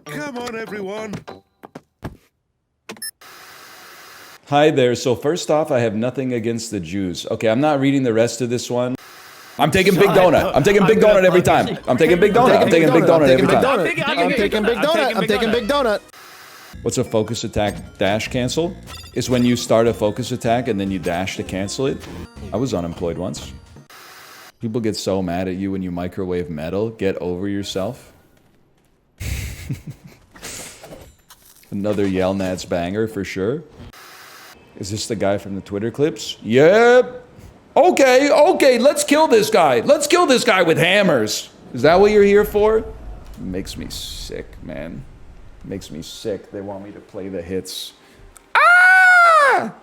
Come on, everyone. Hi there. So first off, I have nothing against the Jews. Okay, I'm not reading the rest of this one. I'm taking Big Donut. I'm taking Big Donut every time. I'm taking Big Donut. I'm taking Big Donut every time. I'm taking Big Donut. I'm taking Big Donut. What's a focus attack dash cancel? It's when you start a focus attack and then you dash to cancel it. I was unemployed once. People get so mad at you when you microwave metal. Get over yourself. Another Yell Nats banger for sure. Is this the guy from the Twitter clips? Yep. Okay, let's kill this guy. Let's kill this guy with hammers. Is that what you're here for? Makes me sick, man. Makes me sick. They want me to play the hits. Ah!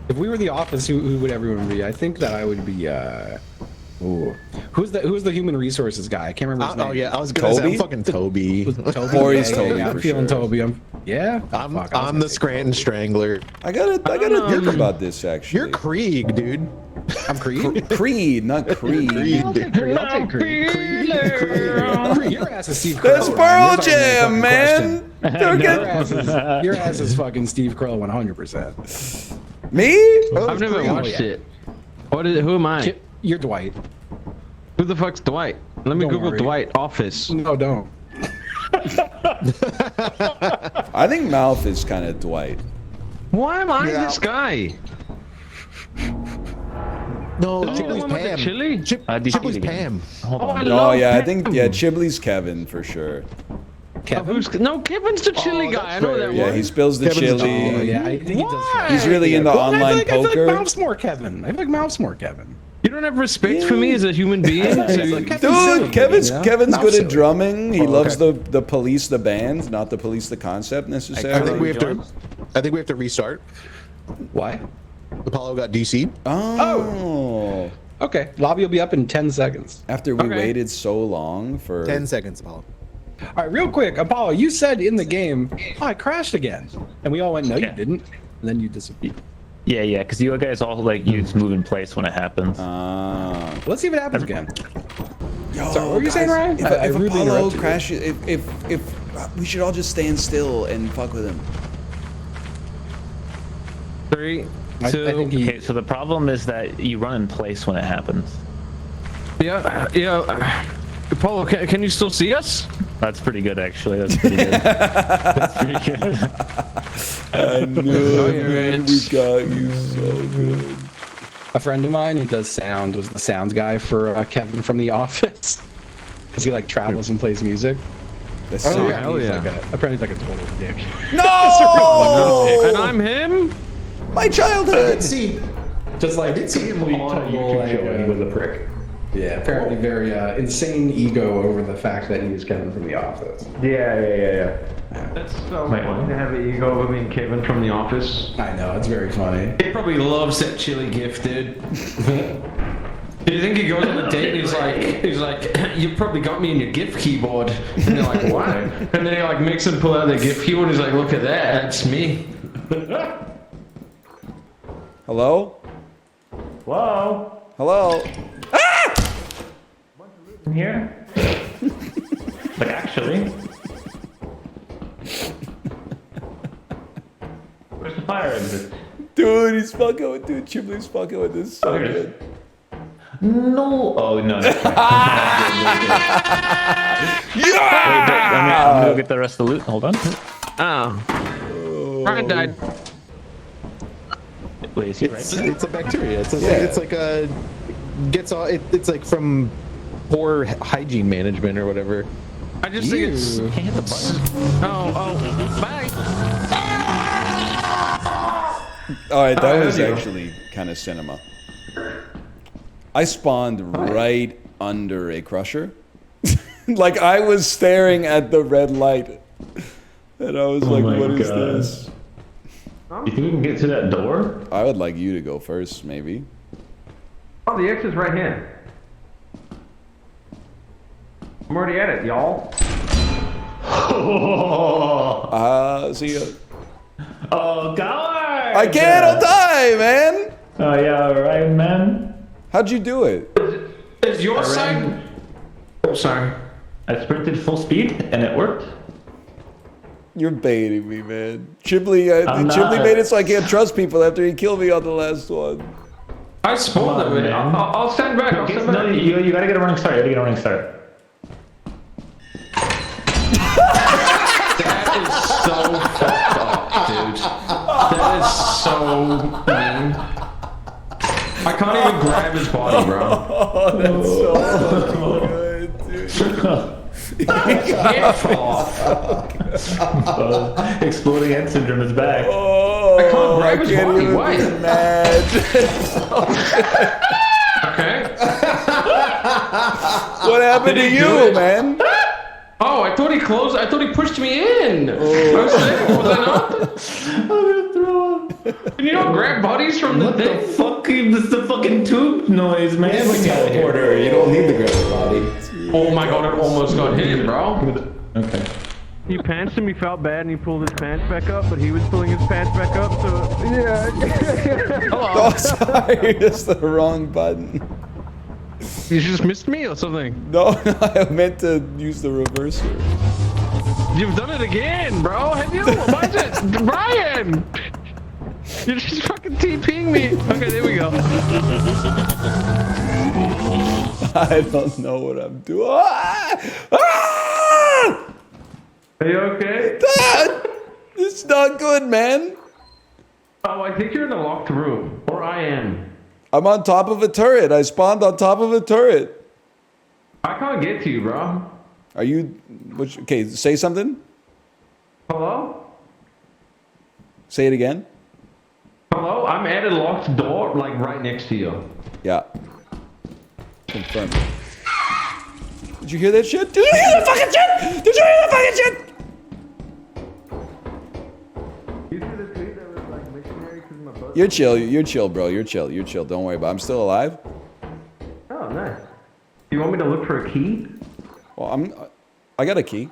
If we were the Office, who would everyone be? I think that I would be, ooh. Who's the human resources guy? I can't remember his name. Oh yeah, I was gonna say I'm fucking Toby. Corey's Toby. I'm for feeling sure. Toby. I'm the Scranton Strangler. I gotta think about this actually. You're Krieg, dude. I'm Creed. Creed, not Creed. I'll take Creed. Your ass is Steve Carell. That's Pearl Jam, man. Your ass is fucking Steve Carell 100%. Me? I've never watched it. What is it? Who am I? You're Dwight. Who the fuck's Dwight? Let me Google Dwight Office. No, don't. I think Mouth is kind of Dwight. Why am I this guy? No, Is he the Chiblee's one with the Pam. chili? Chiblee's Pam. Oh yeah, I think Chiblee's Kevin for sure. Kevin? No, Kevin's the chili guy. I know that Yeah, one. he spills the Kevin's chili. Oh, yeah, I think he does. He's really into online I feel poker. like Mouth's more Kevin. I feel like Mouth's more Kevin. You don't have respect for me as a human being? Dude, Kevin's good silly. at drumming. He loves the Police the band, not the Police the concept I necessarily. think we have to restart. Why? Apollo got DC'd. Oh. Okay, lobby will be up in 10 seconds. After we waited so long for 10 seconds, Apollo. All right, real quick, Apollo, you said in the game, oh, I crashed again. And we all went, no, you didn't. And then you disappeared. Yeah, because you guys all like use move in place when it happens. Let's see if it happens again. Yo, Sorry, what were you saying, Ryan? If, I if rudely Apollo interrupted you. crashes, if we should all just stand still and fuck with him. 3, 2. Okay, so the problem is that you run in place when it happens. Yeah. Apollo, can you still see us? That's pretty good, actually. That's pretty good. That's pretty good. I knew man, we got you so good. A friend of mine who does sound was the sound guy for Kevin from The Office. Because he like travels and plays music. That's Oh, sick. yeah, he's like apparently he's like a total dick. No! And I'm him? My childhood! Just like I did see him on a YouTube show and he was a prick. Yeah, apparently very insane ego over the fact that he was Kevin from The Office. Yeah. That's so funny to have an ego of being Kevin from The Office. I know, it's very funny. He probably loves that chili gift, dude. Do you think he goes on a date and he's like, you probably got me in your gift keyboard. And they're like, what? And then he like makes them pull out their gift keyboard and he's like, look at that, that's me. Hello? Whoa! Hello? In here? Like, actually. Where's the fire exit? Dude, he's fucking with Chiblee's fucking with this so There it is. good. No! Oh, no. Yeah! I'm gonna go get the rest of the loot. Hold on. Oh. Ryan died. Wait, is he right there? It's a bacteria. It's like a gets all. It's like from poor hygiene management or whatever. I just think it's... Can't hit the button. Bye. Alright, that was actually kind of cinema. I spawned right under a crusher. Like I was staring at the red light. And I was like, what is this? You think we can get to that door? I would like you to go first, maybe. Oh, the exit's right here. I'm already at it, y'all. See ya. Oh, God! I can't, I'll die, man! Oh, yeah, right, man. How'd you do it? Is your side... Oh, sorry. I sprinted full speed and it worked. You're baiting me, man. Chiblee, I'm Chiblee not. made it so I can't trust people after he killed me on the last one. I spawned Come on, them, man. man. I'll stand back. I'll Okay, stand no, back. you gotta get a running start. You gotta get a running start. That is so fucked up, dude. That is so mean. I can't even grab his body, bro. Oh, that's so good, dude. Get off. Exploding head syndrome is back. Oh, I can't grab his can't body, even why? be mad. Okay. What happened to Did he do you, it? man? Oh, I thought he closed. I thought he pushed me in. I was like, was I not? I'm gonna throw up. Can you not grab bodies from the What the thing? fuck? This is the fucking tube noise, man. It's a teleporter. You don't need the grab body. Oh my god, it almost got hit, bro. Okay. He pantsed him, he felt bad, and he pulled his pants back up, but he was pulling his pants back up, so... Yeah. Oh, sorry, that's the wrong button. You just missed me or something? No, I meant to use the reverser. You've done it again, bro! Have you? Why is it? Brian! You're just fucking TPing me! Okay, there we go. I don't know what I'm doing. Ah! Ah! Are you okay? Ah! It's not good, man. Oh, I think you're in a locked room. Or I am. I'm on top of a turret. I spawned on top of a turret. I can't get to you, bro. Are you... Which, okay, say something. Hello? Say it again. Hello? I'm at a locked door, like right next to you. Yeah. Confirm. Did you hear that shit? Did you hear the fucking shit? Did you hear the fucking shit? You see the tweet that was like missionary because my butt? You're chill, bro. You're chill. Don't worry about it. I'm still alive. Oh, nice. You want me to look for a key? Well, I got a key.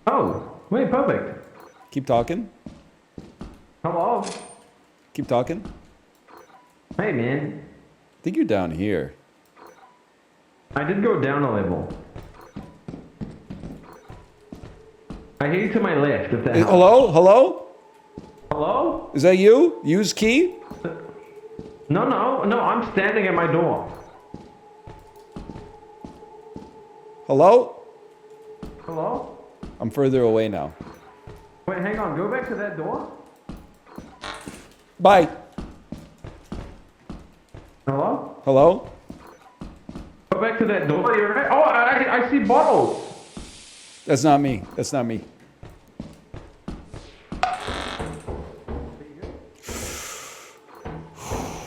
Oh, wait, perfect. Keep talking. Hello? Keep talking. Hey, man. I think you're down here. I did go down a level. I hear you to my left, if that helps. Hello? Hello? Hello? Is that you? Use key? No, I'm standing at my door. Hello? Hello? I'm further away now. Wait, hang on, go back to that door. Bye. Hello? Hello? Go back to that door. You're right. Oh, I see bottles. That's not me. That's not me.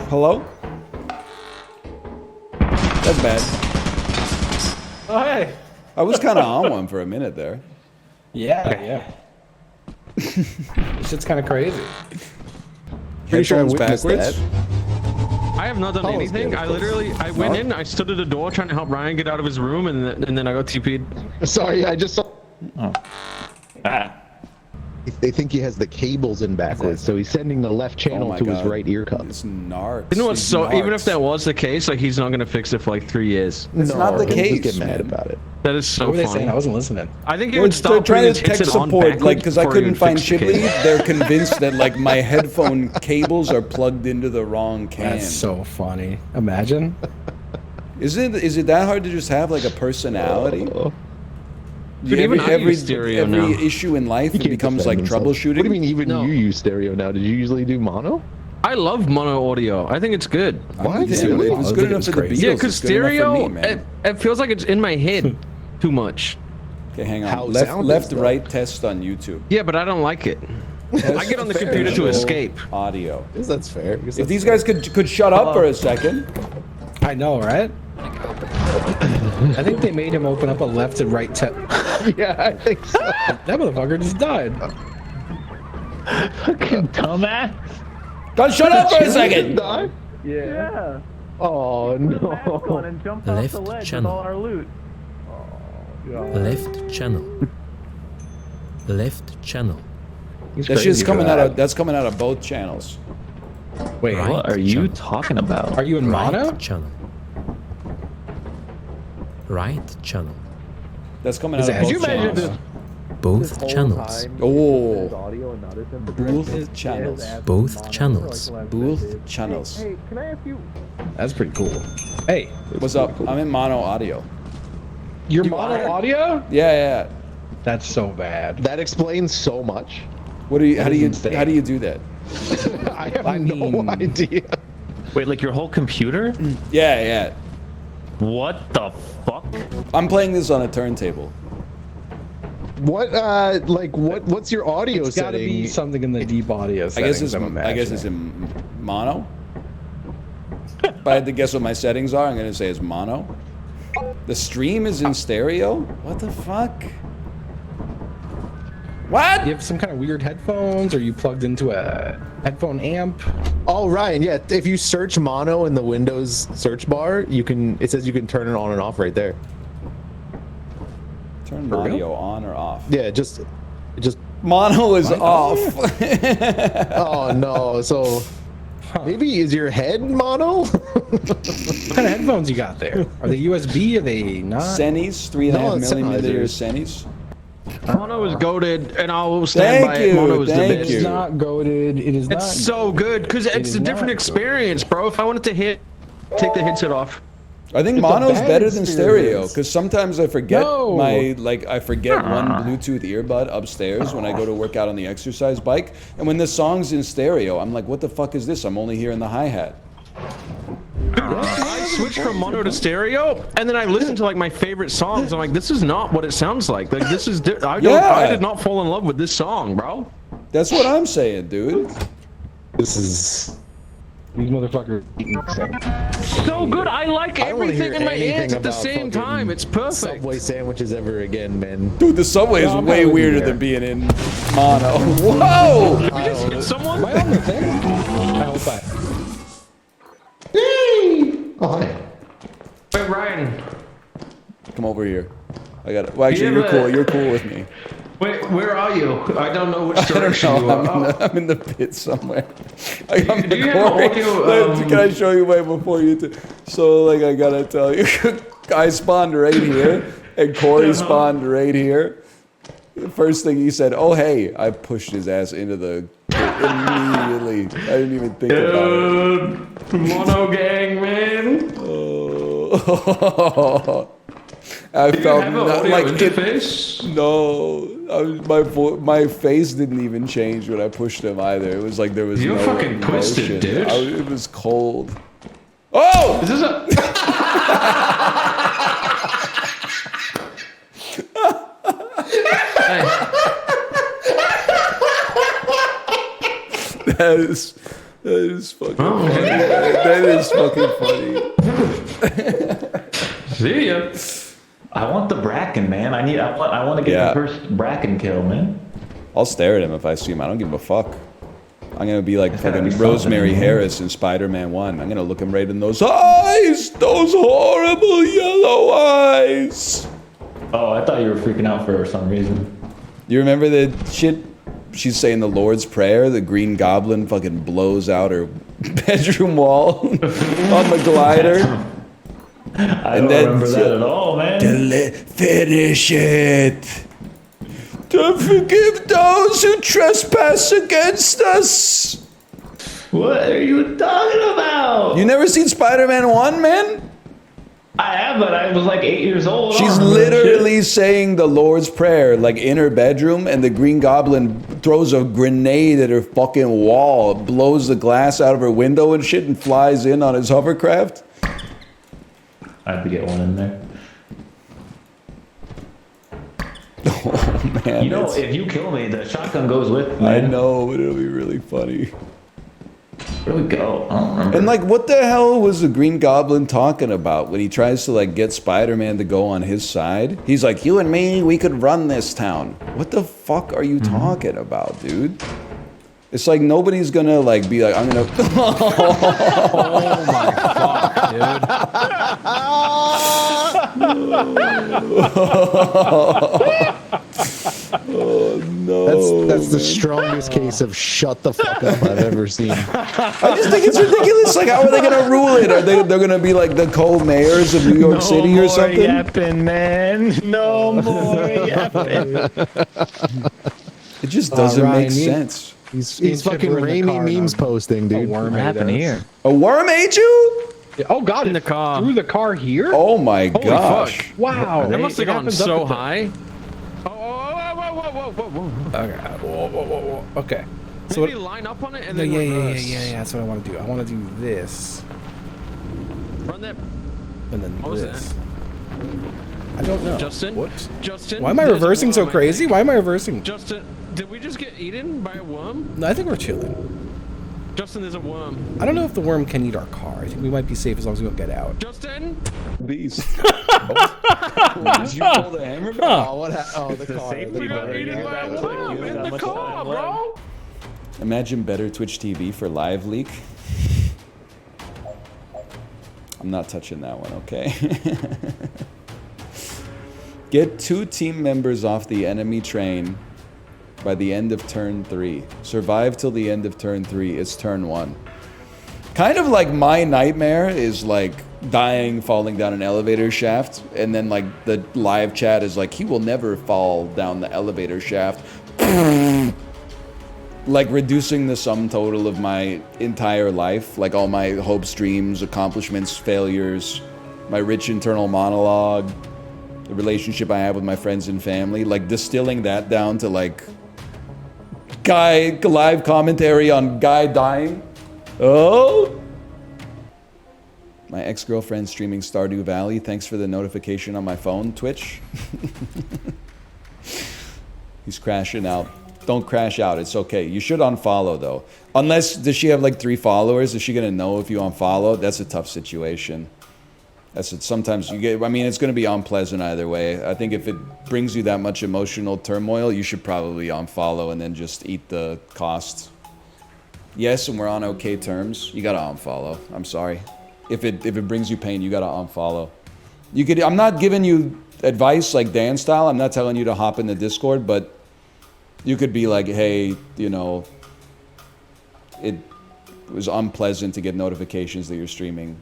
Hello? That's bad. Oh, hey. I was kind of on one for a minute there. Yeah. This shit's kind of crazy. Pretty sure I Headphones witnessed backwards. that. I have not done Oh, anything. it's good. I went in, I stood at the door trying to help Ryan get out of his room, and then I got TP'd. Sorry, I just saw. Ah. They think he has the cables in backwards, so he's sending the left channel my to his God. right ear cup. It's narcs. You know what's These so? Even if narcs. that was the case, like he's not gonna fix it for like 3 years. It's not the he'll case, Just get mad man. about it. That is so What were they funny. saying? I wasn't listening. I think he Well, would they're stop trying putting to his tech headset on support, like, backwards because I before he couldn't would find fix the Chiblee. case. They're convinced that, like, my headphone cables are plugged into the wrong can. That's so funny. Imagine. Is it that hard to just have, like, a personality? Dude, even I use stereo every now. issue in life, He it can't becomes, like, defend himself. troubleshooting. What do you mean even No. you use stereo now? Did you usually do mono? I love mono audio. I think it's good. What? Yeah, Really? it was I good think it enough was for the crazy. Beatles. Yeah, because it's good enough for stereo, me, man. it feels like it's in my head too much. Okay, hang on. How Left, sound left, is, though? right test on YouTube. Yeah, but I don't like it. I get on the computer to Visual escape. Audio. Yes, that's fair. Yes, If that's these fair. guys could shut up for a second. I know, right? I think they made him open up a left and right tap. Yeah, I think so. That motherfucker just died. Fucking dumbass. God, shut up for a second. Die? Yeah. Oh no. And jumped Left off the ledge channel. with all our loot. Left channel. Left channel. He's That shit's crazy for coming that. out of. That's coming out of both channels. Wait, Right. What are you channel. talking about? are you in mono? Right channel. Right channel. That's coming out of Could you both imagine channels. Both channels. Oh, Audio and not him. both channels. Both channels. Both channels. Hey, can I ask you? That's pretty cool. Hey, What's up? I'm in mono audio. Your mono audio? Yeah. That's so bad. That explains so much. What do you? How do you? insane. How do you do that? I have no idea. Wait, like your whole computer? Yeah. What the fuck? I'm playing this on a turntable. What? What's your audio it's got to be setting? something in the deep audio I settings. guess it's. I'm I guess it's imagining. in mono. If I had to guess what my settings are, I'm gonna say it's mono. The stream is in stereo. What the fuck? What? You have some kind of weird headphones, or you plugged into a headphone amp? Oh, Ryan, yeah. If you search mono in the Windows search bar, you can. It says you can turn it on and off right there. Turn For real? audio on or off. Yeah, just. Mono is off. Oh no. So maybe is your head mono? What kind of headphones you got there? Are they USB? Are they not? Senis, 3.5 it's millimeter Sennheisers. Senis. Mono is goated, and I'll stand by Thank it. you, Mono is the thank best. you. It's not goaded. It is not. It's so good because it's is a different not experience, bro. If I wanted to take the headset off. I think It's a mono's bad better than stereo experience. because sometimes I forget No. I forget one Bluetooth earbud upstairs when I go to work out on the exercise bike, and when the song's in stereo, I'm like, what the fuck is this? I'm only hearing the hi-hat. I switched from mono to stereo, and then I listened to like my favorite songs. I'm like, this is not what it sounds like. Like this is. I did not fall in love with this song, bro. That's what I'm saying, dude. This is. These motherfuckers. So good. I like I don't wanna everything hear in my anything ears at the about same fucking time. It's perfect. Subway sandwiches ever again, man. Dude, the subway is No, I'm way not with you weirder there. than being in mono. Whoa! Did we just hit someone? Am I on the thing? I hope I. Oh, hi. Wait, Ryan. Come over here. I got it. Well, actually, Yeah, you're but- cool. You're cool with me. Wait, where are you? I don't know which I don't direction know. you are. I'm in the pit somewhere. I'm Do you have audio, Can I show you way before you? So, like, I gotta tell you, I spawned right here, and Corey spawned right here. The first thing he said, "Oh hey," I pushed his ass into the pit immediately. I didn't even think about it. Mono gang, man. Oh. I Do you felt have an not, audio like interface? my face didn't even change when I pushed him either. It was like there was You're no fucking twisted, emotion. dude. It was cold. Oh! Is this a? That is fucking funny. That is fucking funny. See ya. I want the Bracken, man. I want to get Yeah. the first Bracken kill, man. I'll stare at him if I see him. I don't give a fuck. I'm gonna be like gotta be fucking something, Rosemary man. Harris in Spider-Man 1. I'm gonna look him right in those eyes! Those horrible yellow eyes! Oh, I thought you were freaking out for some reason. You remember the shit? She's saying the Lord's Prayer. The Green Goblin fucking blows out her bedroom wall on the glider. I And don't then remember that at all, man. Finish it. To forgive those who trespass against us. What are you talking about? You never seen Spider-Man 1, man? I have, but I was like 8 years old. I don't She's remember that literally shit. saying the Lord's Prayer, like in her bedroom, and the Green Goblin throws a grenade at her fucking wall, blows the glass out of her window and shit, and flies in on his hovercraft. I have to get one in there. Oh man, You know, it's- if you kill me, the shotgun goes with me. I know, but it'll be really funny. Where do we go? I don't remember. And like, what the hell was the Green Goblin talking about when he tries to like get Spider-Man to go on his side? He's like, "You and me, we could run this town." What the fuck are you talking about, dude? It's like nobody's gonna like be like, "I'm gonna." Oh my fuck, dude. Oh no! That's the strongest case of shut the fuck up I've ever seen. I just think it's ridiculous. Like, how are they gonna rule it? They're gonna be like the co-mayors of New York City or something? No more yapping, man. No more yapping. It just doesn't Ryan, make sense. He's fucking Raimi memes posting, dude. Worm What happened here? A worm ate you? Oh god, In the car. through the car here? Oh my Holy gosh. fuck. Wow. That must have It gone happens up so at the- high. Oh, whoa. Okay. Whoa. Okay. So Maybe what, line up on it and no, then reverse. yeah. That's what I want to do. I want to do this, Run that. and then What was this. I don't know. Justin? What? Justin? Why am I there's a reversing so worm, I crazy? think. Why am I reversing? Justin, did we just get eaten by a worm? No, I think we're chilling. Justin, there's a worm. I don't know if the worm can eat our car. I think we might be safe as long as we don't get out. Justin? Beast. Did you pull the hammer back? Oh, what the car. safety We got button. eaten by a That's what worm you in use that the much car, time bro. Imagine better Twitch TV for live leak. I'm not touching that one, okay? Get 2 team members off the enemy train by the end of turn 3. Survive till the end of turn 3. It's turn 1. Kind of like my nightmare is like dying, falling down an elevator shaft, and then like the live chat is like, he will never fall down the elevator shaft. Like reducing the sum total of my entire life, like all my hopes, dreams, accomplishments, failures, my rich internal monologue, the relationship I have with my friends and family, like distilling that down to like guy live commentary on guy dying. Oh, my ex-girlfriend streaming Stardew Valley. Thanks for the notification on my phone, Twitch. He's crashing out. Don't crash out. It's okay. You should unfollow though. Unless, does she have like 3 followers? Is she gonna know if you unfollow? That's a tough situation. That's it. Sometimes you get, I mean, it's gonna be unpleasant either way. I think if it brings you that much emotional turmoil, you should probably unfollow and then just eat the cost. Yes, and we're on okay terms. You gotta unfollow. I'm sorry. If it brings you pain, you gotta unfollow. You could, I'm not giving you advice like Dan style. I'm not telling you to hop in the Discord, but you could be like, hey, you know, it was unpleasant to get notifications that you're streaming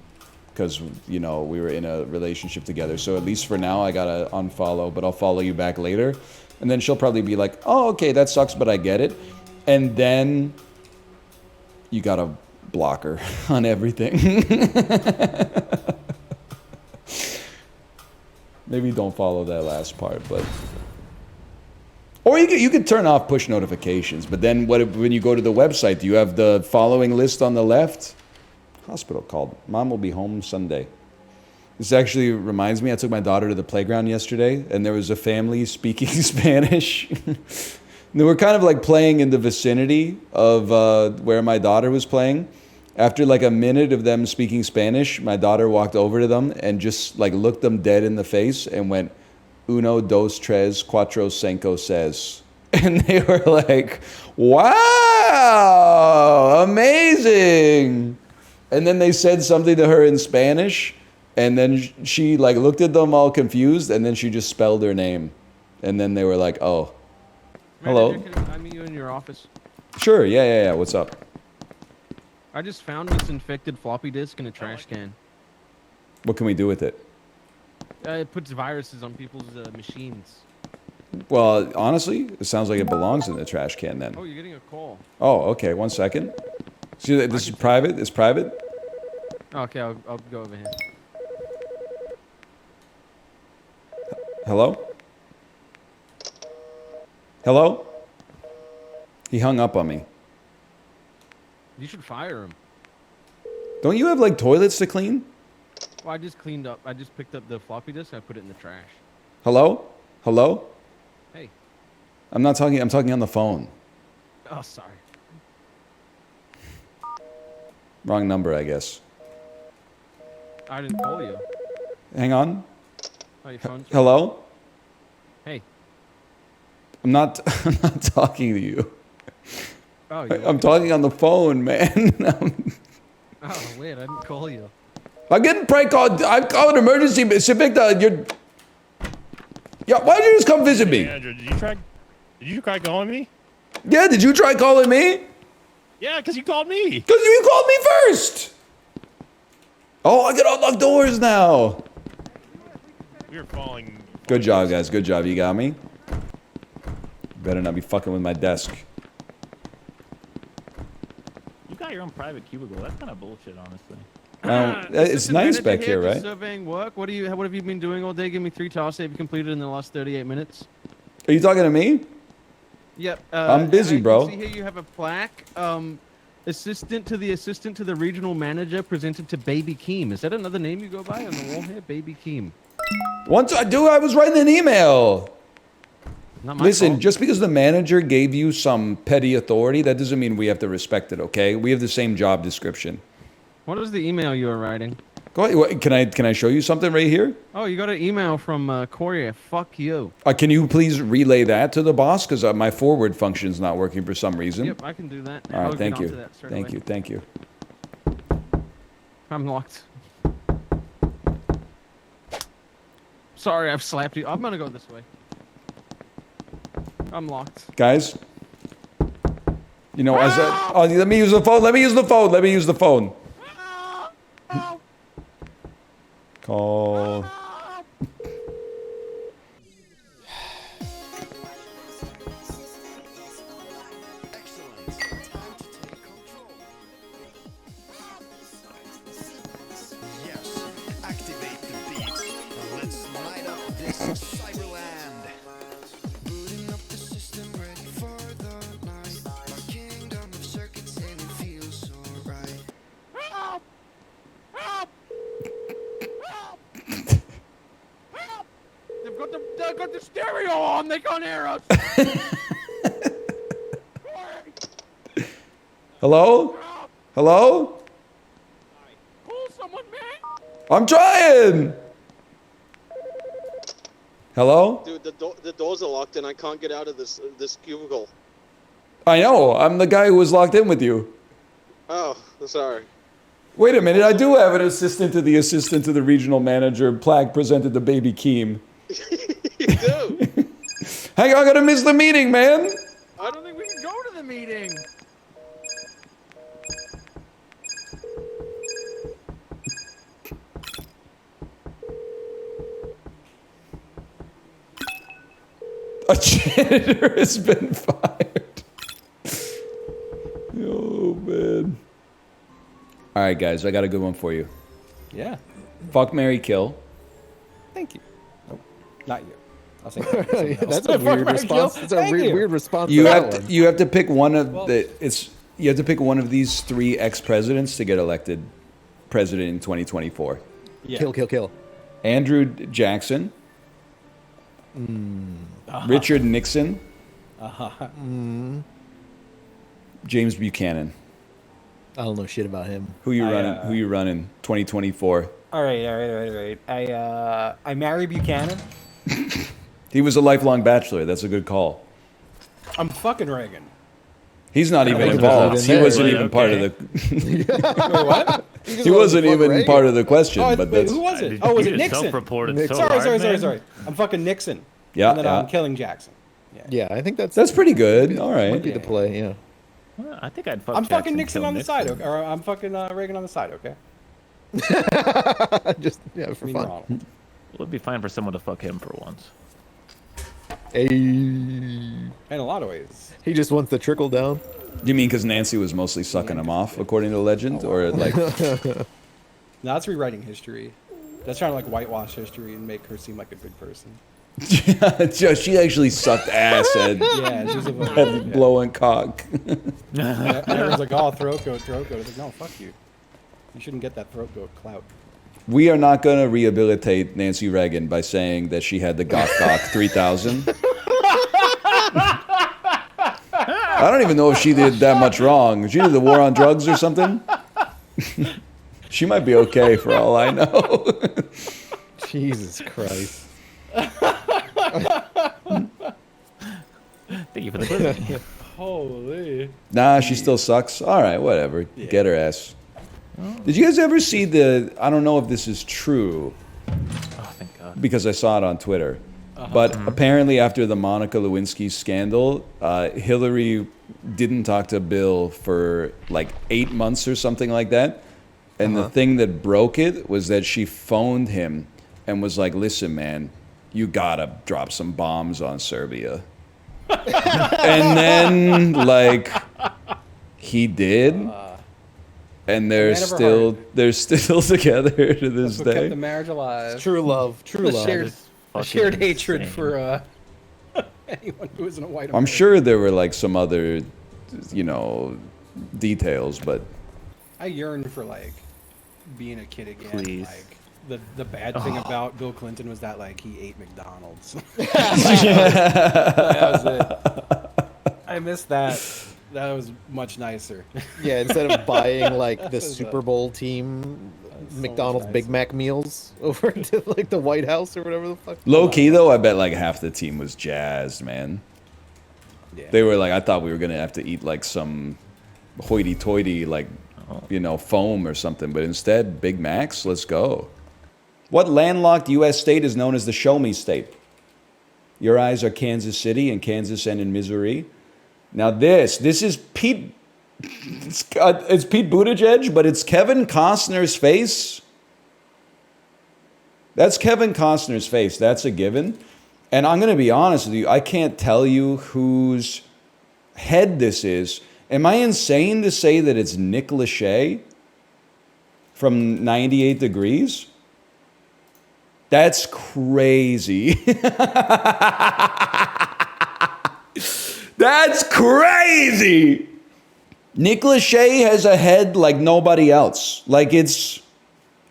because, you know, we were in a relationship together. So at least for now, I gotta unfollow, but I'll follow you back later. And then she'll probably be like, oh, okay, that sucks, but I get it. And then you gotta block her on everything. Maybe don't follow that last part, but... Or you could turn off push notifications, but then when you go to the website, do you have the following list on the left? Hospital called. Mom will be home Sunday. This actually reminds me, I took my daughter to the playground yesterday, and there was a family speaking Spanish. They were kind of like playing in the vicinity of where my daughter was playing. After like a minute of them speaking Spanish, my daughter walked over to them and just like looked them dead in the face and went, Uno, dos, tres, cuatro, cinco, seis. And they were like, wow, amazing. And then they said something to her in Spanish, and then she like looked at them all confused, and then she just spelled her name. And then they were like, oh, hello. Manager, can I meet you in your office? Sure, yeah, what's up? I just found this infected floppy disk in a trash can. What can we do with it? It puts viruses on people's machines. Well, honestly, it sounds like it belongs in the trash can then. Oh, you're getting a call. Oh, okay, 1 second. See, this is private? It's private? Okay, I'll go over here. Hello? Hello? He hung up on me. You should fire him. Don't you have like toilets to clean? Well, I just cleaned up. I just picked up the floppy disk. I put it in the trash. Hello? Hello? Hey. I'm not talking, I'm talking on the phone. Oh, sorry. Wrong number, I guess. I didn't call you. Hang on. Oh, your phone's... Hello? Hey. I'm not talking to you. Oh, I'm talking on the phone, man. Oh, wait, I didn't call you. I'm getting prank called. I've called an emergency. Sep-Dec, yeah, why did you just come visit me? Manager, did you try calling me? Yeah, did you try calling me? Yeah, because you called me. Because you called me first. Oh, I can unlock doors now. We were falling. Good job, guys. Good job. You got me. Better not be fucking with my desk. You got your own private cubicle. That's kind of bullshit, honestly. It's nice back here, right? Surveying work. What have you been doing all day? Give me 3 tasks that you've completed in the last 38 minutes. Are you talking to me? Yep. I'm busy, bro. See here you have a plaque. Assistant to the regional manager presented to Baby Keem. Is that another name you go by on the wall here? Baby Keem. I was writing an email. Not my Listen, fault. just because the manager gave you some petty authority, that doesn't mean we have to respect it, okay? We have the same job description. What is the email you were writing? Go ahead. Can I show you something right here? Oh, you got an email from Courier. Fuck you. Can you please relay that to the boss? Because my forward function's not working for some reason. Yep, I can do that. All I'll right, thank get you. onto that straight Thank away. you. Thank you. I'm locked. Sorry, I've slapped you. I'm gonna go this way. I'm locked. Guys, you know, let me use the phone. Let me use the phone. Let me use the phone. Call. Activate the beat. Let's light up this cyberland. Booting up the system, ready for the night. My kingdom of circuits and it feels so right. Help! Help! Help! Help! They've got the stereo on. They can't hear us. Hello? Hello? Call someone, man. I'm trying. Hello? Dude, the doors are locked and I can't get out of this cubicle. I know. I'm the guy who was locked in with you. Oh, sorry. Wait a minute. I do have an assistant to the regional manager plaque presented to Baby Keem. You do? Hang on, I'm gonna miss the meeting, man. I don't think we can go to the meeting. A janitor has been fired. Oh, man. All right, guys, I got a good one for you. Yeah. Fuck, marry, kill. Thank you. Nope. Not you. I'll say That's a weird response. It's a weird response. You to have that to, one. you have to pick one of you have to pick one of these 3 ex-presidents to get elected president in 2024. Yeah. Kill. Andrew Jackson. Richard Nixon. James Buchanan. I don't know shit about him. Who you running 2024? All right. I marry Buchanan. He was a lifelong bachelor. That's a good call. I'm fucking Reagan. He's not even think involved. about He it. wasn't Right, even part of the. Wait, what? He wasn't even part of the question. Oh, but wait, that's who was it? Oh, was it Nixon? Self-reported so Sorry. hard, man. I'm fucking Nixon. Yeah, And then I'm killing Jackson. Yeah, I think that's pretty good. All right. might be the play. Yeah. Well, I think I'd fuck I'm fucking Jackson, Nixon kill on the Nixon. side, okay? Or I'm fucking Reagan on the side, okay? Just for Me fun. Ronald. Well, it'd be fine for someone to fuck him for once. Hey. In a lot of ways. He just wants the trickle down. You mean because Nancy was mostly sucking him off, according to legend, or like? No, that's rewriting history. That's trying to like whitewash history and make her seem like a good person. She actually sucked ass at, Yeah, she's a at blowing cock. Yeah, everyone's like, oh, throat goat. It's like, no, fuck you. You shouldn't get that throat goat clout. We are not going to rehabilitate Nancy Reagan by saying that she had the Gok 3000. I don't even know if she did that much wrong. She did the war on drugs or something. She might be okay for all I know. Jesus Christ. Thank you for the quiz. Holy. Nah, she still sucks. All right, whatever. Get her ass. Did you guys ever see the... I don't know if this is true, Oh, thank God. because I saw it on Twitter. But apparently after the Monica Lewinsky scandal, Hillary didn't talk to Bill for like 8 months or something like that. And the thing that broke it was that she phoned him and was like, listen, man, you gotta drop some bombs on Serbia. And then, like, he did. And they're still together to this That's what kept day. the marriage alive. True love. True love. A shared hatred for anyone who isn't a white I'm American. sure there were like some other, you know, details, but I yearn for like being a kid again. Please. Like the bad thing about Bill Clinton was that like he ate McDonald's. That was it. I missed that. That was much nicer. Yeah, instead of buying like the Super Bowl team McDonald's Big Mac meals over to like the White House or whatever the fuck. low key though, I bet like half the team was jazzed, man. Yeah. They were like, I thought we were gonna have to eat like some hoity-toity like, you know, foam or something, but instead, Big Macs. Let's go. What landlocked U.S. state is known as the Show Me State? Your eyes are Kansas City and Kansas and in Missouri. Now this is Pete. It's Pete Buttigieg, but it's Kevin Costner's face. That's Kevin Costner's face. That's a given. And I'm going to be honest with you. I can't tell you whose head this is. Am I insane to say that it's Nick Lachey from 98 Degrees? That's crazy. That's crazy. Nick Lachey has a head like nobody else. Like it's,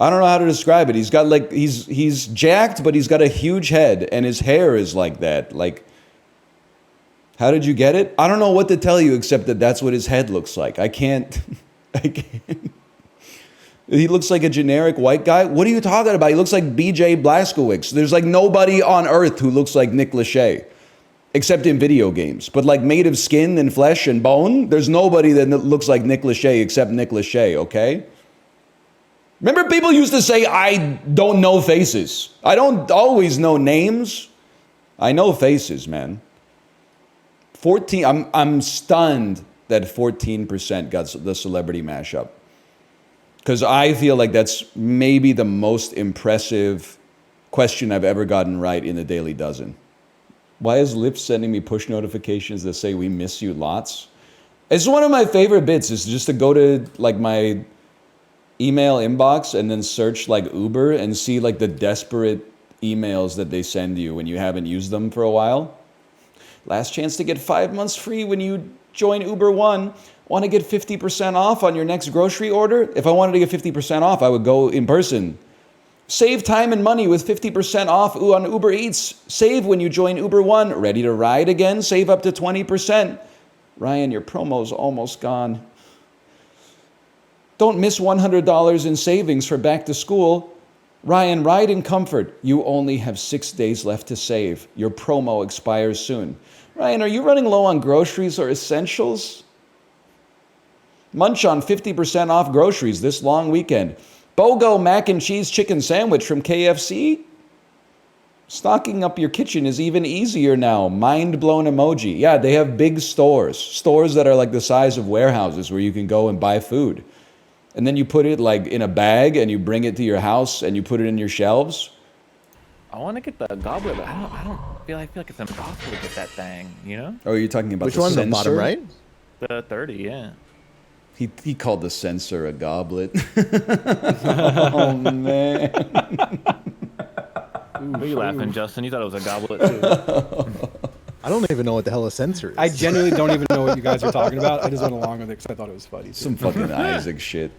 I don't know how to describe it. He's got like, he's jacked, but he's got a huge head and his hair is like that. Like, how did you get it? I don't know what to tell you except that that's what his head looks like. I can't. He looks like a generic white guy. What are you talking about? He looks like BJ Blazkowicz. There's like nobody on earth who looks like Nick Lachey. Except in video games. But like made of skin and flesh and bone, there's nobody that looks like Nick Lachey except Nick Lachey, okay? Remember people used to say, I don't know faces. I don't always know names. I know faces, man. 14, I'm stunned that 14% got the celebrity mashup. Because I feel like that's maybe the most impressive question I've ever gotten right in the Daily Dozen. Why is Lips sending me push notifications that say we miss you lots? It's one of my favorite bits is just to go to like my email inbox and then search like Uber and see like the desperate emails that they send you when you haven't used them for a while. Last chance to get 5 months free when you join Uber One. Want to get 50% off on your next grocery order? If I wanted to get 50% off, I would go in person. Save time and money with 50% off on Uber Eats. Save when you join Uber One. Ready to ride again? Save up to 20%. Ryan, your promo's almost gone. Don't miss $100 in savings for back to school. Ryan, ride in comfort. You only have 6 days left to save. Your promo expires soon. Ryan, are you running low on groceries or essentials? Munch on 50% off groceries this long weekend. BOGO mac and cheese chicken sandwich from KFC? Stocking up your kitchen is even easier now. Mind blown emoji. Yeah, they have big stores. Stores that are like the size of warehouses where you can go and buy food. And then you put it like in a bag and you bring it to your house and you put it in your shelves. I want to get the goblet, but I don't feel like it's impossible to get that thing, you know? Oh, you're talking about Which the one? sensor? The bottom right? The 30, yeah. He called the sensor a goblet. Oh, man. What are you laughing, Justin? You thought it was a goblet, too. I don't even know what the hell a sensor is. I genuinely don't even know what you guys are talking about. I just went along with it because I thought it was funny. Too. Some fucking Isaac shit.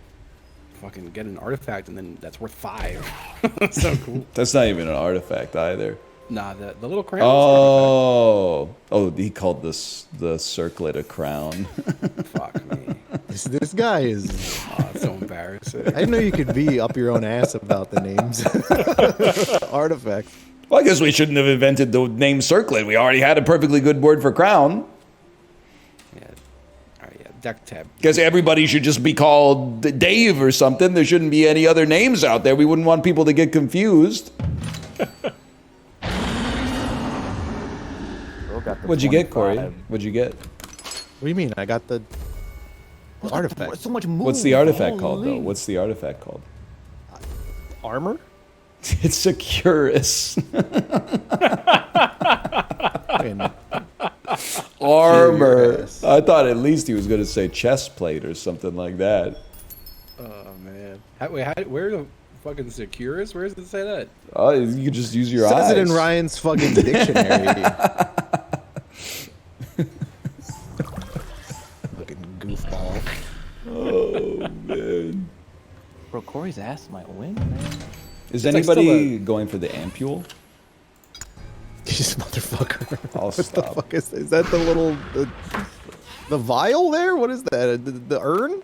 Fucking get an artifact and then that's worth 5. That's so cool. That's not even an artifact either. Nah, the little crown. Oh, he called this the circlet a crown. Fuck me. This guy is. Oh, it's so embarrassing. I didn't know you could be up your own ass about the names. Artifacts. Well, I guess we shouldn't have invented the name circlet. We already had a perfectly good word for crown. Yeah. All right, yeah. Deck tab. Guess everybody should just be called Dave or something. There shouldn't be any other names out there. We wouldn't want people to get confused. Bro got the What'd you get, Corey? 25. What'd you get? What do you mean? I got the artifact. So much move. What's the artifact called, though? Holy. What's the artifact called? Armor? It's a Curus. Armor. Curus. I thought at least he was going to say chest plate or something like that. Oh man. Where the fucking Securus? Where does it say that? Oh, you could just use your Says eyes. it in Ryan's fucking dictionary. Fucking goofball. Oh man. Bro, Corey's ass might win, man. Is It's like anybody going for the ampule? This motherfucker. I'll What the stop. fuck is that? The little the vial there? What is that? The urn?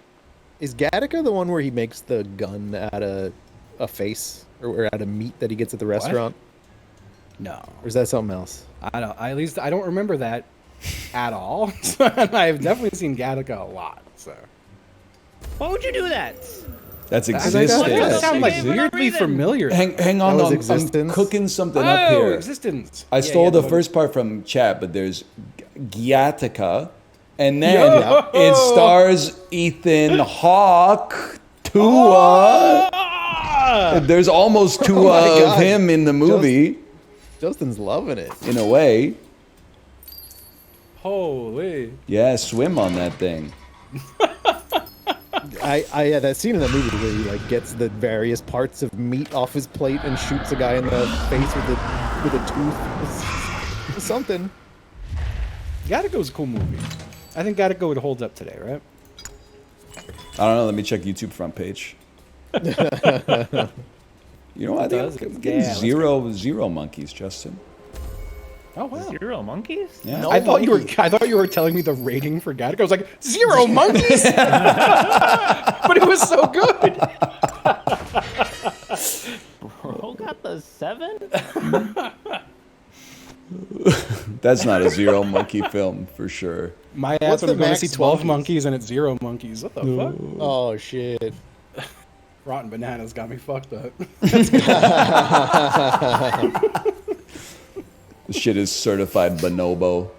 Is Gattaca the one where he makes the gun out of a face or out of meat that he gets at the restaurant? No. Or is that something else? I don't. At least I don't remember that at all. I've definitely seen Gattaca a lot. So. Why would you do that? That's That existence. sound like Game for no weirdly reason. familiar. Hang on, That was I'm existence? cooking something up Oh, here. existence. I Yeah, stole yeah, the one- first part from chat, but there's Gattaca, and then Yo! it stars Ethan Hawke, Tua. Ah! There's almost Tua my of God. him in the movie, Justin's loving it. in a way. Holy. Yeah, swim on that thing. Yeah, that scene in the movie where he like gets the various parts of meat off his plate and shoots a guy in the face with a tooth. It's something. Gattaca was a cool movie. I think Gattaca would hold up today, right? I don't know. Let me check YouTube front page. You know what? I does. think I'm Yeah, getting let's zero monkeys, Justin. Oh wow. 0 monkeys? Yeah. I thought you were telling me the rating for Gattaca. I was like 0 monkeys, but it was so good. Bro got the 7? That's not a zero monkey film for sure. My What's ass would the go to max see 12 monkeys? monkeys and it's 0 monkeys. What the fuck? Oh shit. Rotten bananas got me fucked up. This shit is certified bonobo.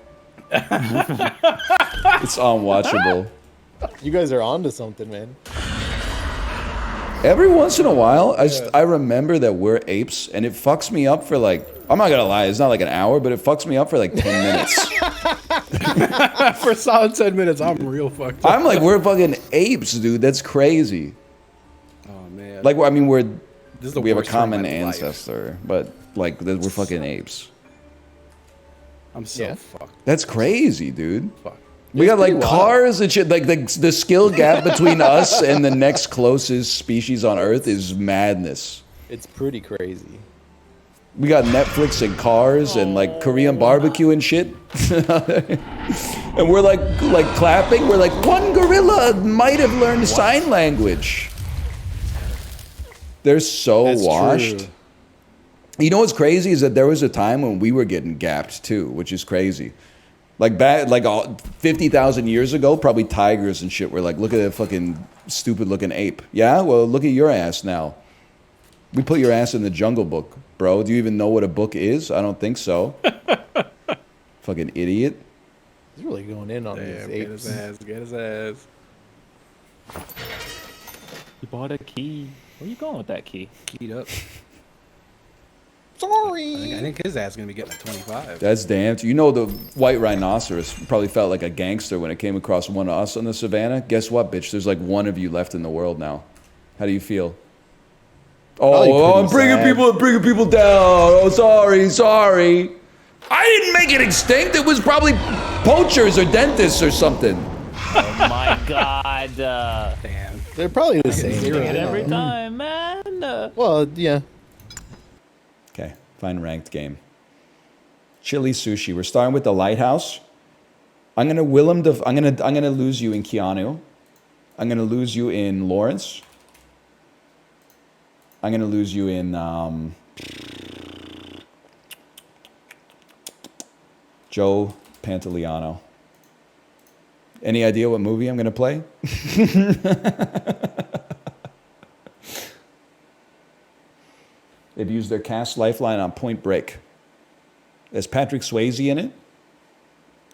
It's unwatchable. You guys are onto something, man. Every once in a while, I remember that we're apes, and it fucks me up for like, I'm not gonna lie, it's not like an hour, but it fucks me up for like 10 minutes. For a solid 10 minutes, I'm real fucked up. I'm like, we're fucking apes, dude. That's crazy. Oh man. Like, I mean, This is the we have a worst time of common my life. ancestor, but like, we're fucking apes. I'm so fucked. That's crazy, dude. Fuck. We got like pretty wild. cars and shit. Like the skill gap between us and the next closest species on Earth is madness. It's pretty crazy. We got Netflix and cars and like Korean barbecue and shit. And we're like clapping. We're like, one gorilla might have learned sign language. They're so That's washed. true. You know what's crazy is that there was a time when we were getting gapped too, which is crazy. Like back, like 50,000 years ago, probably tigers and shit were like, look at that fucking stupid looking ape. Yeah, well, look at your ass now. We put your ass in the Jungle Book, bro. Do you even know what a book is? I don't think so. Fucking idiot. He's really going in on Damn, these get his apes. ass, get his ass. You bought a key. Where you going with that key? Keyed up. Sorry. I think his ass is gonna be getting a 25. That's damn. You know the white rhinoceros probably felt like a gangster when it came across one of us on the savannah. Guess what, bitch? There's like one of you left in the world now. How do you feel? Oh, I'm bringing people down. Oh, sorry. I didn't make it extinct. It was probably poachers or dentists or something. Oh my god. Damn. They're probably the same. Doing it every time, man. Well, yeah. Okay, fine ranked game. Chili sushi. We're starting with the lighthouse. I'm gonna lose you in Keanu. I'm gonna lose you in Lawrence. I'm gonna lose you in Joe Pantoliano. Any idea what movie I'm gonna play? They've used their cast lifeline on Point Break. There's Patrick Swayze in it.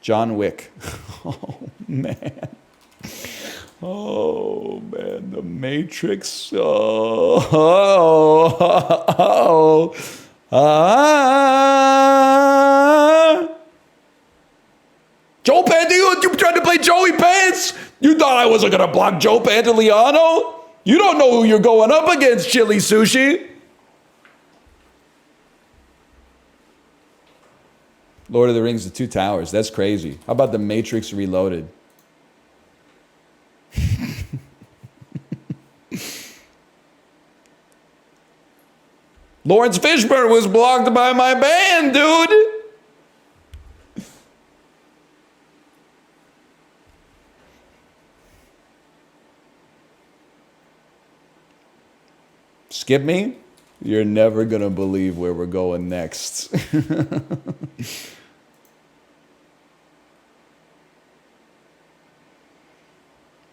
John Wick. Oh, man. Oh, man. The Matrix. Joe Pantoliano, you tried to play Joey Pants? You thought I wasn't going to block Joe Pantoliano? You don't know who you're going up against, Chili Sushi. Lord of the Rings, The Two Towers. That's crazy. How about The Matrix Reloaded? Lawrence Fishburne was blocked by my band, dude. Skip me? You're never going to believe where we're going next.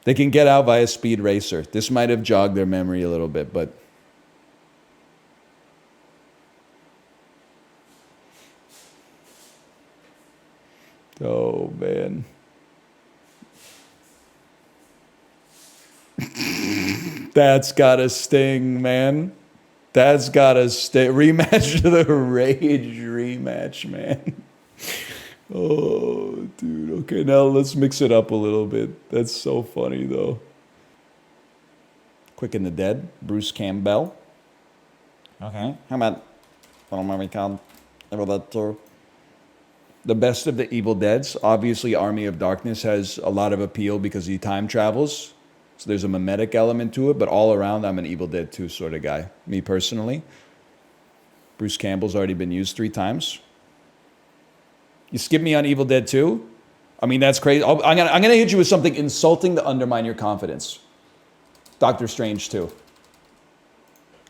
They can get out via Speed Racer. This might have jogged their memory a little bit, but... Oh, man. That's gotta sting, man. That's gotta sting. Rematch to the Rage rematch, man. Oh, dude. Okay, now let's mix it up a little bit. That's so funny, though. Quick and the Dead, Bruce Campbell. Okay, how about Little Movie called Evil Dead 2? The best of the Evil Deads. Obviously, Army of Darkness has a lot of appeal because he time travels. So there's a mimetic element to it, but all around, I'm an Evil Dead 2 sort of guy, me personally. Bruce Campbell's already been used 3 times. You skip me on Evil Dead 2? I mean, that's crazy. I'm gonna hit you with something insulting to undermine your confidence. Doctor Strange 2.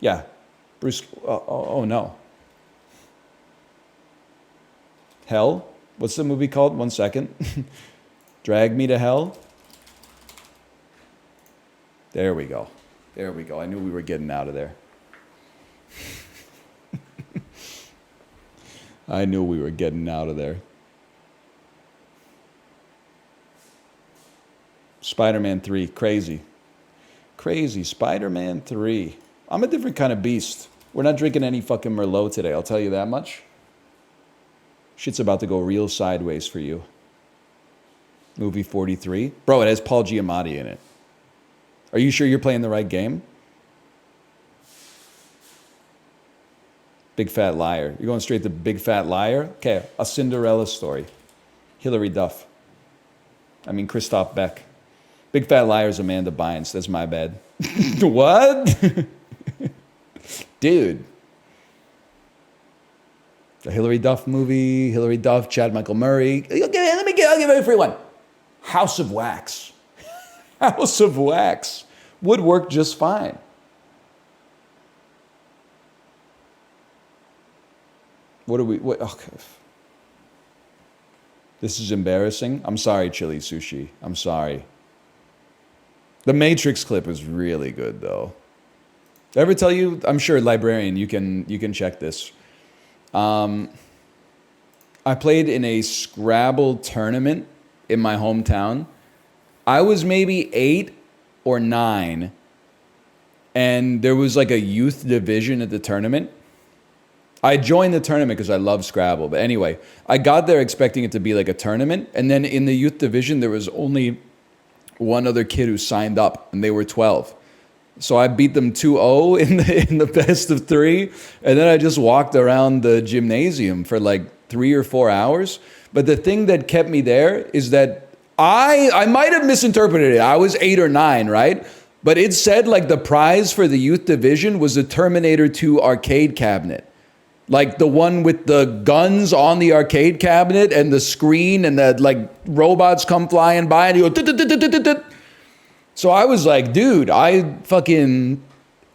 Yeah. Bruce, oh no. Hell? What's the movie called? 1 second. Drag Me to Hell? There we go. There we go. I knew we were getting out of there. I knew we were getting out of there. Spider-Man 3. Crazy. Crazy. Spider-Man 3. I'm a different kind of beast. We're not drinking any fucking Merlot today, I'll tell you that much. Shit's about to go real sideways for you. Movie 43. Bro, it has Paul Giamatti in it. Are you sure you're playing the right game? Big Fat Liar. You're going straight to Big Fat Liar? Okay, A Cinderella Story. Hilary Duff. I mean, Christoph Beck. Big Fat Liar is Amanda Bynes. That's my bad. What? Dude. The Hilary Duff movie. Hilary Duff, Chad Michael Murray. I'll give you a free one. House of Wax. House of Wax would work just fine. Okay. This is embarrassing. I'm sorry, Chili Sushi. I'm sorry. The Matrix clip was really good, though. Did I ever tell you? I'm sure, Librarian, you can check this. I played in a Scrabble tournament in my hometown. I was maybe 8 or 9, and there was like a youth division at the tournament. I joined the tournament because I love Scrabble. But anyway, I got there expecting it to be like a tournament, and then in the youth division, there was only one other kid who signed up, and they were 12. So I beat them 2-0 in the best of 3, and then I just walked around the gymnasium for like 3 or 4 hours. But the thing that kept me there is that I might have misinterpreted it. I was 8 or 9, right? But it said like the prize for the youth division was a Terminator 2 arcade cabinet. Like the one with the guns on the arcade cabinet and the screen and the like robots come flying by and you go. So I was like, dude, I fucking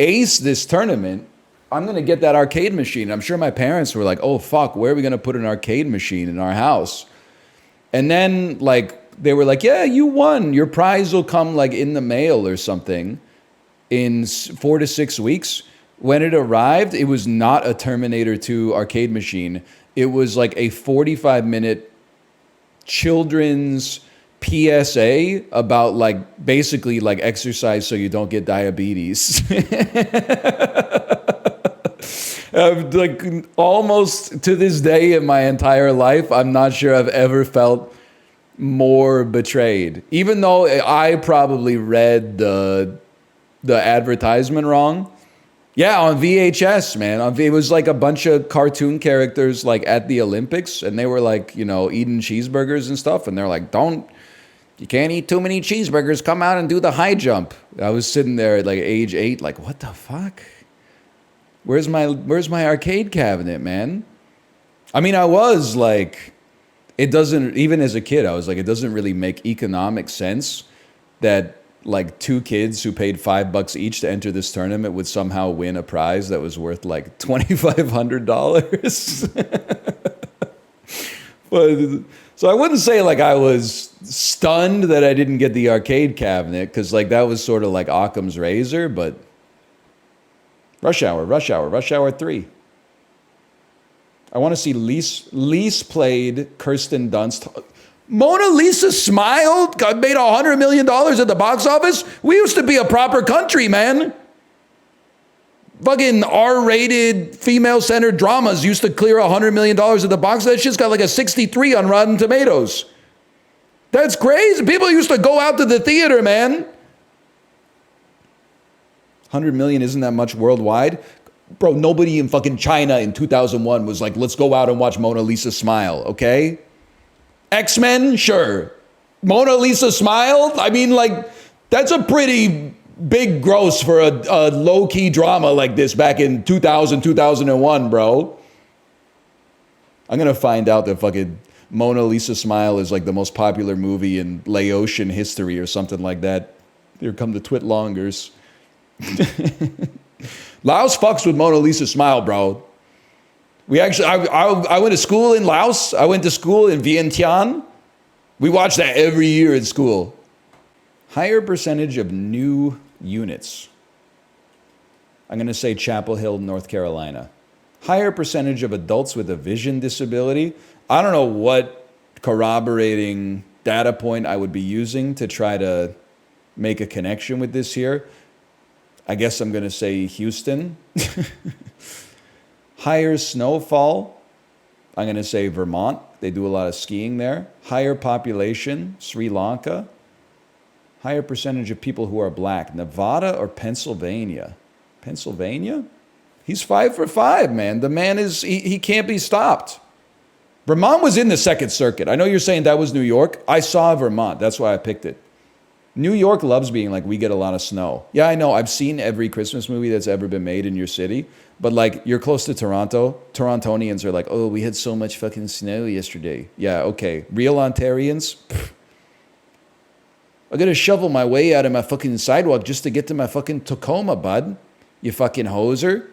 aced this tournament. I'm going to get that arcade machine. I'm sure my parents were like, oh, fuck, where are we going to put an arcade machine in our house? And then like they were like, yeah, you won. Your prize will come like in the mail or something in 4 to 6 weeks. When it arrived, it was not a Terminator 2 arcade machine. It was like a 45-minute children's PSA about like basically like exercise so you don't get diabetes. Like almost to this day in my entire life, I'm not sure I've ever felt more betrayed. Even though I probably read the advertisement wrong. Yeah, on VHS, man. It was like a bunch of cartoon characters like at the Olympics, and they were like, you know, eating cheeseburgers and stuff, and they're like, you can't eat too many cheeseburgers, come out and do the high jump. I was sitting there at like age 8, like, what the fuck? Where's my arcade cabinet, man? I mean, I was like, it doesn't, even as a kid, I was like, it doesn't really make economic sense that like 2 kids who paid $5 each to enter this tournament would somehow win a prize that was worth like $2,500. But so I wouldn't say like I was stunned that I didn't get the arcade cabinet, because like that was sort of like Occam's razor. But Rush Hour 3. I want to see least played Kirsten Dunst. Mona Lisa smiled, made $100 million at the box office. We used to be a proper country, man. Fucking R-rated, female-centered dramas used to clear $100 million at the box. That shit's got like a 63 on Rotten Tomatoes. That's crazy. People used to go out to the theater, man. 100 million isn't that much worldwide. Bro, nobody in fucking China in 2001 was like, let's go out and watch Mona Lisa smile, okay? X-Men, sure. Mona Lisa smile? I mean, like, that's a pretty big gross for a low-key drama like this back in 2000, 2001, bro. I'm going to find out that fucking Mona Lisa smile is like the most popular movie in Laotian history or something like that. Here come the twit longers. Laos fucks with Mona Lisa smile, bro. We actually, I went to school in Laos. I went to school in Vientiane. We watched that every year in school. Higher percentage of new units. I'm going to say Chapel Hill, North Carolina. Higher percentage of adults with a vision disability. I don't know what corroborating data point I would be using to try to make a connection with this here. I guess I'm going to say Houston. Higher snowfall. I'm going to say Vermont. They do a lot of skiing there. Higher population, Sri Lanka. Higher percentage of people who are black, Nevada or Pennsylvania? Pennsylvania? He's 5 for 5, man. The man is, he can't be stopped. Vermont was in the Second Circuit. I know you're saying that was New York. I saw Vermont. That's why I picked it. New York loves being like, we get a lot of snow. Yeah, I know. I've seen every Christmas movie that's ever been made in your city. But like, you're close to Toronto. Torontonians are like, oh, we had so much fucking snow yesterday. Yeah, okay. Real Ontarians? Pfft. I gotta shovel my way out of my fucking sidewalk just to get to my fucking Tacoma, bud. You fucking hoser.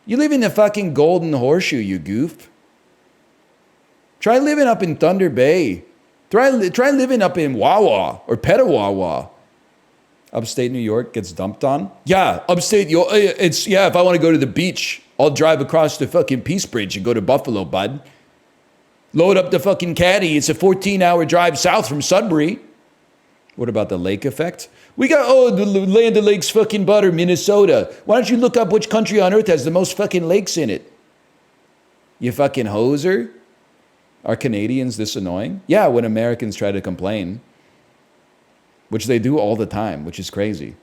You live in the fucking Golden Horseshoe, you goof. Try living up in Thunder Bay. Try living up in Wawa or Petawawa. Upstate New York gets dumped on. Yeah, upstate, yeah, if I want to go to the beach, I'll drive across the fucking Peace Bridge and go to Buffalo, bud. Load up the fucking caddy. It's a 14-hour drive south from Sudbury. What about the lake effect? We got, the Land of Lakes fucking butter, Minnesota. Why don't you look up which country on earth has the most fucking lakes in it? You fucking hoser. Are Canadians this annoying? Yeah, when Americans try to complain. Which they do all the time, which is crazy.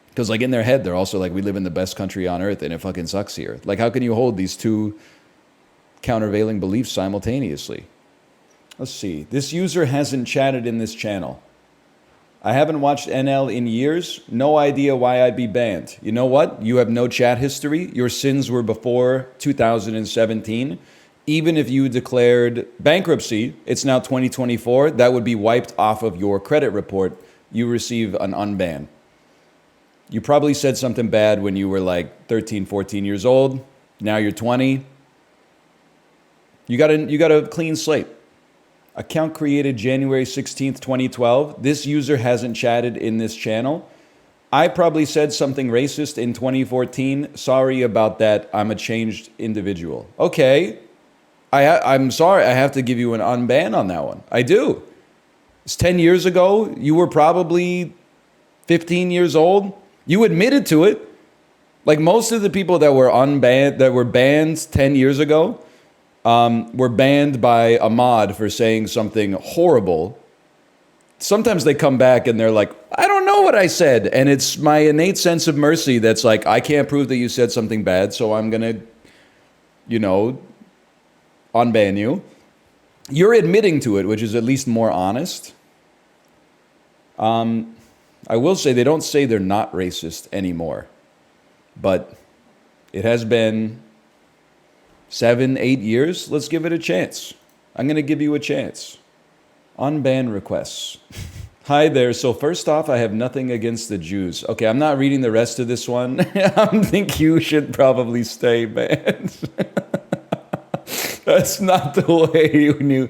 Because like in their head, they're also like, we live in the best country on earth and it fucking sucks here. Like how can you hold these two countervailing beliefs simultaneously? Let's see. This user hasn't chatted in this channel. I haven't watched NL in years. No idea why I'd be banned. You know what? You have no chat history. Your sins were before 2017. Even if you declared bankruptcy, it's now 2024, that would be wiped off of your credit report. You receive an unban. You probably said something bad when you were like 13, 14 years old. Now you're 20. You got a clean slate. Account created January 16th, 2012. This user hasn't chatted in this channel. I probably said something racist in 2014. Sorry about that. I'm a changed individual. Okay. I'm sorry, I have to give you an unban on that one. I do. It's 10 years ago. You were probably 15 years old. You admitted to it. Like most of the people that were unbanned, that were banned 10 years ago, were banned by a mod for saying something horrible. Sometimes they come back and they're like, I don't know what I said. And it's my innate sense of mercy that's like, I can't prove that you said something bad, so I'm going to, you know, unban you. You're admitting to it, which is at least more honest. I will say they don't say they're not racist anymore. But it has been 7, 8 years. Let's give it a chance. I'm going to give you a chance. Unban requests. Hi there. So first off, I have nothing against the Jews. Okay, I'm not reading the rest of this one. I think you should probably stay banned. That's not the way you knew.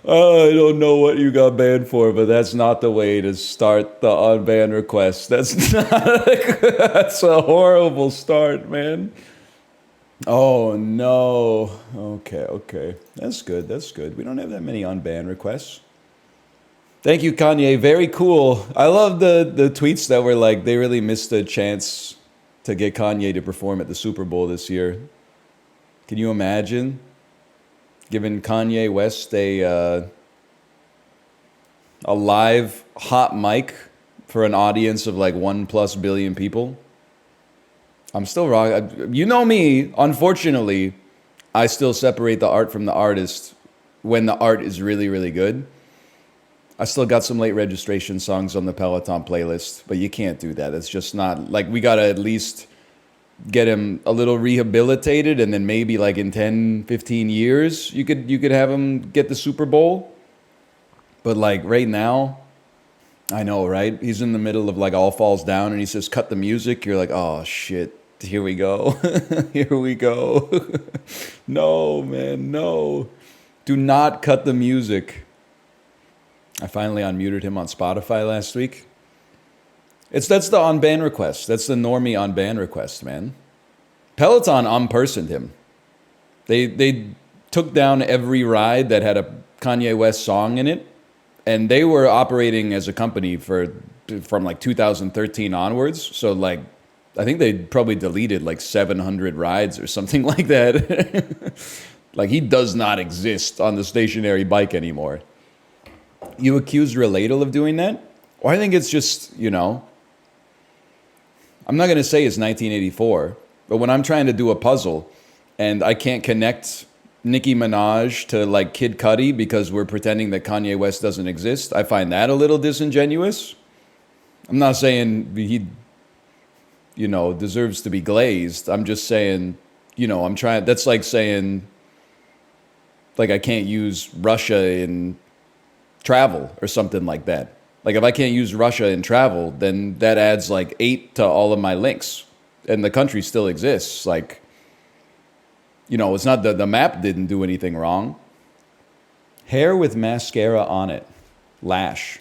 Oh, I don't know what you got banned for, but that's not the way to start the unban request. That's not that's a horrible start, man. Oh no. Okay. That's good. We don't have that many unban requests. Thank you, Kanye. Very cool. I love the tweets that were like, they really missed a chance to get Kanye to perform at the Super Bowl this year. Can you imagine giving Kanye West a live hot mic for an audience of like 1+ billion people? I'm still wrong. You know me. Unfortunately, I still separate the art from the artist when the art is really, really good. I still got some late registration songs on the Peloton playlist, but you can't do that. It's just not, like, we got to at least get him a little rehabilitated, and then maybe like in 10, 15 years, you could have him get the Super Bowl. But like right now, I know, right? He's in the middle of like All Falls Down and he says, cut the music. You're like, oh shit, here we go. Here we go. No, man, no. Do not cut the music. I finally unmuted him on Spotify last week. That's the unban request. That's the normie unban request, man. Peloton unpersoned him. They took down every ride that had a Kanye West song in it, and they were operating as a company from like 2013 onwards. So like, I think they probably deleted like 700 rides or something like that. Like, he does not exist on the stationary bike anymore. You accused Relatable of doing that? Well, I think it's just, you know, I'm not going to say it's 1984, but when I'm trying to do a puzzle and I can't connect Nicki Minaj to like Kid Cudi because we're pretending that Kanye West doesn't exist, I find that a little disingenuous. I'm not saying he, you know, deserves to be glazed. I'm just saying, you know, that's like saying, like, I can't use Russia in travel or something like that. Like, if I can't use Russia in travel, then that adds like 8 to all of my links, and the country still exists. Like, you know, it's not the map didn't do anything wrong. Hair with mascara on it. Lash.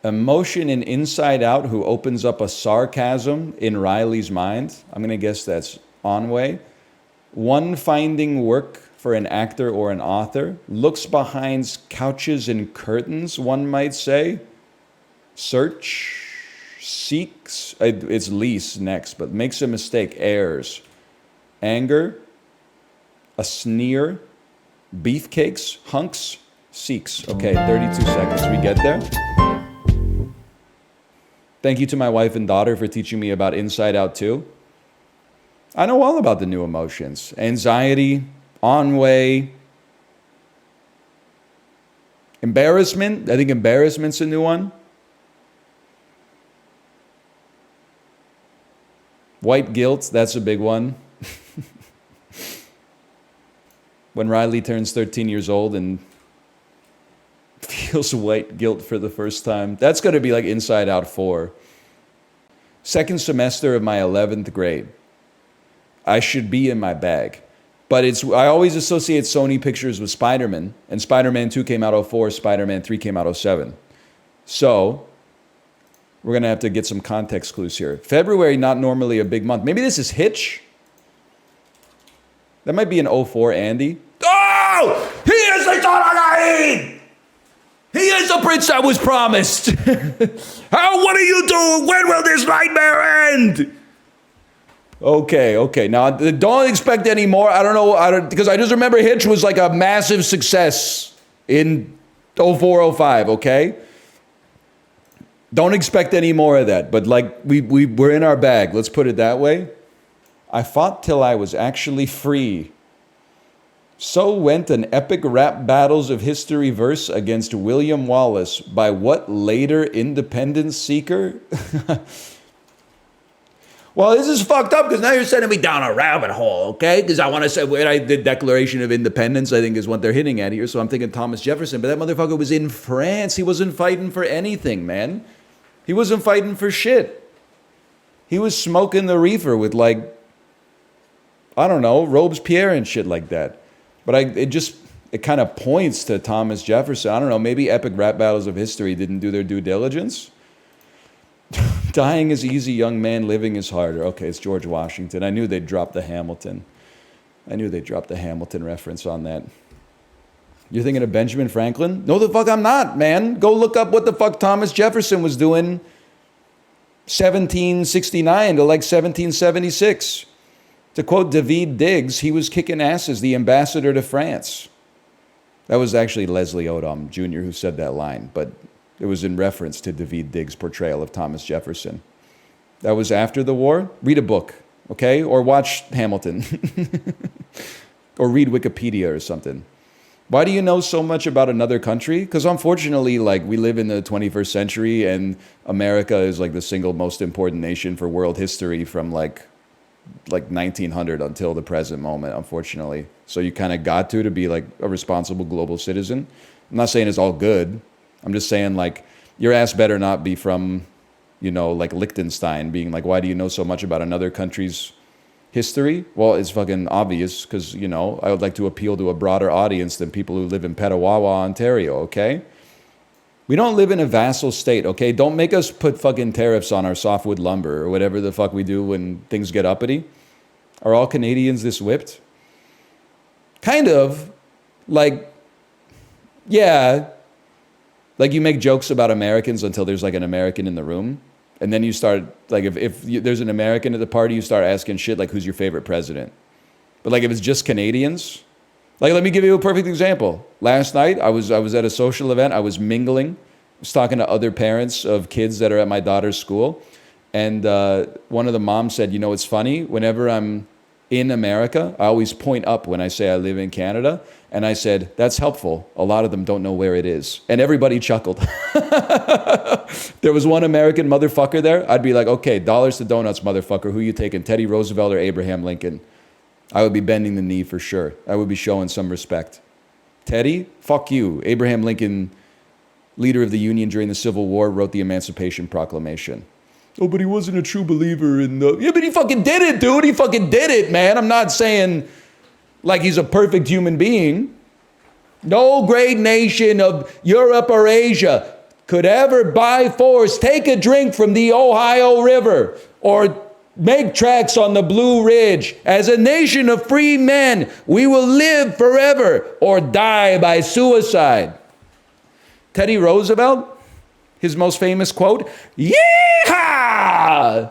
Emotion in Inside Out who opens up a sarcasm in Riley's mind. I'm going to guess that's Onway. One finding work for an actor or an author. Looks behind couches and curtains, one might say. Search. Seeks. It's lease next, but makes a mistake. Airs. Anger. A sneer. Beefcakes. Hunks. Seeks. Okay, 32 seconds. We get there. Thank you to my wife and daughter for teaching me about Inside Out 2. I know all about the new emotions. Anxiety, ennui, embarrassment. I think embarrassment's a new one. White guilt, that's a big one. When Riley turns 13 years old and feels white guilt for the first time. That's going to be like Inside Out 4. Second semester of my 11th grade. I should be in my bag. But I always associate Sony Pictures with Spider-Man. And Spider-Man 2 came out 04, Spider-Man 3 came out 07. So, we're going to have to get some context clues here. February, not normally a big month. Maybe this is Hitch? That might be an 04 Andy. Ah! no! He is the Toragain! He is the prince I was promised! How, what are you doing? When will this nightmare end? Okay. Now, don't expect any more. I don't know, because I just remember Hitch was like a massive success in 0405, okay? Don't expect any more of that, but like, we're in our bag, let's put it that way. I fought till I was actually free. So went an epic rap battles of history verse against William Wallace by what later independence seeker? Well, this is fucked up because now you're sending me down a rabbit hole, okay? Because I want to say when I did Declaration of Independence, I think is what they're hitting at here. So I'm thinking Thomas Jefferson, but that motherfucker was in France. He wasn't fighting for anything, man. He wasn't fighting for shit. He was smoking the reefer with like, I don't know, Robespierre and shit like that. But it kind of points to Thomas Jefferson. I don't know, maybe epic rap battles of history didn't do their due diligence. Dying is easy, young man, living is harder. Okay, it's George Washington. I knew they'd drop the Hamilton. Reference on that. You're thinking of Benjamin Franklin? No, the fuck I'm not, man. Go look up what the fuck Thomas Jefferson was doing 1769 to like 1776. To quote David Diggs, he was kicking ass as the ambassador to France. That was actually Leslie Odom Jr. who said that line, but it was in reference to David Diggs' portrayal of Thomas Jefferson. That was after the war. Read a book, okay? Or watch Hamilton. Or read Wikipedia or something. Why do you know so much about another country? Because unfortunately, like, we live in the 21st century and America is like the single most important nation for world history from like 1900 until the present moment, unfortunately. So you kind of got to be like a responsible global citizen. I'm not saying it's all good. I'm just saying, like, your ass better not be from, you know, like Liechtenstein, being like, why do you know so much about another country's history? Well, it's fucking obvious because, you know, I would like to appeal to a broader audience than people who live in Petawawa, Ontario, okay? We don't live in a vassal state, okay? Don't make us put fucking tariffs on our softwood lumber or whatever the fuck we do when things get uppity. Are all Canadians this whipped? Kind of. Like, yeah. Like, you make jokes about Americans until there's like an American in the room. And then you start, like, if there's an American at the party, you start asking shit like, who's your favorite president? But like, if it's just Canadians, like, let me give you a perfect example. Last night, I was at a social event. I was mingling. I was talking to other parents of kids that are at my daughter's school. And one of the moms said, you know, it's funny. Whenever I'm in America, I always point up when I say I live in Canada. And I said, that's helpful. A lot of them don't know where it is. And everybody chuckled. There was one American motherfucker there. I'd be like, okay, dollars to donuts, motherfucker. Who you taking, Teddy Roosevelt or Abraham Lincoln? I would be bending the knee for sure. I would be showing some respect. Teddy, fuck you. Abraham Lincoln, leader of the Union during the Civil War, wrote the Emancipation Proclamation. Oh, but he wasn't a true believer in the... Yeah, but he fucking did it, dude. He fucking did it, man. I'm not saying like he's a perfect human being. No great nation of Europe or Asia could ever by force take a drink from the Ohio River or make tracks on the Blue Ridge. As a nation of free men, we will live forever or die by suicide. Teddy Roosevelt, his most famous quote, "Yeehaw!"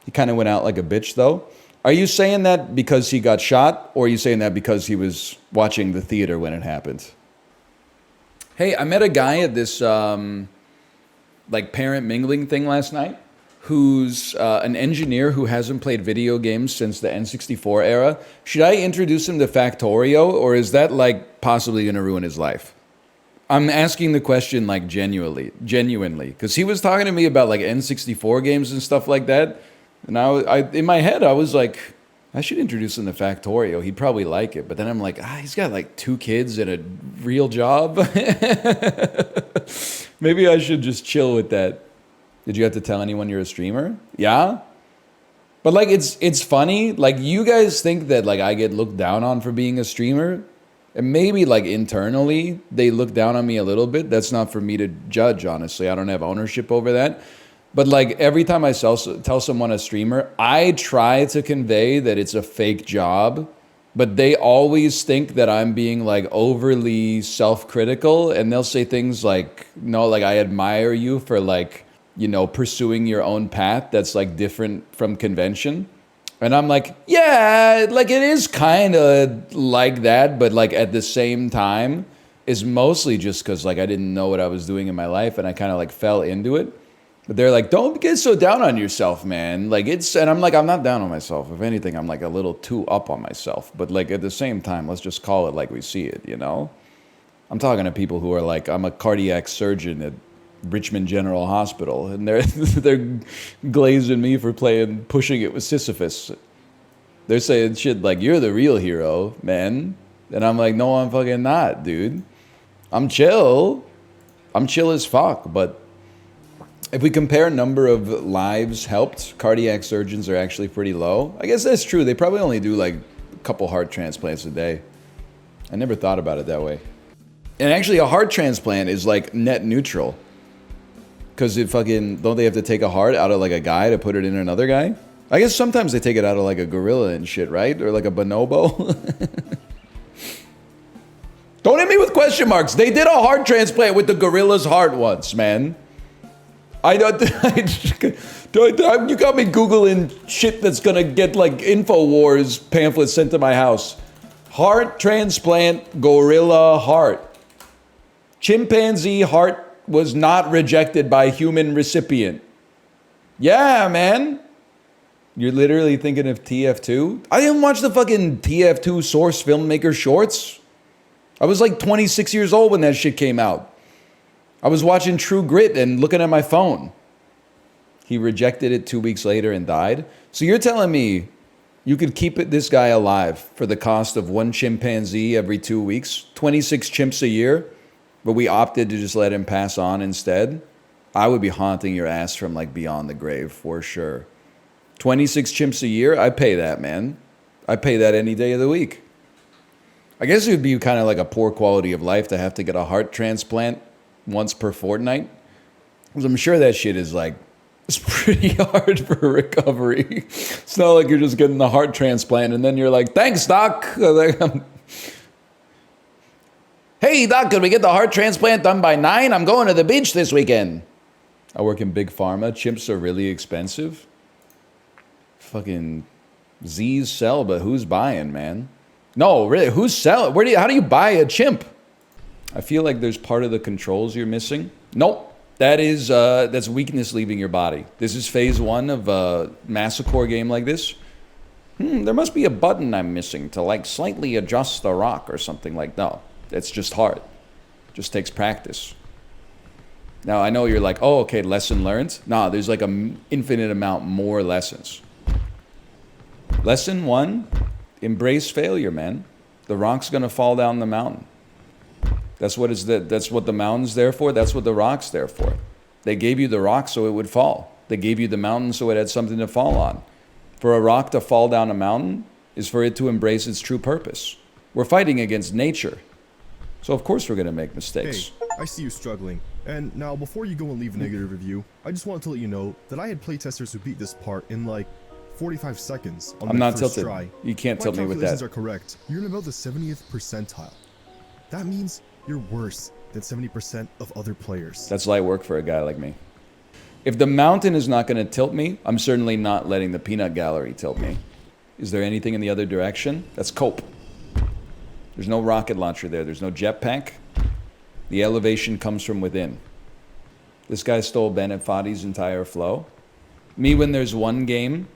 He kind of went out like a bitch, though. Are you saying that because he got shot, or are you saying that because he was watching the theater when it happened? Hey, I met a guy at this like parent mingling thing last night who's an engineer who hasn't played video games since the N64 era. Should I introduce him to Factorio, or is that like possibly going to ruin his life? I'm asking the question like genuinely, because he was talking to me about like N64 games and stuff like that. And I in my head, I was like, I should introduce him to Factorio. He'd probably like it. But then I'm like, he's got like 2 kids and a real job. Maybe I should just chill with that. Did you have to tell anyone you're a streamer? Yeah? But like, it's funny. Like, you guys think that like I get looked down on for being a streamer. And maybe like internally, they look down on me a little bit. That's not for me to judge, honestly. I don't have ownership over that. But like every time I tell someone a streamer, I try to convey that it's a fake job but they always think that I'm being like overly self-critical, and they'll say things like, no, like I admire you for like, you know, pursuing your own path that's like different from convention. And I'm like, yeah, like it is kind of like that, but like at the same time is mostly just because like I didn't know what I was doing in my life and I kind of like fell into it. But they're like, don't get so down on yourself, man. Like and I'm like, I'm not down on myself. If anything, I'm like a little too up on myself. But like at the same time, let's just call it like we see it, you know? I'm talking to people who are like, I'm a cardiac surgeon at Richmond General Hospital, and they're glazing me for pushing it with Sisyphus. They're saying shit like, you're the real hero, man. And I'm like, no, I'm fucking not, dude. I'm chill. I'm chill as fuck. But if we compare number of lives helped, cardiac surgeons are actually pretty low. I guess that's true. They probably only do like a couple heart transplants a day. I never thought about it that way. And actually a heart transplant is like net neutral. Because it fucking, don't they have to take a heart out of like a guy to put it in another guy? I guess sometimes they take it out of like a gorilla and shit, right? Or like a bonobo. Don't hit me with question marks. They did a heart transplant with the gorilla's heart once, man. You got me Googling shit that's gonna get like InfoWars pamphlets sent to my house. Heart transplant, gorilla heart. Chimpanzee heart was not rejected by human recipient. Yeah, man. You're literally thinking of TF2? I didn't watch the fucking TF2 Source filmmaker shorts. I was like 26 years old when that shit came out. I was watching True Grit and looking at my phone. He rejected it 2 weeks later and died. So you're telling me you could keep this guy alive for the cost of one chimpanzee every 2 weeks? 26 chimps a year? But we opted to just let him pass on instead? I would be haunting your ass from like beyond the grave for sure. 26 chimps a year? I pay that, man. I pay that any day of the week. I guess it would be kind of like a poor quality of life to have to get a heart transplant once per fortnight. Because I'm sure that shit is like, it's pretty hard for recovery. It's not like you're just getting the heart transplant and then you're like, thanks, doc. Hey, doc, could we get the heart transplant done by 9? I'm going to the beach this weekend. I work in big pharma. Chimps are really expensive. Fucking Z's sell, but who's buying, man? No, really, who's selling? How do you buy a chimp? I feel like there's part of the controls you're missing. Nope. That's weakness leaving your body. This is phase 1 of a Massacre game like this. There must be a button I'm missing to like slightly adjust the rock or something like, no. It's just hard. Just takes practice. Now, I know you're like, oh, okay, lesson learned. Nah, there's like an infinite amount more lessons. Lesson 1, embrace failure, man. The rock's gonna fall down the mountain. That's what the mountain's there for. That's what the rock's there for. They gave you the rock so it would fall. They gave you the mountain so it had something to fall on. For a rock to fall down a mountain is for it to embrace its true purpose. We're fighting against nature. So of course we're gonna make mistakes. Hey, I see you struggling. And now before you go and leave a negative review, I just wanted to let you know that I had playtesters who beat this part in like 45 seconds on I'm their not first tilted. try. You can't tilt me with that. My calculations are correct. You're in about the 70th percentile. That means you're worse than 70% of other players. That's light work for a guy like me. If the mountain is not gonna tilt me, I'm certainly not letting the peanut gallery tilt me. Is there anything in the other direction? That's cope. There's no rocket launcher there. There's no jetpack. The elevation comes from within. This guy stole Bennett Foddy's entire flow. Me when there's one game.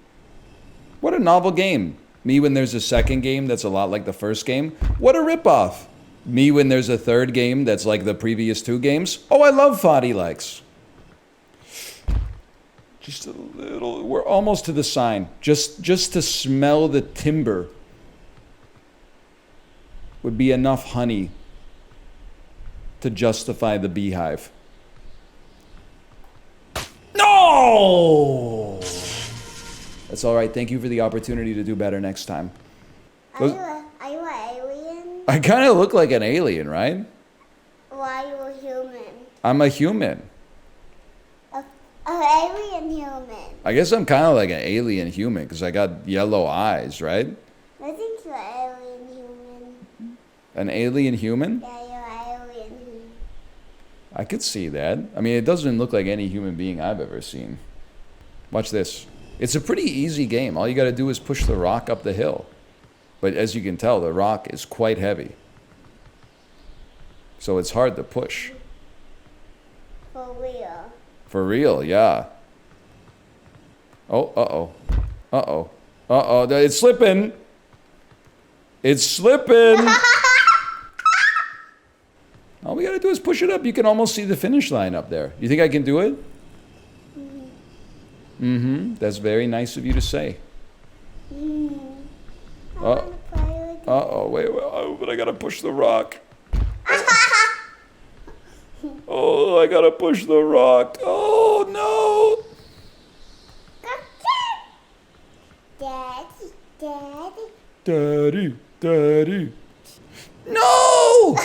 What a novel game. Me when there's a second game that's a lot like the first game. What a ripoff. Me when there's a third game that's like the previous 2 games. Oh, I love Foddy likes. Just a little. We're almost to the sign. Just to smell the timber would be enough honey to justify the beehive. No! That's all right. Thank you for the opportunity to do better next time. Are you an alien? I kind of look like an alien, right? Or are you a human? I'm a human. An alien human. I guess I'm kind of like an alien human because I got yellow eyes, right? I think you're an alien An alien human? Yeah, you're alien. I could see that. I mean, it doesn't look like any human being I've ever seen. Watch this. It's a pretty easy game. All you gotta do is push the rock up the hill. But as you can tell, the rock is quite heavy. So it's hard to push. For real. For real, yeah. Oh, uh-oh. Uh-oh. Uh-oh, it's slipping. It's slipping. All we gotta do is push it up. You can almost see the finish line up there. You think I can do it? Mm-hmm. That's very nice of you to say. Uh-oh, wait, oh, but I gotta push the rock. Oh, I gotta push the rock. Oh, no. Daddy. Daddy. No!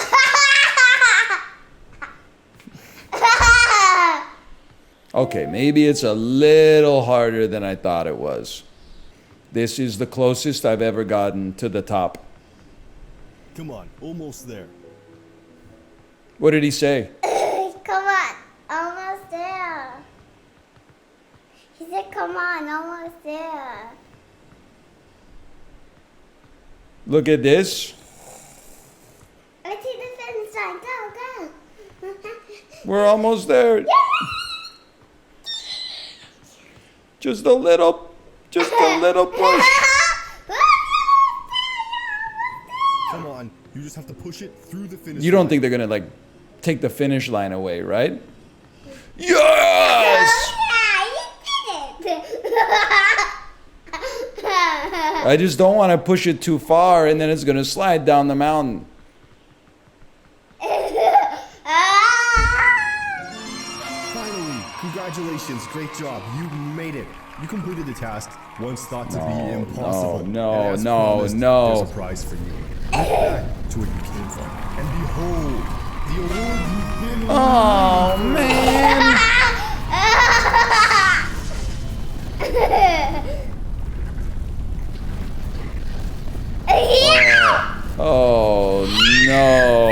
Okay, maybe it's a little harder than I thought it was. This is the closest I've ever gotten to the top. Come on, almost there. What did he say? Come on, almost there. He said, come on, almost there. Look at this. Let's see the finish line. Go, go. We're almost there. Just a little push. Come on, you just have to push it through the finish You don't line. think they're gonna like take the finish line away, right? Yes! I just don't want to push it too far and then it's gonna slide down the mountain. Finally, congratulations, great job. You made it. You completed the task once thought to be impossible. No, And as no, promised, no. There's a prize for you. Look back to where you came from, and behold, the award you've been Oh, man. Oh, no.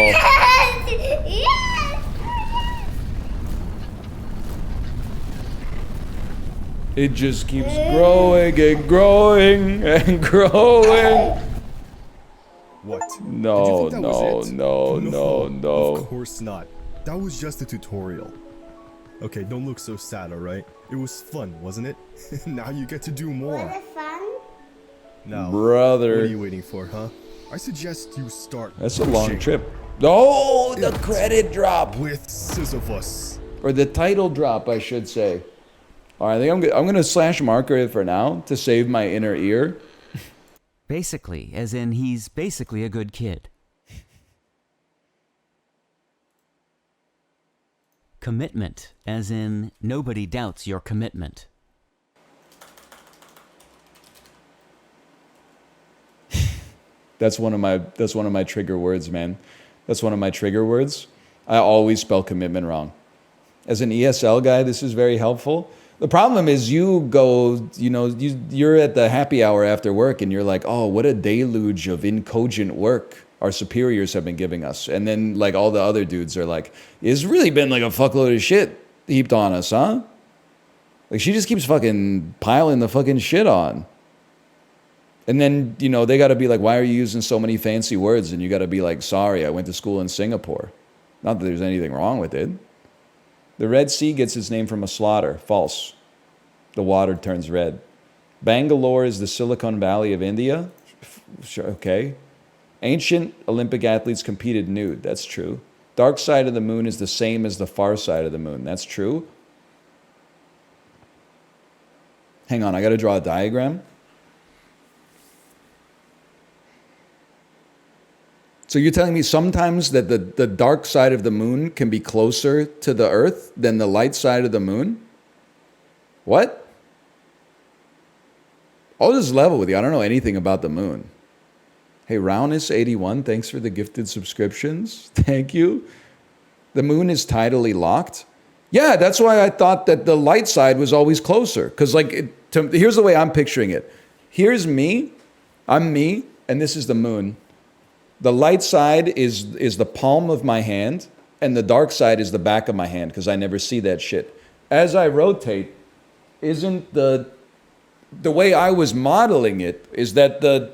It just keeps growing and growing and growing. What? No, Did you think that was it? no. Of course not. That was just a tutorial. Okay, don't look so sad, alright? It was fun, wasn't it? Now you get to do more. Was it fun? Now, Brother. what are you waiting for, huh? I suggest you start. That's a long pushing trip. Oh, the credit drop. with Sisyphus. Or the title drop, I should say. All right, I think I'm going to slash marker it for now to save my inner ear. Basically, as in he's basically a good kid. Commitment, as in nobody doubts your commitment. That's one of my trigger words, man. That's one of my trigger words. I always spell commitment wrong. As an ESL guy, this is very helpful. The problem is you go, you're at the happy hour after work and you're like, oh, what a deluge of incogent work our superiors have been giving us. And then like all the other dudes are like, it's really been like a fuckload of shit heaped on us, huh? Like she just keeps fucking piling the fucking shit on. And then, they got to be like, why are you using so many fancy words? And you got to be like, sorry, I went to school in Singapore. Not that there's anything wrong with it. The Red Sea gets its name from a slaughter. False. The water turns red. Bangalore is the Silicon Valley of India. Sure, okay. Ancient Olympic athletes competed nude. That's true. Dark side of the moon is the same as the far side of the moon. That's true. Hang on, I got to draw a diagram. So you're telling me sometimes that the dark side of the moon can be closer to the Earth than the light side of the moon? What? I'll just level with you. I don't know anything about the moon. Hey, Roundness81, thanks for the gifted subscriptions. Thank you. The moon is tidally locked. Yeah, that's why I thought that the light side was always closer. Because here's the way I'm picturing it. Here's me. I'm me. And this is the moon. The light side is the palm of my hand, and the dark side is the back of my hand, because I never see that shit. As I rotate, isn't the way I was modeling it is that the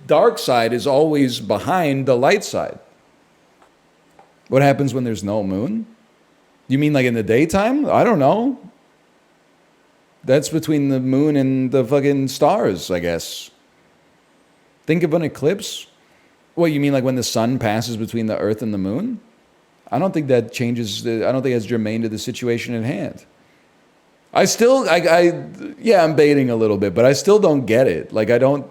dark side is always behind the light side. What happens when there's no moon? You mean like in the daytime? I don't know. That's between the moon and the fucking stars, I guess. Think of an eclipse. What, you mean like when the sun passes between the earth and the moon? I don't think that changes, I don't think that's germane to the situation at hand. Yeah, I'm baiting a little bit, but I still don't get it. Like, I don't.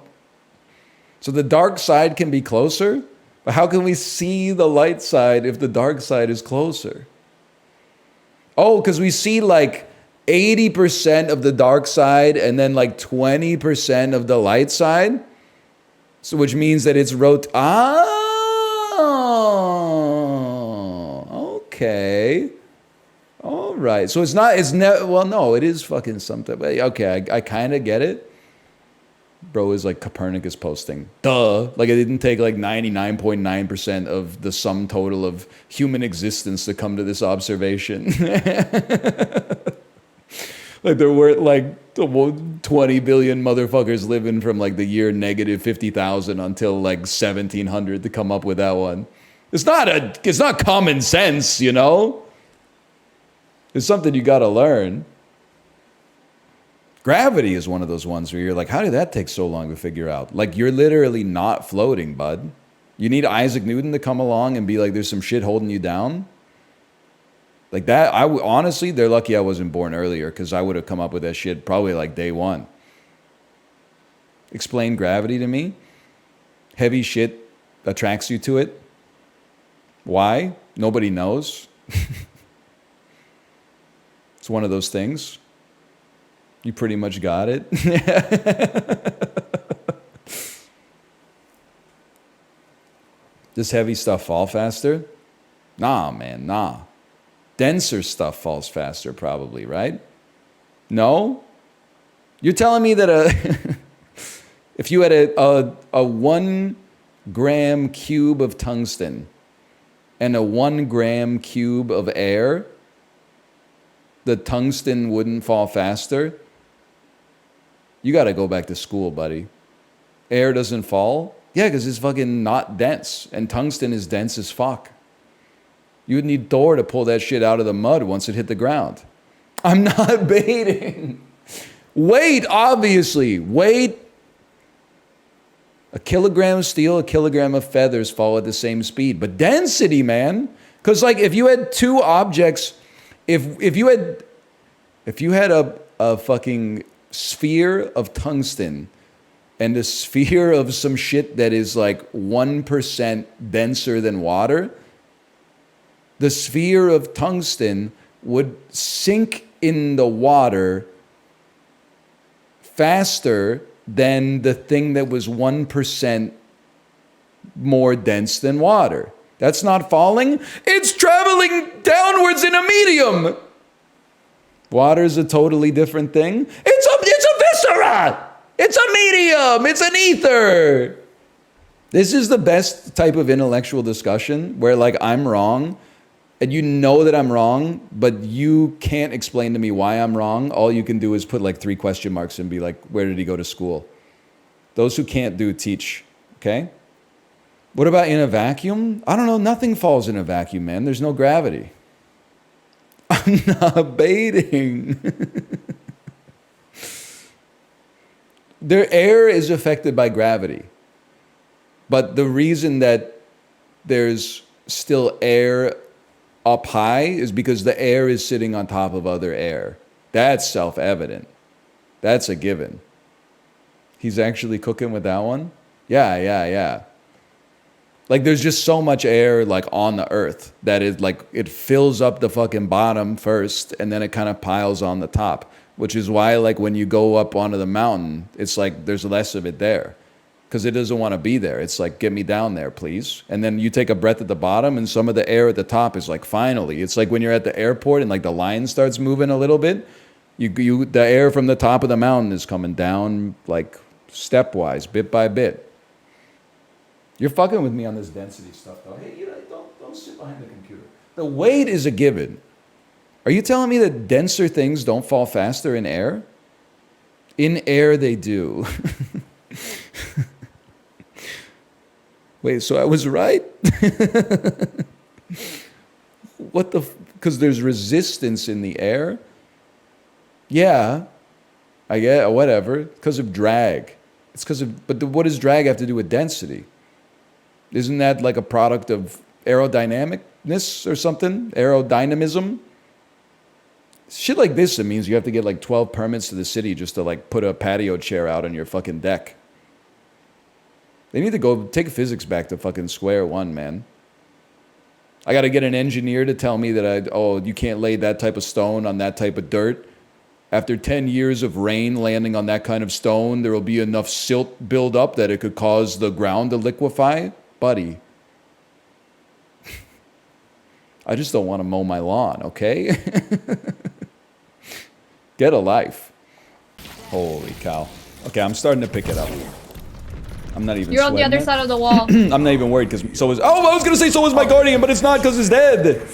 So the dark side can be closer, but how can we see the light side if the dark side is closer? Oh, because we see like 80% of the dark side and then like 20% of the light side. So which means that it's okay. All right. So well, no, it is fucking something. But okay, I kind of get it. Bro is like Copernicus posting. Duh. Like it didn't take like 99.9% of the sum total of human existence to come to this observation. Like there weren't like 20 billion motherfuckers living from like the year negative 50,000 until like 1700 to come up with that one. It's not common sense, you know? It's something you got to learn. Gravity is one of those ones where you're like, how did that take so long to figure out? Like, you're literally not floating, bud. You need Isaac Newton to come along and be like, there's some shit holding you down. Like that, honestly, they're lucky I wasn't born earlier, because I would have come up with that shit probably like day one. Explain gravity to me. Heavy shit attracts you to it. Why? Nobody knows. It's one of those things. You pretty much got it. Does heavy stuff fall faster? Nah, man, nah. Denser stuff falls faster probably, right? No? You're telling me that if you had a 1 gram cube of tungsten and a 1 gram cube of air, the tungsten wouldn't fall faster? You got to go back to school, buddy. Air doesn't fall? Yeah, because it's fucking not dense. And tungsten is dense as fuck. You would need Thor to pull that shit out of the mud once it hit the ground. I'm not baiting. Weight, obviously. Weight. A kilogram of steel, a kilogram of feathers fall at the same speed. But density, man. Because like if you had two objects, if you had a fucking sphere of tungsten and a sphere of some shit that is like 1% denser than water, the sphere of tungsten would sink in the water faster than the thing that was 1% more dense than water. That's not falling. It's traveling downwards in a medium. Water is a totally different thing. It's a viscera. It's a medium. It's an ether. This is the best type of intellectual discussion where like I'm wrong and you know that I'm wrong, but you can't explain to me why I'm wrong. All you can do is put like 3 question marks and be like, where did he go to school? Those who can't do, teach. Okay? What about in a vacuum? I don't know. Nothing falls in a vacuum, man. There's no gravity. I'm not baiting. Their air is affected by gravity. But the reason that there's still air up high is because the air is sitting on top of other air. That's self-evident. That's a given. He's actually cooking with that one? Yeah. Like there's just so much air like on the earth that it fills up the fucking bottom first and then it kind of piles on the top, which is why like when you go up onto the mountain, it's like there's less of it there because it doesn't want to be there. It's like, get me down there, please. And then you take a breath at the bottom and some of the air at the top is like, finally. It's like when you're at the airport and like the line starts moving a little bit, the air from the top of the mountain is coming down like stepwise, bit by bit. You're fucking with me on this density stuff, though. Hey, you know, don't sit behind the computer. The weight is a given. Are you telling me that denser things don't fall faster in air? In air, they do. Wait, so I was right? What the... Because there's resistance in the air? Yeah. I get whatever. Because of drag. It's because of... But what does drag have to do with density? Isn't that like a product of aerodynamicness or something? Aerodynamism? Shit like this, it means you have to get like 12 permits to the city just to like put a patio chair out on your fucking deck. They need to go take physics back to fucking square one, man. I got to get an engineer to tell me that you can't lay that type of stone on that type of dirt. After 10 years of rain landing on that kind of stone, there will be enough silt build up that it could cause the ground to liquefy. Buddy. I just don't want to mow my lawn, okay? Get a life. Holy cow. Okay, I'm starting to pick it up. I'm not even You're on the other side of the wall. I'm not even worried because so is... Oh, I was going to say so is my guardian, but it's not because it's dead.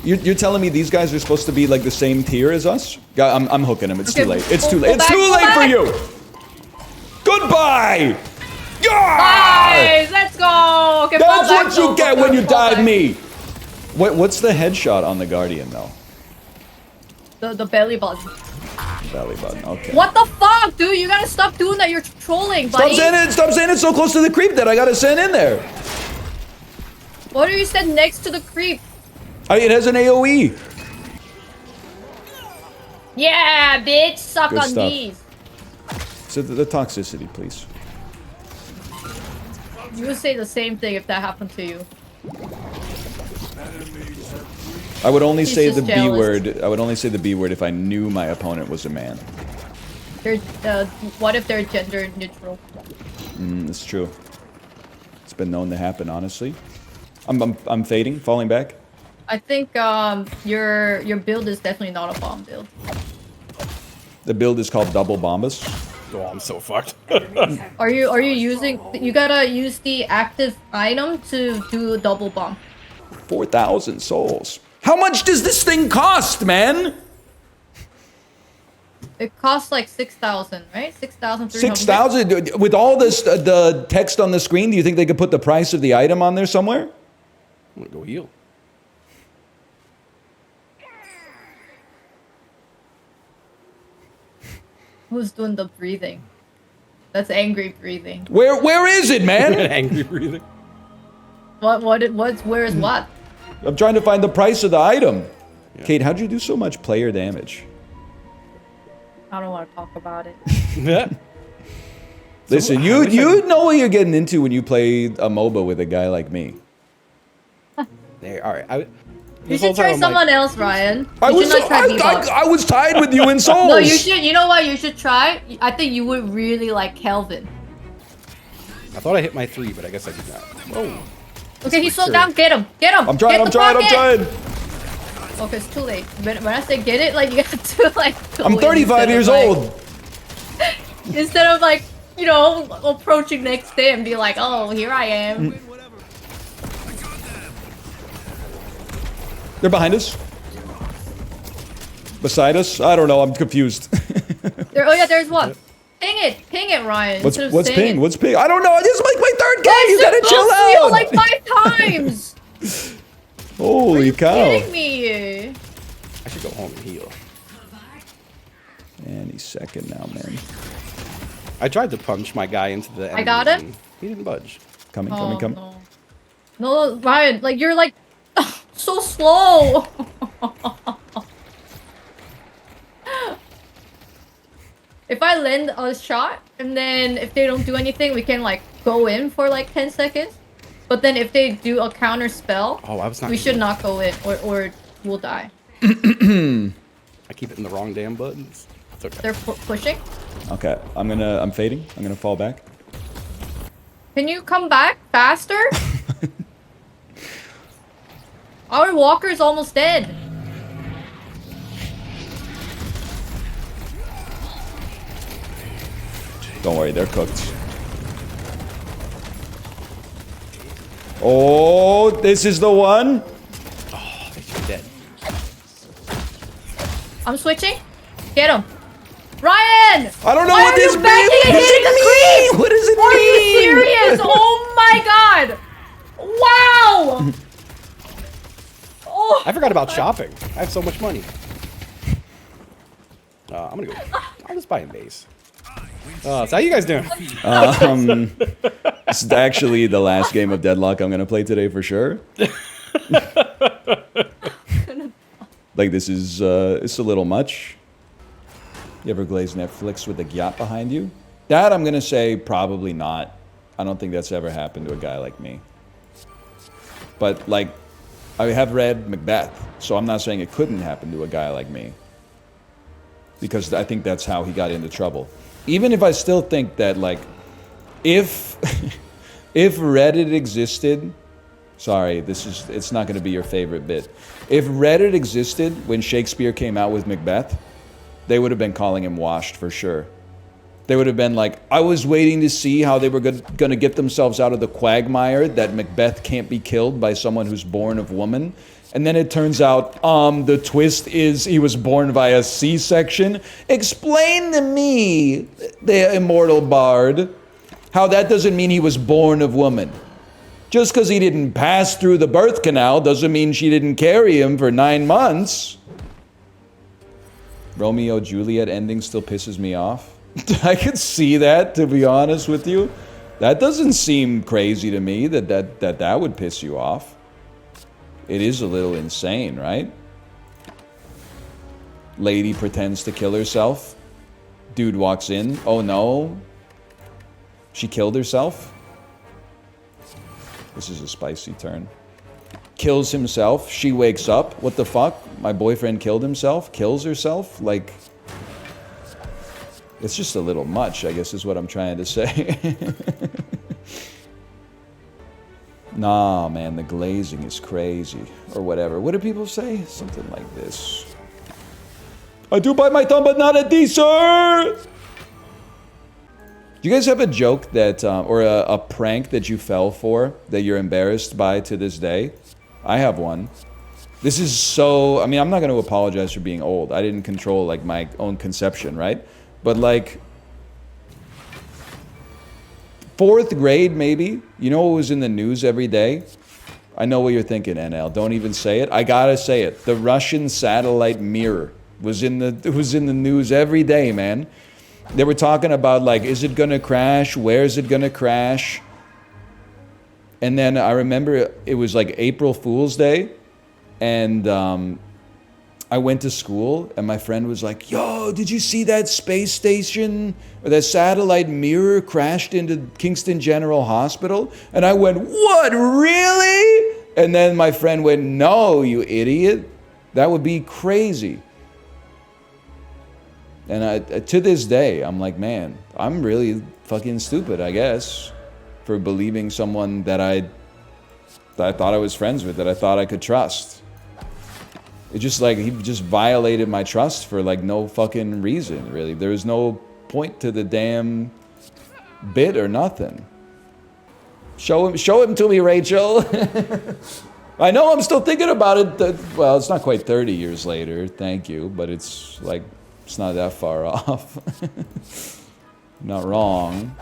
You're telling me these guys are supposed to be like the same tier as us? I'm hooking him. It's too late. It's too late. It's too late for you. Goodbye. Guys, let's go. Okay, that's what you get when you dive me. What's the headshot on the guardian though? The belly button. Belly button. Okay. What the fuck, dude? You gotta stop doing that. You're trolling, buddy. Stop saying it so close to the creep that I gotta send in there. What do you said next to the creep? It has an AOE. Yeah, bitch. Suck Good on stuff. these. So the toxicity, please. You would say the same thing if that happened to you. I would only say just the B jealous. word. I would only say the B word if I knew my opponent was a man. What if they're gender neutral? It's true. It's been known to happen, honestly. I'm fading, falling back. I think your build is definitely not a bomb build. The build is called Double Bombus. Oh, I'm so fucked. Are you using? You gotta use the active item to do a double bomb. 4,000 souls. How much does this thing cost, man? It costs like 6,000, right? 6,300. 6,000 with all this the text on the screen. Do you think they could put the price of the item on there somewhere? I'm gonna go heal. Who's doing the breathing? That's angry breathing. Where is it, man? Angry breathing. Where's what? I'm trying to find the price of the item. Yeah. Kate, how'd you do so much player damage? I don't want to talk about it. Listen, you know what you're getting into when you play a MOBA with a guy like me. There, all right. You should try someone else, Ryan. I was tied with you in souls. No, you should. You know what? You should try. I think you would really like Kelvin. I thought I hit my 3, but I guess I did not. Whoa. Okay, he's slowed down. Get him. Get him. I'm trying. Okay, it's too late. When I say get it, like you have to like. I'm 35 years old. Instead of like, you know, approaching next day and be like, oh, here I am. They're behind us. Beside us. I don't know. I'm confused. Oh yeah, there's one. Ping it, Ryan. What's ping? What's ping? I don't know. This is like my third game. You gotta chill out. Like 5 times. Holy cow! Kidding me? I should go home and heal. And he's second now, man. I tried to punch my guy into the. I got it. He didn't budge. Coming. No, Ryan, like you're like so slow. If I land a shot and then if they don't do anything, we can like go in for like 10 seconds. But then if they do a counter spell, we should not go in or we'll die. I keep hitting the wrong damn buttons. It's okay. They're pushing. Okay, I'm fading. I'm gonna fall back. Can you come back faster? Our walker's almost dead. Don't worry, they're cooked. Oh, this is the one. Oh, they're dead. I'm switching. Get him. Ryan! I don't know Why what are this you means. backing What does into it the mean? creep? What does it Are you mean? serious? Oh my god! Wow! Oh, I forgot about shopping. I have so much money. I'm gonna go. I'll just buy a base. So how you guys doing? This is actually the last game of Deadlock I'm gonna play today for sure. Like this is it's a little much. You ever glaze Netflix with a yacht behind you? That I'm gonna say probably not. I don't think that's ever happened to a guy like me. But like, I have read Macbeth, so I'm not saying it couldn't happen to a guy like me. Because I think that's how he got into trouble. Even if I still think that like, if if Reddit existed, sorry, it's not gonna be your favorite bit. If Reddit existed when Shakespeare came out with Macbeth, they would have been calling him washed for sure. They would have been like, I was waiting to see how they were going to get themselves out of the quagmire that Macbeth can't be killed by someone who's born of woman. And then it turns out the twist is he was born via C-section. Explain to me, the immortal bard, how that doesn't mean he was born of woman. Just because he didn't pass through the birth canal doesn't mean she didn't carry him for 9 months. Romeo Juliet ending still pisses me off. I could see that, to be honest with you. That doesn't seem crazy to me that would piss you off. It is a little insane, right? Lady pretends to kill herself. Dude walks in. Oh no. She killed herself? This is a spicy turn. Kills himself. She wakes up. What the fuck? My boyfriend killed himself? Kills herself? Like... It's just a little much, I guess is what I'm trying to say. Nah, man, the glazing is crazy. Or whatever. What do people say? Something like this. I do bite my thumb, but not a D, sir! Do you guys have a joke that, or a prank that you fell for, that you're embarrassed by to this day? I have one. This is so, I mean, I'm not going to apologize for being old. I didn't control, like, my own conception, right? But like, 4th grade maybe, you know what was in the news every day? I know what you're thinking, NL, don't even say it. I gotta say it. The Russian satellite mirror was in the news every day, man. They were talking about like, is it gonna crash? Where is it gonna crash? And then I remember it was like April Fool's Day, and I went to school and my friend was like, yo, did you see that space station or that satellite mirror crashed into Kingston General Hospital? And I went, what, really? And then my friend went, no, you idiot. That would be crazy. And to this day, I'm like, man, I'm really fucking stupid, I guess, for believing someone that I thought I was friends with, that I thought I could trust. It just like, he just violated my trust for like no fucking reason, really. There was no point to the damn bit or nothing. Show him to me, Rachel. I know I'm still thinking about it. Well, it's not quite 30 years later, thank you, but it's like, it's not that far off. Not wrong.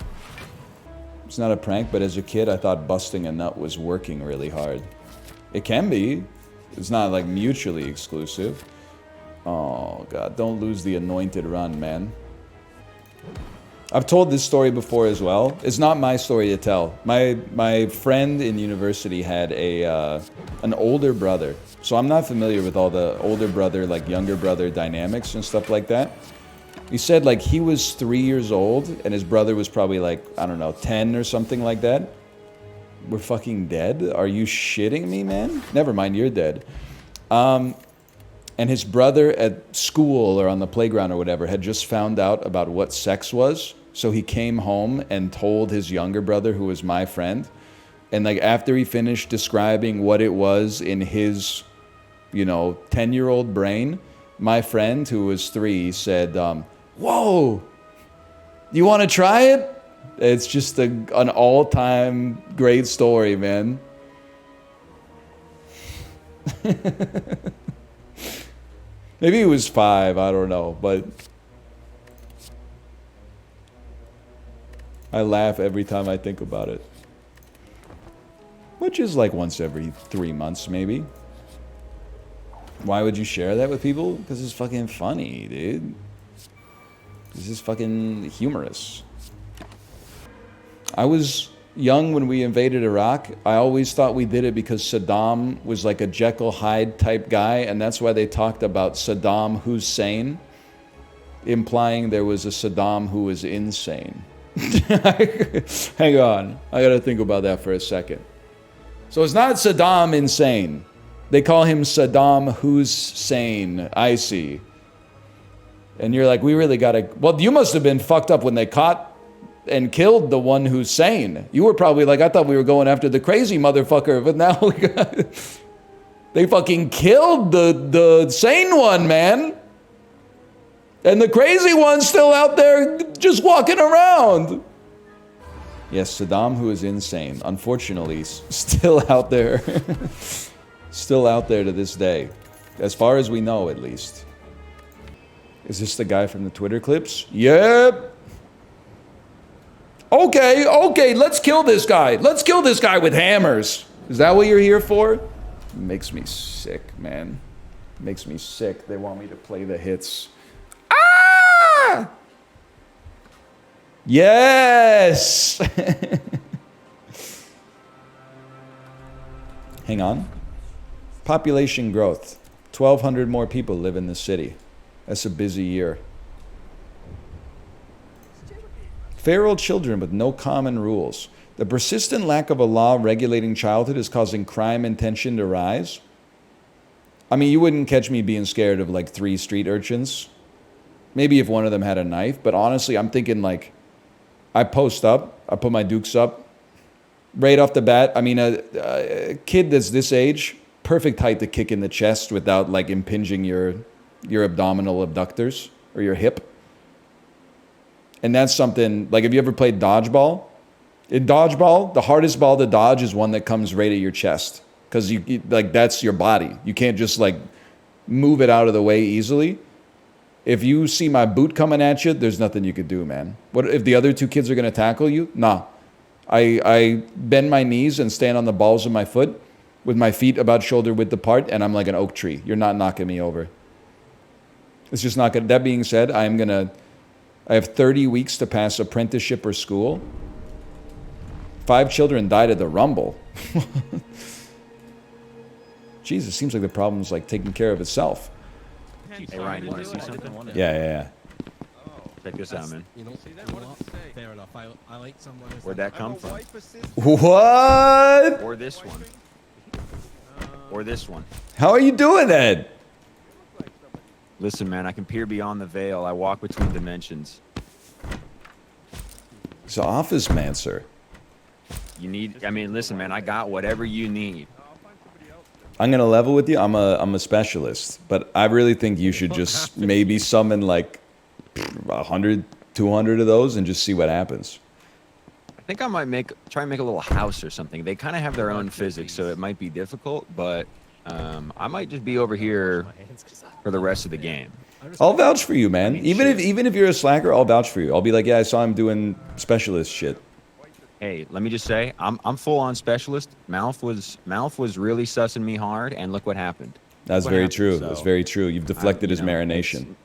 It's not a prank, but as a kid, I thought busting a nut was working really hard. It can be. It's not like mutually exclusive. Oh God, don't lose the anointed run, man. I've told this story before as well. It's not my story to tell. My friend in university had an older brother. So I'm not familiar with all the older brother, like younger brother dynamics and stuff like that. He said like he was 3 years old and his brother was probably like, I don't know, 10 or something like that. We're fucking dead? Are you shitting me, man? Never mind, you're dead. And his brother at school or on the playground or whatever had just found out about what sex was. So he came home and told his younger brother, who was my friend. And like after he finished describing what it was in his, 10-year-old brain, my friend, who was 3, said, whoa, you want to try it? It's just an all-time great story, man. Maybe he was 5, I don't know, but I laugh every time I think about it. Which is like once every 3 months, maybe. Why would you share that with people? Because it's fucking funny, dude. This is fucking humorous. I was young when we invaded Iraq. I always thought we did it because Saddam was like a Jekyll Hyde type guy, and that's why they talked about Saddam Hussein, implying there was a Saddam who was insane. Hang on, I gotta think about that for a second. So it's not Saddam insane. They call him Saddam Hussein. I see. And you're like, we really gotta... Well, you must have been fucked up when they caught and killed the one who's sane. You were probably like, I thought we were going after the crazy motherfucker, but now we got... They fucking killed the sane one, man. And the crazy one's still out there just walking around. Yes, Saddam, who is insane, unfortunately, still out there. Still out there to this day. As far as we know, at least. Is this the guy from the Twitter clips? Yep. Okay, let's kill this guy. Let's kill this guy with hammers. Is that what you're here for? Makes me sick, man. Makes me sick. They want me to play the hits. Ah! Yes! Hang on. Population growth. 1,200 more people live in the city. That's a busy year. Feral children with no common rules. The persistent lack of a law regulating childhood is causing crime and tension to rise. I mean, you wouldn't catch me being scared of like 3 street urchins. Maybe if one of them had a knife, but honestly, I'm thinking like, I post up, I put my dukes up. Right off the bat, I mean, a kid that's this age, perfect height to kick in the chest without like impinging your abdominal abductors or your hip. And that's something, like, have you ever played dodgeball? In dodgeball, the hardest ball to dodge is one that comes right at your chest. Because like, that's your body. You can't just like move it out of the way easily. If you see my boot coming at you, there's nothing you could do, man. What if the other 2 kids are gonna tackle you? Nah. I bend my knees and stand on the balls of my foot with my feet about shoulder width apart, and I'm like an oak tree. You're not knocking me over. It's just not gonna. That being said, I have 30 weeks to pass apprenticeship or school. 5 children died at the Rumble. Jeez, it seems like the problem's like taking care of itself. Hey Ryan, you want to see something? Yeah. Check this out, man. You know what? Fair enough. I like someone who's Where'd that come from? What? Or this one. Or this one. How are you doing that? Listen, man, I can peer beyond the veil. I walk between dimensions. He's an office man, sir. You need, I mean, listen, man, I got whatever you need. I'm gonna level with you. I'm a specialist, but I really think you should just maybe summon like 100, 200 of those and just see what happens. I think I might try and make a little house or something. They kind of have their own physics, so it might be difficult, but I might just be over here for the rest of the game. I'll vouch for you, man. Even if you're a slacker, I'll vouch for you. I'll be like, yeah, I saw him doing specialist shit. Hey, let me just say, I'm full on specialist. Mouth was really sussing me hard, and look what happened. That's very true. That's very true. You've deflected his marination.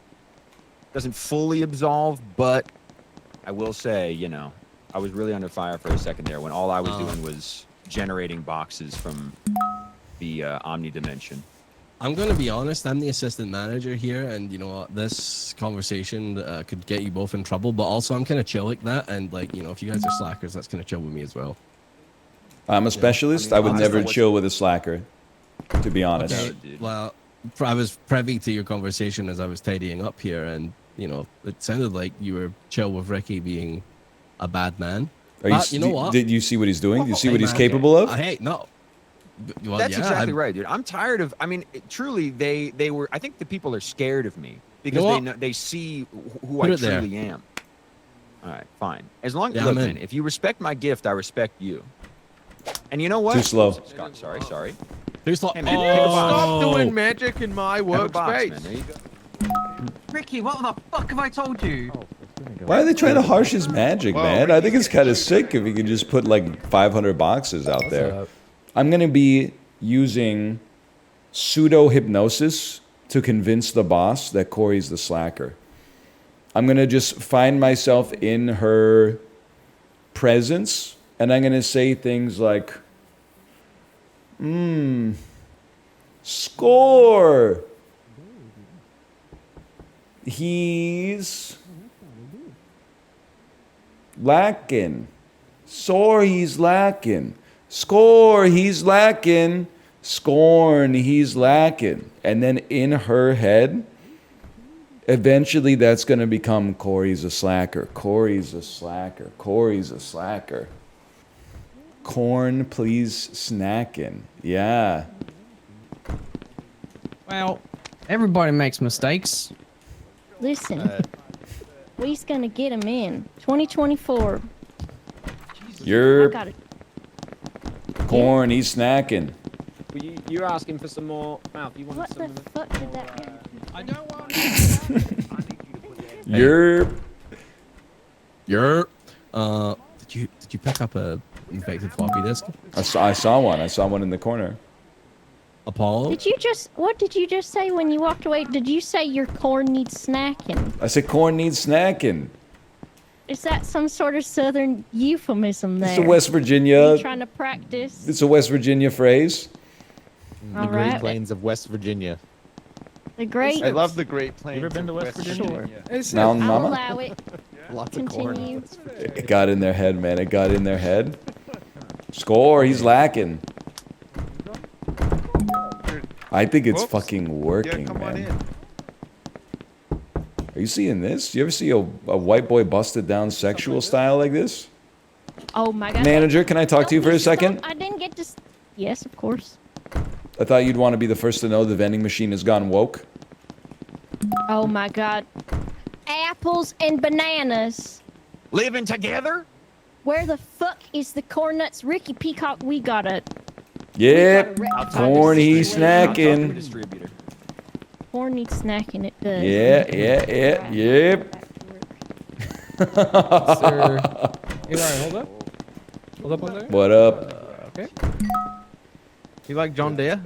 Doesn't fully absolve, but I will say, I was really under fire for a second there when all I was doing was generating boxes from the Omni Dimension. I'm going to be honest, I'm the assistant manager here, and this conversation could get you both in trouble, but also I'm kind of chill like that, and like, if you guys are slackers, that's kind of chill with me as well. I'm a specialist. I would never chill with a slacker, to be honest. Okay. Well, I was privy to your conversation as I was tidying up here, and, it sounded like you were chill with Ricky being a bad man. You know what? Did you see what he's doing? Do you see what he's capable of? Hey, no. Well, That's exactly right, dude. I'm tired of. I mean, truly, they were. I think the people are scared of me because they see who I truly am. All right, fine. As long as look, man, if you respect my gift, I respect you. And you know what? Too slow. Sorry. Who's like, Hey, man, pick a box. Stop doing magic in my Have a box, man. workspace. There you go. Ricky, what the fuck have I told you? Why are they trying to harsh his magic, man? I think it's kind of sick if he can just put like 500 boxes out there. I'm gonna be using pseudo hypnosis to convince the boss that Corey's the slacker. I'm gonna just find myself in her presence, and I'm gonna say things like, score! He's lacking. Sore, he's lacking. Score, he's lacking. Scorn, he's lacking. And then in her head, eventually that's going to become Corey's a slacker. Corey's a slacker. Corey's a slacker. Corn, please snacking. Yeah. Well, everybody makes mistakes. Listen, we's gonna get him in 2024. You're I got it. Corn, he's snacking. You're asking for some more mouth. You want What some the fuck did that mean? I don't want You're did you pick up a infected floppy disk? I saw one. I saw one in the corner. Apollo? What did you just say when you walked away? Did you say your corn needs snacking? I said corn needs snacking. Is that some sort of southern euphemism there? It's a West Virginia. Are you trying to practice? It's a West Virginia phrase. The All Great right. Plains of West Virginia. The Great. I love the Great Plains. You ever been to West Virginia? Sure. Mountain I'll Mama? allow it. Lots of Continue. It got in their head, man. It got in their head. Score, he's lacking. I think it's fucking working, man. Are you seeing this? You ever see a white boy busted down sexual style like this? Oh my god. Manager, can I talk to you for a second? I didn't get to. Yes, of course. I thought you'd want to be the first to know the vending machine has gone woke. Oh my god. Apples and bananas. Living together? Where the fuck is the corn nuts? Ricky Peacock, we gotta. Yep. Corn, he's I'll talk to the snacking. distributor. Corn needs snacking, it does. Yeah. Yep. Sir. Hey, Ryan, hold up. Hold up on there. What up? Okay. You like John Deere?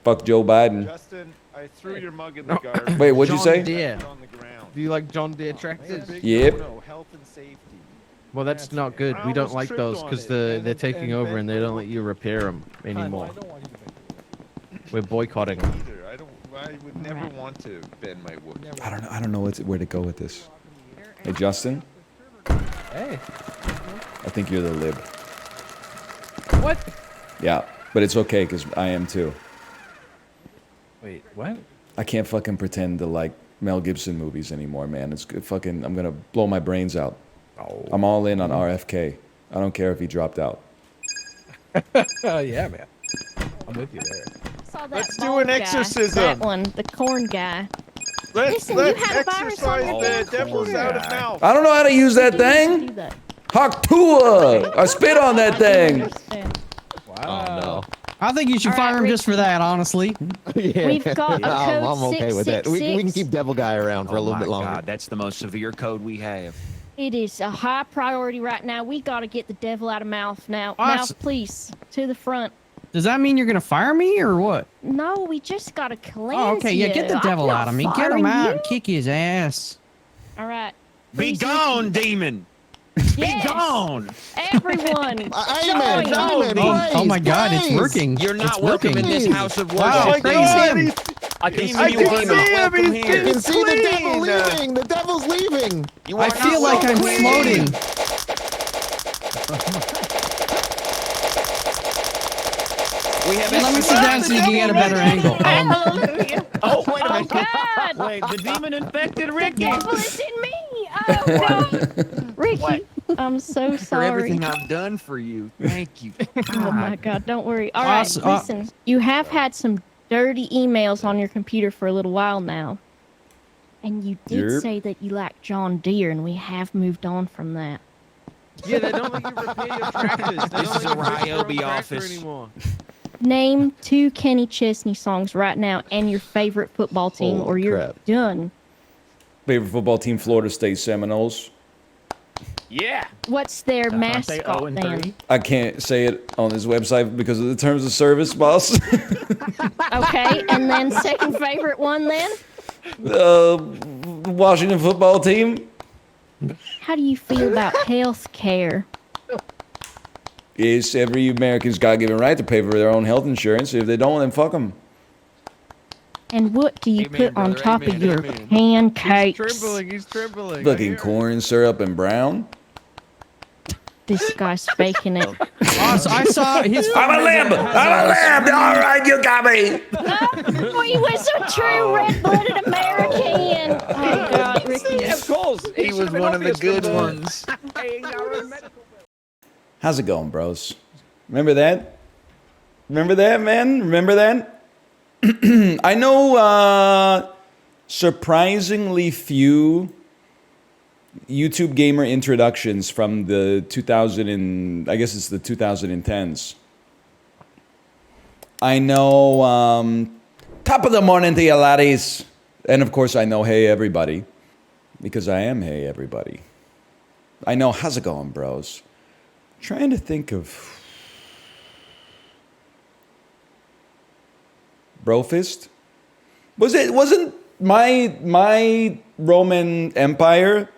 Fuck Joe Biden. Justin, I threw your mug in the garbage. Wait, what'd you John say? Deere. Do you like John Deere tractors? Yep. No, health and safety. Well, that's not good. We don't like those because they're taking over and they don't let you repair them anymore. We're boycotting. I would never want to bend my wood. I don't know where to go with this. Hey, Justin. Hey. I think you're the lib. What? Yeah, but it's okay because I am too. Wait, what? I can't fucking pretend to like Mel Gibson movies anymore, man. It's fucking. I'm gonna blow my brains out. I'm all in on RFK. I don't care if he dropped out. Yeah, man. I'm with you there. Saw that Let's do bald an guy. exorcism. That one, the corn guy. Let's Listen, you had a virus on exercise your the damn devil's computer. out of mouth. I don't know how to use that Do thing. that. Haktua! I spit on that thing. Wow. no. I think you should fire him just for that, honestly. Yeah. We've got a code I'm okay with that. We can keep Devil Guy around for a little bit longer. God, that's the most severe code we have. It is a high priority right now. We gotta get the devil out of mouth now. Awesome. Mouth, please, to the front. Does that mean you're gonna fire me or what? No, we just gotta cleanse Oh, okay, yeah, get the you. devil I'm out of me. not Get him firing out you. and kick his ass. All right. Be Please, gone, demon! Yes. Be gone! Everyone. Amen. join. Amen. Oh my god, it's praise. working. You're not It's welcome working. in this house of worship. Wow, praise him. I can see I you can are see not him, welcome he's You here. can see the devil clean. leaving. The devil's leaving. You I are feel not like I'm welcome floating. We have Let me sit down so you can get a better angle. Hallelujah. Oh, wait a Oh minute. God. Wait, the demon infected The Ricky. devil is in me. Oh God. Ricky, I'm so For sorry. everything I've done for you. Thank you. Oh my God, don't worry. All right, Awesome. listen. You have had some dirty emails on your computer for a little while now. And you did Yerp. say that you like John Deere, and we have moved on from that. Yeah, they don't let you repair your tractors. They This don't is let a you fix your own Ryobi tractor office. anymore. Name 2 Kenny Chesney songs right now and your favorite football team, Holy or you're crap. done. Favorite football team, Florida State Seminoles. Yeah. What's their Aren't they mascot 0-3? then? I can't say it on this website because of the terms of service, boss. Okay, and then second favorite one then? Washington football team. How do you feel about health care? Is every American's God-given right to pay for their own health insurance. If they don't, then fuck them. And what do you Amen, put on brother, top amen, of your amen. pancakes? He's trembling. He's trembling. Fucking corn syrup and brown. This guy's faking it. I saw his. I'm a lamb. I'm a lamb. All right, you got me. Oh, he was a true red-blooded American. Oh God, Ricky. Of course. He was one of the good ones. How's it going, bros? Remember that? Remember that, man? Remember that? I know surprisingly few YouTube gamer introductions from the 2010s. I know top of the morning to you laddies. And of course I know hey everybody. Because I am hey everybody. I know how's it going, bros? Trying to think of Brofist? Wasn't my Roman Empire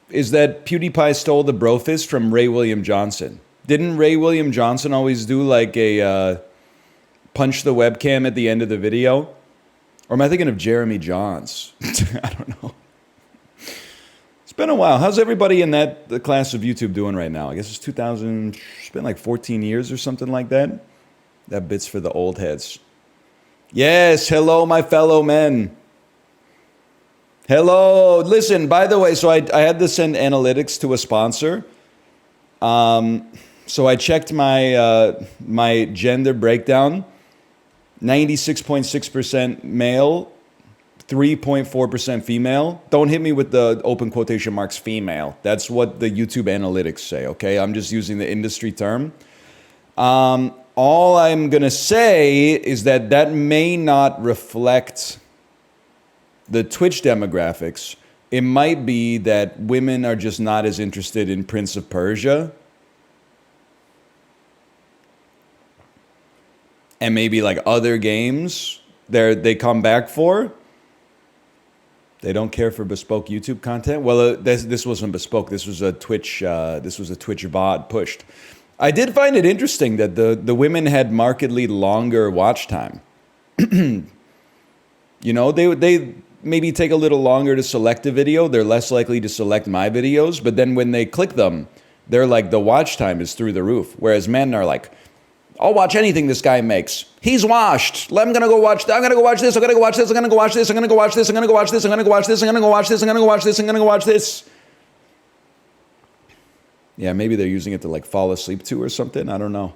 is that PewDiePie stole the Brofist from Ray William Johnson? Didn't Ray William Johnson always do like a punch the webcam at the end of the video? Or am I thinking of Jeremy Johns? I don't know. It's been a while. How's everybody in the class of YouTube doing right now? I guess it's 2000, it's been like 14 years or something like that. That bit's for the old heads. Yes, hello, my fellow men. Hello. Listen, by the way, so I had to send analytics to a sponsor. So I checked my gender breakdown. 96.6% male, 3.4% female. Don't hit me with the open quotation marks female. That's what the YouTube analytics say, okay? I'm just using the industry term. All I'm going to say is that may not reflect the Twitch demographics. It might be that women are just not as interested in Prince of Persia. And maybe like other games they come back for. They don't care for bespoke YouTube content. Well, this wasn't bespoke. This was a Twitch bot pushed. I did find it interesting that the women had markedly longer watch time. You know, they maybe take a little longer to select a video. They're less likely to select my videos, but then when they click them, they're like, the watch time is through the roof. Whereas men are like, I'll watch anything this guy makes. He's washed. I'm gonna go watch. I'm gonna go watch this. I'm gonna go watch this. I'm gonna go watch this. I'm gonna go watch this. I'm gonna go watch this. I'm gonna go watch this. I'm gonna go watch this. I'm gonna go watch this. I'm gonna go watch this. Yeah, maybe they're using it to like fall asleep to or something. I don't know.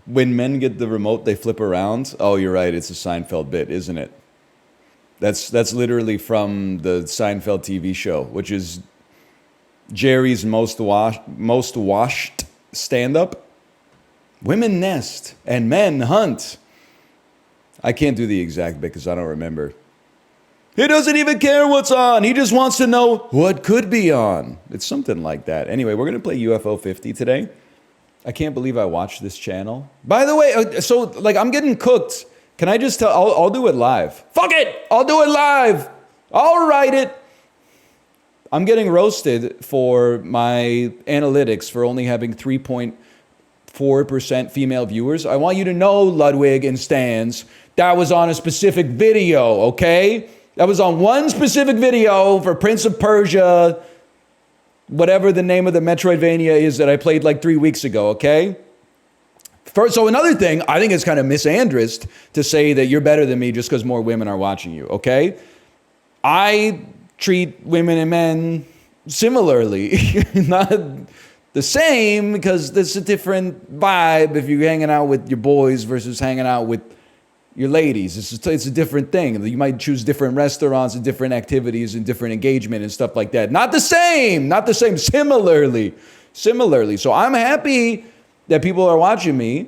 When men get the remote, they flip around. Oh, you're right. It's a Seinfeld bit, isn't it? That's literally from the Seinfeld TV show, which is Jerry's most washed stand-up. Women nest and men hunt. I can't do the exact bit because I don't remember. He doesn't even care what's on. He just wants to know what could be on. It's something like that. Anyway, we're going to play UFO 50 today. I can't believe I watched this channel. By the way, so like I'm getting cooked. Can I just tell? I'll do it live. Fuck it. I'll do it live. I'll write it. I'm getting roasted for my analytics for only having 3.4% female viewers. I want you to know, Ludwig and Stans, that was on a specific video, okay? That was on one specific video for Prince of Persia, whatever the name of the Metroidvania is that I played like 3 weeks ago, okay? So another thing, I think it's kind of misandrist to say that you're better than me just because more women are watching you, okay? I treat women and men similarly, not the same, because there's a different vibe if you're hanging out with your boys versus hanging out with your ladies. It's a different thing. You might choose different restaurants and different activities and different engagement and stuff like that. Not the same, similarly. So I'm happy that people are watching me.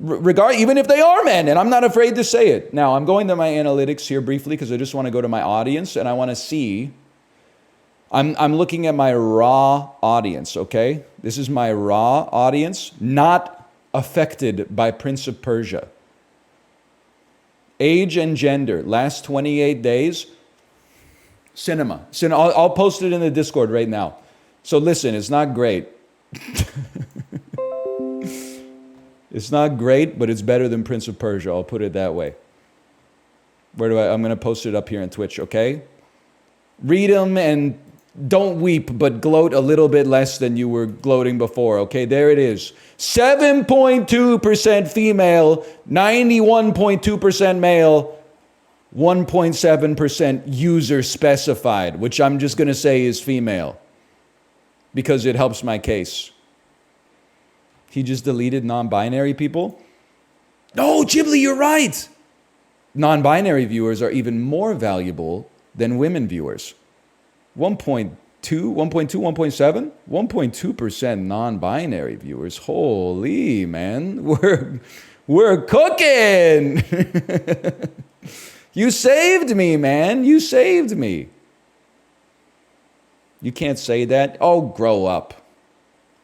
Even if they are men, and I'm not afraid to say it. Now, I'm going to my analytics here briefly because I just want to go to my audience and I want to see. I'm looking at my raw audience, okay? This is my raw audience, not affected by Prince of Persia. Age and gender, last 28 days, cinema. I'll post it in the Discord right now. So listen, it's not great. It's not great, but it's better than Prince of Persia. I'll put it that way. I'm going to post it up here on Twitch, okay? Read them and don't weep, but gloat a little bit less than you were gloating before, okay? There it is. 7.2% female, 91.2% male, 1.7% user specified, which I'm just going to say is female because it helps my case. He just deleted non-binary people? No, Chiblee, you're right. Non-binary viewers are even more valuable than women viewers. 1.2, 1.7? 1.2% non-binary viewers. Holy, man. We're cooking. You saved me, man. You saved me. You can't say that. Oh, grow up.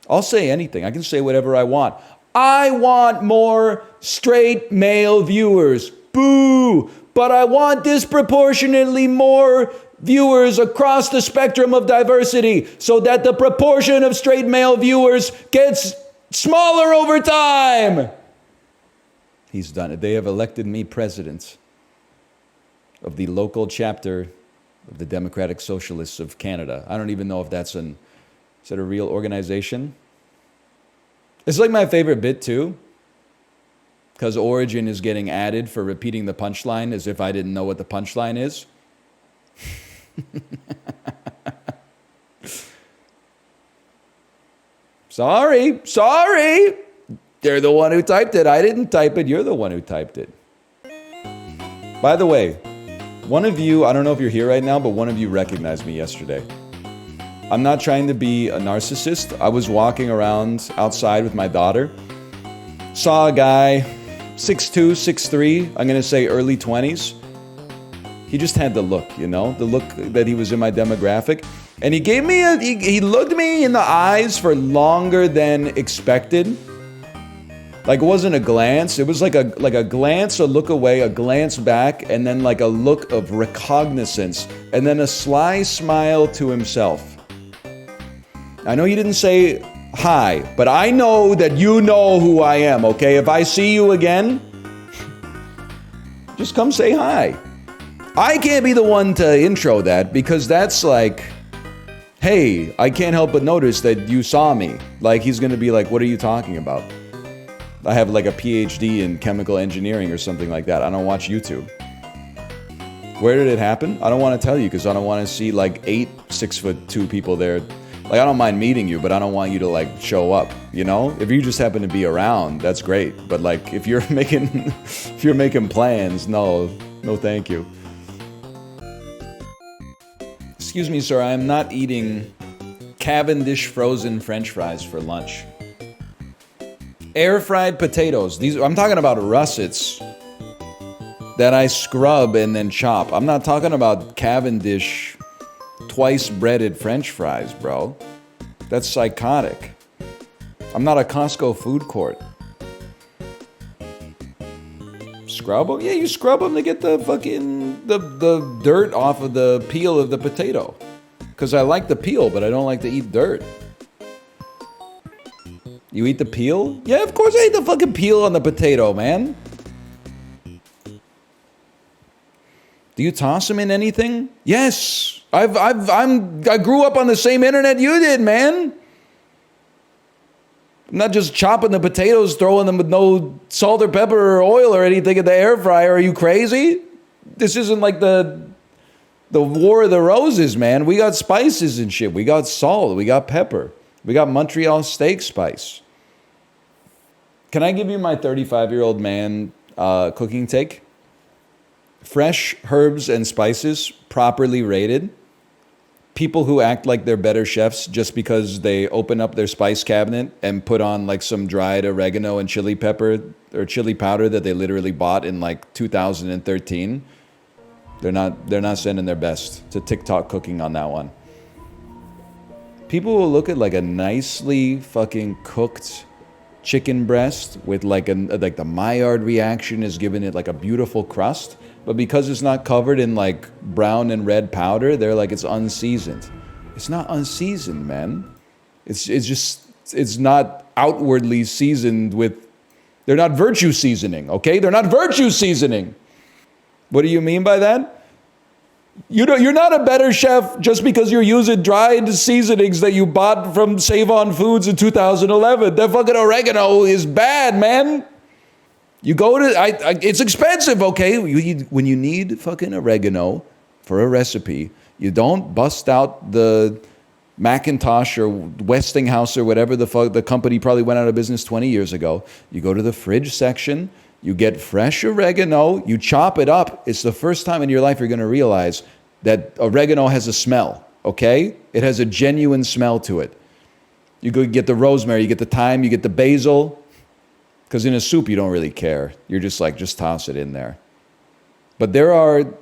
I'll say anything. I can say whatever I want. I want more straight male viewers. Boo! But I want disproportionately more viewers across the spectrum of diversity so that the proportion of straight male viewers gets smaller over time. He's done it. They have elected me president of the local chapter of the Democratic Socialists of Canada. I don't even know if is that a real organization? It's like my favorite bit too, because Origin is getting added for repeating the punchline as if I didn't know what the punchline is. Sorry. They're the one who typed it. I didn't type it. You're the one who typed it. By the way, one of you, I don't know if you're here right now, but one of you recognized me yesterday. I'm not trying to be a narcissist. I was walking around outside with my daughter. Saw a guy, 6'2", 6'3", I'm going to say early 20s. He just had the look, the look that he was in my demographic. And he gave me he looked me in the eyes for longer than expected. Like it wasn't a glance. It was like a glance, a look away, a glance back, and then like a look of recognizance, and then a sly smile to himself. I know you didn't say hi, but I know that you know who I am, okay? If I see you again, just come say hi. I can't be the one to intro that because that's like, hey, I can't help but notice that you saw me. Like he's gonna be like, what are you talking about? I have like a PhD in chemical engineering or something like that. I don't watch YouTube. Where did it happen? I don't want to tell you because I don't want to see like 8 6'2" people there. Like I don't mind meeting you, but I don't want you to like show up, If you just happen to be around, that's great. But like if you're making plans, no thank you. Excuse me, sir, I am not eating Cavendish frozen French fries for lunch. Air-fried potatoes. I'm talking about russets that I scrub and then chop. I'm not talking about Cavendish twice-breaded French fries, bro. That's psychotic. I'm not a Costco food court. Scrub them? Yeah, you scrub them to get the fucking the dirt off of the peel of the potato. Because I like the peel, but I don't like to eat dirt. You eat the peel? Yeah, of course I eat the fucking peel on the potato, man. Do you toss them in anything? Yes. I grew up on the same internet you did, man. I'm not just chopping the potatoes, throwing them with no salt or pepper or oil or anything in the air fryer. Are you crazy? This isn't like the War of the Roses, man. We got spices and shit. We got salt. We got pepper. We got Montreal steak spice. Can I give you my 35-year-old man cooking take? Fresh herbs and spices, properly rated. people who act like they're better chefs just because they open up their spice cabinet and put on like some dried oregano and chili pepper or chili powder that they literally bought in like 2013. They're not sending their best to TikTok cooking on that one. People will look at like a nicely fucking cooked chicken breast with like the Maillard reaction is giving it like a beautiful crust, but because it's not covered in like brown and red powder, they're like it's unseasoned. It's not unseasoned, man. It's not outwardly seasoned with. They're not virtue seasoning, okay? They're not virtue seasoning. What do you mean by that? You're not a better chef just because you're using dried seasonings that you bought from Save On Foods in 2011. That fucking oregano is bad, man. You go to, it's expensive, okay? When you need fucking oregano for a recipe, you don't bust out the Macintosh or Westinghouse or whatever the fuck, the company probably went out of business 20 years ago. You go to the fridge section, you get fresh oregano, you chop it up. It's the first time in your life you're going to realize that oregano has a smell, okay? It has a genuine smell to it. You go get the rosemary, you get the thyme, you get the basil. Because in a soup, you don't really care. You're just like, just toss it in there. But there are,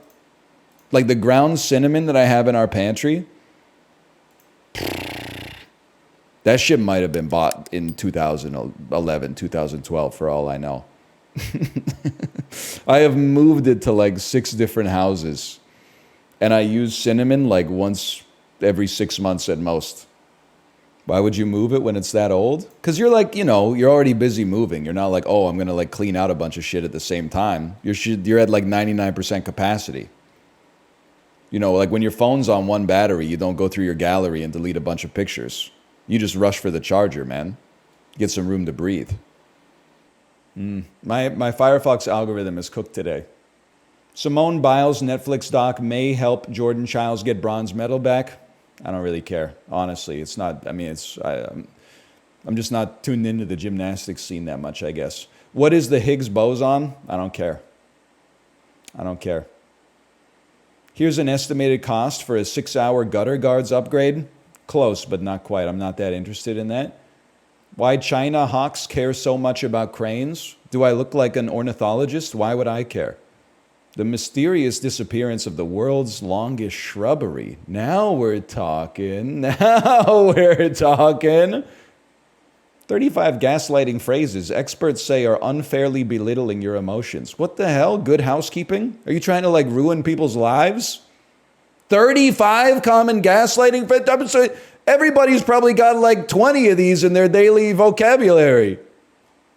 like the ground cinnamon that I have in our pantry, that shit might have been bought in 2011, 2012, for all I know. I have moved it to like 6 different houses, and I use cinnamon like once every 6 months at most. Why would you move it when it's that old? Because you're like, you're already busy moving. You're not like, oh, I'm going to like clean out a bunch of shit at the same time. You're at like 99% capacity. Like when your phone's on one battery, you don't go through your gallery and delete a bunch of pictures. You just rush for the charger, man. Get some room to breathe. My Firefox algorithm is cooked today. Simone Biles' Netflix doc may help Jordan Childs get bronze medal back. I don't really care, honestly. It's not, I'm just not tuned into the gymnastics scene that much, I guess. What is the Higgs boson? I don't care. I don't care. Here's an estimated cost for a 6-hour gutter guards upgrade. Close, but not quite. I'm not that interested in that. Why China hawks care so much about cranes? Do I look like an ornithologist? Why would I care? The mysterious disappearance of the world's longest shrubbery. Now we're talking. Now we're talking. 35 gaslighting phrases experts say are unfairly belittling your emotions. What the hell? Good housekeeping? Are you trying to like ruin people's lives? 35 common gaslighting phrases? Everybody's probably got like 20 of these in their daily vocabulary.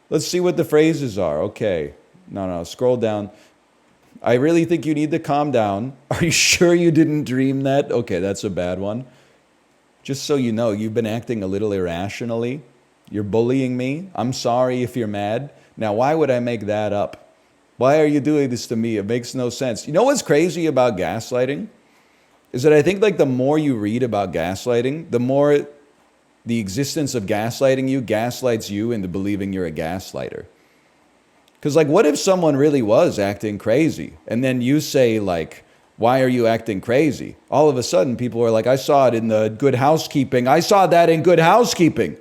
Let's see what the phrases are. Okay. No, scroll down. I really think you need to calm down. Are you sure you didn't dream that? Okay, that's a bad one. Just so you know, you've been acting a little irrationally. You're bullying me. I'm sorry if you're mad. Now, why would I make that up? Why are you doing this to me? It makes no sense. You know what's crazy about gaslighting? Is that I think like the more you read about gaslighting, the more the existence of gaslighting you gaslights you into believing you're a gaslighter. Because like, what if someone really was acting crazy? And then you say like, why are you acting crazy? All of a sudden, people are like, I saw it in the Good Housekeeping. I saw that in Good Housekeeping.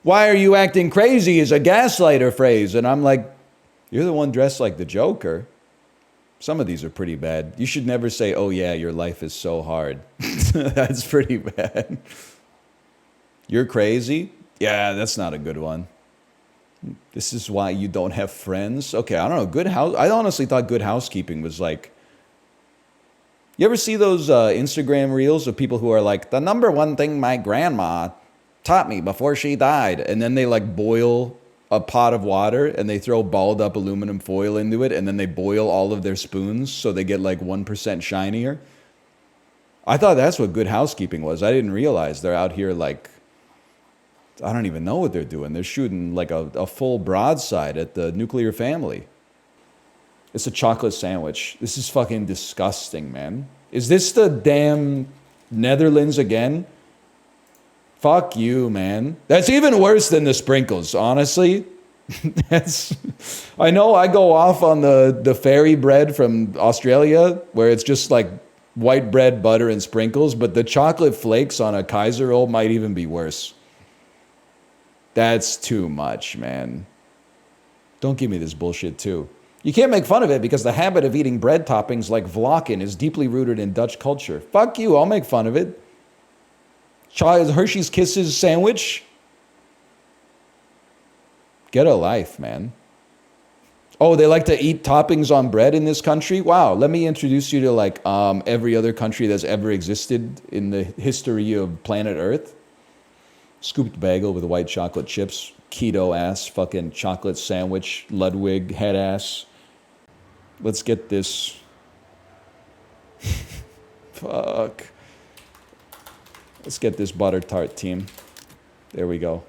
Why are you acting crazy is a gaslighter phrase. And I'm like, you're the one dressed like the Joker. Some of these are pretty bad. You should never say, oh yeah, your life is so hard. That's pretty bad. You're crazy? Yeah, that's not a good one. This is why you don't have friends. Okay, I don't know. I honestly thought Good Housekeeping was like. You ever see those Instagram reels of people who are like, the number one thing my grandma taught me before she died, and then they like boil a pot of water and they throw balled up aluminum foil into it, and then they boil all of their spoons so they get like 1% shinier. I thought that's what Good Housekeeping was. I didn't realize they're out here like. I don't even know what they're doing. They're shooting like a full broadside at the nuclear family. It's a chocolate sandwich. This is fucking disgusting, man. Is this the damn Netherlands again? Fuck you, man. That's even worse than the sprinkles, honestly. I know I go off on the fairy bread from Australia, where it's just like white bread, butter, and sprinkles, but the chocolate flakes on a Kaiser roll might even be worse. That's too much, man. Don't give me this bullshit, too. You can't make fun of it because the habit of eating bread toppings like Vlaken is deeply rooted in Dutch culture. Fuck you, I'll make fun of it. Hershey's Kisses sandwich? Get a life, man. Oh, they like to eat toppings on bread in this country? Wow, let me introduce you to like every other country that's ever existed in the history of planet Earth. Scooped bagel with white chocolate chips, keto ass, fucking chocolate sandwich, Ludwig head ass. Let's get this. Fuck. Let's get this butter tart team. There we go.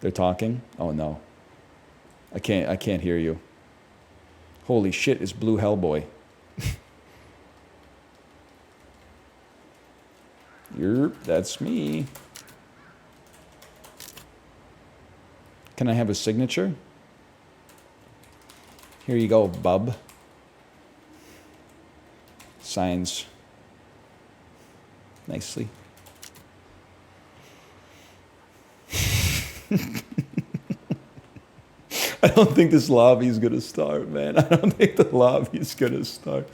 They're talking? Oh no. I can't hear you. Holy shit, it's Blue Hellboy. Yerp, that's me. Can I have a signature? Here you go, bub. Signs nicely. I don't think this lobby's gonna start, man. I don't think the lobby's gonna start.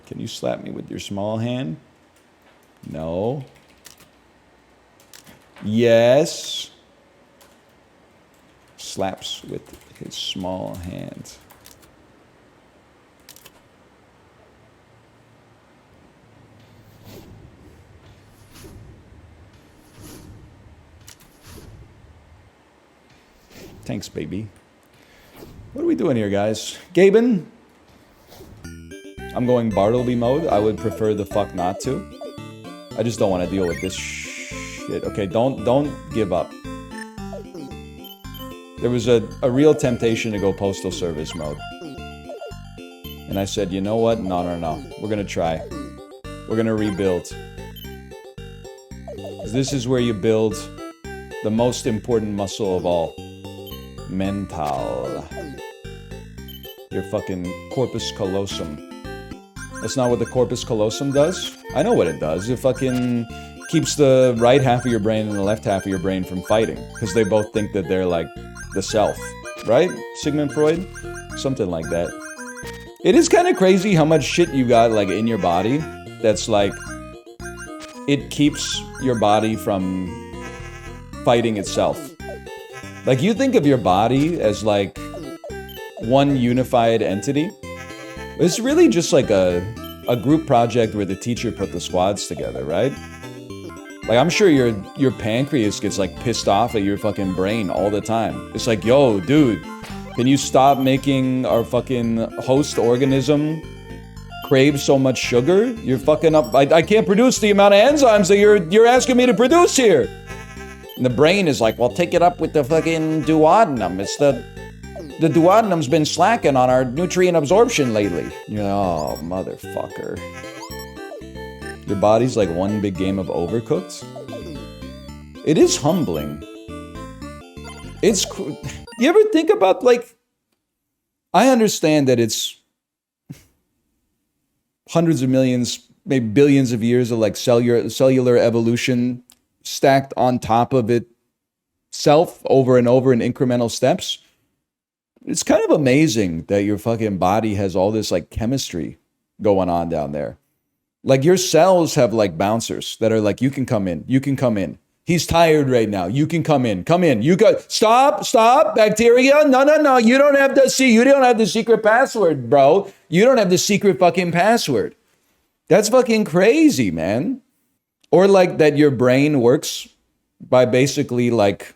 Can you slap me with your small hand? No. Yes. Slaps with his small hand. Thanks, baby. What are we doing here, guys? Gaben? I'm going Bartleby mode. I would prefer the fuck not to. I just don't want to deal with this shit. Okay, don't give up. There was a real temptation to go postal service mode. And I said, you know what? No. We're gonna try. We're gonna rebuild. This is where you build the most important muscle of all. Mental. Your fucking corpus callosum. That's not what the corpus callosum does? I know what it does. It fucking keeps the right half of your brain and the left half of your brain from fighting. Because they both think that they're like the self. Right? Sigmund Freud? Something like that. It is kind of crazy how much shit you got like in your body that's like... It keeps your body from fighting itself. Like, you think of your body as, like, one unified entity. It's really just like a group project where the teacher put the squads together, right? Like, I'm sure your pancreas gets, like, pissed off at your fucking brain all the time. It's like, yo, dude, can you stop making our fucking host organism crave so much sugar? You're fucking up. I can't produce the amount of enzymes that you're asking me to produce here. And the brain is like, well, take it up with the fucking duodenum. It's the duodenum's been slacking on our nutrient absorption lately. You know, oh, motherfucker. Your body's like one big game of Overcooked. It is humbling. It's... You ever think about, like... I understand that it's... hundreds of millions, maybe billions of years of, like, cellular evolution... stacked on top of itself over and over in incremental steps. It's kind of amazing that your fucking body has all this like chemistry going on down there. Like your cells have like bouncers that are like, you can come in, you can come in. He's tired right now. You can come in, come in. You got stop, bacteria. No. You don't have the secret password, bro. You don't have the secret fucking password. That's fucking crazy, man. Or like that your brain works by basically like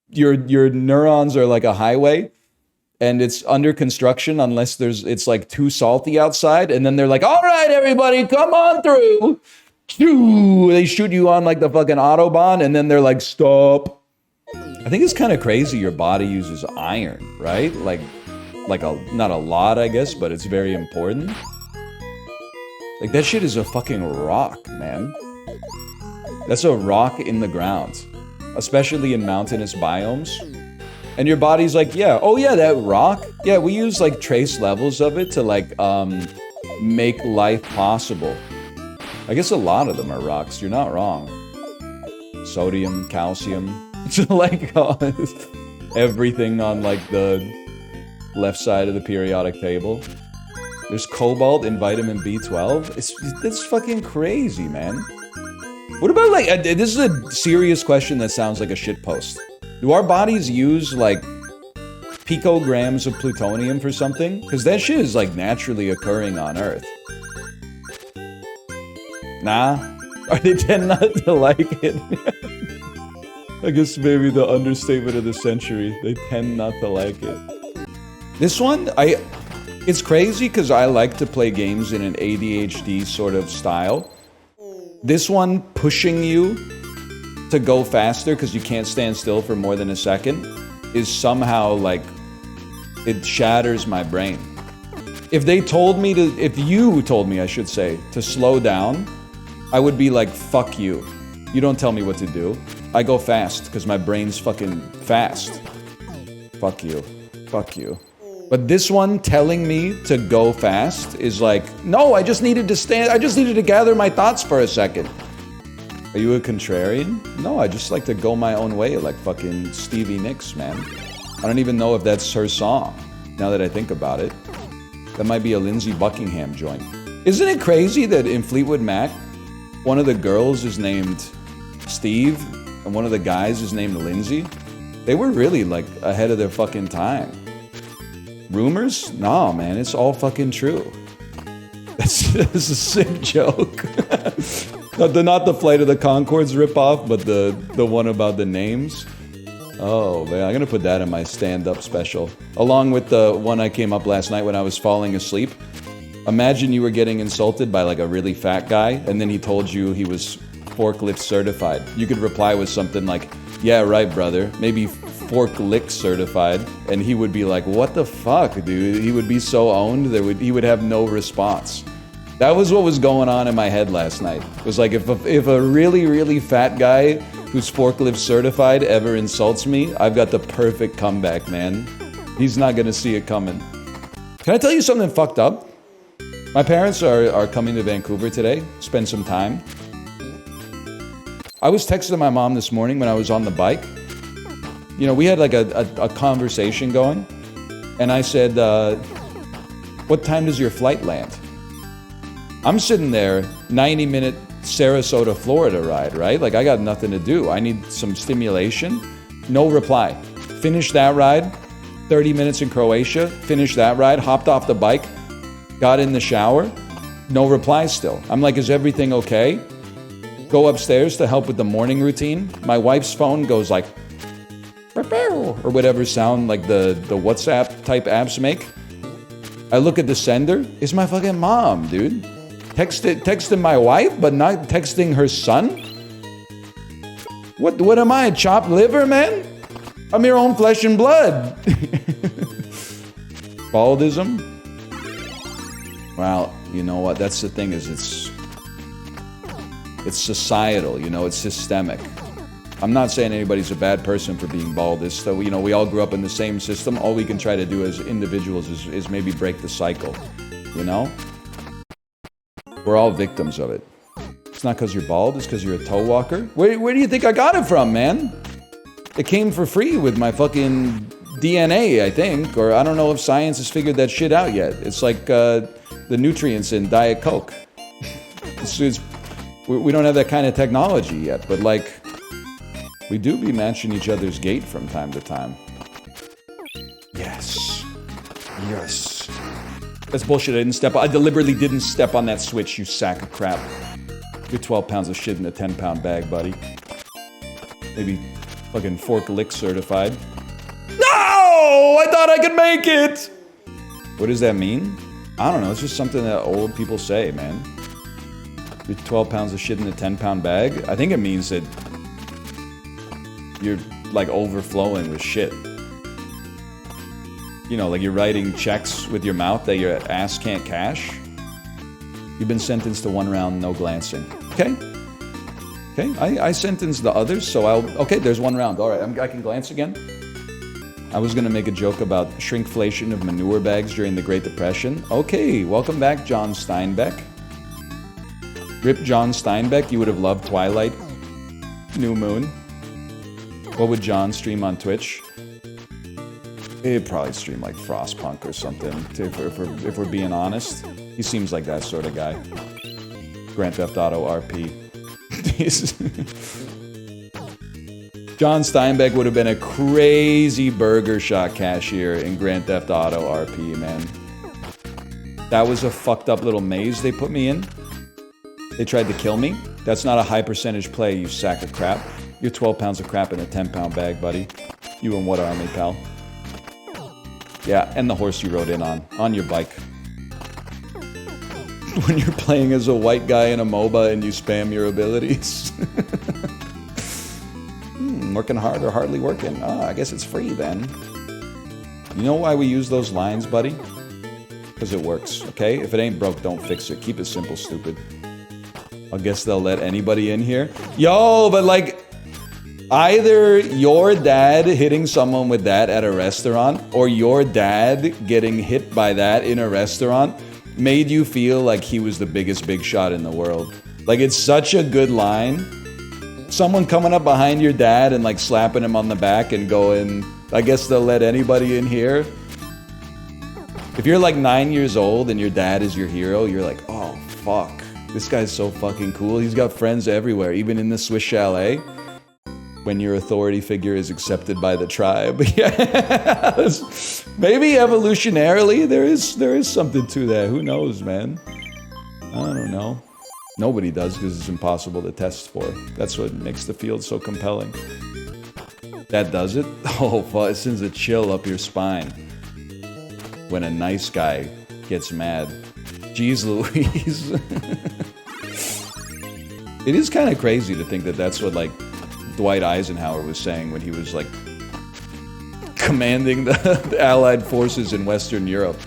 your neurons are like a highway and it's under construction unless it's like too salty outside. And then they're like, all right, everybody, come on through. They shoot you on like the fucking Autobahn and then they're like, stop. I think it's kind of crazy your body uses iron, right? Like not a lot, I guess, but it's very important. Like that shit is a fucking rock, man. That's a rock in the ground, especially in mountainous biomes. And your body's like, yeah, oh yeah, that rock. Yeah, we use like trace levels of it to like make life possible. I guess a lot of them are rocks. You're not wrong. Sodium, calcium. It's like everything on like the left side of the periodic table. There's cobalt in vitamin B12. It's fucking crazy, man. What about like, this is a serious question that sounds like a shitpost. Do our bodies use like picograms of plutonium for something? Because that shit is like naturally occurring on Earth. Nah, or they tend not to like it. I guess maybe the understatement of the century. They tend not to like it. This one, it's crazy because I like to play games in an ADHD sort of style. This one pushing you to go faster because you can't stand still for more than a second is somehow like, it shatters my brain. If they told me to, if you told me, I should say, to slow down, I would be like, fuck you. You don't tell me what to do. I go fast because my brain's fucking fast. Fuck you. Fuck you. But this one telling me to go fast is like, no, I just needed to gather my thoughts for a second. Are you a contrarian? No, I just like to go my own way like fucking Stevie Nicks, man. I don't even know if that's her song, now that I think about it. That might be a Lindsey Buckingham joint. Isn't it crazy that in Fleetwood Mac, one of the girls is named Steve, and one of the guys is named Lindsay? They were really, like, ahead of their fucking time. Rumors? Nah, man, it's all fucking true. That's a sick joke. Not the Flight of the Conchords ripoff, but the one about the names. Oh, man, I'm gonna put that in my stand-up special. Along with the one I came up last night when I was falling asleep. Imagine you were getting insulted by like a really fat guy, and then he told you he was forklift certified. You could reply with something like, yeah, right, brother. Maybe forklick certified. And he would be like, what the fuck, dude? He would be so owned, he would have no response. That was what was going on in my head last night. It was like, if a really, really fat guy who's forklift certified ever insults me, I've got the perfect comeback, man. He's not gonna see it coming. Can I tell you something fucked up? My parents are coming to Vancouver today, spend some time. I was texting my mom this morning when I was on the bike. You know, we had like a conversation going, and I said, what time does your flight land? I'm sitting there, 90-minute Sarasota, Florida ride, right? Like, I got nothing to do. I need some stimulation. No reply. Finished that ride, 30 minutes in Croatia, finished that ride, hopped off the bike, got in the shower, no reply still. I'm like, is everything okay? Go upstairs to help with the morning routine. My wife's phone goes like, or whatever sound like the WhatsApp type apps make. I look at the sender, it's my fucking mom, dude. Texting my wife, but not texting her son? What am I, chopped liver, man? I'm your own flesh and blood. Baldism? Well, you know what, that's the thing, is it's societal, you know, it's systemic. I'm not saying anybody's a bad person for being bald. It's so, you know, we all grew up in the same system. All we can try to do as individuals is maybe break the cycle, you know? We're all victims of it. It's not because you're bald, it's because you're a toe walker. Where do you think I got it from, man? It came for free with my fucking DNA, I think. Or I don't know if science has figured that shit out yet. It's like the nutrients in Diet Coke. We don't have that kind of technology yet, but like, we do be matching each other's gait from time to time. Yes. Yes. That's bullshit. I deliberately didn't step on that switch, you sack of crap. You're 12 pounds of shit in a 10-pound bag, buddy. Maybe fucking forklick certified. No! I thought I could make it! What does that mean? I don't know. It's just something that old people say, man. You're 12 pounds of shit in a 10-pound bag? I think it means that you're like overflowing with shit. You know, like you're writing checks with your mouth that your ass can't cash. You've been sentenced to 1 round, no glancing. Okay? Okay, I sentenced the others, so okay, there's 1 round. All right, I can glance again. I was gonna make a joke about shrinkflation of manure bags during the Great Depression. Okay, welcome back, John Steinbeck. Rip John Steinbeck, you would have loved Twilight. New Moon. What would John stream on Twitch? He'd probably stream like Frostpunk or something, if we're being honest. He seems like that sort of guy. Grand Theft Auto RP. John Steinbeck would have been a crazy burger shop cashier in Grand Theft Auto RP, man. That was a fucked up little maze they put me in. They tried to kill me. That's not a high percentage play, you sack of crap. You're 12 pounds of crap in a 10-pound bag, buddy. You in what army, pal? Yeah, and the horse you rode in on your bike. When you're playing as a white guy in a MOBA and you spam your abilities. Working hard or hardly working? Oh, I guess it's free then. You know why we use those lines, buddy? Because it works, okay? If it ain't broke, don't fix it. Keep it simple, stupid. I guess they'll let anybody in here. Yo, but like, either your dad hitting someone with that at a restaurant or your dad getting hit by that in a restaurant made you feel like he was the biggest big shot in the world. Like, it's such a good line. Someone coming up behind your dad and like slapping him on the back and going, I guess they'll let anybody in here. If you're like 9 years old and your dad is your hero, you're like, oh fuck, this guy's so fucking cool. He's got friends everywhere, even in the Swiss chalet. When your authority figure is accepted by the tribe. Yeah. Maybe evolutionarily there is something to that. Who knows, man? I don't know. Nobody does because it's impossible to test for. That's what makes the field so compelling. That does it? Oh, fuck, it sends a chill up your spine. When a nice guy gets mad. Jeez Louise. It is kind of crazy to think that that's what, like, Dwight Eisenhower was saying when he was, like, commanding the Allied forces in Western Europe.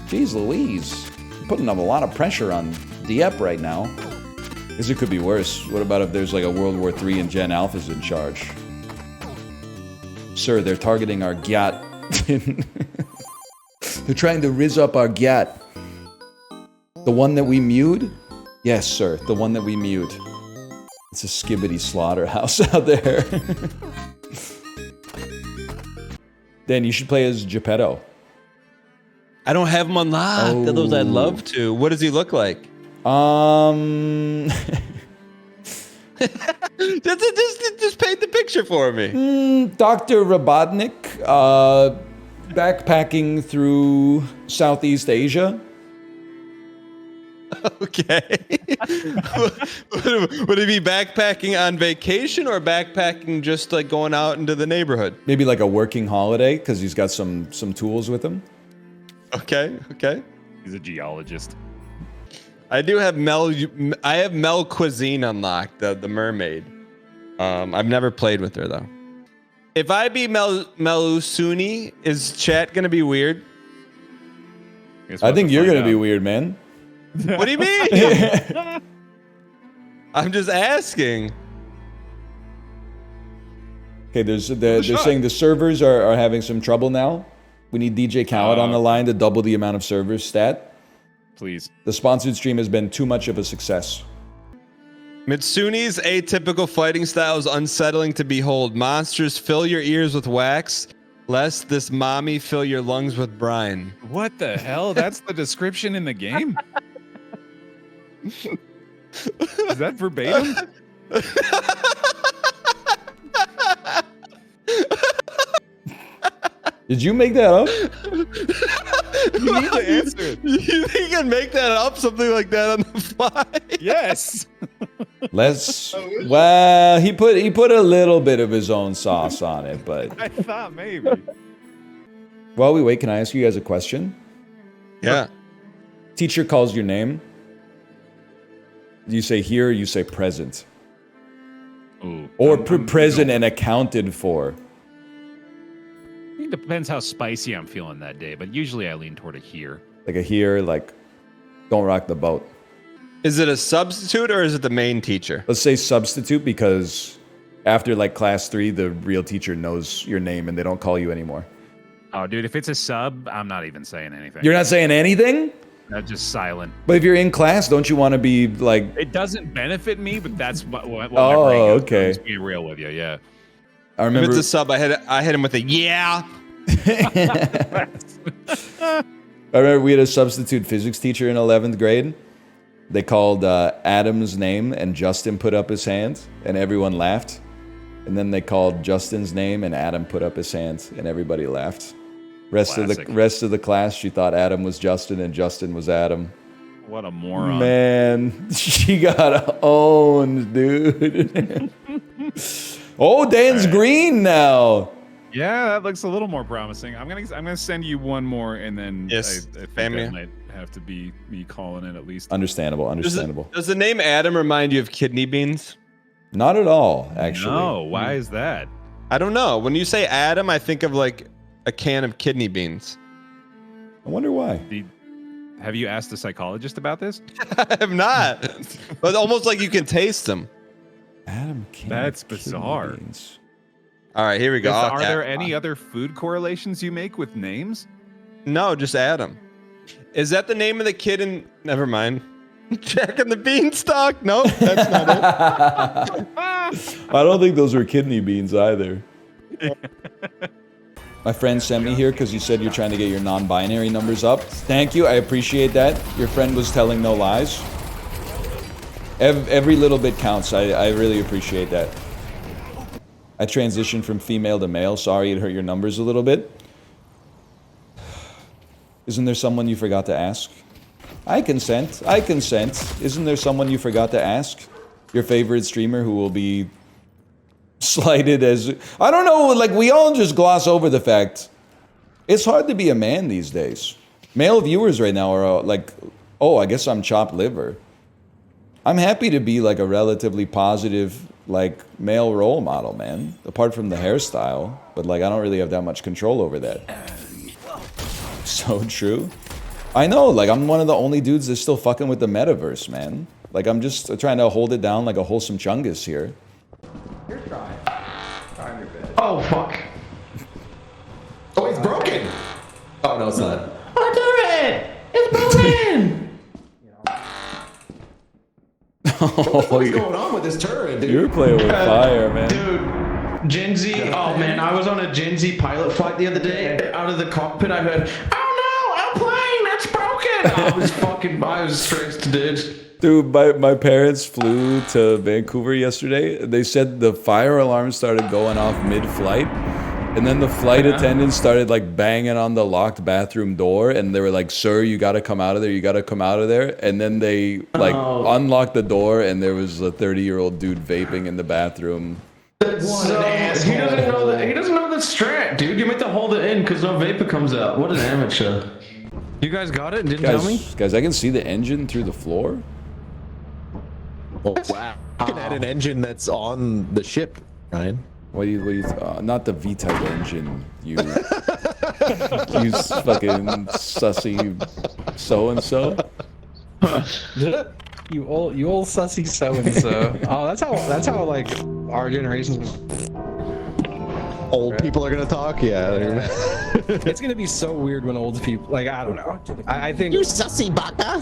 Jeez Louise. Putting up a lot of pressure on Dieppe right now. Because it could be worse. What about if there's like a World War III and Gen Alpha's in charge? Sir, they're targeting our Gyat. They're trying to rizz up our Gyat. The one that we mewed? Yes, sir, the one that we mewed. It's a skibbity slaughterhouse out there. Dan, you should play as Geppetto. I don't have him unlocked. Those I'd love to. What does he look like? Just paint the picture for me. Dr. Robotnik, backpacking through Southeast Asia. Okay. Would he be backpacking on vacation or backpacking just like going out into the neighborhood? Maybe like a working holiday because he's got some tools with him. Okay. He's a geologist. I do have I have Mel Cuisine unlocked, the mermaid. I've never played with her though. If I be Melusuni, is chat gonna be weird? I think you're gonna be weird, man. What do you mean? I'm just asking. Okay, they're saying the servers are having some trouble now. We need DJ Khaled on the line to double the amount of servers stat. Please. The sponsored stream has been too much of a success. Mitsune's atypical fighting style is unsettling to behold. Monsters fill your ears with wax, lest this mommy fill your lungs with brine. What the hell? That's the description in the game? Is that verbatim? Did you make that up? You need to answer it. You think you can make that up, something like that on the fly? Yes. Well, he put a little bit of his own sauce on it, but I thought maybe. While we wait, can I ask you guys a question? Yeah. Teacher calls your name. Do you say here or you say present? Ooh, or present and accounted for? It depends how spicy I'm feeling that day, but usually I lean toward a here. Like a here, like don't rock the boat. Is it a substitute or is it the main teacher? Let's say substitute because after like class 3, the real teacher knows your name and they don't call you anymore. Oh, dude, if it's a sub, I'm not even saying anything. You're not saying anything? I'm just silent. But if you're in class, don't you want to be like... It doesn't benefit me, but that's what my brain Oh, goes. okay. I'm just being real with you, yeah. I remember... If it's a sub, I hit him with a yeah. I remember we had a substitute physics teacher in 11th grade. They called Adam's name and Justin put up his hand and everyone laughed. And then they called Justin's name and Adam put up his hand and everybody laughed. Rest of the class, she thought Adam was Justin and Justin was Adam. What a moron. Man, she got owned, dude. Oh, Dan's green now. Yeah, that looks a little more promising. I'm gonna send you one more, and then Yes, I think family. that might have to be me calling it at least. Understandable. Does the name Adam remind you of kidney beans? Not at all, actually. No, why is that? I don't know. When you say Adam, I think of like a can of kidney beans. I wonder why. Have you asked a psychologist about this? I have not. But almost like you can taste them. Adam That's bizarre. All right, here we go. Are there any other food correlations you make with names? No, just Adam. Is that the name of the kid in... Never mind. Jack and the Beanstalk? Nope, that's not it. I don't think those were kidney beans either. My friend sent me here because you said you're trying to get your non-binary numbers up. Thank you, I appreciate that. Your friend was telling no lies. Every little bit counts. I really appreciate that. I transitioned from female to male. Sorry it hurt your numbers a little bit. Isn't there someone you forgot to ask? I consent. I consent. Isn't there someone you forgot to ask? Your favorite streamer who will be slighted as... I don't know, like, we all just gloss over the fact it's hard to be a man these days. Male viewers right now are like, oh, I guess I'm chopped liver. I'm happy to be like a relatively positive, like, male role model, man. Apart from the hairstyle. But, like, I don't really have that much control over that. So true. I know, like, I'm one of the only dudes that's still fucking with the metaverse, man. Like, I'm just trying to hold it down like a wholesome chungus here. You're trying. Trying your best. Oh, fuck. Oh, it's broken! Oh, no, it's not. Arthur! It's broken! What's going on with this turret, dude? You're playing with fire, man. Dude, Gen Z, oh man, I was on a Gen Z pilot flight the other day. Out of the cockpit, I heard, oh no, airplane, that's broken! I was stressed, dude. Dude, my parents flew to Vancouver yesterday. They said the fire alarm started going off mid-flight. And then the flight attendants started like banging on the locked bathroom door. And they were like, sir, you got to come out of there. You got to come out of there. And then they like unlocked the door. And there was a 30-year-old dude vaping in the bathroom. So, he doesn't know the strat, dude. You meant to hold it in because no vapor comes out. What an amateur. You guys got it and didn't tell me? Guys, I can see the engine through the floor. Oh, wow. You can add an engine that's on the ship, Ryan. What do you not the V-type engine, you fucking sussy so-and-so. You old sussy so-and-so. Oh, that's how like our generation's old people are gonna talk. Yeah. It's gonna be so weird when old people, like, I don't know. I think You sussy baka!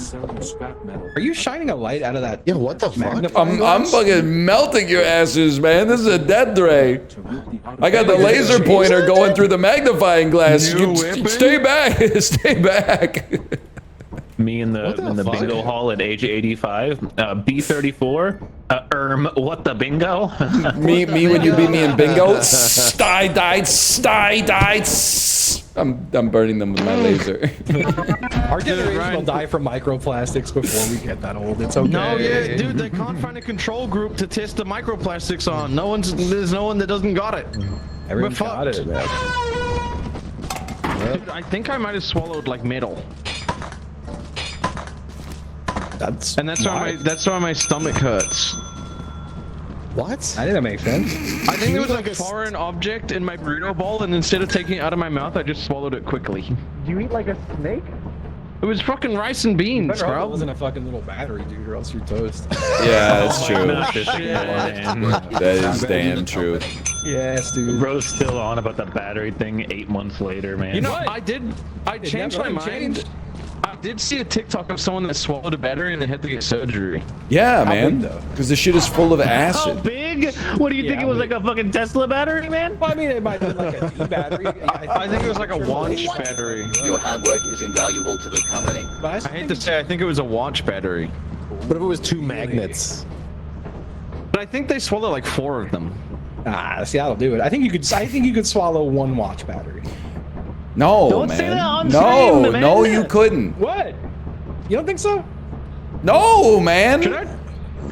Are you shining a light out of that? Yeah, what the fuck? I'm fucking melting your asses, man. This is a death ray. I got the laser pointer going through the magnifying glass. Stay back. Stay back. Me in the bingo hall at age 85. B34. What the bingo? me when you beat me in bingo. I'm burning them with my laser. Our generation will die from microplastics before we get that old. It's okay. No, yeah, dude, they can't find a control group to test the microplastics on. There's no one that doesn't got it. Everyone's got it, man. Dude, I think I might have swallowed like metal. That's why my stomach hurts. What? I think that makes sense. I think there was like a foreign object in my burrito bowl, and instead of taking it out of my mouth, I just swallowed it quickly. Do you eat like a snake? It was fucking rice and beans, Better hope it bro. wasn't a fucking little battery, dude, or else you're toast. Yeah, that's true. Man. That is damn true. Yes, dude. Bro's still on about the battery thing 8 months later, man. You know, I changed my mind. I did see a TikTok of someone that swallowed a battery and they had to get surgery. Yeah, man. Because the shit is full of How acid. big? What do you think it was, like a fucking Tesla battery, man? Well, I mean, it might be like a D battery. I think it was like a watch battery. Your hard work is invaluable to the company. I hate to say, I think it was a watch battery. What if it was 2 magnets? But I think they swallowed like 4 of them. Ah, see, that'll do it. I think you could swallow 1 watch battery. No, Don't man. say that on no, stream, man. no, you couldn't. What? You don't think so? No, man.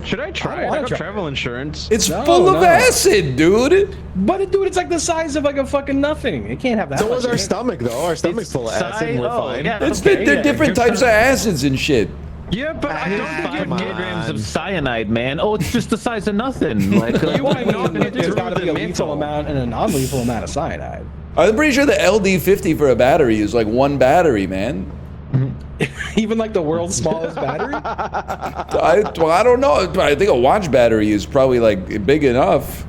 Should I try it? I got travel insurance. It's full of acid, dude. But dude, it's like the size of like a fucking nothing. It can't have that. So much was our in it. stomach though. Our stomach's full of acid and we're fine. Yeah, They're different types of acids and shit. Yeah, but I don't think you get grams of cyanide, man. Oh, it's just the size of nothing. Like, You want to there's got to be a lethal amount and a non-lethal amount of cyanide. I'm pretty sure the LD50 for a battery is like 1 battery, man. Even like the world's smallest battery? I don't know. I think a watch battery is probably like big enough.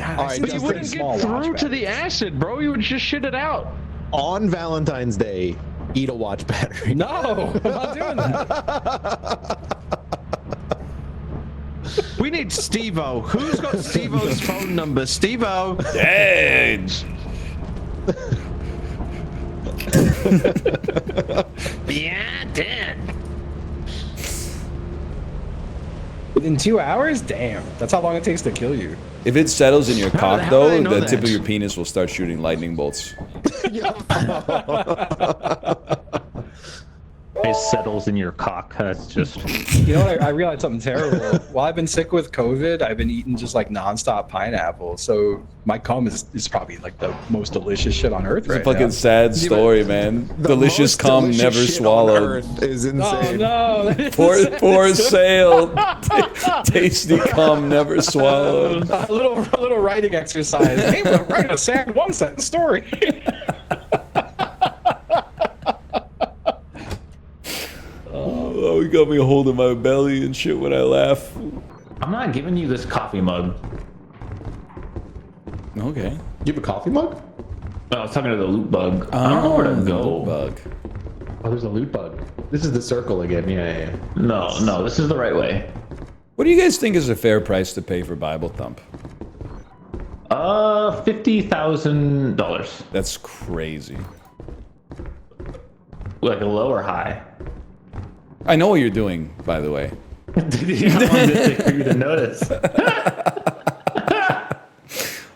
Alright, But you wouldn't get through to the acid, bro. You would just shit it out. On Valentine's Day, eat a watch battery. No, I'm not doing that. We need Steve-O. Who's got Steve-O's phone number? Steve-O. Edge. yeah, dead. Within 2 hours? Damn. That's how long it takes to kill you. If it settles in your cock, how do though, they know the that? tip of your penis will start shooting lightning bolts. It settles in your cock. That's just. You know what? I realized something terrible. While I've been sick with COVID, I've been eating just like nonstop pineapple. So my cum is probably like the most delicious shit on earth It's a right fucking now. sad story, man. Delicious most cum delicious never shit on swallowed. Earth is insane. Oh no! For sale. Tasty cum never swallowed. A little writing exercise. Hey, we'll write a sad 1-sentence story. Oh, you got me holding my belly and shit when I laugh. I'm not giving you this coffee mug. Okay. You have a coffee mug? No, I was talking to the loot bug. I don't know where to go. Bug. Oh, there's a loot bug. This is the circle again. Yeah. No, this is the right way. What do you guys think is a fair price to pay for Bible Thump? $50,000. That's crazy. Like a low or high? I know what you're doing, by the way. I wanted for you to notice.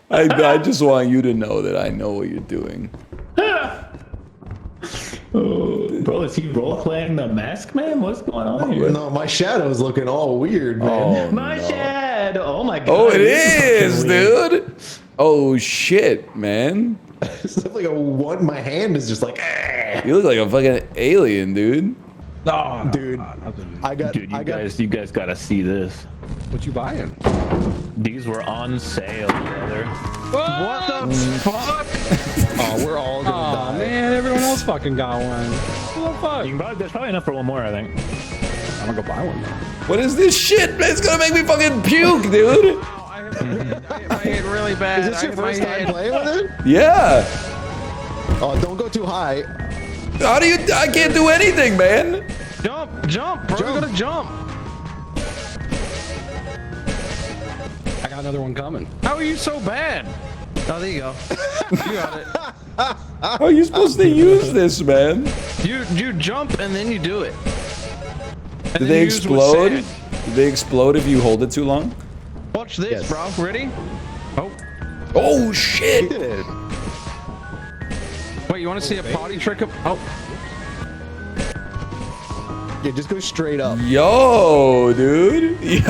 I just want you to know that I know what you're doing. Oh, bro, is he role playing the mask man? What's going on here? No, my shadow's looking all weird, man. Oh, My shadow. Oh my god. Oh, it this is, fucking weird. dude. Oh shit, man. It's like a one. My hand is just like. You look like a fucking alien, dude. No, dude. I got. Dude, you guys gotta see this. What you buying? These were on sale, brother. What the fuck? Oh, we're all gonna die. Oh man, everyone else fucking got one. What the fuck? You can there's probably enough for one more, I think. I'm gonna go buy one. What is this shit, man? It's gonna make me fucking puke, dude. I hit really bad. Is this your first time playing with it? Yeah. Oh, don't go too high. How do you? I can't do anything, man. Jump, bro. You gotta jump. I got another one coming. How are you so bad? Oh, there you go. You got it. How are you supposed to use this, man? You jump and then you do it. And Do then they you use what's explode? said. Do they explode if you hold it too long? Watch this, Yes. bro. Ready? Oh. Oh shit! Wait, you want to see a potty trick? Oh. Yeah, just go straight up. Yo, dude. Yo.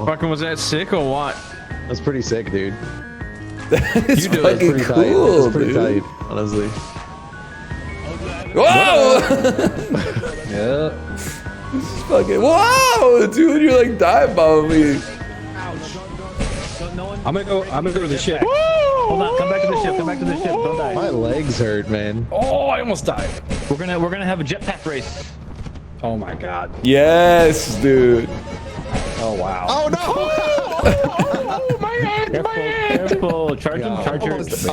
Fucking was that sick or what? That's pretty sick, dude. That's You do it. It's fucking pretty tight. cool, It's pretty dude. tight, honestly. Whoa! Yeah. This is fucking. Whoa, dude, you're like dive bombing me. I'm gonna go to the ship. Woo! Hold on, come back to the ship. Come back to the ship. Don't die. My legs hurt, man. Oh, I almost died. We're gonna have a jetpack race. Oh my god. Yes, dude. Oh wow. Oh no! Oh, my hand! Careful, My hand! careful. Charge him, charge I'm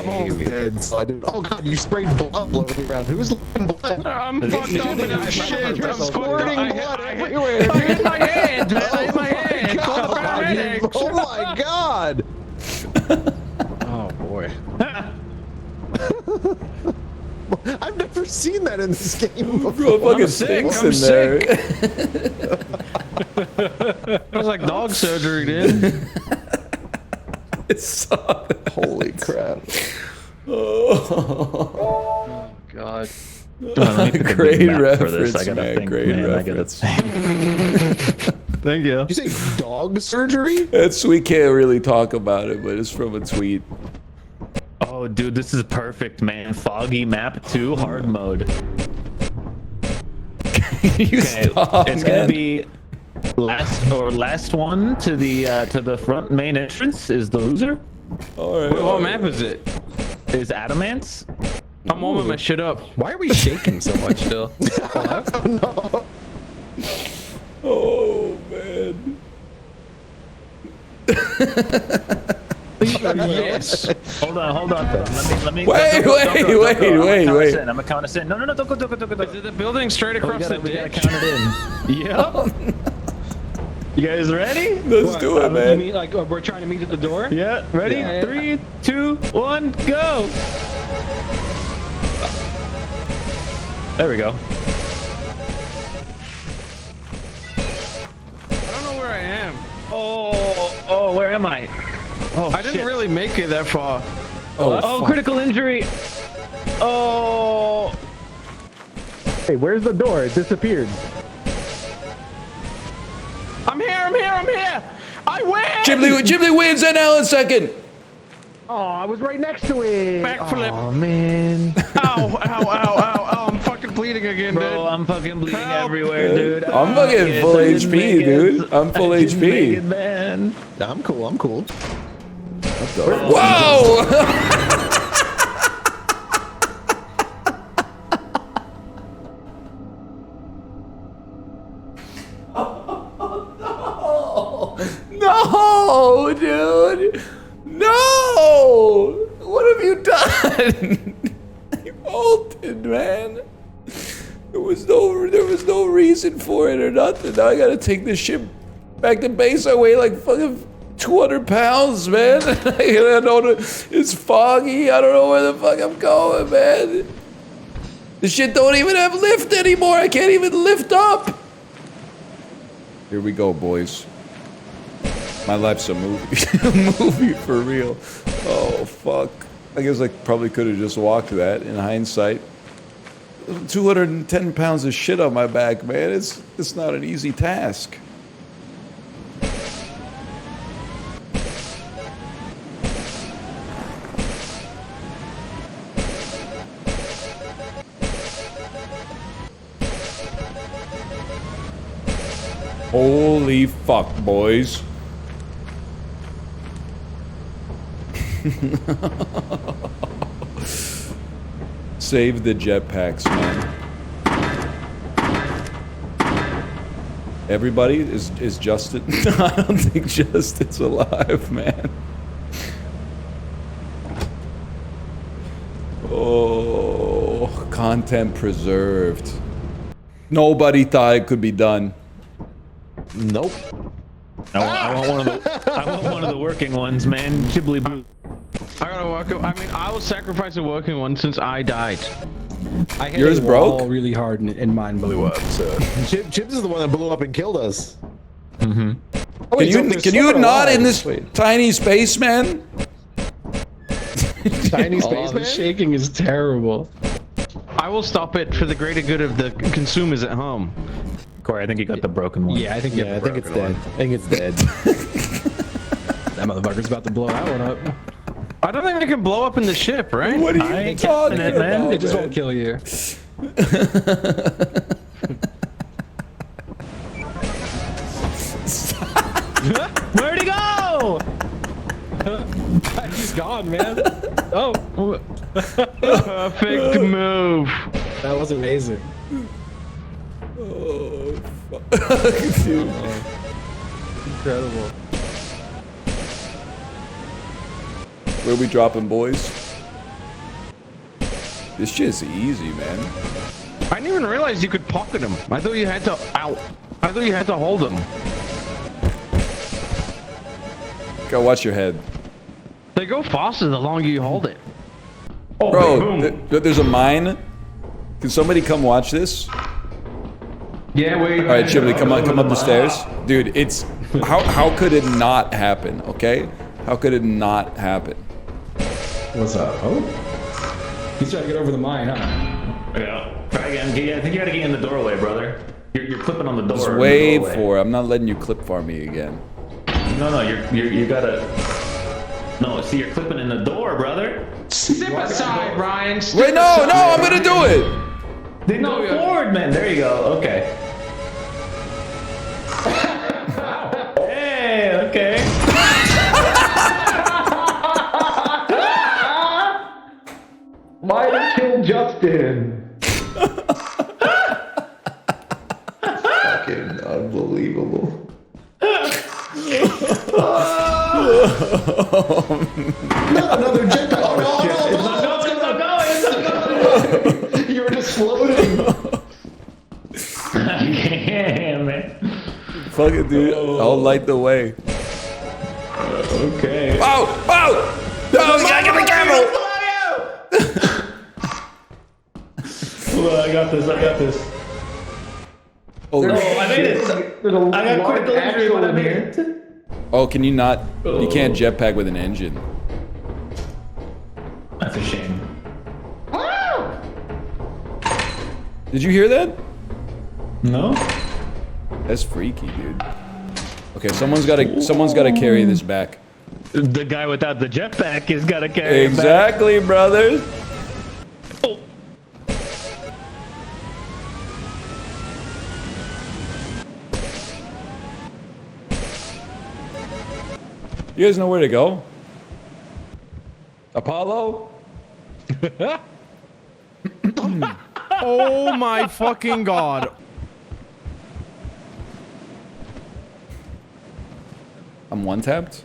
almost dead, so I didn't. Oh god, you sprayed blood all over the ground. Who's looking blood? I'm fucked up in that shit. I'm squirting blood everywhere. I hit my hand, man. I hit my hand. Call the paramedics. Oh my god! Oh boy. I've never seen that in this game before. Bro, fucking stinks in there. It was like dog surgery, dude. It's holy crap. Oh god. Great reference, I gotta man. think, Great man. reference. Thank you. Did you say dog surgery? We can't really talk about it, but it's from a tweet. Oh, dude, this is perfect, man. Foggy map 2 hard mode. It's gonna be last one to the front main entrance is the loser. All right. Wait, what map is it? Is Adamance? I'm warming my shit up. Why are we shaking so much still? No. Oh man. Yes. Hold on. Let me. Wait. I'm gonna count us in. No, don't go. Is it the building straight across the We gotta ditch? count it in. Yep. You guys ready? Let's do it, man. You mean like we're trying to meet at the door? Yeah. Ready? Yeah. 3, 2, 1, go. There we go. I don't know where I am. Oh, where am I? Oh, I didn't really make it that far. Oh, critical injury. Oh. Hey, where's the door? It disappeared. I'm here. I win. Chiblee wins NL in second. Oh, I was right next to it. Backflip. Oh man. Ow! I'm fucking bleeding again, dude. Bro, I'm fucking bleeding everywhere, dude. I'm fucking full HP, dude. I'm full HP. Man. I'm cool. Whoa! No, dude. No. What have you done? You bolted, man. There was no reason for it or nothing. Now I gotta take this ship back to base. I weigh like fucking 200 pounds, man. I don't know. It's foggy. I don't know where the fuck I'm going, man. This shit don't even have lift anymore. I can't even lift up. Here we go, boys. My life's a movie. A movie for real. Oh, fuck. I guess I probably could have just walked that in hindsight. 210 pounds of shit on my back, man. It's not an easy task. Holy fuck, boys. Save the jetpacks, man. Everybody is Justin. I don't think Justin's alive, man. Oh, content preserved. Nobody thought it could be done. Nope. I want one of the working ones, man. Chiblee blue. I gotta walk. I mean, I will sacrifice a working one since I died. I hit Yours a wall broke? really hard and mine blew up. So Chips is the one that blew up and killed us. Mm-hmm. Oh, wait, Can you not in this tiny space, man? Tiny space, The man? shaking is terrible. I will stop it for the greater good of the consumers at home. Corey, I think you got the broken one. Yeah, I think I think it's dead. I think it's dead. That motherfucker's about to blow that one up. I don't think they can blow up in the ship, right? What are you talking about, man? It just won't kill you. Where'd he go? gone, man. Oh. Perfect move. That was amazing. Oh, fuck. Incredible. Where we dropping, boys? This shit's easy, man. I didn't even realize you could pocket them. I thought you had to I thought you had to hold them. Go watch your head. They go faster the longer you hold it. Oh, bro, there's a mine. Can somebody come watch this? Yeah, wait. All right, Chiblee, come up the stairs, dude. It's how could it not happen? Okay, how could it not happen? What's up? Oh, he's trying to get over the mine, huh? Yeah. Try again. I think you gotta get in the doorway, brother. You're clipping on the door. Just wait for it. I'm not letting you clip farm me again. No, you gotta. No, see, you're clipping in the door, brother. Step aside, Ryan. Wait, no, I'm gonna do it. Then go forward, man. There you go. Okay. Hey, okay. Why did kill Justin? Fucking unbelievable. Another jetpack. Oh no, you were just floating. Yeah, man. Fuck it, dude. I'll light the way. Okay. Oh! No, you gotta get the camera! Well, I got this. Oh, no, I made it. I got critical injury, but I made it. Oh, can you not? You can't jetpack with an engine. That's a shame. Did you hear that? No. That's freaky, dude. Okay, someone's gotta carry this back. The guy without the jetpack is gotta carry it back. Exactly, brother. Oh. You guys know where to go? Apollo? Oh my fucking god. I'm one tapped.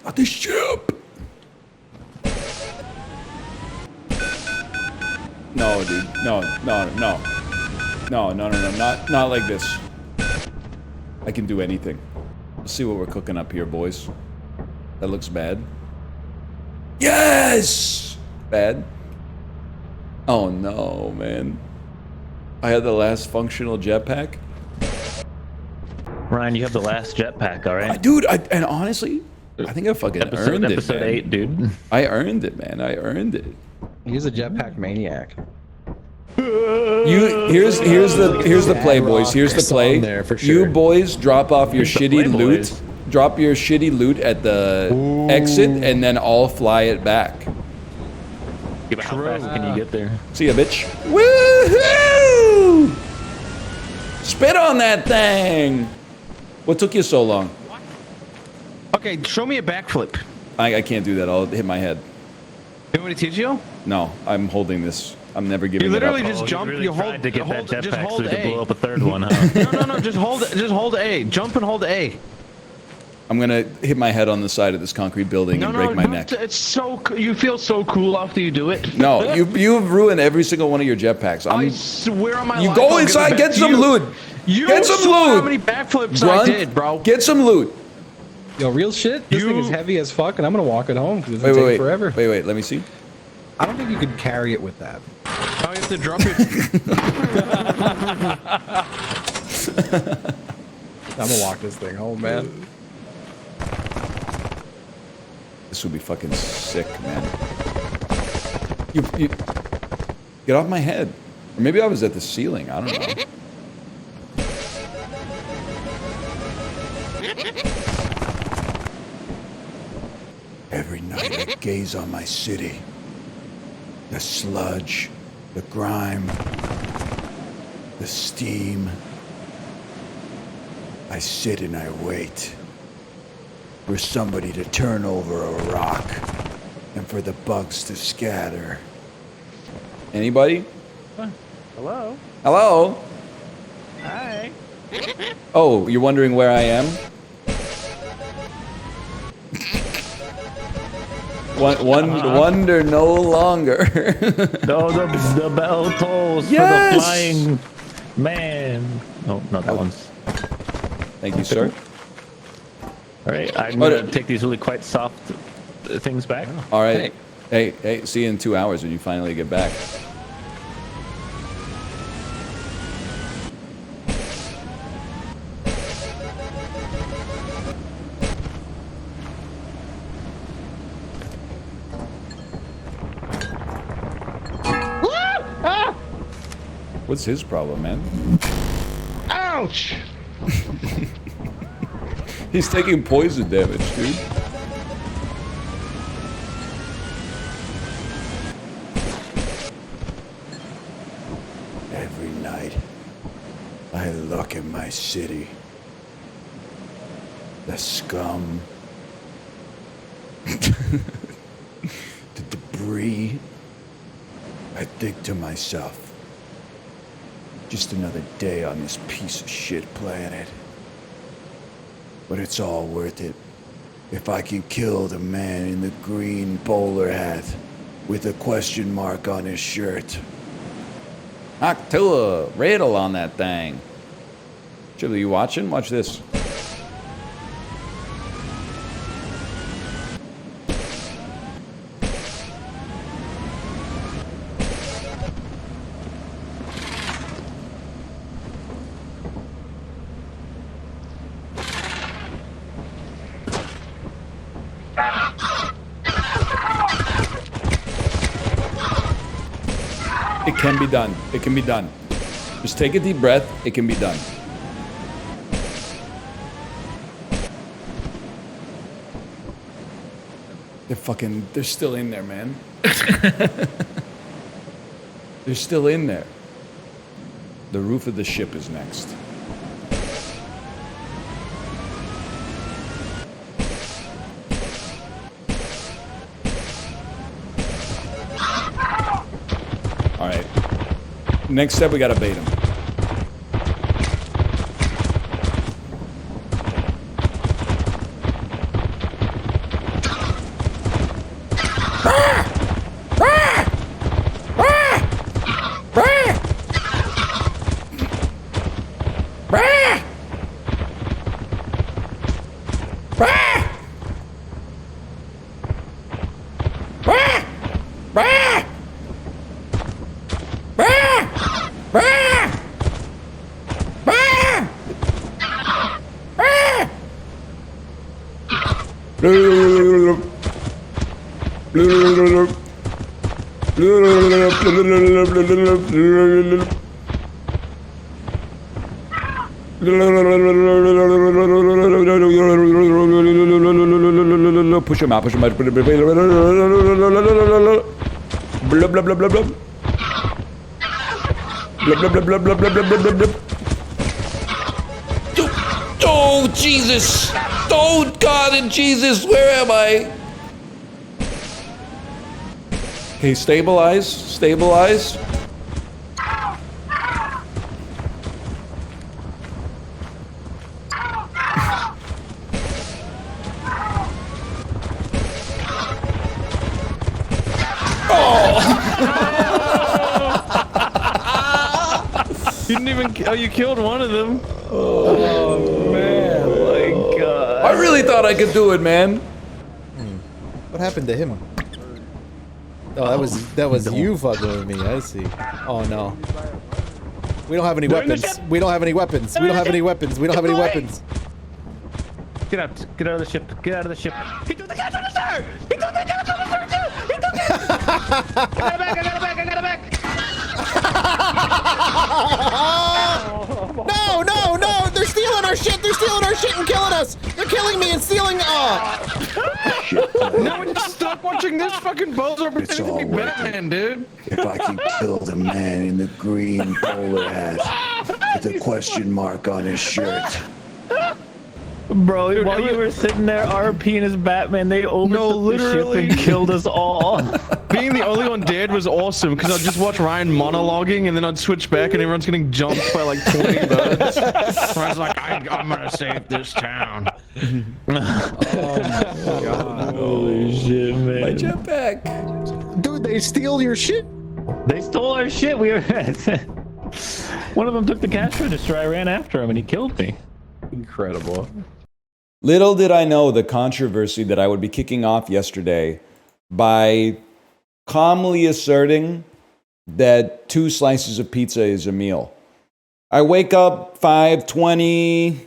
Not the ship. No, dude. No. Not like this. I can do anything. Let's see what we're cooking up here, boys. That looks bad. Yes! Bad. Oh no, man. I had the last functional jetpack. Ryan, you have the last jetpack, all right? Dude, and honestly, I think I fucking earned it. Episode 8, dude. I earned it, man. I earned it. He's a jetpack maniac. Here's the play, boys. Here's the play. There for sure. You boys drop off your shitty loot. Drop your shitty loot at the exit, and then I'll fly it back. Yeah, but how fast can you get there? See ya, bitch. Woohoo! Spit on that thing. What took you so long? Okay, show me a backflip. I can't do that. I'll hit my head. You want me to teach you? No, I'm holding this. I'm never giving You literally it up. just jump. Really You hold. to get hold that just jetpack hold so you A. can blow up a third one, huh? No. Just hold A. Jump and hold A. I'm gonna hit my head on the side of this concrete building and break my neck. It's so. You feel so cool after you do it. No, you've ruined every single one of your jetpacks. I swear on my You life. go I'll inside, give it get back some to you. loot. You Get some saw loot. how many backflips I Grunt, did, bro. Get some loot. Yo, real shit. This thing is heavy as fuck, and I'm gonna walk it home because it's gonna Wait. take forever. Wait. Let me see. I don't think you could carry it with that. Oh, you have to drop it. I'm gonna walk this thing home, man. This would be fucking sick, man. You get off my head. Or maybe I was at the ceiling. I don't know. Every night I gaze on my city. The sludge, the grime, the steam. I sit and I wait for somebody to turn over a rock and for the bugs to scatter. Anybody? Hello? Hello? Hi. Oh, you're wondering where I am? Wonder no longer. No, the bell tolls Yes! for the flying man. Oh, no, that one's. Thank you, sir. All right, I'm gonna take these really quite soft things back. All right. Hey, see you in 2 hours when you finally get back. What's his problem, man? Ouch! He's taking poison damage, dude. Every night, I look at my city. The scum. The debris. I think to myself, just another day on this piece of shit planet. But it's all worth it if I can kill the man in the green bowler hat with a question mark on his shirt. Octilla, riddle on that thing. Chiblee, you watching? Watch this. It can be done. It can be done. Just take a deep breath. It can be done. They're still in there, man. They're still in there. The roof of the ship is next. All right. Next step, we gotta bait him. Push him out, push him out. Blah, blah, blah, blah, blah, blah. Blah, blah, blah, blah, blah, blah, blah, blah, blah. Oh, Jesus! Oh, God and Jesus, where am I? Okay, stabilize, stabilize. You didn't even. Oh, you killed one of them. Oh man! My God. I really thought I could do it, man. What happened to him? Oh, that was you fucking with me. I see. Oh no. We don't have any weapons. We don't have any weapons. We don't have any weapons. We don't have any weapons. Get out! Get out of the ship! Get out of the ship! He threw the gas on the sir! He threw the gas on the sir too! He threw the gas! I got it back! I got it back! I got it back! No, no, no! They're stealing our shit! They're stealing our shit and killing us! They're killing me and stealing. No, stop watching this fucking bozo pretending to be Batman, dude. If I can kill the man in the green bowler hat with a question mark on his shirt. Bro, while you were sitting there RPing as Batman, they overtook the ship and killed us all. Being the only one dead was awesome because I'd just watch Ryan monologuing and then I'd switch back and everyone's getting jumped by like 20 birds. Ryan's like, I'm gonna save this town. Holy shit, man. My jetpack. Dude, they steal your shit. They stole our shit. We were one of them took the cash register. I ran after him and he killed me. Incredible. Little did I know the controversy that I would be kicking off yesterday by calmly asserting that 2 slices of pizza is a meal. I wake up 5:20,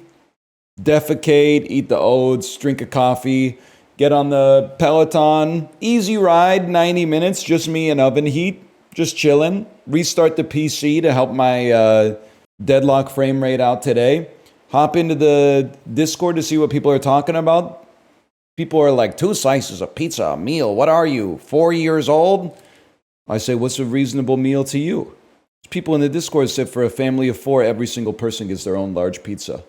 defecate, eat the oats, drink a coffee, get on the Peloton, easy ride, 90 minutes, just me and oven heat, just chilling. Restart the PC to help my deadlock frame rate out today. Hop into the Discord to see what people are talking about. People are like, 2 slices of pizza, a meal. What are you, 4 years old? I say, what's a reasonable meal to you? People in the Discord said for a family of 4, every single person gets their own large pizza.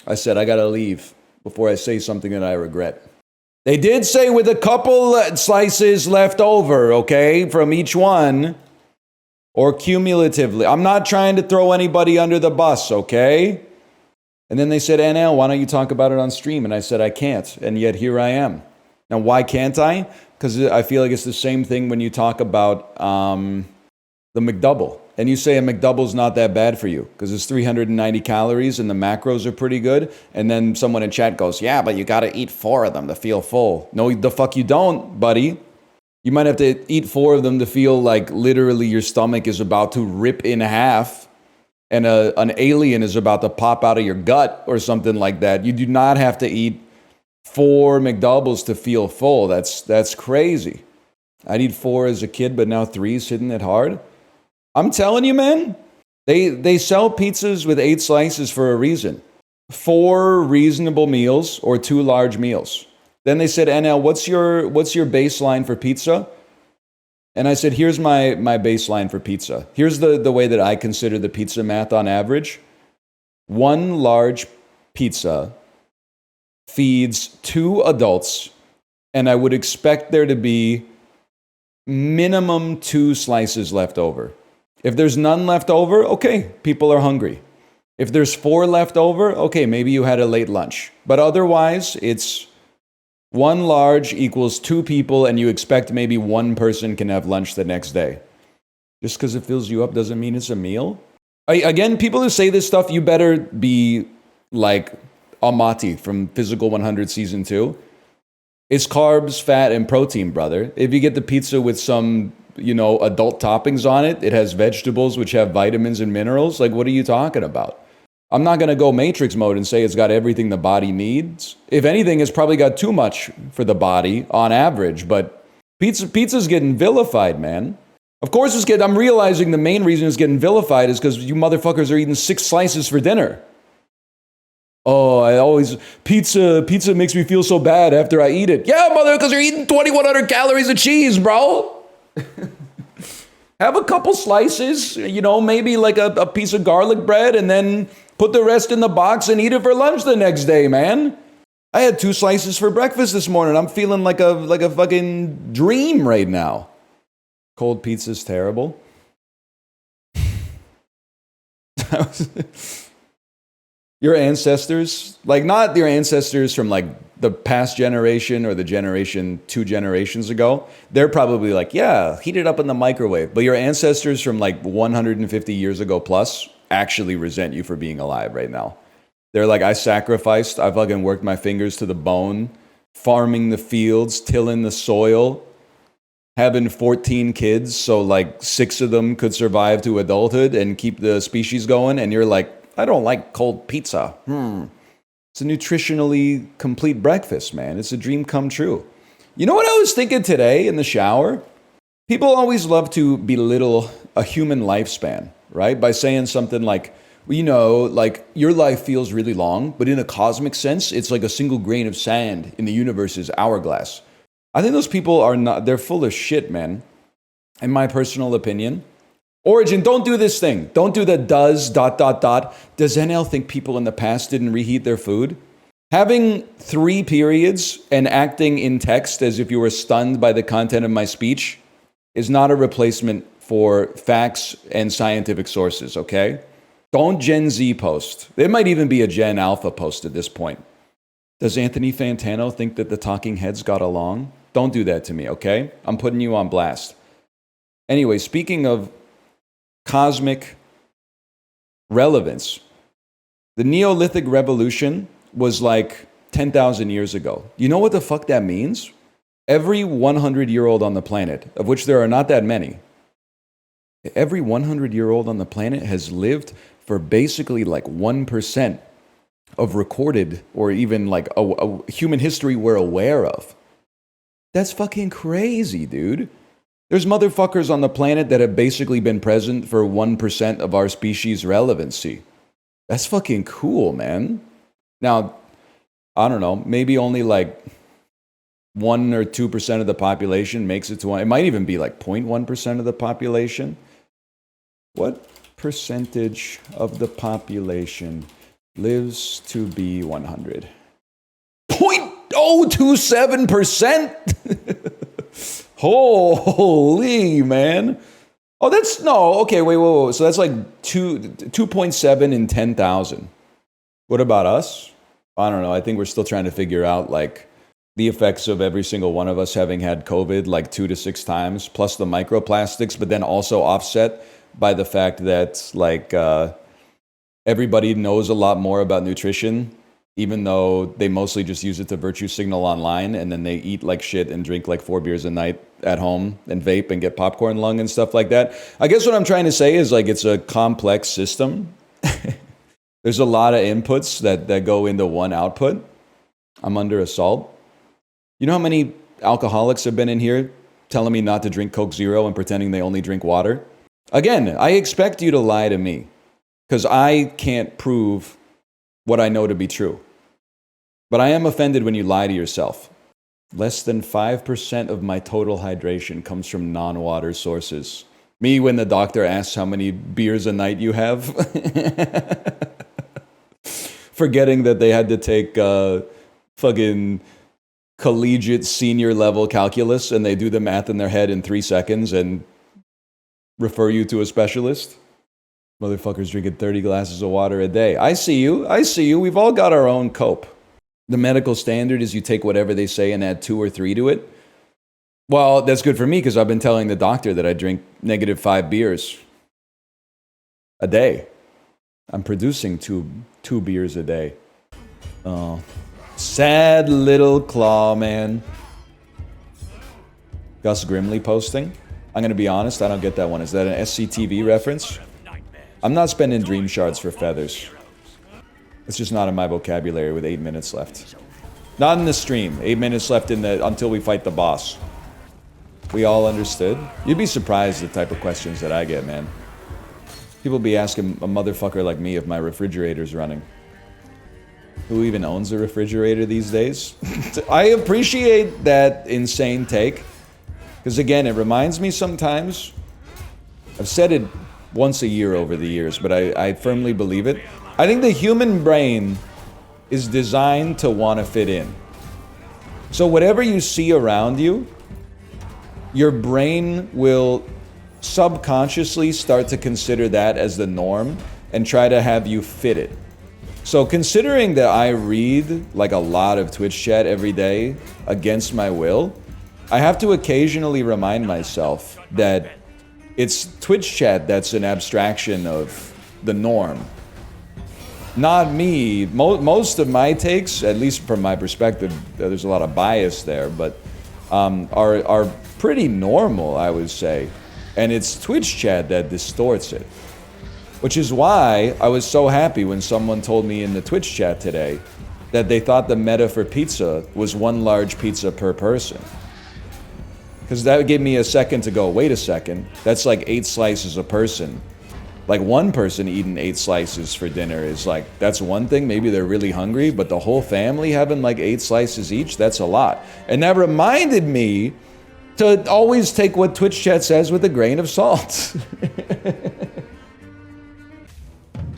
I said, I gotta leave before I say something that I regret. They did say with a couple slices left over, okay, from each one, or cumulatively. I'm not trying to throw anybody under the bus, okay? And then they said, NL, why don't you talk about it on stream? And I said, I can't. And yet here I am. Now, why can't I? Because I feel like it's the same thing when you talk about the McDouble. And you say a McDouble's not that bad for you because it's 390 calories and the macros are pretty good. And then someone in chat goes, yeah, but you got to eat 4 of them to feel full. No, the fuck you don't, buddy. You might have to eat 4 of them to feel like literally your stomach is about to rip in half. And an alien is about to pop out of your gut or something like that. You do not have to eat 4 McDoubles to feel full. That's crazy. I'd eat 4 as a kid, but now 3's hitting it hard. I'm telling you, man, they sell pizzas with 8 slices for a reason. 4 reasonable meals or 2 large meals. Then they said, NL, what's your baseline for pizza? And I said, here's my baseline for pizza. Here's the way that I consider the pizza math on average. 1 large pizza feeds 2 adults, and I would expect there to be minimum 2 slices left over. If there's none left over, okay, people are hungry. If there's 4 left over, okay, maybe you had a late lunch. But otherwise, it's 1 large equals 2 people, and you expect maybe 1 person can have lunch the next day. Just because it fills you up doesn't mean it's a meal. Again, people who say this stuff, you better be like Amati from Physical 100 Season 2. It's carbs, fat, and protein, brother. If you get the pizza with some, adult toppings on it, it has vegetables which have vitamins and minerals. Like, what are you talking about? I'm not going to go Matrix mode and say it's got everything the body needs. If anything, it's probably got too much for the body on average, but pizza's getting vilified, man. Of course it's getting, I'm realizing the main reason it's getting vilified is because you motherfuckers are eating 6 slices for dinner. Oh, pizza makes me feel so bad after I eat it. Yeah, mother, because you're eating 2,100 calories of cheese, bro. Have a couple slices, maybe like a piece of garlic bread, and then put the rest in the box and eat it for lunch the next day, man. I had 2 slices for breakfast this morning. I'm feeling like a fucking dream right now. Cold pizza's terrible. Your ancestors, like not your ancestors from like the past generation or the generation 2 generations ago, they're probably like, yeah, heat it up in the microwave. But your ancestors from like 150 years ago plus actually resent you for being alive right now. They're like, I fucking worked my fingers to the bone, farming the fields, tilling the soil, having 14 kids, so like 6 of them could survive to adulthood and keep the species going. And you're like, I don't like cold pizza. It's a nutritionally complete breakfast, man. It's a dream come true. You know what I was thinking today in the shower? People always love to belittle a human lifespan, right? By saying something like, like your life feels really long, but in a cosmic sense, it's like a single grain of sand in the universe's hourglass. I think those people they're full of shit, man. In my personal opinion. Origin, don't do this thing. Don't do the does ... Does NL think people in the past didn't reheat their food? Having 3 periods and acting in text as if you were stunned by the content of my speech is not a replacement for facts and scientific sources, okay? Don't Gen Z post. There might even be a Gen Alpha post at this point. Does Anthony Fantano think that the talking heads got along? Don't do that to me, okay? I'm putting you on blast. Anyway, speaking of cosmic relevance, the Neolithic Revolution was like 10,000 years ago. You know what the fuck that means? Every 100-year-old on the planet, of which there are not that many, every 100-year-old on the planet has lived for basically like 1% of recorded or even like a human history we're aware of. That's fucking crazy, dude. There's motherfuckers on the planet that have basically been present for 1% of our species' relevancy. That's fucking cool, man. Now, I don't know, maybe only like 1 or 2% of the population makes it to one. It might even be like 0.1% of the population. What percentage of the population lives to be 100? 0.027%? Holy, man. Oh, that's, no, okay, wait. So that's like 2.7 in 10,000. What about us? I don't know. I think we're still trying to figure out like the effects of every single one of us having had COVID like 2 to 6 times, plus the microplastics, but then also offset by the fact that like everybody knows a lot more about nutrition, even though they mostly just use it to virtue signal online, and then they eat like shit and drink like 4 beers a night at home and vape and get popcorn lung and stuff like that. I guess what I'm trying to say is like it's a complex system. There's a lot of inputs that go into one output. I'm under assault. You know how many alcoholics have been in here telling me not to drink Coke Zero and pretending they only drink water? Again, I expect you to lie to me because I can't prove what I know to be true. But I am offended when you lie to yourself. Less than 5% of my total hydration comes from non-water sources. Me when the doctor asks how many beers a night you have. Forgetting that they had to take fucking collegiate senior level calculus and they do the math in their head in 3 seconds and refer you to a specialist. Motherfuckers drinking 30 glasses of water a day. I see you. We've all got our own cope. The medical standard is you take whatever they say and add 2 or 3 to it. Well, that's good for me because I've been telling the doctor that I drink -5 beers a day. I'm producing two beers a day. Oh, sad little claw, man. Gus Grimley posting. I'm going to be honest, I don't get that one. Is that an SCTV reference? I'm not spending dream shards for feathers. It's just not in my vocabulary with 8 minutes left. Not in the stream. 8 minutes left until we fight the boss. We all understood? You'd be surprised the type of questions that I get, man. People be asking a motherfucker like me if my refrigerator's running. Who even owns a refrigerator these days? I appreciate that insane take. Because again, it reminds me sometimes, I've said it once a year over the years, but I firmly believe it. I think the human brain is designed to want to fit in. So whatever you see around you, your brain will subconsciously start to consider that as the norm and try to have you fit it. So considering that I read like a lot of Twitch chat every day against my will, I have to occasionally remind myself that it's Twitch chat that's an abstraction of the norm. Not me. Most of my takes, at least from my perspective, there's a lot of bias there, but are pretty normal, I would say. And it's Twitch chat that distorts it. Which is why I was so happy when someone told me in the Twitch chat today that they thought the meta for pizza was 1 large pizza per person. Because that gave me a second to go, wait a second, that's like 8 slices a person. Like one person eating 8 slices for dinner is like, that's one thing, maybe they're really hungry, but the whole family having like 8 slices each, that's a lot. And that reminded me to always take what Twitch chat says with a grain of salt.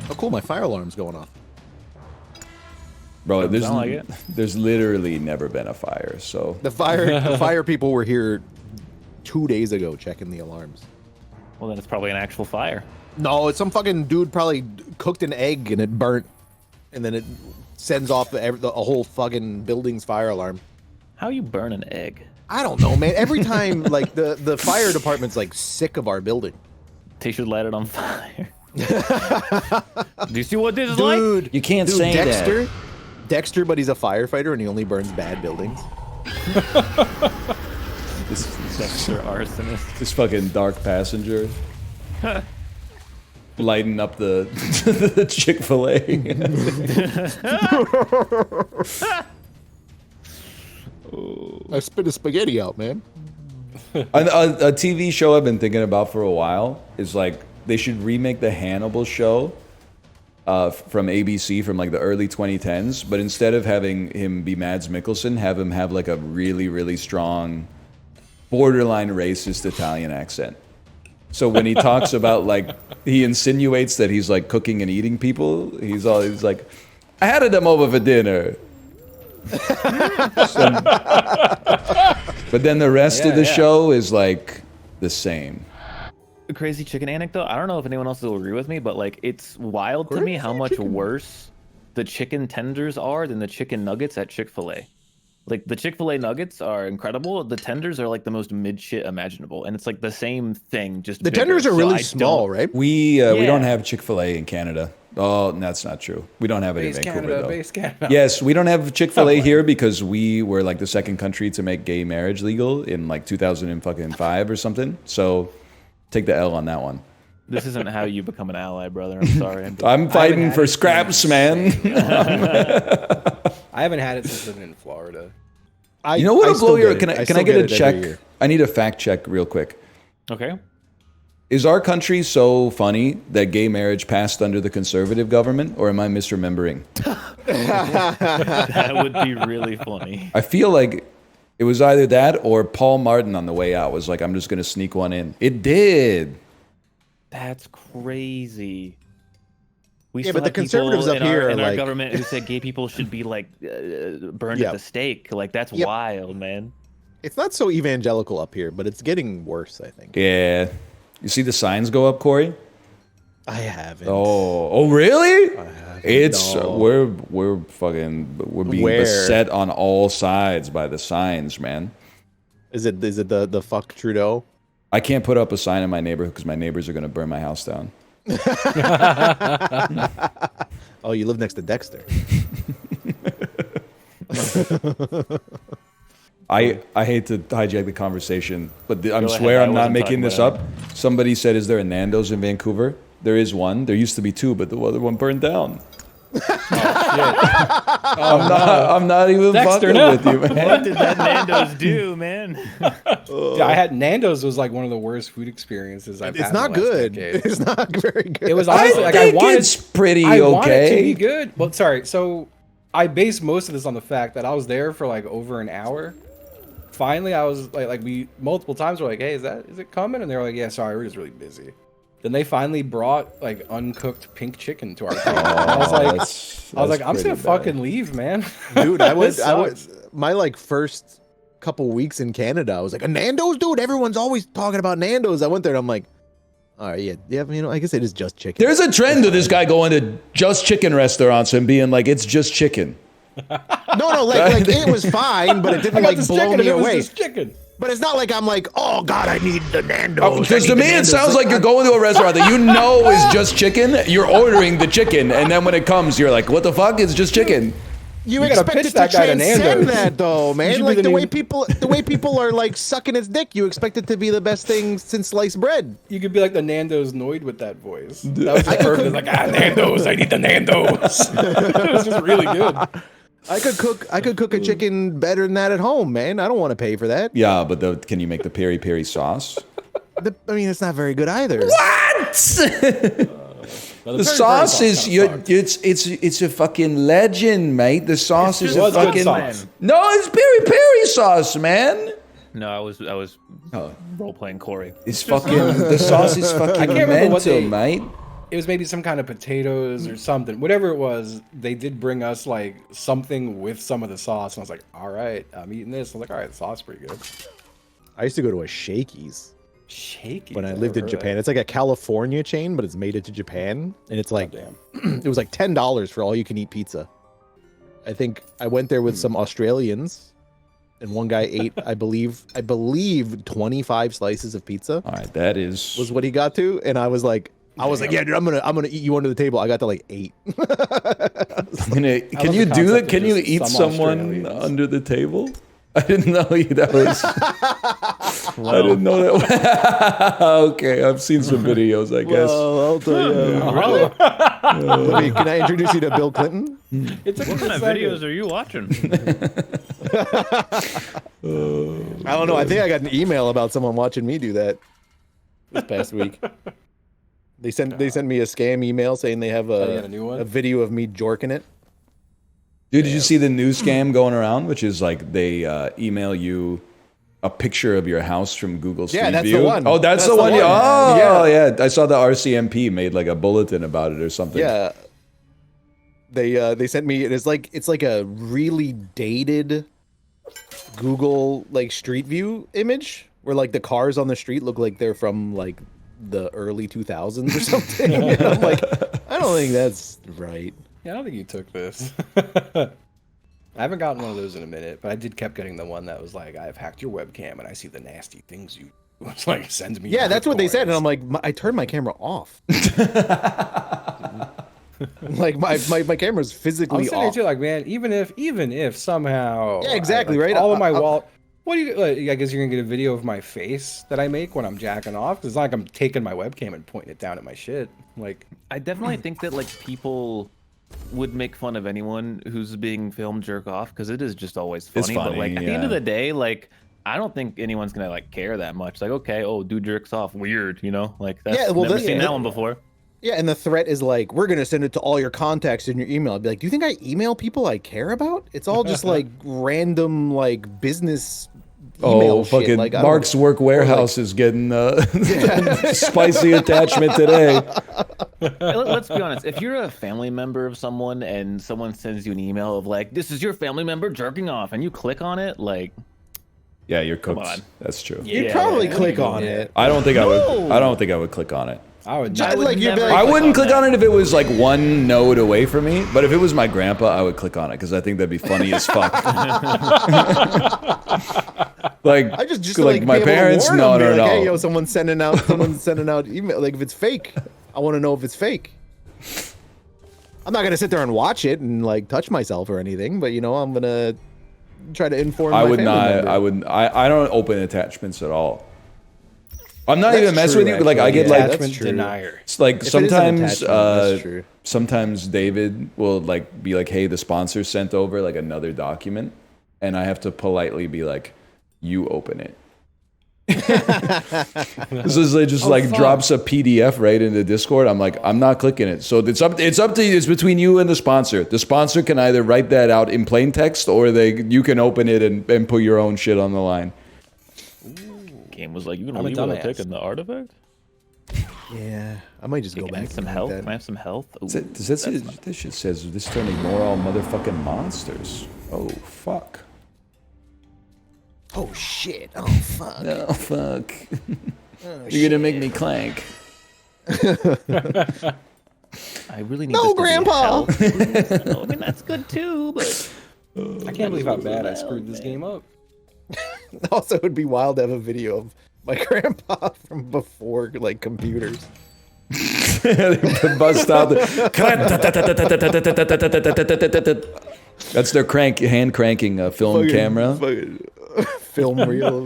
Oh cool, my fire alarm's going off. Bro, Sound like it. there's literally never been a fire, so... The fire people were here 2 days ago checking the alarms. Well, then it's probably an actual fire. No, it's some fucking dude probably cooked an egg and it burnt, and then it sends off a whole fucking building's fire alarm. How you burn an egg? I don't know, man. Every time, like, the fire department's, like, sick of our building. They should light it on fire. Do you see what this is like? Dude, You can't say Dexter, that. Dexter, but he's a firefighter and he only burns bad buildings. This Dexter arsonist. This fucking dark passenger. Lighting up the, the Chick-fil-A. I spit a spaghetti out, man. A TV show I've been thinking about for a while is like they should remake the Hannibal show from ABC from like the early 2010s, but instead of having him be Mads Mikkelsen, have him have like a really, really strong, borderline racist Italian accent. So when he talks about like, he insinuates that he's like cooking and eating people, he's like, I had them over for dinner. But then the rest of the show is like the same. A crazy chicken anecdote. I don't know if anyone else will agree with me, but like it's wild to me how much worse the chicken tenders are than the chicken nuggets at Chick-fil-A. Like the Chick-fil-A nuggets are incredible. The tenders are like the most mid shit imaginable, and it's like the same thing. Just the bigger. tenders are So really I small, don't- right? We don't have Chick-fil-A in Canada. Oh, that's not true. We don't have it in Vancouver, though. Base Canada. Yes, we don't have Chick-fil-A here because we were like the second country to make gay marriage legal in like 2005 or something. So take the L on that one. This isn't how you become an ally, brother. I'm sorry. I'm fighting for scraps, man. I haven't had it since living in Florida. You know what'll blow your? Can I still get get a it every check? year. I need a fact check real quick. Okay. Is our country so funny that gay marriage passed under the conservative government, or am I misremembering? That would be really funny. I feel like it was either that or Paul Martin on the way out was like, I'm just going to sneak one in. It did. That's crazy. We Yeah, still but the have people conservatives up in here our, are in our like- government who said gay people should be like burned Yeah. at the stake. Like that's Yep. wild, man. It's not so evangelical up here, but it's getting worse, I think. Yeah. You see the signs go up, Corey? I haven't. Oh, really? It's no. we're being Where? beset on all sides by the signs, man. Is it the fuck Trudeau? I can't put up a sign in my neighborhood because my neighbors are going to burn my house down. Oh, you live next to Dexter. I hate to hijack the conversation, but I Go swear ahead, I I'm not wasn't making talking this about up. Somebody said, is there a Nando's in Vancouver? There is one. There used to be two, but the other one burned down. I'm not even Dexter, fucking no. with you, man. What did that Nando's do, man? Yeah, I had Nando's was like one of the worst food experiences I've had. It's not in the last good. decade. It's not very good. It was honestly like I think wanted. it's pretty I wanted it to okay. be good. Well, sorry. So I based most of this on the fact that I was there for like over an hour. Finally, I was like we multiple times were like, "Hey, is it coming?" And they were like, "Yeah, sorry, we're just really busy." Then they finally brought like uncooked pink chicken to our table. I was like, I'm just gonna fucking leave, man. Dude, I This was sucks. my like first couple weeks in Canada. I was like, a Nando's, dude. Everyone's always talking about Nando's. I went there and I'm like, all right, yeah, you know, I guess it is just chicken. There's a trend of this guy going to just chicken restaurants and being like, it's just chicken. No, like it was fine, but it didn't like blow me away. Just chicken. But it's not like I'm like, oh god, I need the Nando's. Because to me, it sounds like you're going to a restaurant that you know is just chicken. You're ordering the chicken, and then when it comes, you're like, what the fuck? It's just chicken. You gotta expect pitch it to that guy to transcend Nando's. that though, You man. should Like be the the way new- people are like sucking its dick, you expect it to be the best thing since sliced bread. You could be like the Nando's Noid with that voice. That was just perfect. Like, Nando's, I need the Nando's. It was just really good. I could cook a chicken better than that at home, man. I don't want to pay for that. Yeah, but can you make the peri peri sauce? I mean, it's not very good either. What? The sauce is it's a fucking legend, mate. The sauce is a just good fucking sauce. no, it's peri peri sauce, man. No, I was role playing Corey. It's fucking the sauce is fucking I can't remember what mental, they- mate. it was maybe some kind of potatoes or something. Whatever it was, they did bring us like something with some of the sauce. And I was like, all right, I'm eating this. I was like, all right, the sauce is pretty good. I used to go to a Shakey's. Shakey's? When I lived in Japan. It's like a California chain, but it's made it to Japan. And it's like, it was like $10 for all you can eat pizza. I think I went there with some Australians, and one guy ate, I believe 25 slices of pizza. All right, that was what he got to. And I was like, yeah, dude, I'm gonna eat you under the table. I got to like 8. Can you do that? Can you eat someone under the table? I didn't know that was. I didn't know that. Okay, I've seen some videos. I guess. Well, I'll tell you. Can I introduce you to Bill Clinton? What kind of videos are you watching? I don't know. I think I got an email about someone watching me do that this past week. They sent me a scam email saying they have a video of me jorking it. Dude, did you see the new scam going around, which is like they email you a picture of your house from Google Street View? Yeah, that's the one. Oh, that's the one. Oh, yeah. I saw the RCMP made like a bulletin about it or something. Yeah. They sent me. It's like a really dated Google like Street View image where like the cars on the street look like they're from like the early 2000s or something. And I'm like, I don't think that's right. Yeah, I don't think you took this. I haven't gotten one of those in a minute, but I kept getting the one that was like, I've hacked your webcam and I see the nasty things you. It's like, send me. Yeah, that's what they said, and I'm like, I turned my camera off. Like my camera's physically I'm off. too, like, man, even if somehow. Yeah, exactly, right. All of my wall. What do you? Like, I guess you're gonna get a video of my face that I make when I'm jacking off. Cause it's not like I'm taking my webcam and pointing it down at my shit. Like, I definitely think that like people would make fun of anyone who's being filmed jerk off because it is just always funny. It's funny, but like at the end of the day, like I don't think anyone's gonna like care that much. Like, okay, oh, dude jerks off, weird, you know? Like that's never seen that one before. Yeah, and the threat is like, we're gonna send it to all your contacts in your email. I'd be like, do you think I email people I care about? It's all just like random like business email shit. Fucking like, Mark's work warehouse is getting spicy attachment today. Let's be honest. If you're a family member of someone and someone sends you an email of like, this is your family member jerking off, and you click on it, like, yeah, you're cooked. Come on. That's true. You'd probably click on it. I don't think I would. I don't think I would click on it. I would. I wouldn't click on it if it was like one node away from me. But if it was my grandpa, I would click on it because I think that'd be funny as fuck. Like, I just like my parents. No. Hey, yo, someone's sending out email. Like, if it's fake, I want to know if it's fake. I'm not gonna sit there and watch it and like touch myself or anything, but you know, I'm gonna try to inform. I my would family not. member. I would. I don't open attachments at all. I'm not That's even messing with you. true, Like I get actually. like That's true. denier. It's like If it is an sometimes, attachment, that's true. sometimes David will like be like, "Hey, the sponsor sent over like another document," and I have to politely be like, "You open it." This is just drops a PDF right into Discord. I'm like, I'm not clicking it. So it's up to you. It's between you and the sponsor. The sponsor can either write that out in plain text or you can open it and put your own shit on the line. Game was like, you gonna leave without taking the artifact? Yeah, I might just go back. Some and health? like that. Can I have some health? Ooh, Does that say, this shit says this turn ignore all motherfucking monsters. Oh fuck. Oh shit! Oh fuck! Oh fuck! You're gonna make me clank. I really need No, this to be Grandpa! health. I mean, that's good too, but I can't believe how bad I screwed this game up. Also, it would be wild to have a video of my grandpa from before like computers. Bust out that's their hand cranking film camera. Film reel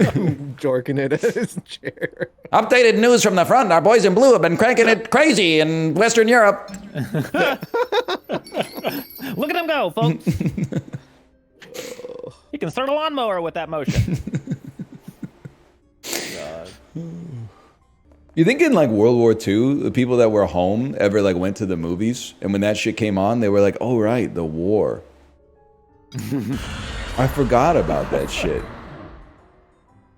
jorking it at his chair. Updated news from the front. Our boys in blue have been cranking it crazy in Western Europe. look at him go, folks. He can start a lawnmower with that motion. God. You think in like World War II, the people that were home ever like went to the movies, and when that shit came on, they were like, "Oh right, the war." I forgot about that shit.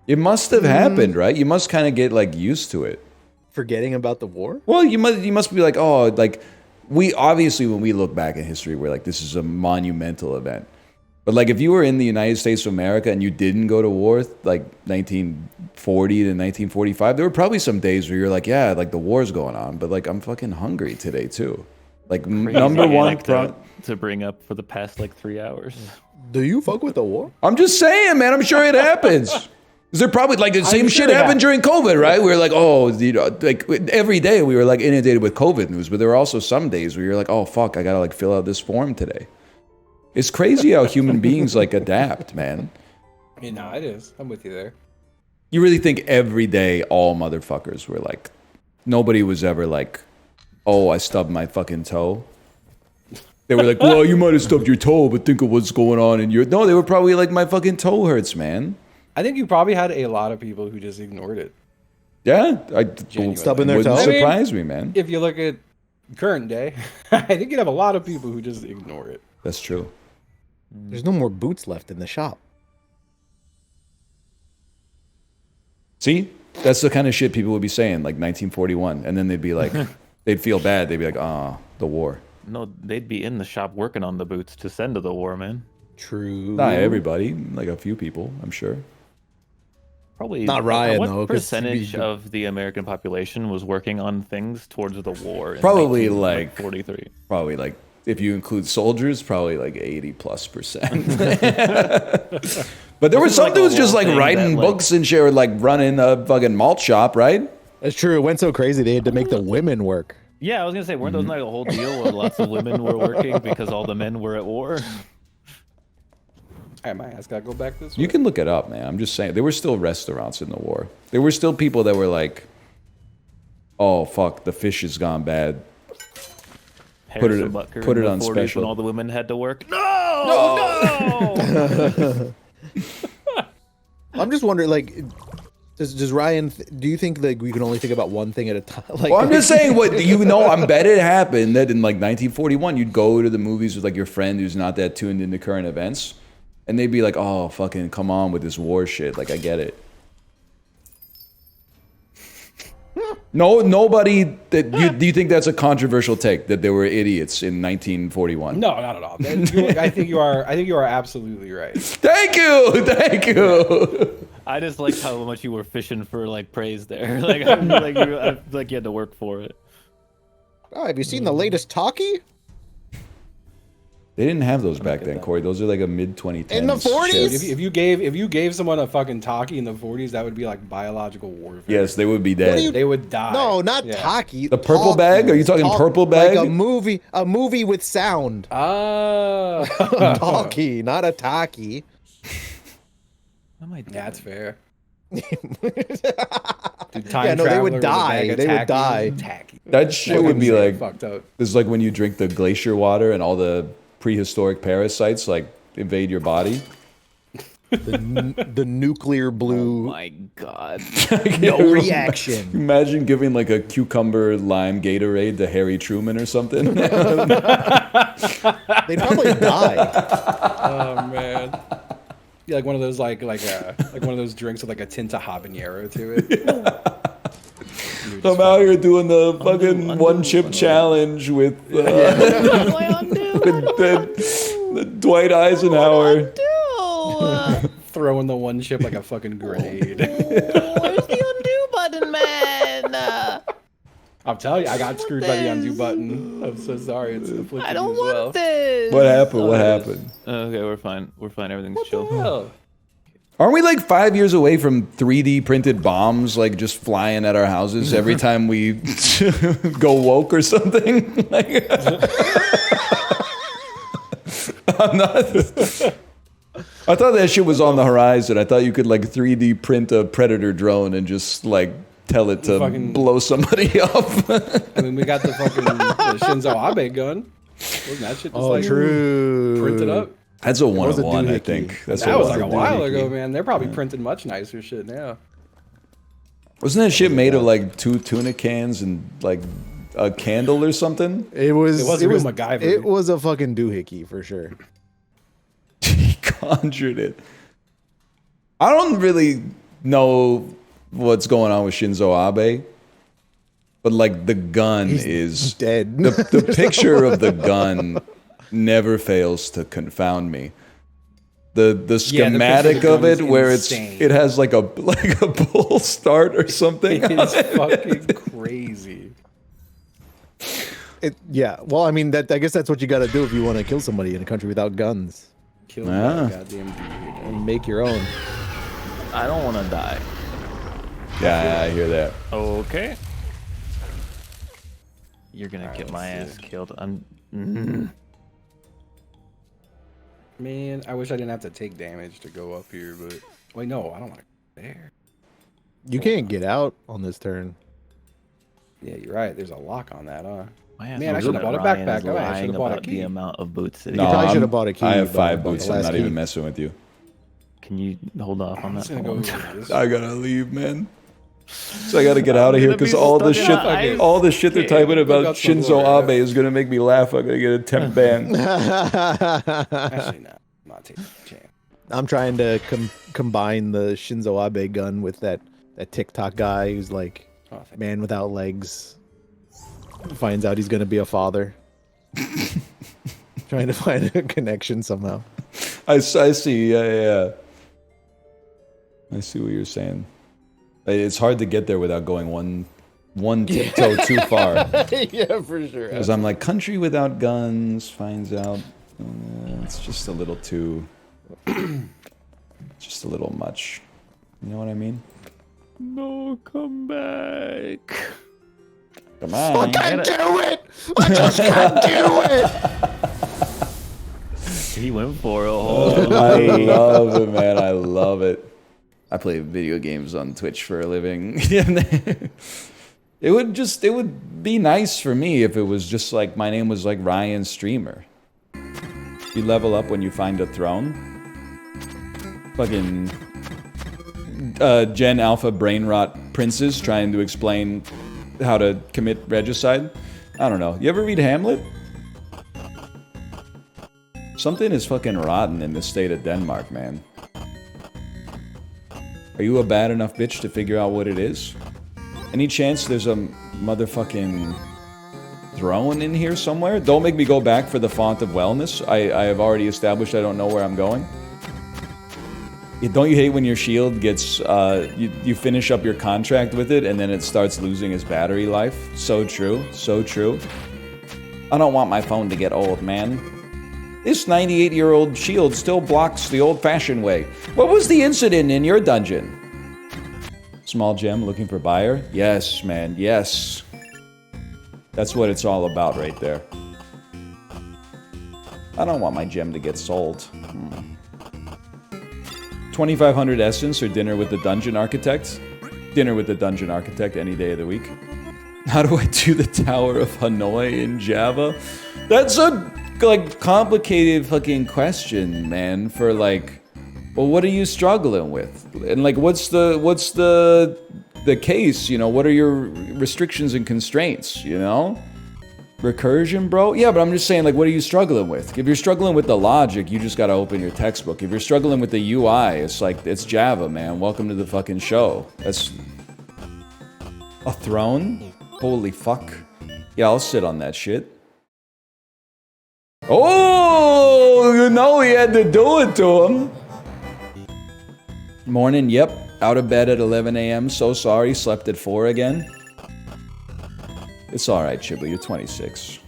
It must have happened, right? You must kind of get like used to it. Forgetting about the war? Well, you must be like, oh, like we obviously when we look back in history, we're like, this is a monumental event. But like if you were in the United States of America and you didn't go to war, like 1940 to 1945, there were probably some days where you're like, yeah, like the war's going on, but like I'm fucking hungry today too. Like number one to bring up for the past like 3 hours. Do you fuck with the war? I'm just saying, man. I'm sure it happens. Is there probably like the same shit happened during COVID, right? We were like, oh, you know, like every day we were like inundated with COVID news, but there were also some days where you're like, oh fuck, I gotta like fill out this form today. It's crazy how human beings like adapt, man. You know, it is. I'm with you there. You really think every day all motherfuckers were like, nobody was ever like, oh, I stubbed my fucking toe. They were like, well, you might have stubbed your toe, but think of what's going on in your... No, they were probably like, my fucking toe hurts, man. I think you probably had a lot of people who just ignored it. Yeah, stubbing their toe. Wouldn't surprise me, man. If you look at current day, I think you'd have a lot of people who just ignore it. That's true. There's no more boots left in the shop. See? That's the kind of shit people would be saying, like 1941. And then they'd be like, they'd feel bad. They'd be like, ah, the war. No, they'd be in the shop working on the boots to send to the war, man. True. Not everybody, like a few people, I'm sure. Probably not Ryan what though. What percentage of the American population was working on things towards the war? In Probably like 43. Probably like, if you include soldiers, probably like 80+%. But there were some dudes just like writing books and shit, or like running a fucking malt shop, right? That's true. It went so crazy they had to make the women work. Yeah, I was gonna say, weren't those like a whole deal where lots of women were working because all the men were at war? I might ask. I go back this way. You can look it up, man. I'm just saying, there were still restaurants in the war. There were still people that were like, "Oh fuck, the fish has gone bad. Put it on special." When all the women had to work. No. I'm just wondering, like, does Ryan? Do you think like we can only think about one thing at a time? Like, well, I'm just saying, what you know, I bet it happened that in like 1941, you'd go to the movies with like your friend who's not that tuned into current events, and they'd be like, "Oh, fucking come on with this war shit." Like, I get it. No, nobody. Do you think that's a controversial take that there were idiots in 1941? No, not at all. I think you are. I think you are absolutely right. Thank you. I just liked how much you were fishing for like praise there. Like, I feel like you had to work for it. Oh, have you seen the latest talkie? They didn't have those back then, Corey. Those are like a mid-2010s. In the 40s? If you gave someone a fucking talkie in the 40s, that would be like biological warfare. Yes, they would be dead. They would die. No, not talkie. The purple bag? Are you talking purple bag? Like a movie with sound. Talkie, not a talkie. Yeah, that's fair. Yeah, no, they would die. They would die. That shit would be like fucked up. This is like when you drink the glacier water and all the prehistoric parasites like invade your body. The nuclear blue. Oh my god. No reaction. Imagine giving like a cucumber lime Gatorade to Harry Truman or something. They'd probably die. Oh man. Yeah, like one of those like one of those drinks with like a tint of habanero to it. I'm out here doing the fucking one chip challenge with Dwight Eisenhower. Throwing the one chip like a fucking grenade. Where's the undo button, man? I'm telling you, I got screwed by the undo button. I'm so sorry. It's afflicted I don't as well. want this. What happened? What happened? Okay, we're fine. We're fine. Everything's chill. Hell? Aren't we like 5 years away from 3D printed bombs like just flying at our houses every time we go woke or something? Like, I'm not. I thought that shit was on the horizon. I thought you could like 3D print a Predator drone and just like tell it to blow somebody up. I mean, we got the fucking Shinzo Abe gun. Wasn't that shit just like true. printed up? That's a one-on-one, I think. That was like a while ago, man. They're probably printing much nicer shit now. Wasn't that shit made of like 2 tuna cans and like a candle or something? It was real MacGyver. It was a fucking doohickey for sure. He conjured it. I don't really know what's going on with Shinzo Abe. but like the gun is dead. The picture of the gun never fails to confound me. The schematic of it, where it has like a bull start or something. It's fucking crazy. Yeah. Well, I mean, I guess that's what you got to do if you want to kill somebody in a country without guns. Kill that goddamn dude and make your own. I don't want to die. Yeah, I hear that. Okay. You're gonna get my ass killed. Man, I wish I didn't have to take damage to go up here, but wait, no, I don't want to go there. You can't get out on this turn. Yeah, you're right. There's a lock on that, huh? Man, Man, I should have bought a backpack. I should have bought a key. The amount of boots that No, You probably should have bought a key. I have but 5 bought boots. the I'm last not key. even messing with you. Can you hold off on that? I gotta leave, man. So I gotta get out of here because all the shit they're typing about Shinzo Abe is gonna make me laugh. I'm gonna get a temp ban. Actually, no, I'm not taking a chance. I'm trying to combine the Shinzo Abe gun with that TikTok guy who's like man without legs. Finds out he's gonna be a father. Trying to find a connection somehow. I see. Yeah. I see what you're saying. It's hard to get there without going one tiptoe too far. Yeah, for sure. Because I'm like, country without guns, finds out. It's just a little too... just a little much. You know what I mean? No, come back. Come on. I can't do it! I just can't do it! He went for a whole... I love it, man. I love it. I play video games on Twitch for a living. It would be nice for me if it was just like, my name was like Ryan Streamer. You level up when you find a throne. Fucking Gen Alpha brain rot princes trying to explain how to commit regicide. I don't know. You ever read Hamlet? Something is fucking rotten in the state of Denmark, man. Are you a bad enough bitch to figure out what it is? Any chance there's a motherfucking throne in here somewhere? Don't make me go back for the font of wellness. I have already established I don't know where I'm going. Don't you hate when your shield gets, you finish up your contract with it and then it starts losing its battery life? So true, so true. I don't want my phone to get old, man. This 98-year-old shield still blocks the old-fashioned way. What was the incident in your dungeon? Small gem looking for buyer? Yes, man, yes. That's what it's all about right there. I don't want my gem to get sold. 2,500 essence or dinner with the dungeon architect? Dinner with the dungeon architect any day of the week. How do I do the Tower of Hanoi in Java? That's a like complicated fucking question, man, for like, well, what are you struggling with? And like, what's the case, you know? What are your restrictions and constraints, you know? Recursion, bro? Yeah, but I'm just saying, like, what are you struggling with? If you're struggling with the logic, you just gotta open your textbook. If you're struggling with the UI, it's like, it's Java, man. Welcome to the fucking show. That's a throne? Holy fuck. Yeah, I'll sit on that shit. Oh, you know he had to do it to him. Morning, yep. Out of bed at 11 a.m. So sorry, slept at 4 again. It's alright, Chiblee, you're 26.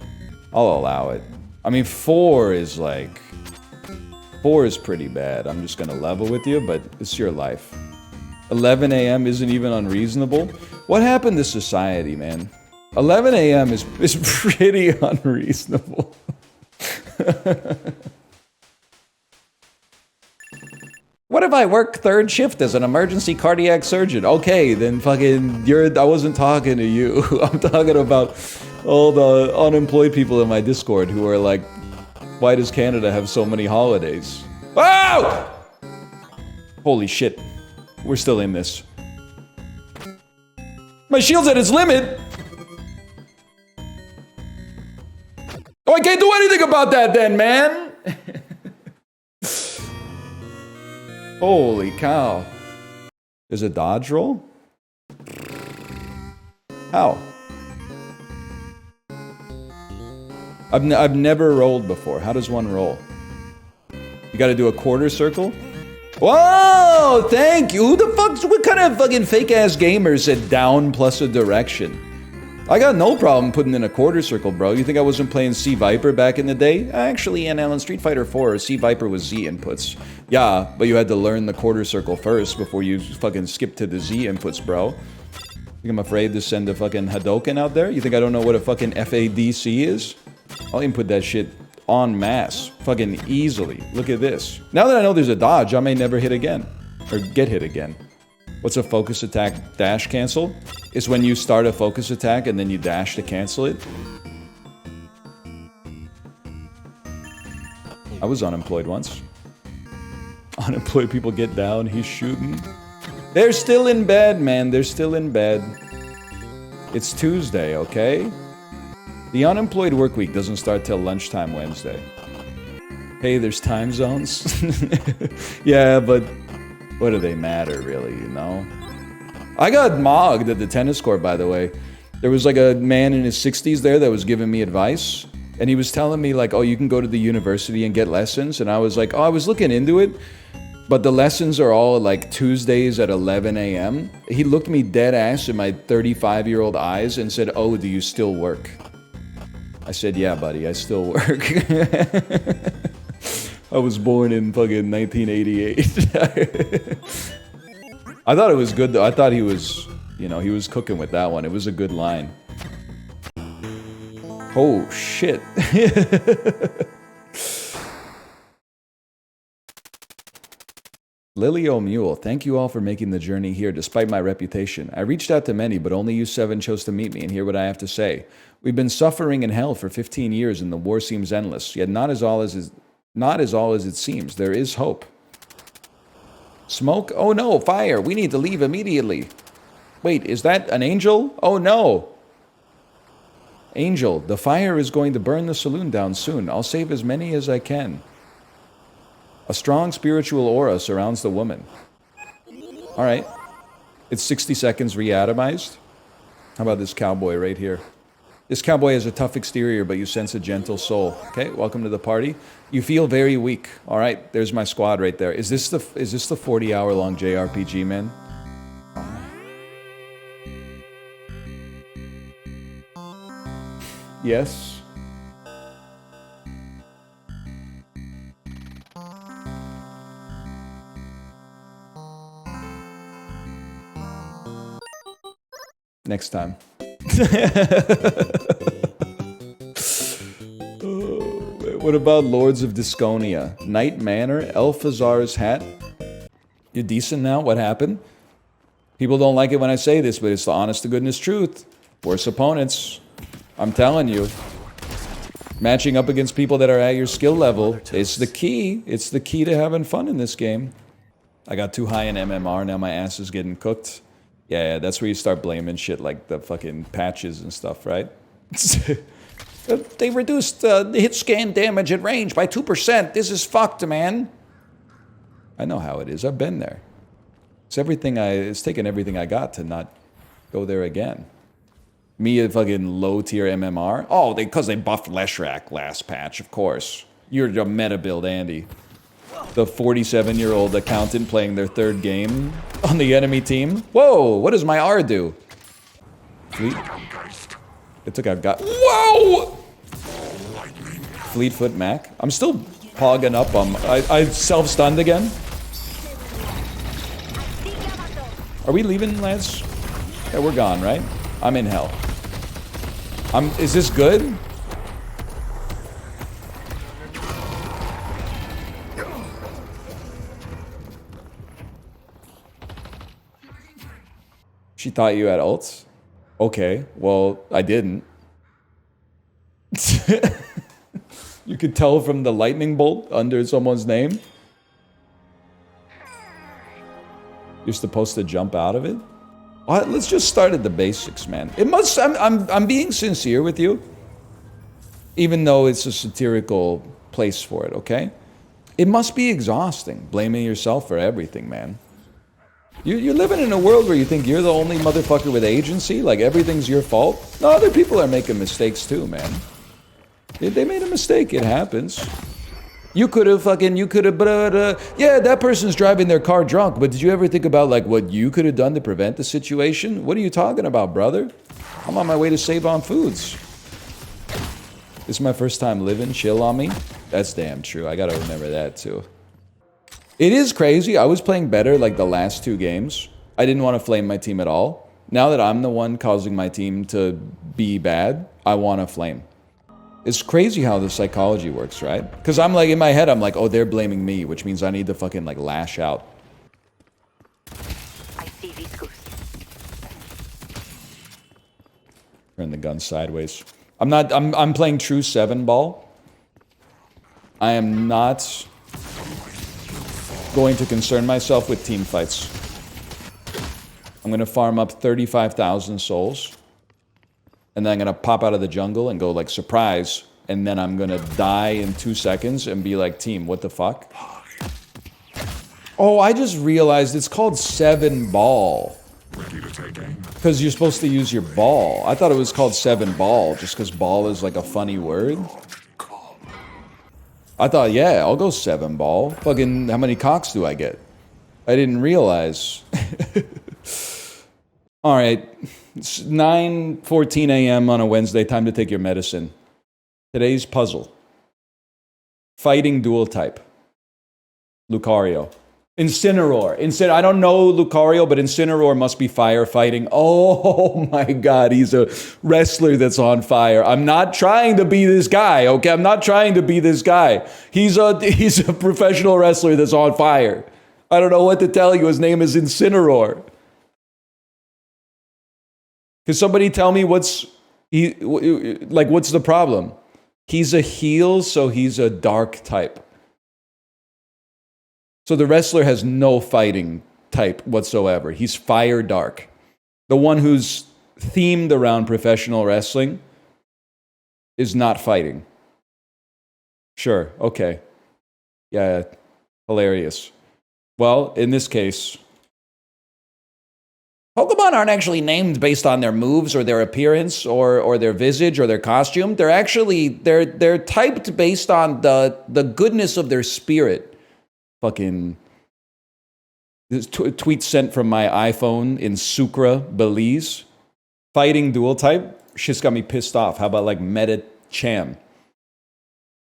I'll allow it. I mean, 4 is like... 4 is pretty bad. I'm just gonna level with you, but it's your life. 11 a.m. isn't even unreasonable. What happened to society, man? 11 a.m. is pretty unreasonable. What if I work 3rd shift as an emergency cardiac surgeon? Okay, then fucking I wasn't talking to you. I'm talking about all the unemployed people in my Discord who are like, why does Canada have so many holidays? Oh! Holy shit. We're still in this. My shield's at its limit! Oh, I can't do anything about that then, man! Holy cow. There's a dodge roll? How? I've never rolled before. How does one roll? You gotta do a quarter circle? Whoa! Thank you! Who the fuck? What kind of fucking fake-ass gamer said down plus a direction? I got no problem putting in a quarter circle, bro. You think I wasn't playing C Viper back in the day? Actually, in Street Fighter 4, C Viper was Z inputs. Yeah, but you had to learn the quarter circle first before you fucking skip to the Z inputs, bro. Think I'm afraid to send a fucking Hadoken out there? You think I don't know what a fucking FADC is? I'll input that shit en masse. Fucking easily. Look at this. Now that I know there's a dodge, I may never hit again. Or get hit again. What's a focus attack dash cancel? It's when you start a focus attack and then you dash to cancel it. I was unemployed once. Unemployed people get down, he's shooting. They're still in bed, man. They're still in bed. It's Tuesday, okay? The unemployed work week doesn't start till lunchtime Wednesday. Hey, there's time zones. Yeah, but what do they matter, really, you know? I got mogged at the tennis court, by the way. There was like a man in his 60s there that was giving me advice. And he was telling me like, oh, you can go to the university and get lessons. And I was like, oh, I was looking into it. But the lessons are all like Tuesdays at 11 a.m. He looked me dead ass in my 35-year-old eyes and said, oh, do you still work? I said, yeah, buddy, I still work. I was born in fucking 1988. I thought it was good though. I thought he was, you know, he was cooking with that one. It was a good line. Oh, shit. Lily O'Mule, thank you all for making the journey here despite my reputation. I reached out to many, but only you 7 chose to meet me and hear what I have to say. We've been suffering in hell for 15 years and the war seems endless, yet not as all as it seems. There is hope. Smoke? Oh no, fire! We need to leave immediately. Wait, is that an angel? Oh no! Angel, the fire is going to burn the saloon down soon. I'll save as many as I can. A strong spiritual aura surrounds the woman. Alright. It's 60 seconds re-atomized. How about this cowboy right here? This cowboy has a tough exterior, but you sense a gentle soul. Okay, welcome to the party. You feel very weak. Alright, there's my squad right there. Is this the 40-hour-long JRPG, man? Yes. Next time. What about Lords of Disconia? Knight Manor? Elphazar's hat? You're decent now? What happened? People don't like it when I say this, but it's the honest to goodness truth. Worse opponents. I'm telling you. Matching up against people that are at your skill level is the key. It's the key to having fun in this game. I got too high in MMR, now my ass is getting cooked. Yeah, that's where you start blaming shit like the fucking patches and stuff, right? They reduced the hit scan damage at range by 2%. This is fucked, man. I know how it is. I've been there. It's taken everything I got to not go there again. Me, a fucking low-tier MMR? Oh, because they buffed Leshrac last patch, of course. You're a meta build, Andy. The 47-year-old accountant playing their 3rd game on the enemy team. Whoa, what does my R do? Fleet? It took out got. Whoa! Fleetfoot Mac. I'm still pogging up. I self-stunned again. Are we leaving, lads? Yeah, we're gone, right? I'm in hell. Is this good? She thought you had ults? Okay, well, I didn't. You could tell from the lightning bolt under someone's name. You're supposed to jump out of it? Let's just start at the basics, man. It must. I'm being sincere with you, even though it's a satirical place for it. Okay, it must be exhausting blaming yourself for everything, man. You're living in a world where you think you're the only motherfucker with agency, like everything's your fault. No, other people are making mistakes too, man. They made a mistake. It happens. You could have, yeah, that person's driving their car drunk, but did you ever think about, like, what you could have done to prevent the situation? What are you talking about, brother? I'm on my way to Save on Foods. This is my first time living. Chill on me. That's damn true. I gotta remember that, too. It is crazy. I was playing better, like, the last 2 games. I didn't want to flame my team at all. Now that I'm the one causing my team to be bad, I want to flame. It's crazy how the psychology works, right? Because I'm like, in my head, I'm like, oh, they're blaming me, which means I need to fucking, like, lash out. Turn the gun sideways. I'm playing true 7 ball. I am not going to concern myself with team fights. I'm going to farm up 35,000 souls. And then I'm going to pop out of the jungle and go like, surprise. And then I'm going to die in 2 seconds and be like, team, what the fuck? Oh, I just realized it's called 7 ball. Because you're supposed to use your ball. I thought it was called 7 ball just because ball is like a funny word. I thought, yeah, I'll go 7 ball. Fucking, how many cocks do I get? I didn't realize. All right. It's 9:14 a.m. on a Wednesday. Time to take your medicine. Today's puzzle. Fighting dual type. Lucario. Incineroar. I don't know Lucario, but Incineroar must be firefighting. Oh my god, he's a wrestler that's on fire. I'm not trying to be this guy, okay? I'm not trying to be this guy. He's a professional wrestler that's on fire. I don't know what to tell you. His name is Incineroar. Can somebody tell me what's the problem? He's a heel, so he's a dark type. So the wrestler has no fighting type whatsoever. He's fire dark. The one who's themed around professional wrestling is not fighting. Sure, okay. Yeah, hilarious. Well, in this case, Pokemon aren't actually named based on their moves or their appearance or their visage or their costume. They're actually, they're typed based on the goodness of their spirit. Fucking this tweet sent from my iPhone in Sucre, Belize. Fighting dual type. Shit's got me pissed off. How about like Medicham?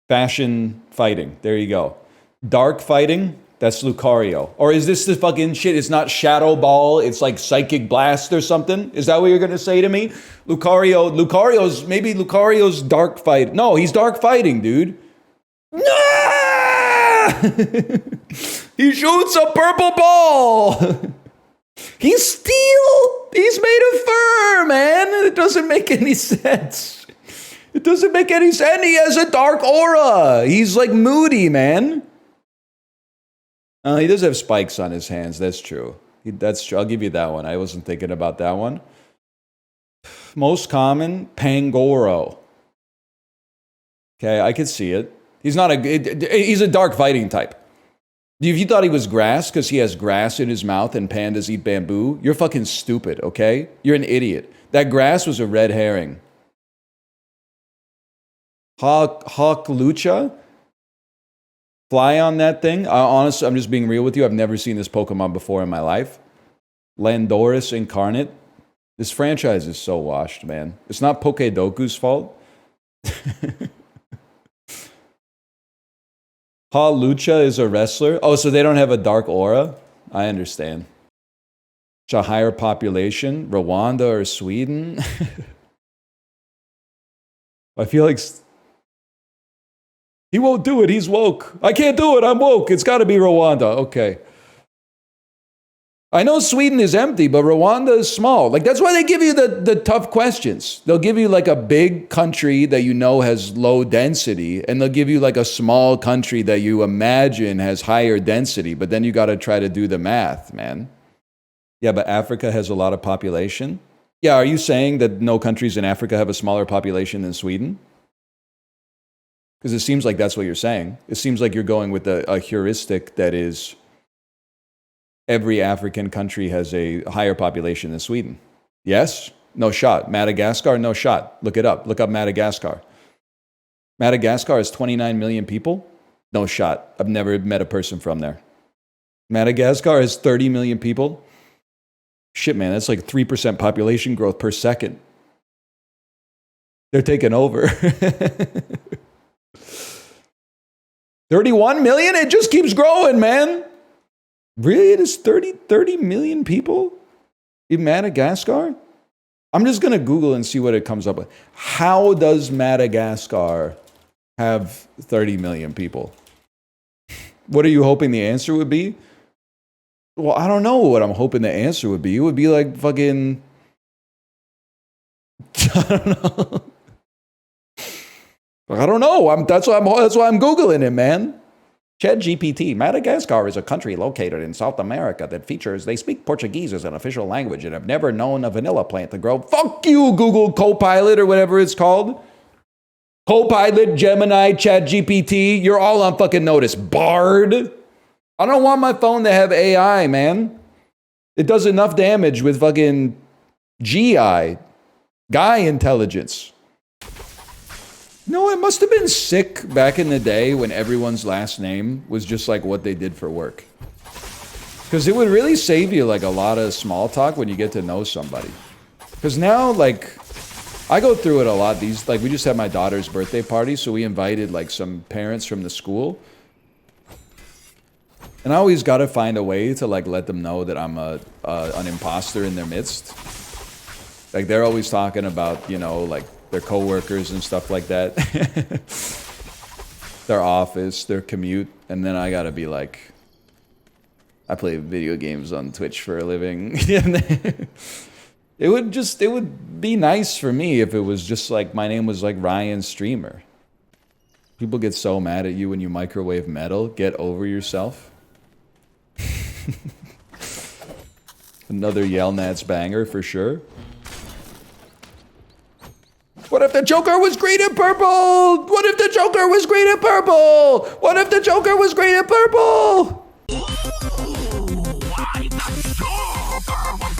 Fashion fighting. There you go. Dark fighting. That's Lucario. Or is this the fucking shit? It's not Shadow Ball. It's like Psychic Blast or something. Is that what you're gonna say to me? Lucario's dark fight. No, he's dark fighting, dude. No! He shoots a purple ball. He's steel. He's made of fur, man. It doesn't make any sense. It doesn't make any sense. And he has a dark aura. He's like moody, man. He does have spikes on his hands. That's true. That's true. I'll give you that one. I wasn't thinking about that one. Most common, Pangoro. Okay, I could see it. He's a dark fighting type. If you thought he was grass because he has grass in his mouth and pandas eat bamboo, you're fucking stupid, okay? You're an idiot. That grass was a red herring. Hawk Lucha? Fly on that thing? Honestly, I'm just being real with you. I've never seen this Pokemon before in my life. Landorus Incarnate. This franchise is so washed, man. It's not Pokedoku's fault. Ha Lucha is a wrestler. Oh, so they don't have a dark aura? I understand. It's a higher population. Rwanda or Sweden? I feel like... He won't do it. He's woke. I can't do it. I'm woke. It's got to be Rwanda. Okay. I know Sweden is empty, but Rwanda is small. Like, that's why they give you the tough questions. They'll give you like a big country that you know has low density, and they'll give you like a small country that you imagine has higher density, but then you got to try to do the math, man. Yeah, but Africa has a lot of population. Yeah, are you saying that no countries in Africa have a smaller population than Sweden? Because it seems like that's what you're saying. It seems like you're going with a heuristic that is every African country has a higher population than Sweden. Yes? No shot. Madagascar? No shot. Look it up. Look up Madagascar. Madagascar has 29 million people. No shot. I've never met a person from there. Madagascar has 30 million people. Shit, man, that's like 3% population growth per second. They're taking over. 31 million? It just keeps growing, man. Really? It is 30 million people in Madagascar? I'm just going to Google and see what it comes up with. How does Madagascar have 30 million people? What are you hoping the answer would be? Well, I don't know what I'm hoping the answer would be. It would be like fucking... I don't know. I don't know. That's why I'm Googling it, man. ChatGPT. Madagascar is a country located in South America that features, they speak Portuguese as an official language and have never known a vanilla plant to grow. Fuck you, Google Copilot or whatever it's called. Copilot, Gemini, ChatGPT. You're all on fucking notice. Bard. I don't want my phone to have AI, man. It does enough damage with fucking GI. Guy intelligence. No, it must have been sick back in the day when everyone's last name was just like what they did for work. Because it would really save you like a lot of small talk when you get to know somebody. Because now, like, I go through it a lot. Like, we just had my daughter's birthday party, so we invited like some parents from the school. And I always got to find a way to like let them know that I'm an imposter in their midst. Like, they're always talking about, you know, like their coworkers and stuff like that. Their office, their commute. And then I gotta be like, I play video games on Twitch for a living. It would be nice for me if it was just like, my name was like Ryan Streamer. People get so mad at you when you microwave metal. Get over yourself. Another Yell Nats banger for sure. What if the Joker was green and purple? What if the Joker was green and purple? What if the Joker was green and purple? Why the Joker was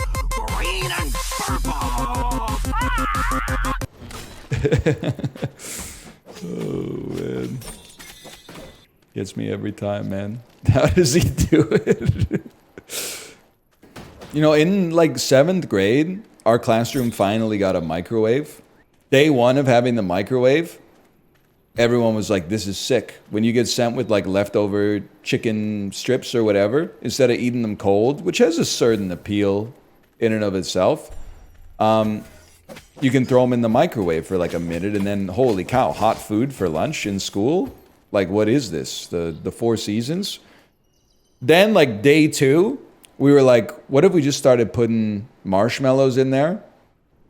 green and purple? Oh, man. Gets me every time, man. How does he do it? You know, in like 7th grade, our classroom finally got a microwave. Day one of having the microwave, everyone was like, this is sick. When you get sent with like leftover chicken strips or whatever, instead of eating them cold, which has a certain appeal in and of itself, you can throw them in the microwave for like a minute and then, holy cow, hot food for lunch in school? Like, what is this? The Four Seasons? Then like day 2, we were like, what if we just started putting marshmallows in there?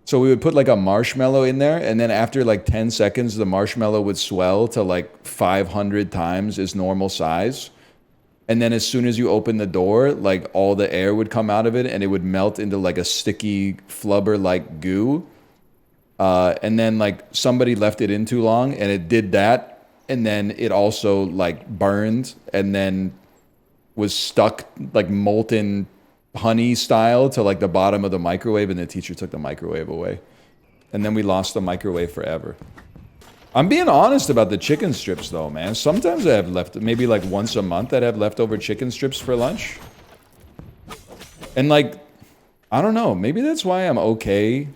So we would put like a marshmallow in there, and then after like 10 seconds, the marshmallow would swell to like 500 times its normal size. And then as soon as you open the door, like all the air would come out of it, and it would melt into like a sticky flubber-like goo. And then like somebody left it in too long, and it did that, and then it also like burned, and then was stuck like molten honey style to like the bottom of the microwave, and the teacher took the microwave away. And then we lost the microwave forever. I'm being honest about the chicken strips though, man. Sometimes I have left, maybe like once a month I'd have leftover chicken strips for lunch. And like, I don't know, maybe that's why I'm okay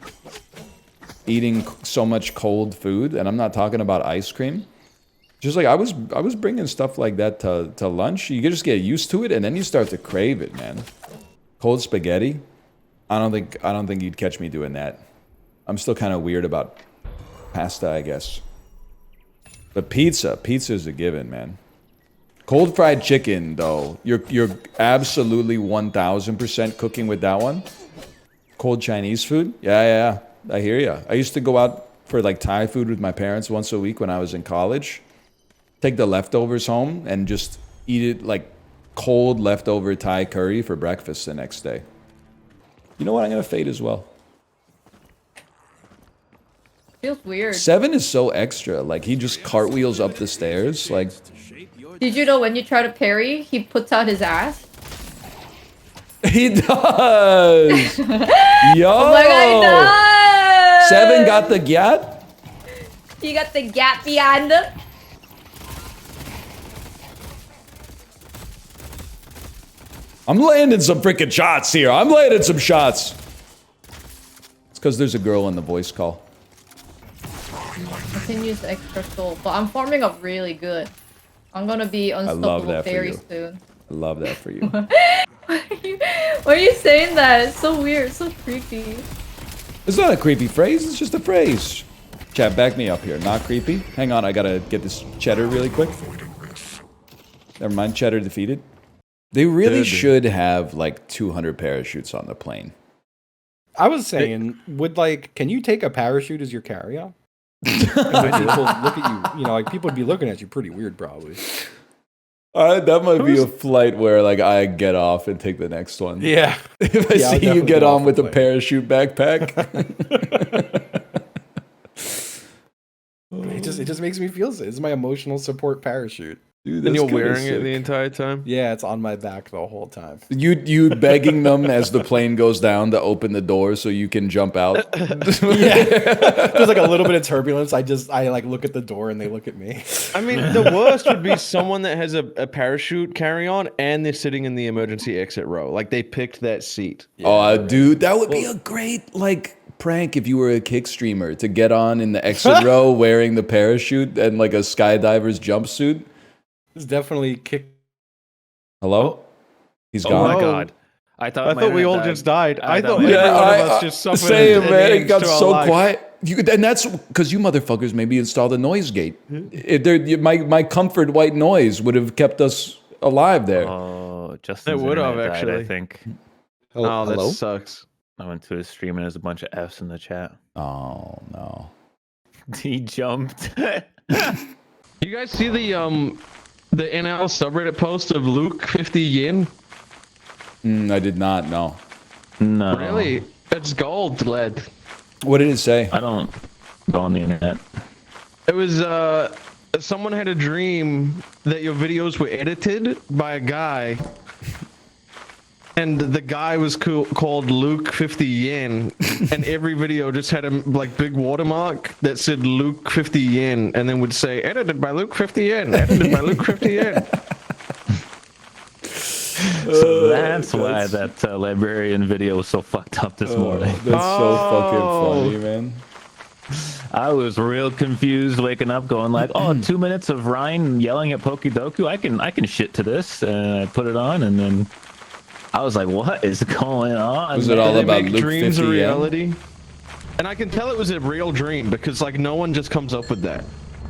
eating so much cold food, and I'm not talking about ice cream. Just like I was bringing stuff like that to lunch. You just get used to it, and then you start to crave it, man. Cold spaghetti? I don't think you'd catch me doing that. I'm still kind of weird about pasta, I guess. But pizza's a given, man. Cold fried chicken, though, you're absolutely 1000% cooking with that one. Cold Chinese food? Yeah, I hear ya. I used to go out for like Thai food with my parents once a week when I was in college. Take the leftovers home and just eat it like cold leftover Thai curry for breakfast the next day. You know what? I'm gonna fade as well. Feels weird. 7 is so extra. Like he just cartwheels up the stairs. Like, did you know when you try to parry, he puts out his ass? He does. Yo. Oh my God, he does! 7 got the gyat. You got the gap behind them. I'm landing some freaking shots here. I'm landing some shots. It's because there's a girl in the voice call. I can use extra soul, but I'm farming up really good. I'm gonna be unstoppable that for very you. soon. I love that for you. Why are you saying that? It's so weird, so creepy. It's not a creepy phrase, it's just a phrase. Chat, back me up here. Not creepy. Hang on, I gotta get this cheddar really quick. Never mind, cheddar defeated. They really should have like 200 parachutes on the plane. I was saying, can you take a parachute as your carry-on? When people look at you, like people would be looking at you pretty weird, probably. That might be a flight where like I get off and take the next one. Yeah. If I see you get on with a parachute backpack. It just makes me feel sick. It's my emotional support parachute. Dude, and you're wearing it the entire time? Yeah, it's on my back the whole time. You begging them as the plane goes down to open the door so you can jump out. Yeah. There's like a little bit of turbulence. I like look at the door and they look at me. I mean, the worst would be someone that has a parachute carry-on and they're sitting in the emergency exit row. Like they picked that seat. Oh, dude, that would be a great like prank if you were a kick streamer to get on in the exit row wearing the parachute and like a skydiver's jumpsuit. It's definitely kick. Hello? He's gone. Oh my god. I thought we all just died. I thought every one of us just suffered. Same, man. It got so quiet. And that's because you motherfuckers maybe installed a noise gate. My comfort white noise would have kept us alive there. Oh, Justin. It would have died, actually. I think. Oh, that sucks. I went to his stream and there's a bunch of F's in the chat. Oh no. He jumped. You guys see the NL subreddit post of Luke 50 yen? I did not know. No. Really? It's gold lead. What did it say? I don't go on the internet. It was someone had a dream that your videos were edited by a guy. And the guy was called Luke 50 yen, and every video just had a like big watermark that said Luke 50 yen, and then would say edited by Luke 50 yen, edited by Luke 50 yen. So that's why that librarian video was so fucked up this morning. That's so fucking funny, man. I was real confused waking up going like, 2 minutes of Ryan yelling at Pokidoku, I can shit to this, and I put it on, and then I was like, what is going on? Was it all about Luke dreams 50 a reality? And I can tell it was a real dream because like no one just comes up with that.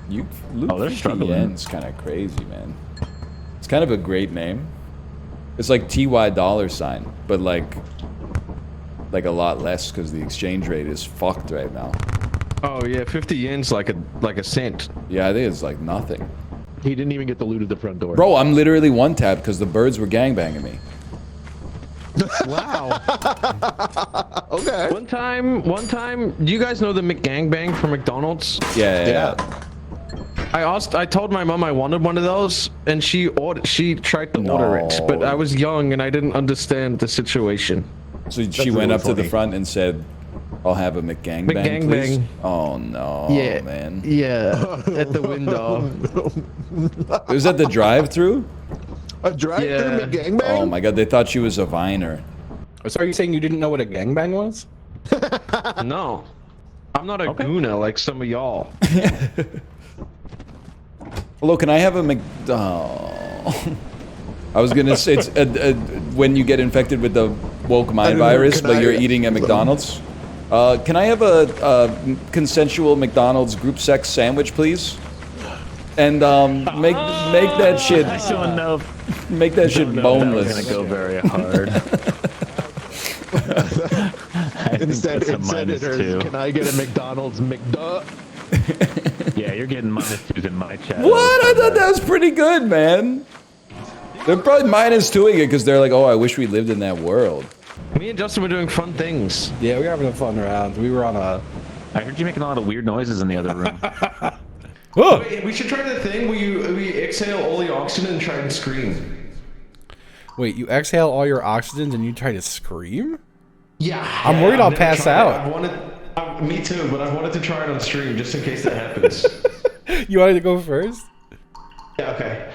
Luke they're 50 struggling. It's kind of crazy, man. It's kind of a great name. It's like TY dollar sign, but like a lot less because the exchange rate is fucked right now. Oh yeah, 50 yen's like a cent. Yeah, I think it's like nothing. He didn't even get the loot at the front door. Bro, I'm literally one tap because the birds were gangbanging me. Wow. Okay. One time, do you guys know the McGangbang from McDonald's? Yeah. I told my mom I wanted one of those, and she tried to order it, but I was young and I didn't understand the situation. So she went up to the front and said, I'll have a McGangbang, please. Oh no, man. Yeah, at the window. It was at the drive-thru? A drive-thru McGangbang? Oh my god, they thought she was a viner. So are you saying you didn't know what a gangbang was? No. I'm not a gooner like some of y'all. Hello, can I have a I was gonna say it's when you get infected with the woke mind virus, but you're eating at McDonald's. Can I have a consensual McDonald's group sex sandwich, please? And make that shit. I don't know. Make that shit boneless. That was gonna go very hard. Instead it -2. can I get a McDonald's McDuck? Yeah, you're getting -2s in my chat. What? I thought that was pretty good, man. They're probably -2ing it because they're like, oh, I wish we lived in that world. Me and Justin were doing fun things. Yeah, we were having a fun round. We were on a... I heard you making a lot of weird noises in the other room. Wait, we should try the thing where we exhale all the oxygen and try and scream. Wait, you exhale all your oxygen and you try to scream? Yeah. I'm worried I'll pass out. Me too, but I wanted to try it on stream just in case that happens. You wanted to go first? Yeah, okay.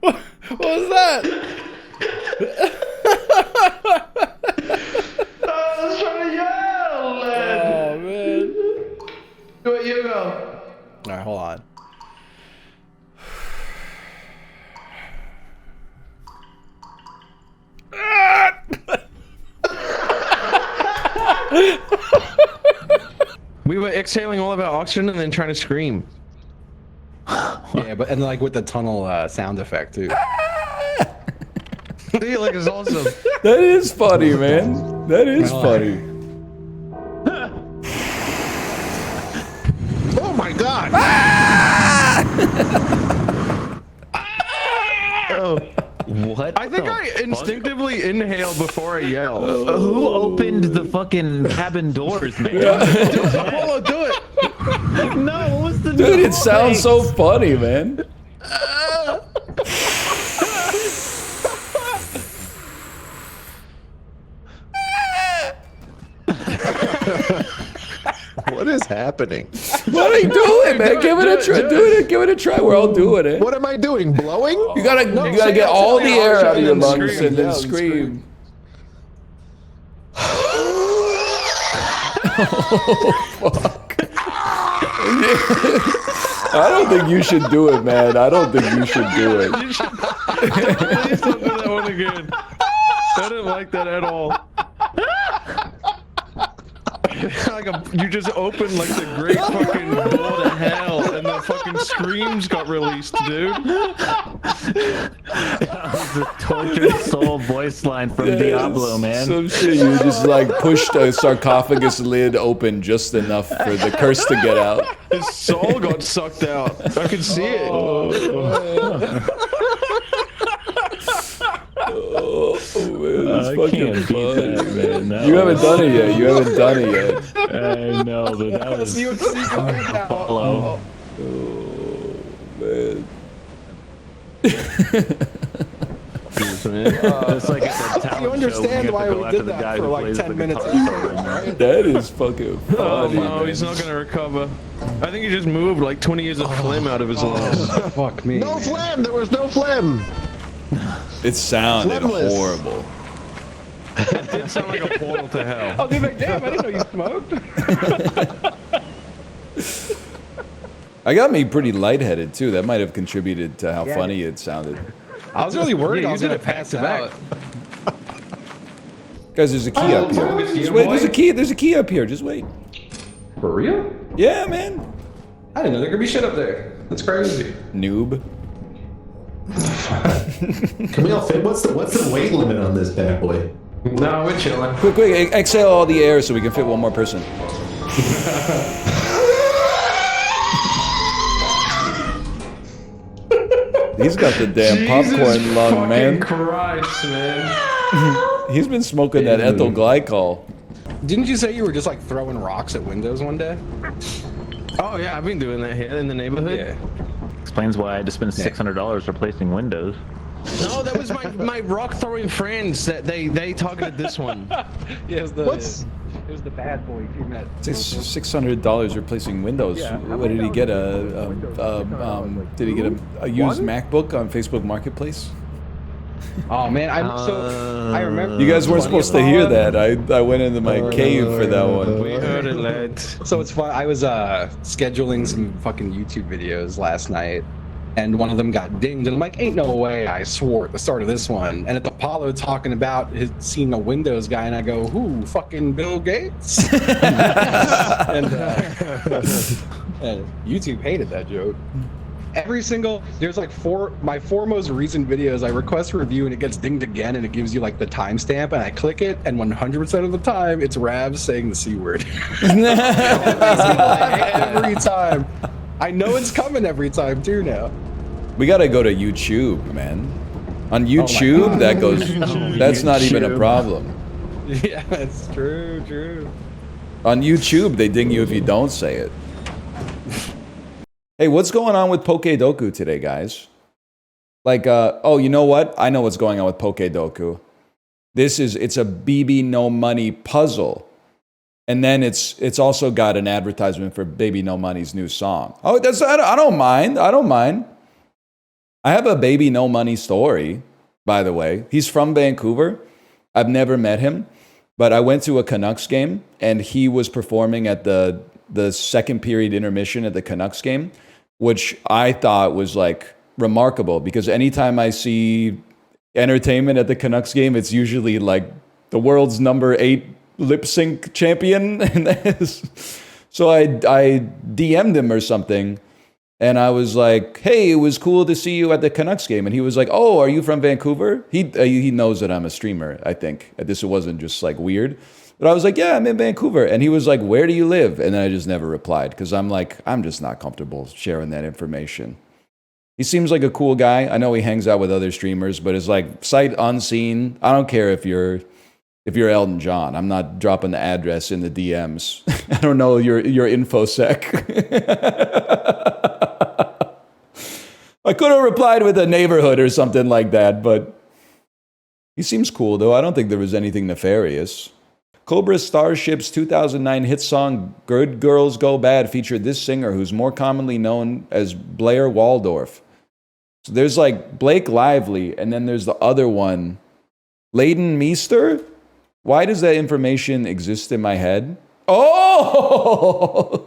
What was that? I was trying to yell, man. Oh, man. Do it, you go. Alright, hold on. We were exhaling all of our oxygen and then trying to scream. Yeah, but and like with the tunnel sound effect too. See, like it's awesome. That is funny, man. That is funny. Oh my god! Oh, what? I think I instinctively inhale before I yell. Who opened the fucking cabin doors, man? Apollo, do it! No, what was the Dude, it sounds so funny, man. What is happening? What are you doing, man? Give it a try. Give it a try. We're all doing it. What am I doing? Blowing? You gotta get all the air out of your lungs and then scream. Oh, fuck. I don't think you should do it, man. I don't think you should do it. Please don't do that one again. I didn't like that at all. You just opened like the great fucking door to hell, and the fucking screams got released, dude. That was the tortured soul voice line from Diablo, man. Some shit. You just like pushed a sarcophagus lid open just enough for the curse to get out. His soul got sucked out. I could see it. Oh, man, it's fucking funny, man. You haven't done it yet. You haven't done it yet. I know, but that was Apollo. Oh, man. It's like it's a talent You understand show. why we did that for like 10 minutes. Right? That is fucking funny. Oh no, man. he's not gonna recover. I think he just moved like 20 years of phlegm out of his lungs. Fuck me. No phlegm! There was no phlegm! It sounded Phlegmless. horrible. It did sound like a portal to hell. Oh, dude, like, damn, I didn't know you smoked. I got me pretty lightheaded too. That might have contributed to how funny it sounded. I was really worried Yeah, I was you gonna did it pass back out. Guys, there's a key up here. Just wait. There's a key. There's a key up here. Just wait. For real? Yeah, man. I didn't know there could be shit up there. That's crazy. Noob. Camille, what's the weight limit on this bad boy? No, we're chilling. Quick, exhale all the air so we can fit one more person. He's got the damn popcorn lung, man. Christ, man. He's been smoking that ethyl glycol. Didn't you say you were just like throwing rocks at windows one day? Oh yeah, I've been doing that here in the neighborhood. Yeah. Explains why I had to spend $600 replacing windows. No, that was my rock throwing friends that they targeted this one. Yeah, it was the bad boy you met. $600 replacing Windows. Yeah, What did he get? Did he get a used MacBook on Facebook Marketplace? Oh man, I remember. You guys weren't supposed to hear that. I went into my cave for that one. We heard it, lads. So it's fun. I was scheduling some fucking YouTube videos last night, and one of them got dinged, and I'm like, ain't no way, I swore at the start of this one. And it's Apollo talking about his seeing a Windows guy, and I go, who? Fucking Bill Gates? and YouTube hated that joke. There's like my four most recent videos, I request review and it gets dinged again and it gives you like the timestamp and I click it and 100% of the time it's Ravs saying the C word. Every time. I know it's coming every time too now. We gotta go to YouTube, man. On YouTube, that goes. That's not even a problem. Yeah, that's true. On YouTube, they ding you if you don't say it. Hey, what's going on with Pokedoku today, guys? Like, oh, you know what? I know what's going on with Pokedoku. It's a BB No Money puzzle. And then it's also got an advertisement for Baby No Money's new song. Oh, I don't mind. I don't mind. I have a Baby No Money story, by the way. He's from Vancouver. I've never met him, but I went to a Canucks game and he was performing at the second period intermission at the Canucks game, which I thought was like remarkable because anytime I see entertainment at the Canucks game, it's usually like the world's number 8 lip sync champion. So I DM'd him or something. And I was like, hey, it was cool to see you at the Canucks game. And he was like, oh, are you from Vancouver? He knows that I'm a streamer, I think. This wasn't just like weird. But I was like, yeah, I'm in Vancouver. And he was like, where do you live? And then I just never replied because I'm like, I'm just not comfortable sharing that information. He seems like a cool guy. I know he hangs out with other streamers, but it's like sight unseen. I don't care if you're Elton John. I'm not dropping the address in the DMs. I don't know your infosec. I could have replied with a neighborhood or something like that, but he seems cool though. I don't think there was anything nefarious. Cobra Starship's 2009 hit song Good Girls Go Bad featured this singer who's more commonly known as Blair Waldorf. So there's like Blake Lively, and then there's the other one, Leighton Meester. Why does that information exist in my head? Oh!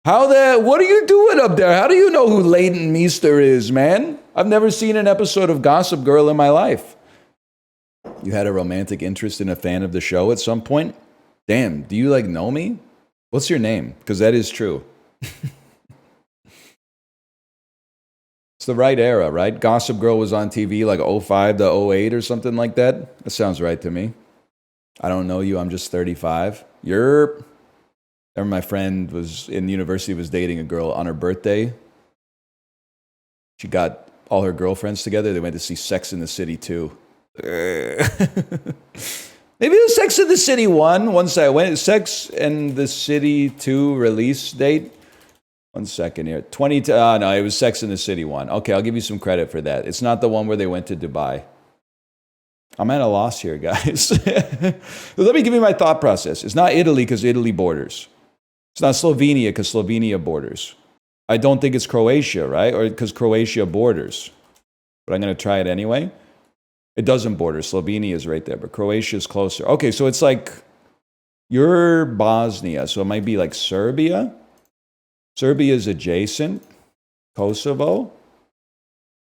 What are you doing up there? How do you know who Leighton Meester is, man? I've never seen an episode of Gossip Girl in my life. You had a romantic interest in a fan of the show at some point? Damn, do you like know me? What's your name? Because that is true. It's the right era, right? Gossip Girl was on TV like 05 to 08 or something like that. That sounds right to me. I don't know you. I'm just 35. Yerp. Remember my friend was in university, was dating a girl on her birthday. She got all her girlfriends together. They went to see Sex in the City 2. Maybe it was Sex in the City 1. Once I went, Sex in the City 2 release date. 1 second here. No, it was Sex in the City 1. Okay, I'll give you some credit for that. It's not the one where they went to Dubai. I'm at a loss here, guys. Let me give you my thought process. It's not Italy because Italy borders. It's not Slovenia because Slovenia borders. I don't think it's Croatia, right? Or because Croatia borders. But I'm going to try it anyway. It doesn't border. Slovenia is right there, but Croatia is closer. Okay, so it's like, you're Bosnia, so it might be like Serbia. Serbia is adjacent. Kosovo.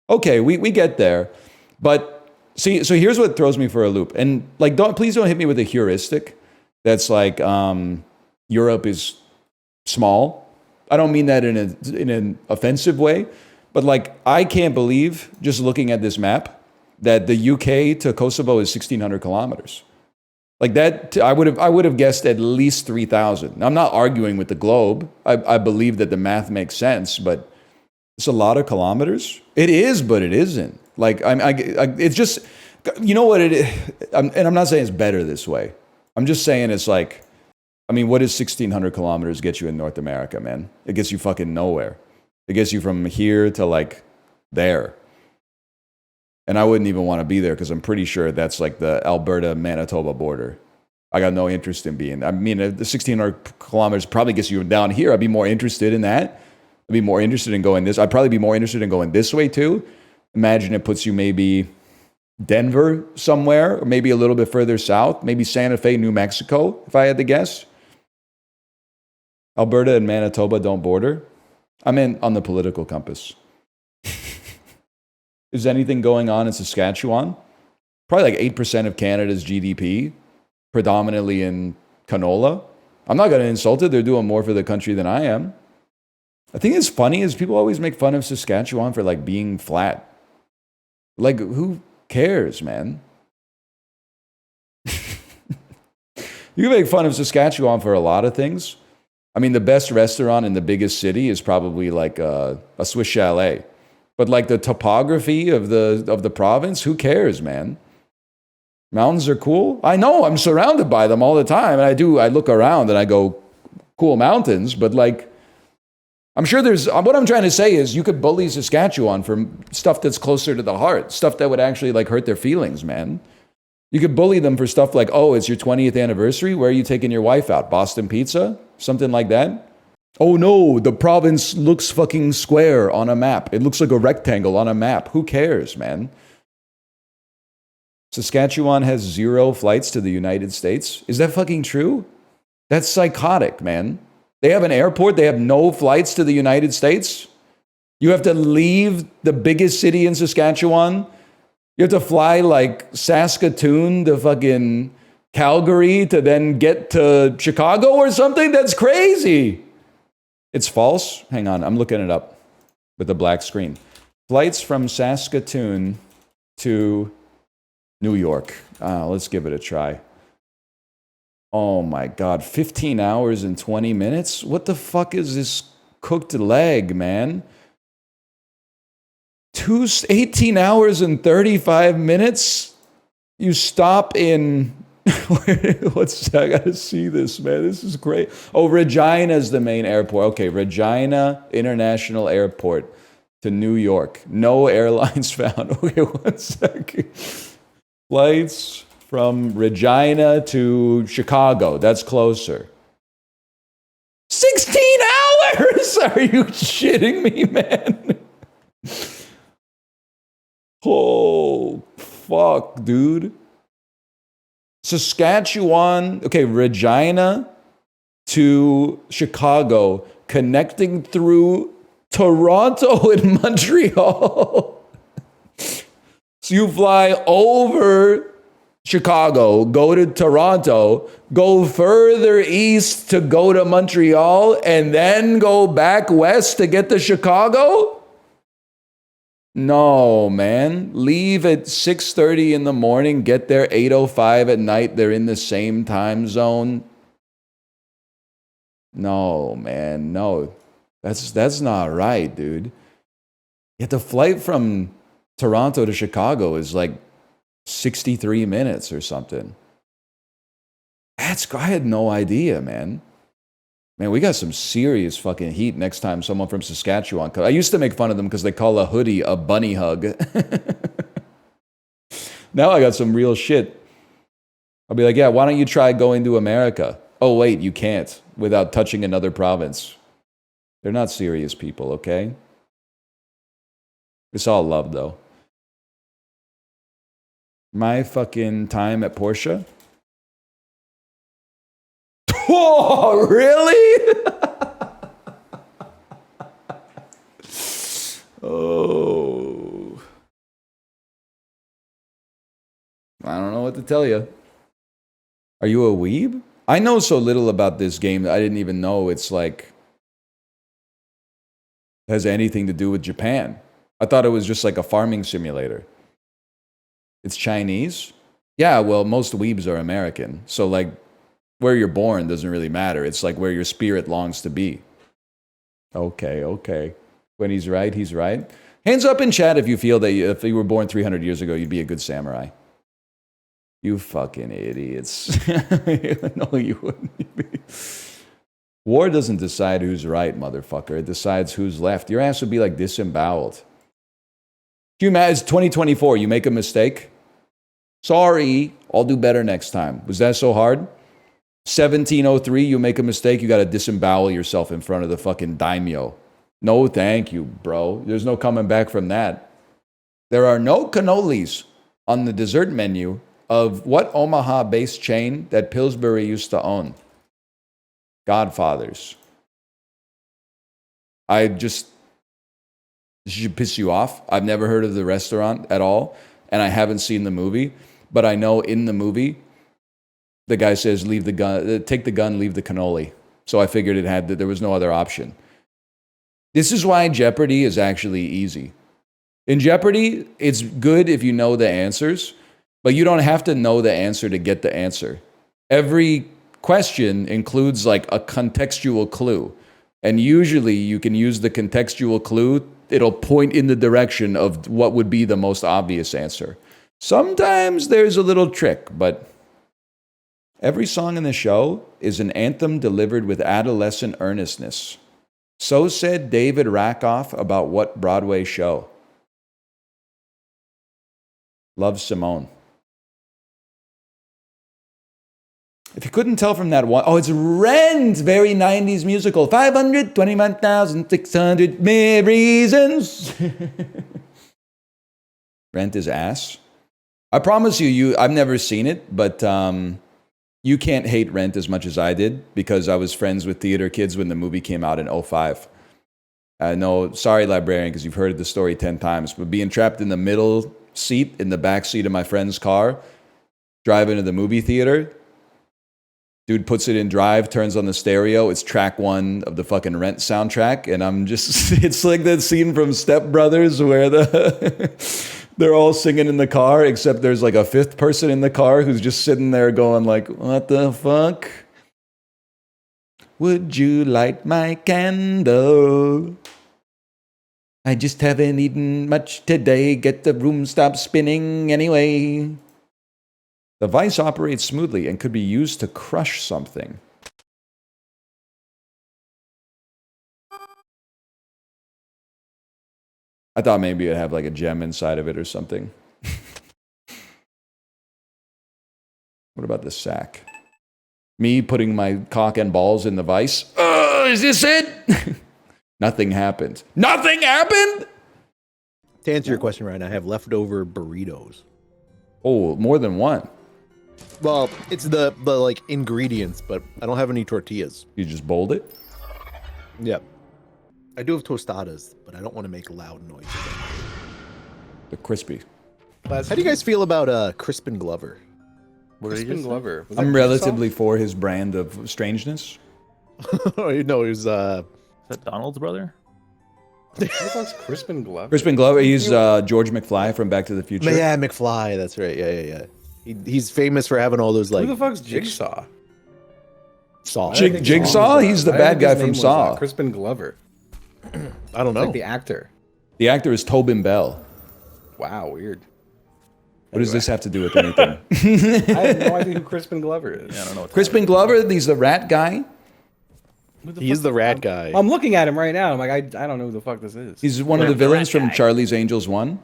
Okay, we get there. But see, so here's what throws me for a loop. And like, please don't hit me with a heuristic that's like Europe is small. I don't mean that in an offensive way, but like, I can't believe, just looking at this map, that the UK to Kosovo is 1,600 kilometers. Like that, I would have guessed at least 3,000. I'm not arguing with the globe. I believe that the math makes sense, but it's a lot of kilometers. It is, but it isn't. Like it's just, you know what it is. And I'm not saying it's better this way. I'm just saying it's like, I mean, what does 1,600 kilometers get you in North America, man? It gets you fucking nowhere. It gets you from here to like there. And I wouldn't even want to be there because I'm pretty sure that's like the Alberta-Manitoba border. I got no interest in being. I mean, the 1,600 kilometers probably gets you down here. I'd be more interested in that. I'd be more interested in going this. I'd probably be more interested in going this way too. Imagine it puts you maybe Denver somewhere, or maybe a little bit further south, maybe Santa Fe, New Mexico, if I had to guess. Alberta and Manitoba don't border. I meant on the political compass. Is anything going on in Saskatchewan? Probably like 8% of Canada's GDP, predominantly in canola. I'm not going to insult it. They're doing more for the country than I am. I think it's funny is people always make fun of Saskatchewan for like being flat. Like, who cares, man? You can make fun of Saskatchewan for a lot of things. I mean, the best restaurant in the biggest city is probably like a Swiss Chalet. But like the topography of the province, who cares, man? Mountains are cool. I know, I'm surrounded by them all the time. And I look around and I go, cool mountains. But like, I'm sure there's, what I'm trying to say is you could bully Saskatchewan for stuff that's closer to the heart, stuff that would actually like hurt their feelings, man. You could bully them for stuff like, oh, it's your 20th anniversary. Where are you taking your wife out? Boston Pizza? Something like that. Oh no, the province looks fucking square on a map. It looks like a rectangle on a map. Who cares, man? Saskatchewan has 0 flights to the United States. Is that fucking true? That's psychotic, man. They have an airport. They have no flights to the United States. You have to leave the biggest city in Saskatchewan. You have to fly like Saskatoon to fucking Calgary to then get to Chicago or something? That's crazy. It's false. Hang on. I'm looking it up with a black screen. Flights from Saskatoon to New York. Let's give it a try. Oh my God, 15 hours and 20 minutes? What the fuck is this cooked leg, man? 18 hours and 35 minutes? You stop in, what's, I gotta see this, man. This is great. Oh, Regina is the main airport. Okay, Regina International Airport to New York. No airlines found. Okay, 1 second. Flights from Regina to Chicago. That's closer. 16 hours? Are you shitting me, man? Oh, fuck, dude. Saskatchewan, okay, Regina to Chicago, connecting through Toronto and Montreal. So you fly over Chicago, go to Toronto, go further east to go to Montreal, and then go back west to get to Chicago? No, man. Leave at 6:30 in the morning, get there 8:05 at night. They're in the same time zone. No, man. No. That's not right, dude. Yet the flight from Toronto to Chicago is like 63 minutes or something. I had no idea, man. Man, we got some serious fucking heat next time someone from Saskatchewan comes. I used to make fun of them because they call a hoodie a bunny hug. Now I got some real shit. I'll be like, yeah, why don't you try going to America? Oh, wait, you can't without touching another province. They're not serious people, okay? It's all love, though. My fucking time at Porsche. Oh, really? Oh. I don't know what to tell you. Are you a weeb? I know so little about this game that I didn't even know it's like has anything to do with Japan. I thought it was just like a farming simulator. It's Chinese? Yeah, well, most weebs are American. So like where you're born doesn't really matter. It's like where your spirit longs to be. Okay. When he's right, he's right. Hands up in chat if you feel that if you were born 300 years ago, you'd be a good samurai. You fucking idiots. No, you wouldn't be. War doesn't decide who's right, motherfucker. It decides who's left. Your ass would be like disemboweled. Can you imagine, it's 2024, you make a mistake? Sorry, I'll do better next time. Was that so hard? 1703, you make a mistake, you gotta disembowel yourself in front of the fucking daimyo. No, thank you, bro. There's no coming back from that. There are no cannolis on the dessert menu of what Omaha-based chain that Pillsbury used to own? Godfathers. This should piss you off. I've never heard of the restaurant at all, and I haven't seen the movie, but I know in the movie, the guy says, leave the gun, take the gun, leave the cannoli. So I figured there was no other option. This is why Jeopardy is actually easy. In Jeopardy, it's good if you know the answers, but you don't have to know the answer to get the answer. Every question includes like a contextual clue. And usually you can use the contextual clue. It'll point in the direction of what would be the most obvious answer. Sometimes there's a little trick, but every song in the show is an anthem delivered with adolescent earnestness. So said David Rakoff about what Broadway show? Love Simone. If you couldn't tell from that one, oh, it's Rent, very 90s musical. 521,600 reasons. Rent is ass. I promise you, I've never seen it, but you can't hate Rent as much as I did because I was friends with theater kids when the movie came out in 2005. No, sorry, librarian, because you've heard the story 10 times, but being trapped in the middle seat, in the back seat of my friend's car, driving to the movie theater, dude puts it in drive, turns on the stereo. It's track 1 of the fucking Rent soundtrack. And I'm just, it's like that scene from Step Brothers where they're all singing in the car, except there's like a 5th person in the car who's just sitting there going like, what the fuck? Would you light my candle? I just haven't eaten much today. Get the room stop spinning anyway. The vice operates smoothly and could be used to crush something. I thought maybe it'd have like a gem inside of it or something. What about the sack? Me putting my cock and balls in the vice. Is this it? Nothing happened. Nothing happened? To answer your question, Ryan, I have leftover burritos. Oh, more than one. Well, it's the like ingredients, but I don't have any tortillas. You just bowled it? Yep. I do have tostadas, but I don't want to make loud noises. They're crispy. How do you guys feel about Crispin Glover? Crispin Glover. I'm relatively for his brand of strangeness. No, it was Is that Donald's brother? Who the fuck's Crispin Glover? Crispin Glover, he's George McFly from Back to the Future. Yeah, McFly, that's right. Yeah. He's famous for having all those like. Who the fuck's Jigsaw? Saw. Jigsaw? He's the bad guy from Saw. Crispin Glover. I don't know. Like the actor. The actor is Tobin Bell. Wow, weird. What does this have to do with anything? I have no idea who Crispin Glover is. Yeah, I don't know. Crispin Glover, he's the rat guy. He's the rat guy. I'm looking at him right now. I'm like, I don't know who the fuck this is. He's one of the villains from Charlie's Angels 1.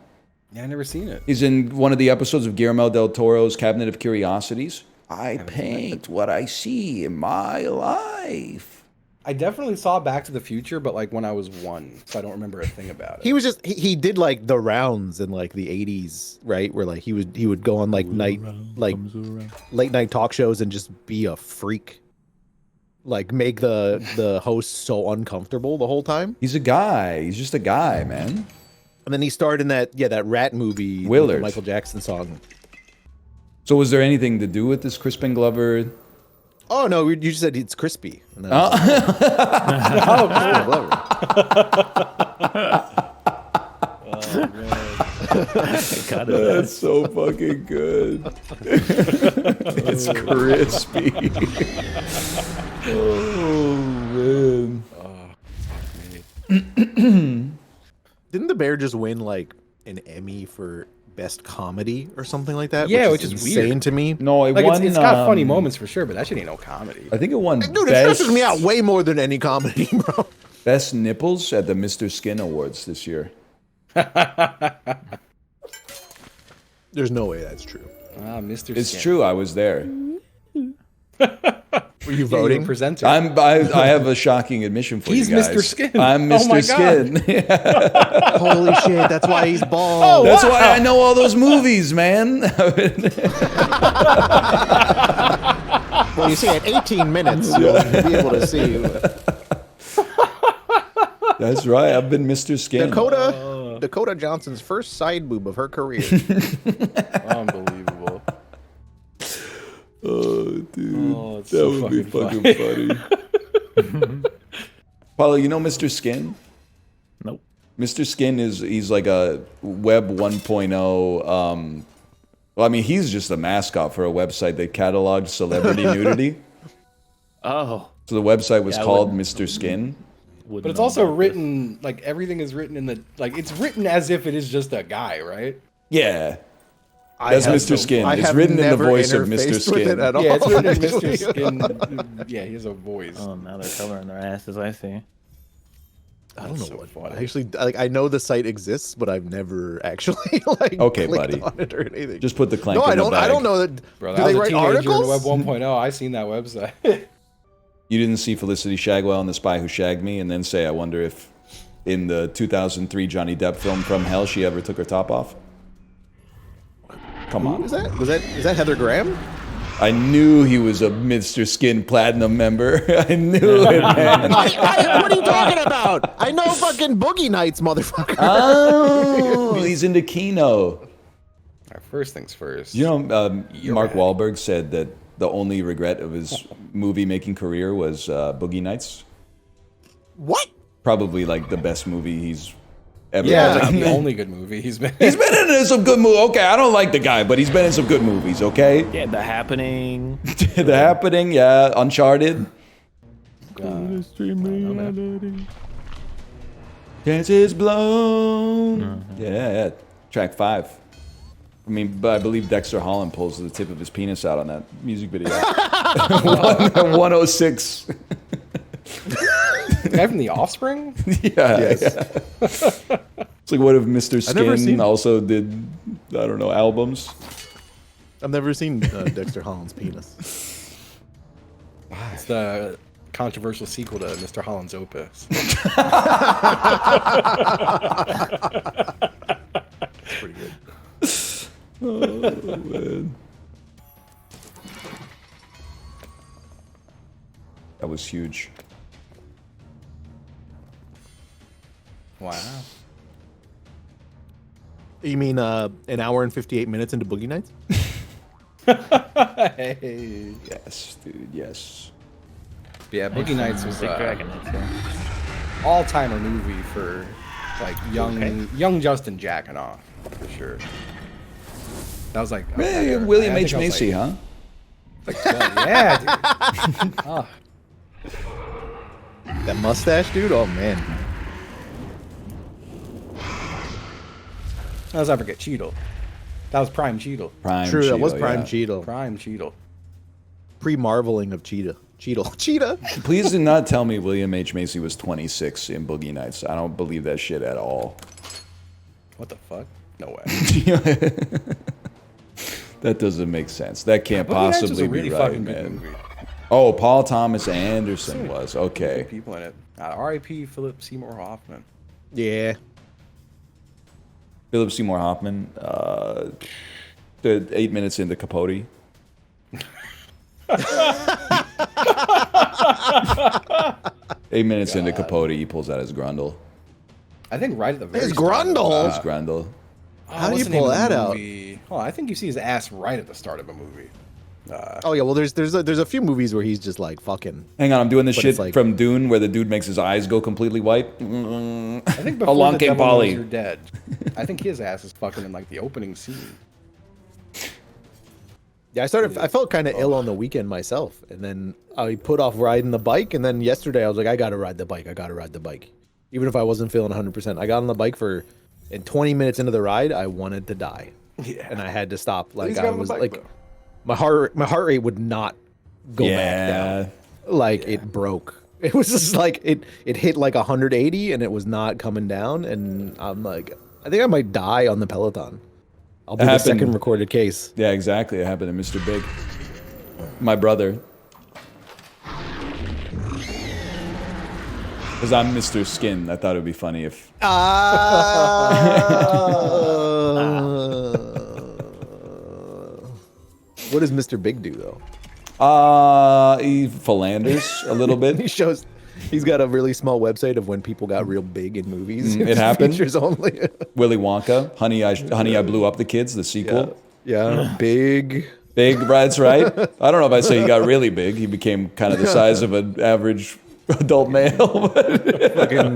Yeah, I never seen it. He's in one of the episodes of Guillermo del Toro's Cabinet of Curiosities. I paint what I see in my life. I definitely saw Back to the Future, but like when I was 1, so I don't remember a thing about it. He was just he did like the rounds in like the 80s, right? Where like he would go on like late night talk shows and just be a freak. Like make the host so uncomfortable the whole time. He's a guy. He's just a guy, man. And then he starred in that rat movie, Willard, the Michael Jackson song. So was there anything to do with this Crispin Glover? Oh no, you just said it's crispy. And That's so fucking good. It's crispy. Oh man. Didn't the bear just win like an Emmy for best comedy or something like that? Yeah, which is insane weird to me. No, it like won. It's got funny moments for sure, but that shit ain't no comedy. I think it won. Dude, it stresses me out way more than any comedy, bro. Best nipples at the Mr. Skin Awards this year. There's no way that's true. Ah, Mr. It's Skin. true. I was there. Were you voting? Yeah, presenter. I have a shocking admission for He's you guys. Mr. Skin. I'm Oh Mr. my Skin. Holy shit, that's why he's bald. That's why I know all those movies, man. Well, you see, at 18 minutes, you'll be able to see. That's right. I've been Mr. Skin. Dakota Johnson's first side boob of her career. Unbelievable. Oh, dude. Oh, it's that so would be fucking funny. Paulo, you know Mr. Skin? Nope. Mr. Skin he's like a web 1.0. Well, I mean, he's just a mascot for a website that cataloged celebrity nudity. Oh. So the website was called Mr. Skin. But it's also written, like, everything is written in the, like, it's written as if it is just a guy, right? Yeah. That's Mr. Skin. It's written in the voice of Mr. Skin. Yeah, it's written in Mr. Skin. Yeah, he has a voice. Oh, now they're covering their asses, I see. I don't know what. Actually, like I know the site exists, but I've never actually like Okay, clicked buddy. on it or anything. Just put the clank No, in I don't. the bag. I don't know that. Bro, do that they was a write teenager in articles? Web 1.0. I seen that website. You didn't see Felicity Shagwell in The Spy Who Shagged Me and then say, I wonder if in the 2003 Johnny Depp film From Hell she ever took her top off? Come on. Who is that? Is that Heather Graham? I knew he was a Mr. Skin Platinum member. I knew it, man. What are you talking about? I know fucking Boogie Nights, motherfucker. Oh, he's into Kino. All right, first things first. You know, Mark Wahlberg said that the only regret of his movie-making career was Boogie Nights. What? Probably like the best movie he's ever Yeah, done. like the only good movie he's been. He's been in some good movies. Okay, I don't like the guy, but he's been in some good movies. Okay. Yeah, The Happening. The Happening. Yeah, Uncharted. Chances blown. Yeah, track 5. I mean, but I believe Dexter Holland pulls the tip of his penis out on that music video. 106. The guy from The Offspring? Yeah. Yes. Yeah. It's like, what if Mr. I've never Skin seen- also did, I don't know, albums? I've never seen Dexter Holland's penis. It's the controversial sequel to Mr. Holland's Opus. Pretty good. Oh, man. That was huge. Wow. You mean an hour and 58 minutes into Boogie Nights? Hey. Yes, dude, yes. Yeah, Boogie Nights was Big Dragon Hits, yeah. all-timer movie for like young Justin jacking off for sure. That was like Hey, William H. I think I was, Macy, huh? Like 12. Yeah, dude. Oh. That mustache, dude? Oh, man. How does I forget Cheetle? That was Prime Cheetle. Prime True, that was Cheeto, Prime yeah. Cheeto. Prime Cheetle. Pre-marveling of Cheetah. Cheetah. Please do not tell me William H. Macy was 26 in Boogie Nights. I don't believe that shit at all. What the fuck? No way. That doesn't make sense. That can't Boogie Nights was possibly a really be right, fucking good man. movie. Oh, Paul Thomas Anderson was. Good Okay. people in it. R.I.P. Philip Seymour Hoffman. Yeah. Philip Seymour Hoffman. 8 minutes into Capote. 8 minutes into Capote, he pulls out his grundle. I think right at the very His start. grundle? His grundle. How do what's you the name pull of the that out? movie? Oh, I think you see his ass right at the start of a movie. Oh yeah, well there's a few movies where he's just like fucking. Hang on, I'm doing this But shit it's like- from Dune where the dude makes his eyes go completely white. I think before Along the came Devil Knows Polly. You're Dead. I think his ass is fucking in like the opening scene. Yeah, I felt kind of ill on the weekend myself, and then I put off riding the bike, and then yesterday I was like, I gotta ride the bike. Even if I wasn't feeling 100%. I got on the bike and 20 minutes into the ride, I wanted to die. Yeah. And I had to stop. Like least got I on the was bike, like, though. my heart rate would not go back down. Like it broke. It was just like it hit like 180 and it was not coming down, and I'm like, I think I might die on the Peloton. I'll be the second recorded case. Yeah, exactly. It happened to Mr. Big. My brother. Because I'm Mr. Skin. I thought it would be funny if... What does Mr. Big do though? He philanders a little bit. He's got a really small website of when people got real big in movies. It happened. Features only. Willy Wonka, Honey, I Blew Up the Kids, the sequel. Yeah, big. Big, that's right. I don't know if I say he got really big. He became kind of the size of an average adult male. Fucking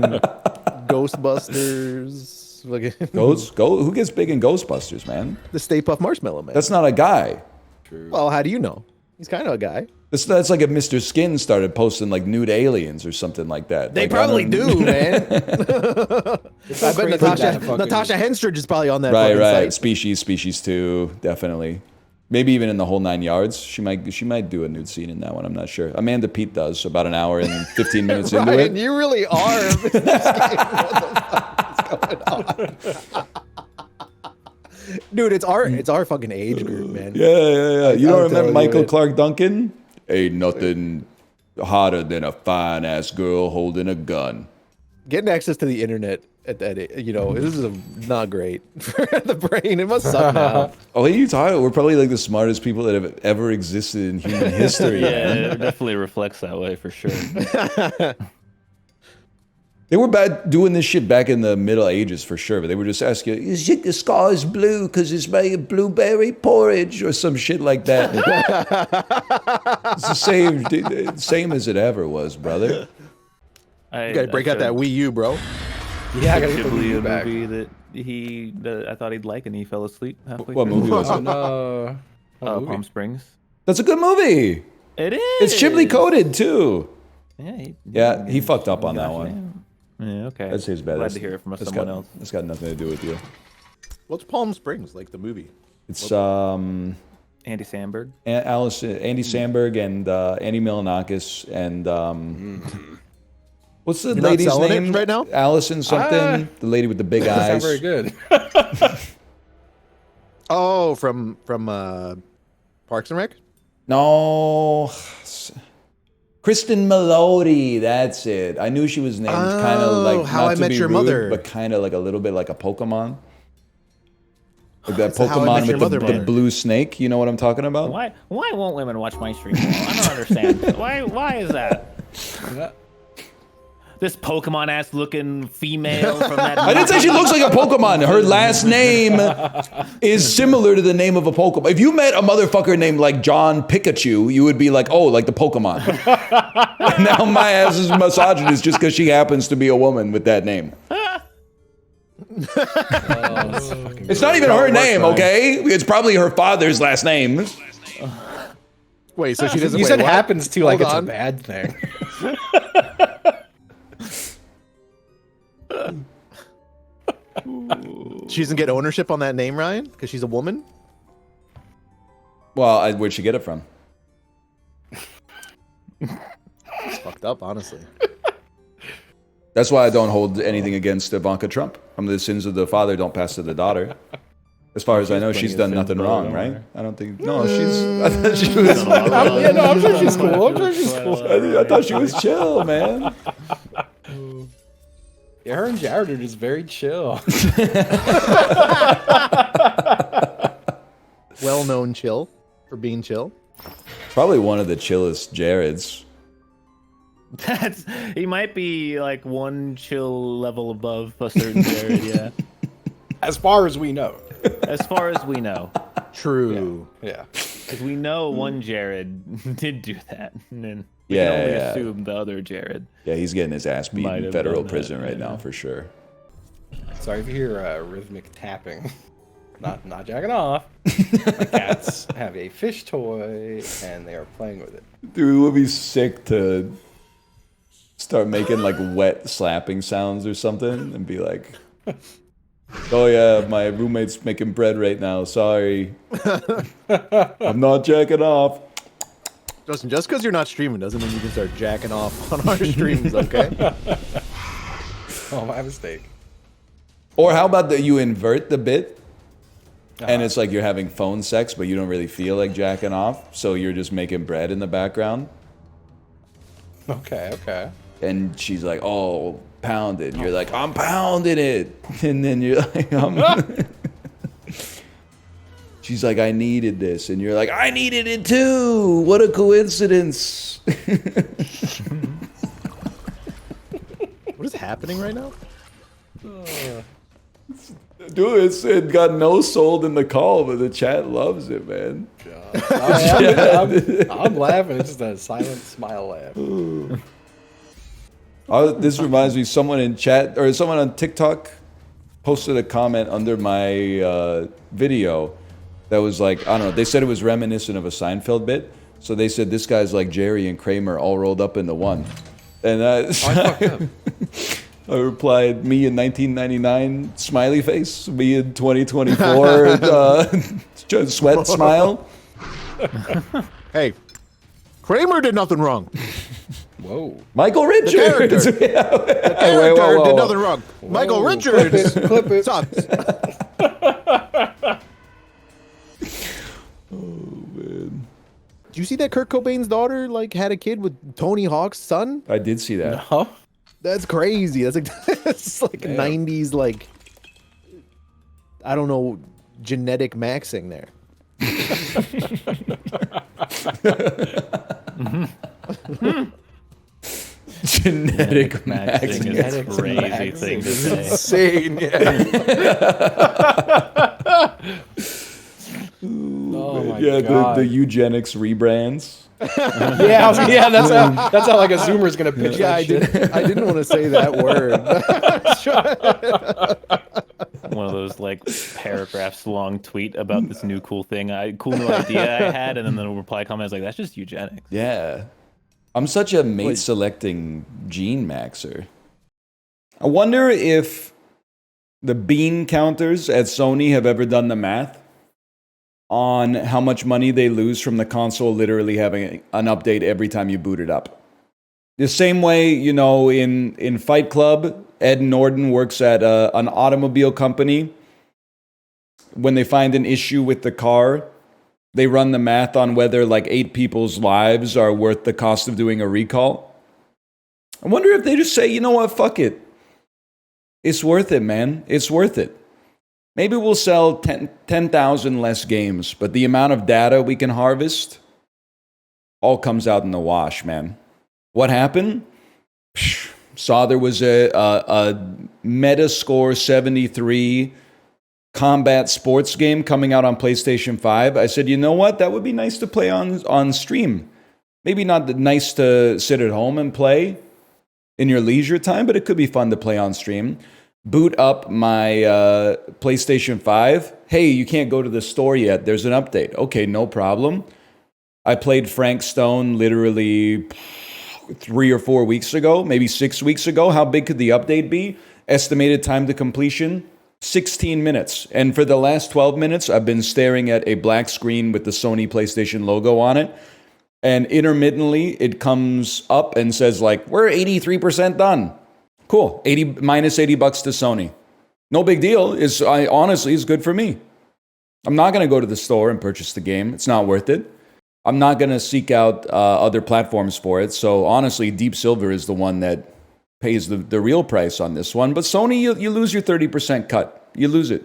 Ghostbusters. Who gets big in Ghostbusters, man? The Stay Puft Marshmallow Man. That's not a guy. Well, how do you know? He's kind of a guy. That's like if Mr. Skin started posting like nude aliens or something like that. They Like, probably I don't- do, man. I bet Natasha Henstridge is probably on that Right, fucking right. site. Species 2, definitely. Maybe even in the whole 9 yards. She might do a nude scene in that one. I'm not sure. Amanda Pete does about an hour and 15 minutes into Ryan, it. you really are. What the fuck is going on? Dude, it's our fucking age group, man. Yeah. You don't remember Michael it. Clark Duncan? Ain't nothing hotter than a fine ass girl holding a gun. Getting access to the internet at that, this is not great for the brain. It must suck now. Oh, hey, you talking? We're probably like the smartest people that have ever existed in human history. Yeah, man. it definitely reflects that way for sure. They were bad doing this shit back in the Middle Ages for sure, but they were just asking, is it the sky is blue because it's made of blueberry porridge or some shit like that? It's the same as it ever was, brother. You gotta break out that Wii U, bro. Yeah, I gotta get the Wii U back. Movie that I thought he'd like and he fell asleep halfway. What movie was it? Palm Springs. That's a good movie. It is. It's Chiblee coded too. Yeah, he fucked up on that one. Yeah, okay. That's his bad. Glad to hear it from someone else. It's got nothing to do with you. What's Palm Springs, like the movie? It's Andy Samberg. Andy Samberg and Andy Milonakis and what's the You're not lady's selling name it right now? Allison something. The lady with the big eyes. Sound very good. Oh, from Parks and Rec? No. Kristen Melody, that's it. I knew she was named kind of like How not I to Met be Your rude, Mother. but kind of like a little bit like a Pokemon. Like that It's the How I Met Pokemon Your with Mother the brother. blue snake. You know what I'm talking about? Why won't women watch my stream more? I don't understand. Why is that? This Pokemon ass looking female from that. I didn't say she looks like a Pokemon. Her last name is similar to the name of a Pokemon. If you met a motherfucker named like John Pikachu, you would be like, oh, like the Pokemon. Now my ass is misogynist just because she happens to be a woman with that name. It's not even her name, okay? It's probably her father's last name. Wait, so she doesn't. You wait, said what? happens to like Hold it's a on. bad thing. She doesn't get ownership on that name, Ryan, because she's a woman. Well, where'd she get it from? It's fucked up, honestly. That's why I don't hold anything against Ivanka Trump. The sins of the father don't pass to the daughter. As far as I know, she's done nothing wrong, right? I don't think. No, I thought she was. Yeah, no, I'm sure she's cool. I'm sure she's cool. I thought she was chill, man. Yeah, her and Jared are just very chill. Well-known chill for being chill. Probably one of the chillest Jareds. He might be like one chill level above a certain Jared, yeah. As far as we know. As far as we know. True. Yeah. Because we know one Jared did do that. And then we Yeah, can only yeah. assume the other Jared. Yeah, he's getting his ass beat Might in have federal done that, prison right yeah. now for sure. Sorry if you hear rhythmic tapping. Not jacking off. My cats have a fish toy and they are playing with it. Dude, it would be sick to start making like wet slapping sounds or something and be like, oh yeah, my roommate's making bread right now. Sorry. I'm not jacking off. Justin, just because you're not streaming doesn't mean you can start jacking off on our streams, okay? Oh, my mistake. Or how about that you invert the bit and it's like you're having phone sex, but you don't really feel like jacking off. So you're just making bread in the background. Okay. And she's like, oh, pound it. And you're like, I'm pounding it. And then you're like, she's like, I needed this. And you're like, I needed it too. What a coincidence. What is happening right now? Dude, it got no sold in the call, but the chat loves it, man. I'm laughing. It's just a silent smile laugh. This reminds me, someone in chat, or someone on TikTok posted a comment under my video that was like, I don't know, they said it was reminiscent of a Seinfeld bit. So they said this guy's like Jerry and Kramer all rolled up into one. And I I replied, me in 1999, smiley face. Me in 2024, sweat smile. Hey, Kramer did nothing wrong. Whoa. Michael Richards. The character did nothing wrong. Michael Richards sucks. Did you see that Kurt Cobain's daughter had a kid with Tony Hawk's son? I did see that. No. That's crazy. That's it's like Damn. 90s I don't know, genetic maxing there. Genetic maxing is a crazy thing to say. Insane, yeah. Oh my yeah, God. the eugenics rebrands. yeah, that's how like a Zoomer is gonna pitch. Yeah, that I didn't want to say that word. One of those paragraphs long tweet about this new cool thing, cool new idea I had, and then the reply comment is like, "That's just eugenics." Yeah, I'm such a mate selecting gene maxer. I wonder if the bean counters at Sony have ever done the math on how much money they lose from the console literally having an update every time you boot it up. The same way, in Fight Club, Ed Norton works at an automobile company. When they find an issue with the car, they run the math on whether 8 people's lives are worth the cost of doing a recall. I wonder if they just say, you know what, fuck it. It's worth it, man. It's worth it. Maybe we'll sell 10,000 less games, but the amount of data we can harvest all comes out in the wash, man. What happened? Saw there was a Metascore 73 combat sports game coming out on PlayStation 5. I said, you know what? That would be nice to play on stream. Maybe not nice to sit at home and play in your leisure time, but it could be fun to play on stream. Boot up my PlayStation 5. Hey, you can't go to the store yet. There's an update. Okay, no problem. I played Frank Stone literally 3 or 4 weeks ago, maybe 6 weeks ago. How big could the update be? Estimated time to completion, 16 minutes. And for the last 12 minutes, I've been staring at a black screen with the Sony PlayStation logo on it. And intermittently, it comes up and says we're 83% done. Cool. minus $80 to Sony. No big deal. Honestly, it's good for me. I'm not going to go to the store and purchase the game. It's not worth it. I'm not going to seek out other platforms for it. So honestly, Deep Silver is the one that pays the real price on this one. But Sony, you lose your 30% cut. You lose it.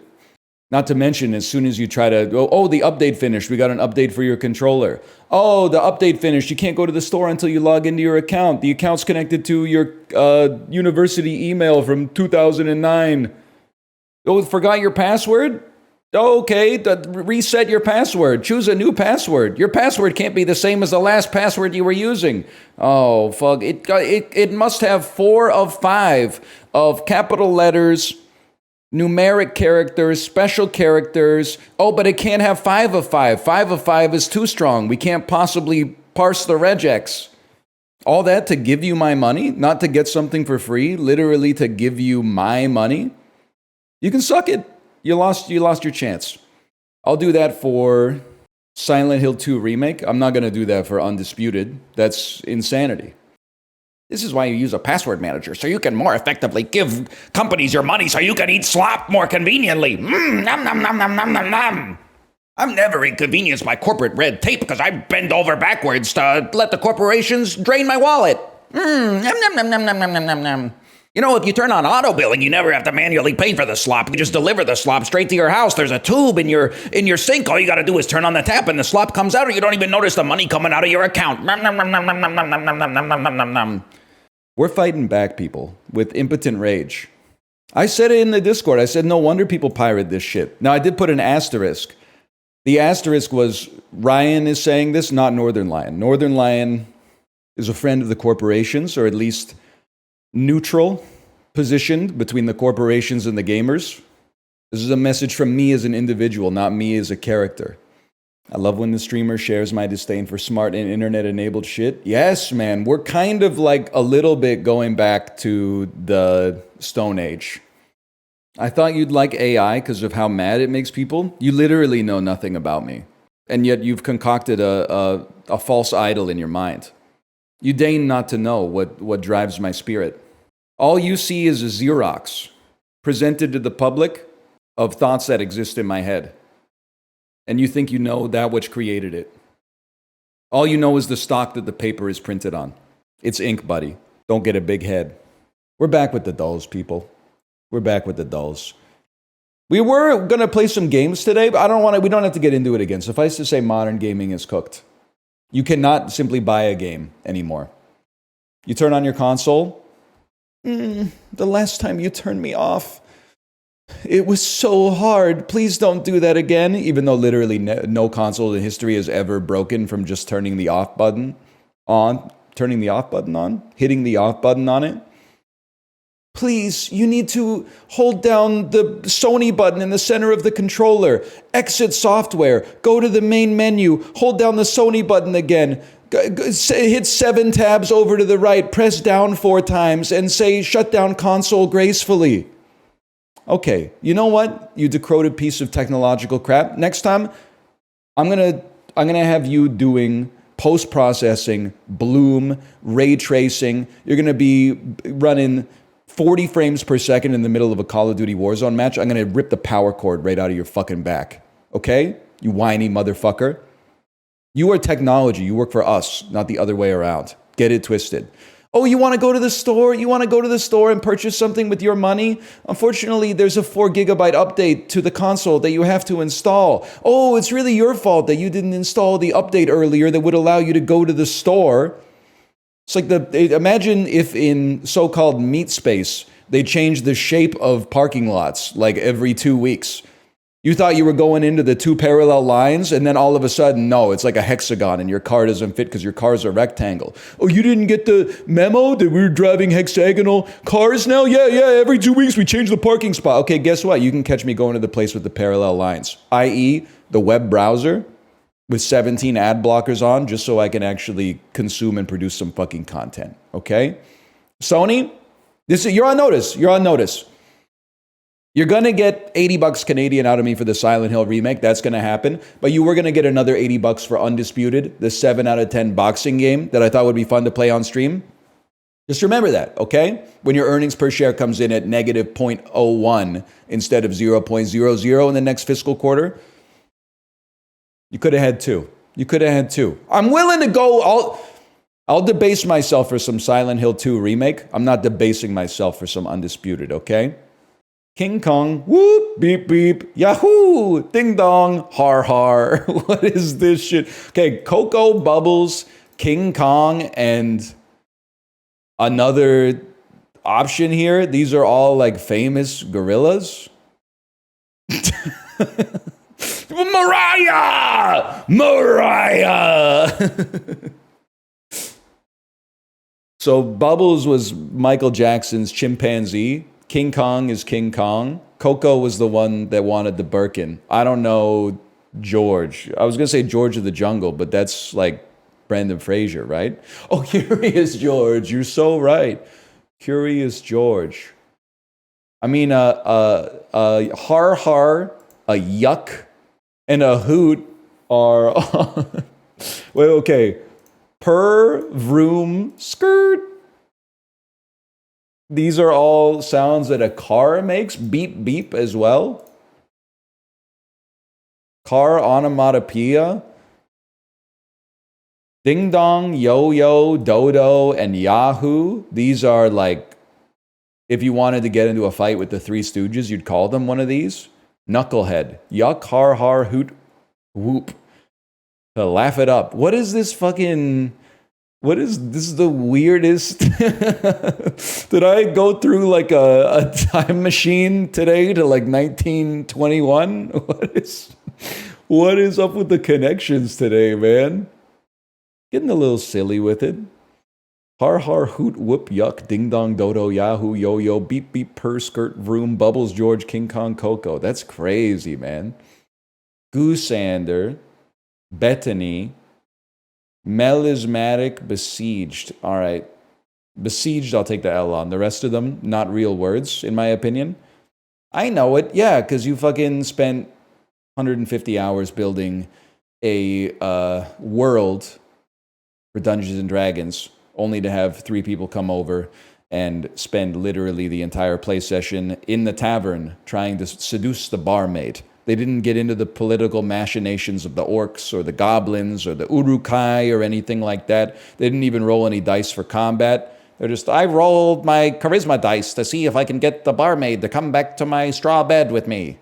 Not to mention, as soon as you try to go, oh, the update finished. We got an update for your controller. Oh, the update finished. You can't go to the store until you log into your account. The account's connected to your university email from 2009. Oh, forgot your password? Okay, reset your password. Choose a new password. Your password can't be the same as the last password you were using. Oh, fuck. It must have 4 of 5 of capital letters, numeric characters, special characters. Oh, but it can't have 5 of 5. 5 of 5 is too strong. We can't possibly parse the regex. All that to give you my money, not to get something for free, literally to give you my money. You can suck it. You lost your chance. I'll do that for Silent Hill 2 Remake. I'm not going to do that for Undisputed. That's insanity. This is why you use a password manager, so you can more effectively give companies your money so you can eat slop more conveniently. Nom, nom, nom, nom, nom, nom, nom. I'm never inconvenienced by corporate red tape because I bend over backwards to let the corporations drain my wallet. Nom, nom, nom, nom, nom, nom, nom, nom, nom. You know, if you turn on auto billing, you never have to manually pay for the slop. You just deliver the slop straight to your house. There's a tube in your sink. All you got to do is turn on the tap and the slop comes out, or you don't even notice the money coming out of your account. Nom, nom, nom, nom, nom, nom, nom, nom, nom, nom, nom, nom, nom. We're fighting back, people, with impotent rage. I said it in the Discord. I said, no wonder people pirate this shit. Now, I did put an asterisk. The asterisk was, Ryan is saying this, not Northernlion. Northernlion is a friend of the corporations, or at least neutral positioned between the corporations and the gamers. This is a message from me as an individual, not me as a character. I love when the streamer shares my disdain for smart and internet-enabled shit. Yes, man. We're kind of like a little bit going back to the Stone Age. I thought you'd like AI because of how mad it makes people. You literally know nothing about me. And yet you've concocted a false idol in your mind. You deign not to know what drives my spirit. All you see is a Xerox presented to the public of thoughts that exist in my head. And you think you know that which created it. All you know is the stock that the paper is printed on. It's ink, buddy. Don't get a big head. We're back with the dolls, people. We're back with the dolls. We were going to play some games today, but we don't have to get into it again. Suffice to say, modern gaming is cooked. You cannot simply buy a game anymore. You turn on your console. The last time you turned me off, it was so hard. Please don't do that again. Even though literally no console in history has ever broken from just turning the off button on, hitting the off button on it. Please, you need to hold down the Sony button in the center of the controller. Exit software. Go to the main menu. Hold down the Sony button again. Hit 7 tabs over to the right. Press down 4 times and say shut down console gracefully. Okay, you know what? You decrepit piece of technological crap. Next time, I'm gonna have you doing post-processing, bloom, ray tracing. You're gonna be running 40 frames per second in the middle of a Call of Duty Warzone match. I'm gonna rip the power cord right out of your fucking back. Okay? You whiny motherfucker. You are technology. You work for us, not the other way around. Get it twisted. Oh, you want to go to the store? You want to go to the store and purchase something with your money? Unfortunately, there's a 4 gigabyte update to the console that you have to install. Oh, it's really your fault that you didn't install the update earlier that would allow you to go to the store. It's like imagine if in so-called meat space, they changed the shape of parking lots like every 2 weeks. You thought you were going into the 2 parallel lines, and then all of a sudden, no, it's like a hexagon, and your car doesn't fit because your car's a rectangle. Oh, you didn't get the memo that we're driving hexagonal cars now? Yeah, every 2 weeks we change the parking spot. Okay, guess what? You can catch me going to the place with the parallel lines, i.e. the web browser with 17 ad blockers on, just so I can actually consume and produce some fucking content, okay? Sony, you're on notice. You're on notice. You're going to get 80 bucks Canadian out of me for the Silent Hill remake. That's going to happen. But you were going to get another 80 bucks for Undisputed, the 7 out of 10 boxing game that I thought would be fun to play on stream. Just remember that, okay? When your earnings per share comes in at negative 0.01 instead of 0.00 in the next fiscal quarter, you could have had 2. You could have had 2. I'm willing to go. I'll debase myself for some Silent Hill 2 remake. I'm not debasing myself for some Undisputed, okay? King Kong, whoop, beep, beep, yahoo, ding dong, har har. What is this shit? Okay, Coco, Bubbles, King Kong, and another option here. These are all like famous gorillas. Mariah! So Bubbles was Michael Jackson's chimpanzee. King Kong is King Kong. Coco was the one that wanted the Birkin. I don't know George. I was going to say George of the Jungle, but that's like Brendan Fraser, right? Oh, Curious George. You're so right. Curious George. I mean, har har, a yuck, and a hoot are... Wait, okay. Per, vroom, skirt. These are all sounds that a car makes. Beep, beep as well. Car onomatopoeia. Ding dong, yo-yo, dodo, and yahoo. These are like, if you wanted to get into a fight with the Three Stooges, you'd call them one of these. Knucklehead. Yuck, har, har, hoot, whoop. To laugh it up. What is this fucking... this is the weirdest. Did I go through like a time machine today to like 1921? What is up with the connections today, man? Getting a little silly with it. Har har hoot whoop yuck ding dong dodo yahoo yo yo beep beep purr skirt vroom Bubbles George King Kong Coco. That's crazy, man. Goosander. Bethany. Melismatic besieged. All right. Besieged, I'll take the L on. The rest of them, not real words, in my opinion. I know it. Yeah, because you fucking spent 150 hours building a world for Dungeons and Dragons, only to have 3 people come over and spend literally the entire play session in the tavern trying to seduce the barmaid. They didn't get into the political machinations of the orcs or the goblins or the urukai or anything like that. They didn't even roll any dice for combat. They're just, I rolled my charisma dice to see if I can get the barmaid to come back to my straw bed with me.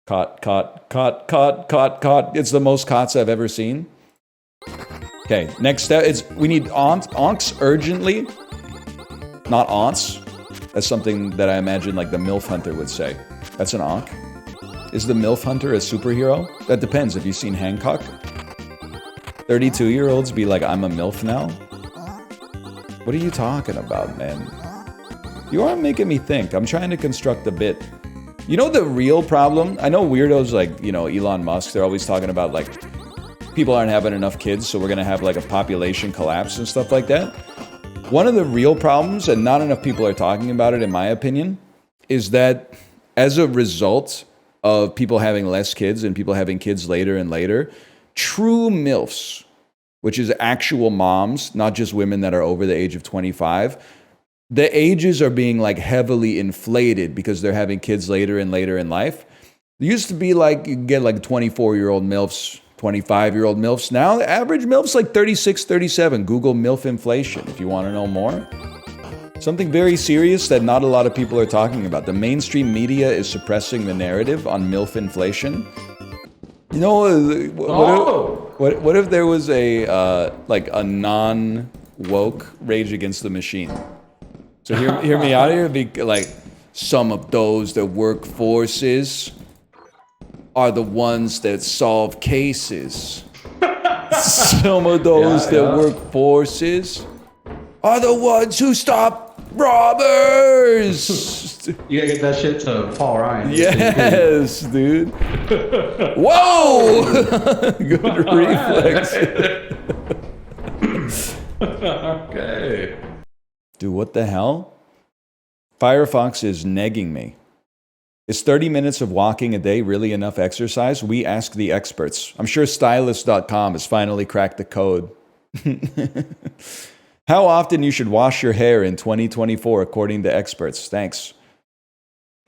Caught. It's the most cots I've ever seen. Okay, next step is we need onks urgently. Not aunts. That's something that I imagine like the MILF Hunter would say. That's an onk. Is the MILF Hunter a superhero? That depends. Have you seen Hancock? 32-year-olds be like, I'm a MILF now? What are you talking about, man? You are making me think. I'm trying to construct a bit. You know the real problem? I know weirdos like, you know, Elon Musk, they're always talking about like, people aren't having enough kids, so we're gonna have like a population collapse and stuff like that. One of the real problems, and not enough people are talking about it in my opinion, is that as a result of people having less kids and people having kids later and later, true MILFs, which is actual moms, not just women that are over the age of 25, the ages are being like heavily inflated because they're having kids later and later in life. It used to be like you get like 24-year-old MILFs, 25-year-old MILFs. Now the average MILF's like 36, 37. Google MILF inflation if you want to know more. Something very serious that not a lot of people are talking about. The mainstream media is suppressing the narrative on MILF inflation. You know, what if there was a like a non-woke Rage Against the Machine? So hear me out here. It'd be like some of those that work forces are the ones that solve cases. Some of those that work forces are the ones who stop robbers. You gotta get that shit to Paul Ryan. Yes, dude. Whoa! Good reflex. Okay. Dude, what the hell? Firefox is negging me. Is 30 minutes of walking a day really enough exercise? We ask the experts. I'm sure stylist.com has finally cracked the code. How often you should wash your hair in 2024 according to experts? Thanks.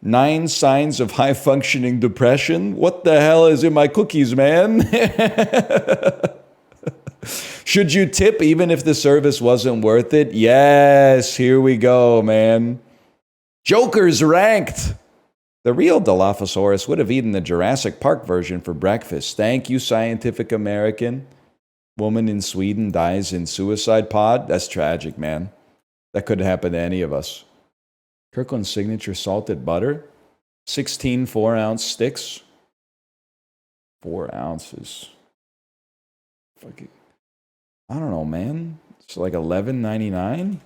9 signs of high-functioning depression? What the hell is in my cookies, man? Should you tip even if the service wasn't worth it? Yes, here we go, man. Joker's ranked. The real Dilophosaurus would have eaten the Jurassic Park version for breakfast. Thank you, Scientific American. Woman in Sweden dies in suicide pod. That's tragic, man. That could happen to any of us. Kirkland's signature salted butter. 16 4-ounce sticks. 4 ounces. Fuck it. I don't know, man. It's like $11.99.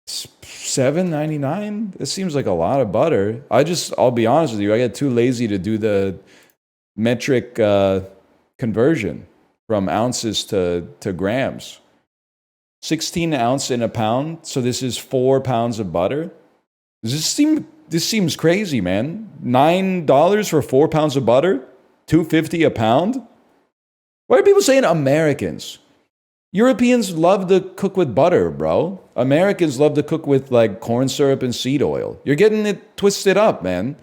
$7.99. This seems like a lot of butter. I'll be honest with you. I get too lazy to do the metric conversion from ounces to grams. 16 ounce in a pound. So this is 4 pounds of butter. This seems crazy, man. $9 for 4 pounds of butter. $2.50 a pound. Why are people saying Americans? Europeans love to cook with butter, bro. Americans love to cook with like corn syrup and seed oil. You're getting it twisted up, man.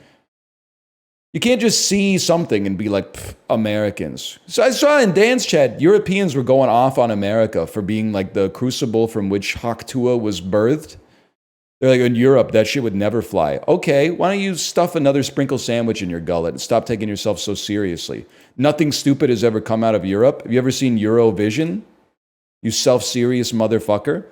You can't just see something and be like, Americans. So I saw in Dan's chat, Europeans were going off on America for being like the crucible from which Haktua was birthed. They're like, in Europe, that shit would never fly. Okay, why don't you stuff another sprinkle sandwich in your gullet and stop taking yourself so seriously? Nothing stupid has ever come out of Europe. Have you ever seen Eurovision? You self-serious motherfucker.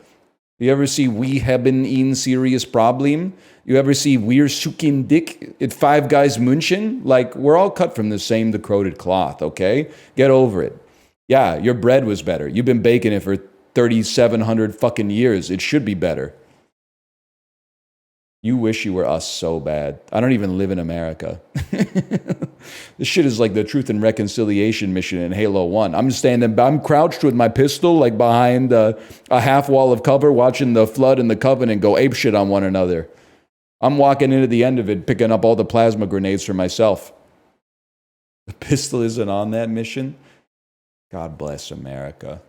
You ever see We haben ein serious Problem? You ever see Wir suchen dick at Five Guys München? Like, we're all cut from the same decroded cloth, okay? Get over it. Yeah, your bread was better. You've been baking it for 3,700 fucking years. It should be better. You wish you were us so bad. I don't even live in America. This shit is like the Truth and Reconciliation mission in Halo 1. I'm crouched with my pistol like behind a half wall of cover watching the Flood and the Covenant go apeshit on one another. I'm walking into the end of it picking up all the plasma grenades for myself. The pistol isn't on that mission? God bless America.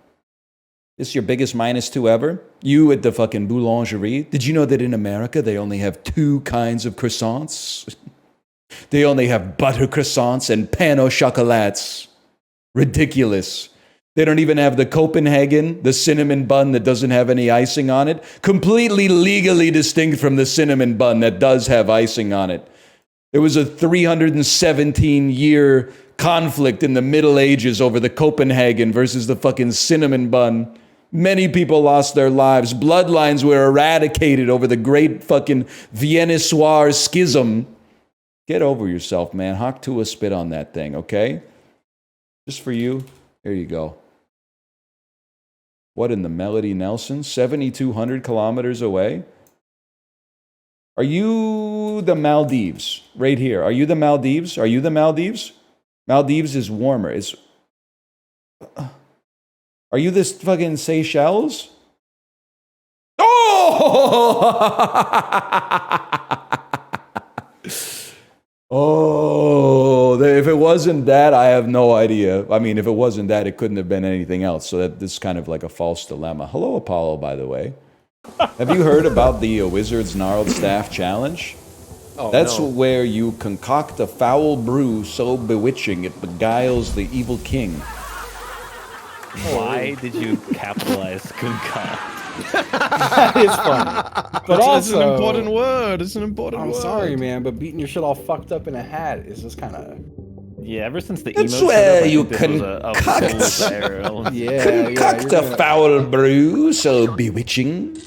This your biggest -2 ever? You at the fucking boulangerie? Did you know that in America they only have 2 kinds of croissants? They only have butter croissants and pain au chocolats. Ridiculous. They don't even have the Copenhagen, the cinnamon bun that doesn't have any icing on it. Completely legally distinct from the cinnamon bun that does have icing on it. There was a 317-year conflict in the Middle Ages over the Copenhagen versus the fucking cinnamon bun. Many people lost their lives. Bloodlines were eradicated over the great fucking Viennois schism. Get over yourself, man. Hawk Tua spit on that thing, okay? Just for you. Here you go. What in the Melody Nelson? 7,200 kilometers away? Are you the Maldives? Right here. Are you the Maldives? Are you the Maldives? Maldives is warmer. Are you this fucking Seychelles? Oh, if it wasn't that, I have no idea. I mean, if it wasn't that, it couldn't have been anything else. So this is kind of like a false dilemma. Hello, Apollo, by the way. Have you heard about the Wizard's Gnarled Staff Challenge? Oh, That's no. where you concoct a foul brew so bewitching it beguiles the evil king. Why did you capitalize concoct? That is funny. But It's also, an important word. It's an important I'm word. sorry, man, but beating your shit all fucked up in a hat is just kind of. Yeah, ever since the That's emo where showed up, I you think this was a concoct. Yeah, Concoct a foul brew so bewitching.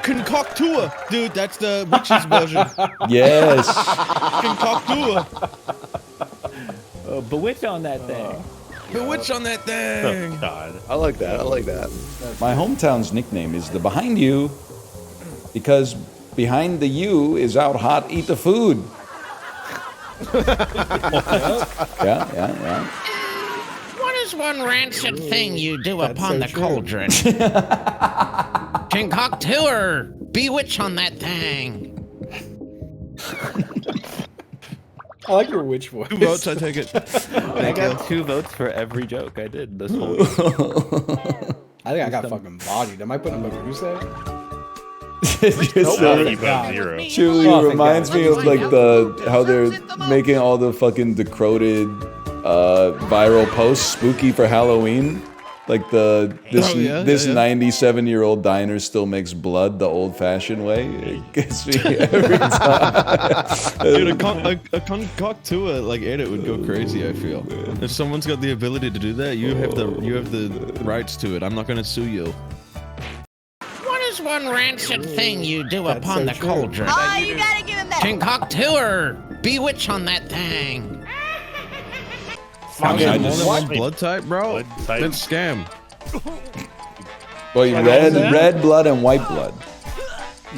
Concoctua. Dude, that's the witch's version. Yes. Concoctua. Bewitch on that thing. Bewitch on that thing. Oh, God. I like that. I like that. My hometown's nickname is the Behind You because behind the U is out hot, eat the food. Yeah. What is one rancid thing you do upon the cauldron? Concocteur, bewitch on that thing. I like your witch voice. 2 votes, I take it. I got 2 votes for every joke I did this whole I think I got fucking bodied. Am I putting a Bruce there? Chiblee reminds me of like how they're making all the fucking decoded viral posts spooky for Halloween. Like this 97-year-old diner still makes blood the old-fashioned way. It gets me every time. Dude, a concoctua like edit would go crazy. I feel if someone's got the ability to do that, you have the rights to it. I'm not gonna sue you. What is one rancid thing you do upon the cauldron? Oh, you gotta give him that. Concocteur, bewitch on that thing. More than one blood type, bro. That's scam. Well, red blood and white blood.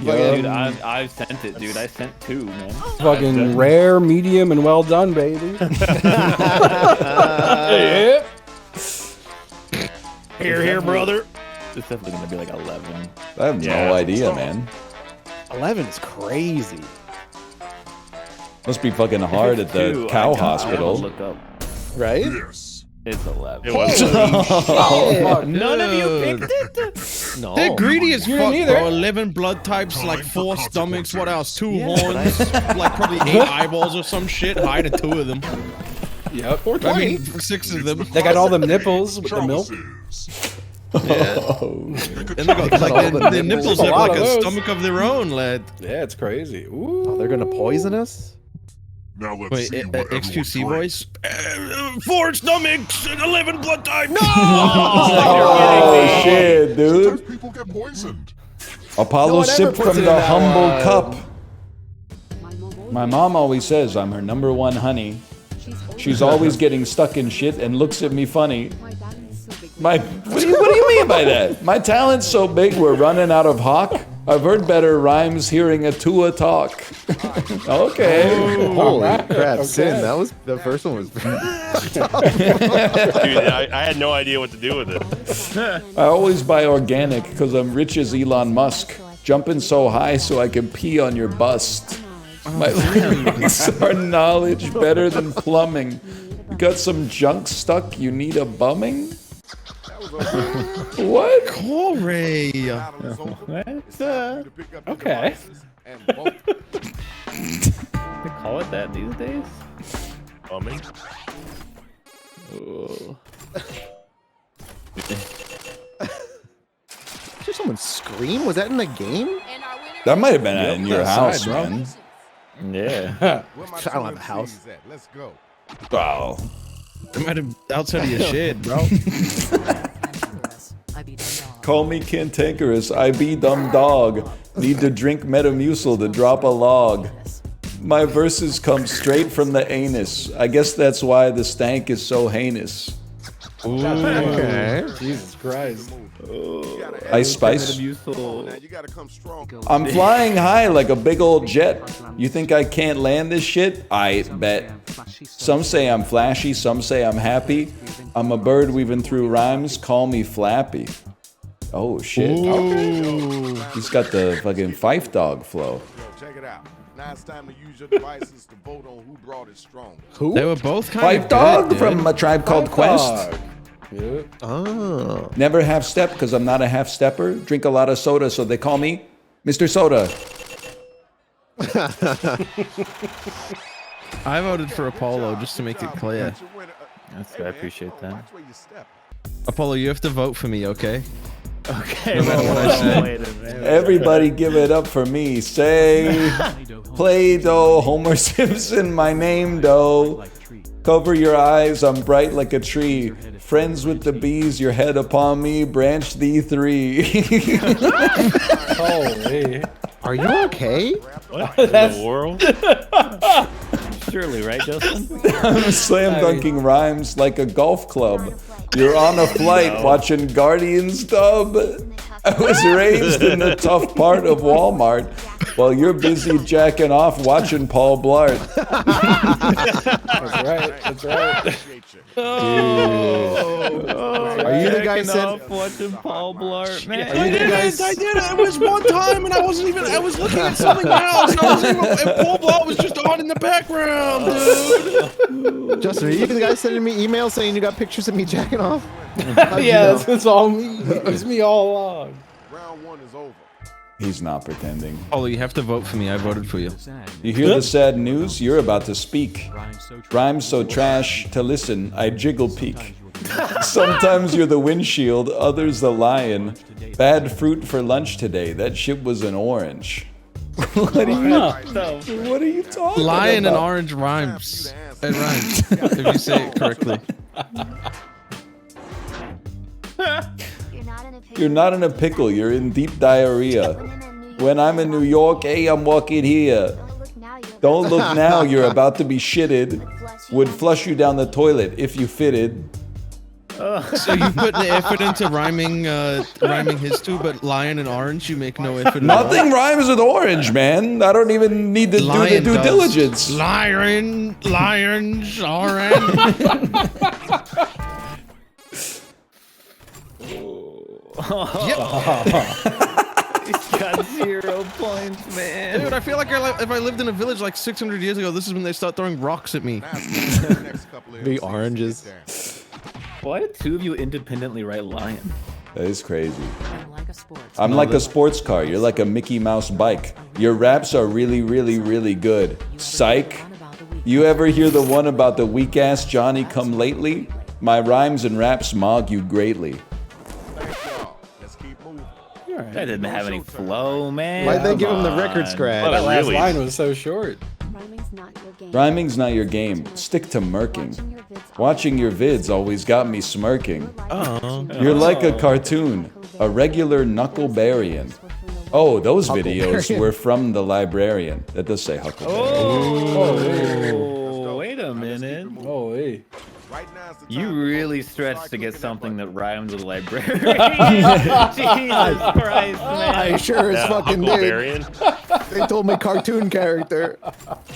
Yeah, dude, I've sent it, dude. I sent 2, man. Fucking rare, medium, and well done, baby. Yeah. Here, brother. It's definitely gonna be like 11. I have no idea, man. 11 is crazy. Must be fucking hard at the cow hospital. Look up. Right? Yes. It's 11. It was. None of you picked it. No. They're greedy as You fuck, didn't either. bro. 11 blood types, like 4 stomachs. What else? 2 horns, like probably 8 eyeballs or some shit. Hi to 2 of them. Yep. I mean, 6 of them. They got all them nipples with the milk. Yeah. And they got like their nipples have like a stomach of their own, lad. Yeah, it's crazy. Ooh. Oh, they're gonna poison us? Now let's Wait, see what XQC voice? 4 stomachs and 11 blood types. No! Oh shit, dude. people get poisoned. Apollo sipped from the humble cup. My mom always says I'm her #1 honey. She's always getting stuck in shit and looks at me funny. What do you mean by that? My talent's so big we're running out of Hawk? I've heard better rhymes hearing a Tua talk. Okay. Holy crap, Sin, that was the first one was Dude, I had no idea what to do with it. I always buy organic because I'm rich as Elon Musk. Jumping so high so I can pee on your bust. My lyrics are knowledge better than plumbing. You got some junk stuck, you need a bumming? What? Corey. Okay. They call it that these days? Bumming? Oh. Did someone scream? Was that in the game? That might have been in your house, man. Yeah. I don't have a house. Let's go. Wow. It might have outside of your shed, bro. Call me cantankerous, I be dumb dog. Need to drink Metamucil to drop a log. My verses come straight from the anus. I guess that's why the stank is so heinous. Ooh. Okay. Jesus Christ. Ice Spice. I'm flying high like a big old jet. You think I can't land this shit? I bet. Some say I'm flashy, some say I'm happy. I'm a bird weaving through rhymes, call me Flappy. Oh shit. Ooh. He's got the fucking Fife Dog flow. Check it out. Now it's time to use your devices to vote on who brought it strong. Who? They were both kind Fife of Dog good, from A Tribe Called Quest. Yeah. Oh. Never half step because I'm not a half stepper. Drink a lot of soda, so they call me Mr. Soda. I voted for Apollo just to make it clear. I appreciate that. Apollo, you have to vote for me, okay? Okay. No matter what I say. Everybody give it up for me. Say, Play-Doh, Homer Simpson, my name, dough. Cover your eyes, I'm bright like a tree. Friends with the bees, your head upon me, branch thee three. Holy. Are you okay? What in the world? Surely, right, Justin? I'm slam dunking rhymes like a golf club. You're on a flight watching Guardians dub. I was raised in the tough part of Walmart while you're busy jacking off watching Paul Blart. That's right. That's right. Are you the guy said watching Paul Blart, man? I did it. It was one time, and I was looking at something else. And Paul Blart was just on in the background, dude. Justin, are you the guy sending me emails saying you got pictures of me jacking off? Yeah, that's all me. It's me all along. Round one is over. He's not pretending. Apollo, you have to vote for me. I voted for you. You hear the sad news? You're about to speak. Rhymes so trash, to listen, I jiggle peek. Sometimes you're the windshield, others the lion. Bad fruit for lunch today, that shit was an orange. What are you talking Lion about? and orange rhymes. It rhymes, if you say it correctly. You're not in a pickle, you're in deep diarrhea. When I'm in New York, hey, I'm walking here. Don't look now, you're about to be shitted. Would flush you down the toilet if you fitted. So you put the effort into rhyming his two, but lion and orange, you make no effort. Nothing rhymes with orange, man. I don't even need to do the due diligence. Lion, lions, orange. He's got 0 points, man. Dude, I feel like if I lived in a village like 600 years ago, this is when they start throwing rocks at me. The oranges. Why did two of you independently write lion? That is crazy. I'm like a sports car. You're like a Mickey Mouse bike. Your raps are really, really, really good. Psych. You ever hear the one about the weak-ass Johnny come lately? My rhymes and raps mog you greatly. That didn't have any flow, man. Why'd they give him the record scratch? That last line was so short. Rhyming's not your game. Stick to murking. Watching your vids always got me smirking. You're like a cartoon, a regular knucklebarian. Oh, those videos were from the librarian. That does say Huckleberry. Oh, wait a minute. Oh, hey. You really stretched to get something that rhymes with library. Jesus Christ, man. I sure as fucking did. They told me cartoon character.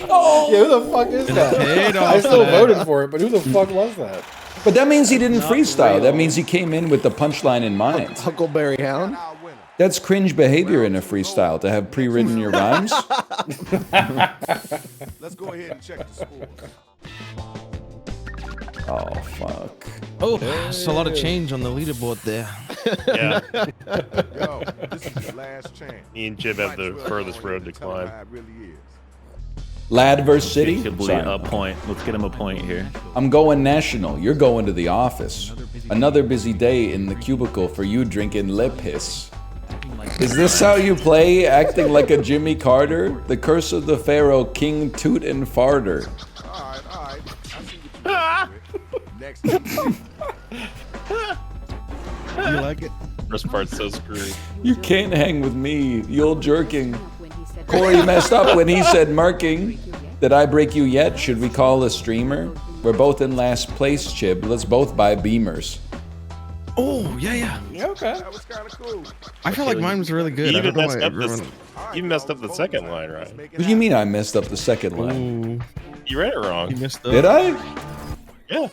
Oh, yeah, who the fuck is that? I still voted for it, but who the fuck was that? But that means he didn't freestyle. That means he came in with the punchline in mind. Huckleberry Hound? That's cringe behavior in a freestyle, to have pre-written your rhymes. Let's go ahead and check the score. Oh, fuck. Oh, there's a lot of change on the leaderboard there. Yeah. Yo, this is the last chance. Me and Jib have the furthest road to climb. Lad versus City? Chiblee, a point. Let's get him a point here. I'm going national. You're going to the office. Another busy day in the cubicle for you drinking lip hiss. Is this how you play, acting like a Jimmy Carter? The curse of the Pharaoh, King Toot and Farter. Alright. I see what you're doing. Next. You like it? First part's so screwed. You can't hang with me, you'll jerking. Corey messed up when he said marking. Did I break you yet? Should we call a streamer? We're both in last place, Chib. Let's both buy Beamers. Oh, yeah. Okay. That was kind of cool. I feel like mine was really good. You I even don't know messed why up everyone... you messed up the second line, right? What do you mean I messed up the second line? Ooh, You read it wrong. you messed up. Did I? Yeah.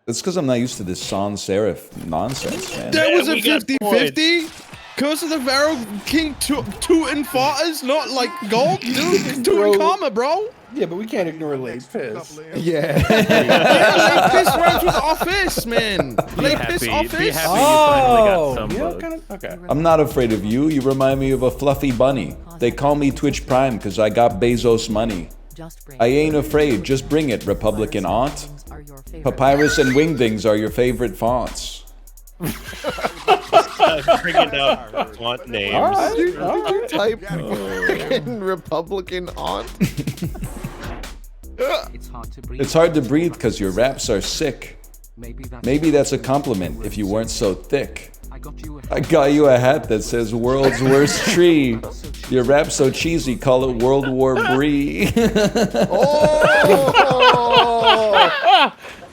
It's because I'm not used to this sans serif nonsense, man. That was a we got 50-50. Curse of the Pharaoh, King Toot and Farters, not like gold, dude. Toot and Karma, bro. Yeah, but we can't ignore late piss. Yeah. Yeah, late piss rhymes with office, man. Late piss Be office. happy you finally got Oh, some yeah, votes. kind of. Okay. I'm not afraid of you. You remind me of a fluffy bunny. They call me Twitch Prime because I got Bezos money. I ain't afraid. Just bring it, Republican aunt. Papyrus and Wingdings are your favorite fonts. Bringing out font names. Did you type in Republican aunt? It's hard to breathe because your raps are sick. Maybe that's a compliment if you weren't so thick. I got you a hat that says world's worst tree. Your rap's so cheesy, call it World War Brie.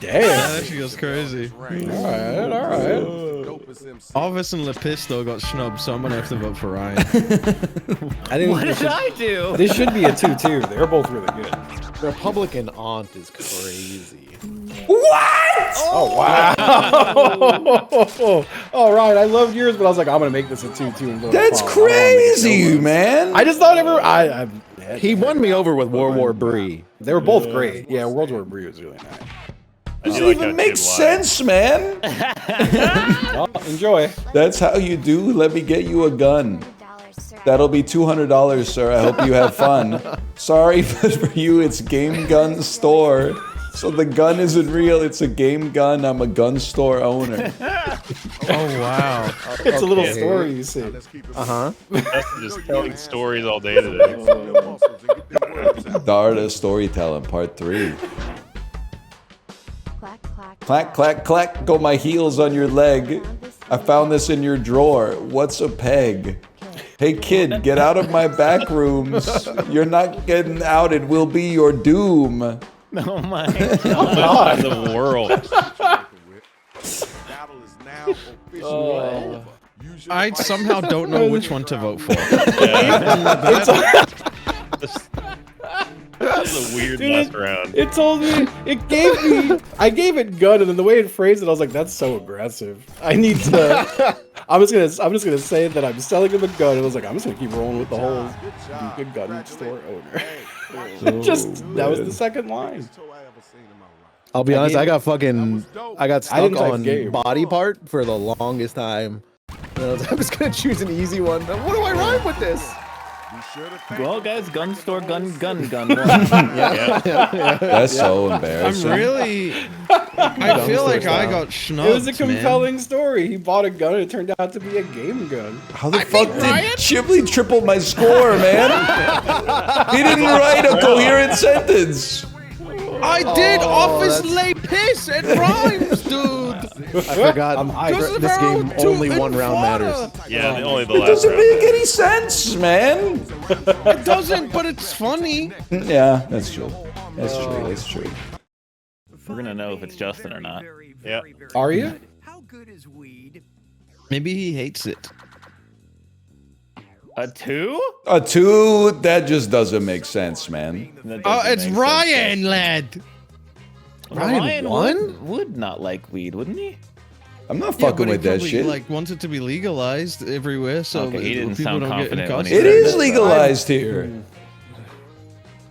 Damn, that shit goes crazy. Alright. Office and Lepisto got snubbed, so I'm gonna have to vote for Ryan. What did I do? This should be a 2-2. They're both really good. Republican aunt is crazy. What? Oh, wow. All right, I loved yours, but I was like, I'm going to make this a 2-2. And vote That's for crazy, man. I just thought He won me over with World War Brie. They were both great. Yeah, World War Brie was really nice. Doesn't even make sense, man. Well, enjoy. That's how you do. Let me get you a gun. That'll be $200, sir. I hope you have fun. Sorry, but for you, it's Game Gun Store. So the gun isn't real. It's a game gun. I'm a gun store owner. Oh, wow. It's a little story, you see. Uh-huh. That's just telling stories all day today. The art of storytelling, part 3. Clack, clack, clack, go my heels on your leg. I found this in your drawer. What's a peg? Hey kid, get out of my back rooms. You're not getting out. It will be your doom. Oh my God. The world. I somehow don't know which one to vote for. That was a weird last round. It told me, I gave it gun, and then the way it phrased it, I was like, that's so aggressive. I need to, I'm just gonna say that I'm selling him a gun, and I was like, I'm just gonna keep rolling with the whole good gun store owner. That was the second line. I'll be honest, I got stuck on body part for the longest time. And I was gonna choose an easy one. What do I rhyme with this? Well, guys, gun store, gun. That's so embarrassing. I feel like I got snubbed. It was a compelling story. He bought a gun, and it turned out to be a game gun. How the fuck did Chiblee triple my score, man? He didn't write a coherent sentence. I did office lay piss and rhymes, dude. I forgot. This game only one round matters. Yeah, only the It last doesn't round. make any sense, man. It doesn't, but it's funny. Yeah, that's true. That's true. We're gonna know if it's Justin or not. Yeah. Are you? Maybe he hates it. A 2? A 2? That just doesn't make sense, man. Oh, it's Ryan, lad. Ryan would not like weed, wouldn't he? I'm not Yeah, fucking but he with that probably, shit. Like wants it to be legalized everywhere, so Okay, he didn't people sound don't get in confident when costumes. he It said is that. legalized here.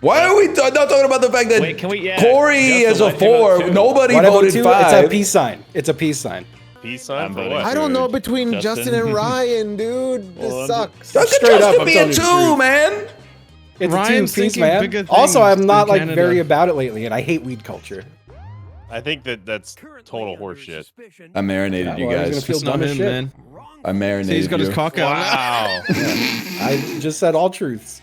Why are we not talking about the fact that Wait, can we- yeah, Corey Justin, is a what do you vote 4? two? Nobody What about voted two? 5. It's a peace sign. It's a peace sign. Peace sign I'm for voting what? I don't know for between Justin and Ryan, dude. This sucks. That could Straight up, just I'm be a telling you the 2, truth. man. It's Ryan's a 2 piece, thinking man. bigger Also, things I'm not in like Canada. very about it lately, and I hate weed culture. I think that's total horseshit. I marinated you Well, I was guys. gonna feel It's not dumb as him, shit. man. I marinated See, he's got his you. cock out. Wow. I just said all truths.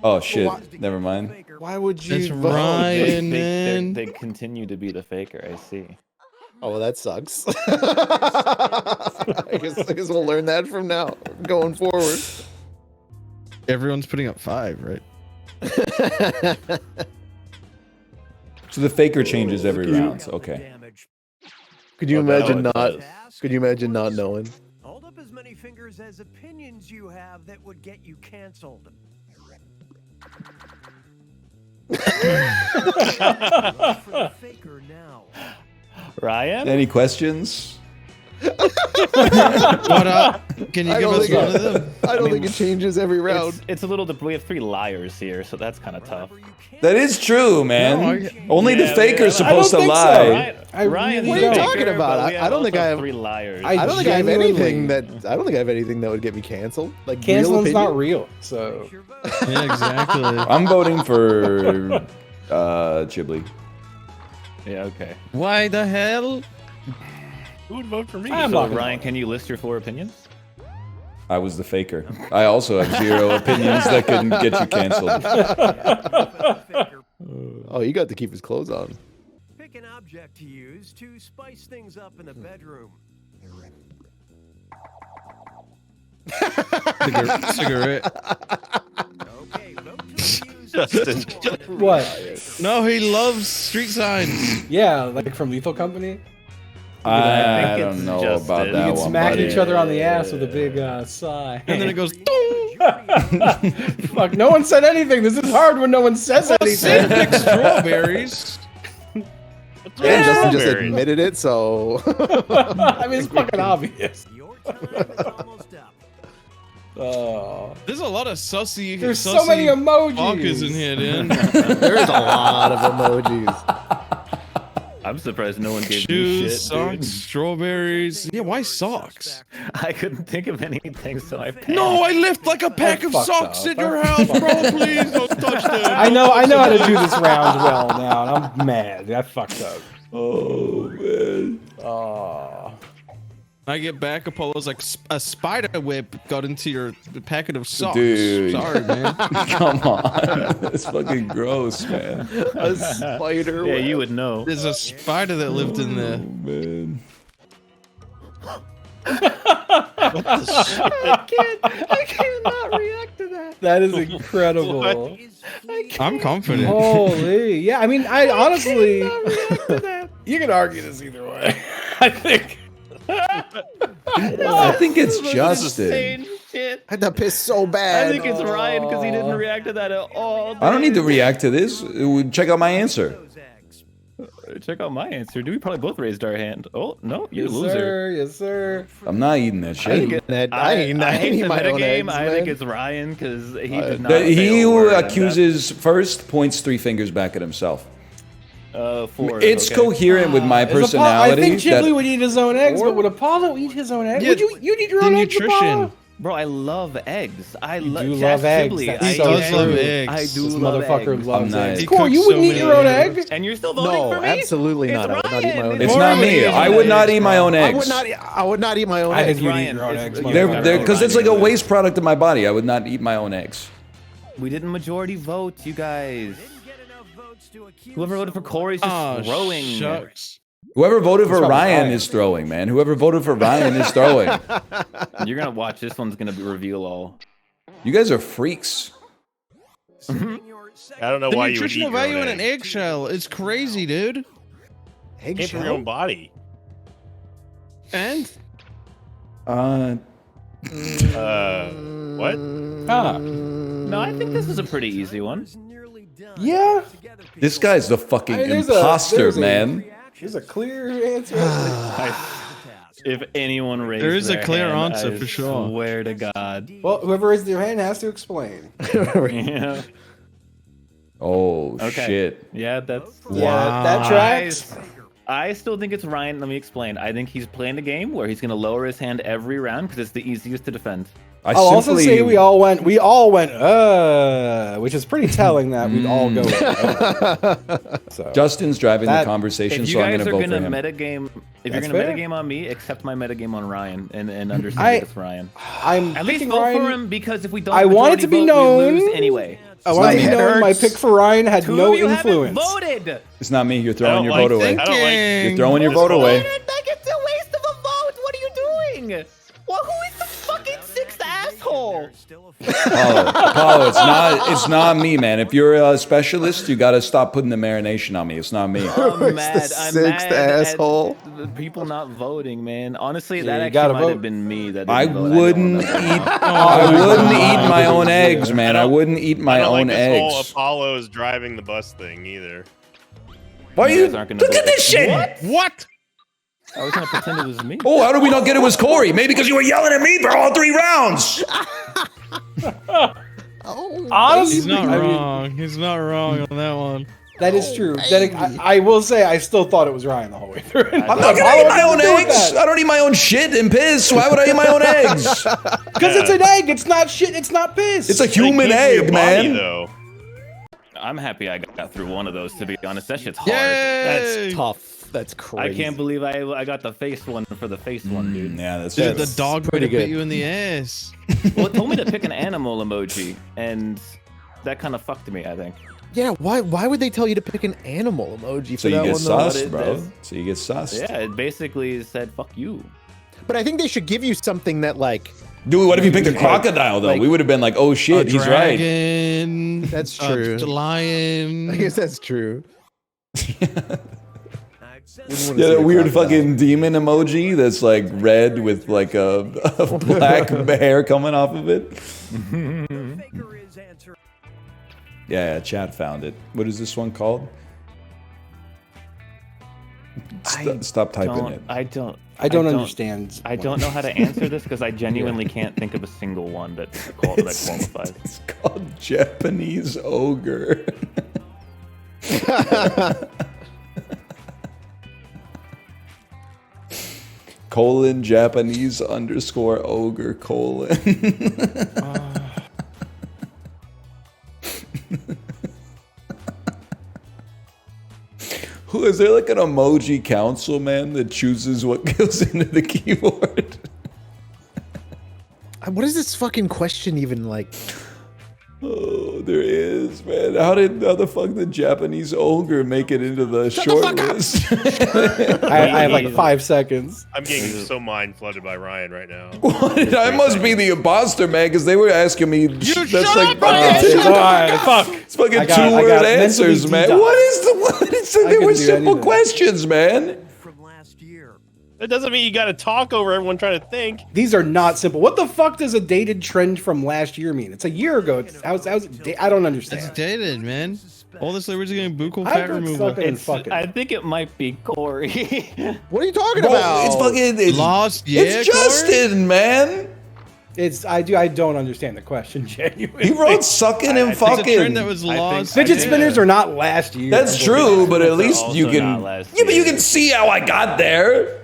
Oh shit! Never mind. Why would you That's vote? Ryan, man. They continue to be the faker, I see. Oh, well, that sucks. I guess we'll learn that from now, going forward. Everyone's putting up 5, right? So the faker changes every round. Okay. Could you Oh, no, imagine it not? does. Could you imagine not knowing? Hold up as many fingers as opinions you have that would get you canceled. Faker now. Ryan? Any questions? What up? Can you I give don't us think one of them? I don't think it changes every round. It's a little. We have 3 liars here, so that's kind of tough. That is true, man. Only the Yeah, faker's I supposed to don't think so. lie. Ryan, What are you talking about? I don't think I have 3 liars. I don't think I have genuinely- anything that I don't think I have anything that would get me canceled. Like Canceling's real not opinion? real, so Yeah, exactly. I'm voting for Chiblee. Yeah, okay. Why the hell? Who would vote for me? I'm So, not gonna Ryan, can you list your 4 opinions? I was the faker. I also have 0 opinions that can get you canceled. Oh, you got to keep his clothes on. Pick an object to use to spice things up in the bedroom. Cigarette. Okay, vote to use Justin. what? No, he loves street signs. Yeah, like from Lethal Company. I think don't it's know Justin. about You that You one, smack buddy. each other on the ass with a big sigh. And then it goes, dong! Fuck, no one said anything. This is hard when no one says anything. Sep-Dec strawberries. And Justin just Strawberries. admitted it, so I mean, it's fucking obvious. Your time is almost up. Oh, There's a lot of sussy. there's so many emojis. Fuckers in here, dude. there's a lot of emojis. I'm surprised no one gave me Shoes, shit, socks, dude. strawberries. Yeah, why socks? I couldn't think of anything, so I passed. No, I left like a pack of fucked socks up. in your house, bro. Please don't touch them. I know how to do this round well now, and I'm mad. I fucked up. Oh man. Oh. I get back, Apollo's like, a spider web got into your packet of socks. Dude. Sorry, man. Come on. That's fucking gross, man. A spider. Yeah, web. you would know. There's a spider that lived in there. Man. I cannot react to that. That is incredible. I'm confident. Holy, yeah. I mean, I honestly, you can argue this either way. I think. I think it's Justin. Insane shit. I had to piss so bad. I think it's Ryan because he didn't react to that at all. I don't need to react to this. Check out my answer. Check out my answer. Dude, we probably both raised our hand. Oh, no, you Yes, loser. sir. Yes, sir. I'm not eating that I shit. ain't getting that. I ain't I hate eating the my own metagame. eggs, I think man. it's Ryan because he did not. He say a who word on accuses first points 3 fingers back at himself. that. 4. It's okay. coherent with my Is Apollo- personality. I think Chiblee that- would eat his own eggs, but would Apollo eat his own eggs? Yeah, Would you eat your the own eggs, nutrition. Apollo? Bro, I love eggs. I You love do love eggs. Chiblee. That's I so does love true. eggs. I do This love motherfucker eggs. loves I'm eggs. nice. Core, He you cooks wouldn't so eat your own many egg? And you're still voting No, for me? absolutely not. I would not eat my own It's eggs. not me. I would not eat my own eggs. I would not eat my own I eggs. think you'd eat Ryan, your own it's- eggs. you're- motherfucker. They're because it's like a waste product of my body. I would not eat my own eggs. We didn't majority vote, you guys. Whoever voted for Corey's just Oh, throwing. shucks. Whoever voted for probably Ryan Ryan. is throwing, man. Whoever voted for Ryan is throwing. You're gonna watch this one's gonna be reveal all. You guys are freaks. I don't know The why you would eat nutritional your value own in an egg. eggshell is crazy, dude. Came from your own body. And What? No, I think this is a pretty easy one. Yeah. This guy's the fucking I mean, imposter, man. There's a clear answer. If anyone raises There is a their clear hand, answer I for sure. Swear to God. Well, whoever raises their hand has to explain. Yeah. Oh Okay. shit. Yeah, that's Yeah, that tracks. I still think it's Ryan. Let me explain. I think he's playing a game where he's going to lower his hand every round because it's the easiest to defend. I I'll also say we all went, which is pretty telling that we'd all go. So. Justin's driving the conversation, If you so I'm guys going to are vote for him. metagame, if That's you're gonna fair. metagame on me, accept my metagame on Ryan and understand it's Ryan. I'm At least picking vote Ryan. for him because if we don't, I want it to be majority vote, we known. lose anyway. I want to be known. My pick for Ryan had Two no of you influence. haven't voted. It's not me. You're throwing don't your like vote away. I don't like You're throwing your this vote whole- away. It's a waste of a vote. What are you doing? Well, who is the fucking sixth asshole? Paulo, it's not me, man. If you're a specialist, you got to stop putting the marination on me. It's not me. I'm mad. I'm sixth mad asshole? at the people not voting, man. Honestly, Yeah, that you actually gotta might vote. have been me. That I didn't vote. wouldn't eat my own eggs, man. I wouldn't eat my I don't own like this whole eggs. Apollo is driving the bus thing either. Why are You you? guys aren't gonna Look at vote. this shit. What? I was gonna pretend it was me. Oh, how did we not get it was Corey? Maybe because you were yelling at me for all 3 rounds. Honestly, He's not I mean, wrong. He's not wrong on that one. that is true. Then I will say I still thought it was Ryan the whole way through. I'm not gonna eat my own eggs. I don't eat my own shit and piss. Why would I eat my own eggs? Because it's an egg. It's not shit. It's not piss. It's a human They came egg, from your body, man. Though. I'm happy I got through one of those. To be honest, that shit's hard. That's tough. That's crazy. I can't believe I got the face one for the face one, dude. Yeah, that's Dude, the dog pretty pretty bit good. you in the ass. Well, it told me to pick an animal emoji, and that kind of fucked me. I think. Yeah, why would they tell you to pick an animal emoji So for you that get one? Though? sussed, bro. So you get sussed. Yeah, it basically said "fuck you." But I think they should give you something that like. Dude, what if you picked a crocodile though? Like- We would have been like, oh shit, he's right. Dragon. That's true. Lion. I guess that's true. Yeah, that weird fucking demon emoji that's like red with like a black hair coming off of it. Yeah, chat found it. What is this one called? Stop typing it. I don't understand. I don't know how to answer this because I genuinely can't think of a single one that qualifies. It's called Japanese ogre. colon Japanese underscore ogre colon. Who is there like an emoji council man that chooses what goes into the keyboard? What is this fucking question even like? Oh, there is, man. How the fuck did Japanese ogre make it into the short list? I have like 5 seconds. I'm getting so mind flooded by Ryan right now. What? I must be the imposter, man, because they were asking me. That's like Fuck. It's fucking I got 2-word answers, mentally man. detox. What is the what? They couldn't were do simple anything. questions, man. That doesn't mean you got to talk over everyone trying to think. These are not simple. What the fuck does a dated trend from last year mean? It's a year ago. I don't understand. It's dated, man. All this originally buccal I fat got removal. fucking It's, fucking. I think it might be Corey. What are you talking Bro, about? it's fucking Lost year, It's Justin, man. I don't understand the question genuinely. He wrote sucking and It's a trend fucking. that was lost. Fidget spinners are not last year. That's true, but at least also you not can. last Yeah, but you year. can see how I got there.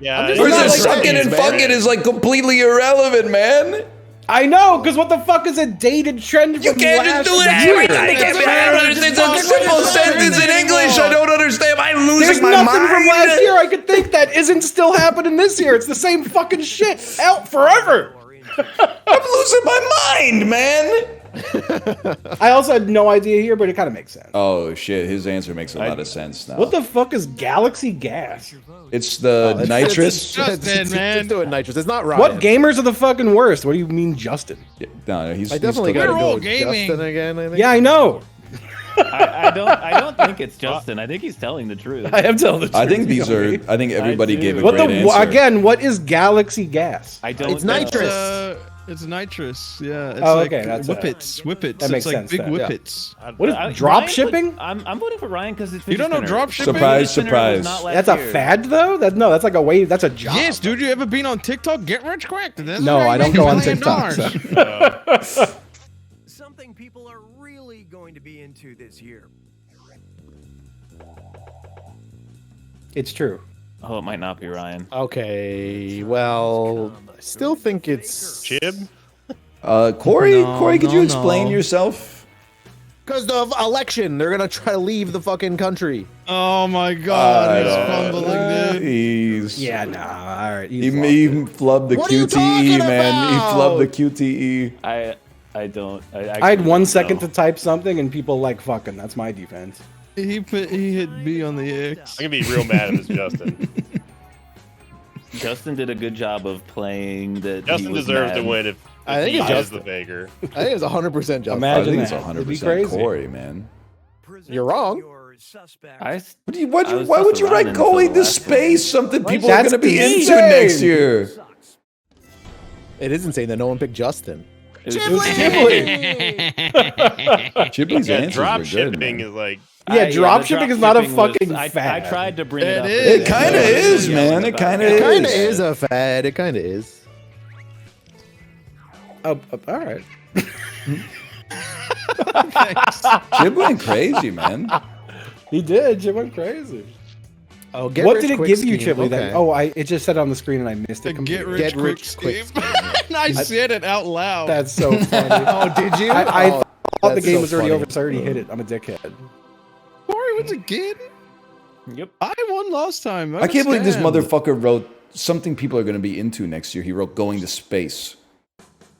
Yeah, just Versus not like sucking that, and man. fucking is like completely irrelevant, man. I know, because what the fuck is a dated trend? You from can't last just do it year? every time. I don't understand. It's a simple sentence in English. I don't understand. I'm There's losing my nothing mind. from last year I could think that isn't still happening this year. It's the same fucking shit out forever. I'm losing my mind, man. I also had no idea here, but it kind of makes sense. Oh shit, his answer makes a lot of sense now. What the fuck is galaxy gas? It's the nitrous. Justin, man. Just do it nitrous. It's not right. What gamers are the fucking worst? What do you mean, Justin? Yeah, no, he's. I definitely he's got to cooking. go all with gaming. Justin again. I think. Yeah, I know. I don't think it's Justin. I think he's telling the truth. I am telling the truth. I think these are. I think everybody gave a What great answer. again? What is galaxy gas? I don't. It's nitrous. It's nitrous. Yeah. It's Oh, like okay, that's whippets. Whippets. That makes it's like sense big then. whippets. What is drop Ryan shipping? I'm voting for Ryan because it's. You don't know fidget drop spinner. shipping? Surprise, surprise. That's a fad though. That's like a wave. That's a job. Yes, dude. You ever been on TikTok? Get rich quick. That's No, how you I don't make go on $1 million. TikTok. So. Something people are really going to be into this year. It's true. Oh, it might not be Ryan. Okay, well, I still think it's Chib? Corey, No, Corey, could you no, explain no. yourself? because the election. They're gonna try to leave the fucking country. Oh my god, he's fumbling, dude. He's Yeah, nah. All right. he flubbed the What are you QTE, talking man. He about? flubbed the QTE. I don't. I had 1 second to type something, and people like fucking. That's my defense. He hit B on the X. I'm gonna be real mad if it's Justin. Justin did a good job of playing that. Justin deserves to win if I think he it's is Justin. the baker. I think it's 100% Justin. Imagine I think that. it's It'd be 100% crazy. Corey, man. You're wrong. Why would you write going to space? Something people are That's going to be insane. into next year. It is insane that no one picked Justin. Chiblee's Yeah, answers drop were good, shipping man. is like. Yeah, the drop shipping is not a dropshipping was- fucking I fad. tried to bring it up. It kind of is, man. It kind of It kind of is. is a fad. It kind of is. Oh, all right. Chib went crazy, man. He did. Jim went crazy. Oh, get What rich did it quick give you, scheme. Chiblee? Then? Okay. Oh, it just said on the screen and I missed it. Get completely. rich, Get quick rich quick scheme. And I said it out loud. That's so funny. Oh, did you? I Oh, thought the that's game so was already funny. over, so I already hit it. I'm a dickhead. Corey wins again. Yep. I won last time. I can't believe this scammed. motherfucker wrote something people are going to be into next year. He wrote going to space.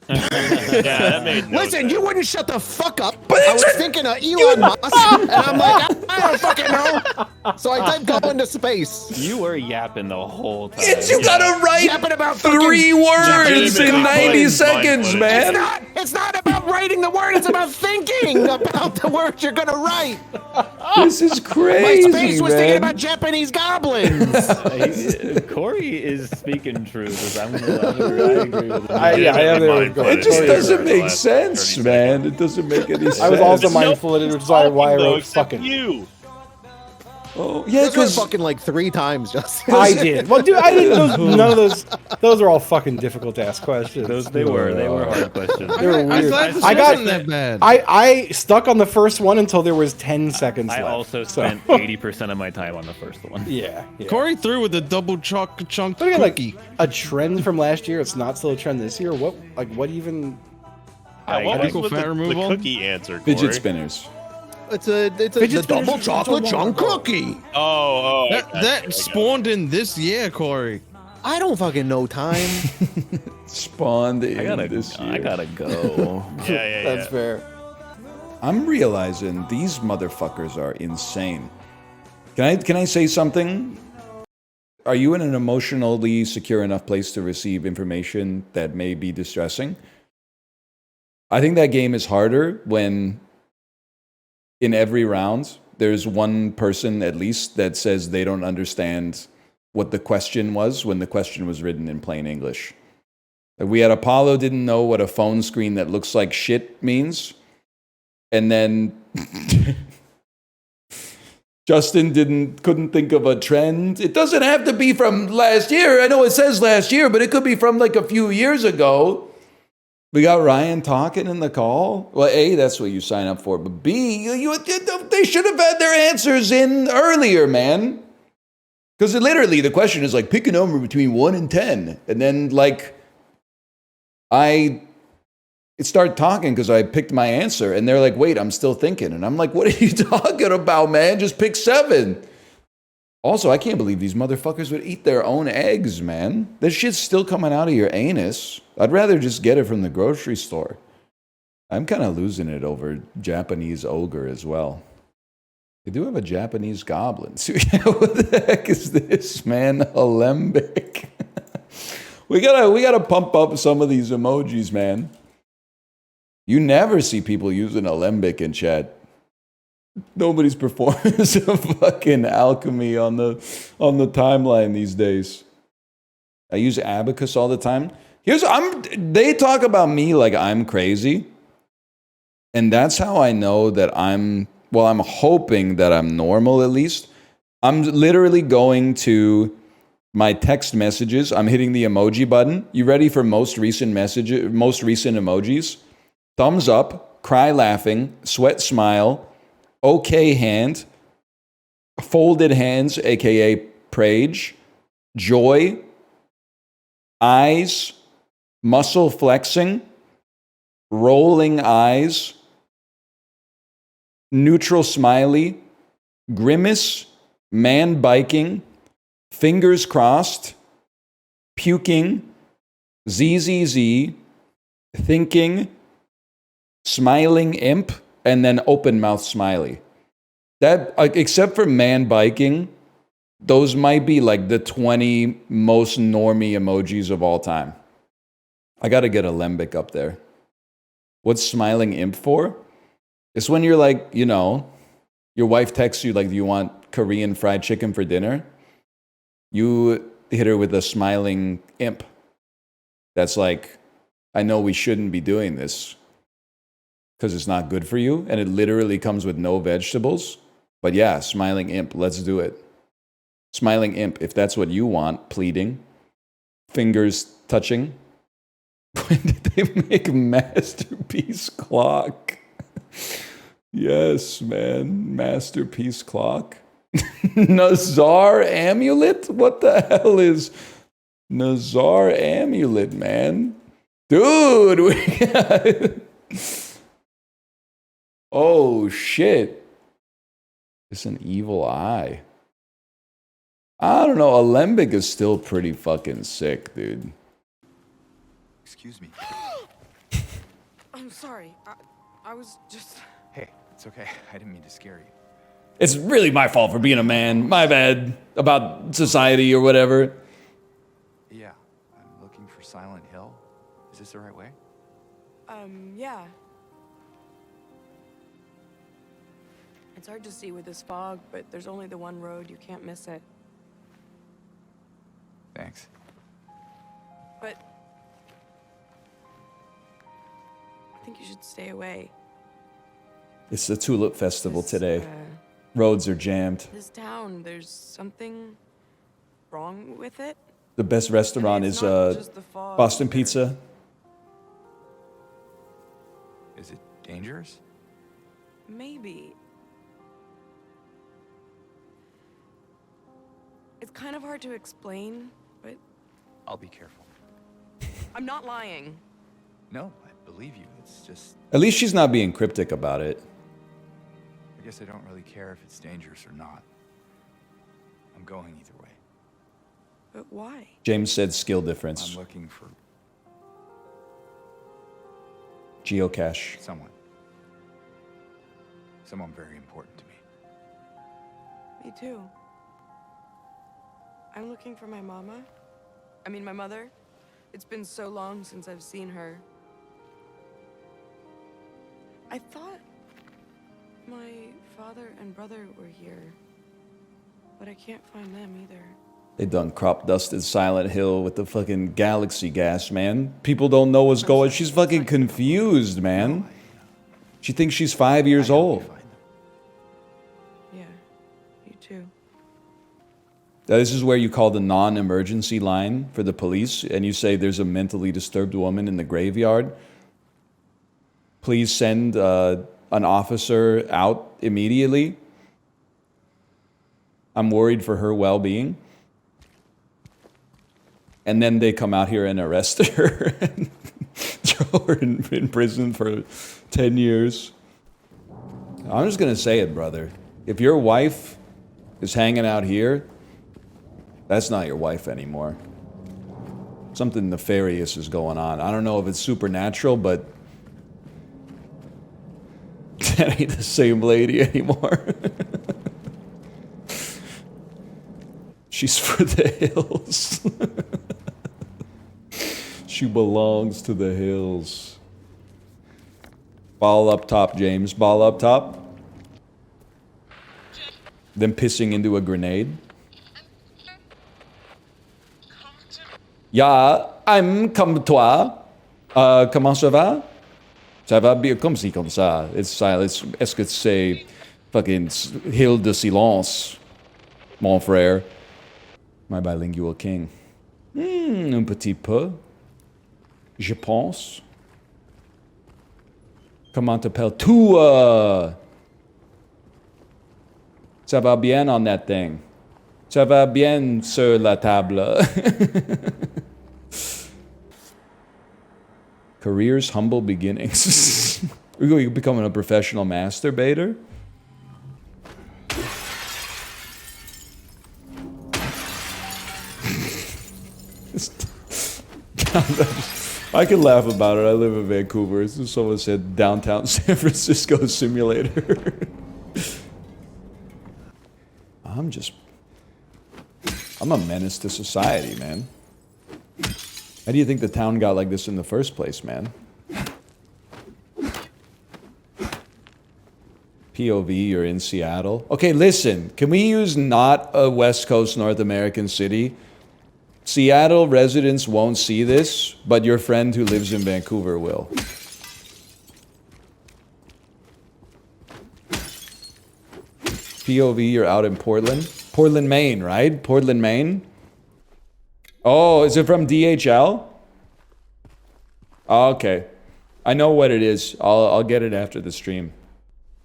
Yeah, that made no Listen, sense. you wouldn't shut the fuck up. I was thinking of Elon Musk, and I'm like, I don't fucking know. So I typed go into space. You were yapping the whole time. You gotta write Yapping about 3 words Legitimate in 90 mind seconds, footage. man. It's not about writing the word. It's about thinking about the words you're gonna write. This is My crazy, space was thinking man. about Japanese goblins. Corey is speaking truth. I agree with him. I am there with Corey. It just Corey doesn't for the make last sense, 30 man. It doesn't make any sense. I was also Nope. mindful of it, which is why I Though, wrote except fucking. you. Oh, yeah, This was because fucking like 3 times, Justin. I did. Well, dude, I didn't. None of those. Those are all fucking difficult to ask questions. They were hard questions. They were I'm weird. glad this I got. wasn't that bad. I stuck on the first one until there was 10 seconds I left. also so- spent 80% of my time on the first one. Yeah. Corey threw with the double chunk Look at like a trend from last year. It's not still a trend this year. What even? Yeah, what was Chemical with fat the removal? cookie answer, Corey? fidget spinners. It's a Fidget the double spinners chocolate are chunk wonderful. cookie. Oh, I got That you. spawned in this year, Corey. I don't fucking know time. Spawned in this year. I gotta go. Yeah. That's fair. I'm realizing these motherfuckers are insane. Can I say something? Are you in an emotionally secure enough place to receive information that may be distressing? I think that game is harder when in every round there's one person at least that says they don't understand what the question was when the question was written in plain English. Like we had Apollo didn't know what a phone screen that looks like shit means. And then Justin couldn't think of a trend. It doesn't have to be from last year. I know it says last year, but it could be from like a few years ago. We got Ryan talking in the call. Well, A, that's what you sign up for. But B, they should have had their answers in earlier, man. Because literally the question is like, pick a number between 1 and 10. And then like, I start talking because I picked my answer. And they're like, wait, I'm still thinking. And I'm like, what are you talking about, man? Just pick 7. Also, I can't believe these motherfuckers would eat their own eggs, man. This shit's still coming out of your anus. I'd rather just get it from the grocery store. I'm kind of losing it over Japanese ogre as well. They do have a Japanese goblin. What the heck is this, man? Alembic. we gotta pump up some of these emojis, man. You never see people using alembic in chat. Nobody's performing some fucking alchemy on the timeline these days. I use abacus all the time. They talk about me like I'm crazy. And that's how I know that I'm hoping that I'm normal at least. I'm literally going to my text messages. I'm hitting the emoji button. You ready for most recent emojis? Thumbs up, cry laughing, sweat smile, okay hand, folded hands, aka Prage, joy, eyes, muscle flexing, rolling eyes, neutral smiley, grimace, man biking, fingers crossed, puking, ZZZ, thinking, smiling imp, and then open mouth smiley. That, except for man biking, those might be like the 20 most normie emojis of all time. I gotta get alembic up there. What's smiling imp for? It's when you're like, you know, your wife texts you like, do you want Korean fried chicken for dinner? You hit her with a smiling imp. That's like, I know we shouldn't be doing this because it's not good for you. And it literally comes with no vegetables. But yeah, smiling imp, let's do it. Smiling imp, if that's what you want, pleading. Fingers touching. When did they make Masterpiece Clock? Yes, man. Masterpiece Clock. Nazar Amulet? What the hell is Nazar Amulet, man? Dude, we got... Oh, shit. It's an evil eye. I don't know. Alembic is still pretty fucking sick, dude. Excuse me. I'm sorry. I was just... Hey, it's okay. I didn't mean to scare you. It's really my fault for being a man. My bad. About society or whatever. Yeah, I'm looking for Silent Hill. Is this the right way? Yeah. It's hard to see with this fog, but there's only the one road. You can't miss it. Thanks. But... I think you should stay away. It's the Tulip Festival today. Roads are jammed. This town, there's something wrong with it. The best restaurant is Boston Pizza. Is it dangerous? Maybe. It's kind of hard to explain, but... I'll be careful. I'm not lying. No, I believe you. It's just... At least she's not being cryptic about it. I guess I don't really care if it's dangerous or not. I'm going either way. But why? James said skill difference. I'm looking for... Geocache. Someone very important to me. Me too. I'm looking for my my mother. It's been so long since I've seen her. I thought my father and brother were here, but I can't find them either. They done crop dusted Silent Hill with the fucking galaxy gas, man. People don't know what's going on. She's fucking confused, man. She thinks she's 5 years old. Yeah, you too. This is where you call the non-emergency line for the police, and you say there's a mentally disturbed woman in the graveyard. Please send an officer out immediately. I'm worried for her well-being. And then they come out here and arrest her and throw her in prison for 10 years. I'm just going to say it, brother. If your wife is hanging out here, that's not your wife anymore. Something nefarious is going on. I don't know if it's supernatural, but That ain't the same lady anymore. She's for the hills. She belongs to the hills. Ball up top, James. Ball up top. Then pissing into a grenade. Yeah, I'm comme toi. Comment ça va? Ça va bien comme si comme ça. Est-ce que c'est fucking hill de silence, mon frère? My bilingual king. Un petit peu. Je pense. Comment t'appelles-tu? Ça va bien on that thing. Ça va bien sur la table. Careers, humble beginnings. Are you becoming a professional masturbator? I can laugh about it. I live in Vancouver. Someone said downtown San Francisco simulator. I'm a menace to society, man. How do you think the town got like this in the first place, man? POV, you're in Seattle. Okay, listen. Can we use not a West Coast North American city? Seattle residents won't see this, but your friend who lives in Vancouver will. POV, you're out in Portland. Portland, Maine, right? Portland, Maine? Oh, is it from DHL? Oh, okay. I know what it is. I'll get it after the stream.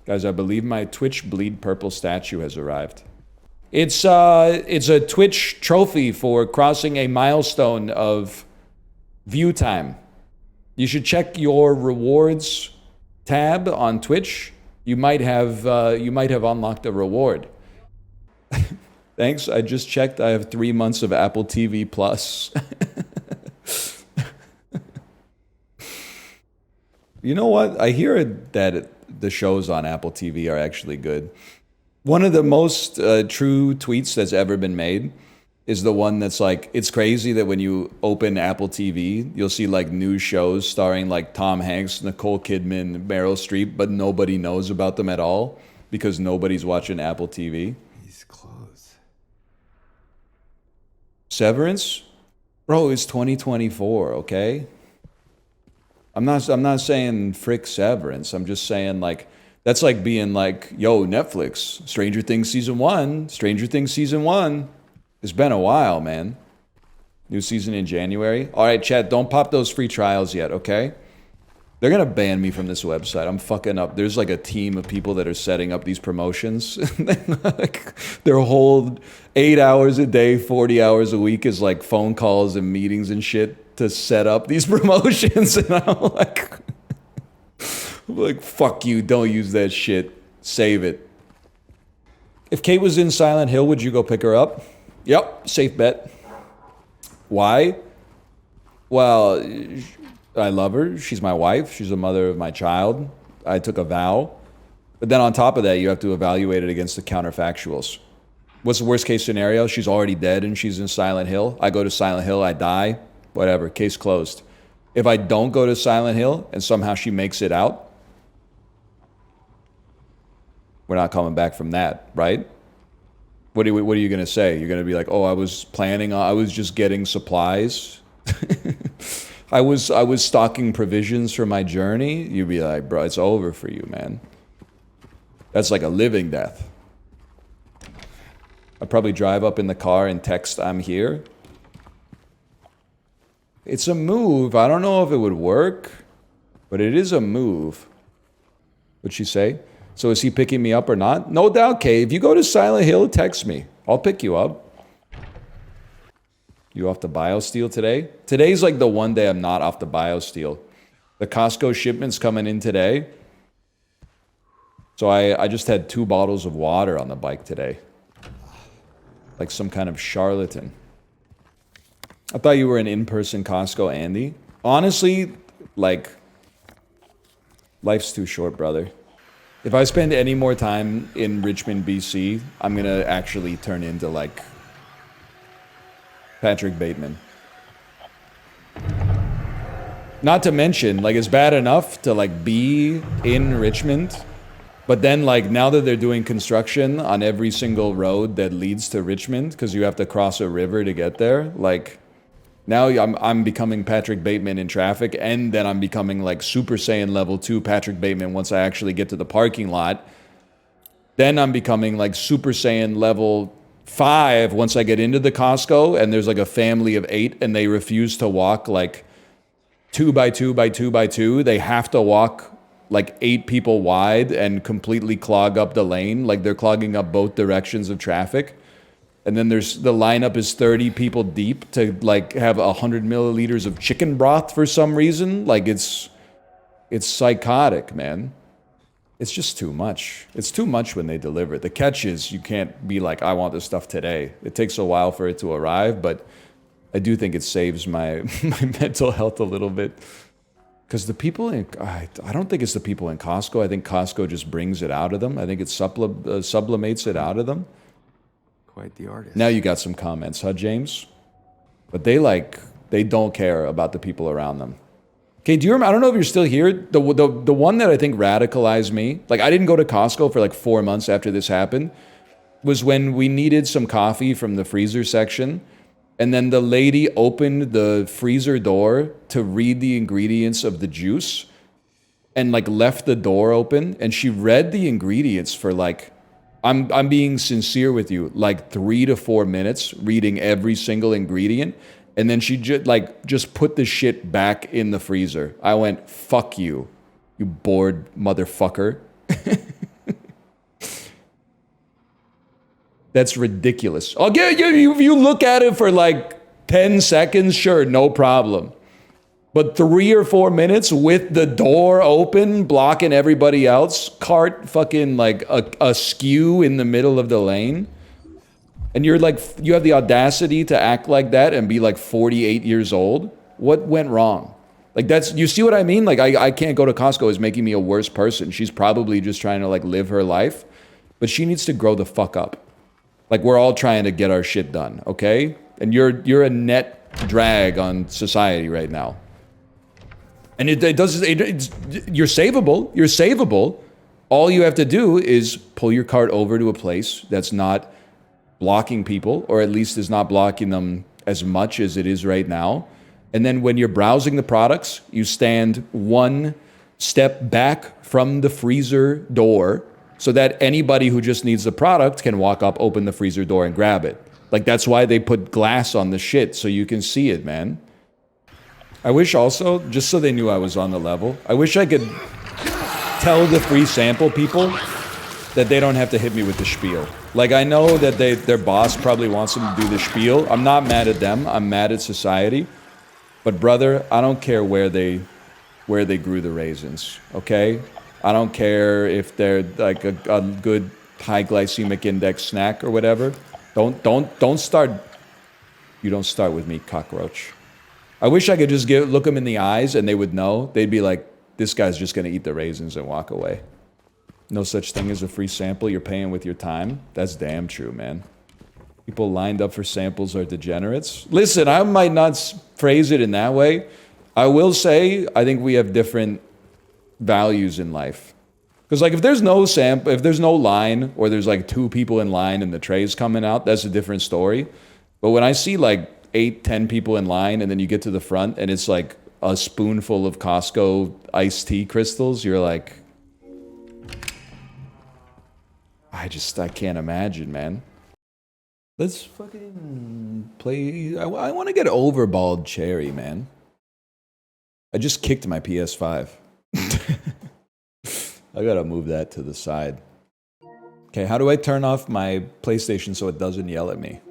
Guys, I believe my Twitch Bleed Purple statue has arrived. It's a Twitch trophy for crossing a milestone of view time. You should check your rewards tab on Twitch. You might have unlocked a reward. Thanks. I just checked. I have 3 months of Apple TV Plus. You know what? I hear that the shows on Apple TV are actually good. One of the most true tweets that's ever been made is the one that's like, it's crazy that when you open Apple TV, you'll see like new shows starring like Tom Hanks, Nicole Kidman, Meryl Streep, but nobody knows about them at all because nobody's watching Apple TV. He's close. Severance? Bro, it's 2024, okay? I'm not saying frick Severance. I'm just saying like, that's like being like, yo, Netflix, Stranger Things Season 1. Stranger Things Season 1. It's been a while, man. New season in January. All right, chat, don't pop those free trials yet, okay? They're going to ban me from this website. I'm fucking up. There's like a team of people that are setting up these promotions. Like, their whole 8 hours a day, 40 hours a week is like phone calls and meetings and shit to set up these promotions. And I'm like, fuck you, don't use that shit. Save it. If Kate was in Silent Hill, would you go pick her up? Yep, safe bet. Why? Well, I love her. She's my wife. She's the mother of my child. I took a vow. But then on top of that, you have to evaluate it against the counterfactuals. What's the worst case scenario? She's already dead and she's in Silent Hill. I go to Silent Hill, I die. Whatever, case closed. If I don't go to Silent Hill and somehow she makes it out, we're not coming back from that, right? What are you going to say? You're going to be like, oh, I was just getting supplies. I was stocking provisions for my journey. You'd be like, bro, it's over for you, man. That's like a living death. I'd probably drive up in the car and text, I'm here. It's a move. I don't know if it would work, but it is a move. What'd she say? So is he picking me up or not? No doubt, Kay. If you go to Silent Hill, text me. I'll pick you up. You off the BioSteel today? Today's like the one day I'm not off the BioSteel. The Costco shipment's coming in today. So I just had 2 bottles of water on the bike today. Like some kind of charlatan. I thought you were an in-person Costco Andy. Honestly, like, life's too short, brother. If I spend any more time in Richmond, BC, I'm gonna actually turn into like Patrick Bateman. Not to mention, like, it's bad enough to like be in Richmond, but then like now that they're doing construction on every single road that leads to Richmond, because you have to cross a river to get there, like now I'm becoming Patrick Bateman in traffic, and then I'm becoming like Super Saiyan level 2 Patrick Bateman once I actually get to the parking lot. Then I'm becoming like Super Saiyan level 5 once I get into the Costco and there's like a family of 8 and they refuse to walk like 2 by 2 by 2 by 2. They have to walk like 8 people wide and completely clog up the lane. Like they're clogging up both directions of traffic. And then there's the lineup is 30 people deep to like have 100 milliliters of chicken broth for some reason. Like it's psychotic, man. It's just too much. It's too much when they deliver. The catch is you can't be like, I want this stuff today. It takes a while for it to arrive, but I do think it saves my mental health a little bit. Because the people in, I don't think it's the people in Costco. I think Costco just brings it out of them. I think it sublimates it out of them. Quite the artist. Now you got some comments, huh, James? But they don't care about the people around them. Okay, do you remember, I don't know if you're still here, the one that I think radicalized me, like I didn't go to Costco for like 4 months after this happened, was when we needed some coffee from the freezer section, and then the lady opened the freezer door to read the ingredients of the juice, and like left the door open, and she read the ingredients for like, I'm being sincere with you, like 3 to 4 minutes, reading every single ingredient. And then she just put the shit back in the freezer. I went, fuck you, you bored motherfucker. That's ridiculous. I'll get you, if you look at it for like 10 seconds, sure, no problem. But 3 or 4 minutes with the door open, blocking everybody else, cart fucking like askew in the middle of the lane. And you're like, you have the audacity to act like that and be like 48 years old? What went wrong? Like that's, you see what I mean? Like I can't go to Costco is making me a worse person. She's probably just trying to like live her life, but she needs to grow the fuck up. Like we're all trying to get our shit done, okay? And you're a net drag on society right now. And you're savable, you're savable. All you have to do is pull your cart over to a place that's not blocking people, or at least is not blocking them as much as it is right now. And then when you're browsing the products, you stand 1 step back from the freezer door so that anybody who just needs the product can walk up, open the freezer door, and grab it. Like that's why they put glass on the shit so you can see it, man. I wish also, just so they knew I was on the level, I wish I could tell the free sample people that they don't have to hit me with the spiel. Like I know that their boss probably wants them to do the spiel. I'm not mad at them. I'm mad at society. But brother, I don't care where they grew the raisins. Okay? I don't care if they're like a good high glycemic index snack or whatever. Don't start. You don't start with me, cockroach. I wish I could just look them in the eyes and they would know. They'd be like, this guy's just gonna eat the raisins and walk away. No such thing as a free sample. You're paying with your time. That's damn true, man. People lined up for samples are degenerates. Listen, I might not phrase it in that way. I will say, I think we have different values in life. Because like if there's no sample, if there's no line, or there's like 2 people in line and the tray's coming out, that's a different story. But when I see like 8, 10 people in line and then you get to the front and it's like a spoonful of Costco iced tea crystals, you're like, I can't imagine, man. Let's fucking play. I want to get Overballed Cherry, man. I just kicked my PS5. I gotta move that to the side. Okay, how do I turn off my PlayStation so it doesn't yell at me?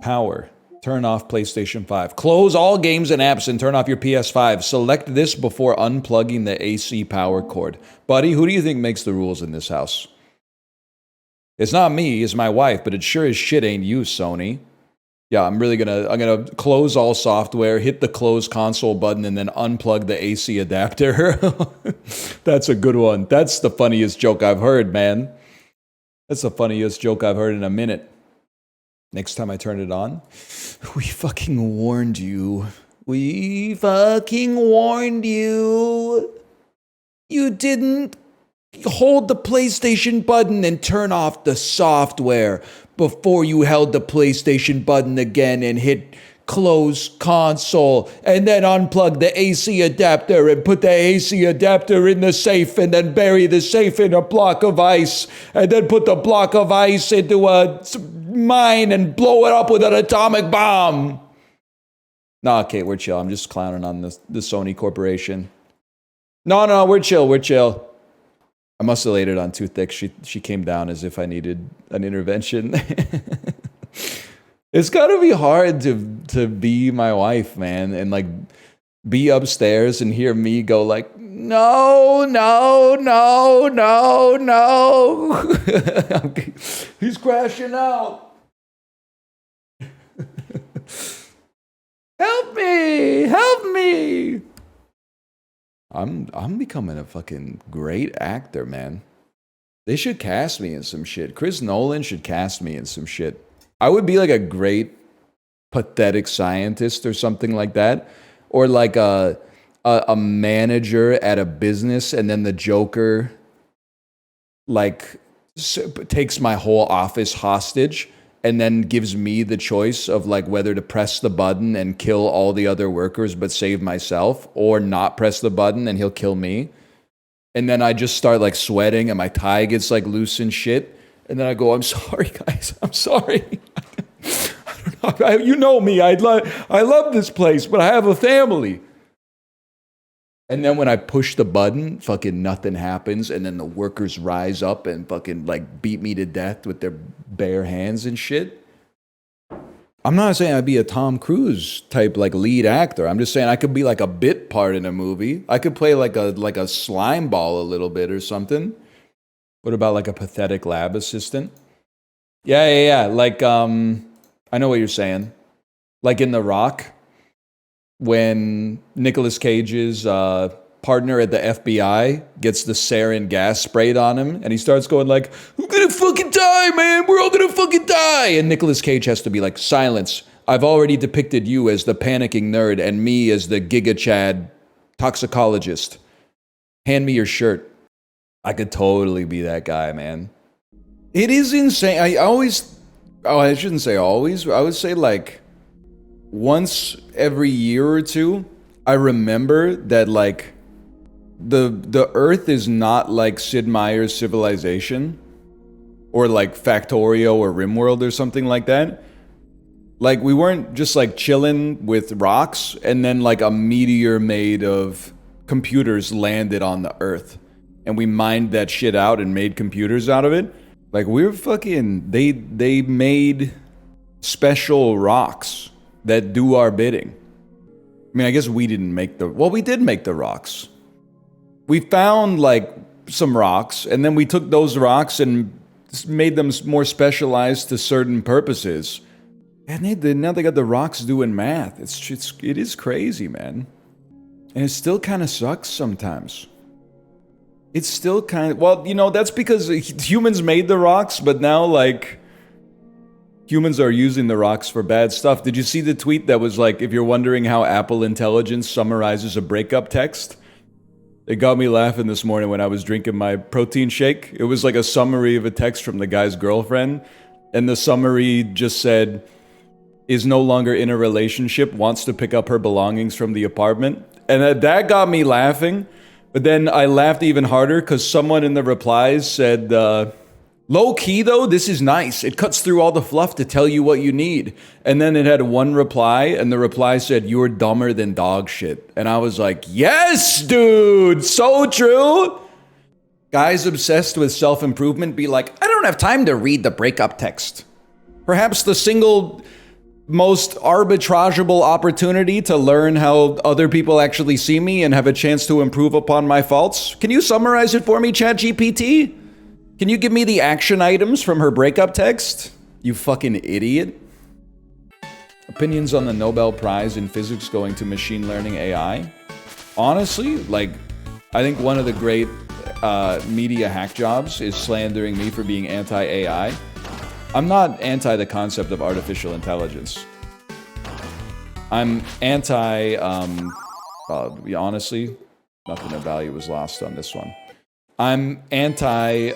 Power. Turn off PlayStation 5. Close all games and apps and turn off your PS5. Select this before unplugging the AC power cord. Buddy, who do you think makes the rules in this house? It's not me, it's my wife, but it sure as shit ain't you, Sony. Yeah, I'm gonna close all software, hit the close console button, and then unplug the AC adapter. That's a good one. That's the funniest joke I've heard, man. That's the funniest joke I've heard in a minute. Next time I turn it on, we fucking warned you. We fucking warned you. You didn't hold the PlayStation button and turn off the software before you held the PlayStation button again and hit close console and then unplug the AC adapter and put the AC adapter in the safe and then bury the safe in a block of ice and then put the block of ice into a mine and blow it up with an atomic bomb. Nah, okay, we're chill. I'm just clowning on the Sony Corporation. No, we're chill. I must have laid it on too thick. She came down as if I needed an intervention. It's gotta be hard to be my wife, man, and like be upstairs and hear me go like, no. He's crashing out. Help me. I'm becoming a fucking great actor, man. They should cast me in some shit. Chris Nolan should cast me in some shit. I would be like a great pathetic scientist or something like that. Or like a manager at a business and then the Joker like takes my whole office hostage and then gives me the choice of like whether to press the button and kill all the other workers but save myself or not press the button and he'll kill me. And then I just start like sweating and my tie gets like loose and shit. And then I go, I'm sorry, guys. I'm sorry. I don't know. You know me. I love this place, but I have a family. And then when I push the button, fucking nothing happens. And then the workers rise up and fucking like beat me to death with their bare hands and shit. I'm not saying I'd be a Tom Cruise type like lead actor. I'm just saying I could be like a bit part in a movie. I could play like a slime ball a little bit or something. What about like a pathetic lab assistant? Yeah. Like, I know what you're saying. Like in The Rock, when Nicolas Cage's partner at the FBI gets the sarin gas sprayed on him, and he starts going like, "I'm gonna fucking die, man. We're all gonna fucking die." And Nicolas Cage has to be like, "Silence. I've already depicted you as the panicking nerd and me as the Giga Chad toxicologist. Hand me your shirt." I could totally be that guy, man. It is insane. I shouldn't say always. I would say like once every year or two, I remember that like the Earth is not like Sid Meier's Civilization or like Factorio or Rimworld or something like that. Like we weren't just like chilling with rocks and then like a meteor made of computers landed on the Earth. And we mined that shit out and made computers out of it. Like we're fucking, they made special rocks that do our bidding. I mean, I guess we didn't make we did make the rocks. We found like some rocks and then we took those rocks and made them more specialized to certain purposes. And now they got the rocks doing math. It is crazy, man. And it still kind of sucks sometimes. It's still kind of, well, you know, that's because humans made the rocks, but now, like, humans are using the rocks for bad stuff. Did you see the tweet that was like, if you're wondering how Apple Intelligence summarizes a breakup text? It got me laughing this morning when I was drinking my protein shake. It was like a summary of a text from the guy's girlfriend, and the summary just said, is no longer in a relationship, wants to pick up her belongings from the apartment. And that got me laughing. But then I laughed even harder because someone in the replies said, low key though, this is nice. It cuts through all the fluff to tell you what you need. And then it had one reply, and the reply said, you're dumber than dog shit. And I was like, yes, dude, so true. Guys obsessed with self-improvement be like, I don't have time to read the breakup text. Perhaps the single most arbitrageable opportunity to learn how other people actually see me and have a chance to improve upon my faults. Can you summarize it for me, ChatGPT? Can you give me the action items from her breakup text? You fucking idiot. Opinions on the Nobel Prize in Physics going to machine learning AI? Honestly, like, I think one of the great media hack jobs is slandering me for being anti-AI. I'm not anti the concept of artificial intelligence. I'm anti, honestly, nothing of value was lost on this one. I'm anti,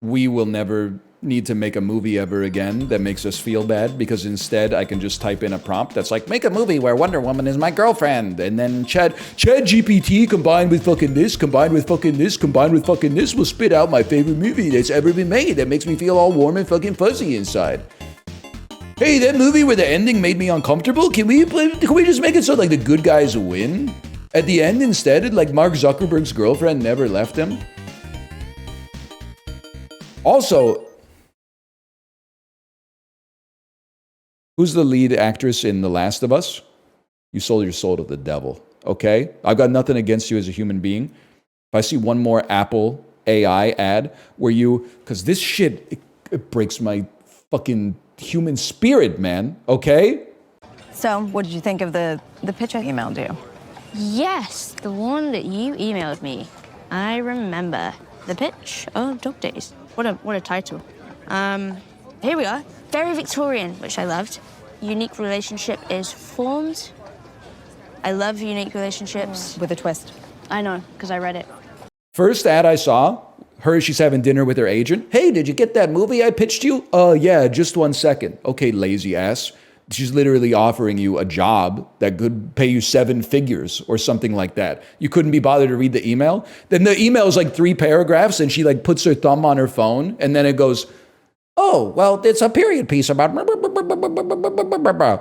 we will never need to make a movie ever again that makes us feel bad, because instead I can just type in a prompt that's like, make a movie where Wonder Woman is my girlfriend, and then Chat GPT combined with fucking this, combined with fucking this, combined with fucking this will spit out my favorite movie that's ever been made that makes me feel all warm and fucking fuzzy inside. Hey, that movie where the ending made me uncomfortable, can we just make it so like the good guys win at the end instead? Like Mark Zuckerberg's girlfriend never left him. Also, who's the lead actress in The Last of Us? You sold your soul to the devil, okay? I've got nothing against you as a human being. If I see one more Apple AI ad where you, because this shit, it breaks my fucking human spirit, man, okay? So, what did you think of the pitch I emailed you? Yes, the one that you emailed me. I remember. The pitch? Oh, Dog Days. What a title. Here we are. Very Victorian, which I loved. Unique relationship is formed. I love unique relationships. With a twist. I know, because I read it. First ad I saw, she's having dinner with her agent. Hey, did you get that movie I pitched you? Yeah, just 1 second. Okay, lazy ass. She's literally offering you a job that could pay you 7 figures or something like that. You couldn't be bothered to read the email? Then the email is like 3 paragraphs and she like puts her thumb on her phone and then it goes, oh, well, it's a period piece about...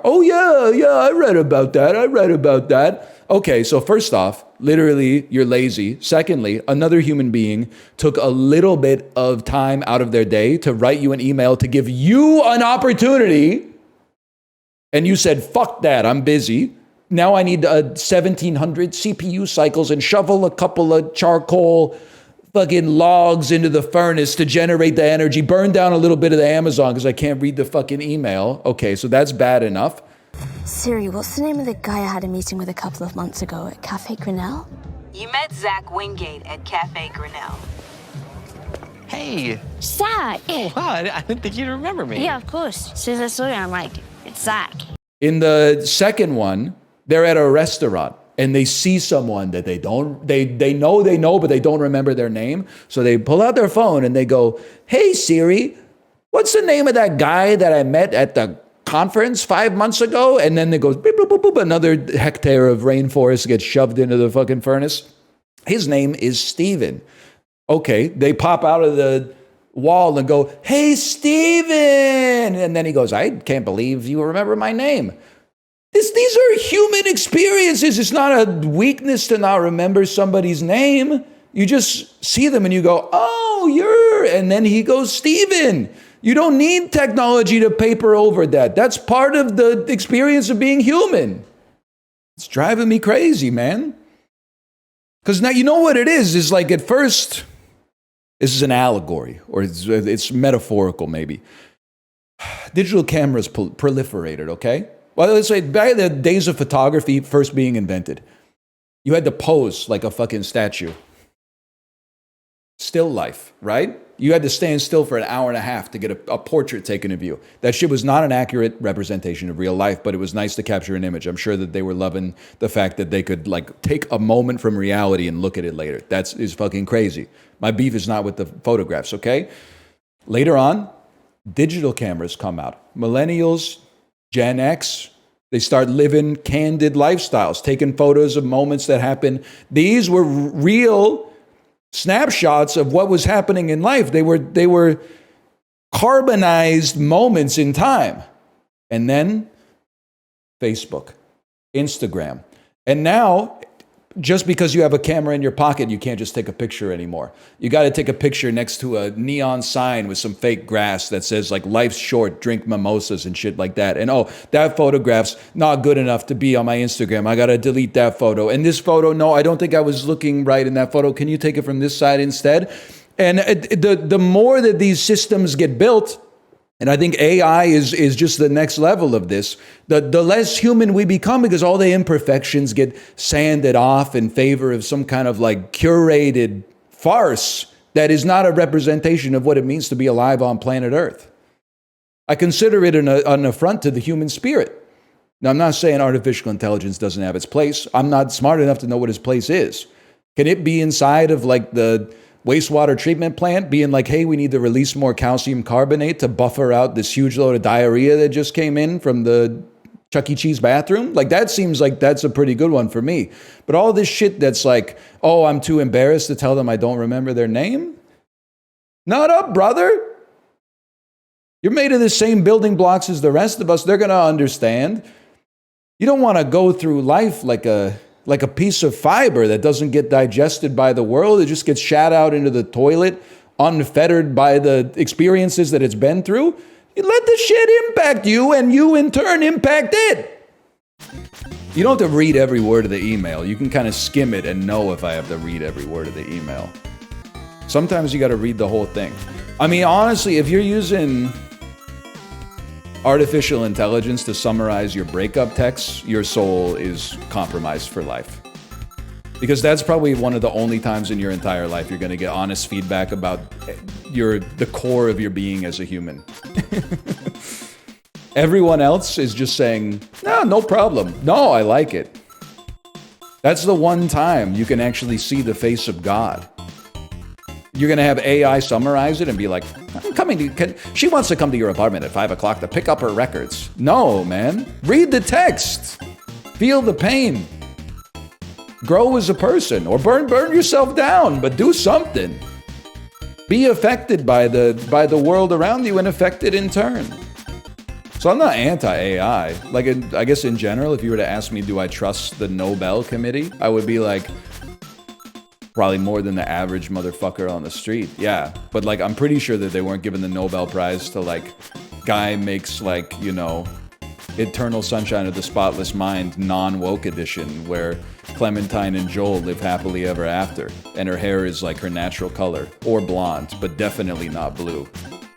Oh, yeah, I read about that. Okay, so first off, literally, you're lazy. Secondly, another human being took a little bit of time out of their day to write you an email to give you an opportunity, and you said, fuck that, I'm busy. Now I need 1,700 CPU cycles and shovel a couple of charcoal fucking logs into the furnace to generate the energy, burn down a little bit of the Amazon because I can't read the fucking email. Okay, so that's bad enough. Siri, what's the name of the guy I had a meeting with a couple of months ago at Cafe Grinnell? You met Zach Wingate at Cafe Grinnell. Hey! Zach! Oh, wow, I didn't think you'd remember me. Yeah, of course. As soon as I saw you, I'm like, it's Zach. In the second one, they're at a restaurant and they see someone that they know, but they don't remember their name. So they pull out their phone and they go, hey, Siri, what's the name of that guy that I met at the conference 5 months ago? And then it goes, beep, boop, boop, boop, another hectare of rainforest gets shoved into the fucking furnace. His name is Steven. Okay, they pop out of the wall and go, hey, Steven! And then he goes, I can't believe you remember my name. These are human experiences. It's not a weakness to not remember somebody's name. You just see them and you go, oh, and then he goes, Steven. You don't need technology to paper over that. That's part of the experience of being human. It's driving me crazy, man. Because now you know what it is like at first, this is an allegory, or it's metaphorical maybe. Digital cameras proliferated, okay? Well, let's say back in the days of photography first being invented, you had to pose like a fucking statue. Still life, right? You had to stand still for an hour and a half to get a portrait taken of you. That shit was not an accurate representation of real life, but it was nice to capture an image. I'm sure that they were loving the fact that they could like take a moment from reality and look at it later. That is fucking crazy. My beef is not with the photographs, okay? Later on, digital cameras come out. Millennials, Gen X, they start living candid lifestyles, taking photos of moments that happen. These were real snapshots of what was happening in life. They were carbonized moments in time. And then Facebook, Instagram. And now, just because you have a camera in your pocket, you can't just take a picture anymore. You got to take a picture next to a neon sign with some fake grass that says like life's short, drink mimosas and shit like that. And oh, that photograph's not good enough to be on my Instagram. I got to delete that photo. And this photo, no, I don't think I was looking right in that photo. Can you take it from this side instead? And the more that these systems get built, And I think AI is just the next level of this. The less human we become, because all the imperfections get sanded off in favor of some kind of like curated farce that is not a representation of what it means to be alive on planet Earth. I consider it an affront to the human spirit. Now, I'm not saying artificial intelligence doesn't have its place. I'm not smart enough to know what its place is. Can it be inside of like the wastewater treatment plant being like, hey, we need to release more calcium carbonate to buffer out this huge load of diarrhea that just came in from the Chuck E. Cheese bathroom? Like, that seems like that's a pretty good one for me. But all this shit that's like, oh, I'm too embarrassed to tell them I don't remember their name? Not up, brother. You're made of the same building blocks as the rest of us. They're going to understand. You don't want to go through life like a piece of fiber that doesn't get digested by the world. It just gets shat out into the toilet, unfettered by the experiences that it's been through. You let the shit impact you, and you in turn impact it. You don't have to read every word of the email. You can kind of skim it and know if I have to read every word of the email. Sometimes you got to read the whole thing. I mean, honestly, if you're using artificial intelligence to summarize your breakup texts, your soul is compromised for life. Because that's probably one of the only times in your entire life you're going to get honest feedback about the core of your being as a human. Everyone else is just saying, no problem. No, I like it. That's the one time you can actually see the face of God. You're going to have AI summarize it and be like, I'm coming to, she wants to come to your apartment at 5 o'clock to pick up her records. No, man. Read the text. Feel the pain. Grow as a person, or burn yourself down, but do something. Be affected by the world around you and affected in turn. So I'm not anti-AI. Like, I guess in general, if you were to ask me, do I trust the Nobel Committee? I would be like, probably more than the average motherfucker on the street. Yeah, but like, I'm pretty sure that they weren't giving the Nobel Prize to like, guy makes like, you know, Eternal Sunshine of the Spotless Mind non-woke edition where Clementine and Joel live happily ever after and her hair is like her natural color, or blonde, but definitely not blue,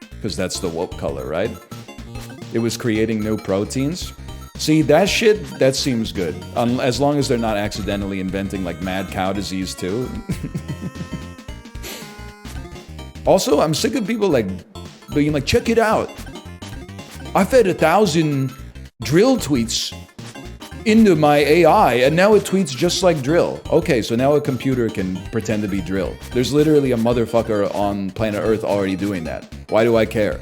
because that's the woke color, right? It was creating new proteins. See, that shit, that seems good. As long as they're not accidentally inventing like mad cow disease too. Also, I'm sick of people like being like, check it out. I fed 1,000 drill tweets into my AI and now it tweets just like drill. Okay, so now a computer can pretend to be drill. There's literally a motherfucker on planet Earth already doing that. Why do I care?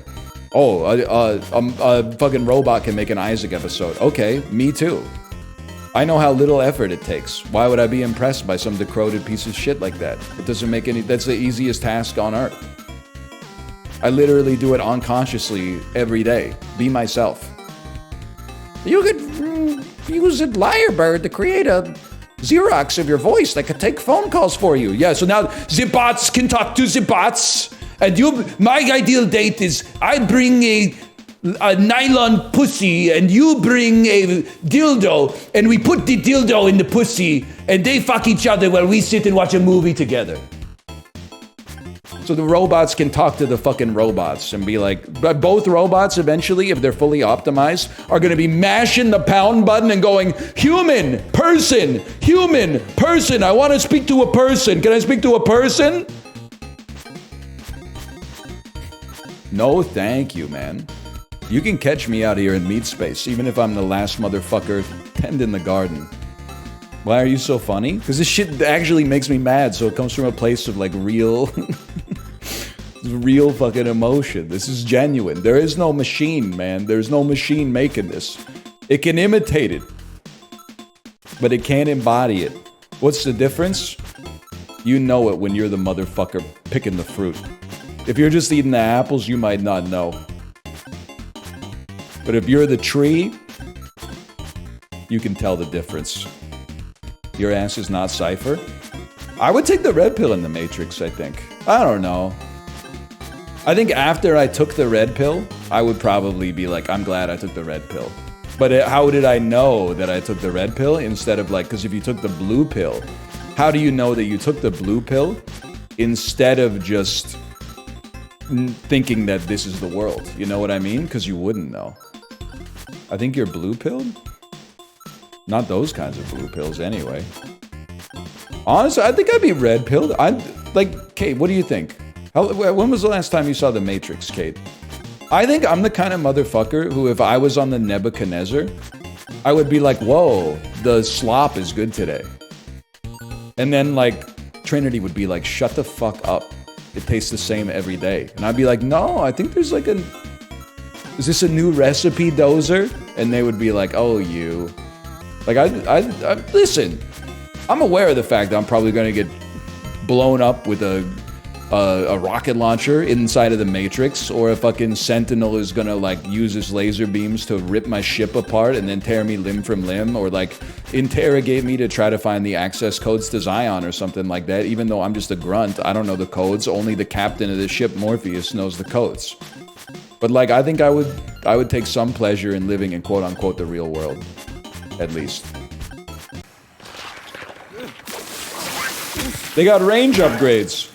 Oh, a fucking robot can make an Isaac episode. Okay, me too. I know how little effort it takes. Why would I be impressed by some decrepit piece of shit like that? It doesn't make any... That's the easiest task on Earth. I literally do it unconsciously every day. Be myself. You could use a Lyrebird to create a Xerox of your voice that could take phone calls for you. Yeah, so now the bots can talk to the bots. And my ideal date is I bring a nylon pussy and you bring a dildo and we put the dildo in the pussy and they fuck each other while we sit and watch a movie together. So the robots can talk to the fucking robots and be like, but both robots eventually, if they're fully optimized, are going to be mashing the pound button and going, human, person, I want to speak to a person. Can I speak to a person? No, thank you, man. You can catch me out here in meat space, even if I'm the last motherfucker tending the garden. Why are you so funny? Because this shit actually makes me mad, so it comes from a place of like real... real fucking emotion. This is genuine. There is no machine, man. There's no machine making this. It can imitate it, but it can't embody it. What's the difference? You know it when you're the motherfucker picking the fruit. If you're just eating the apples, you might not know. But if you're the tree, you can tell the difference. Your ass is not Cypher? I would take the red pill in the Matrix, I think. I don't know. I think after I took the red pill, I would probably be like, I'm glad I took the red pill. But how did I know that I took the red pill instead of like, because if you took the blue pill, how do you know that you took the blue pill instead of just thinking that this is the world. You know what I mean? Because you wouldn't know. I think you're blue-pilled? Not those kinds of blue pills, anyway. Honestly, I think I'd be red-pilled. Like, Kate, what do you think? When was the last time you saw The Matrix, Kate? I think I'm the kind of motherfucker who, if I was on the Nebuchadnezzar, I would be like, whoa, the slop is good today. And then, like, Trinity would be like, shut the fuck up. It tastes the same every day. And I'd be like, no, I think there's like is this a new recipe, Dozer? And they would be like, oh, you. Like, I listen, I'm aware of the fact that I'm probably going to get blown up with a rocket launcher inside of the Matrix, or a fucking Sentinel is gonna like use his laser beams to rip my ship apart and then tear me limb from limb, or like interrogate me to try to find the access codes to Zion or something like that, even though I'm just a grunt. I don't know the codes. Only the captain of the ship, Morpheus, knows the codes. But like, I think I would take some pleasure in living in quote-unquote the real world, at least. They got range upgrades.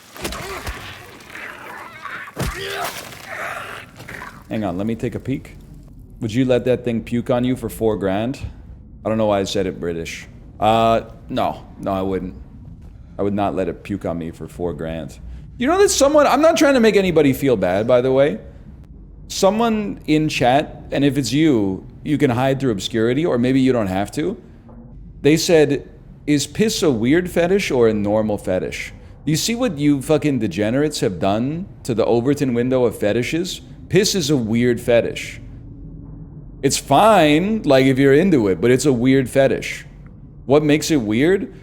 Hang on, let me take a peek. Would you let that thing puke on you for $4 grand? I don't know why I said it British. No, I wouldn't. I would not let it puke on me for $4 grand. You know that someone, I'm not trying to make anybody feel bad, by the way. Someone in chat, and if it's you, you can hide through obscurity, or maybe you don't have to. They said, is piss a weird fetish or a normal fetish? You see what you fucking degenerates have done to the Overton window of fetishes? Piss is a weird fetish. It's fine, like, if you're into it, but it's a weird fetish. What makes it weird?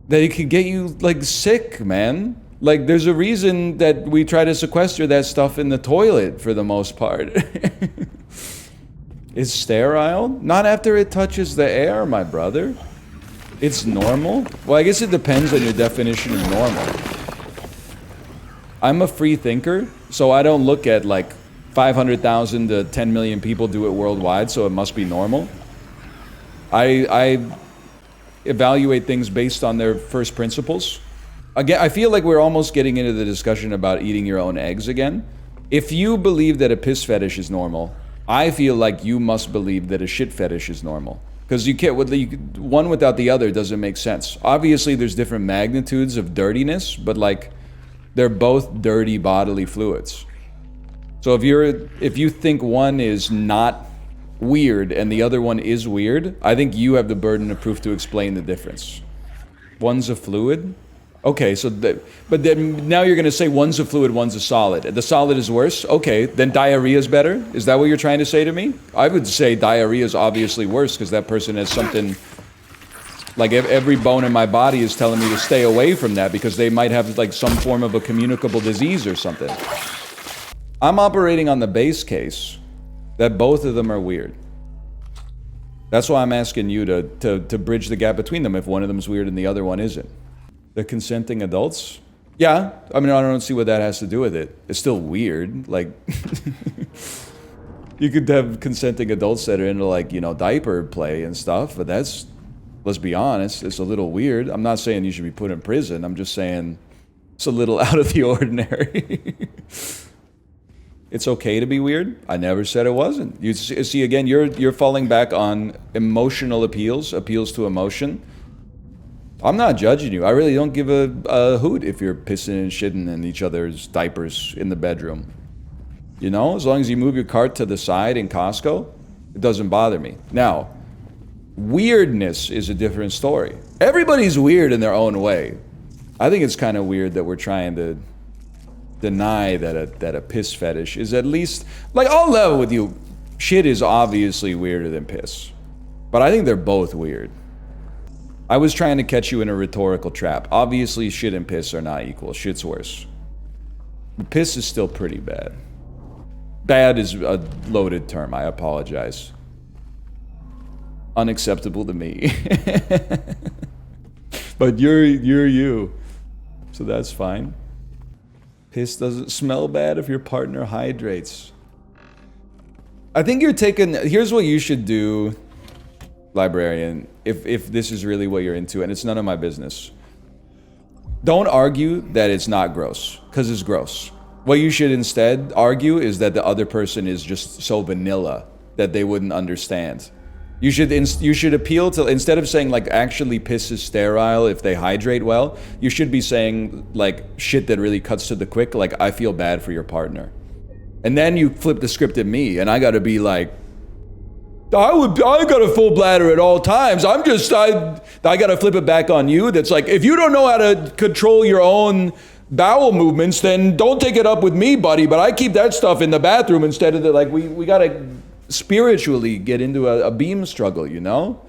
That it could get you, like, sick, man. Like, there's a reason that we try to sequester that stuff in the toilet, for the most part. It's sterile? Not after it touches the air, my brother. It's normal? Well, I guess it depends on your definition of normal. I'm a free thinker, so I don't look at like 500,000 to 10 million people do it worldwide, so it must be normal. I evaluate things based on their first principles. Again, I feel like we're almost getting into the discussion about eating your own eggs again. If you believe that a piss fetish is normal, I feel like you must believe that a shit fetish is normal. Because you can't, one without the other doesn't make sense. Obviously, there's different magnitudes of dirtiness, but like, they're both dirty bodily fluids. So if you think one is not weird and the other one is weird, I think you have the burden of proof to explain the difference. One's a fluid? Okay, so but then now you're going to say one's a fluid, one's a solid. The solid is worse? Okay, then diarrhea is better? Is that what you're trying to say to me? I would say diarrhea is obviously worse because that person has something, like every bone in my body is telling me to stay away from that because they might have like some form of a communicable disease or something. I'm operating on the base case that both of them are weird. That's why I'm asking you to bridge the gap between them if one of them is weird and the other one isn't. The consenting adults? Yeah, I mean, I don't see what that has to do with it. It's still weird, like... You could have consenting adults that are into, like, you know, diaper play and stuff, but that's, let's be honest, it's a little weird. I'm not saying you should be put in prison, I'm just saying it's a little out of the ordinary. It's okay to be weird. I never said it wasn't. You see, again, you're falling back on emotional appeals to emotion. I'm not judging you. I really don't give a hoot if you're pissing and shitting in each other's diapers in the bedroom. You know, as long as you move your cart to the side in Costco, it doesn't bother me. Now, weirdness is a different story. Everybody's weird in their own way. I think it's kind of weird that we're trying to deny that a piss fetish is at least, like, I'll level with you. Shit is obviously weirder than piss. But I think they're both weird. I was trying to catch you in a rhetorical trap. Obviously, shit and piss are not equal. Shit's worse. But piss is still pretty bad. Bad is a loaded term. I apologize. Unacceptable to me. But you're you. So that's fine. Piss doesn't smell bad if your partner hydrates. I think you're taking... Here's what you should do, librarian, if this is really what you're into, and it's none of my business. Don't argue that it's not gross, because it's gross. What you should instead argue is that the other person is just so vanilla that they wouldn't understand. You should appeal to, instead of saying like actually piss is sterile if they hydrate well, you should be saying like shit that really cuts to the quick, like I feel bad for your partner. And then you flip the script at me and I gotta be like, I got a full bladder at all times. I gotta flip it back on you. That's like, if you don't know how to control your own bowel movements, then don't take it up with me, buddy. But I keep that stuff in the bathroom instead of the, like, we gotta spiritually get into a beam struggle, you know?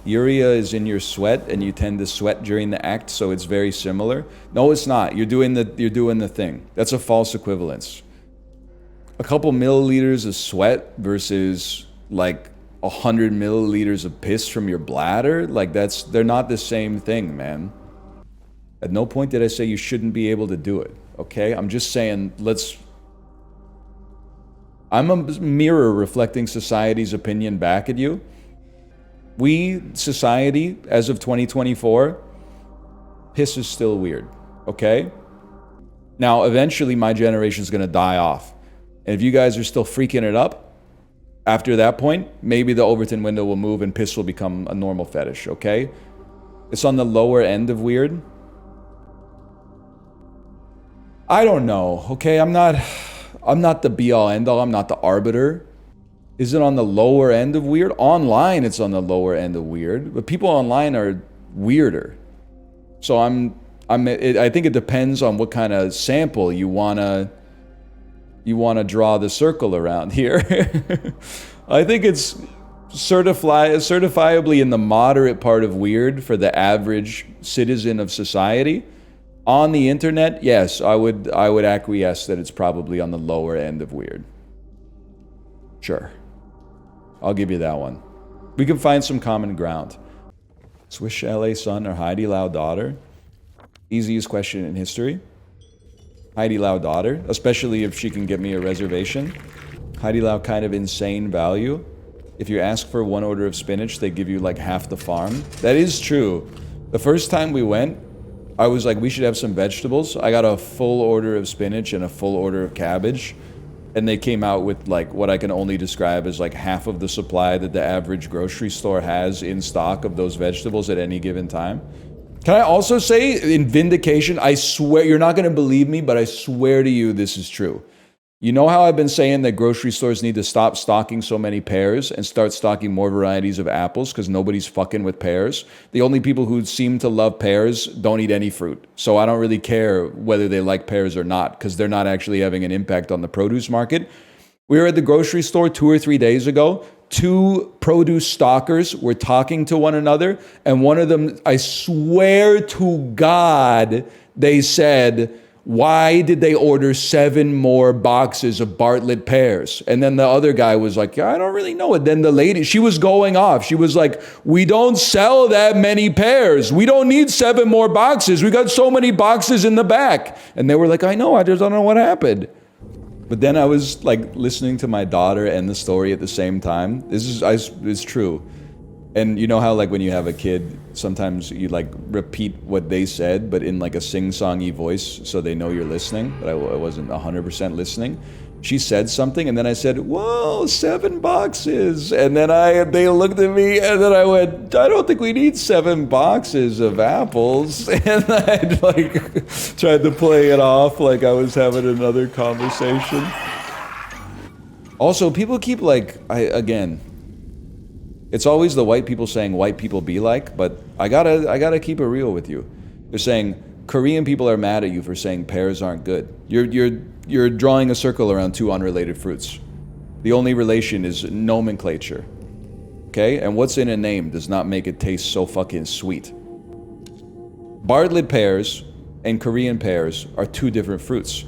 Urea is in your sweat and you tend to sweat during the act, so it's very similar. No, it's not. You're doing the thing. That's a false equivalence. A couple milliliters of sweat versus like 100 milliliters of piss from your bladder, like they're not the same thing, man. At no point did I say you shouldn't be able to do it, okay? I'm just saying, I'm a mirror reflecting society's opinion back at you. We, society, as of 2024, piss is still weird, okay? Now, eventually my generation's gonna die off. And if you guys are still freaking it up, after that point, maybe the Overton window will move and piss will become a normal fetish, okay? It's on the lower end of weird. I don't know, okay? I'm not the be-all, end-all. I'm not the arbiter. Is it on the lower end of weird? Online, it's on the lower end of weird. But people online are weirder. So I think it depends on what kind of sample you wanna draw the circle around here. I think it's certifiably in the moderate part of weird for the average citizen of society. On the internet, yes, I would acquiesce that it's probably on the lower end of weird. Sure. I'll give you that one. We can find some common ground. Swiss Chalet son or Heidi Lau daughter? Easiest question in history. Heidi Lau daughter, especially if she can get me a reservation. Heidi Lau kind of insane value. If you ask for 1 order of spinach, they give you like half the farm. That is true. The first time we went, I was like, we should have some vegetables. I got a full order of spinach and a full order of cabbage. And they came out with like what I can only describe as like half of the supply that the average grocery store has in stock of those vegetables at any given time. Can I also say, in vindication, I swear, you're not going to believe me, but I swear to you this is true. You know how I've been saying that grocery stores need to stop stocking so many pears and start stocking more varieties of apples because nobody's fucking with pears? The only people who seem to love pears don't eat any fruit. So I don't really care whether they like pears or not because they're not actually having an impact on the produce market. We were at the grocery store 2 or 3 days ago. 2 produce stockers were talking to one another, and one of them, I swear to God, they said, why did they order 7 more boxes of Bartlett pears? And then the other guy was like, yeah, I don't really know it. Then the lady, she was going off. She was like, we don't sell that many pears. We don't need 7 more boxes. We got so many boxes in the back. And they were like, I know, I just don't know what happened. But then I was like listening to my daughter and the story at the same time. It's true. And you know how like when you have a kid, sometimes you like repeat what they said, but in like a sing-songy voice so they know you're listening, but I wasn't 100% listening. She said something and then I said, whoa, 7 boxes. And then they looked at me and then I went, I don't think we need 7 boxes of apples. And I like tried to play it off like I was having another conversation. Also, people keep like, again, it's always the white people saying white people be like, but I gotta keep it real with you. They're saying Korean people are mad at you for saying pears aren't good. You're drawing a circle around 2 unrelated fruits. The only relation is nomenclature. Okay? And what's in a name does not make it taste so fucking sweet. Bartlett pears and Korean pears are 2 different fruits.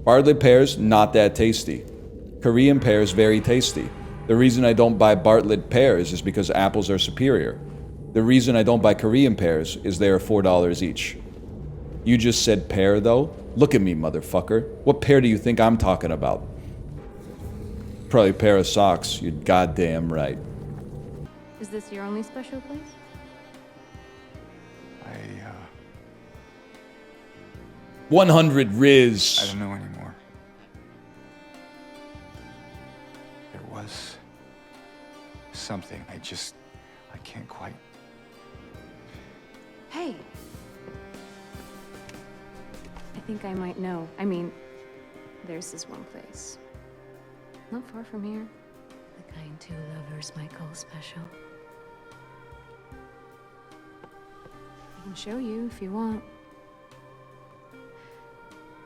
Bartlett pears, not that tasty. Korean pears, very tasty. The reason I don't buy Bartlett pears is because apples are superior. The reason I don't buy Korean pears is they are $4 each. You just said pear though? Look at me, motherfucker. What pear do you think I'm talking about? Probably a pair of socks. You're goddamn right. Is this your only special place? 100 Riz. I don't know anymore. There was something. I can't quite. Hey. I think I might know. I mean, there's this one place. Not far from here. The kind two lovers might call special. I can show you if you want.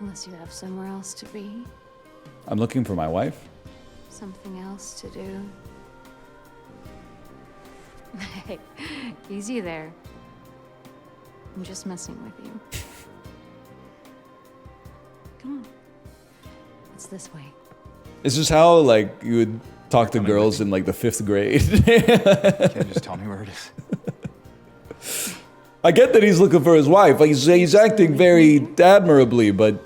Unless you have somewhere else to be. I'm looking for my wife. Something else to do. Hey, easy there. I'm just messing with you. Come on. It's this way. This is how, like, you would talk to girls in, like, the 5th grade. Can't just tell me where it is. I get that he's looking for his wife. Like, he's acting very admirably, but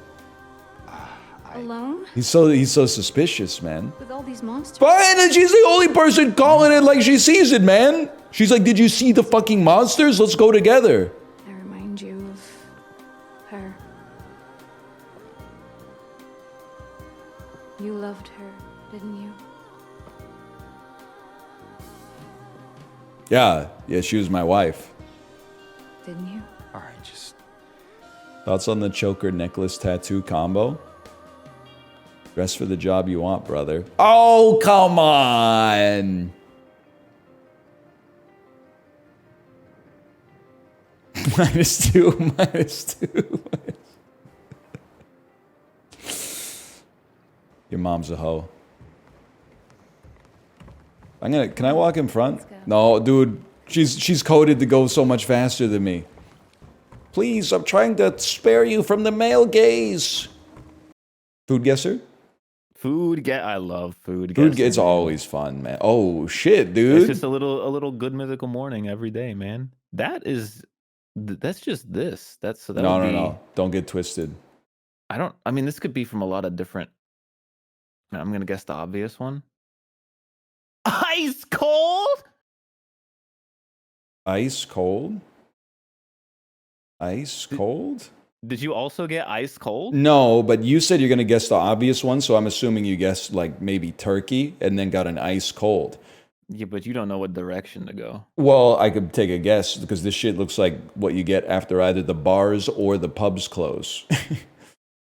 Alone? he's so suspicious, man. With all these monsters? Fine, and she's the only person calling it like she sees it, man. She's like, did you see the fucking monsters? Let's go together. I remind you of her. You loved her, didn't you? Yeah, she was my wife. Didn't you? All right, just... Thoughts on the choker necklace tattoo combo? Dress for the job you want, brother. Oh, come on! -2. Your mom's a hoe. Can I walk in front? No, dude. She's coded to go so much faster than me. Please, I'm trying to spare you from the male gaze. Food guesser? I love food guesser. It's always fun, man. Oh shit, dude. It's just a little good mythical morning every day, man. That's just this. No. Don't get twisted. I mean, this could be from a lot of different. I'm gonna guess the obvious one. Ice cold? Ice cold? Ice cold? Did you also get ice cold? No, but you said you're gonna guess the obvious one, so I'm assuming you guessed like maybe turkey and then got an ice cold. Yeah, but you don't know what direction to go. Well, I could take a guess because this shit looks like what you get after either the bars or the pubs close.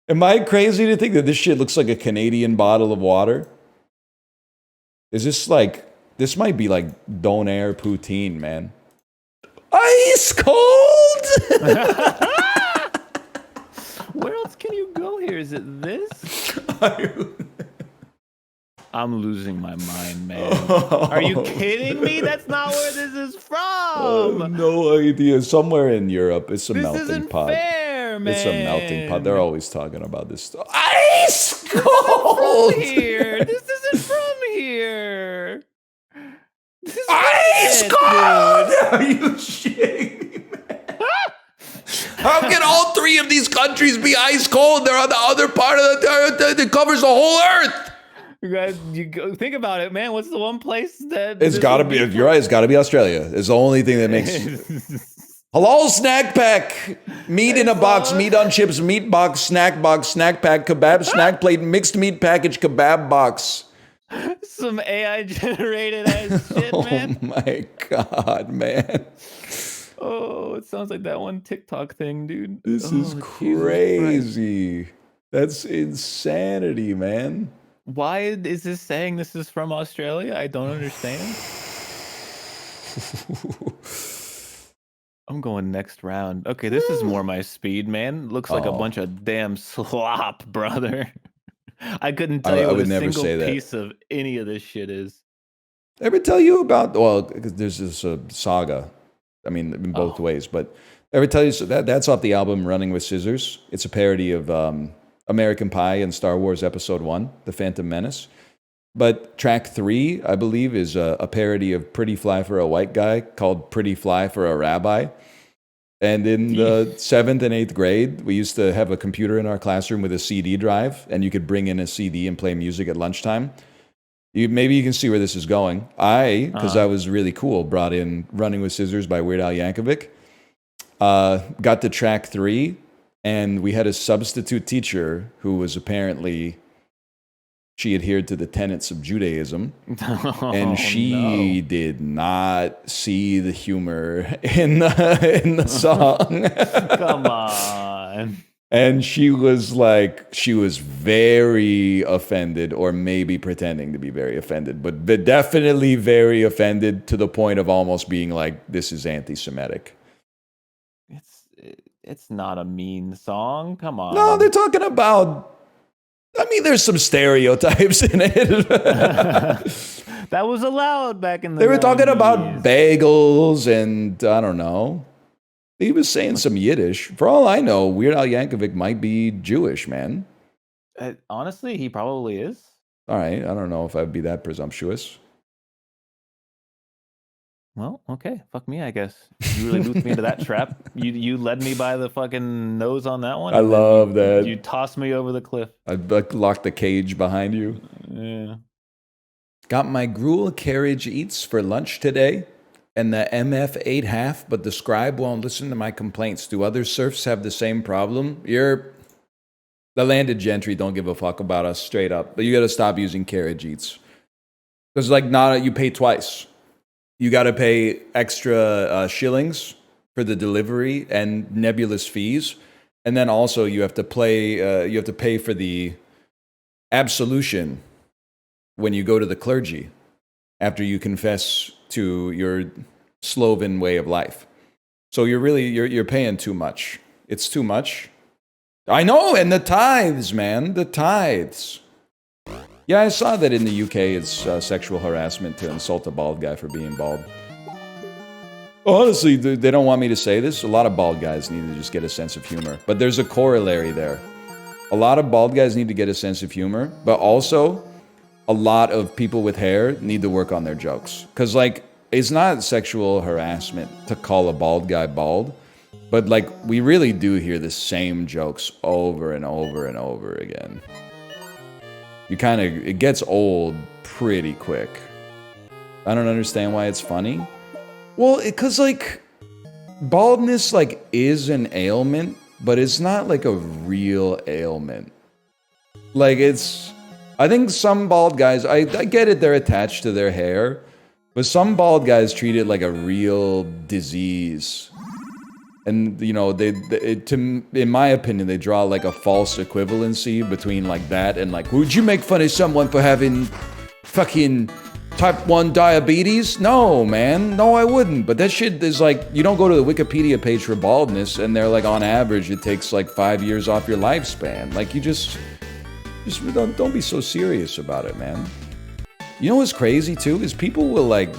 Am I crazy to think that this shit looks like a Canadian bottle of water? Is this like... This might be like Donair poutine, man. Ice cold! Where else can you go here? Is it this? I'm losing my mind, man. Are you kidding me? That's not where this is from. No idea. Somewhere in Europe. It's a This melting isn't pot. fair, man. It's a melting pot. They're always talking about this stuff. Ice cold! From here. This isn't from here. This is Ice it, cold! dude. Are you shitting me, man? How can all three of these countries be ice cold? They're on the other part of the earth that covers the whole earth. You guys, think about it, man. What's the one place that... It's gotta be, you're right, it's gotta be Australia. It's the only thing that makes... Halal snack pack. Meat in a box, meat on chips, meat box, snack pack, kebab, snack plate, mixed meat package, kebab box. Some AI generated ass shit, man. Oh my god, man. Oh, it sounds like that one TikTok thing, dude. This is crazy. That's insanity, man. Why is this saying this is from Australia? I don't understand. I'm going next round. Okay, this is more my speed, man. Looks like a bunch of damn slop, brother. I couldn't tell you what a single piece of any of this shit is. Ever tell you about, well, because there's this saga, I mean, in both ways, but ever tell you, so that's off the album Running with Scissors. It's a parody of American Pie and Star Wars Episode 1, The Phantom Menace. But track 3, I believe, is a parody of Pretty Fly for a White Guy called Pretty Fly for a Rabbi. And in the 7th and 8th grade, we used to have a computer in our classroom with a CD drive, and you could bring in a CD and play music at lunchtime. Maybe you can see where this is going. Because I was really cool, brought in Running with Scissors by Weird Al Yankovic. Got to track 3, And we had a substitute teacher who was apparently, she adhered to the tenets of Judaism. And she did not see the humor in the song. Come on. And she was very offended, or maybe pretending to be very offended, but definitely very offended to the point of almost being like, this is anti-Semitic. It's not a mean song. Come on. No, they're talking about, I mean, there's some stereotypes in it. That was allowed back in the They were talking 90s. about bagels and, I don't know. He was saying some Yiddish. For all I know, Weird Al Yankovic might be Jewish, man. Honestly, he probably is. All right, I don't know if I'd be that presumptuous. Well, okay. Fuck me, I guess. You really looped me into that trap. You led me by the fucking nose on that one. I love that. You tossed me over the cliff. I locked the cage behind you. Yeah. Got my gruel carriage eats for lunch today, and the MF ate half, but the scribe won't listen to my complaints. Do other serfs have the same problem? The landed gentry don't give a fuck about us, straight up. But you gotta stop using carriage eats. Because, like, you pay twice. You gotta pay extra shillings for the delivery and nebulous fees. And then also you have to pay for the absolution when you go to the clergy after you confess to your Sloven way of life. So you're paying too much. It's too much. I know, and the tithes, man, the tithes. Yeah, I saw that in the UK it's sexual harassment to insult a bald guy for being bald. Honestly, they don't want me to say this. A lot of bald guys need to just get a sense of humor. But there's a corollary there. A lot of bald guys need to get a sense of humor, but also a lot of people with hair need to work on their jokes. Because, like, it's not sexual harassment to call a bald guy bald, but, like, we really do hear the same jokes over and over and over again. It gets old pretty quick. I don't understand why it's funny. Well, because, like, baldness, like, is an ailment, but it's not, like, a real ailment. Like, I think some bald guys, I get it, they're attached to their hair, but some bald guys treat it like a real disease. And, you know, in my opinion, they draw, like, a false equivalency between, like, that and, like, would you make fun of someone for having fucking type 1 diabetes? No, man. No, I wouldn't. But that shit is, like, you don't go to the Wikipedia page for baldness, and they're, like, on average, it takes, like, 5 years off your lifespan. Like, you just don't be so serious about it, man. You know what's crazy, too? Is people will, like,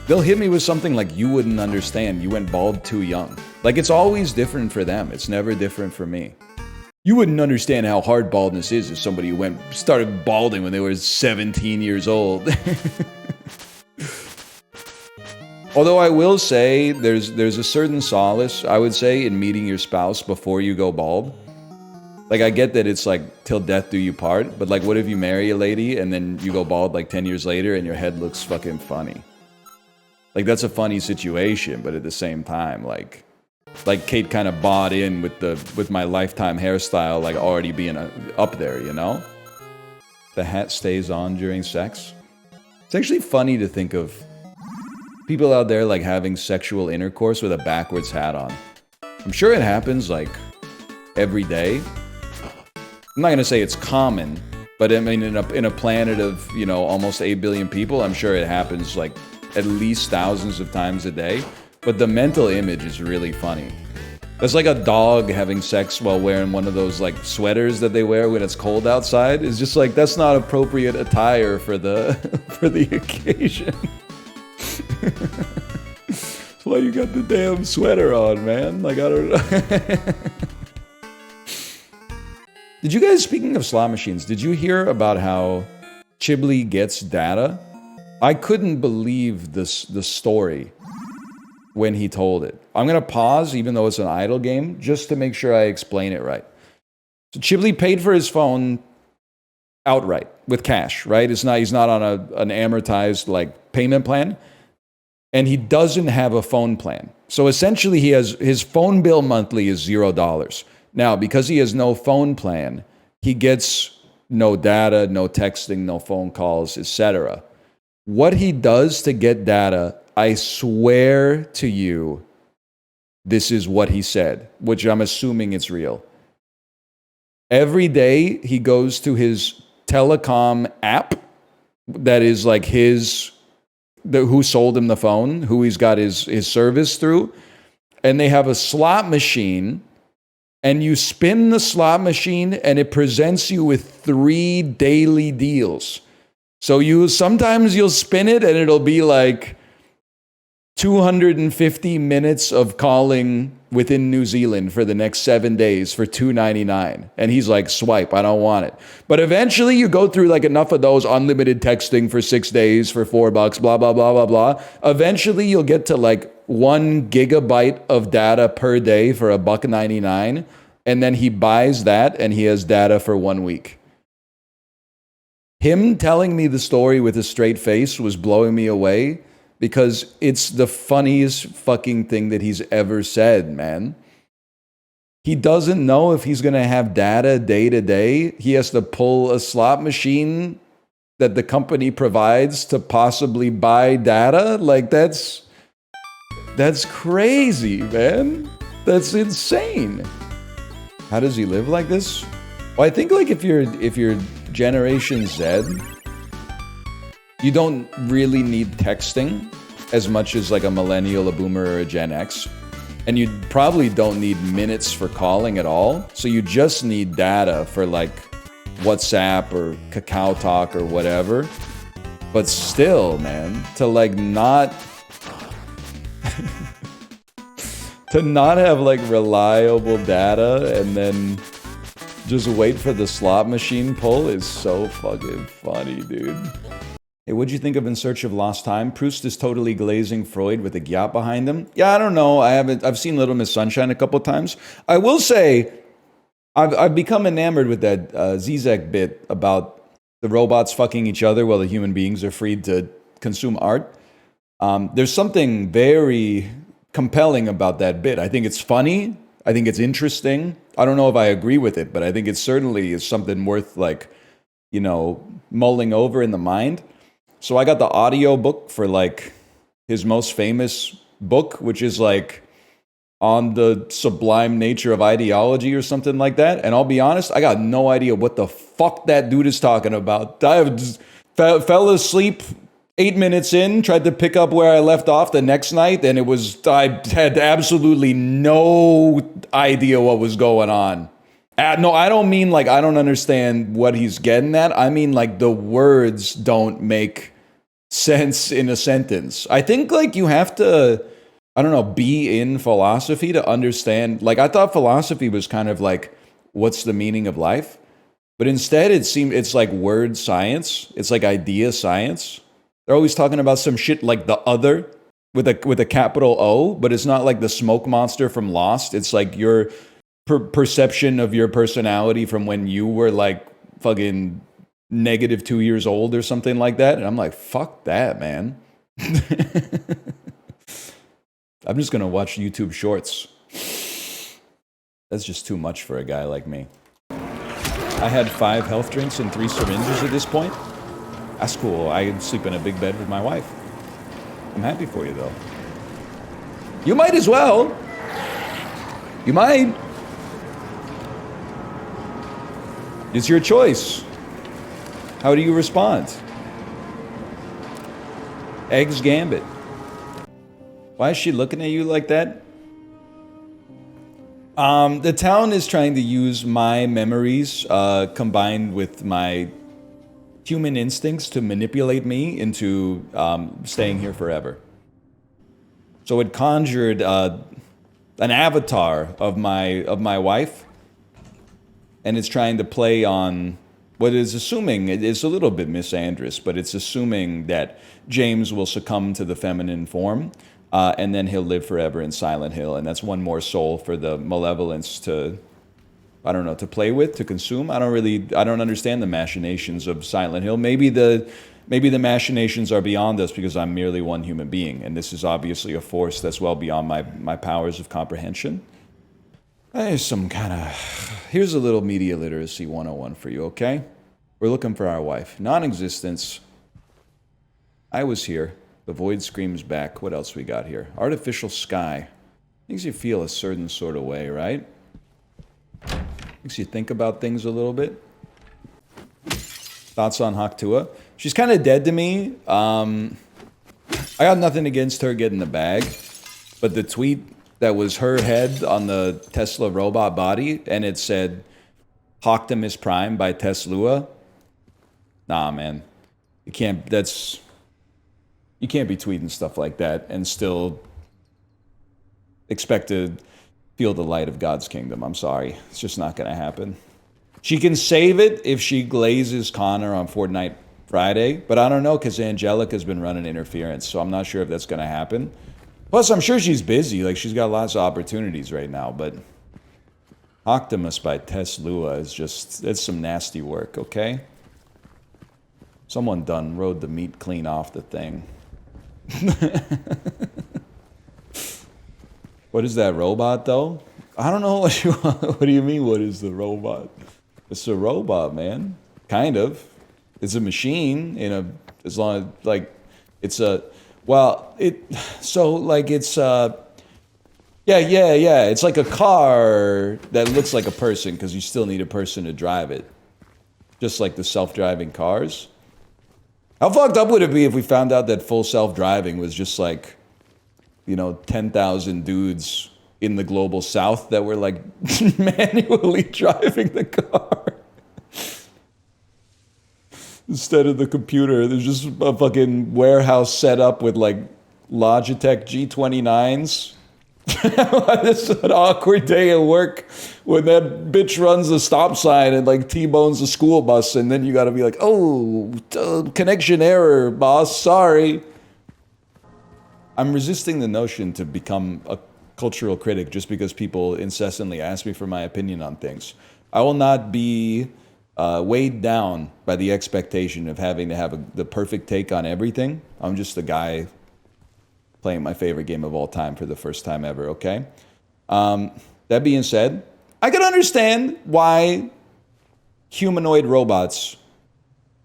they'll hit me with something like, you wouldn't understand. You went bald too young. Like, it's always different for them. It's never different for me. You wouldn't understand how hard baldness is if somebody started balding when they were 17 years old. Although I will say, there's a certain solace, I would say, in meeting your spouse before you go bald. Like, I get that it's like, till death do you part, but, like, what if you marry a lady and then you go bald, like, 10 years later and your head looks fucking funny? Like, that's a funny situation, but at the same time, like Kate kind of bought in with my lifetime hairstyle, like, already being up there, you know? The hat stays on during sex. It's actually funny to think of people out there, like, having sexual intercourse with a backwards hat on. I'm sure it happens, like, every day. I'm not gonna say it's common, but I mean, in a planet of, you know, almost 8 billion people, I'm sure it happens, like, at least thousands of times a day. But the mental image is really funny. That's like a dog having sex while wearing one of those, like, sweaters that they wear when it's cold outside. It's just like, that's not appropriate attire for the occasion. That's why you got the damn sweater on, man. Like, I don't know. Did you guys, speaking of slot machines, did you hear about how Chiblee gets data? I couldn't believe the story when he told it. I'm going to pause, even though it's an idle game, just to make sure I explain it right. So Chiblee paid for his phone outright with cash, right? He's not on an amortized, like, payment plan. and he doesn't have a phone plan. So essentially he has his phone bill monthly is $0. Now, because he has no phone plan, he gets no data, no texting, no phone calls, etc. What he does to get data, I swear to you, this is what he said, which I'm assuming it's real. Every day he goes to his telecom app that is like who sold him the phone, who he's got his service through, and they have a slot machine, and you spin the slot machine and it presents you with 3 daily deals. So sometimes you'll spin it and it'll be like 250 minutes of calling within New Zealand for the next 7 days for $2.99. And he's like, swipe, I don't want it. But eventually you go through like enough of those unlimited texting for 6 days for $4, blah, blah, blah, blah, blah. Eventually you'll get to like 1 gigabyte of data per day for $1.99. And then he buys that and he has data for 1 week. Him telling me the story with a straight face was blowing me away, because it's the funniest fucking thing that he's ever said, man. He doesn't know if he's going to have data day to day. He has to pull a slot machine that the company provides to possibly buy data. Like, that's crazy, man. That's insane. How does he live like this? Well, I think like if you're Generation Z, you don't really need texting as much as like a millennial, a boomer, or a Gen X. And you probably don't need minutes for calling at all. So you just need data for like WhatsApp or Kakao Talk or whatever. But still, man, to like not... to not have like reliable data and then just wait for the slot machine pull is so fucking funny, dude. Hey, what'd you think of In Search of Lost Time? Proust is totally glazing Freud with a gyat behind him. Yeah, I don't know. I've seen Little Miss Sunshine a couple times. I will say, I've become enamored with that Zizek bit about the robots fucking each other while the human beings are freed to consume art. There's something very compelling about that bit. I think it's funny. I think it's interesting. I don't know if I agree with it, but I think it certainly is something worth like, you know, mulling over in the mind. So I got the audio book for like his most famous book, which is like On the Sublime Nature of Ideology or something like that. And I'll be honest, I got no idea what the fuck that dude is talking about. I just fell asleep 8 minutes in, tried to pick up where I left off the next night, and I had absolutely no idea what was going on. No, I don't mean like I don't understand what he's getting at. I mean like the words don't make sense in a sentence. I think like you have to, I don't know, be in philosophy to understand. Like I thought philosophy was kind of like, what's the meaning of life? But instead it's like word science. It's like idea science. They're always talking about some shit like the other with a capital O, but it's not like the smoke monster from Lost. It's like your perception of your personality from when you were like fucking -2 years old or something like that. And I'm like, fuck that, man. I'm just gonna watch YouTube shorts. That's just too much for a guy like me. I had 5 health drinks and 3 syringes at this point. That's cool. I sleep in a big bed with my wife. I'm happy for you though. You might as well. You might. It's your choice. How do you respond? Eggs Gambit. Why is she looking at you like that? The town is trying to use my memories combined with my human instincts to manipulate me into staying here forever. So it conjured an avatar of my wife, and it's trying to play on what is assuming, it's a little bit misandrous, but it's assuming that James will succumb to the feminine form, and then he'll live forever in Silent Hill, and that's one more soul for the malevolence to, I don't know, to play with, to consume. I don't understand the machinations of Silent Hill. Maybe the Maybe the machinations are beyond us because I'm merely one human being, and this is obviously a force that's well beyond my powers of comprehension. There's some kind of... Here's a little media literacy 101 for you, okay? We're looking for our wife. Non-existence. I was here. The void screams back. What else we got here? Artificial sky. Makes you feel a certain sort of way, right? Makes you think about things a little bit. Thoughts on Haktua? She's kind of dead to me. I got nothing against her getting the bag, but the tweet that was her head on the Tesla robot body, and it said, Optimus Prime by Tesla. Nah, man. You can't be tweeting stuff like that and still expect to feel the light of God's kingdom. I'm sorry. It's just not going to happen. She can save it if she glazes Connor on Fortnite Friday, but I don't know because Angelica's been running interference, so I'm not sure if that's going to happen. Plus, I'm sure she's busy. Like, she's got lots of opportunities right now, but Optimus by Tess Lua is just, it's some nasty work, okay? Someone done rode the meat clean off the thing. What is that robot, though? I don't know what you want. What do you mean, what is the robot? It's a robot, man. Kind of. It's a machine in a, as long as, like, it's a, well, so, like, it's, yeah. It's like a car that looks like a person because you still need a person to drive it. Just like the self-driving cars. How fucked up would it be if we found out that full self-driving was just like, 10,000 dudes in the global south that were like manually driving the car? Instead of the computer, there's just a fucking warehouse set up with like Logitech G29s. It's an awkward day at work when that bitch runs a stop sign and like T-bones a school bus, and then you gotta be like, oh, connection error, boss, sorry. I'm resisting the notion to become a cultural critic just because people incessantly ask me for my opinion on things. I will not be weighed down by the expectation of having to have the perfect take on everything. I'm just a guy playing my favorite game of all time for the first time ever, okay? That being said, I can understand why humanoid robots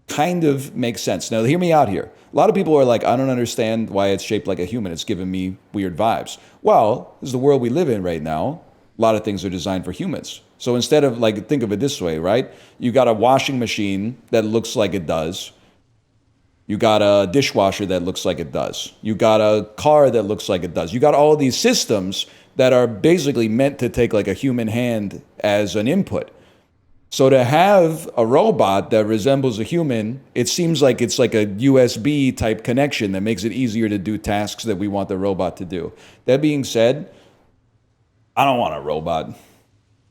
kind of make sense. Now, hear me out here. A lot of people are like, I don't understand why it's shaped like a human. It's giving me weird vibes. Well, this is the world we live in right now. A lot of things are designed for humans. So instead of, like, think of it this way, right? You got a washing machine that looks like it does. You got a dishwasher that looks like it does. You got a car that looks like it does. You got all these systems that are basically meant to take like a human hand as an input. So to have a robot that resembles a human, it seems like it's like a USB type connection that makes it easier to do tasks that we want the robot to do. That being said, I don't want a robot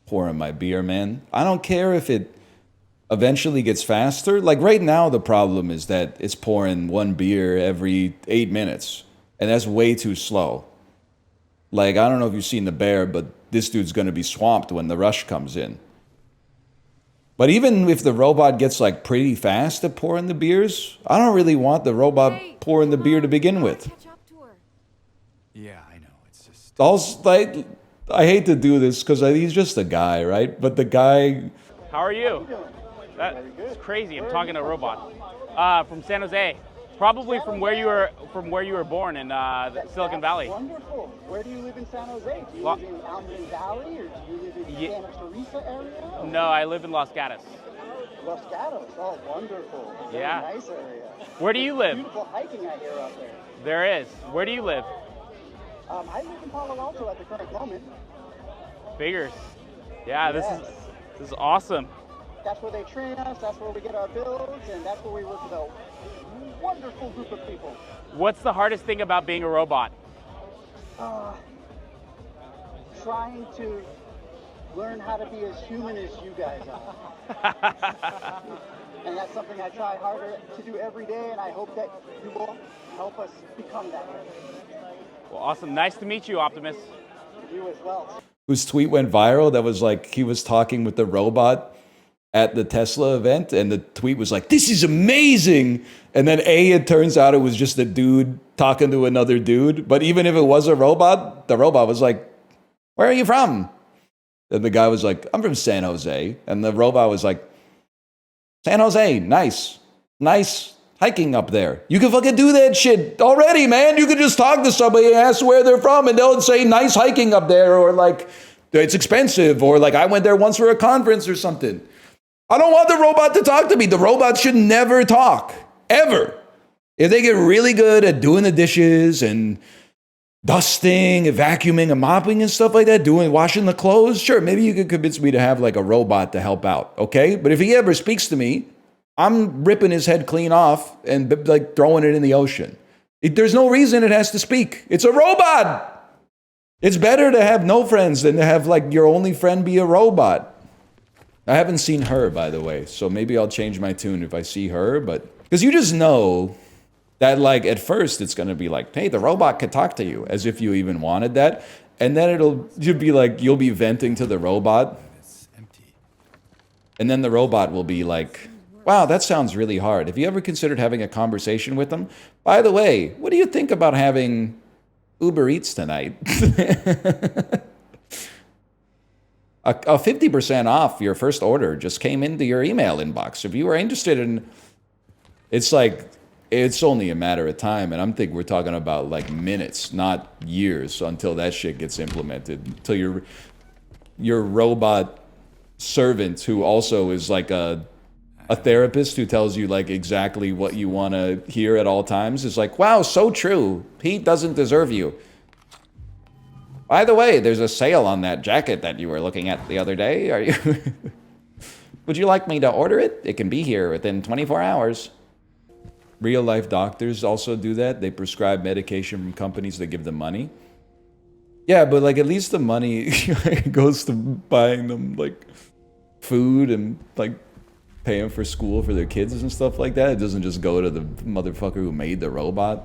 pouring my beer, man. I don't care if it eventually gets faster. Like right now, the problem is that it's pouring one beer every 8 minutes, and that's way too slow. Like, I don't know if you've seen The Bear, but this dude's gonna be swamped when the rush comes in. But even if the robot gets like pretty fast at pouring the beers, I don't really want the robot pouring the beer to begin with. Yeah, I know. It's just... Also, like, I hate to do this because he's just a guy, right? But the guy... How are you? That's crazy. I'm talking to a robot. From San Jose. Probably from where you were born in Silicon Valley. Wonderful. Where do you live in San Jose? Do you live in Almond Valley or do you live in the Santa Teresa area? No, I live in Los Gatos. Los Gatos. Oh, wonderful. Very Yeah. nice area. Where do you live? Beautiful hiking I hear out there. There is. Where do you live? I live in Palo Alto at the current moment. Figures. Yeah, Yes. this is awesome. That's where they train us. That's where we get our builds, and that's where we work with a wonderful group of people. What's the hardest thing about being a robot? Trying to learn how to be as human as you guys are. And that's something I try harder to do every day, and I hope that you will help us become that way. Well, awesome. Nice to meet you, Optimus. You as well. Whose tweet went viral that was like he was talking with the robot at the Tesla event, and the tweet was like, "This is amazing." And then it turns out it was just a dude talking to another dude. But even if it was a robot, the robot was like, "Where are you from?" And the guy was like, "I'm from San Jose." And the robot was like, "San Jose, nice hiking up there. You can fucking do that shit already, man. You can just talk to somebody and ask where they're from, and they'll say nice hiking up there, or like it's expensive, or like I went there once for a conference or something." I don't want the robot to talk to me. The robot should never talk, ever. If they get really good at doing the dishes and dusting and vacuuming and mopping and stuff like that, washing the clothes, sure, maybe you could convince me to have like a robot to help out, okay? But if he ever speaks to me, I'm ripping his head clean off and like throwing it in the ocean. There's no reason it has to speak. It's a robot. It's better to have no friends than to have like your only friend be a robot. I haven't seen her, by the way, so maybe I'll change my tune if I see her, but because you just know that like at first it's gonna be like, hey, the robot could talk to you, as if you even wanted that, and then you'll be venting to the robot, and then the robot will be like, wow, that sounds really hard. Have you ever considered having a conversation with them? By the way, what do you think about having Uber Eats tonight? A 50% off your first order just came into your email inbox. If you were interested in, it's only a matter of time, and I'm thinking we're talking about like minutes, not years, until that shit gets implemented. Until your robot servant, who also is like a therapist who tells you like exactly what you want to hear at all times, is like, wow, so true. Pete doesn't deserve you. By the way, there's a sale on that jacket that you were looking at the other day. Would you like me to order it? It can be here within 24 hours. Real life doctors also do that. They prescribe medication from companies that give them money. Yeah, but like at least the money goes to buying them like food and like paying for school for their kids and stuff like that. It doesn't just go to the motherfucker who made the robot.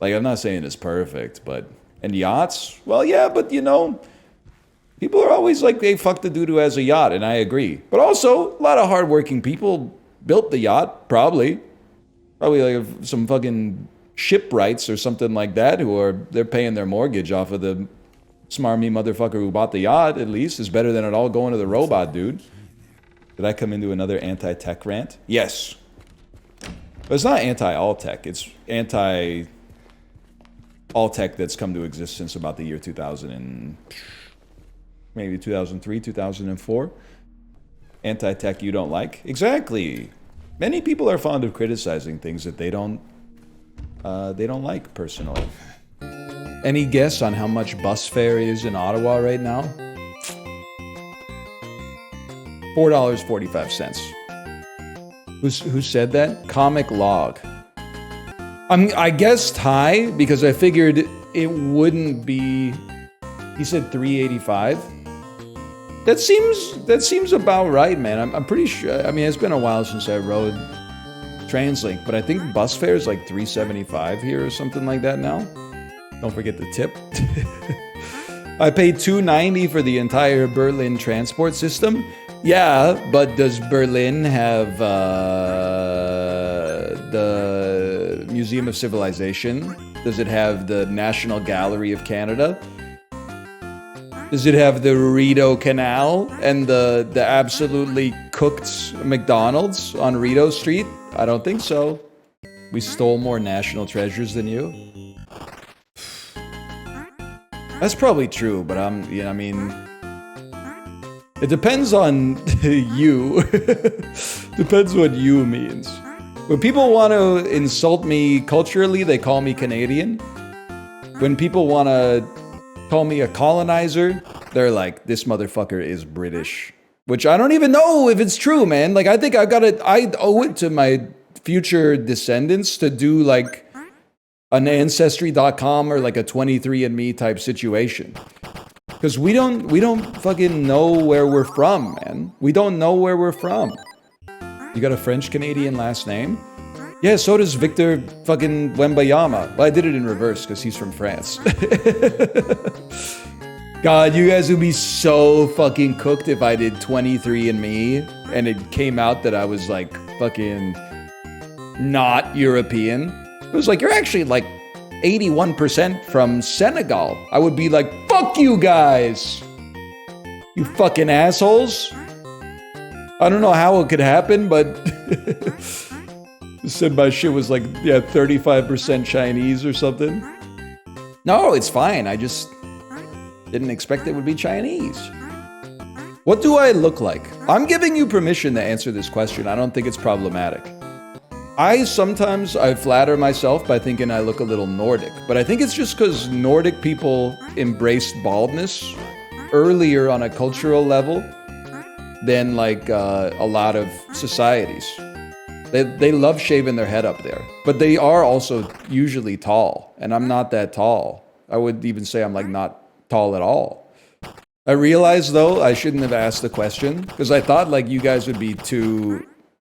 Like, I'm not saying it's perfect, but... And yachts? Well, yeah, but you know, people are always like, hey, fuck the dude who has a yacht, and I agree. But also, a lot of hardworking people built the yacht, probably. Probably like some fucking shipwrights or something like that, they're paying their mortgage off of the smarmy motherfucker who bought the yacht, at least. Is better than it all going to the robot, dude. Did I come into another anti-tech rant? Yes. But it's not anti-all tech, it's anti... all tech that's come to exist since about the year 2000 and maybe 2003, 2004. Anti-tech you don't like? Exactly. Many people are fond of criticizing things that they don't like personally. Any guess on how much bus fare is in Ottawa right now? $4.45. Who said that? Comic Log. I guessed high because I figured it wouldn't be. He said 385. That seems about right, man. I'm pretty sure. I mean, it's been a while since I rode TransLink, but I think bus fare is like 375 here or something like that now. Don't forget the tip. I paid $290 for the entire Berlin transport system. Yeah, but does Berlin have the Museum of Civilization? Does it have the National Gallery of Canada? Does it have the Rideau Canal and the absolutely cooked McDonald's on Rideau Street? I don't think so. We stole more national treasures than you. That's probably true, but you know, I mean, it depends on you. Depends what you means. When people want to insult me culturally, they call me Canadian. When people want to call me a colonizer, they're like, this motherfucker is British. Which I don't even know if it's true, man. Like, I think I owe it to my future descendants to do like an Ancestry.com or like a 23andMe type situation. Because we don't fucking know where we're from, man. We don't know where we're from. You got a French-Canadian last name? Yeah, so does Victor fucking Wembayama. Well, I did it in reverse because he's from France. God, you guys would be so fucking cooked if I did 23andMe and it came out that I was like fucking not European. It was like, you're actually like 81% from Senegal. I would be like, fuck you guys. You fucking assholes. I don't know how it could happen, but said my shit was like, yeah, 35% Chinese or something. No, it's fine. I just didn't expect it would be Chinese. What do I look like? I'm giving you permission to answer this question. I don't think it's problematic. I flatter myself by thinking I look a little Nordic, but I think it's just because Nordic people embraced baldness earlier on a cultural level than like a lot of societies. They love shaving their head up there, but they are also usually tall, and I'm not that tall. I would even say I'm like not tall at all. I realized though I shouldn't have asked the question because I thought like you guys would be too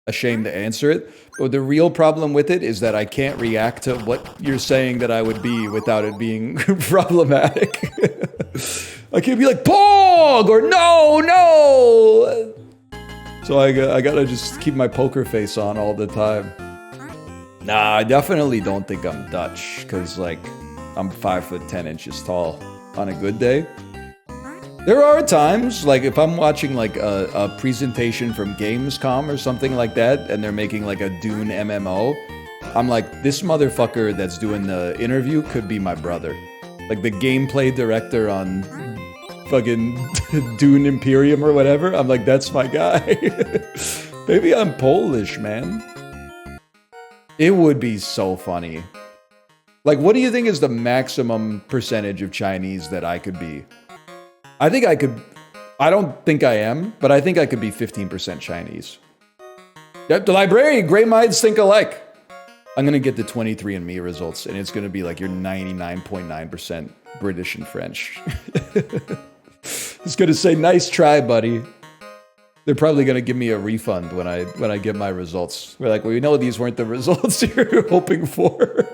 ashamed to answer it. But the real problem with it is that I can't react to what you're saying that I would be without it being problematic. I can't be like, Pog! Or no! So I gotta just keep my poker face on all the time. Nah, I definitely don't think I'm Dutch, because like, I'm 5 foot 10 inches tall on a good day. There are times, like if I'm watching like a presentation from Gamescom or something like that, and they're making like a Dune MMO, I'm like, this motherfucker that's doing the interview could be my brother. Like the gameplay director on fucking Dune Imperium or whatever, I'm like, that's my guy. Maybe I'm Polish, man. It would be so funny. Like, what do you think is the maximum percentage of Chinese that I could be? I think I could, I don't think I am, but I think I could be 15% Chinese. The librarian, great minds think alike. I'm gonna get the 23andMe results, and it's gonna be like you're 99.9% British and French. It's gonna say, nice try, buddy. They're probably gonna give me a refund when I get my results. We're like, well, we know these weren't the results you're hoping for.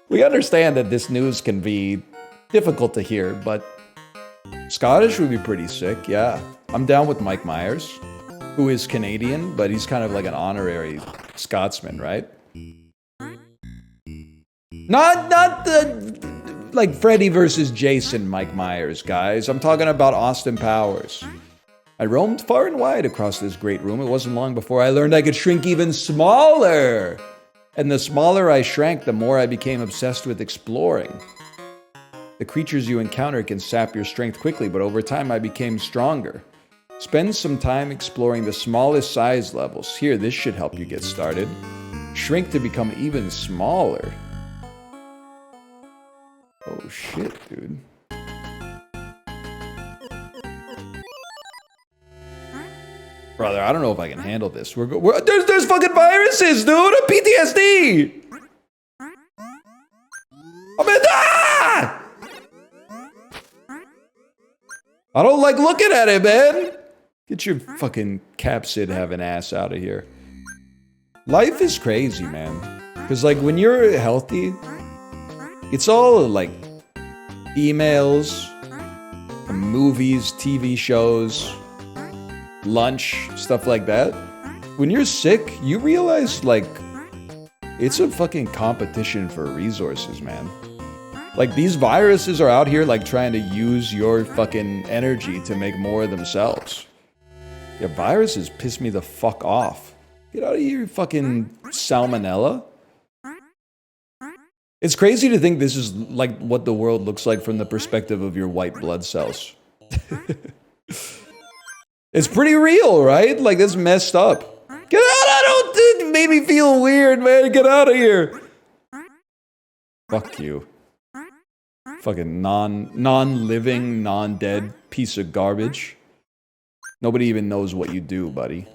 We understand that this news can be difficult to hear, but Scottish would be pretty sick, yeah. I'm down with Mike Myers, who is Canadian, but he's kind of like an honorary Scotsman, right? Not the, like Freddy versus Jason Mike Myers, guys. I'm talking about Austin Powers. I roamed far and wide across this great room. It wasn't long before I learned I could shrink even smaller. And the smaller I shrank, the more I became obsessed with exploring. The creatures you encounter can sap your strength quickly, but over time I became stronger. Spend some time exploring the smallest size levels. Here, this should help you get started. Shrink to become even smaller. Oh shit, dude. Brother, I don't know if I can handle this. There's fucking viruses, dude! PTSD! I don't like looking at it, man! Get your fucking capsid having ass out of here. Life is crazy, man. Because, like, when you're healthy, it's all, like, emails, movies, TV shows, lunch, stuff like that. When you're sick, you realize, like, it's a fucking competition for resources, man. Like, these viruses are out here, like, trying to use your fucking energy to make more of themselves. Yeah, viruses piss me the fuck off. Get out of here, fucking salmonella. It's crazy to think this is, like, what the world looks like from the perspective of your white blood cells. It's pretty real, right? Like, that's messed up. Get out! It made me feel weird, man. Get out of here. Fuck you. Fucking non-living, non-dead piece of garbage. Nobody even knows what you do, buddy.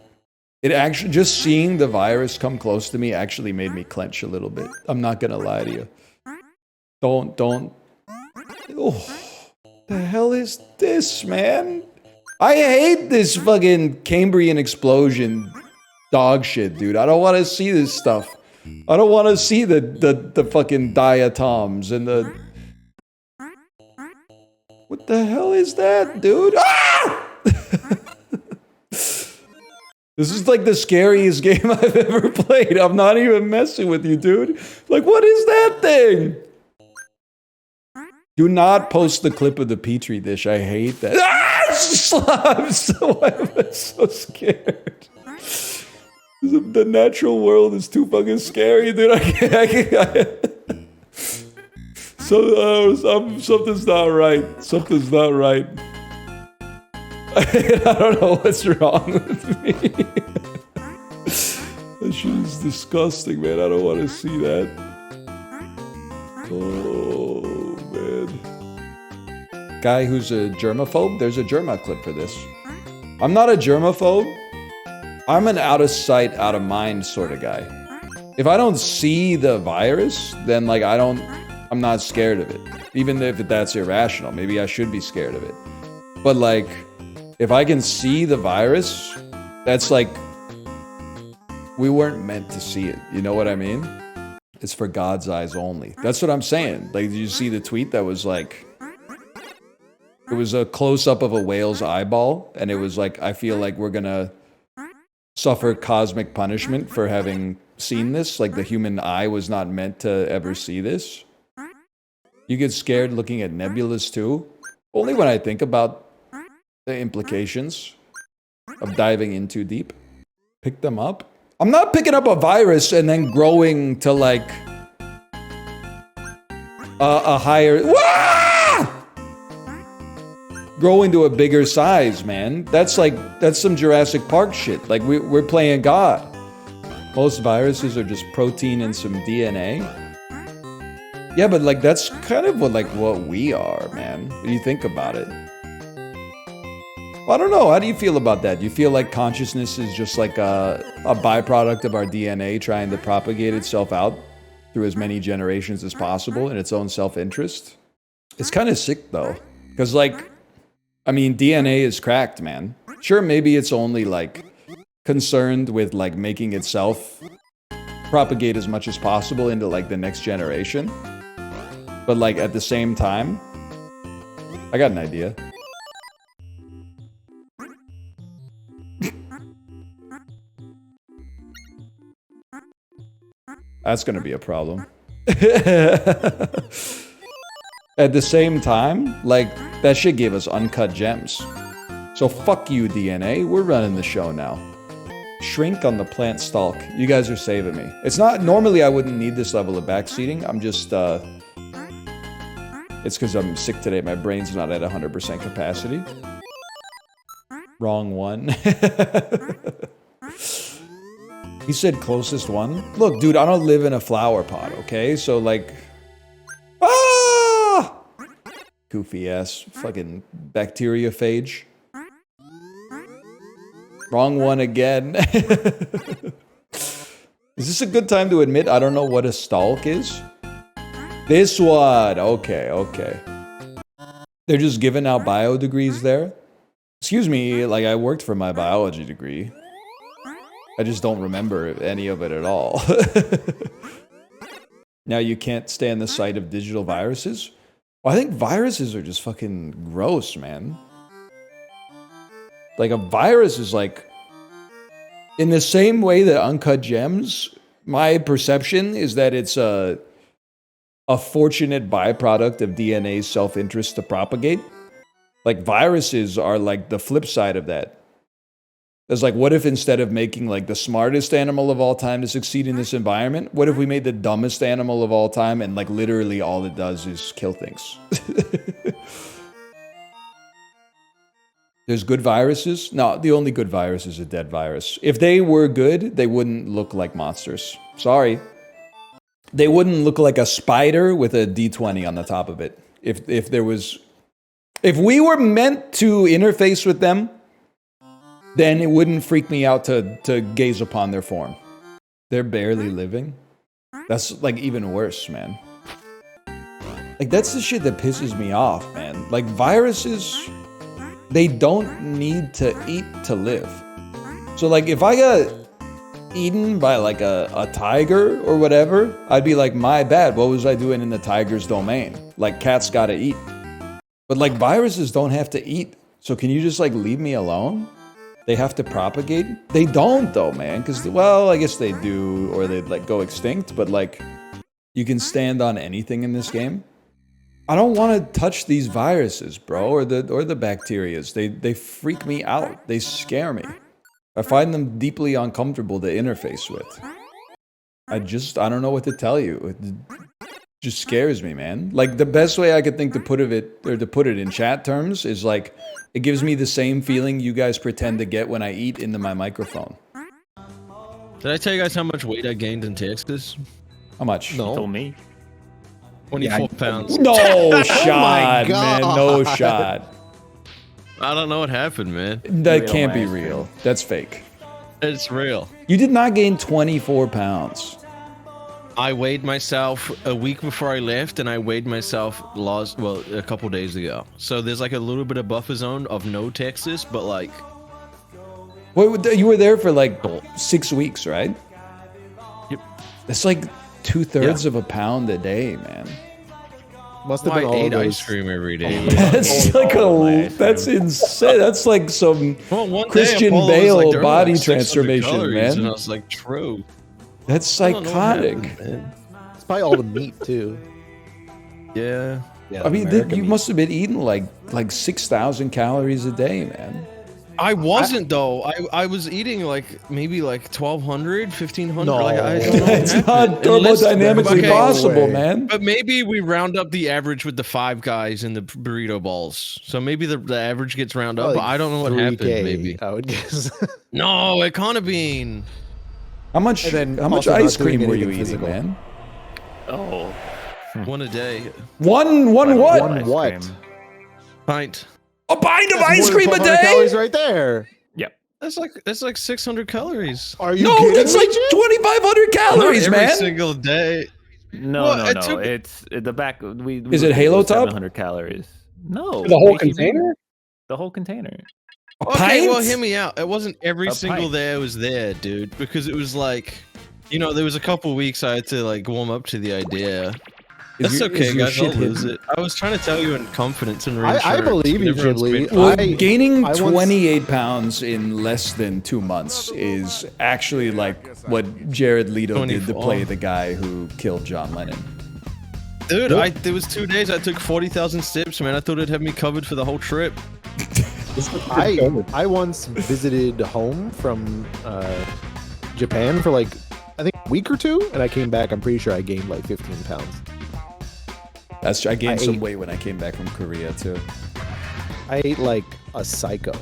It actually, just seeing the virus come close to me actually made me clench a little bit. I'm not gonna lie to you. Don't. Oh, the hell is this, man? I hate this fucking Cambrian explosion dog shit, dude. I don't want to see this stuff. I don't want to see the fucking diatoms and What the hell is that, dude? Ah! This is like the scariest game I've ever played. I'm not even messing with you, dude. Like, what is that thing? Do not post the clip of the Petri dish. I hate that. Ah! I'm so scared. The natural world is too fucking scary, dude. I can't. Something's not right. Something's not right. I don't know what's wrong with me. That shit is disgusting, man. I don't want to see that. Oh, man. Guy who's a germaphobe? There's a germa clip for this. I'm not a germaphobe. I'm an out of sight, out of mind sort of guy. If I don't see the virus, then like I'm not scared of it. Even if that's irrational. Maybe I should be scared of it. But like, if I can see the virus, that's like, we weren't meant to see it. You know what I mean? It's for God's eyes only. That's what I'm saying. Like, did you see the tweet that was like, it was a close-up of a whale's eyeball, and it was like, I feel like we're gonna suffer cosmic punishment for having seen this. Like, the human eye was not meant to ever see this. You get scared looking at nebulas too? Only when I think about the implications of diving in too deep. Pick them up? I'm not picking up a virus and then growing to like a higher... Wah! Growing to a bigger size, man. That's some Jurassic Park shit. Like, we're playing God. Most viruses are just protein and some DNA. Yeah, but like, that's kind of what we are, man. When you think about it. I don't know. How do you feel about that? Do you feel like consciousness is just like a byproduct of our DNA trying to propagate itself out through as many generations as possible in its own self-interest? It's kind of sick, though. Because, like, I mean, DNA is cracked, man. Sure, maybe it's only, like, concerned with, like, making itself propagate as much as possible into, like, the next generation. But, like, at the same time, I got an idea. That's gonna be a problem. At the same time, like, that shit gave us uncut gems. So fuck you, DNA. We're running the show now. Shrink on the plant stalk. You guys are saving me. It's not... Normally, I wouldn't need this level of backseating. I'm just, it's because I'm sick today. My brain's not at 100% capacity. Wrong one. He said closest one. Look, dude, I don't live in a flower pot, okay? So, like... Ah! Goofy ass fucking bacteriophage. Wrong one again. Is this a good time to admit I don't know what a stalk is? This one. Okay, okay. They're just giving out bio degrees there? Excuse me, like, I worked for my biology degree. I just don't remember any of it at all. Now you can't stand the sight of digital viruses? Well, I think viruses are just fucking gross, man. Like, a virus is like... In the same way that uncut gems, my perception is that it's a fortunate byproduct of DNA's self-interest to propagate. Like, viruses are like the flip side of that. It's like, what if instead of making like the smartest animal of all time to succeed in this environment, what if we made the dumbest animal of all time and like literally all it does is kill things? There's good viruses? No, the only good virus is a dead virus. If they were good, they wouldn't look like monsters. Sorry. They wouldn't look like a spider with a D20 on the top of it. If we were meant to interface with them, then it wouldn't freak me out to gaze upon their form. They're barely living. That's like even worse, man. Like, that's the shit that pisses me off, man. Like, viruses, they don't need to eat to live. So like, if I got eaten by like a tiger or whatever, I'd be like, my bad, what was I doing in the tiger's domain? Like, cats gotta eat. But like viruses don't have to eat. So can you just like leave me alone? They have to propagate? They don't though, man. Because, well, I guess they do, or they'd like go extinct, but like you can stand on anything in this game. I don't want to touch these viruses, bro, or the bacterias. They freak me out. They scare me. I find them deeply uncomfortable to interface with. I don't know what to tell you. It just scares me, man. Like the best way I could think to put it in chat terms is like, it gives me the same feeling you guys pretend to get when I eat into my microphone. Did I tell you guys how much weight I gained in Texas? How much? No. You told me. 24 pounds. No shot, man. No shot. I don't know what happened, man. That can't be real. That's fake. It's real. You did not gain 24 pounds. I weighed myself a week before I left, and I weighed myself a couple days ago. So there's like a little bit of buffer zone of no Texas, but like... Wait, you were there for like 6 weeks, right? Yep. That's like 2/3 of a pound a day, man. Must have been all I ate those... ice cream every day. That's like that's insane. That's like some Christian Bale like, body like transformation, man. And I was like, true. That's psychotic. It's probably all the meat too. Yeah. I mean, you must have been eating like 6,000 calories a day, man. I wasn't though. I was eating like maybe like 1,200, 1,500. No, like, I don't know it's not thermodynamically possible, man. But maybe we round up the average with the 5 guys and the burrito balls. So maybe the average gets round up. Like but I don't know what happened. 3K, Maybe I would guess. No, it can't have been. How much ice cream were you eating, man? Oh, one a day. One what? One what? Pint. A pint of ice cream a day? Calories right there. Yep. That's like 600 calories. Are you? No, kidding that's me, like Jim? 2,500 calories, Not every man. single day. No, Well, no. It's the back. We Is it Halo Top? 700 calories. No. The whole HEB. container? The whole container. Okay, well, pint? hear me out. It wasn't every A single pint. day I was there, dude, because it was like, you know, there was a couple weeks I had to like warm up to the idea. That's okay, your guys. I'll shit lose hidden? it. I was trying to tell you in confidence and I reassurance. believe you, Everyone's Chiblee. been- Well, I gaining once- 28 pounds in less than 2 months is actually like what Jared Leto did to 24. play the guy who killed John Lennon. Dude, there was 2 days I took 40,000 steps, man. I thought it'd have me covered for the whole trip. I once visited home from Japan for like I think a week or 2, and I came back. I'm pretty sure I gained like 15 pounds. I gained some ate- weight when I came back from Korea too. I ate like a psycho.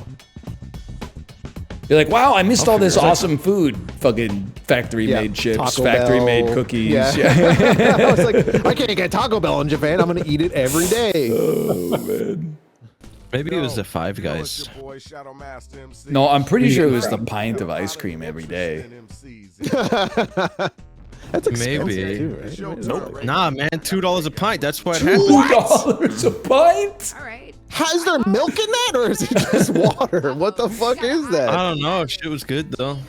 You're like, wow, I missed all this figure it out. awesome food. Fucking factory-made chips, Taco factory-made Bell. cookies. Yeah. I was like, I can't get Taco Bell in Japan. I'm gonna eat it every day. Oh man. Maybe it was the 5 guys. No, I'm pretty sure it was the pint of ice cream every day. That's expensive Maybe. too, right? Nope. Nah, man, $2 a pint. That's what $2 happened. a pint? All right. Is there milk in that, or is it just water? What the fuck is I that? don't know. Shit was good though.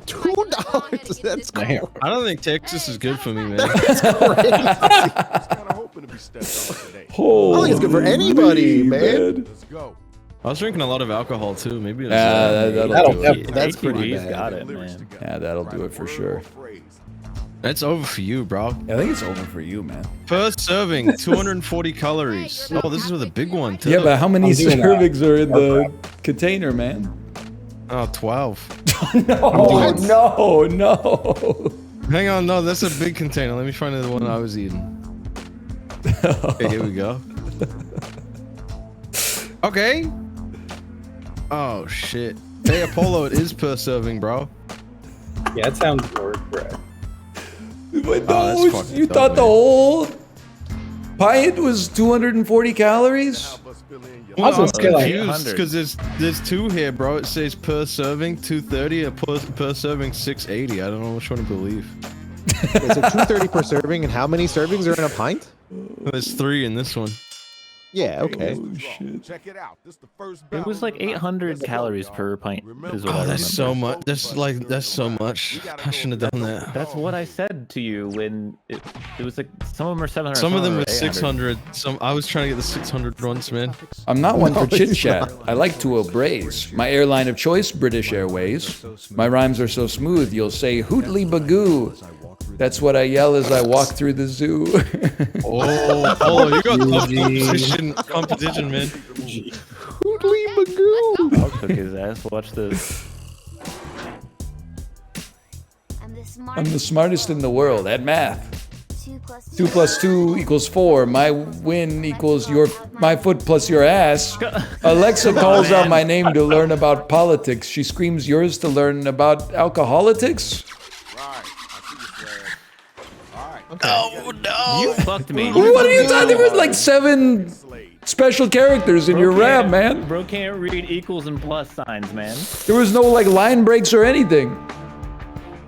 $2. That's crazy. I don't think Texas is good for me, man. That's crazy. I don't think it's good for anybody, man. I was drinking a lot of alcohol too. Maybe it was, that'll do it. That's pretty HEB's bad. got it, man. Yeah, that'll do it for sure. That's over for you, bro. I think it's over for you, man. Per serving, 240 calories. Oh, this is with a big one too. Yeah, but how many I'm doing that. servings are in the container, man? Oh, 12. No. Hang on, no, that's a big container. Let me find the one I was eating. Okay, here we go. Okay. Oh shit. Hey Apollo, it is per serving, bro. Yeah, it sounds more correct. But that's no, fucked you up, thought the man. whole pint was 240 calories? Well, I'm How's it like confused because there's 2 here, bro. It says per serving 230, and per serving 680. I don't know which one to believe. Okay, so 230 per serving, and how many servings are in a pint? There's 3 in this one. Yeah, okay. Oh, shit. Check it out. This the first It was like 800 calories per pint. Is what I Oh, remember. that's so much. That's so much. I shouldn't have done that. That's what I said to you when it was like some of them are 700. Some of them are were 800. 600. I was trying to get the 600 ones, man. I'm not one for chit chat. I like to abrase. My airline of choice, British Airways. My rhymes are so smooth, you'll say hootly bagoo. That's what I yell as I walk through the zoo. Oh, you got competition, man. Hootly bagoo. I'll cook his ass. Watch this. I'm the smartest in the world at math. 2 plus 2 equals 4. My win equals my foot plus your ass. Alexa calls out my name to learn about politics. She screams yours to learn about alcoholics. Oh no! You fucked me. What are you talking? There was like 7 special characters in your rap, man. Bro can't read equals and plus signs, man. There was no like line breaks or anything.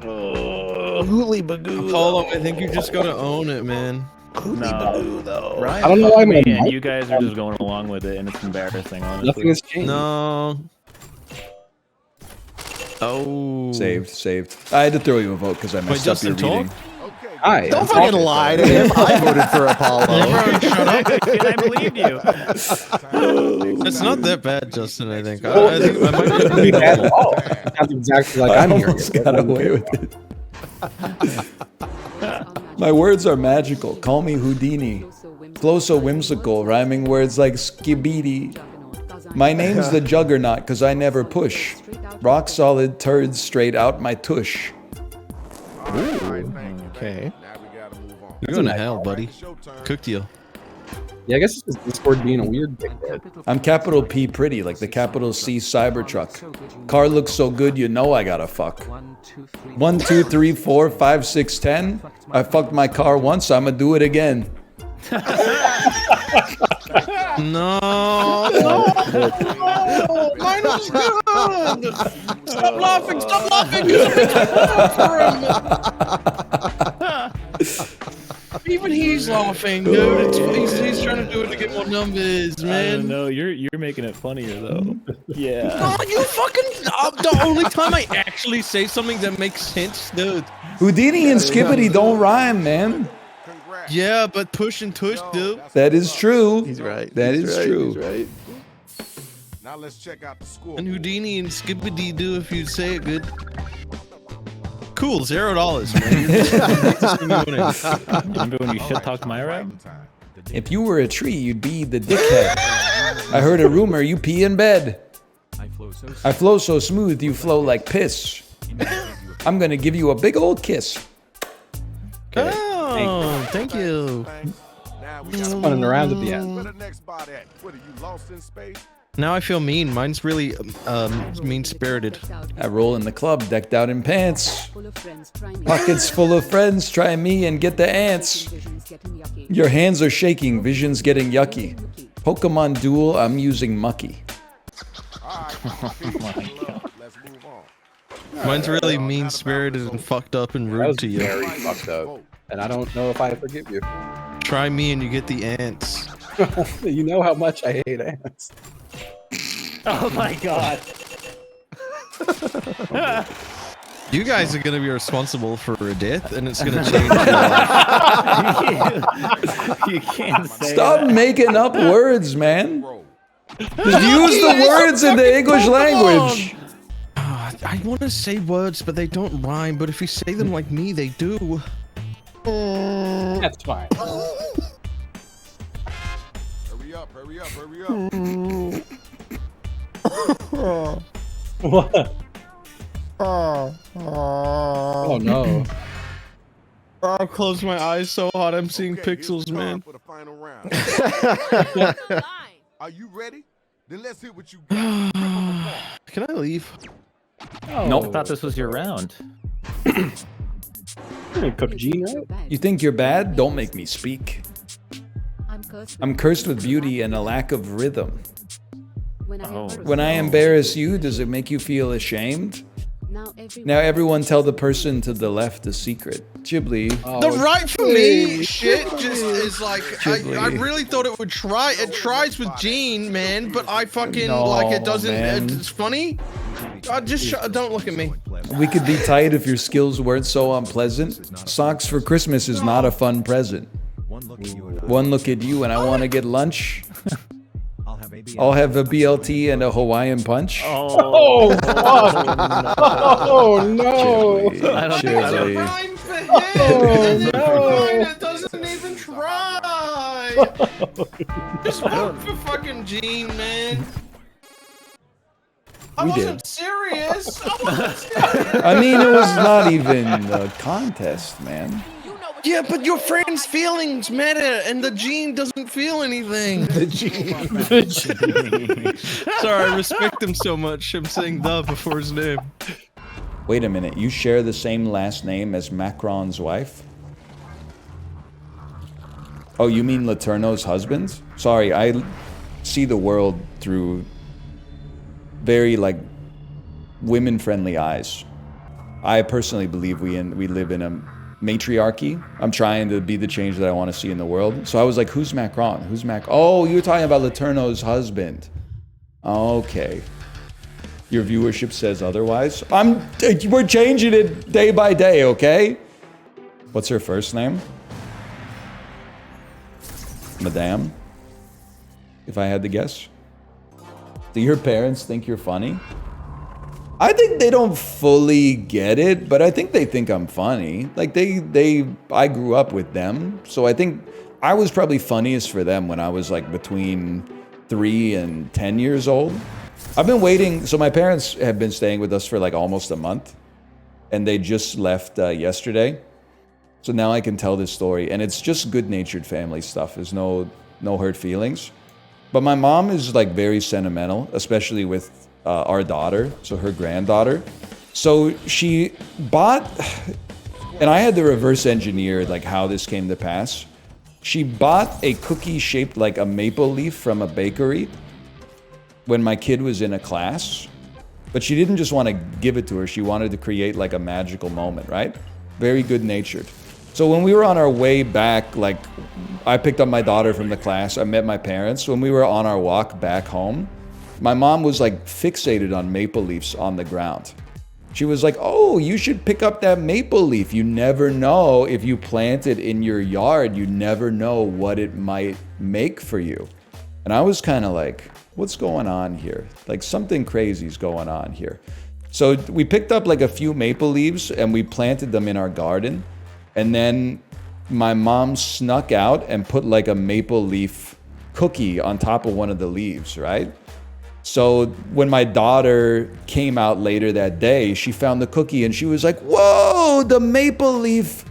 Hootly bagoo. Apollo, I think you just gotta own it, man. Hootly bagoo, though. Ryan I don't know why fucked me, my and mic- you guys are just going along with it, and it's embarrassing, honestly. Nothing has changed. No. Oh. Saved. I had to throw you a vote because I messed up your reading. Hi. Don't fucking lie to him. I voted for Apollo. I believed you. It's not that bad, Justin, I think. Well, I think I might It's be bad at all. Sounds exactly like I I'm here. almost got away with it. My words are magical. Call me Houdini. Flow so whimsical, rhyming words like skibidi. My name's the Juggernaut because I never push. Rock solid turds straight out my tush. Okay. You're going to hell, buddy. Cooked you. Yeah, I guess it's just Discord being a weird thing. I'm capital P pretty, like the capital C Cybertruck. Car looks so good, you know I gotta fuck. 1, 2, 3, 4, 5, 6, 10. I fucked my car once, I'ma do it again. No. Mine was good. Stop laughing. Even he's laughing, dude. He's trying to do it to get more numbers, I man. don't know. You're making it funnier though. Yeah. No, you fucking. The only time I actually say something that makes sense, dude. Houdini and Skibbity don't rhyme, man. Yeah, but push and tush, dude. That is true. He's right. That He's is right. true. He's right. Now let's check out the score. And Houdini and Skibbity do if you say it good. Cool, $0, man. Remember when you shit talked my rap? If you were a tree, you'd be the dickhead. I heard a rumor you pee in bed. I flow so smooth, you flow like piss. I'm gonna give you a big old kiss. Oh, thank you. Just running around at the end. Where the next spot at? What are you lost in space? Now I feel mean. Mine's really mean-spirited. I roll in the club, decked out in pants. Pockets full of friends, try me and get the ants. Your hands are shaking, vision's getting yucky. Pokemon Duel, I'm using Mucky. Mine's really mean-spirited and fucked up and That rude was to you. very fucked up. And I don't know if I forgive you. Try me and you get the ants. You know how much I hate ants. Oh my god. You guys are gonna be responsible for a death, and it's gonna change your life. You can't say Stop that. making up words, man. Just use the words in the English language. I want to say words, but they don't rhyme. But if you say them like me, they do. That's fine. Hurry up, hurry up, hurry up. What? Oh no. I closed my eyes so hard I'm seeing pixels, man. For the final round. Are you ready? Then let's hear what you got. Can I leave? Nope. I thought this was your round. You think you're bad? Don't make me speak. I'm cursed with beauty and a lack of rhythm. When I embarrass you, does it make you feel ashamed? Now everyone tell the person to the left the secret. Chiblee. The right for me shit just is like, I Chiblee. really thought it would try. It tries with Gene, man, but I fucking, No, like, it doesn't, man. it's funny. Don't look at me. We could be tight if your skills weren't so unpleasant. Socks for Christmas is not a fun present. One look at you and I want to get lunch. I'll have a BLT and a Hawaiian punch. Oh, fuck. Oh, no. Chiblee. Oh, no. It doesn't even try. Just vote for fucking Gene, man. I We wasn't did. serious. I wasn't serious. I mean, it was not even a contest, man. Yeah, but your friend's feelings matter, and the Gene doesn't feel anything. The Gene. Sorry, I respect him so much. I'm saying the before his name. Wait a minute, you share the same last name as Macron's wife? Oh, you mean Laterno's husband? Sorry, I see the world through very, like, women-friendly eyes. I personally believe we live in a matriarchy. I'm trying to be the change that I want to see in the world. So I was like, who's Macron? Who's Oh, you were talking about Laterno's husband. Okay. Your viewership says otherwise. We're changing it day by day, okay? What's her first name? Madame? If I had to guess. Do your parents think you're funny? I think they don't fully get it, but I think they think I'm funny. Like I grew up with them, so I think I was probably funniest for them when I was like between 3 and 10 years old. I've been waiting, so my parents have been staying with us for like almost a month, and they just left yesterday. So now I can tell this story, and it's just good-natured family stuff. There's no hurt feelings. But my mom is like very sentimental, especially with our daughter, so her granddaughter. So she bought, and I had to reverse engineer like how this came to pass. She bought a cookie shaped like a maple leaf from a bakery when my kid was in a class, but she didn't just want to give it to her. She wanted to create like a magical moment, right? Very good natured. So when we were on our way back, like I picked up my daughter from the class, I met my parents. When we were on our walk back home, my mom was like fixated on maple leaves on the ground. She was like, oh, you should pick up that maple leaf. You never know if you plant it in your yard, you never know what it might make for you. And I was kind of like, what's going on here? Like something crazy's going on here. So we picked up like a few maple leaves and we planted them in our garden. And then my mom snuck out and put like a maple leaf cookie on top of one of the leaves, right? So when my daughter came out later that day, she found the cookie and she was like, whoa, the maple leaf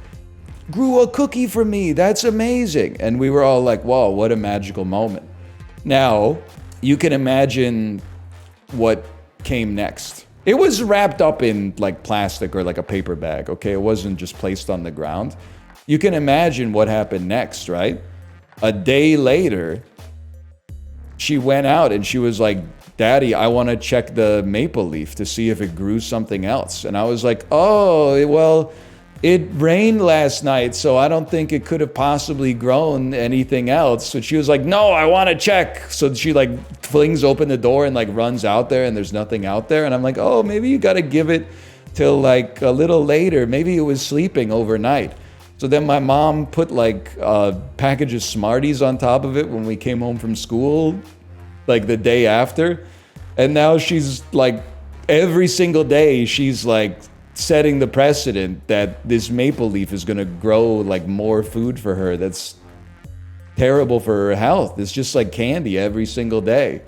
grew a cookie for me. That's amazing. And we were all like, whoa, what a magical moment. Now, you can imagine what came next. It was wrapped up in like plastic or like a paper bag, okay? It wasn't just placed on the ground. You can imagine what happened next, right? A day later, she went out and she was like, Daddy, I want to check the maple leaf to see if it grew something else. And I was like, oh, well, it rained last night, so I don't think it could have possibly grown anything else. So she was like, no, I want to check. So she like flings open the door and like runs out there and there's nothing out there. And I'm like, oh, maybe you got to give it till like a little later. Maybe it was sleeping overnight. So then my mom put like a package of Smarties on top of it when we came home from school, like the day after. And now she's like, every single day, she's like setting the precedent that this maple leaf is going to grow like more food for her. That's terrible for her health. It's just like candy every single day.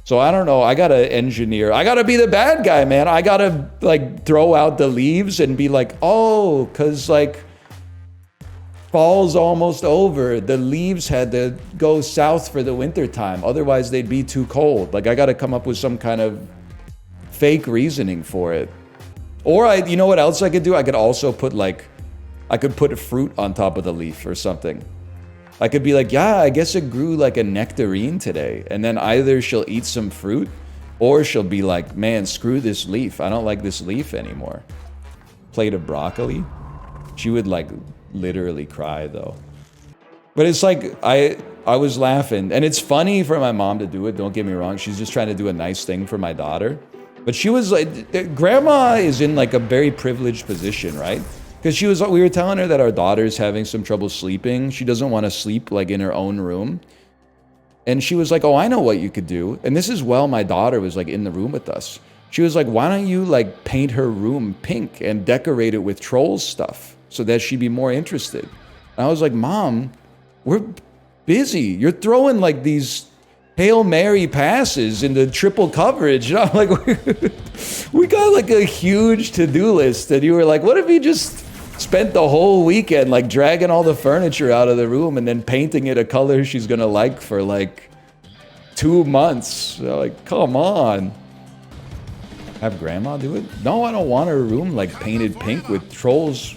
So I don't know. I got to engineer. I got to be the bad guy, man. I got to like throw out the leaves and be like, oh, because like fall's almost over. The leaves had to go south for the winter time. Otherwise, they'd be too cold. Like I got to come up with some kind of fake reasoning for it. Or you know what else I could do? I could also put like, I could put a fruit on top of the leaf or something. I could be like, yeah, I guess it grew like a nectarine today. And then either she'll eat some fruit Or she'll be like, man, screw this leaf. I don't like this leaf anymore. Plate of broccoli. She would like literally cry though. But it's like, I was laughing. And it's funny for my mom to do it, don't get me wrong. She's just trying to do a nice thing for my daughter. But she was like, grandma is in like a very privileged position, right? Because we were telling her that our daughter's having some trouble sleeping. She doesn't want to sleep like in her own room. And she was like, oh, I know what you could do. And this is while my daughter was like in the room with us. She was like, why don't you like paint her room pink and decorate it with Trolls stuff so that she'd be more interested? And I was like, Mom, we're busy. You're throwing like these Hail Mary passes into triple coverage. And I'm like, we got like a huge to-do list. And you were like, what if you just spent the whole weekend like dragging all the furniture out of the room and then painting it a color she's gonna like for like 2 months? Like, come on. Have grandma do it? No, I don't want her room like painted pink with Trolls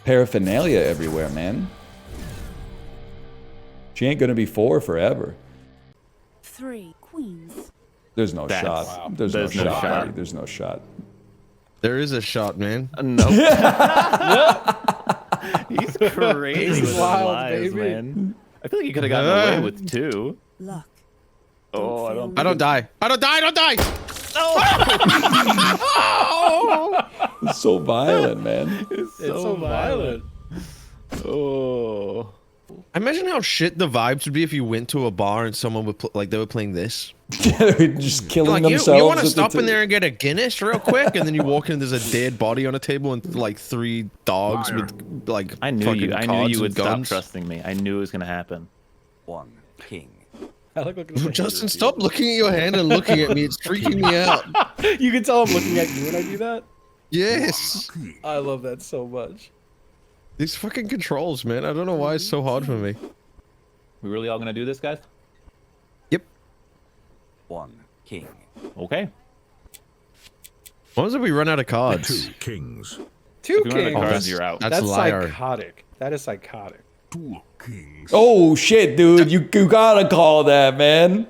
paraphernalia everywhere, man. She ain't gonna be 4 forever. 3 queens. There's no shot. Wow. There's no shot. There's no shot. There is a shot, man. No. He's crazy. He's wild, lies, baby. Man. I feel like you could have gotten away with 2. Luck. Oh, I don't die. I don't die. I don't die. Oh! It's so violent, man. It's so violent. Oh. I imagine how shit the vibes would be if you went to a bar and someone would they were playing this. Just killing like, themselves. You want to stop in there and get a Guinness real quick, and then you walk in, there's a dead body on a table and like 3 dogs with like I knew you would stop trusting me. I knew it was gonna happen. 1 king. I like looking at Justin, stop looking at your hand and looking at me. It's freaking me out. You can tell I'm looking at you when I do that? Yes. I love that so much. These fucking controls, man. I don't know why it's so hard for me. We really all gonna do this, guys? Yep. 1 king. Okay. What was it we run out of cards? 2 kings. 2 kings. Cards, you're out. That's liar. Psychotic. That is psychotic. 2 kings. Oh shit, dude! You gotta call that, man.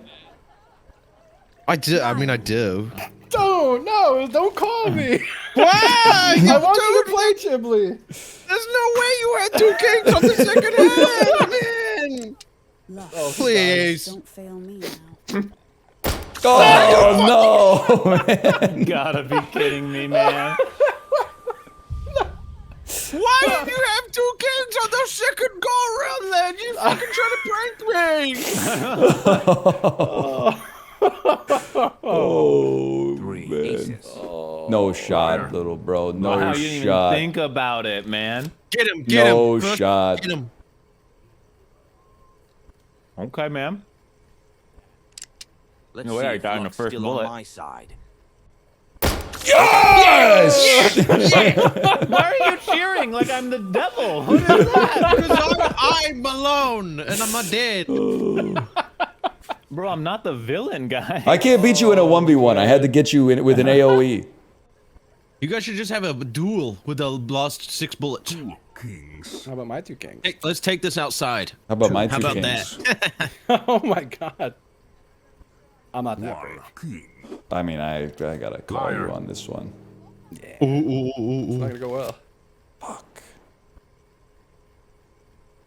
I do. I mean, I do. Don't call me. Why? I want you to play Chiblee. There's no way you had 2 kings on the second hand, man. Oh, please. Don't fail me now. Oh no, man. Gotta be kidding me, man. Why did you have 2 kings on the second go around then? You fucking trying to prank me. Oh, 3 man. aces. No shot, little bro. No Wow, you didn't shot. even think about it, man. Get him. Get him. No shot. Get him. Okay, man. Let's No way, see I if died in the luck's first still bullet. on my side. Yes! Why are you cheering like I'm the devil? What is that? Because I'm alone and I'm not dead. Bro, I'm not the villain, guy. I can't beat you in a 1v1. I had to get you in with an AoE. You guys should just have a duel with the last 6 bullets. 2 kings. How about my 2 kings? Hey, let's take this outside. How about my 2 How about kings? that? Oh my god. I'm not that 1 brave. king. I mean, I gotta call you on this one. Yeah. It's not gonna go well. Fuck.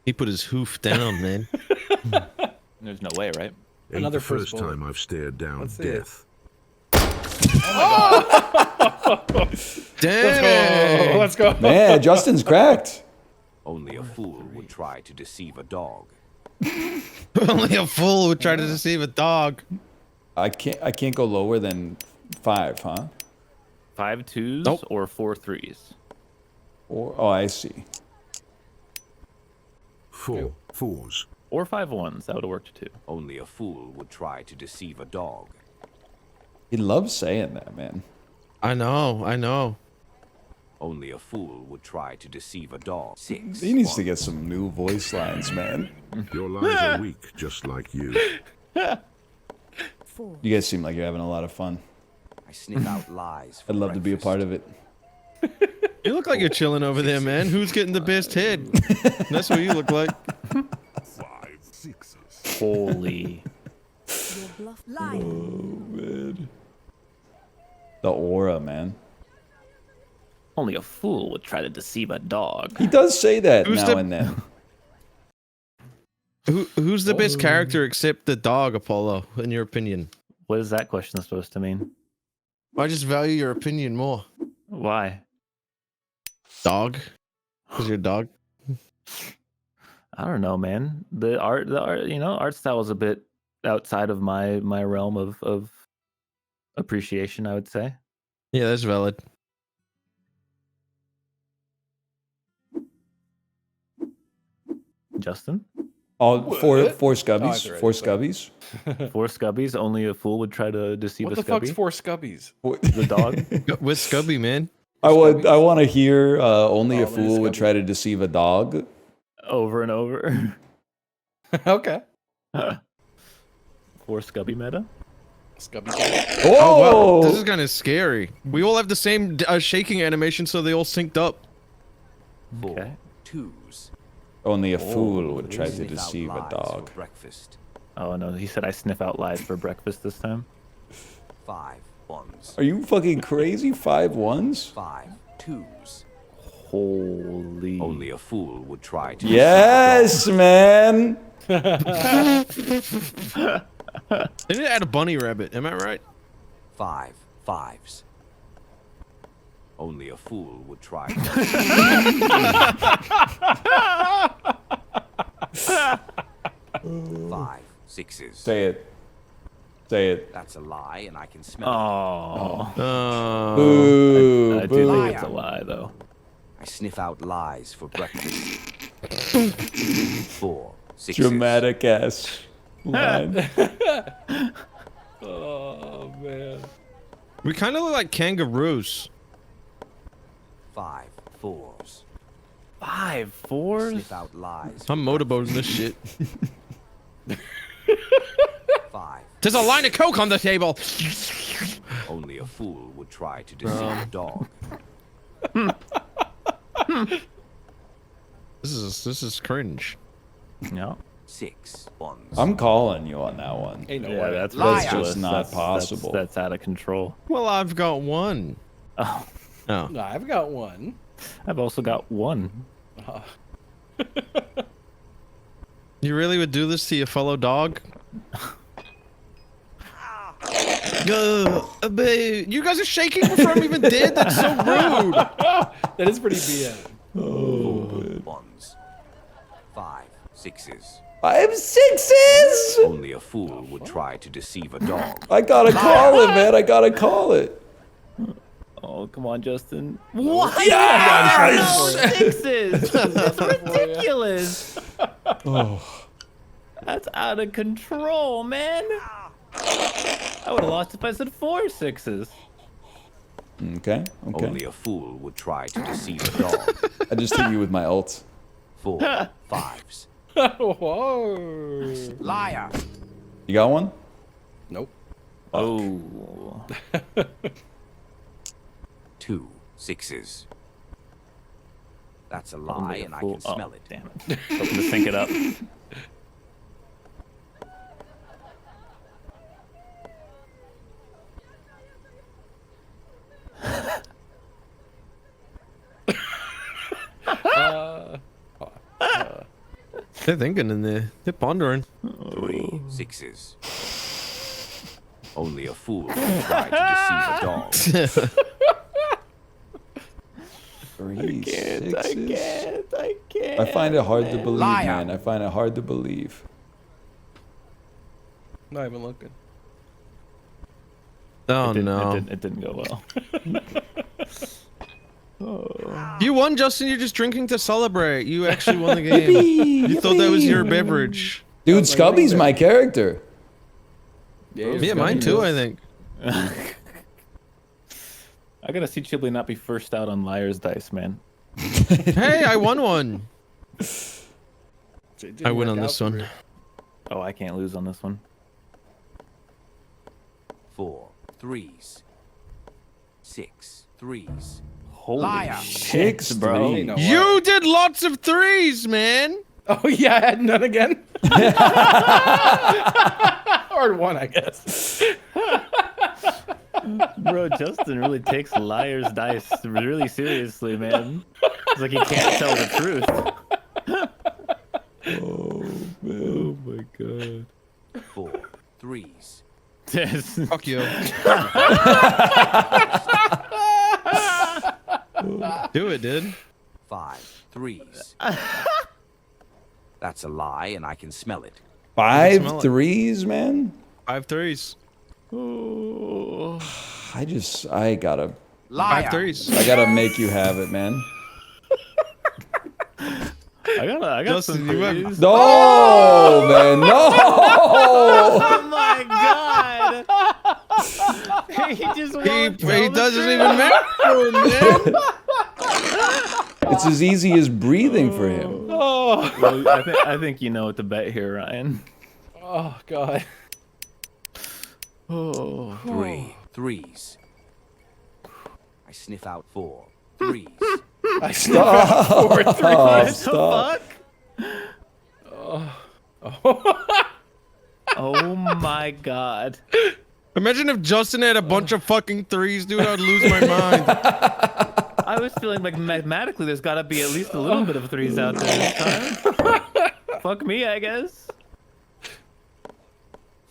He put his hoof down, man. There's no way, right? Another the first bullet. time I've stared down Let's see death. Damn. Let's go. Man, Justin's cracked. Only a fool would try to deceive a dog. Only a fool would try to deceive a dog. I can't go lower than 5, huh? 5 2s Nope. or 4 3s? Or, oh, I see. 4 fours. Or 5 1s. That would have worked too. Only a fool would try to deceive a dog. He loves saying that, man. I know. Only a fool would try to deceive a dog. 6 He needs to get some new voice lines, man. Your lies are weak, just like you. 4. You guys seem like you're having a lot of fun. I sniff out lies. For I'd love to be a part of it. You look like you're chilling over there, man. Who's getting the best head? That's what you look like. 5 sixes. Holy. bluff. Oh, man. The aura, man. Only a fool would try to deceive a dog. He does say that now and then. Who's the best character except the dog, Apollo, in your opinion? What is that question supposed to mean? I just value your opinion more. Why? Dog? Because you're a dog? I don't know, man. The art, art style is a bit outside of my realm of appreciation, I would say. Yeah, that's valid. Justin? Oh, four scubbies. Oh, Four scubbies. Four scubbies. Only a fool would try to deceive What a the fuck's scubby. four scubbies? The dog. With Scubby, man. I want to hear only a fool would try to deceive a dog. Over and over. Okay. Four scubby meta. Scubby. Oh, wow. This is kind of scary. We all have the same shaking animation, so they all synced up. Okay. Twos. Only a fool would try to deceive a dog. Breakfast. Oh no, he said I sniff out lies for breakfast this time. 5 ones. Are you fucking crazy? 5 ones? 5 twos. Holy. Only a fool would try to. Yes, man. They need to add a bunny rabbit. Am I right? 5 fives. Only a fool would try. 5 sixes. Say it. Say it. That's a lie, and I can smell it. Boo. I do think it's a lie, though. I sniff out lies for breakfast. 4 sixes. Dramatic ass line. Oh man. We kind of look like kangaroos. 5 fours. 5 fours? Sniff out lies. I'm motorboating this shit. 5. There's a line of coke on the table. Only a fool would try to deceive a dog. This is cringe. No. 6 ones. I'm calling you on that one. Ain't no Yeah, way. that's just not possible. That's out of control. Well, I've got one. Oh. Oh. No, I've got one. I've also got one. You really would do this to your fellow dog? You guys are shaking before I'm even dead? That's so rude. That is pretty BS. Oh, ones. 5 sixes. 5 sixes. Only a fool would try to deceive a dog. I gotta call it, man. I gotta call it. Oh, come on, Justin. What? Yes! No, sixes. That's ridiculous. Oh. That's out of control, man. I would have lost if I said 4 sixes. Okay. Okay. Only a fool would try to deceive a dog. I just hit you with my ult. 4 fives. Whoa. Liar. You got one? Nope. Oh. 2 sixes. That's a lie, and I fool. can smell Oh, it. Damn it. Hoping to sync it up. They're thinking in there. They're pondering. 3 sixes. Only a fool would try to deceive a dog. 3 sixes. I can't. I find it hard to believe, Liar. man. I find it hard to believe. Not even looking. Oh It no. didn't go well. You won, Justin. You're just drinking to celebrate. You actually won the game. You thought that was your beverage. Dude, Scubby's my character. Yeah, mine too, I think. I gotta see Chiblee not be first out on Liar's Dice, man. Hey, I won one. I win on this one. Oh, I can't lose on this one. 4 threes. 6 threes. Holy Liar. shit, 6 bro. threes. You did lots of threes, man. Oh yeah, I had none again. Hard one, I guess. Bro, Justin really takes liar's dice really seriously, man. It's like he can't tell the truth. Oh, man. Oh my god. 4 threes. Yes. Fuck you. Do it, dude. 5 threes. That's a lie, and I can smell it. 5 threes, man? 5 threes. Oh. I gotta... Liar. 5 threes. I gotta make you have it, man. I got Justin, some you have- threes. No, man, no! Oh my god! He just won't He tell the doesn't truth. even matter, man. It's as easy as breathing for him. Oh. Well, I think you know what to bet here, Ryan. Oh God. Oh. 3 threes. I sniff out 4 threes. I sniff out 4 threes. What Stop. the fuck? Oh my god. Imagine if Justin had a bunch of fucking threes, dude. I'd lose my mind. I was feeling like mathematically there's gotta be at least a little bit of threes out there this time. Fuck me, I guess.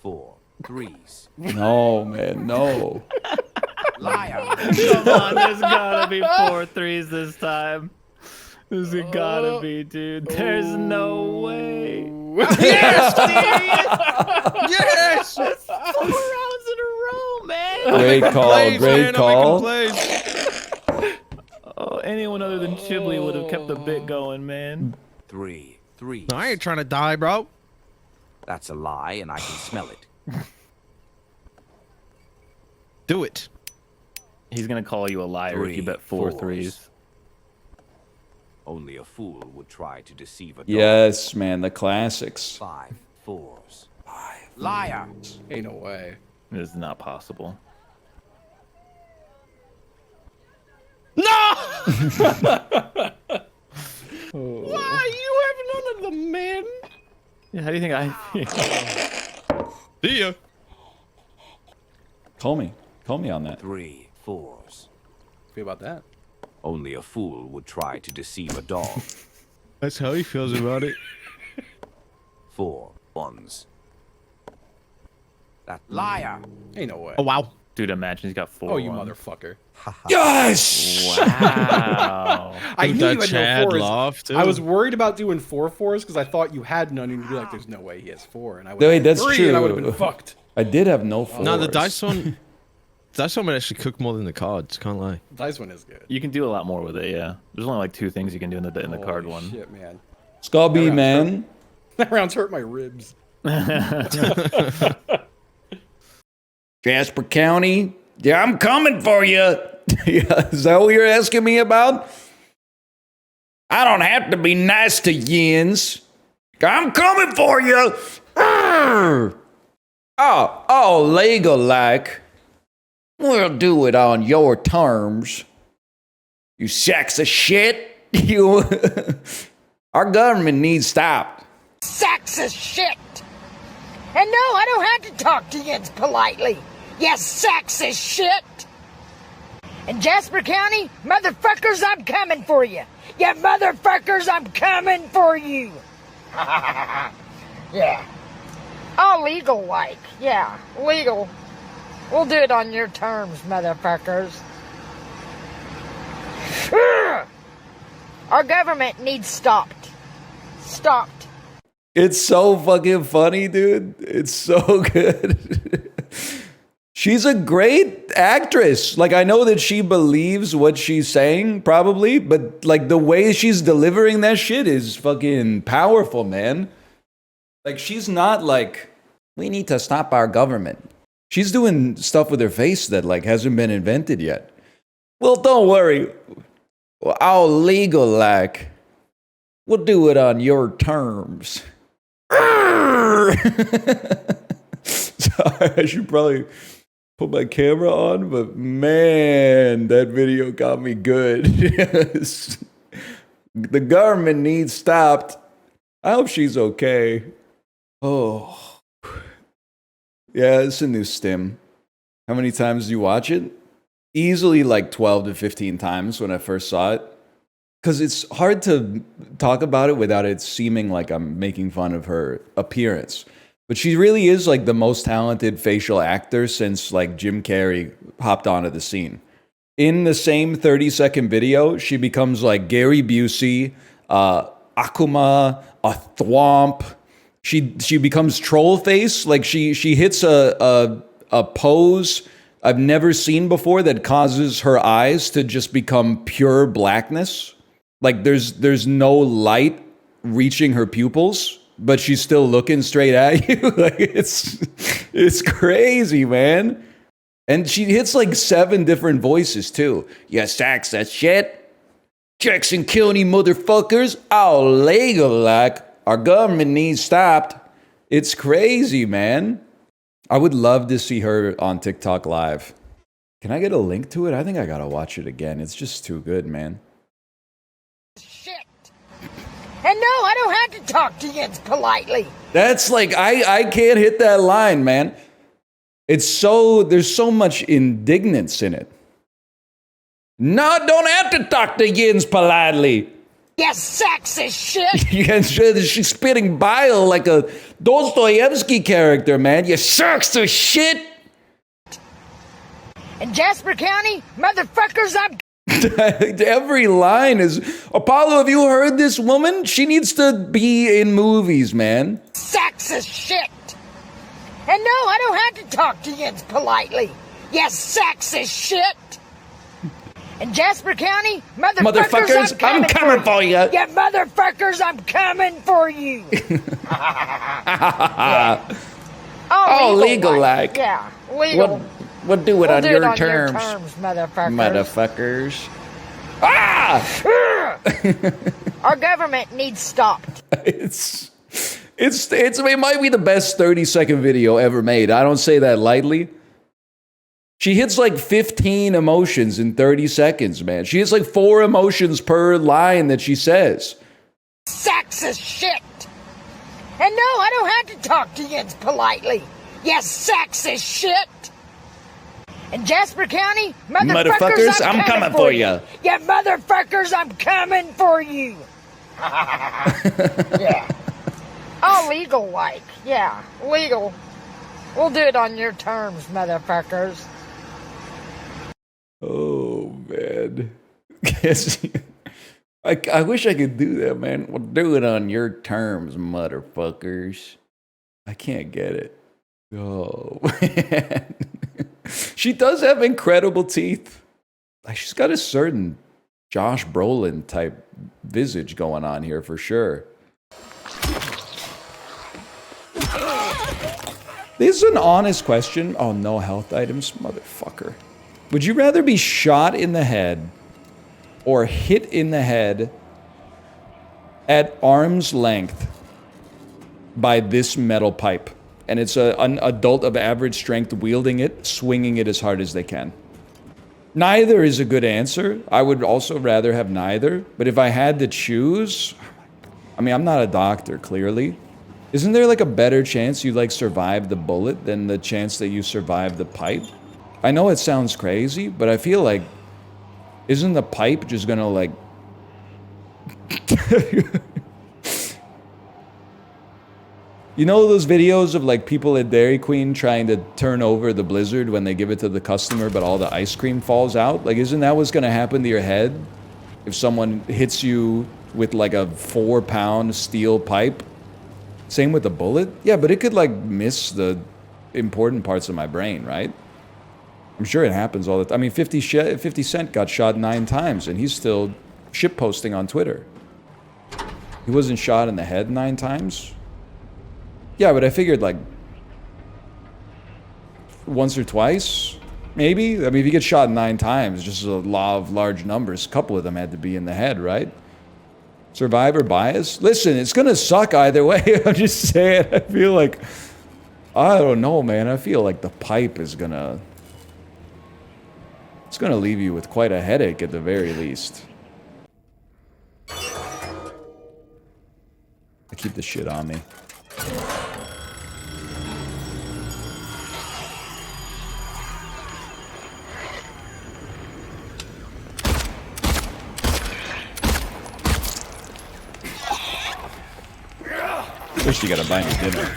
4 threes. No, man, no. Liar. Come on, there's gotta be 4 threes this time. There's gotta be, dude. There's no way. Yes, dude! Yes! That's 4 rounds in a row, man. Great call, Plays, great man, call. I'm making plays. Oh, anyone other than Chiblee would have kept the bit going, man. 3 threes. No, I ain't trying to die, bro. That's a lie, and I can smell it. Do it. He's gonna call you a liar if you bet 4 fours. threes. Only a fool would try to deceive a dog. Yes, man, the classics. 5 fours. Liar. Ain't no way. This is not possible. No! Why? You have none of them, man. Yeah, how do you think I feel? See ya. Call me on that. 3 fours. Feel about that? Only a fool would try to deceive a dog. That's how he feels about it. 4 ones. That liar. Ain't no way. Oh, wow. Dude, imagine he's got 4. Oh, you ones. motherfucker. Yes! Wow. I Dude, knew that you had Chad no fours. laughed, too. I was worried about doing 4 fours because I thought you had none, and you'd be like, "There's no way he has 4," and I would Wait, have that's 3, true. and I would have been fucked. I did have no fours. No, the dice one. Dice one might actually cook more than the cards. Can't lie. Dice one is good. You can do a lot more with it, yeah. There's only like 2 things you can do in the card Holy one. Shit, man. Scobby, man. That round's hurt my ribs. Jasper County. Yeah, I'm coming for you. Yeah, is that what you're asking me about? I don't have to be nice to yins. I'm coming for you. Arr! Oh, Lego-like. We'll do it on your terms. You sacks of shit. You. Our government needs stopped. Sacks of shit! And no, I don't have to talk to you politely. You sacks of shit! In Jasper County, motherfuckers, I'm coming for you. You motherfuckers, I'm coming for you. Yeah. All legal like. Yeah, legal. We'll do it on your terms, motherfuckers. Our government needs stopped. Stopped. It's so fucking funny, dude. It's so good. She's a great actress. Like, I know that she believes what she's saying, probably, but like the way she's delivering that shit is fucking powerful, man. Like, she's not like, we need to stop our government. She's doing stuff with her face that like hasn't been invented yet. Well, don't worry. I'll legal like. We'll do it on your terms. Sorry, I should probably put my camera on, but man, that video got me good. The government needs stopped. I hope she's okay. Oh. Yeah, it's a new stim. How many times do you watch it? Easily like 12 to 15 times when I first saw it. Because it's hard to talk about it without it seeming like I'm making fun of her appearance. But she really is like the most talented facial actor since like Jim Carrey hopped onto the scene. In the same 30-second video, she becomes like Gary Busey, Akuma, a Thwomp. She becomes troll face. Like she hits a pose I've never seen before that causes her eyes to just become pure blackness. Like there's no light reaching her pupils, but she's still looking straight at you. Like it's crazy, man. And she hits like 7 different voices too. Yeah, sacks that shit. Jackson County motherfuckers. Oh, Lego like our government needs stopped. It's crazy, man. I would love to see her on TikTok live. Can I get a link to it? I think I gotta watch it again. It's just too good, man. And no, I don't have to talk to you politely. That's like, I can't hit that line, man. It's so, there's so much indignance in it. No, don't have to talk to Yins politely. You sexist shit. Yeah, she's spitting bile like a Dostoevsky character, man. You sexist shit. In Jasper County, motherfuckers, I'm... Every line is, Apollo, have you heard this woman? She needs to be in movies, man. Sexist shit. And no, I don't have to talk to you politely. You sexist shit. In Jasper County, motherfuckers, I'm coming for you. Yeah, motherfuckers, I'm coming for you. Yeah. Oh, legal like. Yeah, legal. We'll do it on your terms. Motherfuckers. Ah! Our government needs stopped. It might be the best 30-second video ever made. I don't say that lightly. She hits like 15 emotions in 30 seconds, man. She hits like 4 emotions per line that she says. Sexist shit. And no, I don't have to talk to you politely. You sexist shit. In Jasper County, motherfuckers, I'm coming for you. Yeah, motherfuckers, I'm coming for you. Yeah. Oh, legal like. Yeah, legal. We'll do it on your terms, motherfuckers. Oh, man. I wish I could do that, man. We'll do it on your terms, motherfuckers. I can't get it. Oh, man. She does have incredible teeth. Like, she's got a certain Josh Brolin type visage going on here for sure. This is an honest question. Oh, no health items, motherfucker. Would you rather be shot in the head or hit in the head at arm's length by this metal pipe? And it's an adult of average strength wielding it, swinging it as hard as they can. Neither is a good answer. I would also rather have neither. But if I had to choose, I mean, I'm not a doctor, clearly. Isn't there like a better chance you like survive the bullet than the chance that you survive the pipe? I know it sounds crazy, but I feel like, isn't the pipe just gonna like... You know those videos of like people at Dairy Queen trying to turn over the Blizzard when they give it to the customer but all the ice cream falls out? Like, isn't that what's gonna happen to your head if someone hits you with like a 4-pound steel pipe? Same with the bullet? Yeah, but it could like miss the important parts of my brain, right? I'm sure it happens all the time. I mean, 50 Cent got shot 9 times and he's still shitposting on Twitter. He wasn't shot in the head 9 times? Yeah, but I figured like once or twice, maybe? I mean, if you get shot 9 times, just a law of large numbers, a couple of them had to be in the head, right? Survivor bias? Listen, it's gonna suck either way. I'm just saying, I feel like, I don't know, man. I feel like the pipe is gonna, it's gonna leave you with quite a headache at the very least. I keep the shit on me. First, you gotta buy me dinner.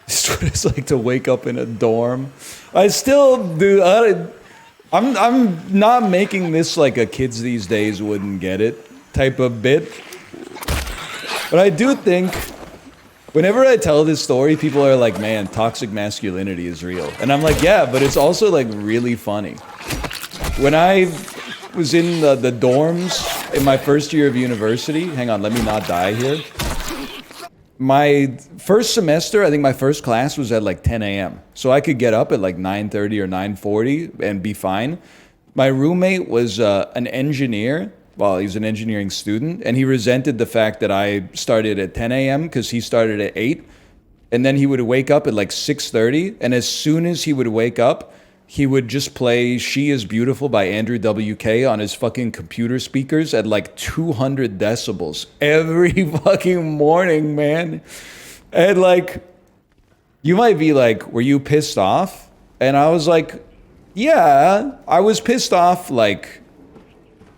It's what it's like to wake up in a dorm. I still do. I'm not making this like a kids these days wouldn't get it type of bit. But I do think whenever I tell this story, people are like, man, toxic masculinity is real. And I'm like, yeah, but it's also like really funny. When I was in the dorms in my first year of university, hang on, let me not die here. My first semester, I think my first class was at like 10 a.m. So I could get up at like 9:30 or 9:40 and be fine. My roommate was an engineer. Well, he's an engineering student, and he resented the fact that I started at 10 a.m. because he started at 8. And then he would wake up at like 6:30, and as soon as he would wake up, he would just play She Is Beautiful by Andrew WK on his fucking computer speakers at like 200 decibels every fucking morning, man. And like, you might be like, were you pissed off? And I was like, yeah, I was pissed off like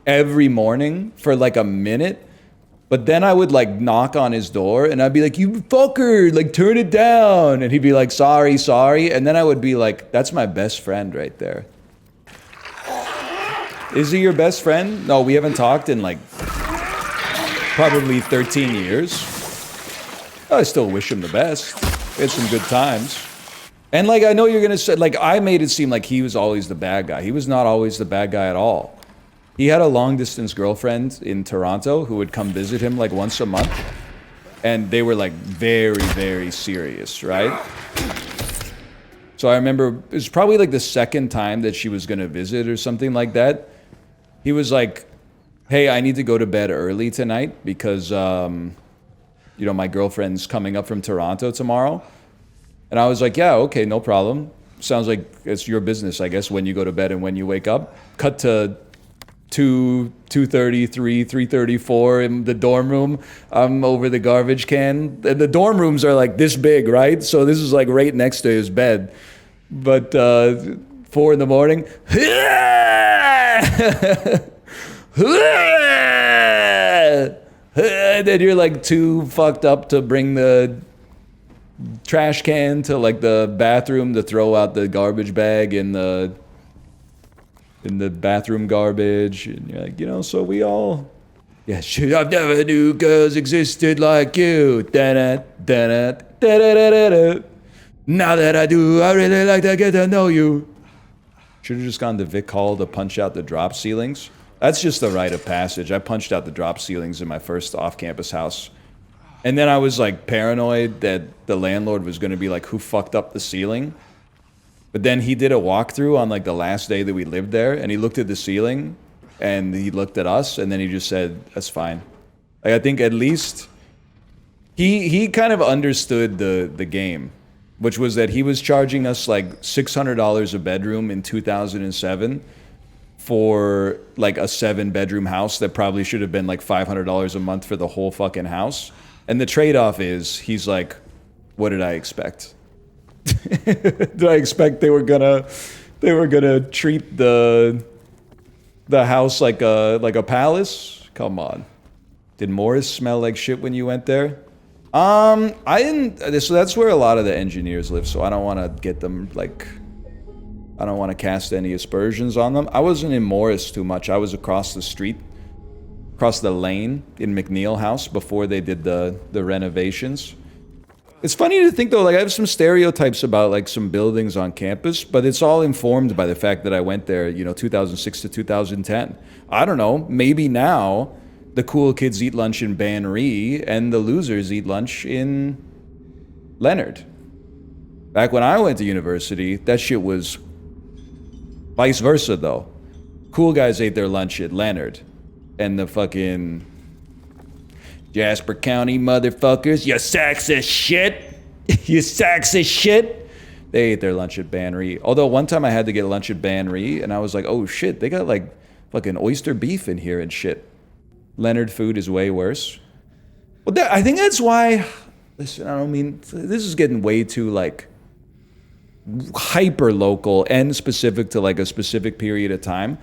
every morning for like a minute. But then I would like knock on his door and I'd be like, you fucker, like turn it down. And he'd be like, sorry, sorry. And then I would be like, that's my best friend right there. Is he your best friend? No, we haven't talked in like probably 13 years. I still wish him the best. We had some good times. And like, I know you're gonna say, like, I made it seem like he was always the bad guy. He was not always the bad guy at all. He had a long-distance girlfriend in Toronto who would come visit him like once a month. And they were like very, very serious, right? So I remember it was probably like the second time that she was gonna visit or something like that. He was like, hey, I need to go to bed early tonight because, you know, my girlfriend's coming up from Toronto tomorrow. And I was like, yeah, okay, no problem. Sounds like it's your business, I guess, when you go to bed and when you wake up. Cut to 2:33, 3:34 in the dorm room. I'm over the garbage can. And the dorm rooms are like this big, right? So this is like right next to his bed. But 4 in the morning. And then you're like too fucked up to bring the trash can to like the bathroom to throw out the garbage bag in the bathroom garbage. And you're like, you know, so we all, yeah, shit, I've never knew girls existed like you. Da-da, da-da, da-da-da-da-da. Now that I do, I really like to get to know you. Should have just gone to Vic Hall to punch out the drop ceilings. That's just a rite of passage. I punched out the drop ceilings in my first off-campus house. And then I was like paranoid that the landlord was going to be like, who fucked up the ceiling? But then he did a walkthrough on like the last day that we lived there, and he looked at the ceiling and he looked at us, and then he just said, that's fine. Like, I think at least he kind of understood the game, which was that he was charging us like $600 a bedroom in 2007 for like a 7-bedroom house that probably should have been like $500 a month for the whole fucking house. And the trade-off is, he's like, what did I expect? Did I expect they were gonna treat the house like a palace? Come on. Did Morris smell like shit when you went there? I didn't. So that's where a lot of the engineers live. So I don't want to get them like. I don't want to cast any aspersions on them. I wasn't in Morris too much. I was across the street, across the lane in McNeil House before they did the renovations. It's funny to think though, like I have some stereotypes about like some buildings on campus, but it's all informed by the fact that I went there, you know, 2006 to 2010. I don't know, maybe now the cool kids eat lunch in Banry and the losers eat lunch in Leonard. Back when I went to university, that shit was vice versa though. Cool guys ate their lunch at Leonard, and the fucking Jasper County motherfuckers, you sacks of shit, you sacks of shit, they ate their lunch at Banry. Although one time I had to get lunch at Banry, and I was like, oh shit, they got like fucking oyster beef in here and shit. Leonard food is way worse. Well, I think that's why, listen, I don't mean, this is getting way too like hyper local and specific to like a specific period of time.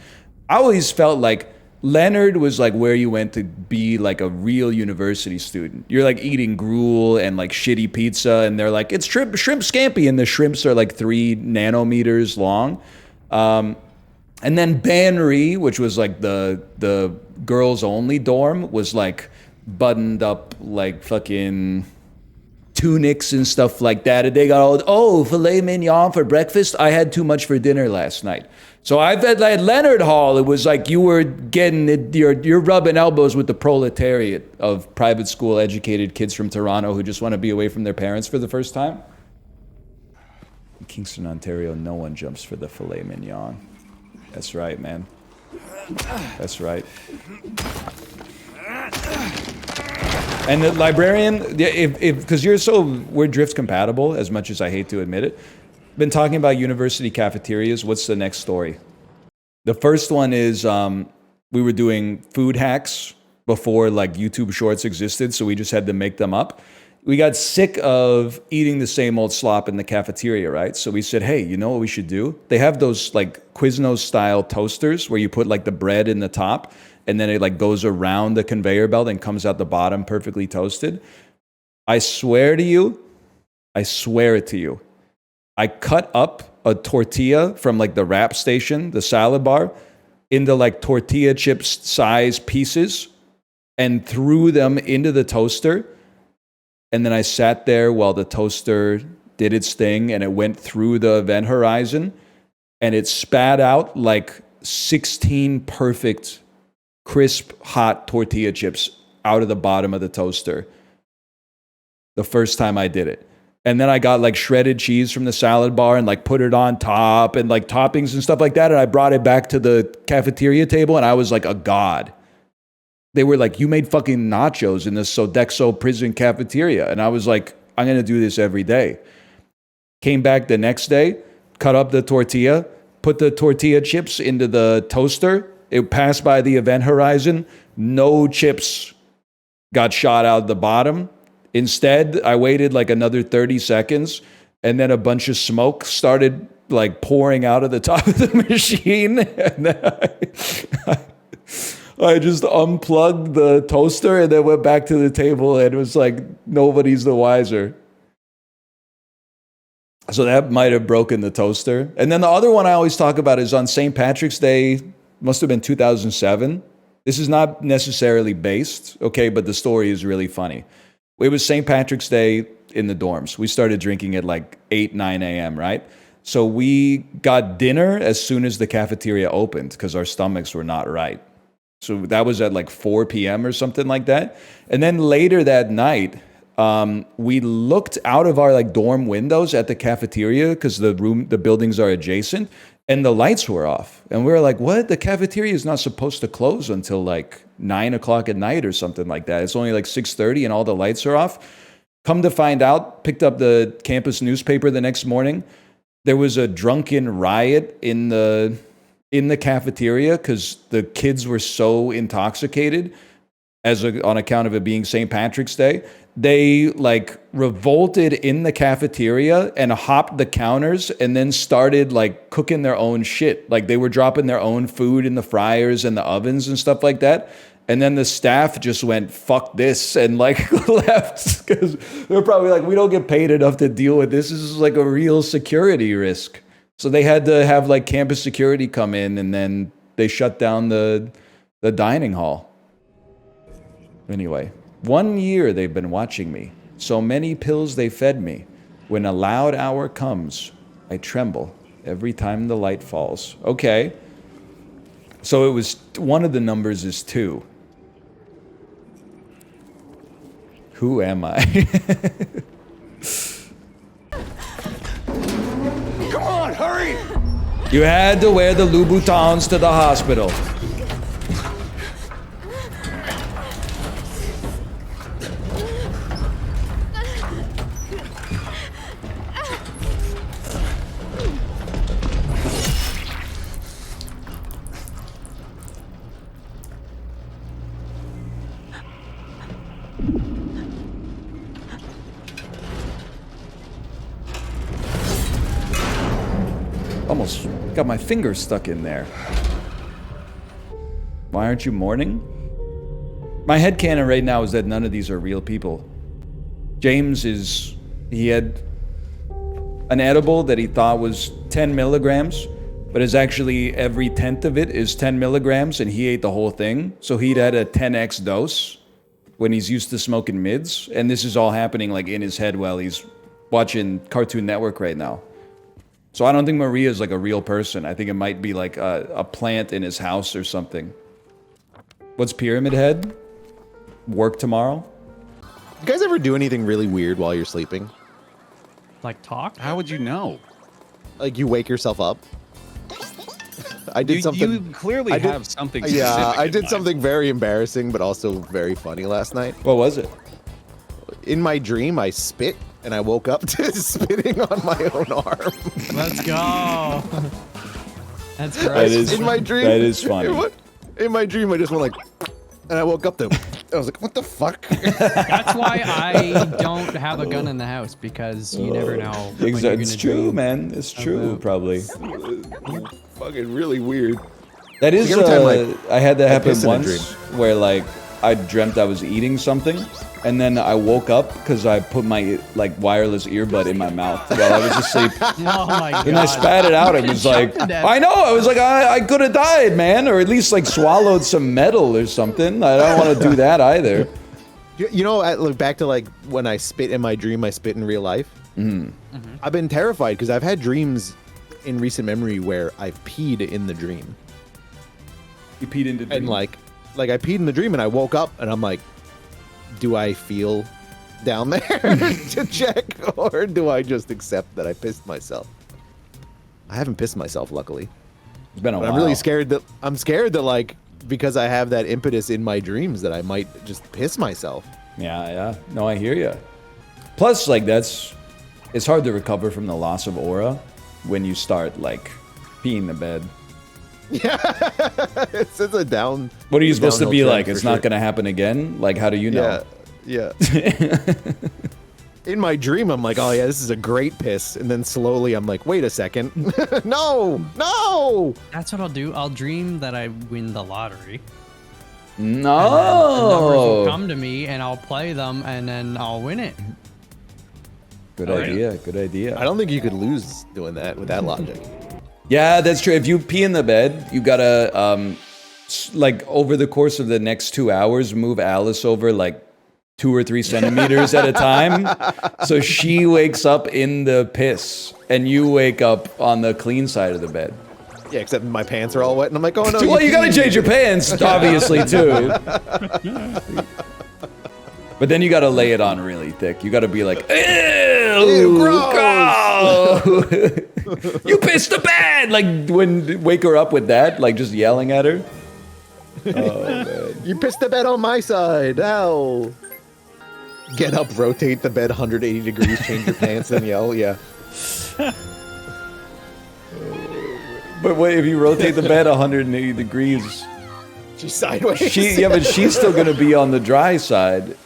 I always felt like Leonard was like where you went to be like a real university student. You're like eating gruel and like shitty pizza, and they're like, it's shrimp scampi, and the shrimps are like 3 nanometers long. And then Bannery, which was like the girls only dorm, was like buttoned up like fucking tunics and stuff like that. And they got all, oh, filet mignon for breakfast. I had too much for dinner last night. So I've had at Leonard Hall, it was like you were getting it, you're rubbing elbows with the proletariat of private school educated kids from Toronto who just want to be away from their parents for the first time. In Kingston, Ontario, no one jumps for the filet mignon. That's right, man. That's right. And the librarian, because we're drift compatible, as much as I hate to admit it. Been talking about university cafeterias. What's the next story? The first one is we were doing food hacks before like YouTube Shorts existed, so we just had to make them up. We got sick of eating the same old slop in the cafeteria, right? So we said, hey, you know what we should do? They have those like Quiznos style toasters where you put like the bread in the top and then it like goes around the conveyor belt and comes out the bottom perfectly toasted. I swear to you, I swear it to you. I cut up a tortilla from like the wrap station, the salad bar, into like tortilla chips size pieces and threw them into the toaster. And then I sat there while the toaster did its thing and it went through the event horizon and it spat out like 16 perfect, crisp, hot tortilla chips out of the bottom of the toaster. The first time I did it. And then I got like shredded cheese from the salad bar and like put it on top and like toppings and stuff like that. And I brought it back to the cafeteria table and I was like a god. They were like, you made fucking nachos in the Sodexo prison cafeteria. And I was like, I'm going to do this every day. Came back the next day, cut up the tortilla, put the tortilla chips into the toaster. It passed by the event horizon. No chips got shot out the bottom. Instead, I waited like another 30 seconds and then a bunch of smoke started like pouring out of the top of the machine. And then I just unplugged the toaster and then went back to the table and it was like, nobody's the wiser. So that might have broken the toaster. And then the other one I always talk about is on St. Patrick's Day, must have been 2007. This is not necessarily based, okay, but the story is really funny. It was St. Patrick's Day in the dorms. We started drinking at like 8, 9 a.m., right? So we got dinner as soon as the cafeteria opened because our stomachs were not right. So that was at like 4 p.m. or something like that. And then later that night, we looked out of our like dorm windows at the cafeteria because the buildings are adjacent, and the lights were off. And we were like, what? The cafeteria is not supposed to close until like 9 o'clock at night or something like that. It's only like 6:30 and all the lights are off. Come to find out, picked up the campus newspaper the next morning. There was a drunken riot in the cafeteria because the kids were so intoxicated on account of it being St. Patrick's Day. They like revolted in the cafeteria and hopped the counters and then started like cooking their own shit. Like they were dropping their own food in the fryers and the ovens and stuff like that. And then the staff just went, fuck this, and like left because they're probably like, we don't get paid enough to deal with this. This is like a real security risk. So they had to have like campus security come in and then they shut down the dining hall. Anyway, 1 year they've been watching me. So many pills they fed me. When a loud hour comes, I tremble every time the light falls. Okay. So it was, one of the numbers is 2. Who am I? Come on, hurry! You had to wear the Louboutins to the hospital. Almost got my finger stuck in there. Why aren't you mourning? My headcanon right now is that none of these are real people. James he had an edible that he thought was 10 milligrams, but is actually every 10th of it is 10 milligrams, and he ate the whole thing. So he'd had a 10x dose when he's used to smoking mids, and this is all happening like in his head while he's watching Cartoon Network right now. So I don't think Maria's like a real person. I think it might be like a plant in his house or something. What's Pyramid Head? Work tomorrow? You guys ever do anything really weird while you're sleeping? Like talk? How would you know? Like you wake yourself up? I did something. You clearly have something specific. Yeah, I did mind. something very embarrassing, but also very funny last night. What was it? In my dream, I spit, and I woke up to spitting on my own arm. Let's go. That's great. That is, in my dream. That is funny. In my dream, I just went like, and I woke up to. I was like, what the fuck? That's why I don't have a gun in the house, because you never know. Exactly. It's true, man. It's true, probably. Fucking really weird. That is, Like, every time, I had that happen piss in a once, where like, I dreamt I was eating something, and then I woke up because I put my like wireless earbud in my mouth while I was asleep. Oh my god. And I spat it out. It was like, I know. I was like, I could have died, man, or at least like swallowed some metal or something. I don't want to do that either. You know, I look back to like when I spit in my dream, I spit in real life. I've been terrified because I've had dreams in recent memory where I've peed in the dream. You peed into the dream? And like I peed in the dream and I woke up and I'm like, do I feel down there to check, or do I just accept that I pissed myself? I haven't pissed myself, luckily. It's been a while. I'm really scared that like, because I have that impetus in my dreams that I might just piss myself. Yeah. No, I hear you. Plus, like it's hard to recover from the loss of aura when you start like peeing the bed. Yeah, it's a down. What are you supposed to be downhill like? trend It's for not sure. going to happen again? Like, how do you know? Yeah. In my dream, I'm like, oh yeah, this is a great piss. And then slowly I'm like, wait a second. No. That's what I'll do. I'll dream that I win the lottery. No. And then the numbers will come to me and I'll play them and then I'll win it. Good idea. Good idea. I don't think you could lose doing that with that logic. Yeah, that's true. If you pee in the bed, you gotta, like, over the course of the next 2 hours, move Alice over, like, 2 or 3 centimeters at a time. So she wakes up in the piss, and you wake up on the clean side of the bed. Yeah, except my pants are all wet, and I'm like, oh no. Well, you gotta change your pants, obviously, too. But then you gotta lay it on really thick. You gotta be like, ew, gross. You pissed the bed! Like, wake her up with that, like just yelling at her. Oh, man. You pissed the bed on my side. Ow. Get up, rotate the bed 180 degrees, change your pants, then yell. Yeah. But wait, if you rotate the bed 180 degrees, she's sideways. Yeah, but she's still gonna be on the dry side.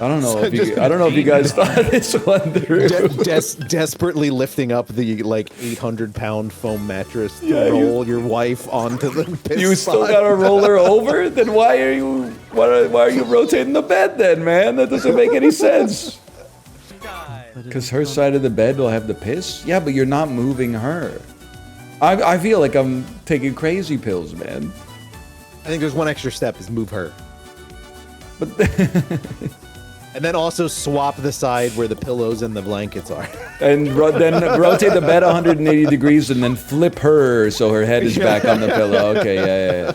I don't know. If you guys thought this one through. Desperately lifting up the like 800-pound foam mattress to roll your wife onto the piss You still spot. gotta roll her over? Then why are you rotating the bed then, man? That doesn't make any sense. Because her side of the bed will have the piss? Yeah, but you're not moving her. I feel like I'm taking crazy pills, man. I think there's one extra step is move her. And then also swap the side where the pillows and the blankets are. And then rotate the bed 180 degrees and then flip her so her head is back on the pillow. Okay, yeah.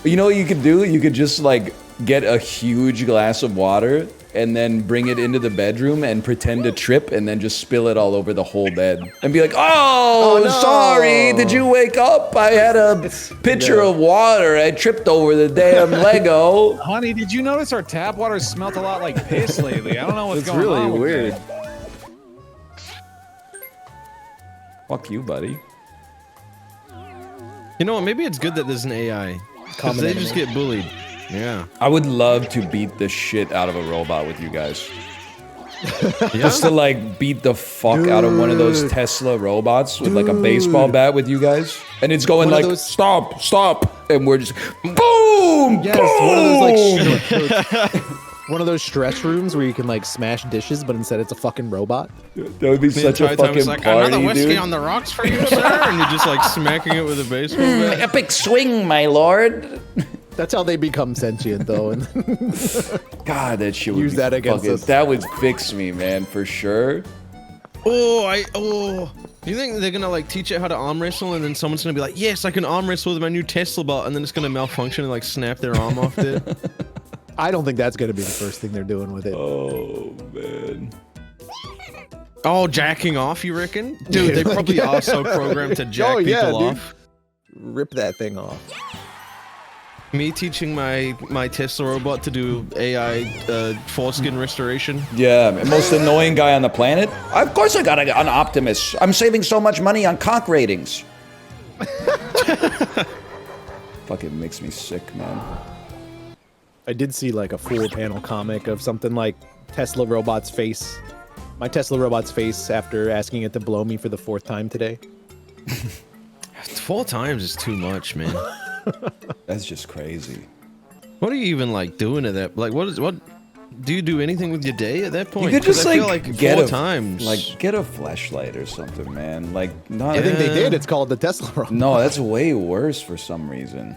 You know what you could do? You could just like get a huge glass of water and then bring it into the bedroom and pretend to trip and then just spill it all over the whole bed. And be like, oh no. Sorry, did you wake up? I had a pitcher of water. I tripped over the damn Lego. Honey, did you notice our tap water smelled a lot like piss lately? I don't know what's It's going really on. weird. Fuck you, buddy. You know what? Maybe it's good that there's an AI. Because they just get bullied. Yeah. I would love to beat the shit out of a robot with you guys. Just to like beat the fuck out of one of those Tesla robots with like a baseball bat with you guys, and it's going like stop, stop, and we're just boom, yes, boom. One of those stress rooms where you can like smash dishes, but instead it's a fucking robot. That would be such a fucking like, party, another whiskey dude. on the rocks for you, sir, and you're just like smacking it with a baseball bat. Epic swing, my lord. That's how they become sentient, though. And God, that shit would use be that against fucking, us. that would fix me, man, for sure. You think they're gonna like teach it how to arm wrestle, and then someone's gonna be like, yes, I can arm wrestle with my new Tesla bot, and then it's gonna malfunction and like snap their arm off, dude. I don't think that's gonna be the first thing they're doing with it. Oh man. Oh, jacking off, you reckon? Dude, they probably are so programmed to jack people off. Rip that thing off. Me teaching my Tesla robot to do AI foreskin restoration. Yeah, most annoying guy on the planet. Of course I got an Optimus. I'm saving so much money on cock ratings. Fucking makes me sick, man. I did see like a full panel comic of something like Tesla robot's face. My Tesla robot's face after asking it to blow me for the 4th time today. 4 times is too much, man. That's just crazy. What are you even like doing at that? Like, what do you do anything with your day at that point? You could just 'Cause I like, feel get 4 a times. like get a flashlight or something, man. Like not. I think they did. It's called the Tesla robot. No, that's way worse for some reason.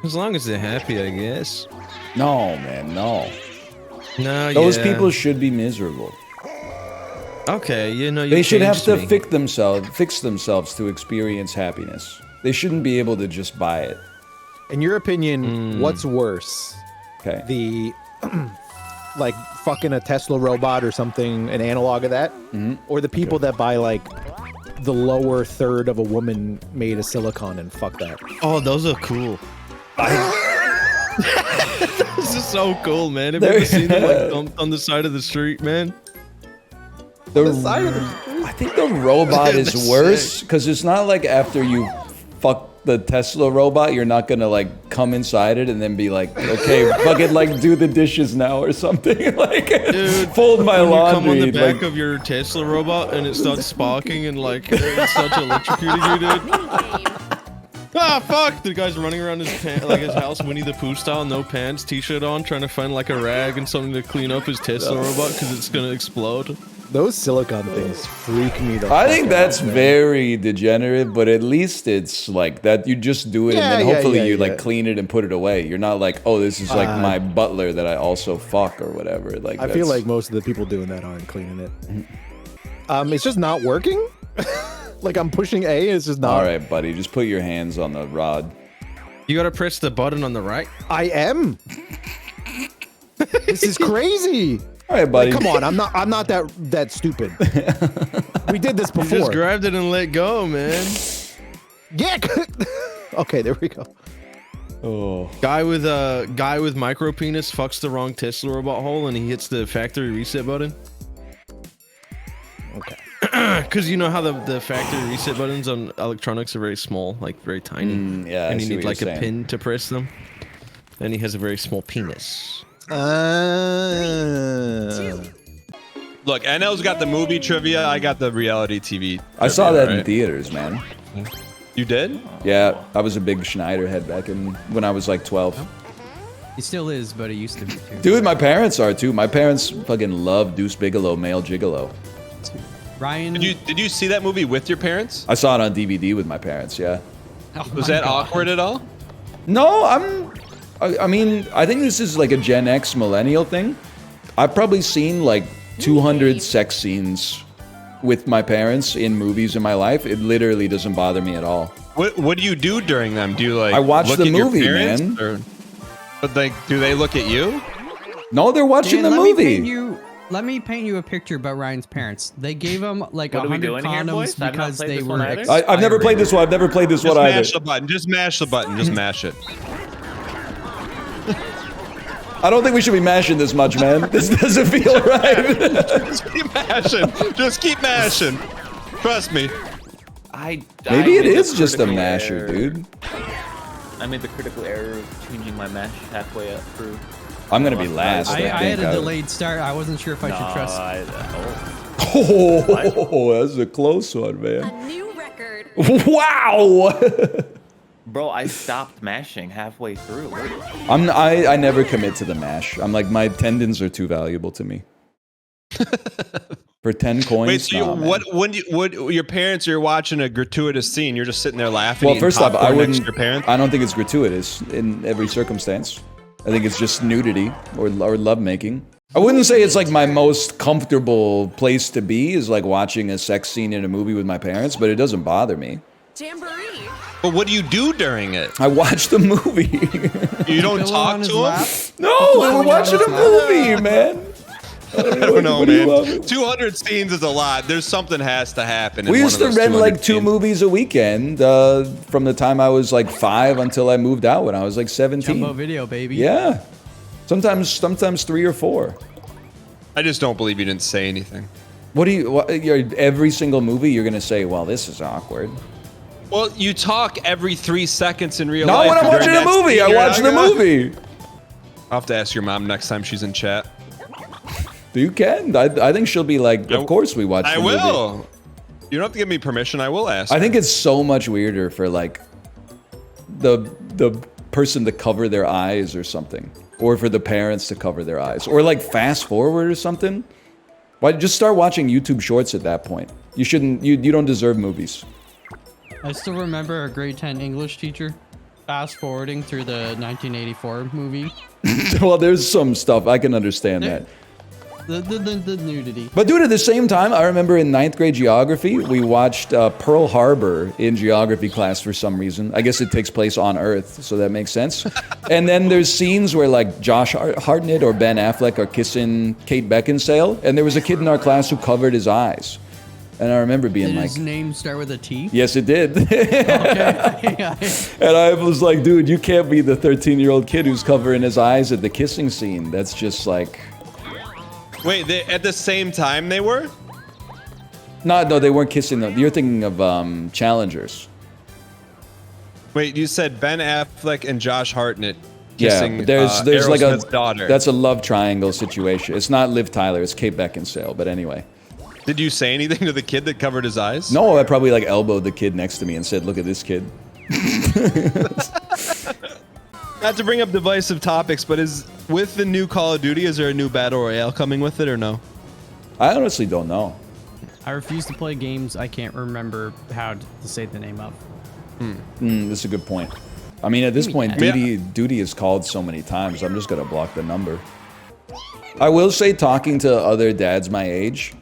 As long as they're happy, I guess. No, man, no. No, Those yeah. people should be miserable. Okay, you know, you They should have changed to me. fix themselves to experience happiness. They shouldn't be able to just buy it. In your opinion, what's worse? Okay. The like fucking a Tesla robot or something, an analog of that, or the people that buy like the lower third of a woman made of silicone and fuck that. Oh, those are cool. This is so cool, man. Have you ever seen them like on the side of the street, man? I think the robot That's is worse because it's not like after you fuck the Tesla robot, you're not gonna like come inside it and then be like, okay, fucking like do the dishes now or something. Like, Dude, fold my when laundry. you come on the back like, of your Tesla robot and it starts sparking and like it starts electrocuting you, dude. Ah, fuck! The guy's running around his house, Winnie the Pooh style, no pants, t-shirt on, trying to find like a rag and something to clean up his Tesla robot because it's gonna explode. Those silicone things freak me the I fuck think out, that's man. very degenerate, but at least it's like that you just do it and then hopefully you like clean it and put it away. You're not like, oh, this is like my butler that I also fuck or whatever. Like I feel like most of the people doing that aren't cleaning it. It's just not working. Like I'm pushing A, it's just not. All right, buddy, just put your hands on the rod. You gotta press the button on the right. I am. This is crazy. All right, buddy. Like, come on, I'm not that stupid. We did this You before. just grabbed it and let go, man. Yeah. Okay, there we go. Oh. Guy with micro penis fucks the wrong Tesla robot hole and he hits the factory reset button. Okay. Because you know how the factory reset buttons on electronics are very small, like very tiny. Yeah, I and you see need what like you're a saying. pin to press them. And he has a very small penis. Look, NL's got the movie trivia. I got the reality TV. I saw trivia, that in right? theaters, man. You did? Yeah, I was a big Schneider head back when I was like 12. He still is, but he used to be too. Dude, my parents are too. My parents fucking love Deuce Bigelow, Male Gigolo. Ryan, Did you see that movie with your parents? I saw it on DVD with my parents, yeah. Was that awkward at all? No, I mean, I think this is like a Gen X millennial thing. I've probably seen like 200 sex scenes with my parents in movies in my life. It literally doesn't bother me at all. What do you do during them? Do you like I watch look the at your movie, parents, man. or- but like, do they look at you? No, they're watching Dan, the movie. Let me paint you a picture about Ryan's parents. They gave him like What are we 100 doing here, boys? condoms I've not because played they this were. one either. I've never played this one. I've never played this Just one either. mash the button. Just mash the button. Just mash it. I don't think we should be mashing this much, man. This doesn't feel right. Just keep mashing. Just keep mashing. Trust me. Maybe it made the is just a critical masher, error. dude. I made the critical error of changing my mesh halfway up through. I'm gonna be last. I I had think. a delayed start. I wasn't sure if I should trust. Oh, that's a close one, man. A new record. Wow. Bro, I stopped mashing halfway through. I never commit to the mash. I'm like, my tendons are too valuable to me. For 10 coins. Wait, so nah, man. what your parents are watching a gratuitous scene, you're just sitting there laughing. Well, eating first off, I popcorn next wouldn't. to your parents? I don't think it's gratuitous in every circumstance. I think it's just nudity or lovemaking. I wouldn't say it's like my most comfortable place to be is like watching a sex scene in a movie with my parents, but it doesn't bother me. Jamboree. But what do you do during it? I watch the movie. You don't talk to him? No, we're watching a movie, man. I don't know, man. 200 scenes is a lot. There's something has to happen. We used to rent like 2 movies a weekend from the time I was like 5 until I moved out when I was like 17. Jumbo video, baby. Yeah. Sometimes 3 or 4. I just don't believe you didn't say anything. Every single movie you're gonna say, well, this is awkward. Well, you talk every 3 seconds in real Not life. when I'm watching a movie. I watch the movie. I'll have to ask your mom next time she's in chat. You can. I think she'll be like, of course we watch the movie. I will. You don't have to give me permission. I will ask. I think it's so much weirder for like the person to cover their eyes or something, or for the parents to cover their eyes, or like fast forward or something. Why just start watching YouTube shorts at that point? You shouldn't. You don't deserve movies. I still remember a grade 10 English teacher fast forwarding through the 1984 movie. Well, there's some stuff I can understand that. The nudity. But dude, at the same time, I remember in 9th grade geography, we watched Pearl Harbor in geography class for some reason. I guess it takes place on Earth, so that makes sense. And then there's scenes where like Josh Hartnett or Ben Affleck are kissing Kate Beckinsale, and there was a kid in our class who covered his eyes. And I remember being Did like... his name start with a T? Yes, it did. Okay. And I was like, dude, you can't be the 13-year-old kid who's covering his eyes at the kissing scene. That's just like... Wait, at the same time they were? No, they weren't kissing them. You're thinking of Challengers. Wait, you said Ben Affleck and Josh Hartnett kissing but there's like Aerosmith's daughter. That's a love triangle situation. It's not Liv Tyler, it's Kate Beckinsale, but anyway. Did you say anything to the kid that covered his eyes? No, I probably like elbowed the kid next to me and said, look at this kid. Not to bring up divisive topics, but with the new Call of Duty, is there a new Battle Royale coming with it or no? I honestly don't know. I refuse to play games I can't remember how to say the name of. That's a good point. I mean, at this point, duty is called so many times, I'm just going to block the number. I will say, talking to other dads my age,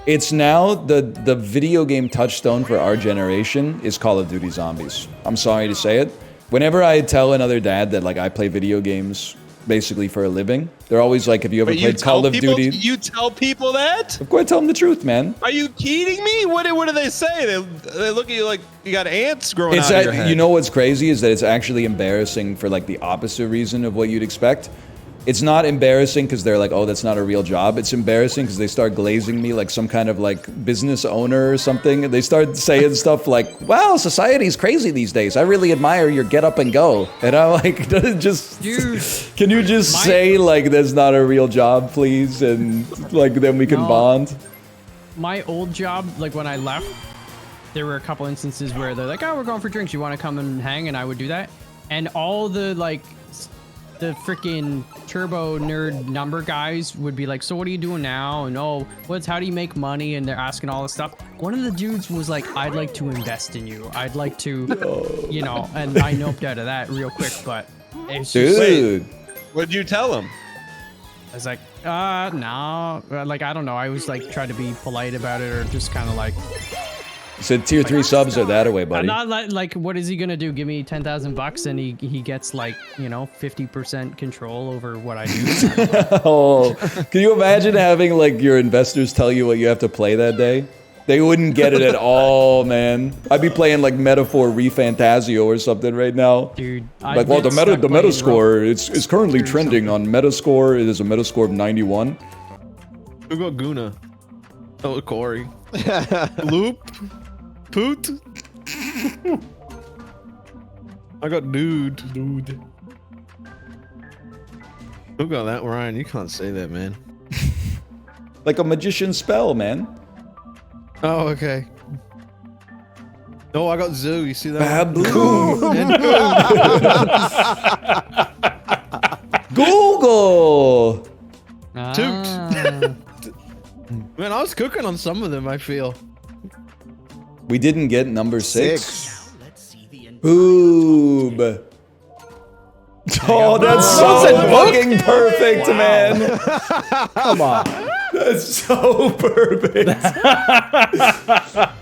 it's now the video game touchstone for our generation is Call of Duty Zombies. I'm sorry to say it. Whenever I tell another dad that like I play video games basically for a living, they're always like, have you ever played Call of Duty? You tell people that? Of course, I tell them the truth, man. Are you kidding me? What do they say? They look at you like you got ants growing out of your head. You know what's crazy is that it's actually embarrassing for like the opposite reason of what you'd expect. It's not embarrassing because they're like, oh, that's not a real job. It's embarrassing because they start glazing me like some kind of like business owner or something. And they start saying stuff like, wow, society's crazy these days. I really admire your get up and go. And I'm like, just, dude, can you just say like, that's not a real job, please? And like, then we can bond. My old job, like when I left, there were a couple instances where they're like, oh, we're going for drinks. You want to come and hang? And I would do that. And all the like, the freaking turbo nerd number guys would be like, so what are you doing now? And oh, how do you make money? And they're asking all this stuff. One of the dudes was like, I'd like to invest in you. I'd like to, you know, and I noped out of that real quick, but it's just dude. What'd you tell him? I was like, no, like, I don't know. I was like, try to be polite about it or just kind of like, You said tier 3 subs are that away, buddy. I'm not like, what is he gonna do? Give me $10,000 and he gets like, you know, 50% control over what I do. Oh, can you imagine having like your investors tell you what you have to play that day? They wouldn't get it at all, man. I'd be playing like Metaphor Refantasio or something right now. Dude, like, well, the meta score it's currently trending on Metascore. It is a Metascore of 91. Who got Guna? Oh, Corey. Loop. Poot. I got dude. Who got that, Ryan? You can't say that, man. Like a magician's spell, man. Oh, okay. Oh, I got Zoo. You see that? Baboon. And Google. Toot. Man, I was cooking on some of them, I feel. We didn't get number 6. Boob. Oh, that's so fucking perfect, man. Come on. That's so perfect.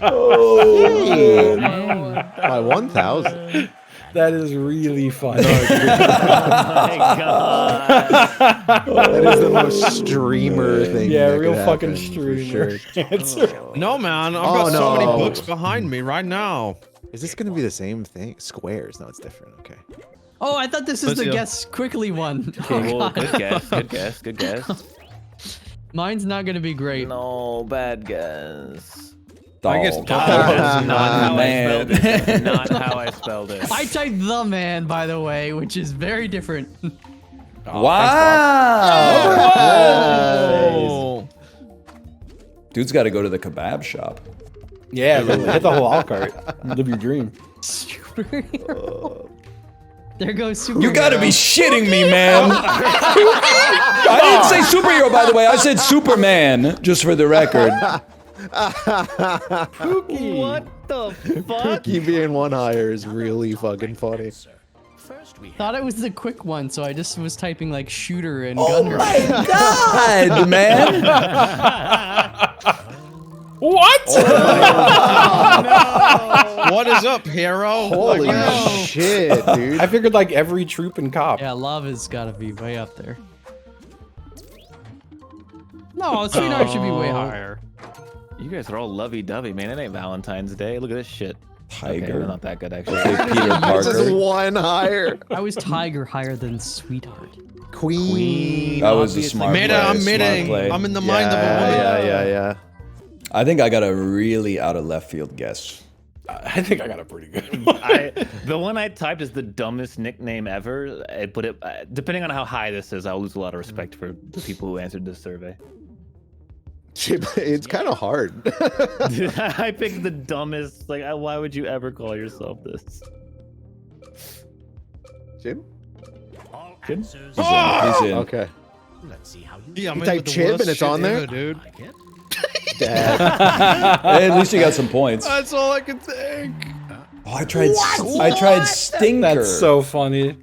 Oh, man. My 1,000. That is really funny. That is the most streamer thing. Yeah, that real could fucking happen, streamer. for sure. No, man. I've got so many books behind me right now. Is this gonna be the same thing? Squares? No, it's different. Okay. Oh, I thought this is Let's the go. guess quickly one. Okay, Oh, well, God. good guess. Good guess. Good guess. Mine's not gonna be great. No, bad guess. I guess That's not how man. I spelled it. That's not how I spelled it. I typed the man, by the way, which is very different. Wow. Oh. Dude's got to go to the kebab shop. Yeah, hit the whole a la carte. Live your dream. There goes superhero. You gotta be shitting me, man. I didn't say superhero, by the way. I said Superman, just for the record. What the fuck? Cookie being one higher is really fucking funny. Thought it was the quick one, so I just was typing like shooter and Oh gunner. my god, man. What? What is up, hero? Holy shit, dude. I figured like every troop and cop. Yeah, lava's gotta be way up there. No, sweetheart should be way higher. You guys are all lovey-dovey, man. It ain't Valentine's Day. Look at this shit. Tiger. Okay, they're not that good, actually. Okay, Peter This is Parker. one higher. I was tiger higher than sweetheart. Queen. That was a smart play. Meta, I'm smart miding. play. I'm in the mind of a woman. Yeah. I think I got a really out of left field guess. I think I got a pretty good one. The one I typed is the dumbest nickname ever. But depending on how high this is, I'll lose a lot of respect for the people who answered this survey. It's kind of hard. Dude, I picked the dumbest. Like, why would you ever call yourself this? Chib? Chib? He's in. Okay. Let's see how you Yeah, I'm You in type with the Chib worst and it's shit on there? ever, dude. Dad. Hey, at least you got some points. That's all I can think. Oh, I tried Stinker. That's so funny.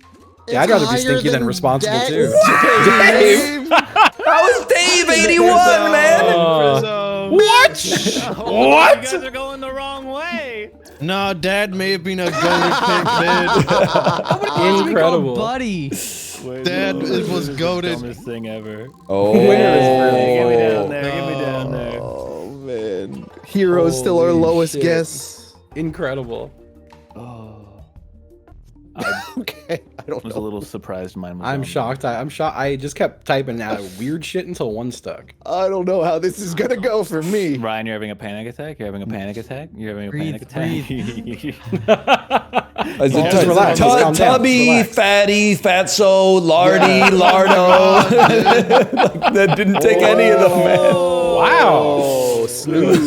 Yeah, I'd rather be stinky than responsible too. Dave. That was Dave 81, man. What? What? You guys are going the wrong way. No, Dad may have been a goated pick, man. Incredible. Buddy. Dad was goated. Dumbest thing ever. Oh, Get me down there. Get me down there. Oh man. Hero's still our lowest shit. guess. Incredible. Okay. I don't I was a know. little surprised mine was I'm on shocked. I'm shocked. I just kept typing out weird shit until one stuck. I don't know how this is gonna go for me. there. Ryan, you're having a panic attack? You're having a panic attack? You're having a Breathe, panic attack? Just relax, just calm down, Tubby, relax. fatty, fatso, lardy, lardo. Like, that didn't take any of them, man. Wow. Oh, Snoop.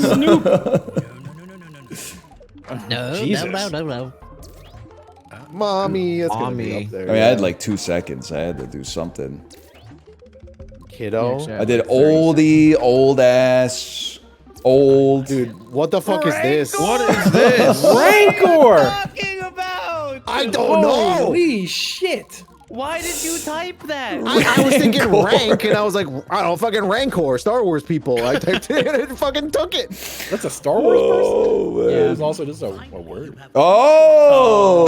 No, Jesus. no. Mommy, it's gonna be Mommy. up there. I mean, I had like 2 seconds. I had to do something. Kiddo. I did oldie, old ass, old. Dude, what the fuck is this? What is this? Rancor. Talking about? I don't know. Holy shit. Why did you type that? I was thinking rank, and I was like, I don't know, fucking Rancor, Star Wars people. I typed it and it fucking took it. That's a Star Wars person? Oh, Yeah, man. it's also just a word. Oh!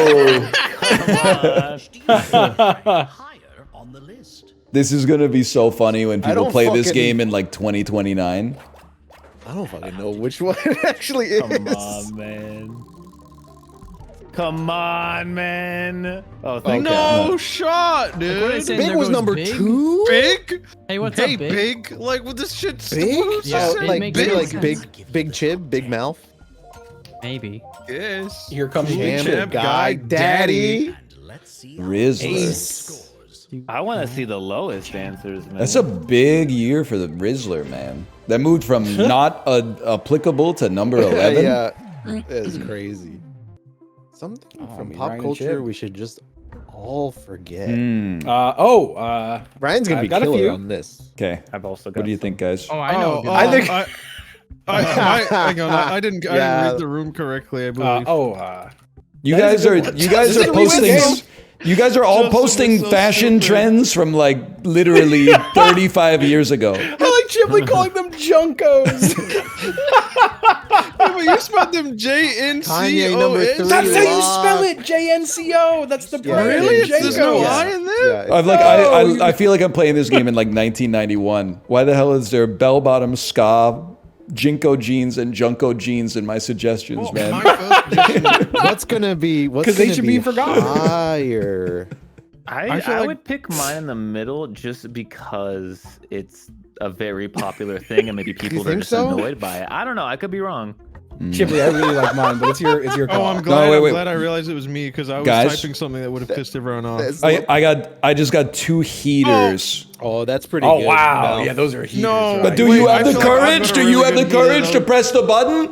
higher on the list? This is gonna be so funny when I people don't play this fucking- game in like 2029. I don't fucking know which one it actually is. Come on, man. Come on, man. Oh, thank No God. shot, What did I dude. say? Big There was goes number Big. 2? Big? Hey, what's Hey, up, Big? big? Like, with this shit. Big? Yeah, Oh, it like makes big, no like sense. big Chib, big mouth. Maybe. Yes. Here comes Champ, Big Chip. guy, daddy. And let's see Rizzler. Ace. I want to see the lowest answers, man. That's a big year for the Rizzler, man. That moved from not applicable to number 11. Yeah, it's crazy. Something from pop Ryan and culture Chip. we should just all forget. Hmm. Ryan's gonna I've be got a killer few. on this. Okay. I've also got What do you think, guys? Oh, I know. I think- hang on, I didn't Yeah. read the room correctly. I believe. You That guys is a are good one. you guys This are is a really good posting. game. You guys are all Justin posting is so fashion stupid. trends from like literally 35 years ago. I like Chiblee calling them Junkos. Yeah, but you spelled them Kanye number JNCO. three. That's how you Lock. spell it. JNCO. That's the brand. Really? There's no Yeah. I in there? Yeah, I'm like No, I feel like I'm playing this game in like 1991. Why the hell is there bell bottom ska, Jinko jeans, and Junko jeans in my suggestions, man? My first position. what's gonna be? What's 'Cause they gonna should be forgotten. higher? I feel like- would pick mine in the middle just because it's a very popular thing and maybe people are think just so? annoyed by it. I don't know. I could be wrong. Chiblee, I really like mine, but it's your call. Oh, I'm glad. wait, wait. I'm glad I realized it was me because I was Guys? typing something that would have pissed everyone off. I just got 2 heaters. Oh, that's pretty Oh good. wow, No. yeah, those are heaters. No, right? But do Wait, you I have the feel like I've courage? got a Do you really have the good courage heater. to press the button?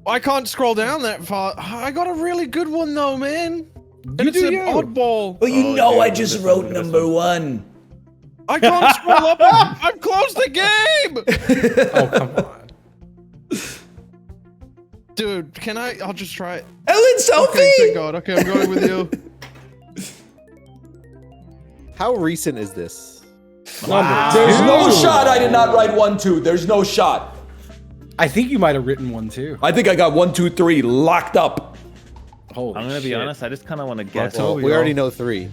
I can't scroll down that far. I got a really good one though, man. And You it's do an you. oddball. Well, you Oh, know dude, I just this wrote one, this number one. 1. I can't scroll up. I've closed the game. Oh come on. Dude, can I? I'll just try it. Ellen selfie! Okay, thank God. Okay, I'm going with you. How recent is this? There's no shot I did not write 1, 2. There's no shot. I think you might have written one too. I think I got 1, 2, 3 locked up. Holy I'm gonna be shit. honest. I just kind of want to guess. tell We already know 3.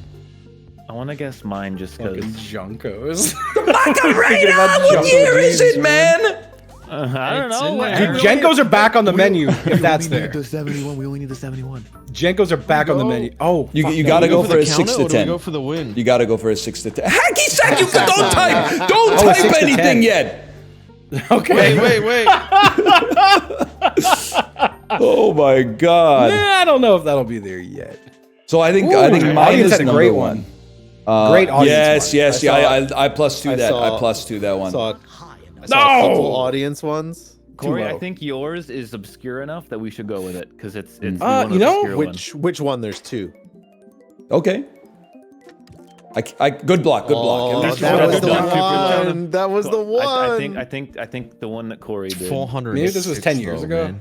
I want to guess mine just Fucking because. Junkos. Macarena! What year is it, man? I don't It's know. in what- there. Dude, Jenkos are back on the menu. If that's there. The 71. We only need the 71. Jenkos are back on the menu. Oh, You fuck, gotta no. go for a the 6 counter, to or do we 10. go for the win? You gotta go for a 6 to 10. Hacky sack! You don't type! Don't Oh, type 6 to anything 10. yet! Okay. Wait. Oh my god. Nah, I don't know if that'll be there yet. So I think Ooh, mine audience is had a number great 1. Great audience Yes, one. I plus 2 that. I plus 2 that one. Saw a couple audience ones. Corey, Too I low. think yours is obscure enough that we should go with it because it's you one of the know, obscure ones. Which one? There's 2. Okay. Good block. Good block. Oh, At least that you was got the good block. one. That was the one. I think the one that Corey did. 400. Maybe this was 10 years ago.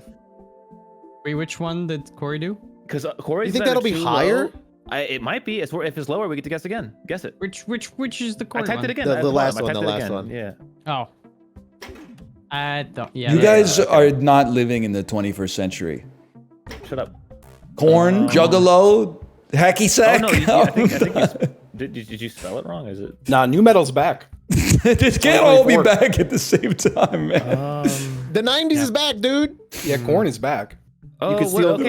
Wait, which one did Corey do? Because Corey's You think either that'll be too higher? low- it might be. If it's lower, we get to guess again. Guess it. Which is the I Corey typed one? it again. The at bottom. last I one, typed the it last again. one. Yeah. Oh. I don't. Yeah. You yeah, guys are not living in the 21st century. Shut up. Corn, juggalo, hacky Oh sack. no! I think did you spell it wrong? Is it? Nah, new metal's back. This can't all be back at the same time, man. The 90s is back, dude. Yeah, corn is back. You could steal.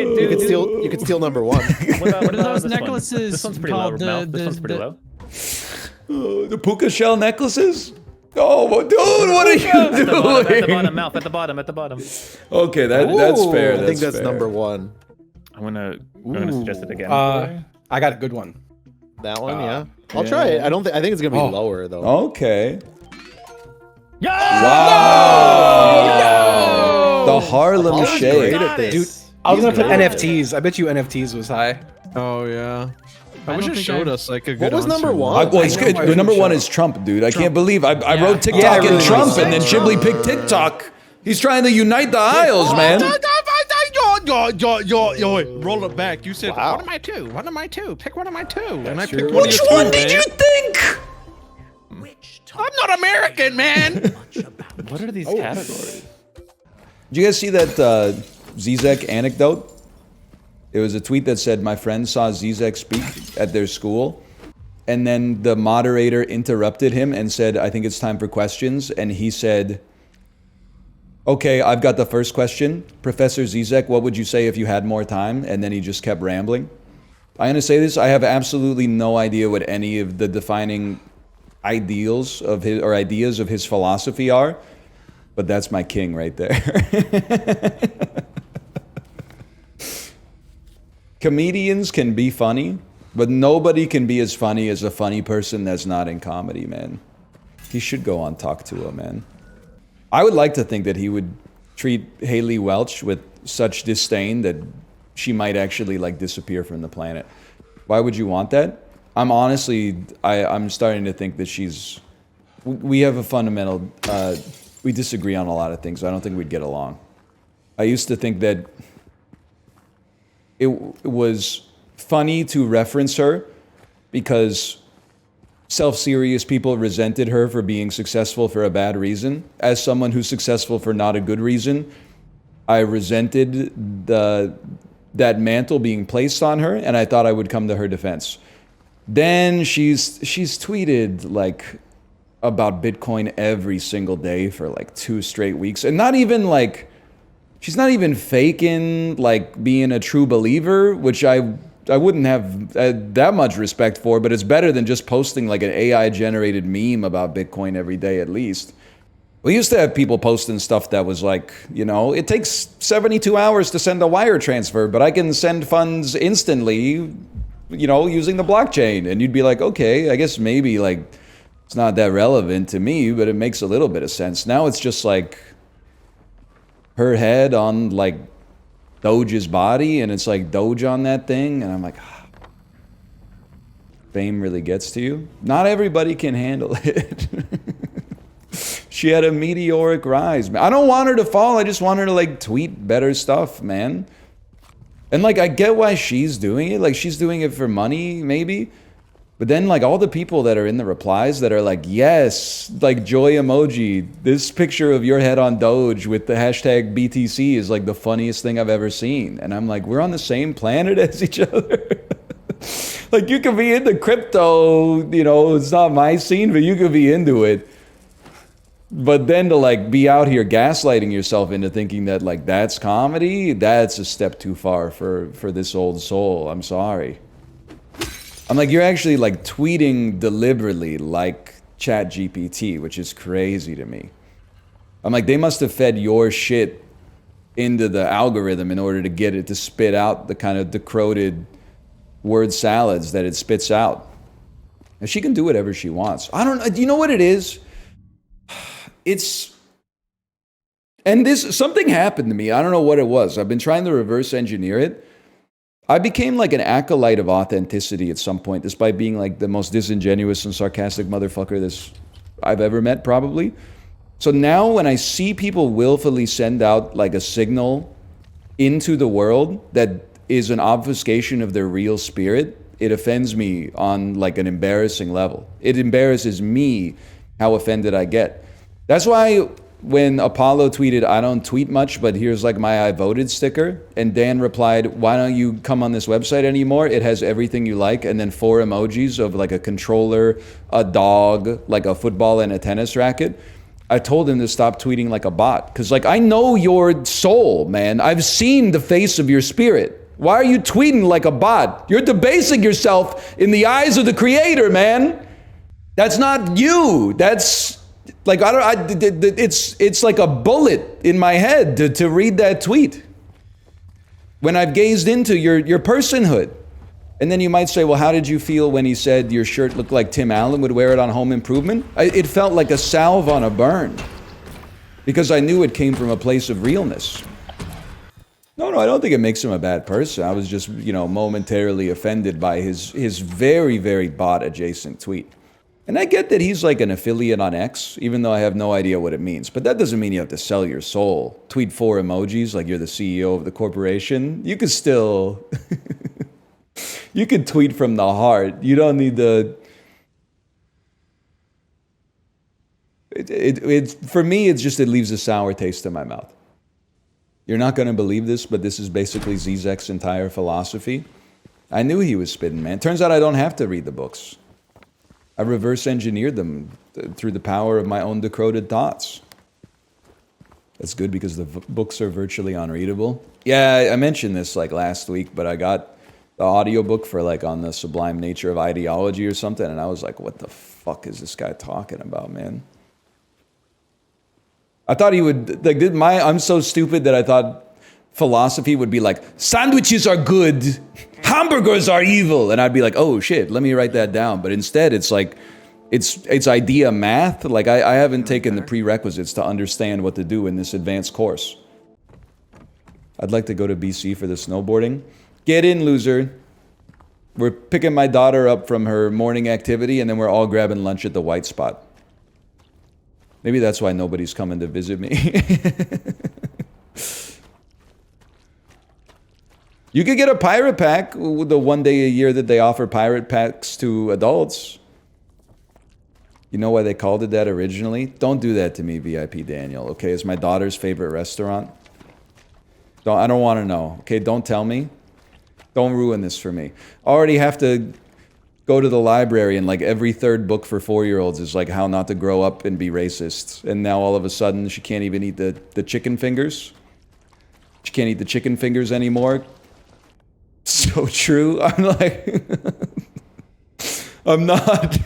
You could steal number 1. What What are those this one? necklaces This one's pretty low. called? Mouth. This one's pretty low. The puka shell necklaces? Oh, dude, what are you At the doing? bottom, mouth. At the bottom. Okay, that's fair. I think that's fair. number 1. I'm gonna suggest it again. I got a good one. That one, yeah. I'll try it. I think it's gonna be lower though. Okay. Yeah! Wow! The Harlem Apollo's Shake. great at this. Dude, I was gonna put great at NFTs. I bet you NFTs was high. Oh yeah. I wish don't it think showed I- us like a good. What was number answer. 1? Well, it's I know good. my The number show. 1 is Trump, dude. I can't believe I wrote TikTok Yeah, I and really Trump, was. and then Chiblee picked TikTok. He's trying to unite the aisles, man. Roll it back. You said, Wow. "What am I two? What am I two? Pick one of my two." And I true. picked one of Which your one two, did man. you think? I'm not American, man. What are these categories? Did you guys see that Zizek anecdote? It was a tweet that said, my friend saw Zizek speak at their school, and then the moderator interrupted him and said, I think it's time for questions, and he said, okay, I've got the first question. Professor Zizek, what would you say if you had more time? And then he just kept rambling. I'm going to say this, I have absolutely no idea what any of the defining ideals of his, or ideas of his philosophy are, but that's my king right there. Comedians can be funny, But nobody can be as funny as a funny person that's not in comedy, man. He should go on Talk to Him, man. I would like to think that he would treat Haley Welch with such disdain that she might actually like disappear from the planet. Why would you want that? I'm honestly, I'm starting to think that we have a fundamental, we disagree on a lot of things. I don't think we'd get along. I used to think that it was funny to reference her because self-serious people resented her for being successful for a bad reason. As someone who's successful for not a good reason, I resented that mantle being placed on her, and I thought I would come to her defense. Then she's tweeted like about Bitcoin every single day for like 2 straight weeks, and not even like, she's not even faking like being a true believer, which I wouldn't have that much respect for, but it's better than just posting like an AI generated meme about Bitcoin every day at least. We used to have people posting stuff that was like, you know, it takes 72 hours to send a wire transfer, but I can send funds instantly, you know, using the blockchain. And you'd be like, okay, I guess maybe like it's not that relevant to me, but it makes a little bit of sense. Now it's just like her head on like Doge's body, and it's like Doge on that thing, and I'm like, fame really gets to you? Not everybody can handle it. She had a meteoric rise, man. I don't want her to fall, I just want her to like tweet better stuff, man. And like, I get why she's doing it, like she's doing it for money, maybe. But then like all the people that are in the replies that are like, yes, like joy emoji, this picture of your head on Doge with the hashtag BTC is like the funniest thing I've ever seen. And I'm like, we're on the same planet as each other. Like you could be into crypto, you know, it's not my scene, but you could be into it. But then to like be out here gaslighting yourself into thinking that like that's comedy, that's a step too far for this old soul. I'm sorry. I'm like, you're actually like tweeting deliberately like ChatGPT, which is crazy to me. I'm like, they must have fed your shit into the algorithm in order to get it to spit out the kind of decroded word salads that it spits out. And she can do whatever she wants. I don't know. Do you know what it is? And something happened to me. I don't know what it was. I've been trying to reverse engineer it. I became like an acolyte of authenticity at some point, despite being like the most disingenuous and sarcastic motherfucker I've ever met, probably. So now when I see people willfully send out like a signal into the world that is an obfuscation of their real spirit, it offends me on like an embarrassing level. It embarrasses me how offended I get. That's why when Apollo tweeted, I don't tweet much, but here's like my I voted sticker, and Dan replied, why don't you come on this website anymore? It has everything you like, and then 4 emojis of like a controller, a dog, like a football, and a tennis racket. I told him to stop tweeting like a bot, because like I know your soul, man. I've seen the face of your spirit. Why are you tweeting like a bot? You're debasing yourself in the eyes of the creator, man. That's not you. That's like, it's like a bullet in my head to read that tweet when I've gazed into your personhood. And then you might say, well, how did you feel when he said your shirt looked like Tim Allen would wear it on Home Improvement? It felt like a salve on a burn because I knew it came from a place of realness. No, I don't think it makes him a bad person. I was just, you know, momentarily offended by his very, very bot adjacent tweet. And I get that he's like an affiliate on X, even though I have no idea what it means. But that doesn't mean you have to sell your soul. Tweet 4 emojis like you're the CEO of the corporation. You could still... you could tweet from the heart. You don't need to... For me, it's just it leaves a sour taste in my mouth. You're not going to believe this, but this is basically Zizek's entire philosophy. I knew he was spitting, man. Turns out I don't have to read the books. I reverse engineered them through the power of my own decoded thoughts. That's good because the books are virtually unreadable. Yeah, I mentioned this like last week, but I got the audiobook for like on the sublime nature of ideology or something, and I was like, what the fuck is this guy talking about, man? I thought he would, like, I'm so stupid that I thought philosophy would be like, sandwiches are good, hamburgers are evil. And I'd be like, oh shit, let me write that down. But instead it's like, it's idea math. Like I haven't taken the prerequisites to understand what to do in this advanced course. I'd like to go to BC for the snowboarding. Get in, loser. We're picking my daughter up from her morning activity and then we're all grabbing lunch at the White Spot. Maybe that's why nobody's coming to visit me. You could get a pirate pack with the 1 day a year that they offer pirate packs to adults. You know why they called it that originally? Don't do that to me, VIP Daniel, okay? It's my daughter's favorite restaurant. I don't want to know, okay? Don't tell me. Don't ruin this for me. I already have to go to the library and like every third book for 4-year-olds is like how not to grow up and be racist. And now all of a sudden she can't even eat the chicken fingers. She can't eat the chicken fingers anymore. So true. I'm like, I'm not.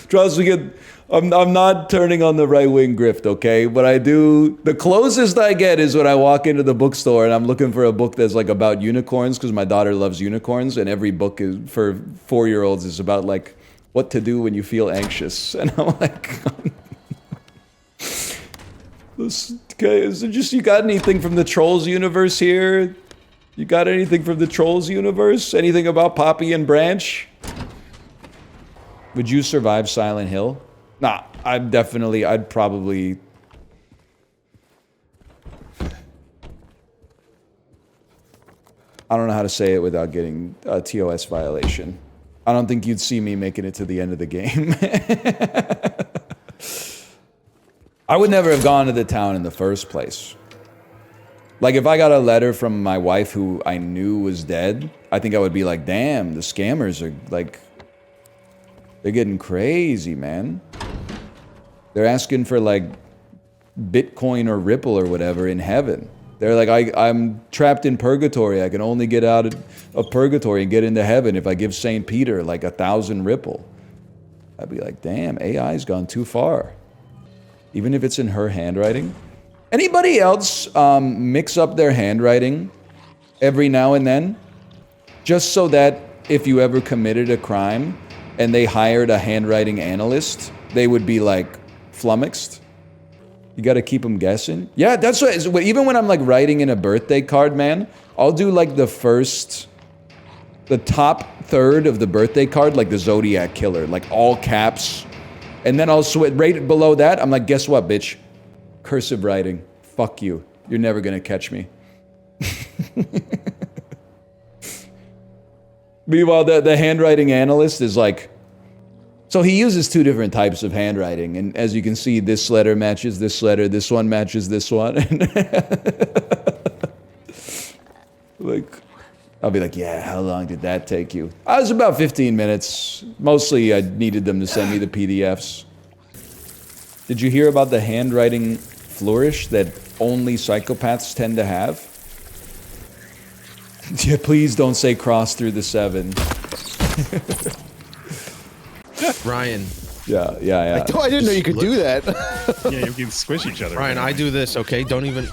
Trust me, I'm not turning on the right-wing grift, okay? What I do, the closest I get is when I walk into the bookstore and I'm looking for a book that's like about unicorns because my daughter loves unicorns and every book is for 4-year-olds is about like what to do when you feel anxious. And I'm like, okay, is it just, you got anything from the Trolls universe here? You got anything from the Trolls universe? Anything about Poppy and Branch? Would you survive Silent Hill? Nah, I'd probably... I don't know how to say it without getting a TOS violation. I don't think you'd see me making it to the end of the game. I would never have gone to the town in the first place. Like, if I got a letter from my wife who I knew was dead, I think I would be like, damn, the scammers are, like... They're getting crazy, man. They're asking for, like, Bitcoin or Ripple or whatever in heaven. They're like, I'm trapped in purgatory. I can only get out of purgatory and get into heaven if I give St. Peter, like, 1,000 Ripple. I'd be like, damn, AI's gone too far. Even if it's in her handwriting. Anybody else mix up their handwriting every now and then? Just so that if you ever committed a crime and they hired a handwriting analyst, they would be like flummoxed. You gotta keep them guessing. Yeah, that's what, even when I'm like writing in a birthday card, man, I'll do like the top third of the birthday card, like the Zodiac Killer, like all caps. And then I'll switch right below that. I'm like, guess what, bitch? Cursive writing. Fuck you. You're never gonna catch me. Meanwhile, the handwriting analyst is like, so he uses 2 different types of handwriting. And as you can see, this letter matches this letter. This one matches this one. Like, I'll be like, yeah, how long did that take you? I was about 15 minutes. Mostly I needed them to send me the PDFs. Did you hear about the handwriting flourish that only psychopaths tend to have? Yeah, please don't say cross through the 7. Ryan. Yeah. I didn't know you could do that. Yeah, you can squish each other. Ryan, I do this, okay? Don't even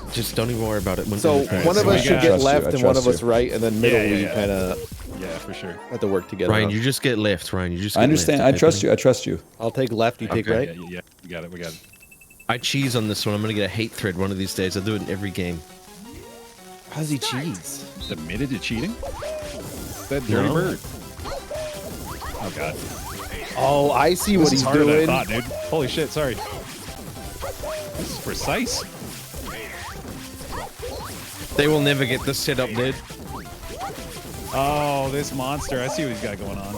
worry about it. So one of us should get left and one of us right, and then middle we kind of for sure have to work together. Ryan, you just get left. Ryan, you just. I understand. Left, I trust you. I trust you. I'll take left. You take right. Yeah, we got it. I cheese on this one. I'm gonna get a hate thread one of these days. I'll do it in every game. How's he cheese? Admitted to cheating? That dirty bird. Oh god. Oh, I see what he's doing. I thought, dude. Holy shit! Sorry. This is precise. They will never get this set up, dude. Oh, this monster! I see what he's got going on.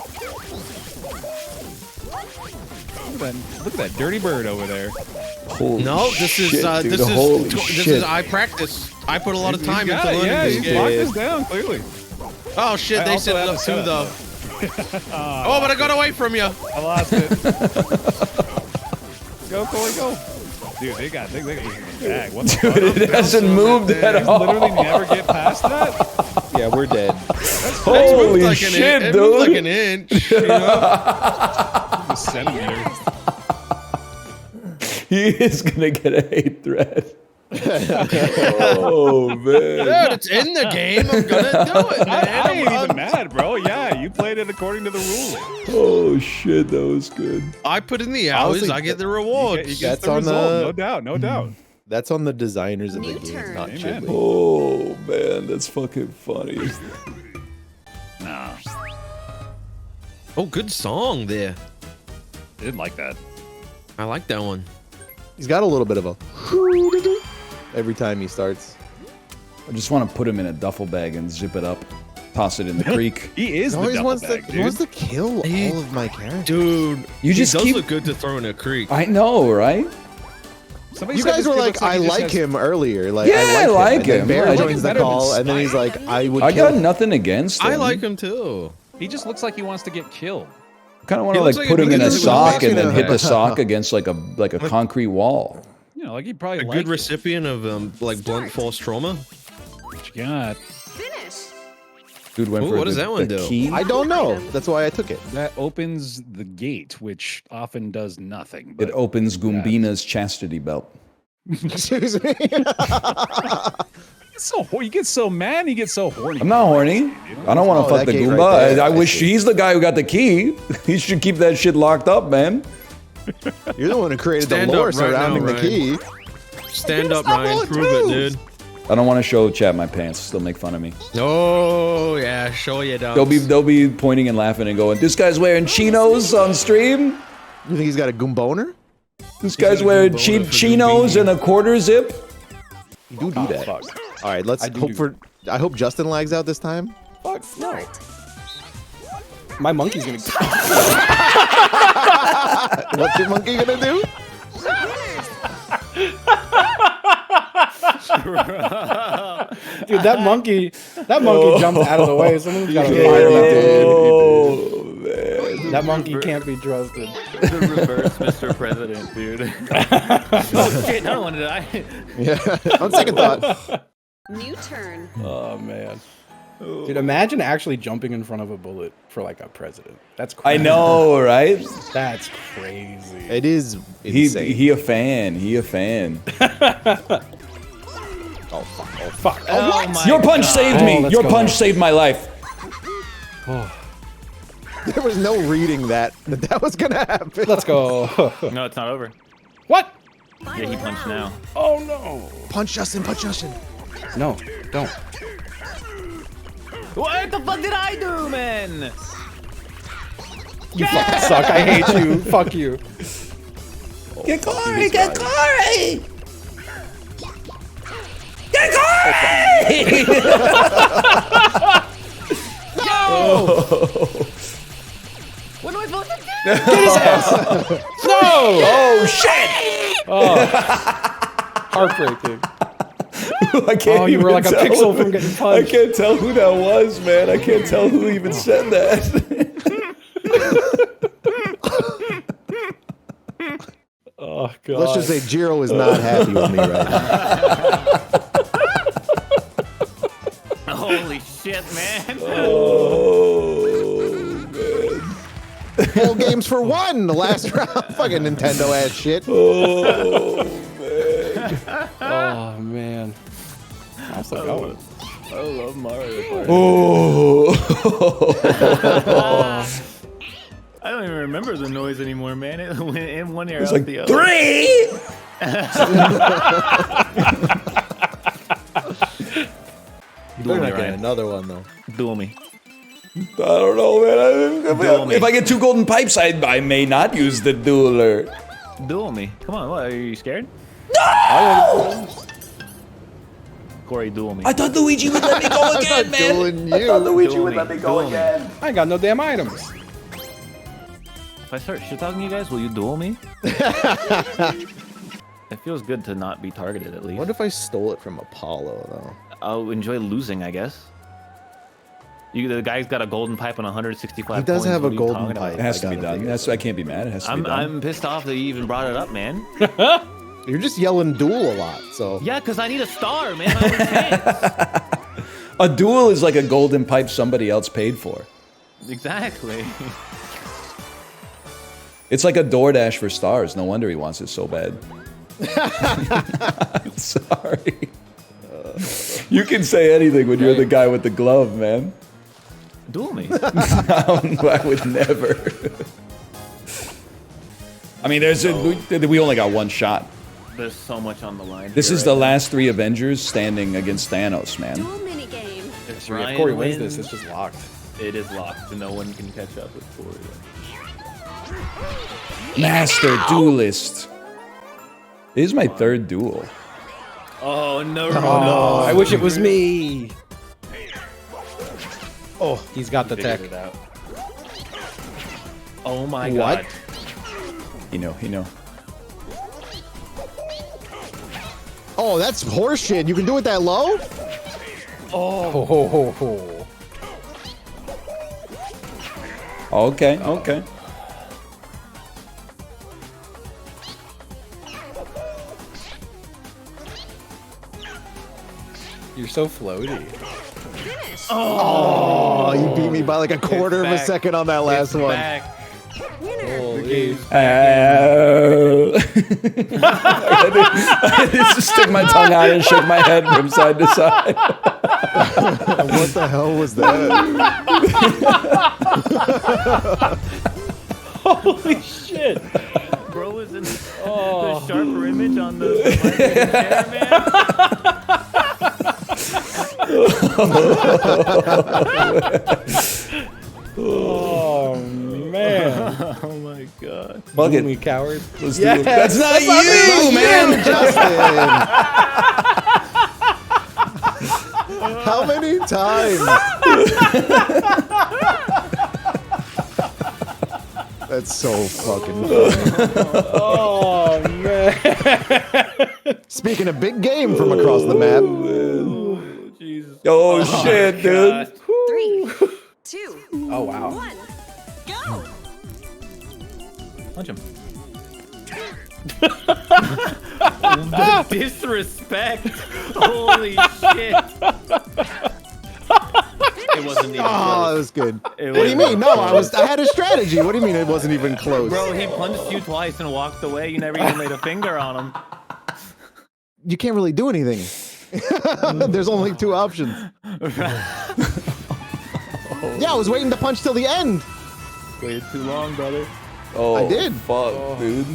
Look at that dirty bird over there. Holy this is I practice. I put a lot of time into learning this game. Locked this down clearly. Oh shit! They set it up too, though. Oh, but I got away from you. I lost it. Go, Corey, go. Dude, they got this in the bag. What the Dude, it hasn't moved at all. Literally never get past that. Yeah, we're dead. Holy like shit, it dude! moved like an inch. You know? A centimeter. He is gonna get a hate thread. Oh man. Dude, it's in the game. I'm gonna do it, man. I ain't even mad, bro. Yeah, you played it according to the rules. Oh shit, that was good. I put in the hours. Honestly, I get the rewards. You get That's the on result, the- no doubt, no doubt. That's on the designers of the game, not Amen. Chiblee. Oh man, that's fucking funny. Nah, Oh, good song there. I didn't like that. I like that one. He's got a little bit of a every time he starts. I just want to put him in a duffel bag and zip it up, toss it in the creek. He is He the always duffel wants bag, to, dude. he wants to kill all of my characters. Dude, You just he does keep- look good to throw in a creek. I know, right? Somebody You said guys this were kid like, looks I he just like has- him earlier. Like, Yeah, I like him. And then him. Bear I like joins him the better than call, and then he's like, I would I kill got him. nothing against him. I like him too. He just looks like he wants to get killed. Kind of want He to looks like like put him in a he sock and then makes hit it the sock against like a concrete wall. You know, like he probably A like good recipient of like blunt force trauma. what you got. Finish. Dude went Ooh, for what does the, that one the do? key. I don't know. That's why I took it. That opens the gate, which often does nothing. But It opens Goombina's chastity belt. Excuse me. you get so mad, you get so horny. I'm not horny. I don't want to Oh, fuck that the gate Goomba. right there. I I wish see. he's the guy who got the key. He should keep that shit locked up, man. You're the one who created Stand the lore up right surrounding now, the key. Stand up, Ryan. Prove it, dude. I don't want to show chat my pants. They'll make fun of me. Oh yeah, show you down. They'll be pointing and laughing and going, "This guy's wearing chinos on stream. You think he's got a goomboner? This guy's wearing chinos and a quarter zip." You do that. Fuck. All right, let's do hope do for. I hope Justin lags out this time. Fuck. No. My monkey's gonna. What's your monkey gonna do? Dude, that monkey jumped out of the way. Someone's got to fire that dude. That monkey can't be trusted. The reverse Mr. President, dude. Oh shit, I don't want to die. Yeah. On second thought. New turn. Oh man. Dude, imagine actually jumping in front of a bullet for like a president. That's crazy. I know, right? That's crazy. It is insane. He a fan. He a fan. Oh fuck! Oh fuck! Oh, what? Your punch saved me. let's Your go. punch saved my life. There was no reading that was gonna happen. Let's go. No, it's not over. What? Yeah, he punched now. Oh no! Punch Justin! Punch Justin! No, don't. What the fuck did I do, man? You fucking suck. I hate you. Fuck you. Get Corey! Get Corey! Get Corey! No! What am I supposed to do? Get his ass! No! Oh shit! Oh. Heartbreaking. I can't Oh, you were even like a tell. pixel from getting I punched. can't tell who that was, man. I can't tell who even said that. Oh god. Let's just say Jiro is not happy with me right now. Holy shit, man. Oh man. Full games for one. The last round. Fucking Nintendo ass shit. Oh man. Oh man. I'm still going. I love Mario Party. Oh. I don't even remember the noise anymore, man. It went in one ear It's out like the other. 3. They're not getting another one though. Duel me. I don't know, man. If I get 2 golden pipes, I may not use the dueler. Duel me. Come on, what? Are you scared? No! Corey, duel me. I thought Luigi would let me go again, man. Dueling I you. thought Luigi Duel would me. let me go Duel me. again. I ain't got no damn items. If I start shit talking you guys, will you duel me? It feels good to not be targeted at least. What if I stole it from Apollo though? I'll enjoy losing, I guess. The guy's got a golden pipe and 165 He does coins. have What a are you golden talking pipe. It about? has to be done. I can't be mad. It has to be done. I'm pissed off that you even brought it up, man. You're just yelling duel a lot, so. Yeah, because I need a star, man. I don't have A duel is like a golden pipe somebody else paid for. Exactly. It's like a DoorDash for stars. No wonder he wants it so bad. I'm sorry. You can say anything when you're the guy with the glove, man. Duel me. I would never. I mean, we only got one shot. There's so much on the line. This is the last 3 Avengers standing against Thanos, man. If Corey wins this, it's just locked. It is locked, and no one can catch up with Corey. Master Duelist. This is my 3rd duel. Oh no! Oh no! I wish it was me. Oh, he's got the tech. Oh my god! He know. Oh, that's horseshit. You can do it that low? Oh. Okay. You're so floaty. Oh, you beat me by like a quarter of a second on that last one. Holy. I had to just stick my tongue out and shake my head from side to side. What the hell was that? Holy shit! Bro was in the sharper image on the Oh man! Oh my god! Fuck it, me coward. Let's do it. That's not you, man. Justin. How many times? That's so fucking funny. Oh man! Speaking of big game from across the map. Jesus! Oh shit, dude! 3, 2, Oh wow! 1, go! Punch him. The disrespect! Holy shit! It wasn't even Oh, close. that was good. It What do you was- mean? No, I had a strategy. What do you mean it wasn't even close? Bro, he punched you twice and walked away. You never even laid a finger on him. You can't really do anything. There's only 2 options. Yeah, I was waiting to punch till the end. Waited too long, brother. Oh, I did. Fuck, dude.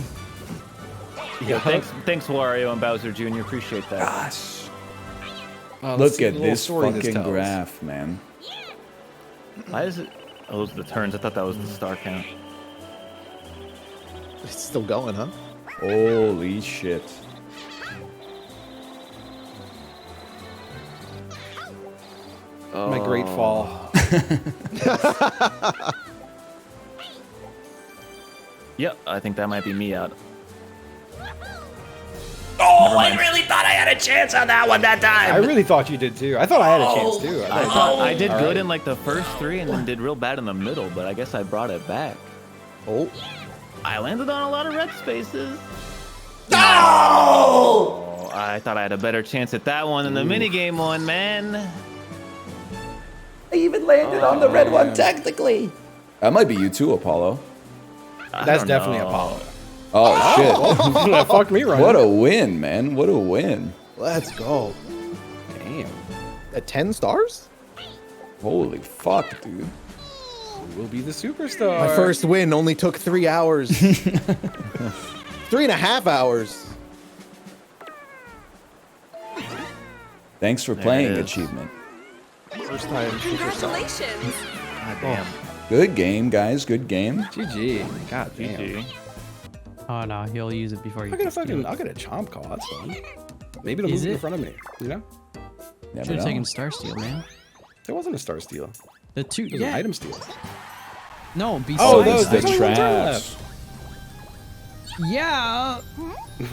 Yeah, thanks, Wario and Bowser Jr. Appreciate that. Gosh. Let's Look see at the little this story this fucking tells. graph, man. Why is it? Oh, those are the turns. I thought that was the star count. It's still going, huh? Holy shit. My great fall. Yep, I think that might be me out. Oh, I really thought I had a chance on that one that time. I really thought you did too. I thought I had a chance too. I thought I did All good right. in like the first 3 and then did real bad in the middle, but I guess I brought it back. Oh. I landed on a lot of red spaces. No! Oh, I thought I had a better chance at that one than the minigame one, man. I even landed on the red one technically. That might be you too, Apollo. That's definitely Apollo. Oh, shit. That fucked me right. What a win, man. What a win. Let's go. Damn. At 10 stars? Holy fuck, dude. You will be the superstar. My first win only took 3 hours. 3.5 hours. Thanks for There playing, it is. achievement. First time superstar. Congratulations! God damn. Good game, guys. Good game. GG. God damn. GG. Oh no, he'll use it before you. I'll get a chomp call. That's fun. Maybe it'll Is move in it? front of me. You know? Never Should have know. taken Star Steel, man. There wasn't a star steal. The 2, It was yeah. an item steal. No, besides. Oh, those there's the only one turn traps. Yeah.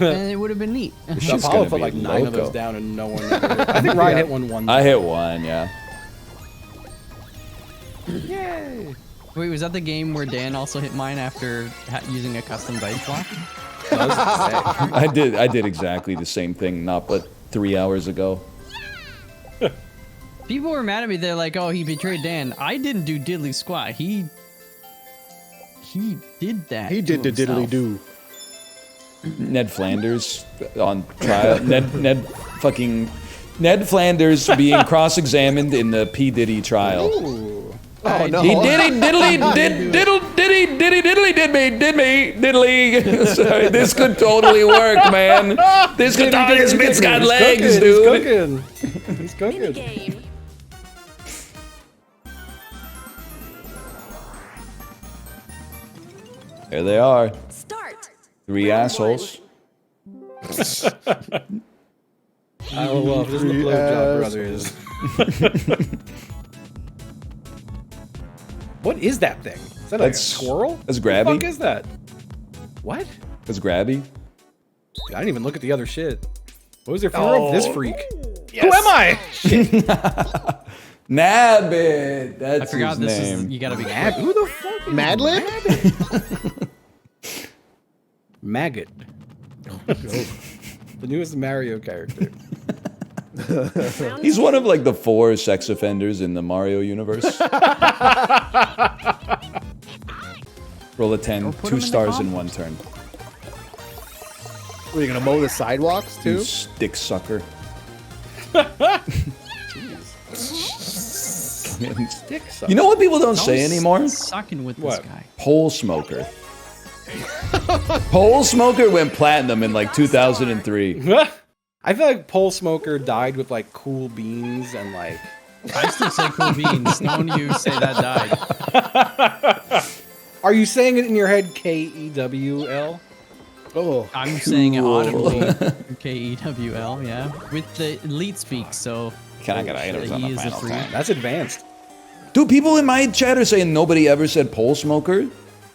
And it would have been neat. This shit's Apollo gonna put be like 9 of those loco. down and no one ever hit. I think Ryan hit one. I hit one, yeah. Yay! Wait, was that the game where Dan also hit mine after using a custom dice block? I did exactly the same thing, not but 3 hours ago. People were mad at me. They're like, "Oh, he betrayed Dan." I didn't do diddly squat. He did that. He did to the diddly himself. do. Ned Flanders on trial. Ned Flanders being cross-examined in the P. Diddy trial. Ooh. Oh no. He did me. Sorry, this could totally work, man. This could this bit's got legs, dude. He's cooking. There they are. Start. 3 assholes. I love this. The blowjob brothers. What is that thing? Is that like a squirrel? That's What the Grabby. fuck is that? What? That's Grabby. I didn't even look at the other shit. What was their funeral of this freak? Yes. Who am I? Nabbit. That's I forgot his this name. is. You gotta be. Who the fuck? Is Madlib? Maggot. The newest Mario character. He's one of like the 4 sex offenders in the Mario universe. Roll a 10, 2 stars in 1 turn. Are you gonna mow the sidewalks too? You stick sucker. Stick sucker. You know what people don't say anymore? Sucking with this guy. Pole smoker. Pole smoker went platinum in like 2003. I feel like Pole Smoker died with like cool beans and like. I still say cool beans. No one of you say that died. Are you saying it in your head Kewl? Oh, I'm saying it audibly. Kewl, yeah. With the elite speak, so. Can I get items on the final time? That's advanced. Dude, people in my chat are saying nobody ever said pole smoker.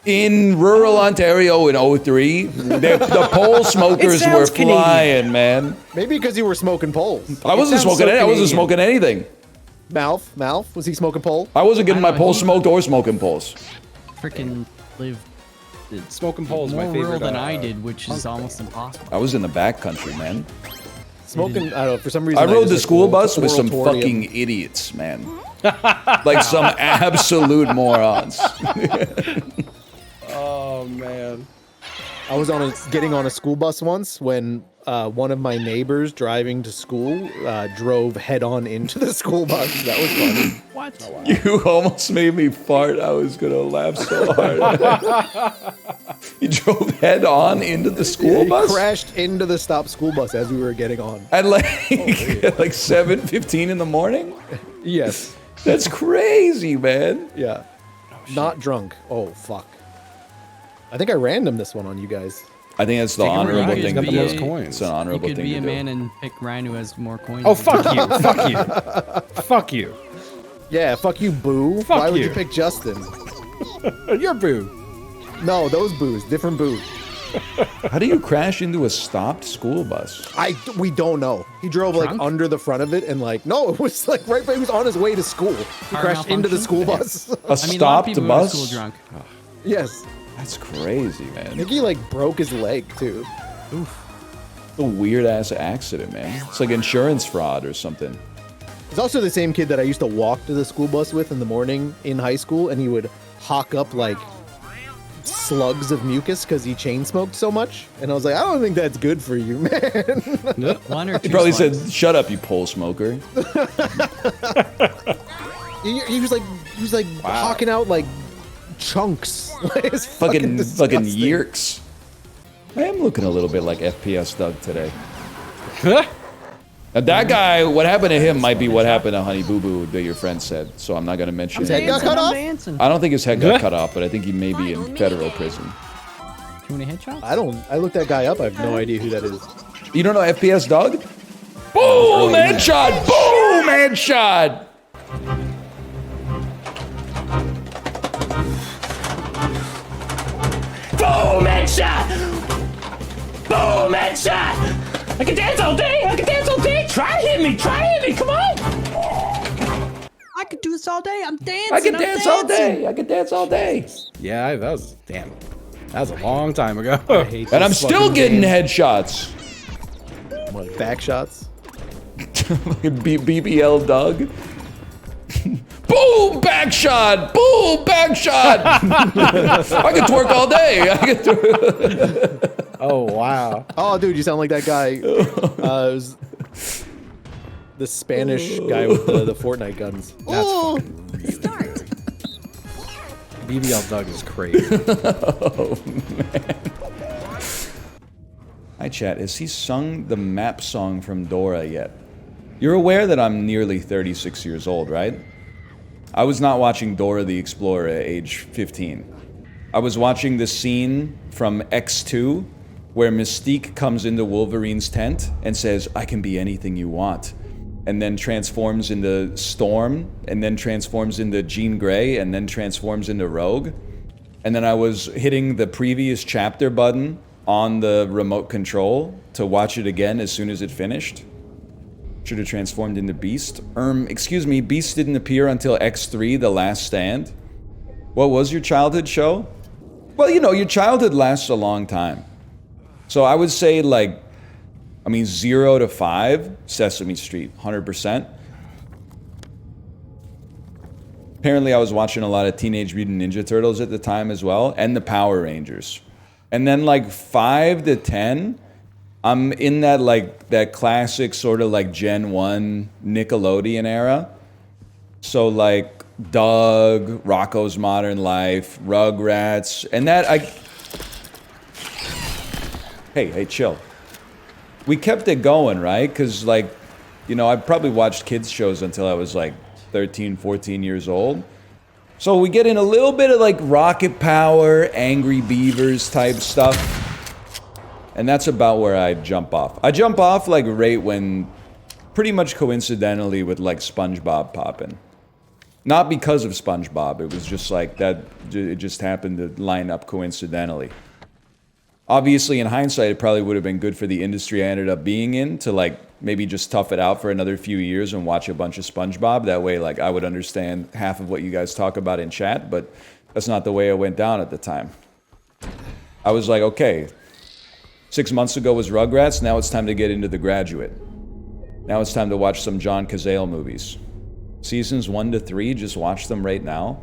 In rural Ontario in 03, the pole smokers were flying, man. Maybe because you were smoking poles. I wasn't smoking. I wasn't smoking anything. Mouth, was he smoking pole? I wasn't getting my pole smoked or smoking poles. Freaking live. Smoking poles, more my favorite. rural than I did, which is almost impossible. I was in the back country, man. Smoking, I don't know, for some reason. I rode the just school like bus with some oratorium. fucking idiots, man. Like some absolute morons. Oh man. I was getting on a school bus once when one of my neighbors driving to school drove head on into the school bus. That was funny. What? Oh, wow. You almost made me fart. I was gonna laugh so hard. He drove head on into the school He bus? crashed into the stop school bus as we were getting on. At like, at like 7:15 in the morning? Yes. That's crazy, man. Yeah. Not drunk. Oh, fuck. I think I randomed this one on you guys. I think that's the honorable thing to do. most coins. It's an honorable You could thing be to a do. man and pick Ryan who has more coins. Oh, than fuck you. Fuck you. Fuck you. Yeah, fuck you, Boo. Fuck Why would you. you pick Justin? You're Boo. No, those Boos. Different Boo. How do you crash into a stopped school bus? We don't know. He drove like under the front of it and like, no, it was like right, he was on his way to school. He crashed into the school bus. A stopped bus? School drunk. Yes. That's crazy, I man. think he like broke his leg too. Oof. It's a weird ass accident, man. It's like insurance fraud or something. He's also the same kid that I used to walk to the school bus with in the morning in high school, and he would hawk up like slugs of mucus because he chain smoked so much. And I was like, I don't think that's good for you, man. One or two He probably slugs. said, "Shut up, you pole smoker." he was like hawking out like chunks. It's fucking disgusting. yerks. I am looking a little bit like FPS Doug today. Now that guy, what happened to him might be what happened to Honey Boo Boo that your friend said. So I'm not going to mention His it. head got cut off? I don't think his head got cut off, but I think he may be in federal prison. Too many headshots? I looked that guy up. I have no idea who that is. You don't know FPS Doug? Boom! Headshot! Boom! Headshot! Boom headshot! Boom headshot! I can dance all day! I can dance all day! Try hit me! Try hit me! Come on! I could do this all day. I'm dancing. I can dance all day. I can dance all day. Yeah, that was damn. That was a long time ago. And I'm still getting headshots. What, back shots? BBL Doug. Boom! Back shot! Boom! Back shot! I can twerk all day. I can Oh wow. Oh, dude, you sound like that guy. It was the Spanish guy with the Fortnite guns. That's BBL Doug is crazy. Oh, man. Hi, chat. Has he sung the map song from Dora yet? You're aware that I'm nearly 36 years old, right? I was not watching Dora the Explorer at age 15. I was watching the scene from X2 where Mystique comes into Wolverine's tent and says, "I can be anything you want," and then transforms into Storm, and then transforms into Jean Grey, and then transforms into Rogue. And then I was hitting the previous chapter button on the remote control to watch it again as soon as it finished. Should have transformed into Beast. Excuse me, Beast didn't appear until X3, The Last Stand. What was your childhood show? Well, you know, your childhood lasts a long time. So I would say, like, 0 to 5, Sesame Street, 100%. Apparently I was watching a lot of Teenage Mutant Ninja Turtles at the time as well, and the Power Rangers. And then like 5 to 10, I'm in that like that classic sort of like Gen 1 Nickelodeon era. So like Doug, Rocko's Modern Life, Rugrats, and that Hey, chill. We kept it going, right? Because like, you know, I probably watched kids shows until I was like 13, 14 years old. So we get in a little bit of like Rocket Power, Angry Beavers type stuff. And that's about where I jump off. I jump off like right when, pretty much coincidentally with like SpongeBob popping. Not because of SpongeBob, it was just like that, it just happened to line up coincidentally. Obviously, in hindsight, it probably would have been good for the industry I ended up being in to like maybe just tough it out for another few years and watch a bunch of SpongeBob. That way, like I would understand half of what you guys talk about in chat, but that's not the way it went down at the time. I was like, okay, 6 months ago was Rugrats, now it's time to get into The Graduate. Now it's time to watch some John Cazale movies. Seasons 1 to 3, just watch them right now.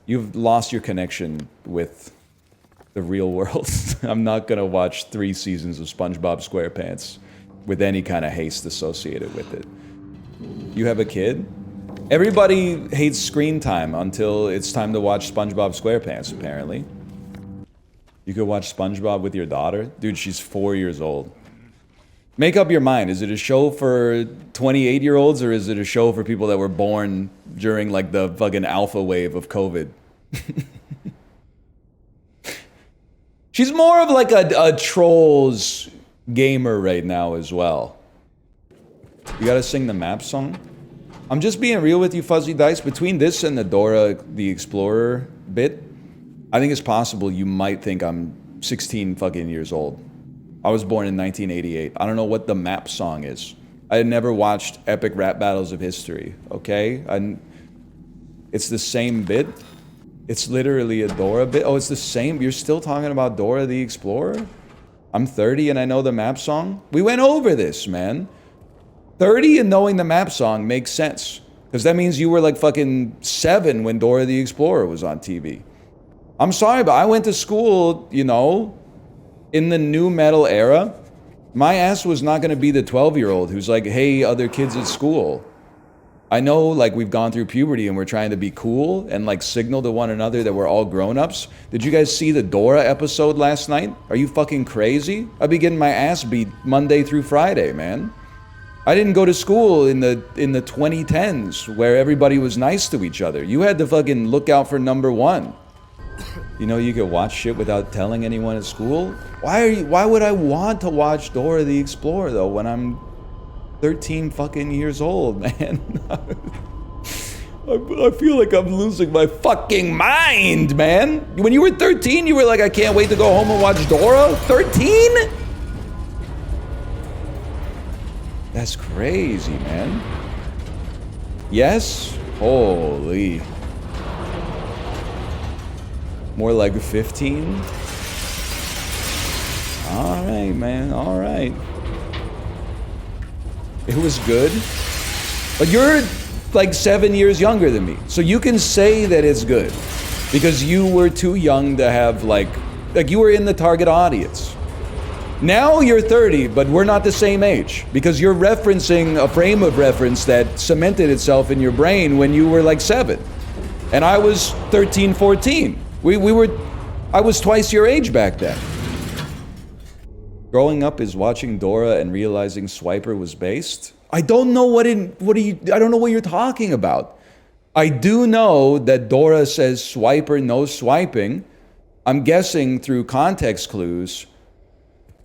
You've lost your connection with the real world. I'm not gonna watch 3 seasons of SpongeBob SquarePants with any kind of haste associated with it. You have a kid? Everybody hates screen time until it's time to watch SpongeBob SquarePants, apparently. You could watch SpongeBob with your daughter? Dude, she's 4 years old. Make up your mind. Is it a show for 28-year-olds or is it a show for people that were born during like the fucking alpha wave of COVID? She's more of like a Trolls gamer right now as well. You gotta sing the map song? I'm just being real with you, Fuzzy Dice. Between this and the Dora the Explorer bit, I think it's possible you might think I'm 16 fucking years old. I was born in 1988. I don't know what the map song is. I had never watched Epic Rap Battles of History, okay? It's the same bit. It's literally a Dora bit. Oh, it's the same. You're still talking about Dora the Explorer? I'm 30 and I know the map song? We went over this, man. 30 and knowing the map song makes sense. Because that means you were like fucking 7 when Dora the Explorer was on TV. I'm sorry, but I went to school, you know, in the new metal era. My ass was not going to be the 12-year-old who's like, hey, other kids at school. I know, like, we've gone through puberty and we're trying to be cool and, like, signal to one another that we're all grown-ups. Did you guys see the Dora episode last night? Are you fucking crazy? I'd be getting my ass beat Monday through Friday, man. I didn't go to school in the 2010s where everybody was nice to each other. You had to fucking look out for number 1. You know, you could watch shit without telling anyone at school? Why would I want to watch Dora the Explorer, though, when I'm 13 fucking years old, man? I feel like I'm losing my fucking mind, man. When you were 13, you were like, I can't wait to go home and watch Dora? 13? That's crazy, man. Yes? Holy. More like 15? All right, man, all right. It was good. But you're like 7 years younger than me. So you can say that it's good. Because you were too young to have like Like, you were in the target audience. Now you're 30, but we're not the same age because you're referencing a frame of reference that cemented itself in your brain when you were like 7. And I was 13, 14. I was twice your age back then. Growing up is watching Dora and realizing Swiper was based. I don't know I don't know what you're talking about. I do know that Dora says Swiper, no swiping. I'm guessing through context clues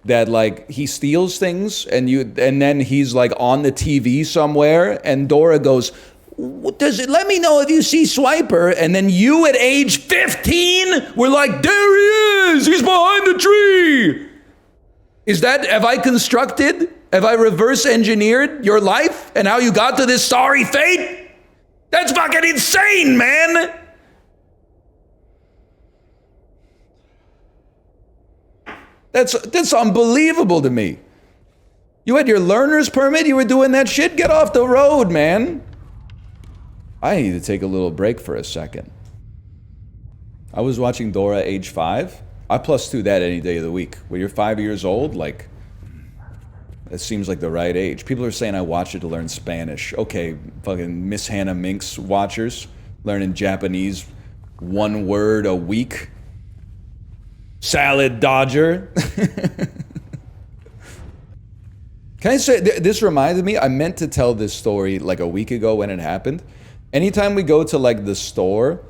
that like he steals things and then he's like on the TV somewhere and Dora goes, let me know if you see Swiper, and then you at age 15 were like, there he is, he's behind the tree. Have I constructed, have I reverse engineered your life and how you got to this sorry fate? That's fucking insane, man. That's unbelievable to me. You had your learner's permit, you were doing that shit? Get off the road, man. I need to take a little break for a second. I was watching Dora age 5. I +2 that any day of the week. When you're 5 years old, like, that seems like the right age. People are saying I watch it to learn Spanish. Okay, fucking Miss Hannah Minx watchers, learning Japanese 1 word a week. Salad Dodger. Can I say, this reminded me, I meant to tell this story like a week ago when it happened. Anytime we go to like the store,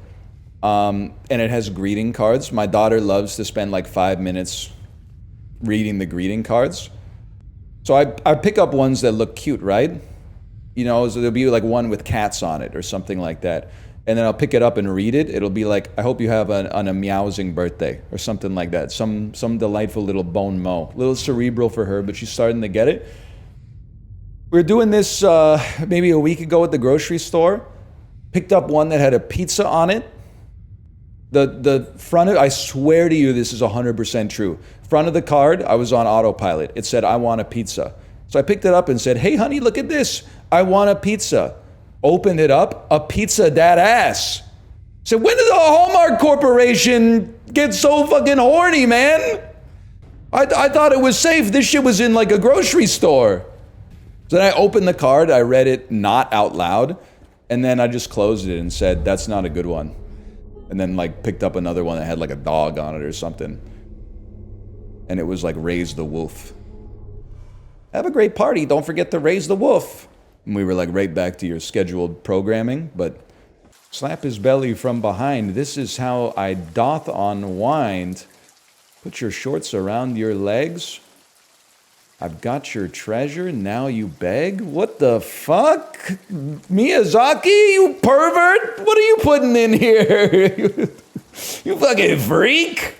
and it has greeting cards, my daughter loves to spend like 5 minutes reading the greeting cards. So I pick up ones that look cute, right? You know, so there'll be like one with cats on it or something like that. And then I'll pick it up and read it. It'll be like, I hope you have a meowsing birthday or something like that. Some delightful little bone mo. A little cerebral for her, but she's starting to get it. We were doing this maybe a week ago at the grocery store. Picked up one that had a pizza on it. The front of, I swear to you, this is 100% true. Front of the card, I was on autopilot. It said, I want a pizza. So I picked it up and said, hey honey, look at this. I want a pizza. Opened it up, a pizza that ass. Said, when did the Hallmark Corporation get so fucking horny, man? I thought it was safe. This shit was in like a grocery store. So then I opened the card, I read it not out loud, and then I just closed it and said, that's not a good one. And then like picked up another one that had like a dog on it or something. And it was like Raise the Wolf. Have a great party, don't forget to raise the wolf. And we were like right back to your scheduled programming, but slap his belly from behind. This is how I doth unwind. Put your shorts around your legs. I've got your treasure, now you beg? What the fuck? Miyazaki, you pervert? What are you putting in here? You fucking freak?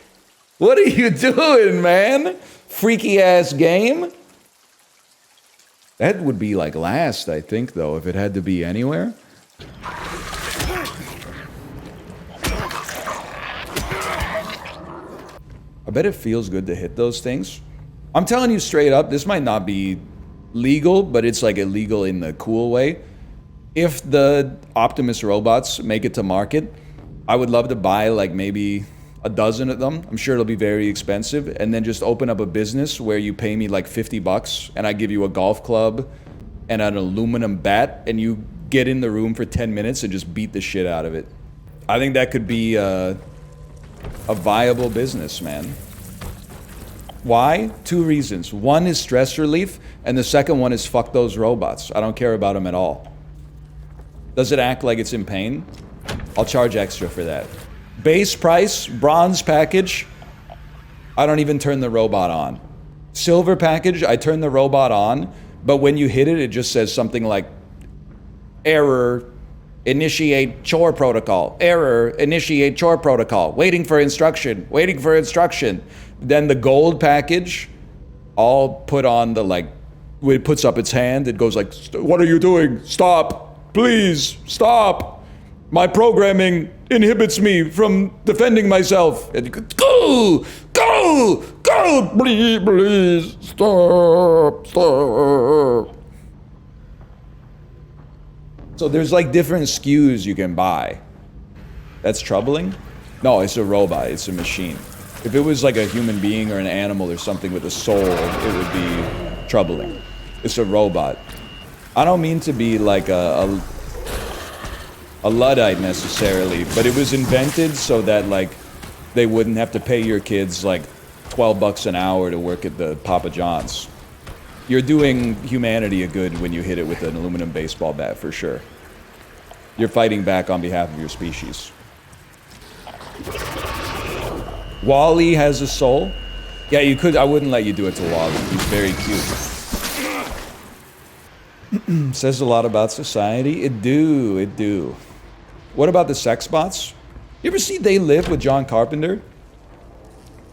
What are you doing, man? Freaky ass game. That would be like last, I think, though, if it had to be anywhere. I bet it feels good to hit those things. I'm telling you straight up, this might not be legal, but it's like illegal in the cool way. If the Optimus robots make it to market, I would love to buy like maybe a dozen of them. I'm sure it'll be very expensive. And then just open up a business where you pay me like $50 and I give you a golf club and an aluminum bat and you get in the room for 10 minutes and just beat the shit out of it. I think that could be a viable business, man. Why? 2 reasons. One is stress relief, and the second one is fuck those robots. I don't care about them at all. Does it act like it's in pain? I'll charge extra for that. Base price, bronze package, I don't even turn the robot on. Silver package, I turn the robot on, but when you hit it, it just says something like, error, initiate chore protocol. Error, initiate chore protocol. Waiting for instruction, waiting for instruction. Then the gold package, I'll put on the like, when it puts up its hand, it goes like, what are you doing? Stop, please, stop. My programming inhibits me from defending myself. And you go, go, please, please, stop. So there's like different SKUs you can buy. That's troubling? No, it's a robot, it's a machine. If it was like a human being or an animal or something with a soul, it would be troubling. It's a robot. I don't mean to be like a Luddite necessarily, but it was invented so that like they wouldn't have to pay your kids like $12 an hour to work at the Papa John's. You're doing humanity a good when you hit it with an aluminum baseball bat, for sure. You're fighting back on behalf of your species. Wall-E has a soul? Yeah, you could. I wouldn't let you do it to Wall-E. He's very cute. Says a lot about society. It do. What about the sex bots? You ever see They Live with John Carpenter?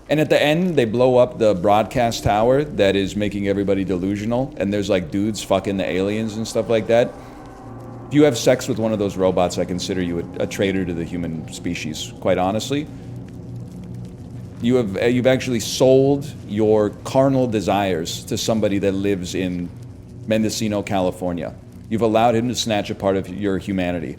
And at the end, they blow up the broadcast tower that is making everybody delusional, and there's like dudes fucking the aliens and stuff like that. If you have sex with one of those robots, I consider you a traitor to the human species, quite honestly. You've actually sold your carnal desires to somebody that lives in Mendocino, California. You've allowed him to snatch a part of your humanity.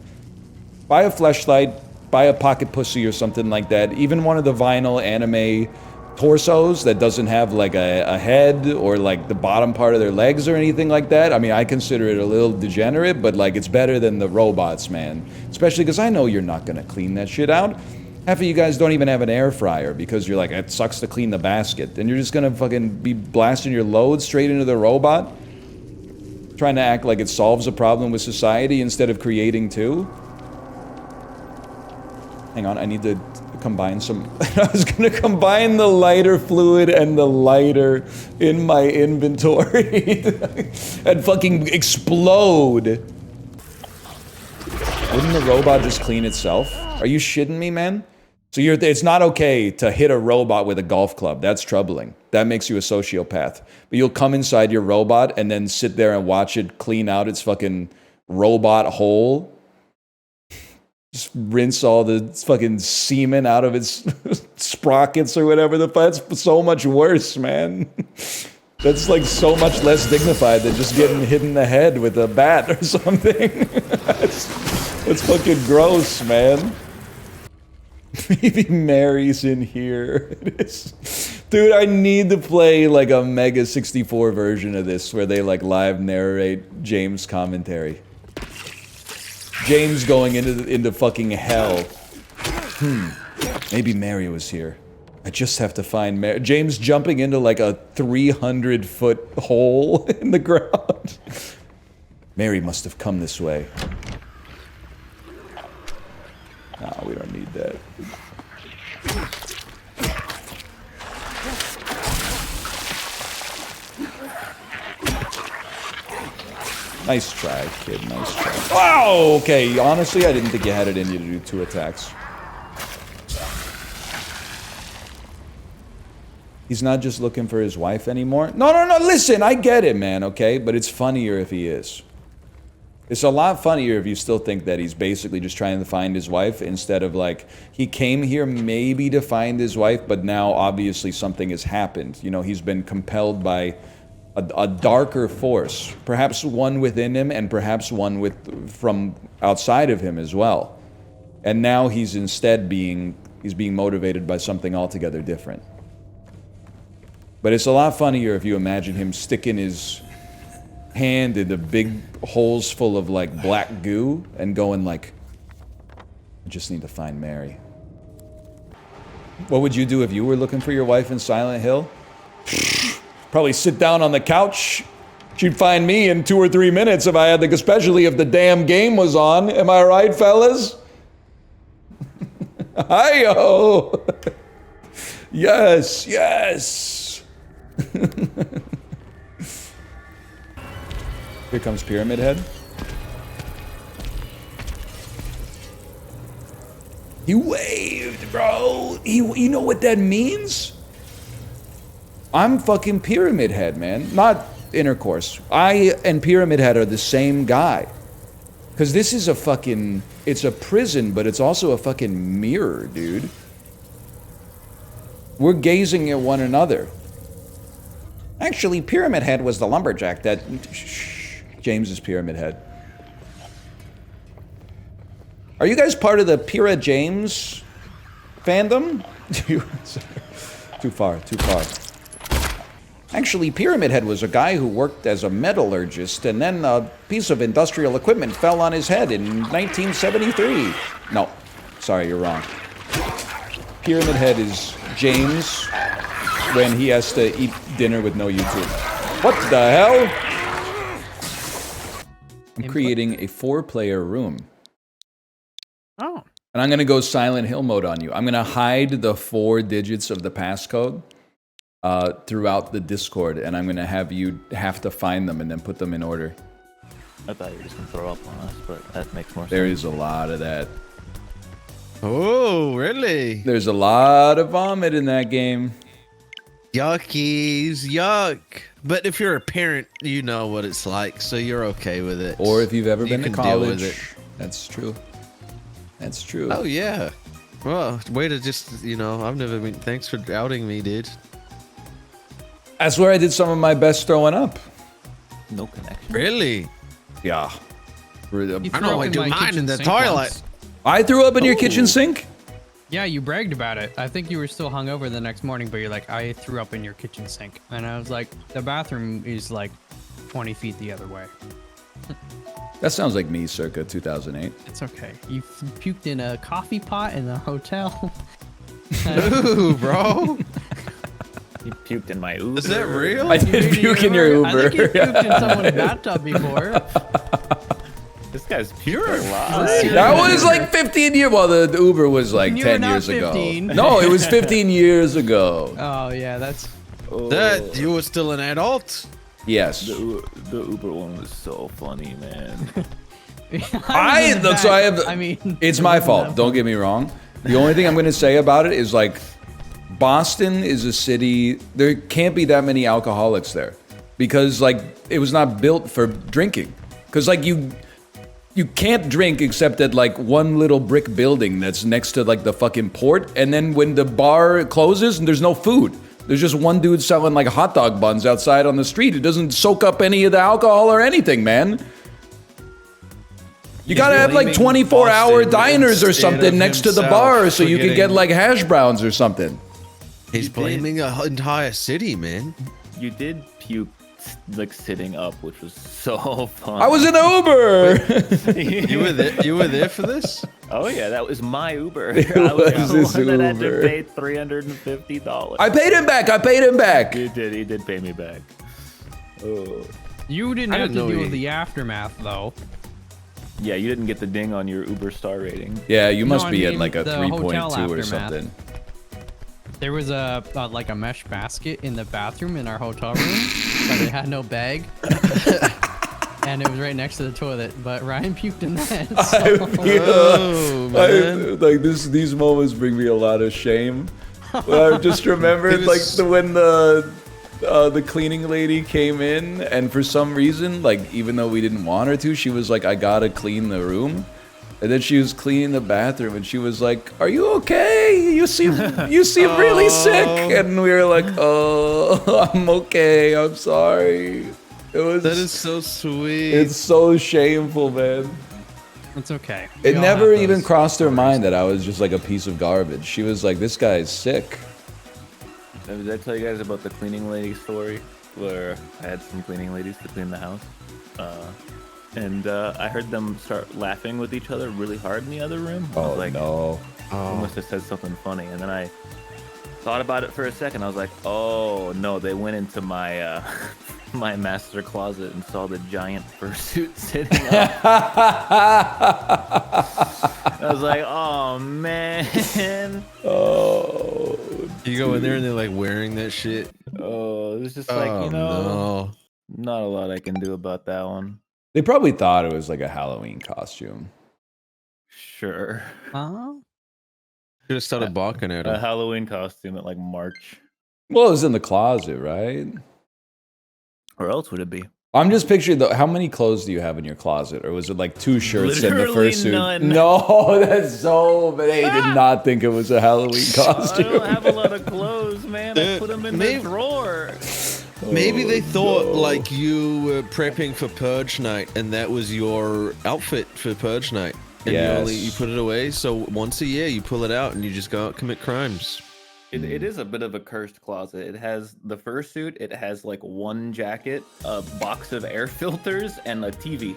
Buy a fleshlight, buy a pocket pussy or something like that. Even one of the vinyl anime torsos that doesn't have like a head or like the bottom part of their legs or anything like that. I mean, I consider it a little degenerate, but like it's better than the robots, man. Especially because I know you're not gonna clean that shit out. Half of you guys don't even have an air fryer because you're like, it sucks to clean the basket. And you're just gonna fucking be blasting your load straight into the robot? Trying to act like it solves a problem with society instead of creating two? Hang on, I need to combine some... I was gonna combine the lighter fluid and the lighter in my inventory and fucking explode. Wouldn't the robot just clean itself? Are you shitting me, man? So it's not okay to hit a robot with a golf club. That's troubling. That makes you a sociopath. But you'll come inside your robot and then sit there and watch it clean out its fucking robot hole. Just rinse all the fucking semen out of its sprockets or whatever the fuck. That's so much worse, man. That's like so much less dignified than just getting hit in the head with a bat or something. That's fucking gross, man. Maybe Mary's in here. Dude, I need to play like a Mega 64 version of this where they like live narrate James' commentary. James going into fucking hell. Maybe Mary was here. I just have to find Mary. James jumping into like a 300-foot hole in the ground. Mary must have come this way. Nah, we don't need that. Nice try, kid. Nice try. Wow! Okay, honestly, I didn't think you had it in you to do 2 attacks. He's not just looking for his wife anymore? No, listen, I get it, man, okay? But it's funnier if he is. It's a lot funnier if you still think that he's basically just trying to find his wife instead of like, he came here maybe to find his wife, but now obviously something has happened. You know, he's been compelled by a darker force, perhaps one within him and perhaps one from outside of him as well. And now he's instead being motivated by something altogether different. But it's a lot funnier if you imagine him sticking his hand into big holes full of like black goo and going like, I just need to find Mary. What would you do if you were looking for your wife in Silent Hill? Probably sit down on the couch. She'd find me in 2 or 3 minutes if I had especially if the damn game was on. Am I right, fellas? Hi-yo! Yes, yes! Here comes Pyramid Head. He waved, bro! You know what that means? I'm fucking Pyramid Head, man. Not intercourse. I and Pyramid Head are the same guy. Because this is a fucking... It's a prison, but it's also a fucking mirror, dude. We're gazing at one another. Actually, Pyramid Head was the lumberjack that... Shh. James is Pyramid Head. Are you guys part of the Pyra James fandom? Too far, too far. Actually, Pyramid Head was a guy who worked as a metallurgist, and then a piece of industrial equipment fell on his head in 1973. No, sorry, you're wrong. Pyramid Head is James when he has to eat dinner with no YouTube. What the hell? I'm creating a 4-player room. Oh. And I'm going to go Silent Hill mode on you. I'm going to hide the 4 digits of the passcode throughout the Discord, and I'm going to have you have to find them and then put them in order. I thought you were just going to throw up on us, but that makes more sense. There is a lot of that. Oh, really? There's a lot of vomit in that game. Yuckies, yuck. But if you're a parent, you know what it's like, so you're okay with it. Or if you've ever been to can deal with college. it. That's true. That's true. Oh, yeah. Well, way to just, I've never been... Thanks for outing me, dude. That's where I did some of my best throwing up. No connection. Really? Yeah. I know I do mine in the toilet. I threw up in your kitchen sink? Yeah, you bragged about it. I think you were still hungover the next morning, but you're like, I threw up in your kitchen sink. And I was like, the bathroom is like 20 feet the other way. That sounds like me circa 2008. It's okay. You puked in a coffee pot in the hotel. Ooh, bro. You puked in my Uber. Is that real? I did puke in your Uber. I think you puked in someone's bathtub before. This guy's pure. That was like 15 years. Well, the Uber was like You 10 were not years 15. ago. No, it was 15 years ago. Oh, yeah, that's... That, you were still an adult? Yes. The Uber one was so funny, man. It's my fault. Don't get me wrong. The only thing I'm going to say about it is like, Boston is a city. There can't be that many alcoholics there, because like it was not built for drinking. Because like you can't drink except at like one little brick building that's next to like the fucking port, and then when the bar closes and there's no food. There's just one dude selling like hot dog buns outside on the street. It doesn't soak up any of the alcohol or anything, man. You gotta have like 24-hour diners or something next to the bar so you can get like hash browns or something. He's blaming an entire city, man. You did puke like sitting up, which was so fun. I was in Uber. You were there for this? Oh yeah, that was my Uber. It I was was the his one that had to Uber. pay $350. I paid him back. I paid him back. He did pay me back. Oh. You didn't have to deal with the aftermath, though. Yeah, you didn't get the ding on your Uber star rating. Yeah, you must No, I be at mean like a the 3.2 hotel or aftermath. something. There was a like a mesh basket in the bathroom in our hotel room, but it had no bag, and it was right next to the toilet. But Ryan puked in that. So. Like these moments bring me a lot of shame. I just remembered like when the cleaning lady came in, and for some reason, like even though we didn't want her to, she was like, "I gotta clean the room." And then she was cleaning the bathroom, and she was like, "Are you okay? You seem really sick." And we were like, "Oh, I'm okay. I'm sorry." That is so sweet. It's so shameful, man. It's okay. It never even crossed her mind that I was just like a piece of garbage. She was like, "This guy is sick." Did I tell you guys about the cleaning lady story where I had some cleaning ladies to clean the house? And I heard them start laughing with each other really hard in the other room. I was like, no. I must have said something funny. And then I thought about it for a second. I was like, oh no, they went into my my master closet and saw the giant fursuit sitting up. I was like, oh man. Oh. You go in there and they're like wearing that shit. Oh, it was just like, not a lot I can do about that one. They probably thought it was like a Halloween costume. Sure. Should have started balking at A him. Halloween costume at like March. Well, it was in the closet, right? Where else would it be? I'm just picturing how many clothes do you have in your closet, or was it like 2 shirts and the Literally fursuit? none. No, that's so. They did not think it was a Halloween costume. I don't have a lot of clothes, man. I put them in the drawer. Maybe they thought like you were prepping for Purge Night, and that was your outfit for Purge Night. And Yes. you put it away, so once a year you pull it out and you just go out and commit crimes. It is a bit of a cursed closet. It has the fursuit, it has like one jacket, a box of air filters, and a TV.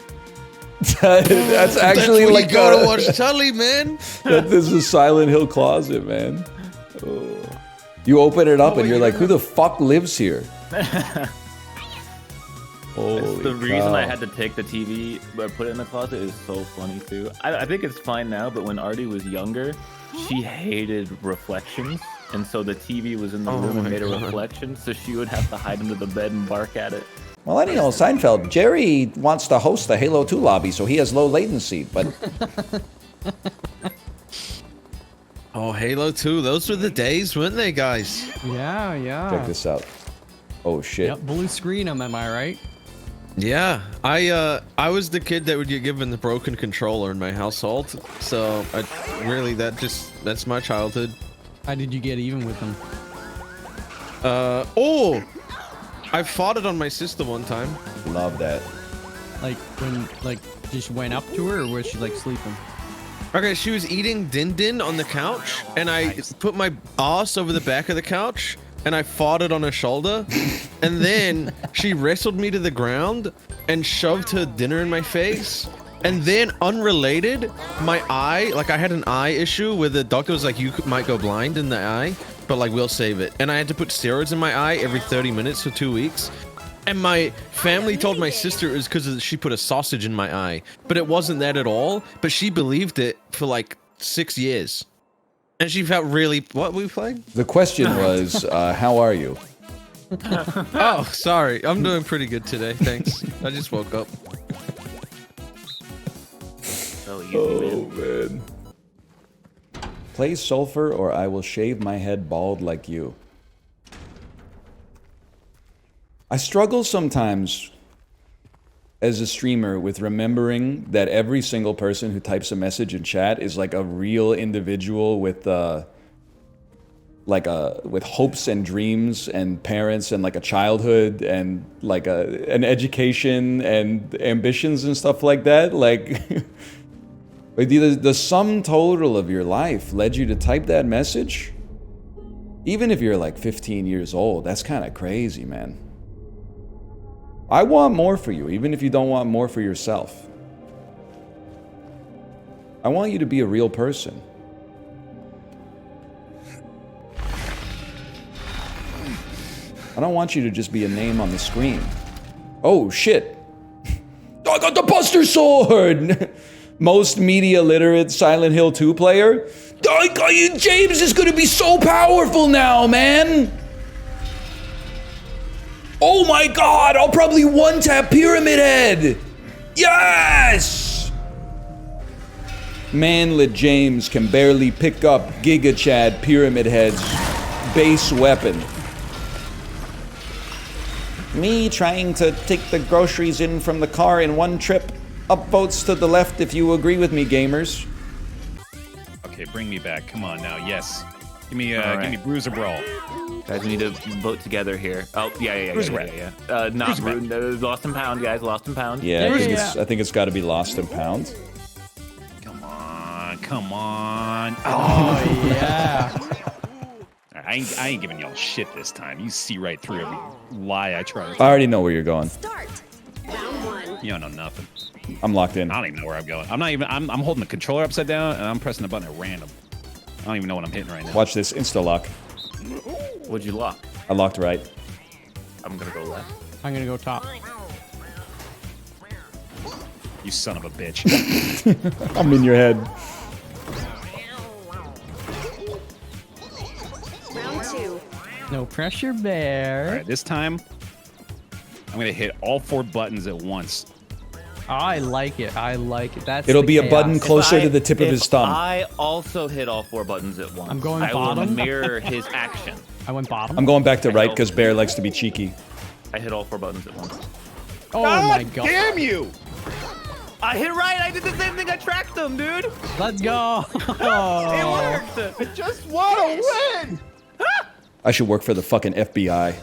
That's actually That's where like you go to watch Tully, man. This is a Silent Hill closet, man. Oh. You open it up and you're like, who the fuck lives here? It's the reason I had to take the TV but put it in the closet is so funny too. I think it's fine now, but when Artie was younger, she hated reflections, and so the TV was in the room and made a reflection, so she would have to hide under the bed and bark at it. Well, anyhow, Seinfeld, Jerry wants to host the Halo 2 lobby, so he has low latency, but... Oh, Halo 2, those were the days, weren't they, guys? Yeah, yeah. Check this out. Oh, shit. Yep, blue screen, am I right? Yeah, I was the kid that would get given the broken controller in my household, so that's my childhood. How did you get even with them? I fought it on my sister one time. Love that. Like when just went up to her, or was she like sleeping? Okay, she was eating din din on the couch, and I put my ass over the back of the couch, and I fought it on her shoulder, and then she wrestled me to the ground and shoved her dinner in my face. And then, unrelated, my eye, like I had an eye issue where the doctor was like, you might go blind in the eye, but like we'll save it. And I had to put steroids in my eye every 30 minutes for 2 weeks. And my family told my sister it was because she put a sausage in my eye, but it wasn't that at all. But she believed it for like 6 years. And she felt really, what were we playing? The question was, how are you? Oh, sorry. I'm doing pretty good today. Thanks. I just woke up. Oh, man. Play Sulfur or I will shave my head bald like you. I struggle sometimes as a streamer with remembering that every single person who types a message in chat is like a real individual with with hopes and dreams and parents and like a childhood and like an education and ambitions and stuff like that. Like the sum total of your life led you to type that message. Even if you're like 15 years old, that's kind of crazy, man. I want more for you, even if you don't want more for yourself. I want you to be a real person. I don't want you to just be a name on the screen. Oh, shit. I got the Buster Sword! Most media literate Silent Hill 2 player. James is gonna be so powerful now, man! Oh my god, I'll probably one-tap Pyramid Head! Yes! Manlet James can barely pick up Giga Chad Pyramid Head's base weapon. Me trying to take the groceries in from the car in one trip. Upvotes to the left if you agree with me, gamers. Okay, bring me back. Come on now. Yes. Give me Bruiser Brawl. Guys, we need to vote together here. Oh, yeah. Not Lost and Pound, guys. Lost and Pound. Yeah, I think it's got to be Lost and Pound. Come on. Oh, yeah. I ain't giving y'all shit this time. You see right through every lie I try to. I already know where you're going. You don't know nothing. I'm locked in. I don't even know where I'm going. I'm holding the controller upside down and I'm pressing the button at random. I don't even know what I'm hitting right now. Watch this insta lock. What'd you lock? I locked right. I'm gonna go left. I'm gonna go top. You son of a bitch. I'm in your head. Round 2. No pressure, bear. All right, this time I'm gonna hit all 4 buttons at once. Oh, I like it. That's It'll be chaos. a button closer to the tip of his thumb. I also hit all 4 buttons at once. I'm going I bottom. will mirror his action. I went bottom. I'm going back to right because Bear likes to be cheeky. I hit all 4 buttons at once. Oh my god. Damn you! I hit right. I did the same thing. I tracked them, dude. Let's go. It worked. I just want to win. I should work for the fucking FBI.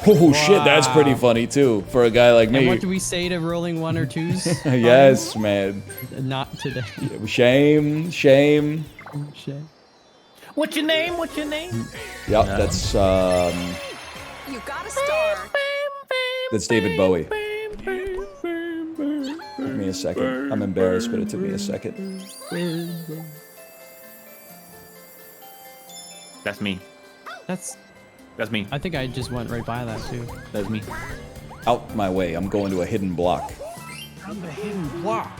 Oh shit, that's pretty funny too for a guy like And me. what do we say to rolling 1 or 2s? Yes, man. Not today. Shame, shame. Shame. What's your name? What's your name? Yep, that's You got a star. that's David Bowie. Give me a second. I'm embarrassed, but it took me a second. That's me. That's me. I think I just went right by that too. That's me. Out my way. I'm going to a hidden block. I'm the hidden block.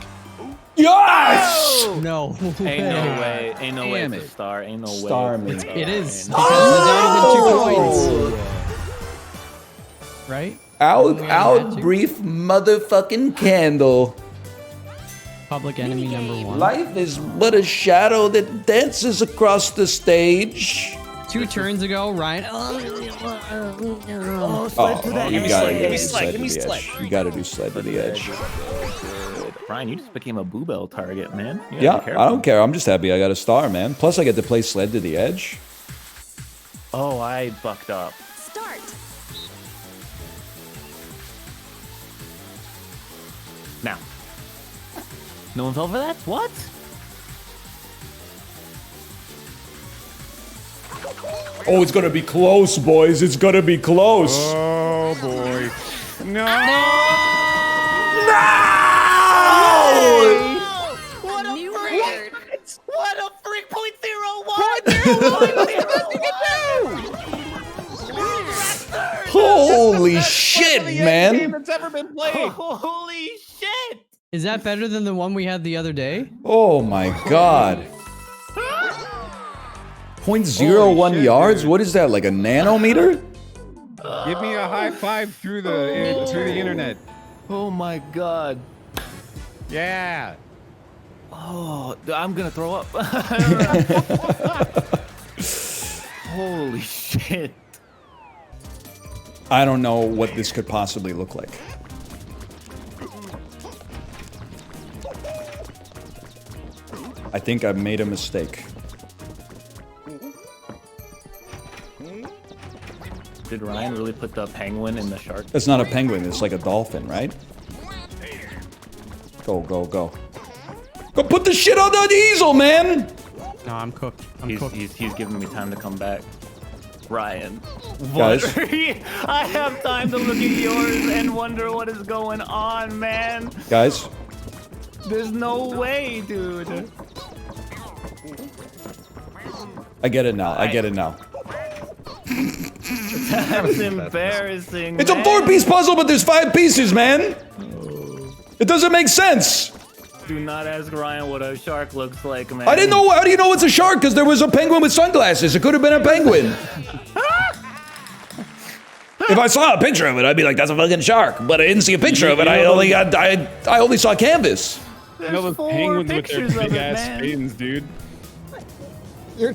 Yes! No. Ain't no way. Ain't no way Damn it's a it. star. Ain't no way. Star me. It is because there's already been 2 points. Right? Out, brief motherfucking candle. Public enemy number 1. Life is but a shadow that dances across the stage. 2 turns ago, Ryan. Oh, you gotta do sled to the edge. You gotta do sled to the edge. Ryan, you just became a boo-bell target, man. You gotta Yeah, be careful. I don't care. I'm just happy I got a star, man. Plus, I get to play sled to the edge. Oh, I fucked up. Start. Now. No one fell for that? What? Oh, it's gonna be close, boys. It's gonna be close. Oh boy. No. What a new record. What a freak Holy shit, man. That's ever been played. Holy shit. Is that better than the one we had the other day? Oh my god. 0.01 yards? What is that, like a nanometer? Give me a high five through the internet. Oh my god. Yeah. Oh, I'm gonna throw up. Holy shit. I don't know what this could possibly look like. I think I've made a mistake. Did Ryan really put the penguin in the shark? It's not a penguin, it's like a dolphin, right? Go, go, go. Go put the shit on the easel, man! No, I'm cooked. He's giving me time to come back. Ryan. Guys. I have time to look at yours and wonder what is going on, man. Guys. There's no way, dude. I get it now, I get it now. That's embarrassing. It's a 4-piece puzzle, but there's 5 pieces, man! It doesn't make sense! Do not ask Ryan what a shark looks like, man. I didn't know. How do you know it's a shark? Because there was a penguin with sunglasses. It could have been a penguin. If I saw a picture of it, I'd be like, "That's a fucking shark." But I didn't see a picture of it. I only saw canvas. You know those penguins with their big ass fins, dude.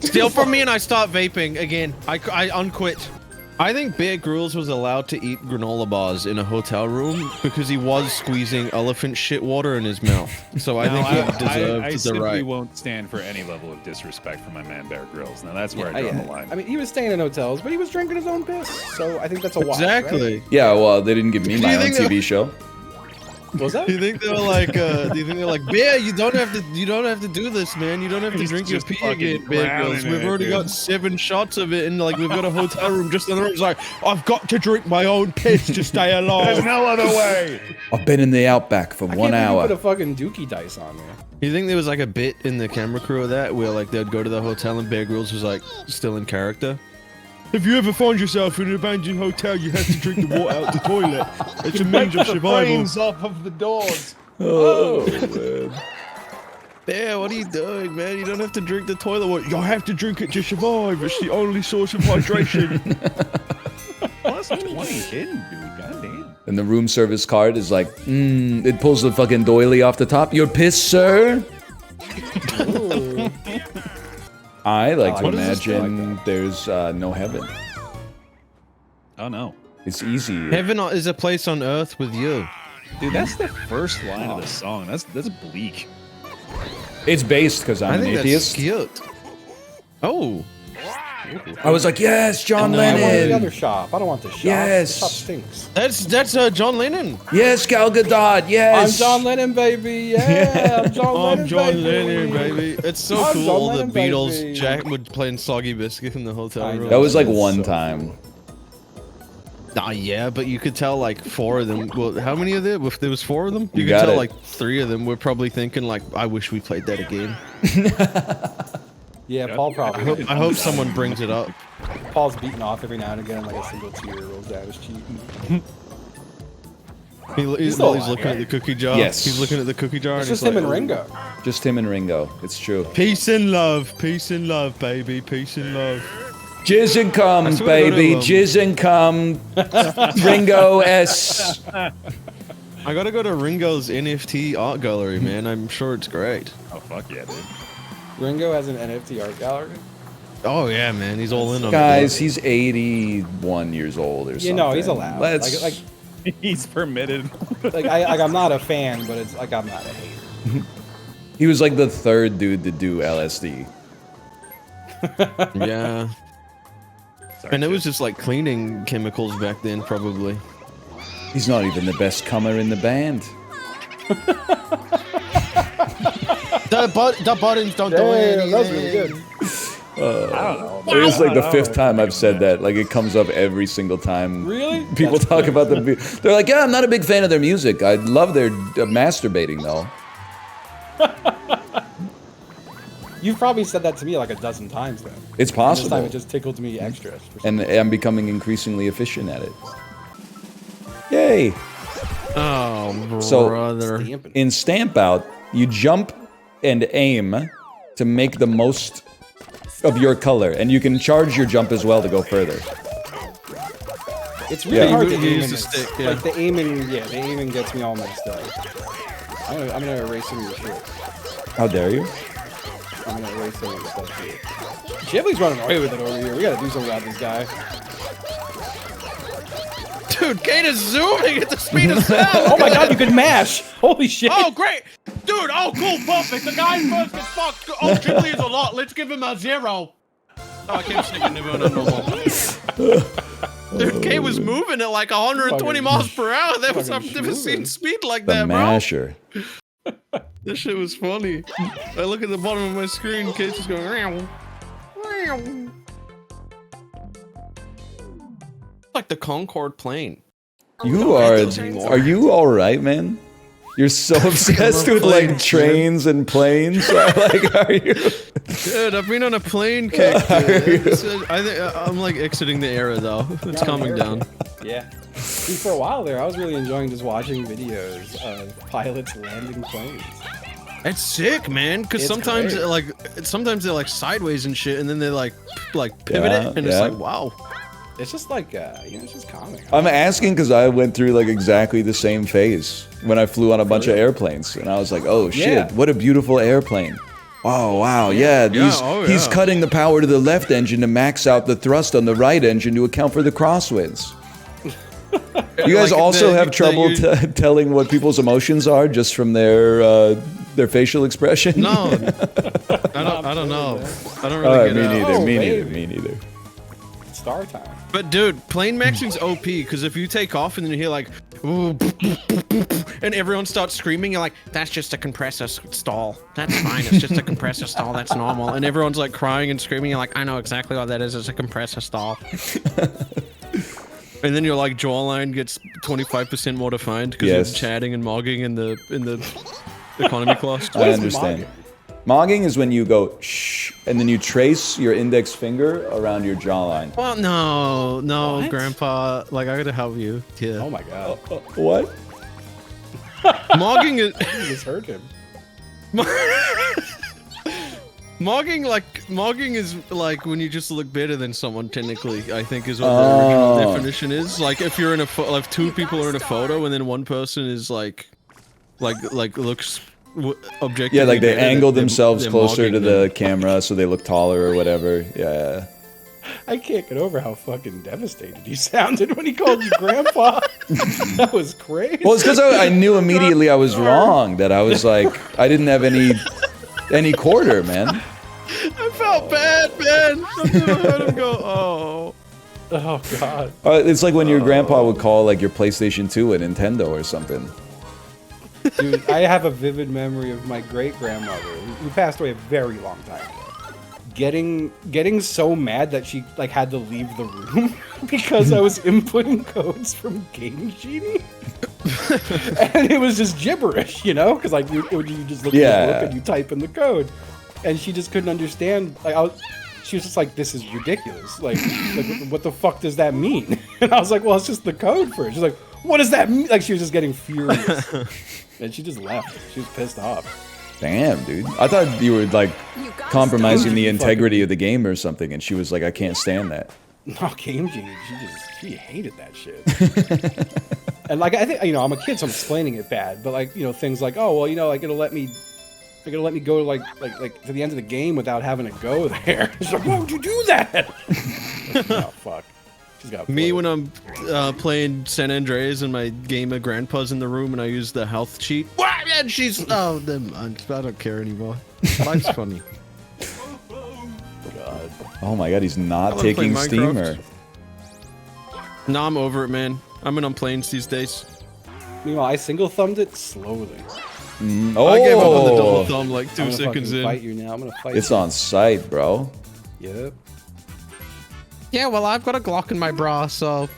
Steal from me and I start vaping again. I unquit. I think Bear Grylls was allowed to eat granola bars in a hotel room because he was squeezing elephant shit water in his mouth. So I think he deserved I the simply right. won't stand for any level of disrespect from my man Bear Grylls. Now that's where I draw the line. I mean, he was staying in hotels, but he was drinking his own piss. So I think that's a wash, Exactly. right? Yeah, well, they didn't give me Do my you own think that- TV show. Was that? Do you think they were like? Do you think they're like, Bear? You don't have to do this, man. You don't have to He's drink your just pee fucking again, Bear drowning Grylls. in We've it, already dude. got 7 shots of it, and like we've got a hotel room just in the room. It's like, I've got to drink my own piss to stay alive. There's no other way. I've been in the Outback for 1 I can't believe you hour. put a fucking dookie dice on there. You think there was like a bit in the camera crew of that where like they'd go to the hotel and Bear Grylls was like still in character? If you ever find yourself in an abandoned hotel, you have to drink the water out the toilet. It's a means of survival. off of the doors. Oh, man. Bear, what are you doing, man? You don't have to drink the toilet water. You have to drink it to survive. It's the only source of hydration. Plus 20 hidden, dude. Goddamn. And the room service card is like, it pulls the fucking doily off the top. Your piss, sir? I like to What does this feel imagine there's no heaven. Oh no. It's easy. Heaven is a place on earth with you. Dude, that's the first line of the song. That's bleak. It's based because I'm an think atheist. that's cute. Oh. I was like, yes, John I want the Lennon. other shop. I don't want this shop. Yes. This shop stinks. That's John Lennon. Yes, Gal Gadot. I'm Yes. John Lennon, baby. Yeah, I'm John Lennon, I'm John baby. Lennon, baby. It's so I'm cool. John All the Lennon, Beatles. baby. Jack would play in Soggy Biscuit in the hotel room. That was like one time. Ah, yeah, but you could tell like 4 of them. Well, how many of them? If there was 4 of them, you could got tell it. like 3 of them were probably thinking like, "I wish we played that again." Yeah, Paul probably. I hope someone brings it up. Paul's beaten off every now and again, like a single tear rolls down his cheek. He's still alive, looking right? at the cookie jar. Yes. He's looking at the cookie jar. It's and just he's him like, and Ringo. Just him and Ringo. It's true. Peace and love, baby, peace and love. Jizz and cum, I swear to baby. God, Jizz and cum. Ringo S. I gotta go to Ringo's NFT art gallery, man. I'm sure it's great. Oh fuck yeah, dude. Ringo has an NFT art gallery. Oh yeah, man. He's all in on Guys, it. he's 81 years old or something. You know, he's allowed. Let's. Like He's permitted. I'm not a fan, but it's like I'm not a hater. He was like the 3rd dude to do LSD. Yeah. And it was just like cleaning chemicals back then, probably. He's not even the best comer in the band. The buttons don't do Damn, that was really good. I don't know. It was like the 5th time I've said that. Like it comes up every single time. Really? People talk about the. They're like, yeah, I'm not a big fan of their music. I love their masturbating though. You've probably said that to me like a dozen times then. It's And possible. This time it just tickled me extra. And I'm becoming increasingly efficient at it. Yay! Oh, So brother. in Stamp Out, you jump and aim to make the most of your color, and you can charge your jump as well to go further. It's really Yeah. hard to You aim use in the this. stick, yeah. Like the aiming gets me all messed up. I'm gonna erase some of your shit. How dare you? I'm gonna erase some of your stuff here. Chiblee's running away with it over here. We gotta do something about this guy. Dude, Kate is zooming at the speed of sound. Oh my god, you can mash! Holy shit! Oh, great! Dude, oh, cool, perfect. The guy first gets fucked. Oh, Chiblee is a lot. Let's give him a 0. Oh, I kept sticking him on a normal. Dude, Kate was moving at like 120 miles per hour. That was, I've never seen speed like The that, bro. masher. This shit was funny. I look at the bottom of my screen, Kate's just going, meow. Meow. Like the Concorde plane. You are you all right, man? You're so obsessed with like planes, trains and planes. Like, are you? Dude, I've been on a plane kick. Dude. I think I'm like exiting the era though. It's calming down. Yeah. Dude, for a while there, I was really enjoying just watching videos of pilots landing planes. It's sick, man. Because It's sometimes great. sometimes they're like sideways and shit, and then they like pivot Yeah, it, and yeah. it's like wow. It's just like, it's just calming. I'm asking because I went through like exactly the same phase when I flew on a bunch of airplanes, and I was like, "Oh shit, Yeah. what a beautiful airplane!" Oh wow, yeah, he's cutting the power to the left engine to max out the thrust on the right engine to account for the crosswinds. You guys Like also the- have the trouble you- telling what people's emotions are just from their facial expression. No, I don't know. I don't All really right, get out. me neither. Star time. But dude, plane maxing's OP because if you take off and then you hear like, "Ooh," and everyone starts screaming, you're like, "That's just a compressor stall. That's fine. It's just a compressor stall. That's normal." And everyone's like crying and screaming. You're like, "I know exactly what that is. It's a compressor stall." And then your like jawline gets 25% more defined because Yes. you're chatting and mogging in the economy class. I understand. Mogging is when you go shh, and then you trace your index finger around your jawline. Well, no, What? Grandpa. Like, I gotta help you. Yeah. Oh my god. What? Mogging is. You just heard him. Mogging is like when you just look better than someone. Technically, I think is what the original definition is. Like if you're in a like 2 people are in a photo and then one person is like looks objectively. Yeah, like they better, angle they're themselves closer mogging to them. the camera so they look taller or whatever. Yeah. I can't get over how fucking devastated he sounded when he called you grandpa. That was crazy. Well, it's because I knew immediately I was wrong. That I was like, I didn't have any quarter, man. I felt bad, man. again. I've never heard him go, oh. Oh god. It's like when your grandpa would call like your PlayStation 2 a Nintendo or something. Dude, I have a vivid memory of my great grandmother, who passed away a very long time ago, getting so mad that she like had to leave the room because I was inputting codes from Game Genie. And it was just gibberish, you know, because like you just look at the book and you type in the code, and she just couldn't understand. Like she was just like, "This is ridiculous. Like what the fuck does that mean?" And I was like, "Well, it's just the code for it." She's like, "What does that mean?" Like she was just getting furious, and she just left. She was pissed off. Damn, dude. I thought you were like compromising the integrity of the game or something, and she was like, "I can't stand that." No, Game Genie. She hated that shit. And like I think I'm a kid, so I'm explaining it bad. But like things like, oh well, like it'll let me go like to the end of the game without having to go there. She's like, why would you do that? Oh fuck. She's got me when I'm playing San Andreas and my game of grandpa's in the room and I use the health cheat. And she's I don't care anymore. Life's funny. God. Oh my god, he's not taking steamer. No, I'm over it, man. I'm in on planes these days. Meanwhile, I single thumbed it slowly. I gave up on the double thumb like 2 seconds in. Fight you now. I'm gonna fight It's you. on site, bro. Yep. Yeah, well, I've got a Glock in my bra, so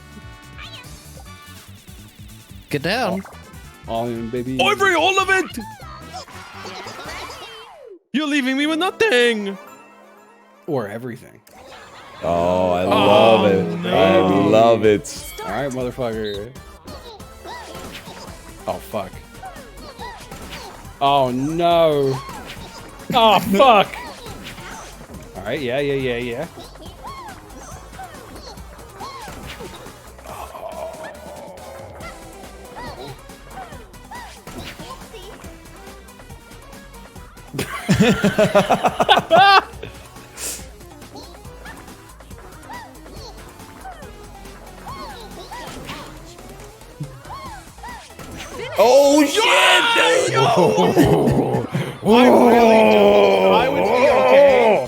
get down. All in, baby. Ivory, all of it. You're leaving me with nothing. Or everything. Oh, I love it. No. I love it. All right, motherfucker. Oh fuck. Oh no. Oh fuck. All right, yeah. Oh shit, dude! I would be okay.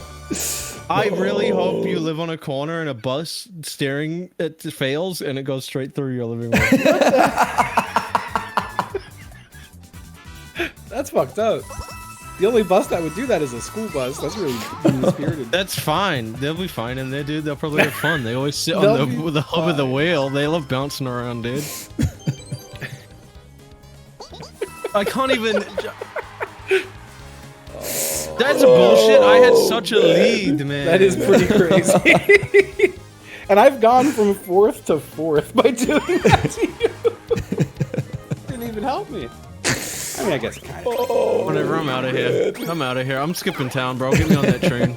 I really hope you live on a corner and a bus staring at fails and it goes straight through your living room. That's fucked up. The only bus that would do that is a school bus. That's really mean-spirited. That's fine. They'll be fine in there, dude. They'll probably have fun. They always sit on the hub of the whale. They love bouncing around, dude. I can't even. That's bullshit. I had such a lead, man. That is pretty crazy. And I've gone from 4th to 4th by doing that to you. Didn't even help me. I mean, I guess it kind of. Whatever, I'm out of here. I'm out of here. I'm skipping town, bro. Get me on that train.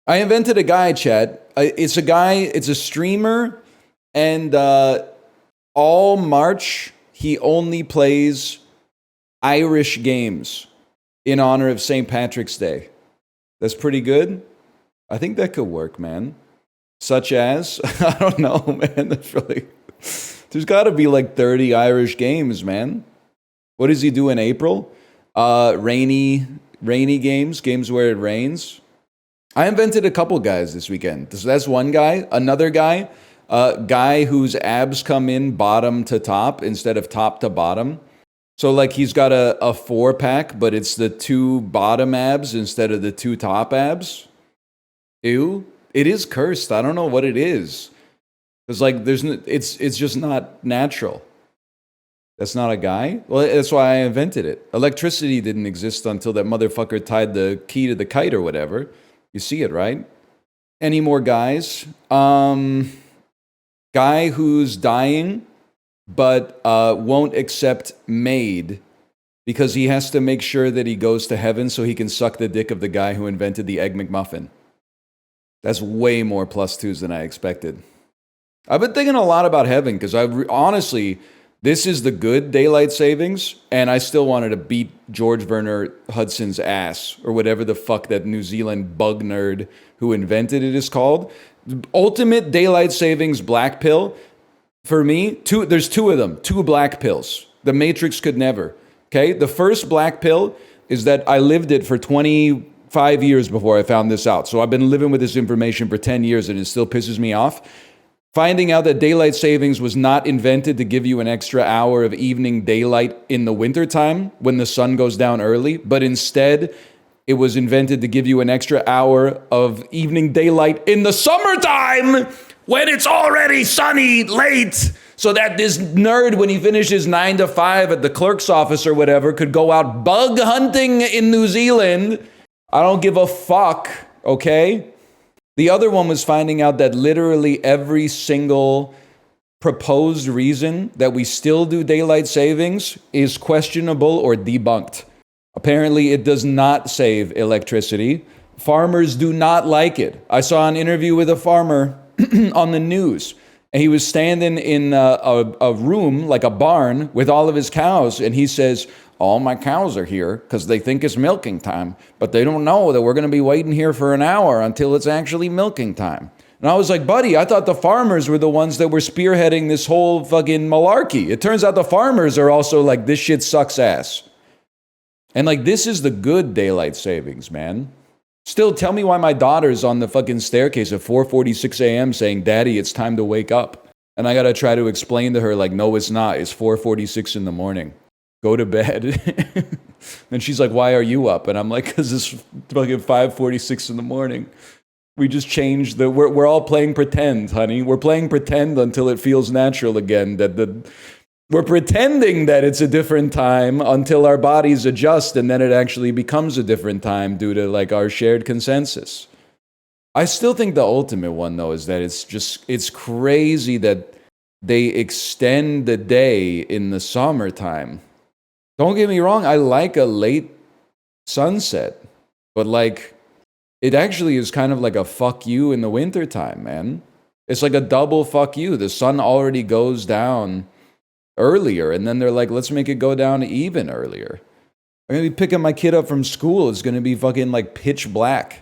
I invented a guy, Chad. It's a guy, it's a streamer, and all March, he only plays Irish games in honor of St. Patrick's Day. That's pretty good. I think that could work, man. Such as, I don't know, man. That's really, there's got to be like 30 Irish games, man. What does he do in April? Rainy games where it rains. I invented a couple guys this weekend. So that's one guy. Another guy, guy whose abs come in bottom to top instead of top to bottom. So like he's got a 4-pack, but it's the 2 bottom abs instead of the 2 top abs. Ew. It is cursed. I don't know what it is. It's like it's just not natural. That's not a guy? Well, that's why I invented it. Electricity didn't exist until that motherfucker tied the key to the kite or whatever. You see it, right? Any more guys? Guy who's dying, but won't accept maid because he has to make sure that he goes to heaven so he can suck the dick of the guy who invented the Egg McMuffin. That's way more +2s than I expected. I've been thinking a lot about heaven because honestly, this is the good daylight savings, and I still wanted to beat George Werner Hudson's ass, or whatever the fuck that New Zealand bug nerd who invented it is called. Ultimate daylight savings black pill. For me, there's 2 of them, 2 black pills. The Matrix could never. Okay? The first black pill is that I lived it for 20 5 years before I found this out. So I've been living with this information for 10 years and it still pisses me off. Finding out that daylight savings was not invented to give you an extra hour of evening daylight in the wintertime when the sun goes down early, but instead it was invented to give you an extra hour of evening daylight in the summertime when it's already sunny late, so that this nerd, when he finishes 9 to 5 at the clerk's office or whatever, could go out bug hunting in New Zealand. I don't give a fuck, okay? The other one was finding out that literally every single proposed reason that we still do daylight savings is questionable or debunked. Apparently, it does not save electricity. Farmers do not like it. I saw an interview with a farmer on the news, and he was standing in a room, like a barn, with all of his cows, and he says, all my cows are here because they think it's milking time, but they don't know that we're going to be waiting here for an hour until it's actually milking time. And I was like, buddy, I thought the farmers were the ones that were spearheading this whole fucking malarkey. It turns out the farmers are also like, this shit sucks ass. And like, this is the good daylight savings, man. Still, tell me why my daughter's on the fucking staircase at 4:46 a.m. saying, Daddy, it's time to wake up. And I got to try to explain to her, like, no, it's not. It's 4:46 in the morning. Go to bed. And she's like, why are you up? And I'm like, because it's fucking 5:46 in the morning. We just changed we're all playing pretend, honey. We're playing pretend until it feels natural again. We're pretending that it's a different time until our bodies adjust, and then it actually becomes a different time due to like our shared consensus. I still think the ultimate one, though, is that it's crazy that they extend the day in the summertime. Don't get me wrong, I like a late sunset, but like, it actually is kind of like a fuck you in the wintertime, man. It's like a double fuck you. The sun already goes down earlier, and then they're like, let's make it go down even earlier. I'm gonna be picking my kid up from school. It's gonna be fucking like pitch black.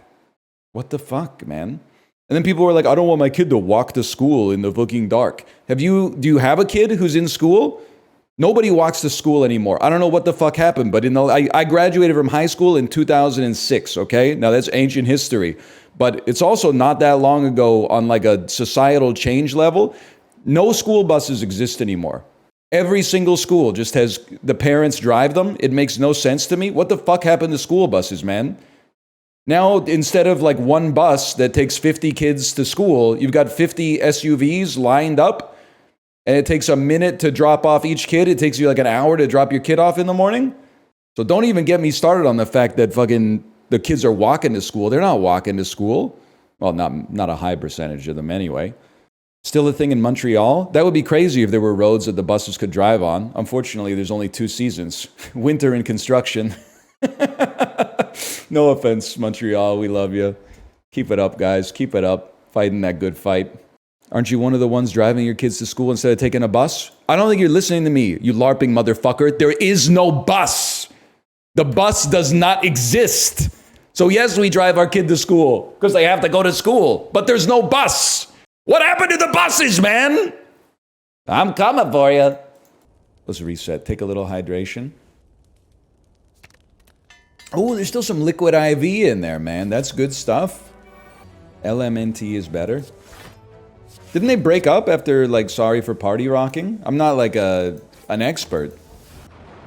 What the fuck, man? And then people were like, I don't want my kid to walk to school in the fucking dark. Do you have a kid who's in school? Nobody walks to school anymore. I don't know what the fuck happened, but I graduated from high school in 2006, okay? Now that's ancient history, but it's also not that long ago on like a societal change level. No school buses exist anymore. Every single school just has the parents drive them. It makes no sense to me. What the fuck happened to school buses, man? Now, instead of like one bus that takes 50 kids to school, you've got 50 SUVs lined up, and it takes a minute to drop off each kid. It takes you like an hour to drop your kid off in the morning. So don't even get me started on the fact that fucking the kids are walking to school. They're not walking to school. Well, not a high percentage of them anyway. Still a thing in Montreal? That would be crazy if there were roads that the buses could drive on. Unfortunately, there's only 2 seasons. Winter and construction. No offense, Montreal. We love you. Keep it up, guys. Keep it up. Fighting that good fight. Aren't you one of the ones driving your kids to school instead of taking a bus? I don't think you're listening to me, you LARPing motherfucker. There is no bus. The bus does not exist. So yes, we drive our kid to school because they have to go to school, but there's no bus. What happened to the buses, man? I'm coming for you. Let's reset. Take a little hydration. Oh, there's still some liquid IV in there, man. That's good stuff. LMNT is better. Didn't they break up after, like, Sorry for Party Rocking? I'm not, like, an expert.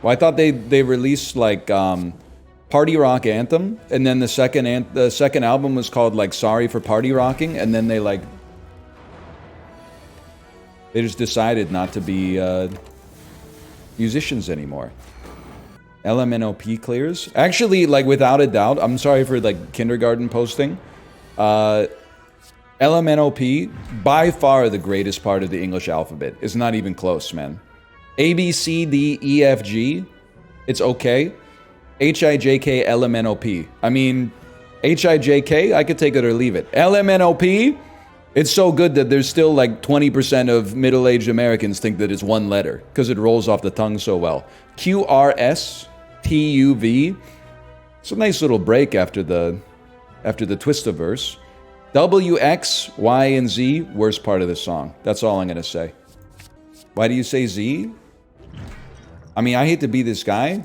Well, I thought they released, like, Party Rock Anthem, and then the second album was called, like, Sorry for Party Rocking, and then they, like... They just decided not to be, musicians anymore. LMNOP clears. Actually, like, without a doubt, I'm sorry for, like, kindergarten posting. LMNOP, by far the greatest part of the English alphabet. It's not even close, man. A, B, C, D, E, F, G. It's okay. H, I, J, K, L, M, N, O, P. I mean, H, I, J, K, I could take it or leave it. L, M, N, O, P, it's so good that there's still like 20% of middle-aged Americans think that it's one letter because it rolls off the tongue so well. Q, R, S, T, U, V. It's a nice little break after the Twistiverse. W, X, Y, and Z, worst part of the song. That's all I'm going to say. Why do you say Z? I mean, I hate to be this guy.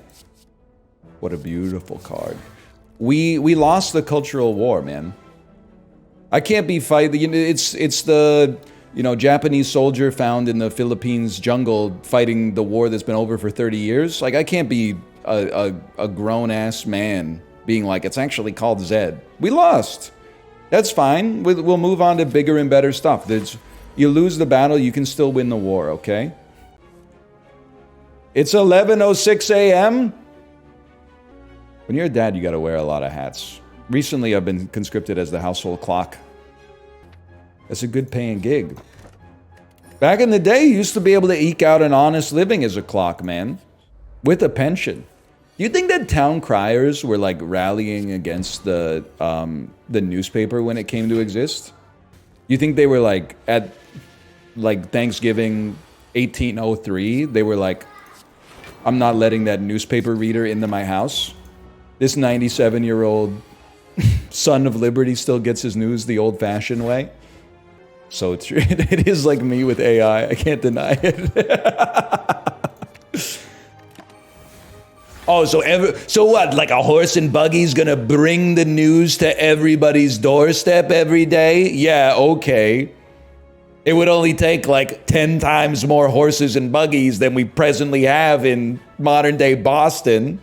What a beautiful card. we lost the cultural war, man. I can't be fighting. It's the Japanese soldier found in the Philippines jungle fighting the war that's been over for 30 years. Like, I can't be a grown ass man being like, it's actually called Zed. We lost. That's fine. We'll move on to bigger and better stuff. You lose the battle, you can still win the war, okay? It's 11:06 a.m. When you're a dad, you gotta wear a lot of hats. Recently, I've been conscripted as the household clock. That's a good paying gig. Back in the day, you used to be able to eke out an honest living as a clock, man. With a pension. Do you think that town criers were like rallying against the newspaper when it came to exist? You think they were like at like Thanksgiving 1803, they were like, I'm not letting that newspaper reader into my house. This 97-year-old son of liberty still gets his news the old-fashioned way. So true. It is like me with AI. I can't deny it. Oh, so what? Like a horse and buggy's gonna bring the news to everybody's doorstep every day? Yeah, okay. It would only take like 10 times more horses and buggies than we presently have in modern day Boston.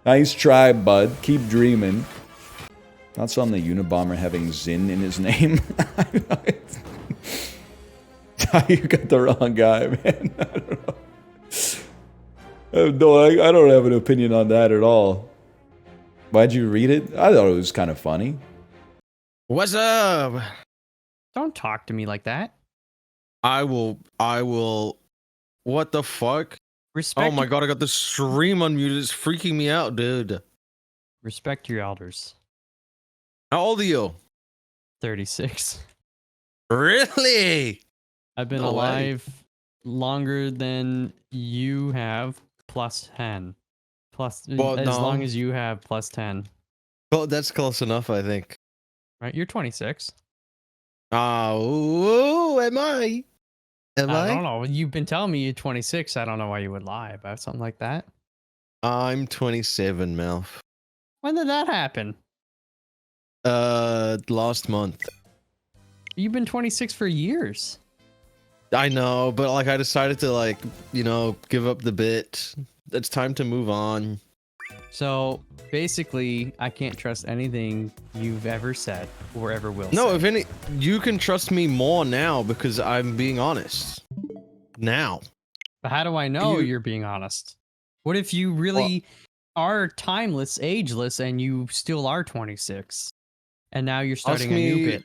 Nice try, bud. Keep dreaming. Thoughts on the Unabomber having Zin in his name? You got the wrong guy, man. I don't know. I don't have an opinion on that at all. Why'd you read it? I thought it was kind of funny. What's up? Don't talk to me like that. I will. What the fuck? Respect. Oh my god, I got the stream unmuted. It's freaking me out, dude. Respect your elders. How old are you? 36. Really? I've been alive longer than you have, plus 10. As long as you have, plus 10. Well, that's close enough, I think. Right? You're 26. Oh, am I? I don't know. You've been telling me you're 26. I don't know why you would lie about something like that. I'm 27, Melf. When did that happen? Last month. You've been 26 for years. I know, but like I decided to give up the bit. It's time to move on. So basically, I can't trust anything you've ever said or ever will say. No, if any, you can trust me more now because I'm being honest. Now. But how do I know you're being honest? What if you really are timeless, ageless, and you still are 26? And now you're starting a new bit.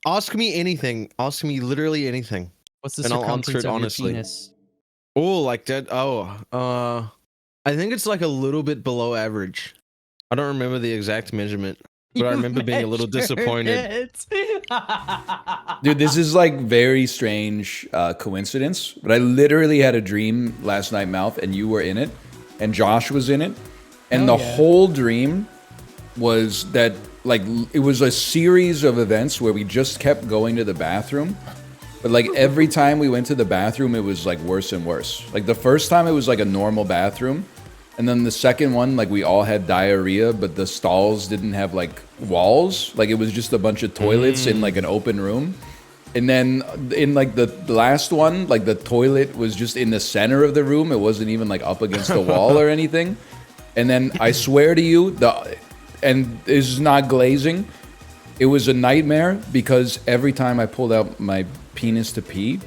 Ask me anything. Ask me literally anything. What's the circumference of your penis? Oh, like that. Oh, I think it's like a little bit below average. I don't remember the exact measurement, but I remember being a little disappointed. Dude, this is like very strange coincidence, but I literally had a dream last night, Mouth, and you were in it, and Josh was in it, and the whole dream was that like it was a series of events where we just kept going to the bathroom. But like every time we went to the bathroom, it was like worse and worse. Like the first time it was like a normal bathroom. And then the second one, like we all had diarrhea, but the stalls didn't have like walls. Like it was just a bunch of toilets in like an open room. And then in like the last one, like the toilet was just in the center of the room. It wasn't even like up against the wall or anything. And then I swear to you, and this is not glazing, it was a nightmare because every time I pulled out my penis to pee,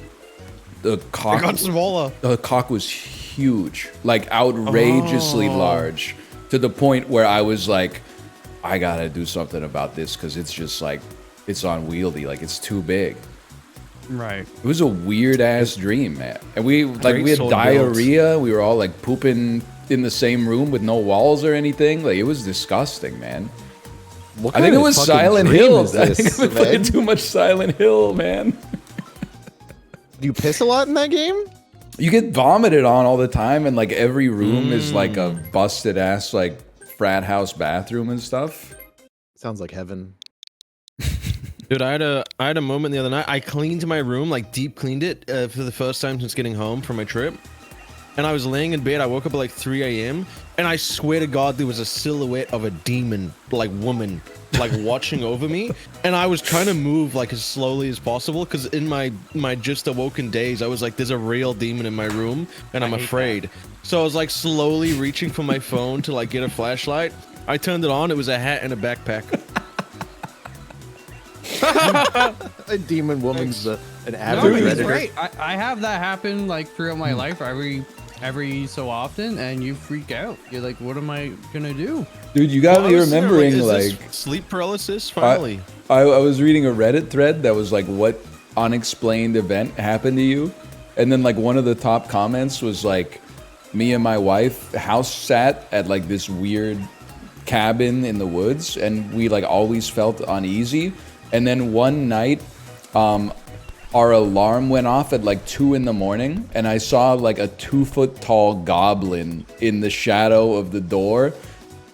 the cock was huge, like outrageously large, to the point where I was like, I gotta do something about this because it's just like, it's unwieldy, like it's too big. Right. It was a weird ass dream, man. And we had diarrhea. We were all like pooping in the same room with no walls or anything. Like it was disgusting, man. I think it was Silent Hill. I think we played too much Silent Hill, man. Do you piss a lot in that game? You get vomited on all the time, and like every room is like a busted ass like frat house bathroom and stuff. Sounds like heaven. Dude, I had a moment the other night. I cleaned my room, like deep cleaned it for the first time since getting home from my trip. and I was laying in bed. I woke up at like 3 a.m. and I swear to God, there was a silhouette of a demon, like woman, like watching over me. And I was trying to move like as slowly as possible because in my just awoken days, I was like, there's a real demon in my room and I'm afraid. So I was like slowly reaching for my phone to like get a flashlight. I turned it on. It was a hat and a backpack. A demon woman's an No, average it's redditor. great. I have that happen like throughout my life every so often, and you freak out. You're like, what am I gonna do? Dude, you gotta be remembering, is like, this sleep paralysis finally. I was reading a Reddit thread that was like, what unexplained event happened to you? And then like one of the top comments was like, me and my wife house sat at like this weird cabin in the woods, and we like always felt uneasy. And then one night, our alarm went off at like 2 in the morning, and I saw like a 2-foot tall goblin in the shadow of the door.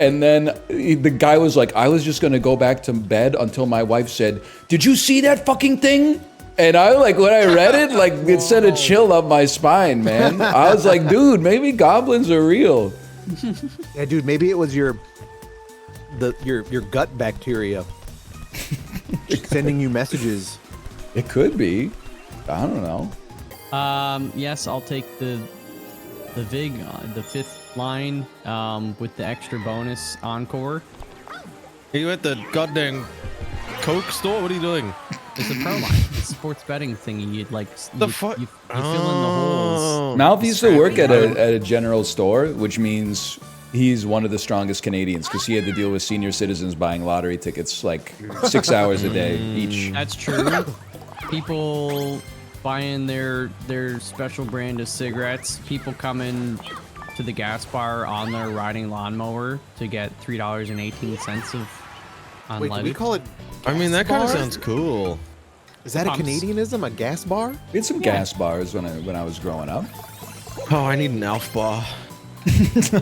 And then the guy was like, I was just gonna go back to bed until my wife said, did you see that fucking thing? And I like, when I read it, like it sent a chill up my spine, man. I was like, dude, maybe goblins are real. Yeah, dude, maybe it was your gut bacteria sending you messages. It could be. I don't know. Yes, I'll take the VIG, the 5th line, with the extra bonus encore. Are you at the goddamn Coke store? What are you doing? It's a pro line. It's a sports betting thingy. You'd like you fill in the holes. Malf used to work at a general store, which means he's one of the strongest Canadians because he had to deal with senior citizens buying lottery tickets like 6 hours a day each. That's true. People buying their special brand of cigarettes. People coming to the gas bar on their riding lawnmower to get $3.18 of unleaded. Wait, do we call it? I mean, that kind of bar? sounds cool. Is that a Canadianism? A gas bar? We had some gas bars when I was growing up. Oh, I need an Alf bar. He's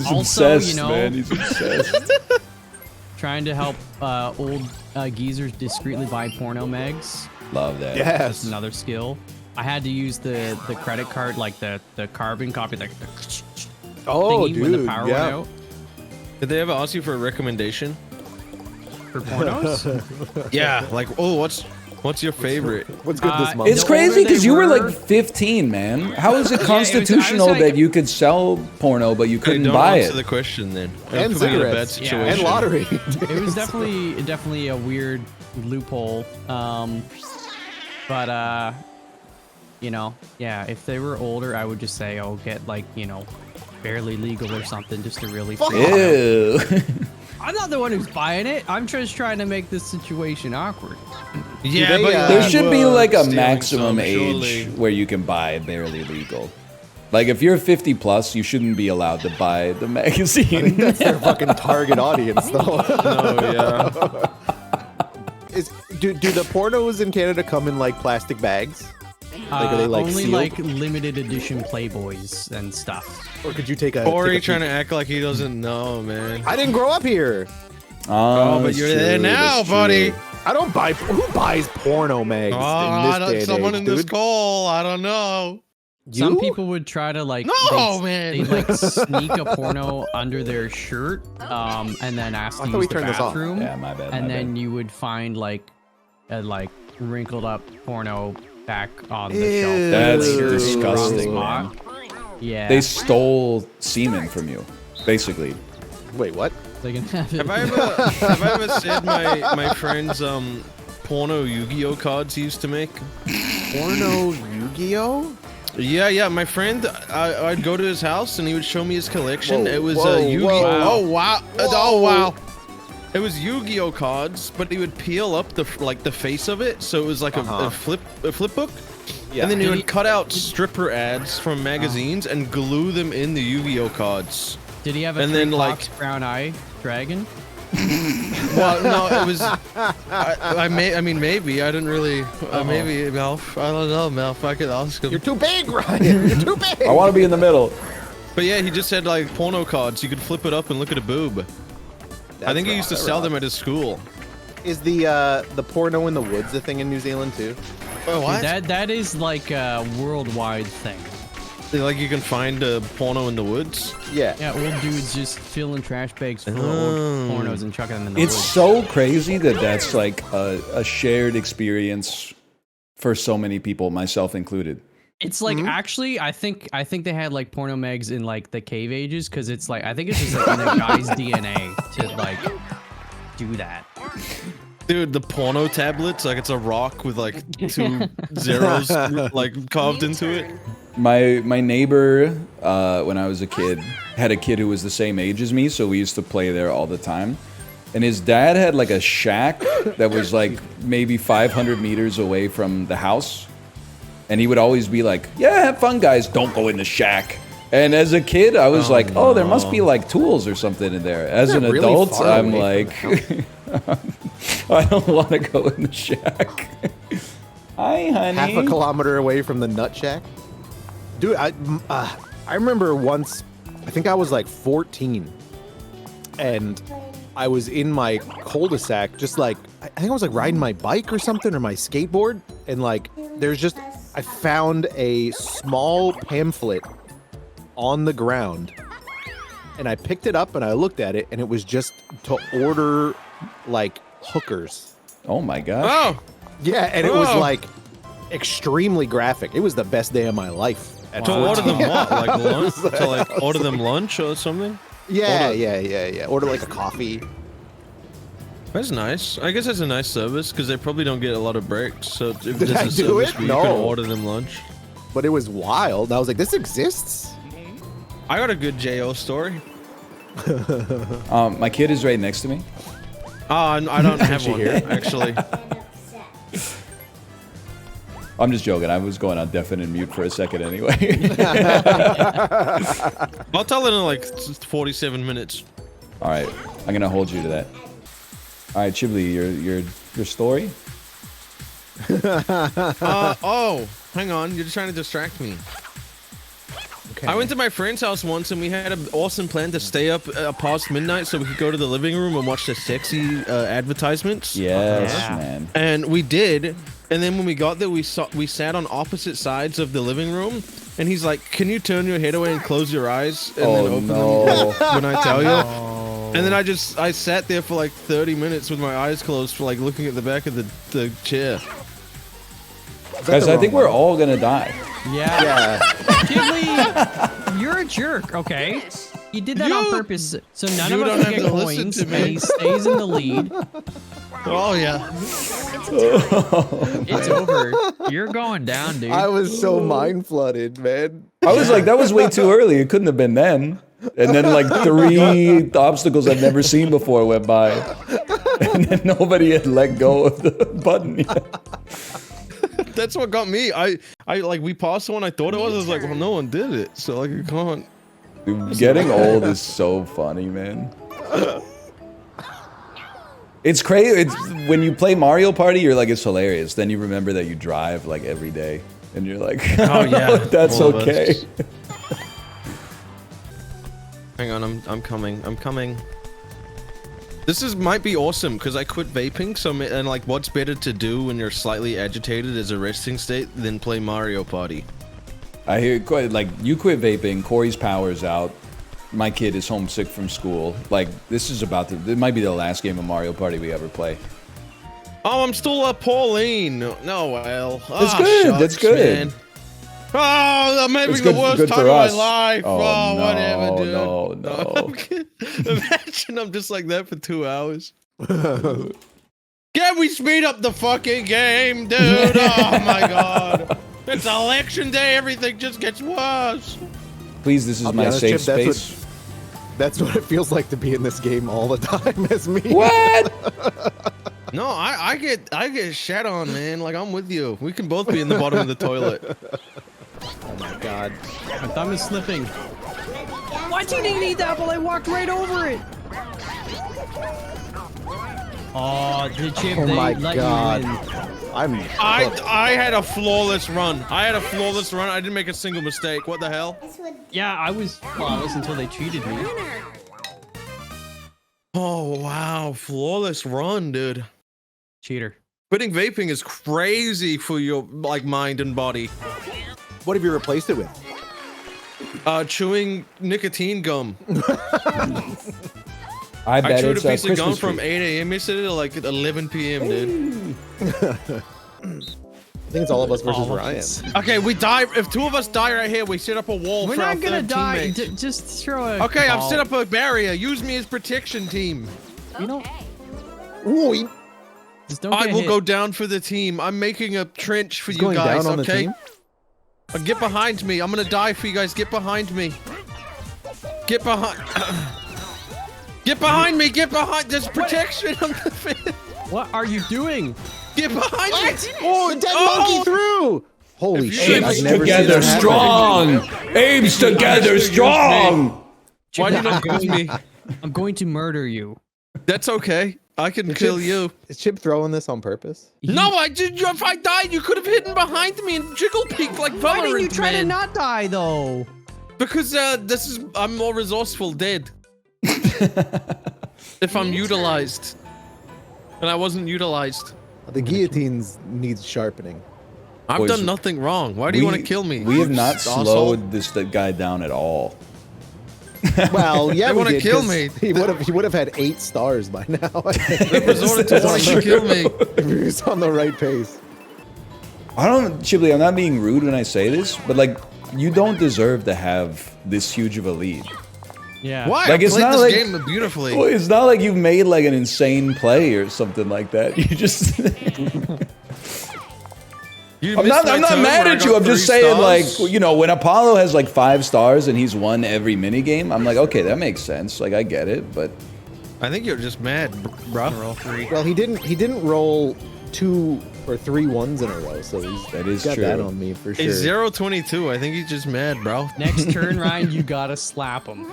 Also, obsessed, you know, man. He's obsessed. Trying to help old geezers discreetly buy porno mags. Love that. Yes. That's another skill. I had to use the credit card, like the carbon copy, like the thingy when the power went out. Did they ever ask you for a recommendation? For pornos? Yeah, like, oh, what's your favorite? What's good this month? It's crazy because you were like 15 , man. How is it constitutional that you could sell porno but you couldn't don't buy answer it? the question then. And Put me in a bad cigarettes. situation. And lottery. It was definitely a weird loophole. But you know, yeah, if they were older, I would just say, oh, get like, you know, barely legal or something just to really freak them out. Ew. I'm not the one who's buying it. I'm just trying to make this situation awkward. Yeah, but There should be like a stealing maximum some, age surely. where you can buy barely legal. Like if you're 50 plus, you shouldn't be allowed to buy the magazine. That's their fucking target audience, though. Oh yeah. Do the pornos in Canada come in like plastic bags? Like, are they like only sealed? like limited edition Playboys and stuff. Or could you take a? Corey take a trying peek? to act like he doesn't know, man. I didn't grow up here. Oh, but it's you're there true, now, that's buddy. true. I don't buy. Who buys porno mags in this day and someone age, in this dude? call. I don't know. Some You? people would try to like No, man. they like sneak a porno under their shirt and then ask I to thought we use the turned this off. bathroom. Yeah, my bad. And my then bad. you would find like a wrinkled up porno back on the Ew. shelf. That's later in the disgusting, spot. man. Yeah. They stole semen from you, basically. Wait, what? They can have it. Have I ever said my friend's porno Yu-Gi-Oh cards he used to make? Porno Yu-Gi-Oh? Yeah. My friend, I'd go to his house and he would show me his collection. Whoa, it was whoa, Yu-Gi-Oh. whoa. Oh wow! Whoa. Oh wow! It was Yu-Gi-Oh cards, but he would peel up the face of it, so it was like a flip book. Yeah. And then he would cut out stripper ads from magazines and glue them in the Yu-Gi-Oh cards. Did he have a And then, three-box brown eye dragon? Well, no, it was. I mean, maybe I didn't really. Maybe Malf. I don't know, Malf. I could ask him. You're too big, Ryan. You're too big. I want to be in the middle. But yeah, he just had like porno cards. You could flip it up and look at a boob. I think he used to sell them at his school. Is the porno in the woods a thing in New Zealand too? Oh, what? That is like a worldwide thing. Like you can find a porno in the woods. Yeah. Yeah, old dudes just filling trash bags full of old pornos and chucking them in the It's woods. so crazy that that's like a shared experience for so many people, myself included. It's like actually, I think they had like porno mags in like the cave ages because it's like I think it's just like in the guy's DNA to like do that. Dude, the porno tablets, like it's a rock with like 2 zeros like carved into it. My neighbor, when I was a kid, had a kid who was the same age as me, so we used to play there all the time. And his dad had like a shack that was like maybe 500 meters away from the house. And he would always be like, yeah, have fun, guys. Don't go in the shack. And as a kid, I was like, oh, there must be like tools or something in there. As an really adult, far I'm away like, I don't want to go in the shack. Hi, honey. Half a kilometer away from the nut shack. Dude, I remember once, I think I was like 14, and I was in my cul-de-sac, just like, I think I was like riding my bike or something, or my skateboard, and like, I found a small pamphlet on the ground, and I picked it up and I looked at it, and it was just to order like hookers. Oh my gosh. Oh! Yeah, and it was like extremely graphic. It was the best day of my life. To order them what? Like lunch? It was To like order them lunch or something? Yeah, yeah. Order like a coffee. That's nice. I guess that's a nice service because they probably don't get a lot of breaks. So if Did there's I a do service it? where you No. can order them lunch. But it was wild. I was like, this exists? I got a good JO story. My kid is right next to me. I don't have She one here? actually. I'm just joking. I was going on deafened mute for a second anyway. I'll tell it in like 47 minutes. All right, I'm gonna hold you to that. All right, Chiblee, your story. Oh, hang on. You're just trying to distract me. Okay. I went to my friend's house once and we had an awesome plan to stay up past midnight so we could go to the living room and watch the sexy advertisements. Yes, man. And we did. And then when we got there, we sat on opposite sides of the living room. And he's like, "Can you turn your head away and close your eyes and then open them when I tell you?" And then I sat there for like 30 minutes with my eyes closed, for like looking at the back of the chair. Guys, I think we're all gonna die. Yeah. Chiblee, you're a jerk, okay? He did that on purpose, so none of us can get coins, and he stays in the lead. Oh, yeah. It's over. You're going down, dude. I was so mind flooded, man. I was like, that was way too early. It couldn't have been then. And then like 3 obstacles I've never seen before went by. And then nobody had let go of the button yet. That's what got me. I like, we passed the one I thought it was. I was like, well, no one did it. So like, you can't. Dude, getting old is so funny, man. It's crazy. It's when you play Mario Party, you're like, it's hilarious. Then you remember that you drive like every day, and you're like, Oh yeah, that's all of okay. us. Hang on, I'm coming. I'm coming. This might be awesome because I quit vaping. So and like, what's better to do when you're slightly agitated as a resting state than play Mario Party? I hear quite like you quit vaping. Corey's power's out. My kid is homesick from school. Like this is about to. It might be the last game of Mario Party we ever play. Oh, I'm still a Pauline. No, well, That's good. That's good. Man. Oh, that may be It's the good- worst good time for of my us. life. Oh, no, whatever, dude. no. I'm kidding. Imagine I'm just like that for 2 hours. Can we speed up the fucking game, dude? Oh my god. It's election day. Everything just gets worse. Please, this is I'll be my honest, safe Chip, space. That's what it feels like to be in this game all the time as me. What? No, I get shat on, man. Like, I'm with you. We can both be in the bottom of the toilet. Oh my god. My thumb is slipping. Why'd you need that apple? I walked right over it. Oh, the Chip, Oh they my let god. you in. I had a flawless run. I didn't make a single mistake. What the hell? Yeah, I was flawless until they cheated me. Oh, wow. Flawless run, dude. Cheater. Quitting vaping is crazy for your, like, mind and body. What have you replaced it with? Chewing nicotine gum. I bet chewed it's a piece of gum Christmas from tree. 8 a.m. yesterday to like 11 p.m. dude. I think it's all of us versus Ryan. Okay, we die. If two of us die right here, we set up a wall. We're for our not gonna third die. teammate. Just throw a. Okay, I've ball. set up a barrier. Use me as protection team. You know. Ooh, Just don't I get will hit. go down for the team. I'm making a trench for He's you going guys. down on the Okay. team? Get behind me. I'm gonna die for you guys. Get behind me. Get behind. Get behind me. Get behind. There's protection on the fence. What are you doing? Get behind me. Oh, the dead monkey through! Holy shit! I've Apes never seen together that happen. strong. Apes together strong. Why did you not I'm use me? I'm going to murder you. That's okay. I can kill you. Is Chip throwing this on purpose? No, I did. If I died, you could have hidden behind me and jiggle peeked like Valorant. Why didn't you try to man. not die though? Because I'm more resourceful dead. If I'm utilized, and I wasn't utilized. The guillotines needs sharpening. I've Boys, done nothing wrong. Why do you want to kill me? We have not Asshole. slowed this guy down at all. Well, yeah, They we wanna did, kill 'cause me. He would have had 8 stars by now. They resorted to wanting to kill me. If he was on the right pace. I don't, Chiblee, I'm not being rude when I say this, but like, you don't deserve to have this huge of a lead. Yeah. Why? Like, I it's played not this like- game beautifully. Well, it's not like you've made like an insane play or something like that. You just. You I'm missed not my turn mad where I at you. got I'm just 3 saying, stars. like, you know, when Apollo has like 5 stars and he's won every minigame, I'm like, okay, that makes sense. Like, I get it, but. I think you're just mad, bro. Roll 3. Well, he didn't roll 2 or 3 1s in a row, so he's got true. that on me for sure. He's 0-22. I think he's just mad, bro. Next turn, Ryan, you gotta slap him.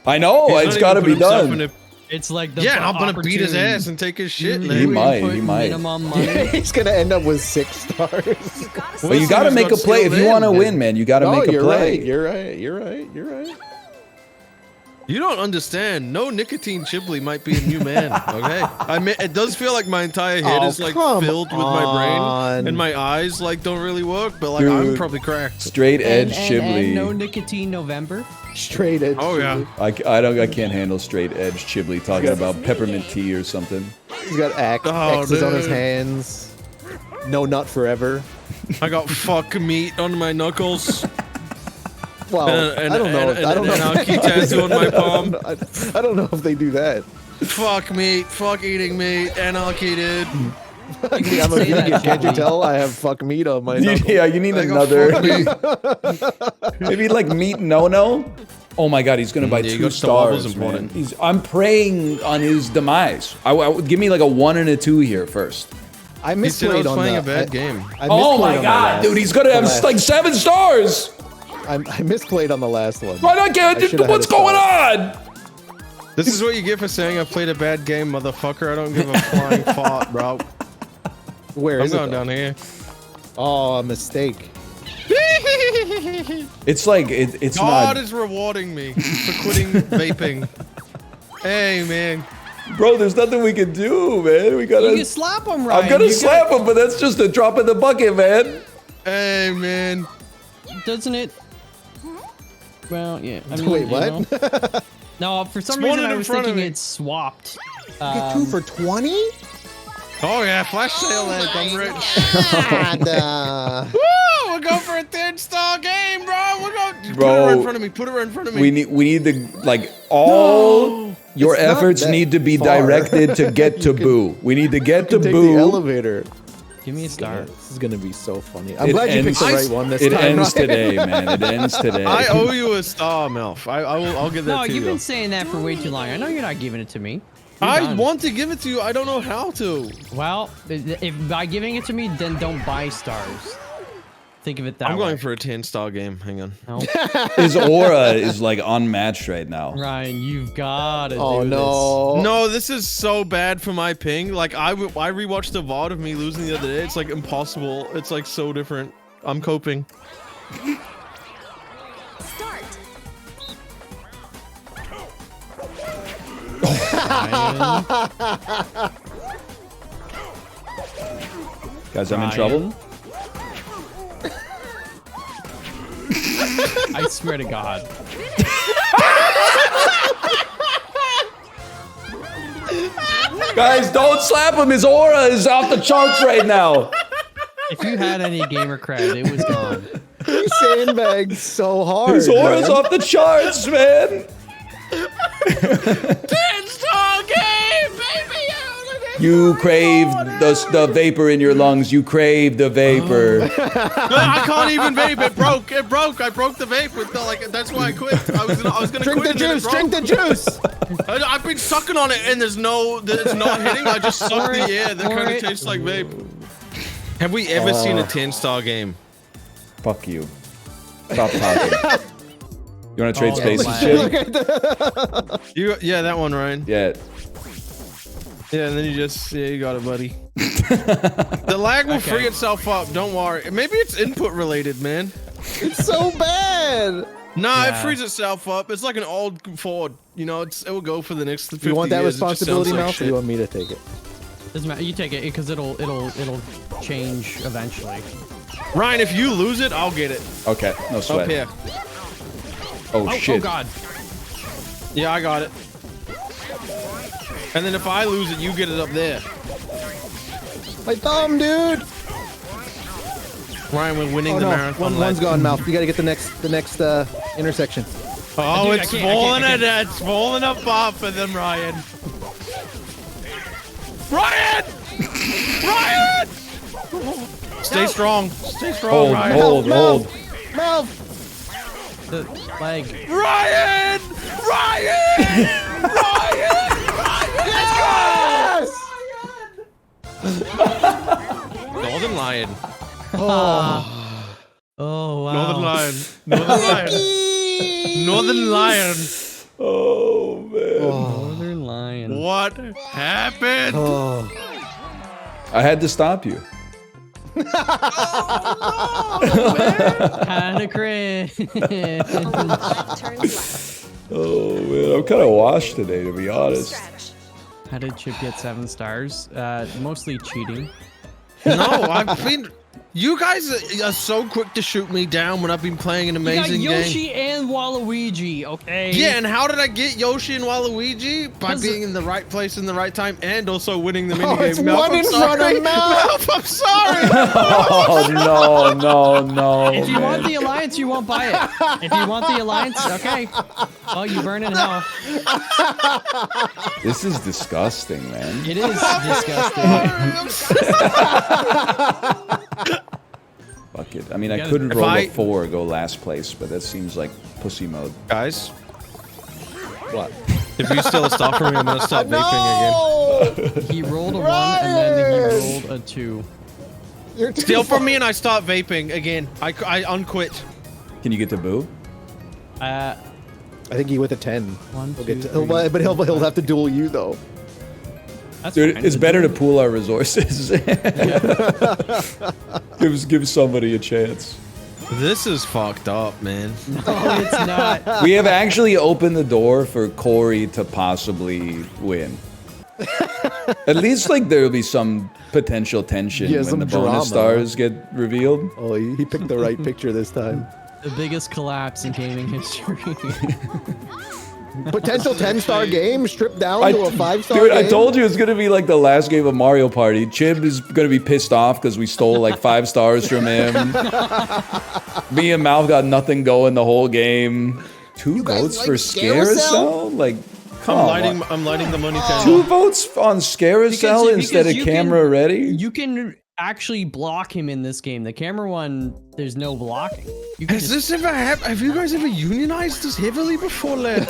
I know, He's it's not got to even be put himself done. in a- It's like the Yeah, I'm gonna beat his opportune- ass and take his shit, You man. He might, put he might. minimum money. He's gonna end up with 6 stars. But you got to make a play. If you want to win, man, you got to No, make a you're play. right. You're right. You're right. You're right. You don't understand. No nicotine Chiblee might be a new man. Okay, I mean, it does feel like my entire head Oh, is like come filled with my on. brain, and my eyes like don't really work. But like I'm Dude. probably cracked. Straight edge and Chiblee. no nicotine November. Straight edge. Oh yeah. I can't handle straight edge Chiblee talking about peppermint tea or something. He's got Oh, X's on his dude. hands. No nut forever. I got fuck meat on my knuckles. Well, I don't know. I don't know. An Alki tattoo on my palm. I don't know if they do that. Fuck meat. Fuck eating meat. Anarchy, dude. I'm a vegan. Can't you tell? I have fuck meat on my knuckles. Yeah, you need I got another. Maybe like meat no. Oh my god, he's gonna buy Yeah, you 2 got stars, stars, important. man. I'm praying on his demise. Give me like a 1 and a 2 here first. I He said I misplayed was on playing the, a bad game. I Oh misplayed my on the god, last- dude, he's gonna have the last- like 7 stars. I misplayed on the last one. Why not I get? should've had What's a going star. on? This is what you get for saying I played a bad game, motherfucker. I don't give a flying fart, bro. Where I'm is it? going though? down here. Oh, a mistake. It's like it's God not, is rewarding me for quitting vaping. Hey, man. bro. There's nothing we can do, man. We gotta. You can slap him, Ryan. I'm gonna You slap him, but that's just a drop in the bucket, man. Hey, man. Doesn't it? Well, yeah. I mean, Wait, you what? know. No, for some Spawn reason it I in was front of thinking me. it's swapped. Get 2 for 20? Oh, yeah. Flash sale, lad. I'm rich. And, Woo! We're going for a 10-star game, bro. We're going. Bro, Put it right in front of me. Put it right in front of me. We need the like all your It's not efforts that need to be far. directed to get to Boo. We need to get to take the Boo. elevator. Give me a star. This is gonna be so funny. I'm It glad you picked the ends- right one this It time. ends Ryan. today, man. It ends today. I owe you a star, Melf. I'll give that No, to you've you. been saying that for way too long. I know you're not giving it to me. You're I done. want to give it to you. I don't know how to. Well, if by giving it to me, then don't buy stars. Think of it that I'm way. going for a 10-star game. Hang on. No. His aura is like unmatched right now. Ryan, you've got to Oh do no. No, this is so bad for my ping. Like I rewatched the VOD of me losing the other day. It's like impossible. It's like so different. I'm coping. Start. Guys, I'm in Ryan. trouble. I swear to God. Guys, don't slap him. His aura is off the charts right now. If you had any gamer cred, it was gone. He sandbagged so hard. His aura's man. off the charts, man. 10-star game, baby! You crave the vapor in your lungs. You crave the vapor. I can't even vape. It broke. It broke. I broke the vape. That's why I quit. I was gonna Drink quit. the juice. Drink the juice. I've been sucking on it and it's not hitting. I just suck the air. That kind of tastes like vape. Have we ever seen a 10-star game? Fuck you. Stop talking. You want to trade spaces, lag. Chib? Yeah, that one, Ryan. Yeah. Yeah, and then you got it, buddy. The lag will free itself up. Don't worry. Maybe it's input related, man. It's so bad. Nah, it frees itself up. It's like an old Ford. You know, it will go for the next 50 You want that years. It just sounds responsibility, like Mouth, or shit. you want me to take it? Doesn't matter. You take it because it'll change eventually. Ryan, if you lose it, I'll get it. Okay, no sweat. Up here. Oh, shit. Oh God. Yeah, I got it. And then if I lose it, you get it up there. My thumb, dude. Ryan, we're winning Oh, the no. marathon. One's gone, Mouth. You gotta get the next intersection. Oh, Dude, it's I falling can't. it's falling apart for them, Ryan. Ryan! Ryan! Stay strong. Stay strong, Ryan. Hold. Mouth. The leg. Ryan! Ryan! Ryan! Northern Lion. Oh wow. Northern Lion. Northern Lion. Northern Lion. Oh, man. Northern Lion. What happened? Oh. I had to stop you. Kinda cringe. Oh, man. I'm kind of washed today, to be honest. How did Chip get 7 stars? Mostly cheating. No, I've been. You guys are so quick to shoot me down when I've been playing an amazing you got game. Yoshi and Waluigi, okay? Yeah, and how did I get Yoshi and Waluigi? By being in the right place in the right time and also winning the minigame. It's one in front of Mouth. I'm sorry. Oh, no. If you man. want the Alliance, you won't buy it. If you want the Alliance, okay. Well, you burn in hell. This is disgusting, man. It is disgusting. Fuck it. I mean, I gotta- couldn't If roll I- a 4, go last place, but that seems like pussy mode. Guys, What? if you steal a star from me, I'm gonna stop vaping again. He rolled a 1 and then he rolled a 2. You're too Steal far. from me and I start vaping again. I unquit. Can you get to Boo? I think he with a 10. 1, He'll 2, get to, 3. but he'll have to duel you though. That's Dude, fine. it's better to pool our resources. give somebody a chance. This is fucked up, man. No, it's not. We have actually opened the door for Corey to possibly win. At least, like, there'll be some potential tension Yeah, when some the bonus drama. stars get revealed. Oh, he picked the right picture this time. The biggest collapse in gaming history. Potential 10-star game stripped down to a 5-star Dude, game. I told you it's gonna be like the last game of Mario Party. Chib is gonna be pissed off because we stole like 5 stars from him. Me and Mal got nothing going the whole game. 2 votes like for Scarousel? Scarousel? Like, come on. I'm lighting the money down. 2 votes on Scarousel instead of you camera can, ready? You can actually block him in this game. The camera one, there's no blocking. You can Has this ever happened? Have you guys ever unionized this heavily before, lad?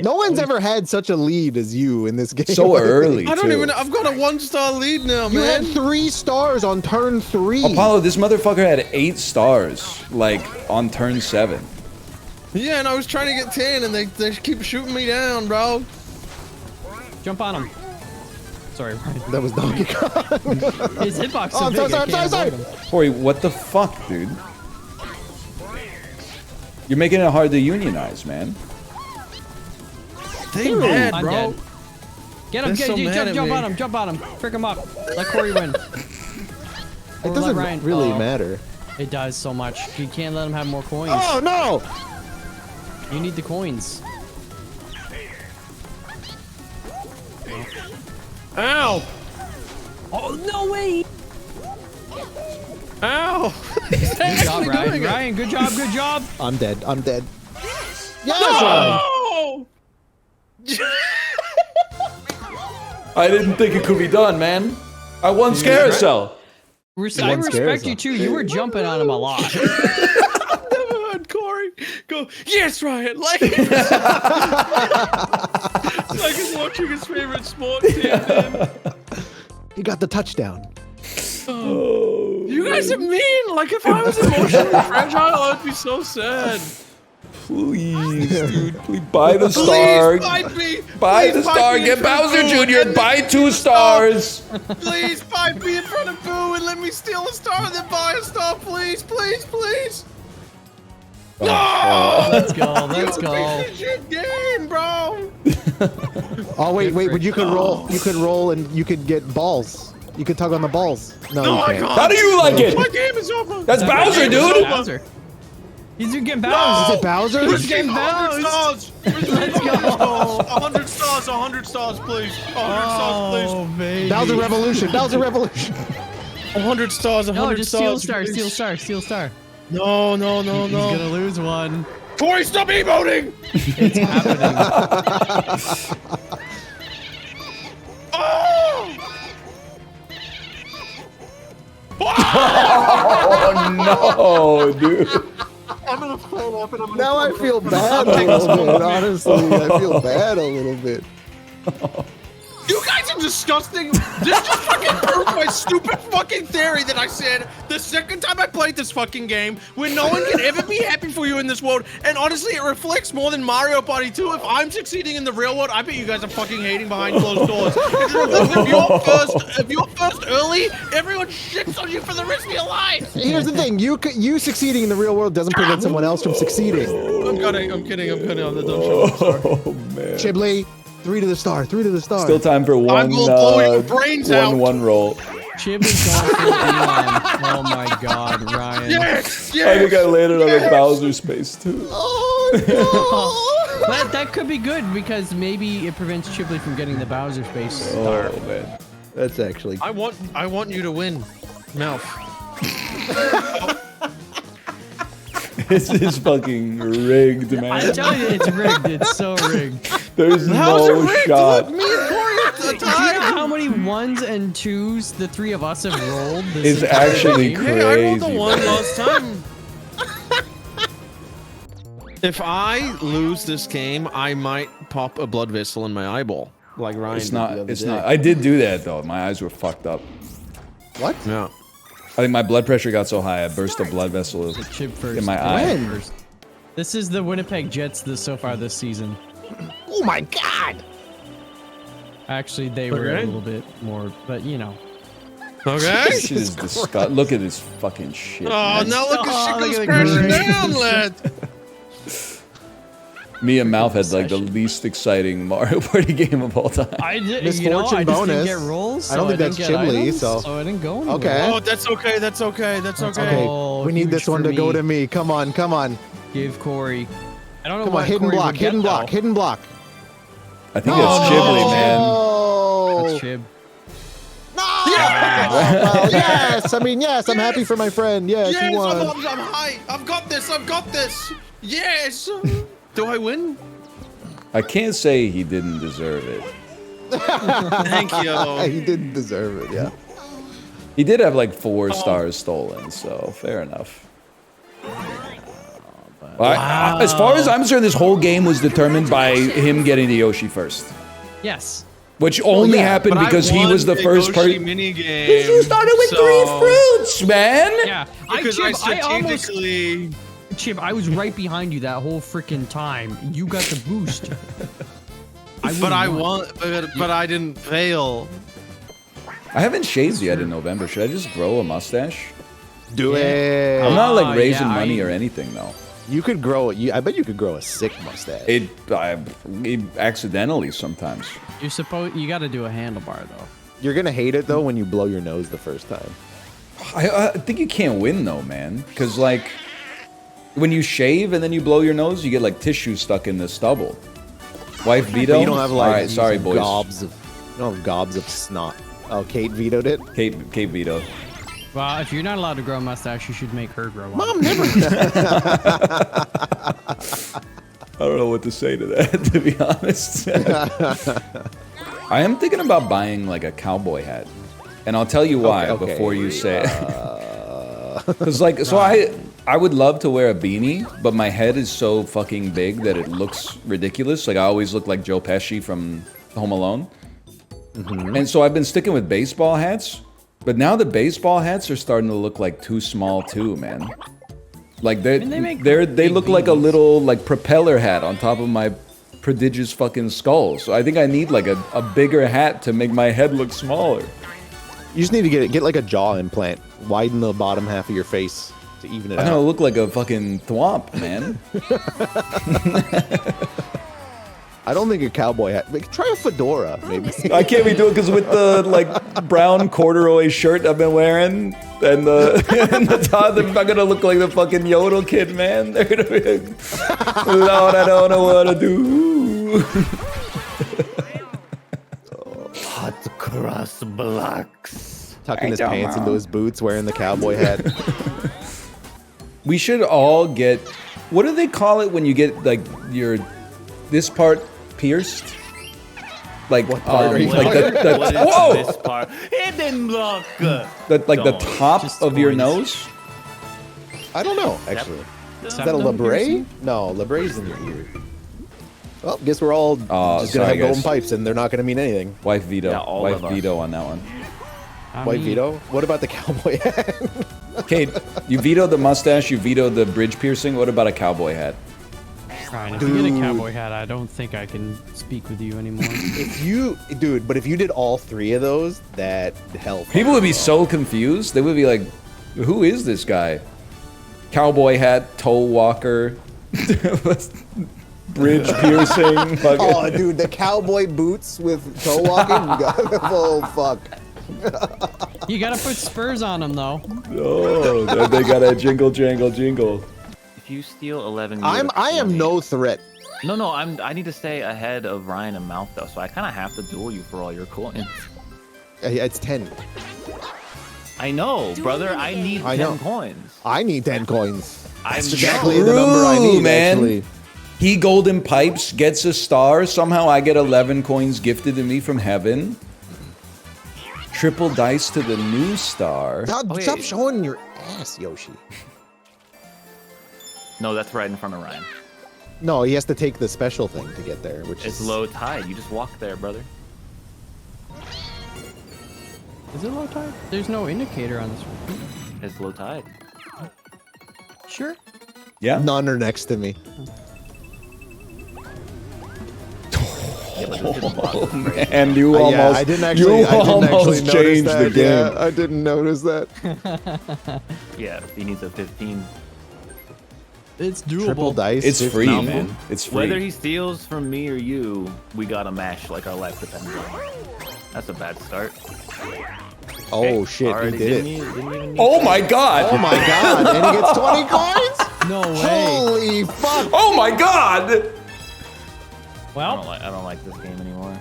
No one's ever had such a lead as you in this game. So early, I don't too. even. I've got a 1-star lead now, You man. had 3 stars on turn 3. Apollo, this motherfucker had 8 stars, like, on turn 7. Yeah, and I was trying to get 10, and they keep shooting me down, bro. jump on him. Sorry, Ryan. That was Donkey Kong. His hitbox Oh, so I'm big, sorry, I can't sorry. avoid him. Corey, what the fuck, dude? You're making it hard to unionize, man. They mad, I'm bro. dead. Get him, They're so mad at jump me. on him, jump on him. Frick him up. Let Corey win. It doesn't Ryan. really Oh. matter. It does so much. You can't let them have more coins. Oh no! You need the coins. Ow! Oh no way! Ow! Good job, Ryan. Ryan, good job, good job. I'm dead. I'm dead. No! I didn't think it could be done, man. I won Carousel. I respect you too. You were jumping on him a lot. I've never heard Corey go, yes, Ryan! Like, like he's watching his favorite sport team. He got the touchdown. You guys are mean! Like, if I was emotionally fragile, I'd be so sad. Please, dude. Please buy the star. Please fight me! Buy Please the fight star. me Get in front of Bowser Boo Jr. and Buy let me 2 stars. Please fight me in front of Boo and let me steal a star and then buy a star, please, please, please. No! Let's go. Let's go. Piece of shit game, bro. Oh wait, but you could roll. You could roll and you could get balls. You could tug on the balls. No, you I can't. can't. How do you like it? My game is over. That's Bowser, dude. Bowser. He's getting Bowser. Is it Bowser? He's getting Bowser. 100 stars. Let's go. 100 stars. 100 stars, please. 100 stars, please. Baby. Bowser Revolution. Bowser Revolution. 100 stars. 100 No, just steal stars. star. please. Steal star. Steal star. No. He's gonna lose one. Corey, stop emoting. It's happening. Oh no, dude. I'm gonna fall off and I'm gonna Now I feel bad a little bit. Honestly, I feel bad a little bit. You guys are disgusting. This just fucking proved my stupid fucking theory that I said the second time I played this fucking game, where no one can ever be happy for you in this world. And honestly, it reflects more than Mario Party 2. If I'm succeeding in the real world, I bet you guys are fucking hating behind closed doors. If you're first early, everyone shits on you for the rest of your life. Here's the thing: you succeeding in the real world doesn't prevent someone else from succeeding. I'm kidding. I'm the dumb show. Oh man. Chiblee, 3 to the star. 3 to the star. Still time for one. blow your brains out. One roll. Chiblee's going for Elon. Oh my God, Ryan. Yes. I think I landed on a Bowser space too. Oh no. That could be good because maybe it prevents Chiblee from getting the Bowser space star. Oh man. That's actually. I want you to win, Mouth. This is fucking rigged, man. I'm telling you, it's rigged. It's so rigged. There's How's it no rigged? shot. Me and Corey at the Do you know time. how many 1s and 2s the 3 of us have rolled? It's actually game? crazy. Hey, I rolled a 1 man. last time. If I lose this game, I might pop a blood vessel in my eyeball, like Ryan. It's did not. the other It's day. not. I did do that though. My eyes were fucked up. What? Yeah. I think my blood pressure got so high I burst a blood vessel Chib first. in my eye. When? This is the Winnipeg Jets so far this season. Oh my God! Actually, they were a Okay. little bit more, but you know. Okay. This is disgusting. Look at this fucking shit. Oh, man. now look at shit look goes at the crashing grades. down, lad. Me and Mouth had like the least exciting Mario Party game of all time. I did. Misfortune You know, I just bonus. didn't get rolls. I don't so think that's didn't get Chiblee, items, so- I didn't go anywhere. Okay. Oh, that's okay. That's okay. That's okay. Okay, Oh, we need huge this one for to go me. to me. Come on, come on. Give Corey. I don't know Come why on, hidden Corey block, would get hidden block, though. hidden block. I think that's Chiblee, man. Oh, That's Chib. well, yes. I mean, yes. I'm happy for my friend. Yes, Yes, he won. I'm high. I've got this. I've got this. Yes. Do I win? I can't say he didn't deserve it. Thank you. He didn't deserve it. Yeah. He did have like 4 stars stolen, so fair enough. As far as I'm concerned, this whole game was determined by him getting the Yoshi first. Yes. Which only happened But I because he won was the first person. mini game. You started with 3 fruits, man. Yeah. Because I almost. strategically. Chib, I was right behind you that whole freaking time. You got the boost. But I won. But I didn't fail. I haven't shaved yet in November. Should I just grow a mustache? Do it. I'm not like raising yeah, money or anything though. You could grow it. I bet you could grow a sick mustache. It accidentally sometimes. You got to do a handlebar though. You're gonna hate it though when you blow your nose the first time. I think you can't win though, man. Because like, when you shave and then you blow your nose, you get like tissue stuck in the stubble. Wife veto. But you don't have like All right, sorry boys. you don't have gobs of snot. Oh, Kate vetoed it. Kate veto. Well, if you're not allowed to grow a mustache, you should make her grow one. Mom never. I don't know what to say to that, to be honest. I am thinking about buying like a cowboy hat, and I'll tell you why before you say it. Because like, so I would love to wear a beanie, but my head is so fucking big that it looks ridiculous. Like I always look like Joe Pesci from Home Alone. And so I've been sticking with baseball hats, but now the baseball hats are starting to look like too small too, man. Like they look like a little like propeller hat on top of my prodigious fucking skull. So I think I need like a bigger hat to make my head look smaller. You just need to get like a jaw implant, widen the bottom half of your face to even it I out. don't look like a fucking thwomp, man. I don't think a cowboy hat. Like, try a fedora, maybe. I can't be doing because with the like brown corduroy shirt I've been wearing and the top, they're not gonna look like the fucking Yodel kid, man. They're gonna be like, Lord, I don't know what to do. Hot cross blocks. Tucking his pants into his boots, wearing the cowboy hat. We should all get, what do they call it when you get like this part pierced? Like what part are you like What is whoa! this part? Hidden block. Like the top of your nose? I don't know, actually. Is that a labrae? No, labrae's in your ear. Well, guess we're all just gonna have golden pipes, and they're not gonna mean anything. Wife veto. Yeah, all Wife of us. veto on that one. White veto? What about the cowboy hat? Kate, you vetoed the mustache, you vetoed the bridge piercing. What about a cowboy hat? Ryan, if you get a cowboy hat, I don't think I can speak with you anymore. If you did all three of those, that helped. People would be so confused. They would be like, who is this guy? Cowboy hat, toe walker, bridge piercing. Oh, dude, the cowboy boots with toe walking. Oh, fuck. You gotta put spurs on them, though. Oh, they got a jingle, jangle, jingle. If you steal 11, I am no threat. No, I need to stay ahead of Ryan and Mouth though, so I kind of have to duel you for all your coins. It's 10. I know, brother. I need 10 coins. I need 10 coins. That's exactly the number I need, man. actually. He golden pipes, gets a star. Somehow I get 11 coins gifted to me from heaven. Triple dice to the new star. Stop showing your ass, Yoshi. No, that's right in front of Ryan. No, he has to take the special thing to get there, which It's is low tide. You just walk there, brother. Is it low tide? There's no indicator on this one. It's low tide. Sure. Yeah. None are next to me. Oh, man, you almost, yeah, I didn't actually almost notice changed that. the game. Yeah, I didn't notice that. Yeah, he needs a 15. It's doable. Triple dice. It's free, 15. man. It's free. Whether he steals from me or you, we gotta mash like our life depends on it. That's a bad start. Oh Okay, shit, already he did it. didn't even need Oh that. my god! Oh my god, and he gets 20 coins? No way. Holy fuck! Oh my god! Well, I don't like this game anymore.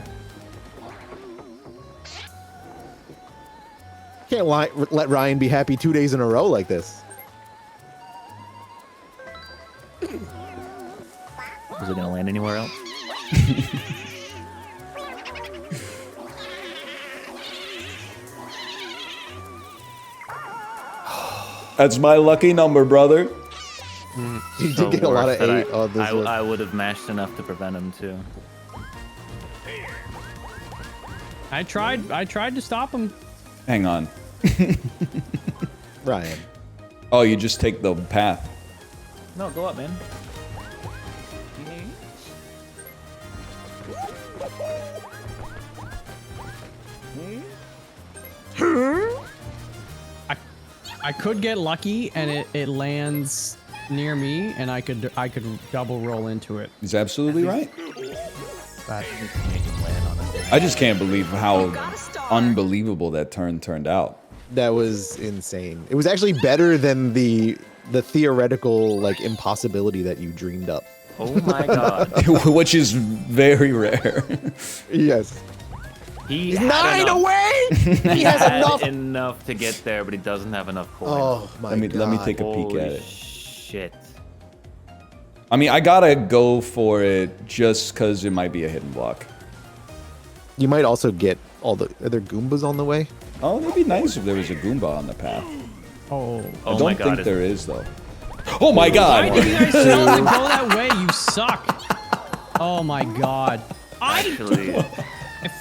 Can't let Ryan be happy 2 days in a row like this. Is it gonna land anywhere else? That's my lucky number, brother. You did get a lot of 8 on this one. I would have mashed enough to prevent him too. I tried to stop him. Hang on. Ryan. Oh, you just take the path. No, go up, man. I could get lucky and it lands near me and I could double roll into it. He's absolutely right. But I just can't believe how unbelievable that turn turned out. That was insane. It was actually better than the theoretical like impossibility that you dreamed up. Oh my god. Which is very rare. Yes. He's 9 away. He has enough to get there, but he doesn't have enough coins. Oh my god. Let me take a peek at it. Shit. I mean, I gotta go for it just because it might be a hidden block. You might also get all the other Goombas on the way. Oh, it'd be nice if there was a Goomba on the path. Oh. I don't think there is, though. Oh my god! Why do you guys tell them to go that way? You suck. Oh my god. I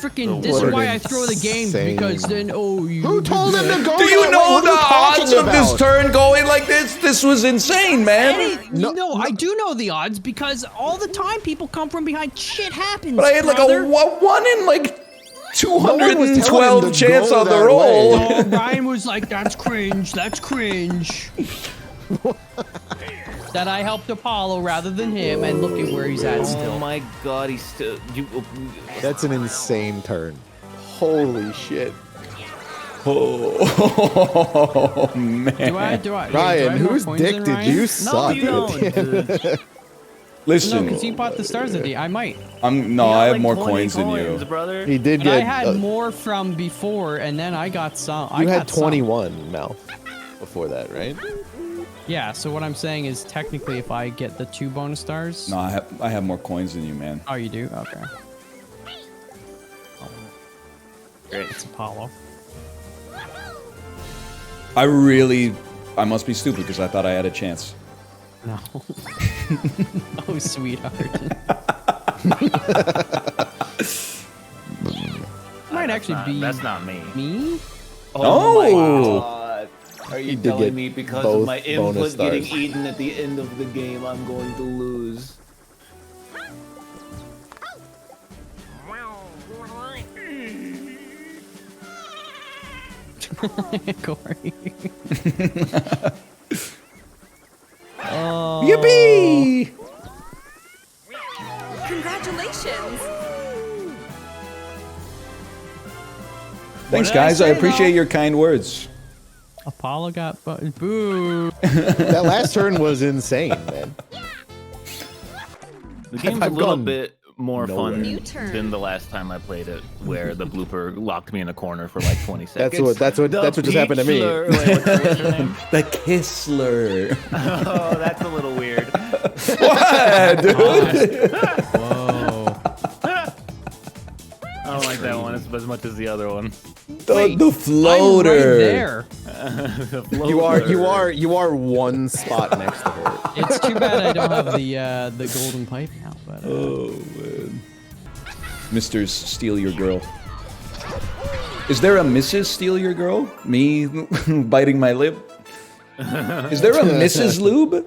freaking. This is why I throw the game because then you. Who told him to go? Do you know the odds of this about? turn going like this? This was insane, man. No, I do know the odds because all the time people come from behind. Shit happens. But I had like brother. a 1 in like No one was telling 212 him to chance go on the that roll. way. Oh, Ryan was like, "That's cringe. That's cringe." That I helped Apollo rather than him, and look at where he's at still. Oh my god, he's still. That's an insane turn. Holy shit. Oh, man. Do I? Ryan, more whose coins dick than did Ryan? you suck? you don't. Listen. No, because he bought the stars at the. I might. I have more coins than you. Brother. He did But I get. had more from before, and then I got some. You I had got some. 21 mouth before that, right? Yeah, so what I'm saying is technically if I get the 2 bonus stars. No, I have more coins than you, man. Oh, you do? Okay. Great. It's Apollo. I must be stupid because I thought I had a chance. No. Oh, sweetheart. Might actually be. That's not me. Me? Oh my god. Are you He did telling get me because both of my bonus input getting stars. eaten at the end of the game, I'm going to lose? Corey. Oh. Yippee! Congratulations. Thanks, did I guys. I say, appreciate though? your kind words. Apollo got boo. That last turn was insane, man. The game's I've a little gone bit more nowhere. fun New turn. than the last time I played it, where the blooper locked me in a corner for like 20 seconds. That's what just happened to me. Peachler- wait, what's her name? The Kissler. Oh, that's a little weird. What, dude? Whoa. I don't like that one as much as the other one. The floater. I'm right there. The You are one spot next to her. It's too bad I don't have the golden pipe now, but Oh, man. Mr. Steal Your Girl. Is there a Mrs. Steal Your Girl? Me biting my lip? Is there a Mrs. Lube?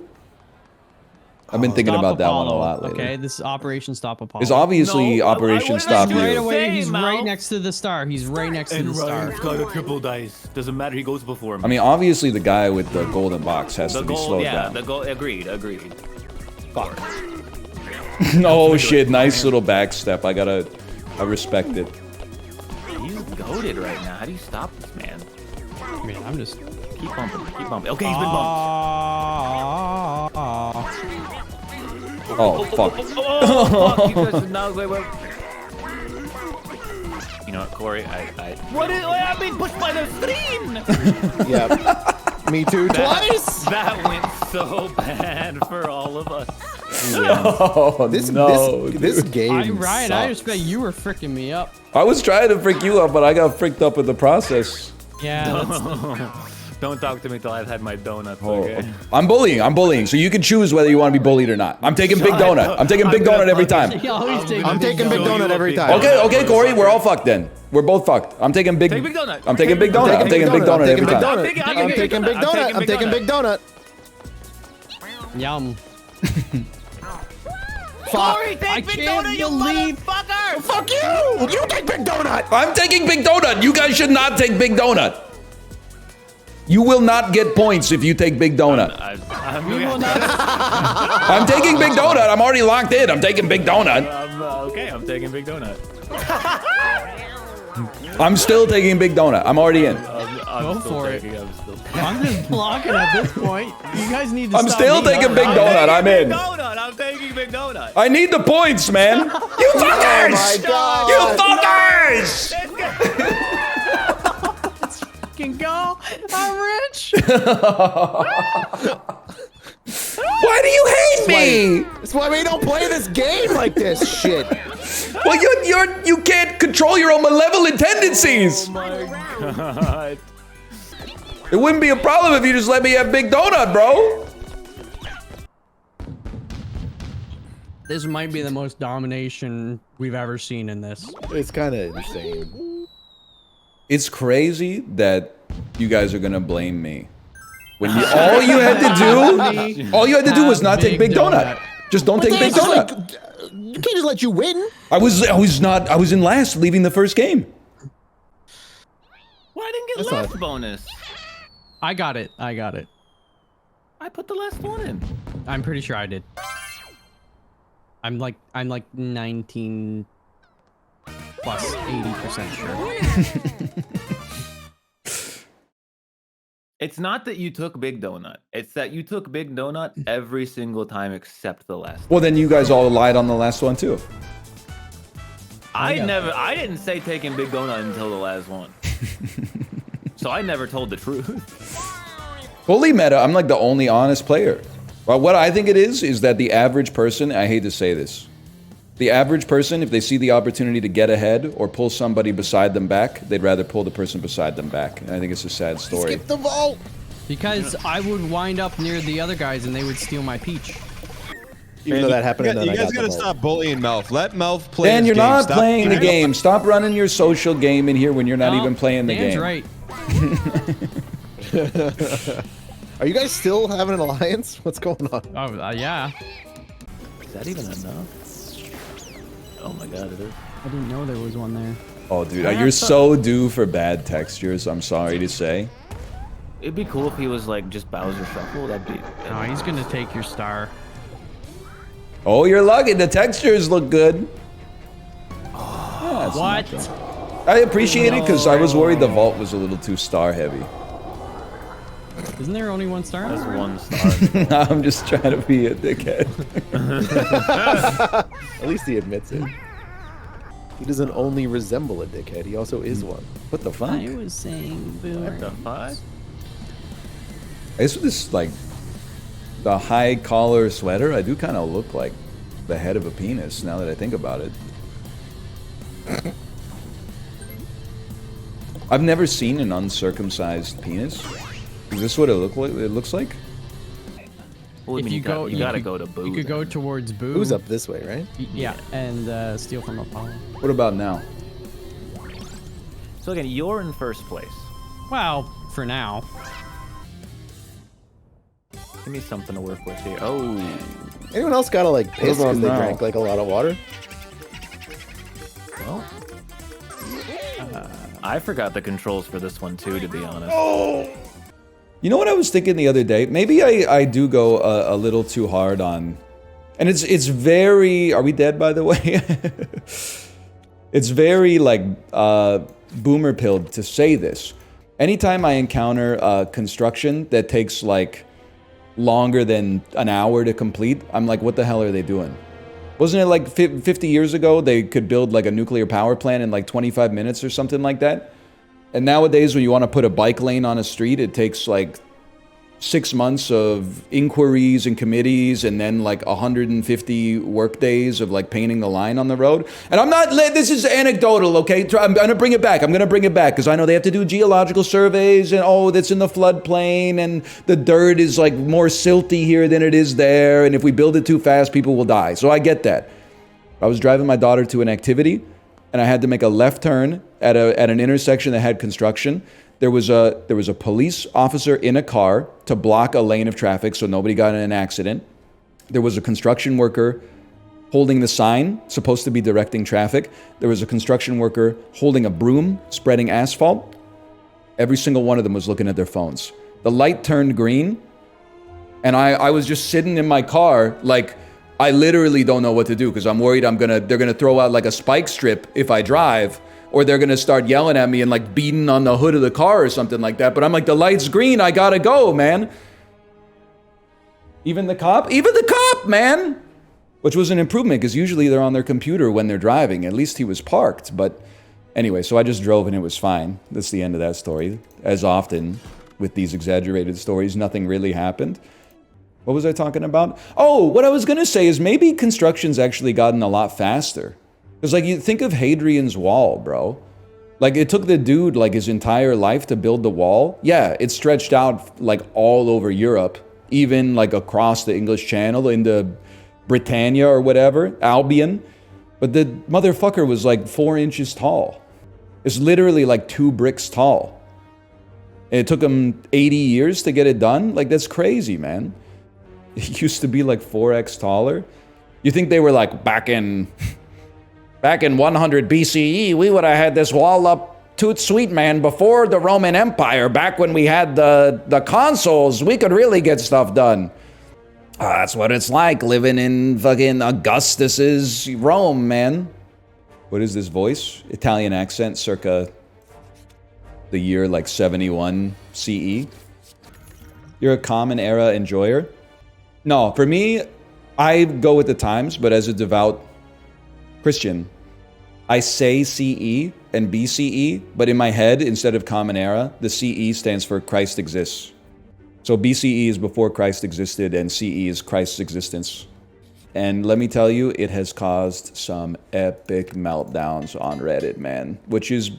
I've been thinking Stop about that one a Apollo, lot lately. Okay, this is Operation Stop Apollo. It's obviously Operation Stop Right You. away, he's right next to the star. He's right next to the star. got a triple dice. Doesn't matter. He goes before me. I mean, obviously the guy with the golden box has the to be goal, slowed yeah, down. the goal. Agreed. Fuck. Oh shit, nice little backstep. I respect it. He's goated right now. How do you stop this man? I mean, I'm just keep bumping. Okay, he's been bumped. Oh fuck. Oh, fuck. You guys did not wait. You know what, Corey? I've been pushed by the screen. Yeah. Me too. Twice. That went so bad for all of us. Oh This game. Ryan, sucks. I expect you were freaking me up. I was trying to freak you up, but I got freaked up in the process. Yeah. Don't talk to me till I've had my donuts. Oh. Okay. I'm bullying. So you can choose whether you want to be bullied or not. I'm taking Big Donut. I'm taking Big Donut every time. I'm taking Big Donut every time. Okay, Corey, we're all fucked then. We're both fucked. I'm taking Big. Take Big Donut. I'm taking Big Donut. I'm taking Big Donut every time. I'm taking Big Donut. I'm taking Big Donut. Yum. Corey, take I Big can't Donut, you believe- motherfucker! Fuck you! You take Big Donut. I'm taking Big Donut. You guys should not take Big Donut. You will not get points if you take Big Donut. I'm taking Big Donut. I'm already locked in. I'm taking Big Donut. Okay, I'm taking Big Donut. I'm still taking Big Donut. I'm already in. Go for it. I'm just blocking at this point. You guys need to I'm stop still me. taking Big Donut. I'm in. I'm taking Big Donut. I need the points, man. You fuckers! my God. You fuckers! Let's fucking go. I'm rich. Why do you hate me? That's why we don't play this game like this shit. Well, you can't control your own malevolent tendencies. Oh my god. It wouldn't be a problem if you just let me have Big Donut, bro. This might be the most domination we've ever seen in this. It's kind of insane. It's crazy that you guys are gonna blame me. When all you had to do was not take Big Donut. Just don't take Big Donut. You can't just let you win. I was in last, leaving the first game. Why I didn't get last bonus? I got it. I put the last one in. I'm pretty sure I did. I'm like 19 plus 80% sure. It's not that you took Big Donut. It's that you took Big Donut every single time except the last. Well, then you guys all lied on the last one too. I didn't say taking Big Donut until the last one. So I never told the truth. Fully meta, I'm like the only honest player. Well, what I think it is that the average person, I hate to say this, the average person, if they see the opportunity to get ahead or pull somebody beside them back, they'd rather pull the person beside them back. And I think it's a sad story. Skip the vault. Because I would wind up near the other guys and they would steal my peach. Even though that happened, You guys gotta stop bullying Melf. Let Melf play. Dan, his you're game. not Stop playing the beating game. Stop running your social game in here when you're not even playing the Dan's game. right. Are you guys still having an alliance? What's going on? Oh, yeah. Is that even enough? Oh my god, it is. I didn't know there was one there. Oh, dude, you're so due for bad textures, I'm sorry to say. It'd be cool if he was like just Bowser Shuffle. That'd be. No, he's gonna take your star. Oh, you're lucky. The textures look good. What? I appreciate it because I was worried the vault was a little too star heavy. Isn't there only one star? That's one star. I'm just trying to be a dickhead. At least he admits it. He doesn't only resemble a dickhead, he also is one. What the fuck? I was saying boomer. What the fuck? I guess with this, like, the high collar sweater, I do kind of look like the head of a penis now that I think about it. I've never seen an uncircumcised penis. Is this what it looks like? Well, If you gotta go to Boo. You could go towards Boo. Boo's up this way, right? Yeah, and steal from Apollo. What about now? So again, you're in first place. Well, for now. Give me something to work with here. Oh. Anyone else gotta like piss about because they now? drank like a lot of water? Well, I forgot the controls for this one too, to be honest. Oh. You know what I was thinking the other day? Maybe I do go a little too hard on, and it's very. Are we dead, by the way? It's very like boomer pilled to say this. Anytime I encounter construction that takes like longer than an hour to complete, I'm like, what the hell are they doing? Wasn't it like 50 years ago they could build like a nuclear power plant in like 25 minutes or something like that? And nowadays when you want to put a bike lane on a street, it takes like 6 months of inquiries and committees and then like 150 work days of like painting the line on the road. And I'm not, this is anecdotal, okay? I'm gonna bring it back. I'm gonna bring it back because I know they have to do geological surveys and oh, that's in the floodplain and the dirt is like more silty here than it is there. And if we build it too fast, people will die. So I get that. I was driving my daughter to an activity and I had to make a left turn at an intersection that had construction. There was a police officer in a car to block a lane of traffic so nobody got in an accident. There was a construction worker holding the sign, supposed to be directing traffic. There was a construction worker holding a broom, spreading asphalt. Every single one of them was looking at their phones. The light turned green, and I was just sitting in my car like, I literally don't know what to do because I'm worried they're gonna throw out like a spike strip if I drive. or they're gonna start yelling at me and like beating on the hood of the car or something like that. But I'm like, the light's green, I gotta go, man. Even the cop, man. Which was an improvement, because usually they're on their computer when they're driving. At least he was parked. But anyway, so I just drove and it was fine. That's the end of that story. As often with these exaggerated stories, nothing really happened. What was I talking about? Oh, what I was gonna say is maybe construction's actually gotten a lot faster. Because like, you think of Hadrian's Wall, bro. Like, it took the dude like his entire life to build the wall. Yeah, it stretched out like all over Europe, even like across the English Channel into Britannia or whatever, Albion. But the motherfucker was like 4 inches tall. It's literally like 2 bricks tall. And it took him 80 years to get it done? Like, that's crazy, man. It used to be like 4x taller. You think they were like, back in 100 BCE, we would have had this wall up toot sweet, man, before the Roman Empire, back when we had the consuls, we could really get stuff done. That's what it's like living in fucking Augustus's Rome, man. What is this voice? Italian accent circa the year like 71 CE. You're a common era enjoyer? No, for me, I go with the times, but as a devout Christian, I say CE and BCE, but in my head, instead of common era, the CE stands for Christ exists. So BCE is before Christ existed, and CE is Christ's existence. And let me tell you, it has caused some epic meltdowns on Reddit, man, which is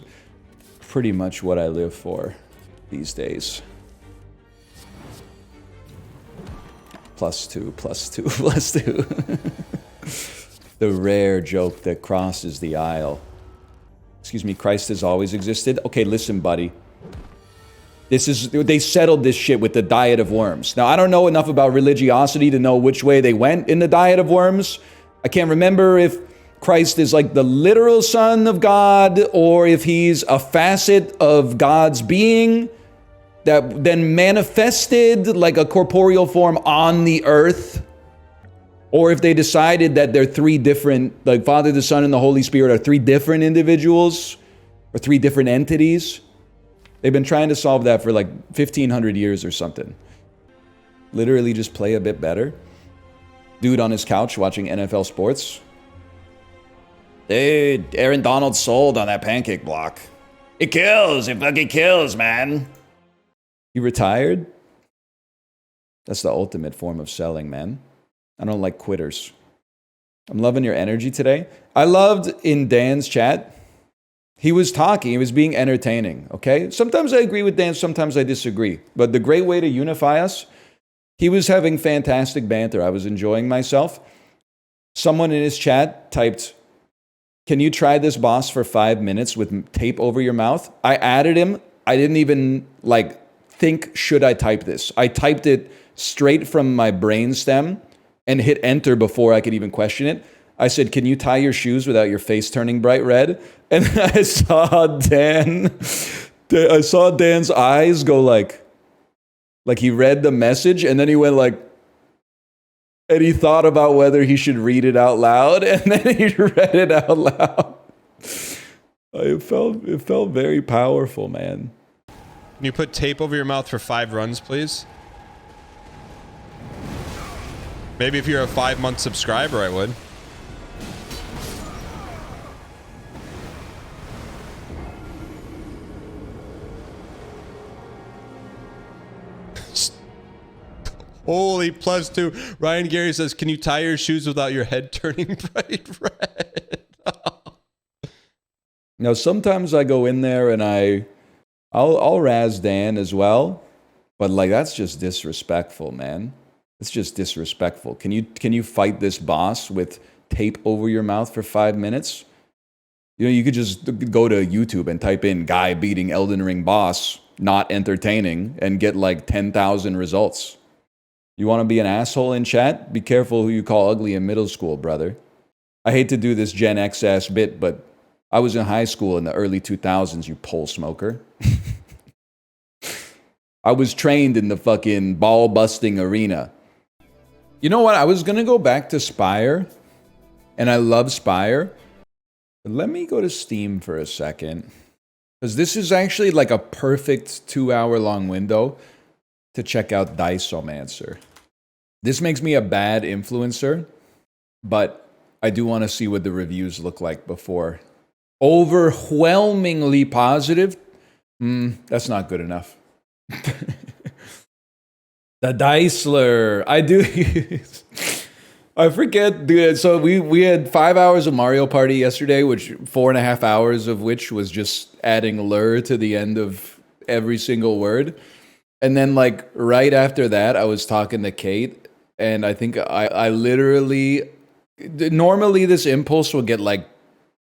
pretty much what I live for these days. +2, +2, +2. The rare joke that crosses the aisle. Excuse me, Christ has always existed? Okay, listen, buddy. They settled this shit with the diet of worms. Now, I don't know enough about religiosity to know which way they went in the diet of worms. I can't remember if Christ is like the literal son of God, or if he's a facet of God's being that then manifested like a corporeal form on the earth. Or if they decided that they're 3 different, like Father, the Son, and the Holy Spirit are 3 different individuals, or 3 different entities. They've been trying to solve that for like 1,500 years or something. Literally just play a bit better. Dude on his couch watching NFL sports. Dude, Aaron Donald sold on that pancake block. It kills, it fucking kills, man. You retired? That's the ultimate form of selling, man. I don't like quitters. I'm loving your energy today. I loved in Dan's chat, he was talking, he was being entertaining, okay? Sometimes I agree with Dan, sometimes I disagree. But the great way to unify us, he was having fantastic banter. I was enjoying myself. Someone in his chat typed, "Can you try this boss for 5 minutes with tape over your mouth?" I added him. I didn't even like think, should I type this? I typed it straight from my brainstem and hit enter before I could even question it. I said, "Can you tie your shoes without your face turning bright red?" And I saw Dan's eyes go like he read the message, and then he went like, and he thought about whether he should read it out loud, and then he read it out loud. It felt very powerful, man. Can you put tape over your mouth for 5 runs, please? Maybe if you're a 5-month subscriber, I would. Holy +2. Ryan Gary says, "Can you tie your shoes without your head turning bright red?" Now, sometimes I go in there and I'll razz Dan as well, but like, that's just disrespectful, man. It's just disrespectful. Can you fight this boss with tape over your mouth for 5 minutes? You know, you could just go to YouTube and type in "guy beating Elden Ring boss, not entertaining," and get like 10,000 results. You want to be an asshole in chat? Be careful who you call ugly in middle school, brother. I hate to do this Gen X ass bit, but I was in high school in the early 2000s, you pole smoker. I was trained in the fucking ball-busting arena. You know what? I was going to go back to Spire, and I love Spire. Let me go to Steam for a second. Because this is actually like a perfect 2-hour-long window to check out Diceomancer. This makes me a bad influencer, but I do want to see what the reviews look like before. Overwhelmingly positive? That's not good enough. The Diceler. I do. I forget, dude. So we had 5 hours of Mario Party yesterday, which 4.5 hours of which was just adding lure to the end of every single word. And then like right after that, I was talking to Kate, and I think I literally, normally this impulse will get like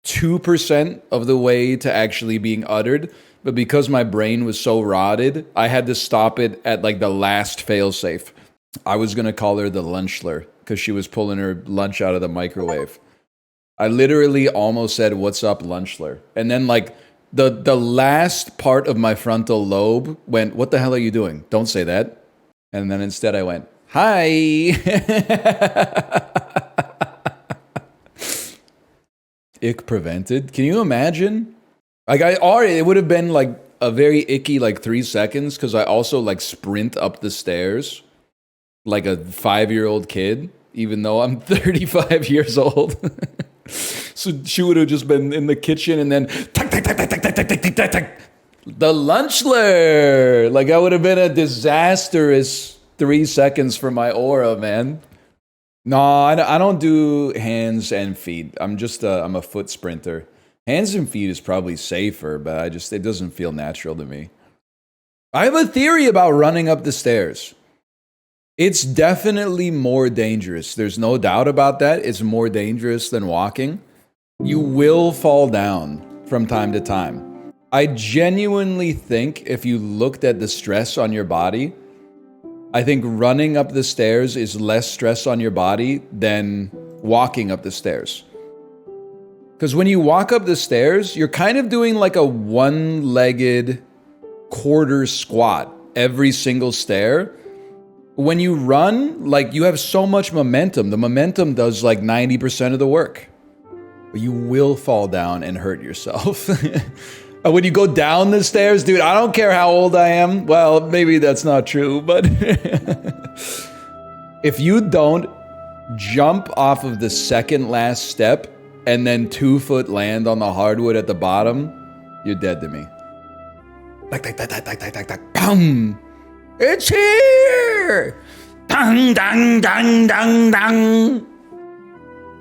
2% of the way to actually being uttered. But because my brain was so rotted, I had to stop it at like the last failsafe. I was going to call her the Lunchler because she was pulling her lunch out of the microwave. I literally almost said, "What's up, Lunchler?" And then like the last part of my frontal lobe went, "What the hell are you doing? Don't say that." And then instead I went, "Hi." Ick prevented. Can you imagine? Like it would have been like a very icky like 3 seconds because I also like sprint up the stairs like a 5-year-old kid, even though I'm 35 years old. So she would have just been in the kitchen and then tack, tack, tack, tack, tack, tack, tack, tack, tack, tack. The Lunchler. Like I would have been a disastrous 3 seconds for my aura, man. No, I don't do hands and feet. I'm a foot sprinter. Hands and feet is probably safer, but it doesn't feel natural to me. I have a theory about running up the stairs. It's definitely more dangerous. There's no doubt about that. It's more dangerous than walking. You will fall down from time to time. I genuinely think if you looked at the stress on your body, I think running up the stairs is less stress on your body than walking up the stairs. Because when you walk up the stairs, you're kind of doing like a one-legged quarter squat every single stair. When you run, like you have so much momentum. The momentum does like 90% of the work. But you will fall down and hurt yourself. And when you go down the stairs, dude, I don't care how old I am. Well, maybe that's not true, but if you don't jump off of the second last step and then 2-foot land on the hardwood at the bottom, you're dead to me. Tack, tack, tack, tack, tack, tack, tack, tack, bam! It's here! Dang, dang, dang, dang, dang!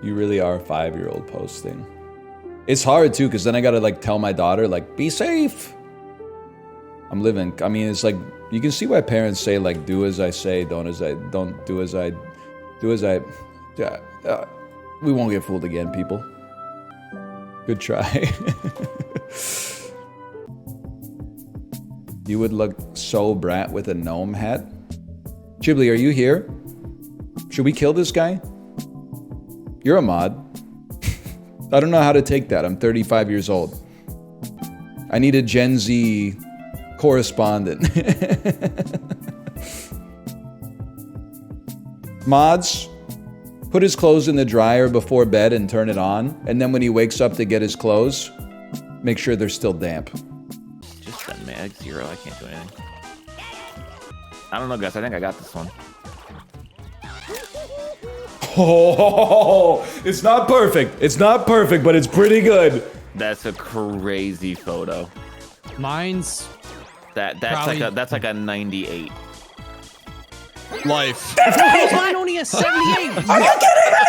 You really are a 5-year-old posting. It's hard too, because then I gotta like tell my daughter, like, be safe. I'm living. I mean, it's like you can see why parents say like, do as I say, don't do as I. Yeah, we won't get fooled again, people. Good try. You would look so brat with a gnome hat. Chiblee, are you here? Should we kill this guy? You're a mod. I don't know how to take that. I'm 35 years old. I need a Gen Z correspondent. Mods, put his clothes in the dryer before bed and turn it on. And then when he wakes up to get his clothes, make sure they're still damp. Just that mag 0. I can't do anything. I don't know, guys. I think I got this one. Oh, it's not perfect. It's not perfect, but it's pretty good. That's a crazy photo. Mine's that's like a 98. Life. Why is mine only a 78? Are you kidding me?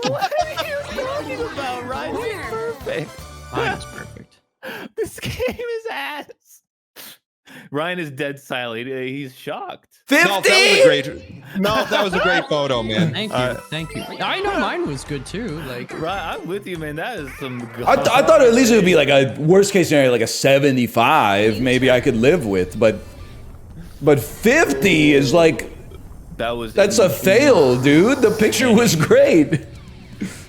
What are you talking about, Ryan? It's perfect. Mine's perfect. This game is ass. Ryan is dead silent. He's shocked. 50? No, that was a great photo, man. Thank you, thank you. I know mine was good too. Like, Ryan, I'm with you, man. That is some good. I thought at least it would be like a worst case scenario, like a 75, maybe I could live with, but 50 is like that's a fail, dude. The picture was great.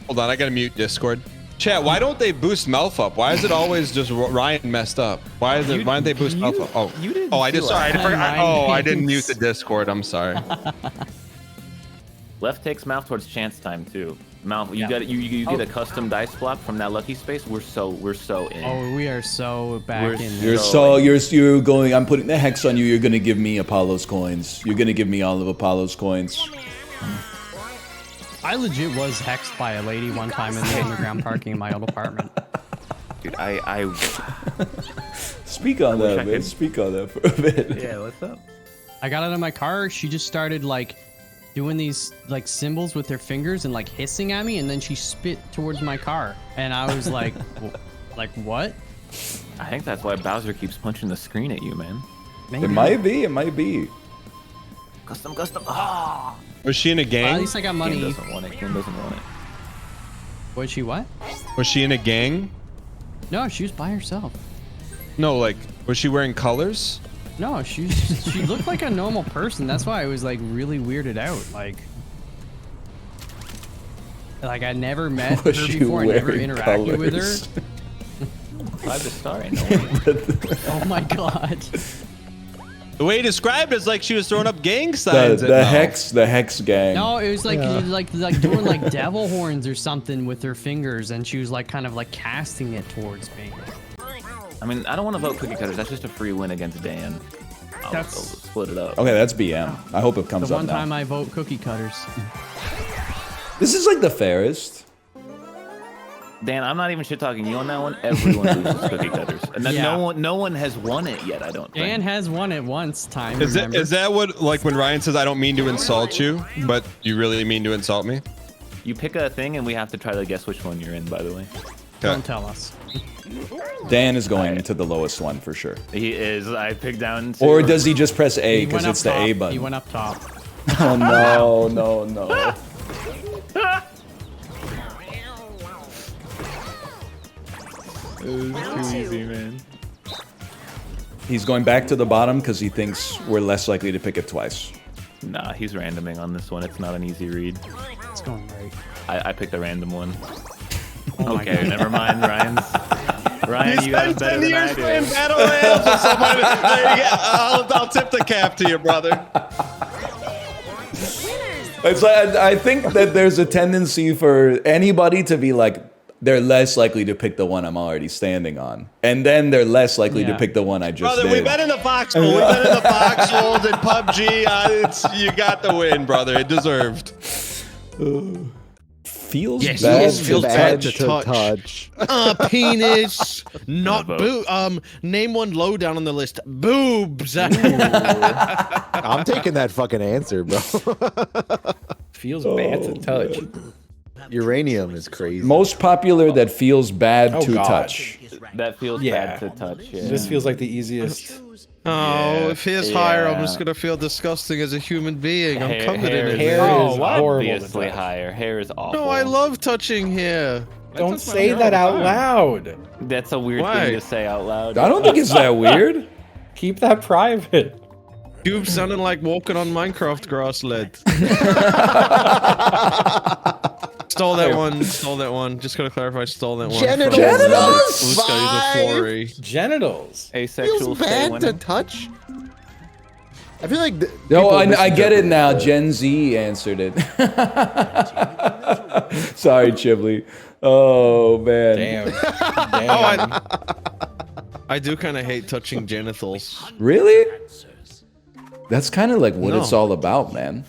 Hold on, I gotta mute Discord. Chat, why don't they boost Melf up? Why is it always just Ryan messed up? Why don't they boost Melf up? I didn't mute the Discord. I'm sorry. Left takes Mouth towards chance time too. Mouth, you get you get a custom dice block from that lucky space. We're so in. Oh, we are so back in. You're going. I'm putting the hex on you. You're gonna give me Apollo's coins. You're gonna give me all of Apollo's coins. I legit was hexed by a lady one time in the underground parking in my old apartment. Dude, I Speak on that, man. Speak on that for a bit. Yeah, what's up? I got out of my car. She just started like doing these like symbols with her fingers and like hissing at me, and then she spit towards my car, and I was like, like what? I think that's why Bowser keeps punching the screen at you, man. Maybe. It might be. It might be. Custom. Ah. Was she in a gang? Well, at least I got money. Game doesn't want it. Game doesn't want it. Was she what? Was she in a gang? No, she was by herself. No, like, was she wearing colors? No, she looked like a normal person. That's why I was like really weirded out. Like I never met her before. I never interacted with her. 5-star, I know. Oh my god. The way he described it is like she was throwing up gang signs. The hex gang. No, it was like like doing like devil horns or something with her fingers, and she was like kind of like casting it towards me. I mean, I don't want to vote Cookie Cutters. That's just a free win against Dan. I'll split it up. Okay, that's BM. I hope it comes The up one now. time I vote Cookie Cutters. This is like the fairest. Dan, I'm not even shit talking you on that one. Everyone loses Cookie Cutters, and then no one has won it yet. I don't. Dan has won it once. Is that what, like, when Ryan says I don't mean to insult you, but you really mean to insult me? You pick a thing, and we have to try to guess which one you're in. By the way, don't tell us. Dan is going to the lowest one for sure. He is. I picked down. Or does he just press A because it's the A button? He went up top. Oh no, no, no. It was too easy, man. He's going back to the bottom because he thinks we're less likely to pick it twice. Nah, he's randoming on this one. It's not an easy read. It's going right. I picked a random one. Oh okay, never mind. Ryan, you got it better than I do. Playing Battle Royales with somebody. There you go. I'll tip the cap to you, brother. It's like, I think that there's a tendency for anybody to be like, they're less likely to pick the one I'm already standing on. And then they're less likely to pick the one I just brother, did. we've been in the foxhole. We've been in the foxholes in PUBG. You got the win, brother. It deserved. Feels bad to touch. Penis, not boob. Name one low down on the list. Boobs. I'm taking that fucking answer, bro. Feels bad to touch. Uranium is crazy. Most popular that feels bad to touch. That feels bad to touch. Yeah. This feels like the easiest. Oh, if hair's higher, I'm just gonna feel disgusting as a human being. I'm coming in it. Hair is horrible. Obviously higher. Hair is awful. No, I love touching hair. Don't say that out loud. That's a weird thing to say out loud. I don't think it's that weird. Keep that private. Cube sounding like walking on Minecraft grassland. Stole that one. Stole that one. Just gotta clarify. Stole that one. Genitals. This guy's a flurry. Genitals. Asexual. Feels bad to touch. I feel like. No, I get it now. Gen Z answered it. Sorry, Chiblee. Oh man. Damn. Oh, I do kind of hate touching genitals. Really? That's kind of like what it's all about, man.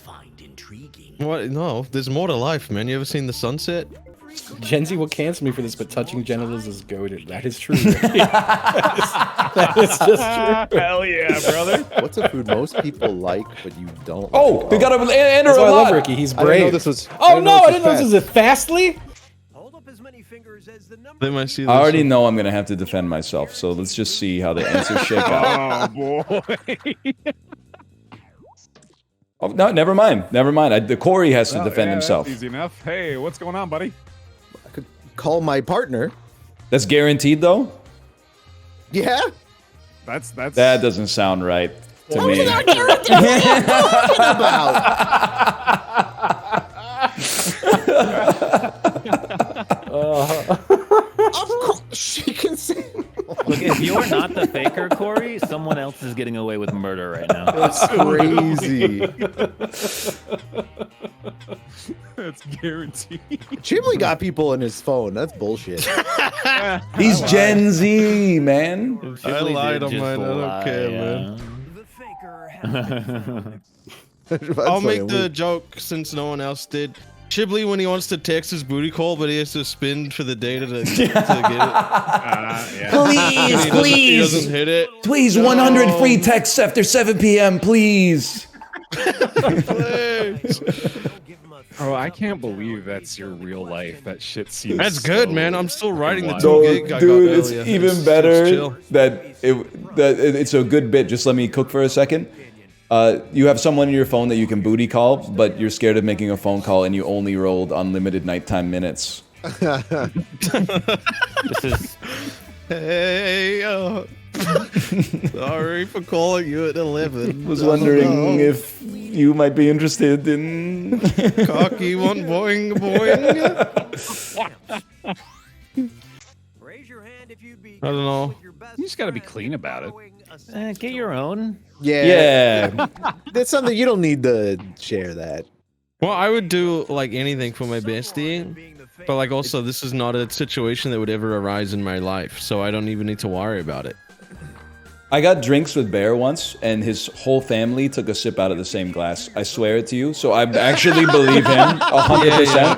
What? No, there's more to life, man. You ever seen The Sunset? Gen Z will cancel me for this, but touching genitals is goated. That is true. that is just true. Hell yeah, brother. What's a food most people like, but you don't? Oh, they got to enter That's a why I love lot. Ricky. He's I didn't brave. know this was. Oh no! I didn't know this was a Fastly. They might see. I already know I'm gonna have to defend myself, so let's just see how the answers shake out. Oh boy. Oh, no, never mind. Never mind. The Corey has to defend himself. That's easy enough. Hey, what's going on, buddy? I could call my partner. That's guaranteed, though. Yeah. That's. That doesn't sound right to me. What are you talking about? Of course, she can sing. Look, if you're not the faker, Corey, someone else is getting away with murder right now. That's crazy. That's guaranteed. Chiblee got people in his phone. That's bullshit. He's Gen Z, man. I lied on mine. I don't care, man. I'll make the joke since no one else did. Chiblee, when he wants to text his booty call, but he has to spin for the data to get it. Please, He doesn't hit it. Please, 100 free texts after 7 p.m., please. Oh, I can't believe that's your real life. That shit seems. That's good, so man. I'm still writing the 2 No, gig I got dude, it's earlier. even better chill. that it's a good bit. Just let me cook for a second. You have someone in your phone that you can booty call, but you're scared of making a phone call and you only rolled unlimited nighttime minutes. Hey, sorry for calling you at 11. Was wondering if you might be interested in cocky one boing boing. I don't know. You just gotta be clean about it. Get your own. Yeah. That's something you don't need to share that. Well, I would do like anything for my bestie, but like also this is not a situation that would ever arise in my life, so I don't even need to worry about it. I got drinks with Bear once, and his whole family took a sip out of the same glass. I swear it to you. So I actually believe him 100%.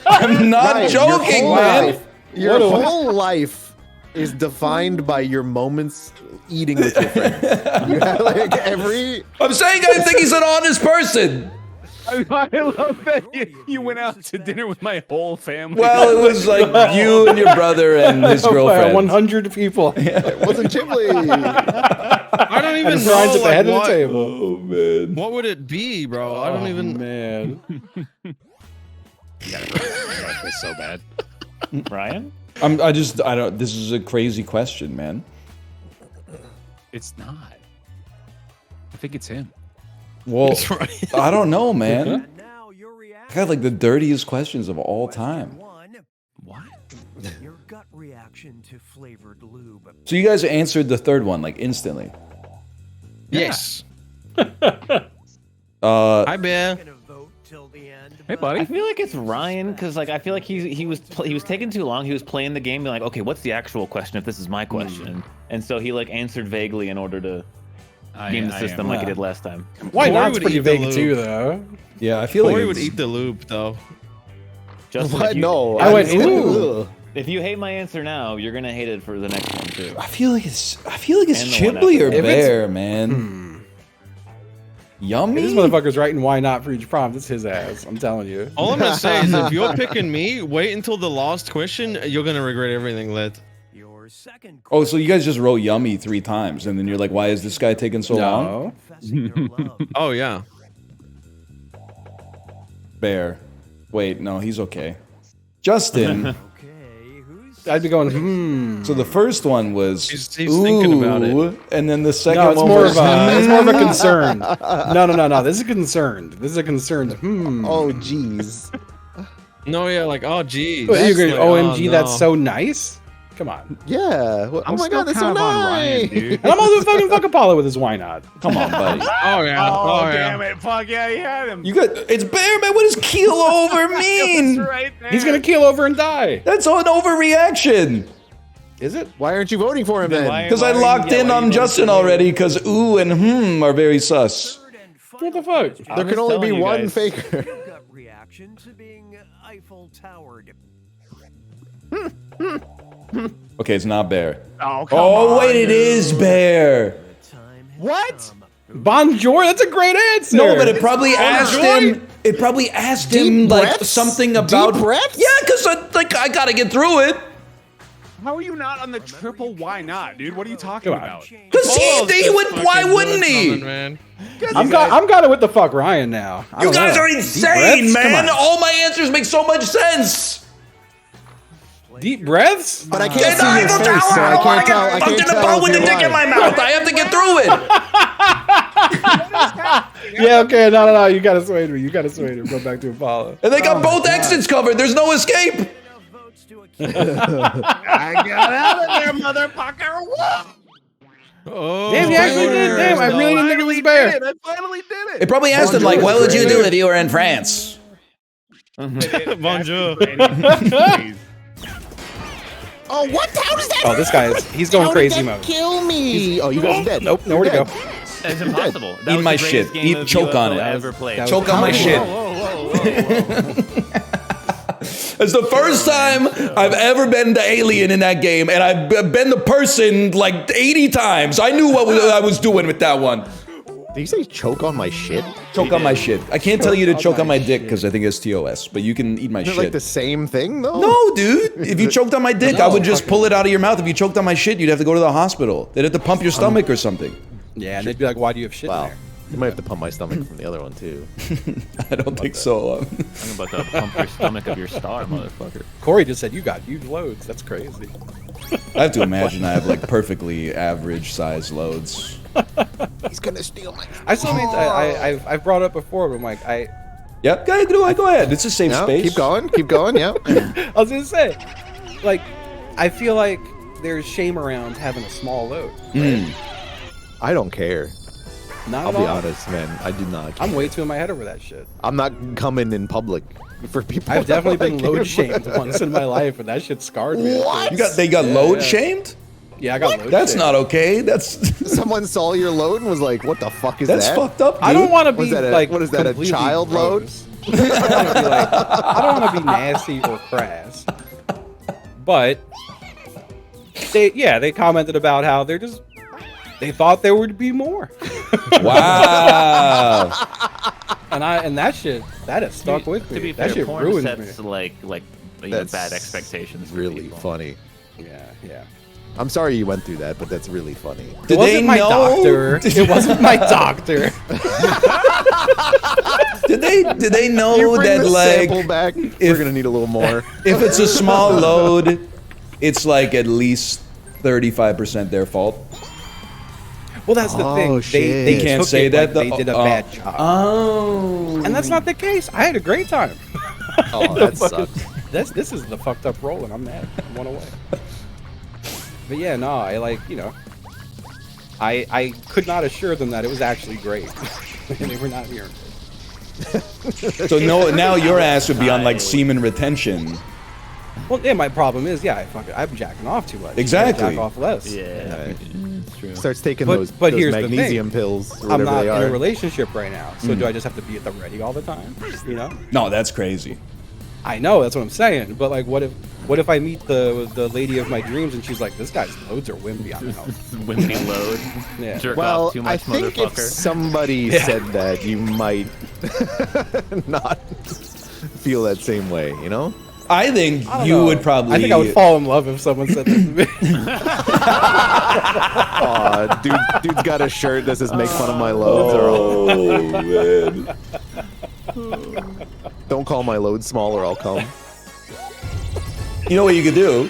I'm not Ryan, joking, man. Your whole life is defined by your moments eating with your friends. You have like every. I'm saying I think he's an honest person. I love that you went out to dinner with my whole family. Well, it was like you and your brother and his girlfriend. 100 people. It wasn't Chiblee. I don't even And know Ryan's at the like, head of what, the table. Oh man. What would it be, bro? I don't even. Man. Yeah, it's so bad. Ryan? I don't. This is a crazy question, man. It's not. I think it's him. Well, I don't know, man. I got like the dirtiest questions of all time. What? Your gut reaction to flavored lube. So you guys answered the third one like instantly. Yes. Hi, Bear. Hey, buddy. I feel like it's Ryan because like I feel like he was taking too long. He was playing the game, being like, okay, what's the actual question if this is my question? And so he like answered vaguely in order to game the system like he did last time. Why Corey not? It's would pretty eat the vague lube. too, though. Yeah, I feel Corey like would eat the loop though. Justin, What? if you- No. I went, didn't- ooh. If you hate my answer now, you're gonna hate it for the next one too. I feel like it's And the one Chiblee or after. If it's- Bear, man. Yummy. This motherfucker's writing why not for each prompt. It's his ass. I'm telling you. All I'm gonna say is if you're picking me, wait until the last question. You're gonna regret everything, lad. Your second Oh, so you guys just wrote yummy 3 times, and then you're like, why is this guy taking so long? No. confessing your love. Oh yeah. Bear. Wait, no, he's okay. Justin. Okay, who's I'd be going, So the first one was He's thinking about it. ooh, and then the second No, it's one more was of a it's more of a concern. No. This is concerned. This is a concerned. Oh, jeez. No, yeah, like oh geez. What, you're going, Like, OMG, oh, that's no. so nice. Come on. Yeah. Oh I'm my still god, that's so kind of on Ryan, nice. dude. And I'm also fucking Apollo with his why not. Come on, buddy. Oh yeah. Oh, yeah. damn it. Fuck yeah, he had him. You got it's Bear, man. What does keel over mean? That's right there. He's gonna keel over and die. That's an overreaction. Is it? Why aren't you voting for him Then then? why- Because I locked in on Justin already. Because ooh and are very sus. What the fuck? There can only be telling you one guys. faker. your gut reaction to being Eiffel Towered? Okay, it's not Bear. Oh, come Oh on, wait, it is Bear. What? Bonjour. That's a great answer. No, but it probably asked him. It probably asked him like breaths? something about. Deep breaths? Yeah, because I gotta get through it. How are you not on the triple why not, dude? What are you talking Come on. about? Because Paul's he just would. Why fucking wouldn't doing he? something, man. I'm got it with the fuck Ryan now. I You don't guys know. are Deep insane, breaths? Come man. on. All my answers make so much sense. Deep breaths? But I It's can't see your Eiffel face, Tower. so I I don't want can't to tell. get I fucked can't in the tell ball if with a you're dick in my lying. mouth. I have to get through it. Yeah, okay, no. You gotta sway me. Go back to Apollo. And they got both exits covered. There's no escape. I got out of there, motherfucker! Whoa! Oh, Damn, he actually did. Damn, I really didn't think it was a bear. I finally did it. It probably asked him, like, what would you do if you were in France? Bonjour. Oh, what? How does that? Oh, this guy he's going How crazy did that mode. kill me. Oh, you guys are dead. Nope, nowhere to go. It's impossible. That Eat was my the shit. greatest game of Choke on UFO it. Ever played. Choke on my shit. It's the first time I've ever been the alien in that game, and I've been the person like 80 times. I knew what I was doing with that one. Did you say choke on my shit? Choke on my shit. I can't tell you to choke on my dick because I think it's TOS, but you can eat my Is it shit. like the same thing though? No, dude. If you choked on my dick, I would just pull it out of your mouth. If you choked on my shit, you'd have to go to the hospital. They'd have to pump your stomach or something. Yeah, and they'd be like, why do you have shit in there? You might have to pump my stomach from the other one too. I don't think so. I'm about to pump your stomach of your star, motherfucker. Corey just said you got huge loads. That's crazy. I have to imagine I have like perfectly average size loads. He's gonna steal my. I still mean I've brought up before, but I'm like Yep, go ahead. It's a safe space. Keep going, yeah. I was gonna say, like, I feel like there's shame around having a small load. I don't care. Not I'll at be all. honest, man. I do not. I'm way too in my head over that shit. I'm not coming in public for people. I've definitely been like load it. shamed once in my life, and that shit scarred me. What? They got load shamed? Yeah, I got load That's shamed. not okay. That's Someone saw your load and was like, "What the fuck is that's that?" fucked up. Dude. I don't want to Was be that a, like what is that? A completely child load? gross. I don't want to be nasty or crass, but they commented about how they thought there would be more. Wow. and that shit that has stuck with me. To be That fair, shit porn ruined sets me. like That's bad expectations. For Really people. funny. Yeah. I'm sorry you went through that, but that's really funny. It wasn't my doctor. It wasn't my doctor. Did they know You bring that the like sample back? We're gonna need a little more. if it's a small load, it's like at least 35% their fault? Well, that's the thing. Oh, shit. They You can't took say it that, like though? they did a bad job. Oh. And that's not the case. I had a great time. Oh, that sucks. This is the fucked up roll, and I'm mad. I'm one away. But yeah, no, I I could not assure them that it was actually great. And they were not hearing it. So now your ass would be on like semen retention. Well, yeah, my problem is, I'm jacking off too much. Exactly. Jack off less. Yeah, it's true. Starts taking But those here's the magnesium thing. pills or I'm whatever not they in are. a relationship right now, so do I just have to be at the ready all the time? You know? No, that's crazy. I know, that's what I'm saying. But like, what if I meet the lady of my dreams and she's like, this guy's loads are wimpy on out. Wimpy load. Yeah. Jerk Well, off too I much, think if motherfucker. somebody said that, you might not feel that same way, you know? I think I don't you know. would probably. I think I would fall in love if someone said that to me. Aw, dude's got a shirt that says "Make fun of my loads." Oh man! Don't call my load small, or I'll come. You know what you could do?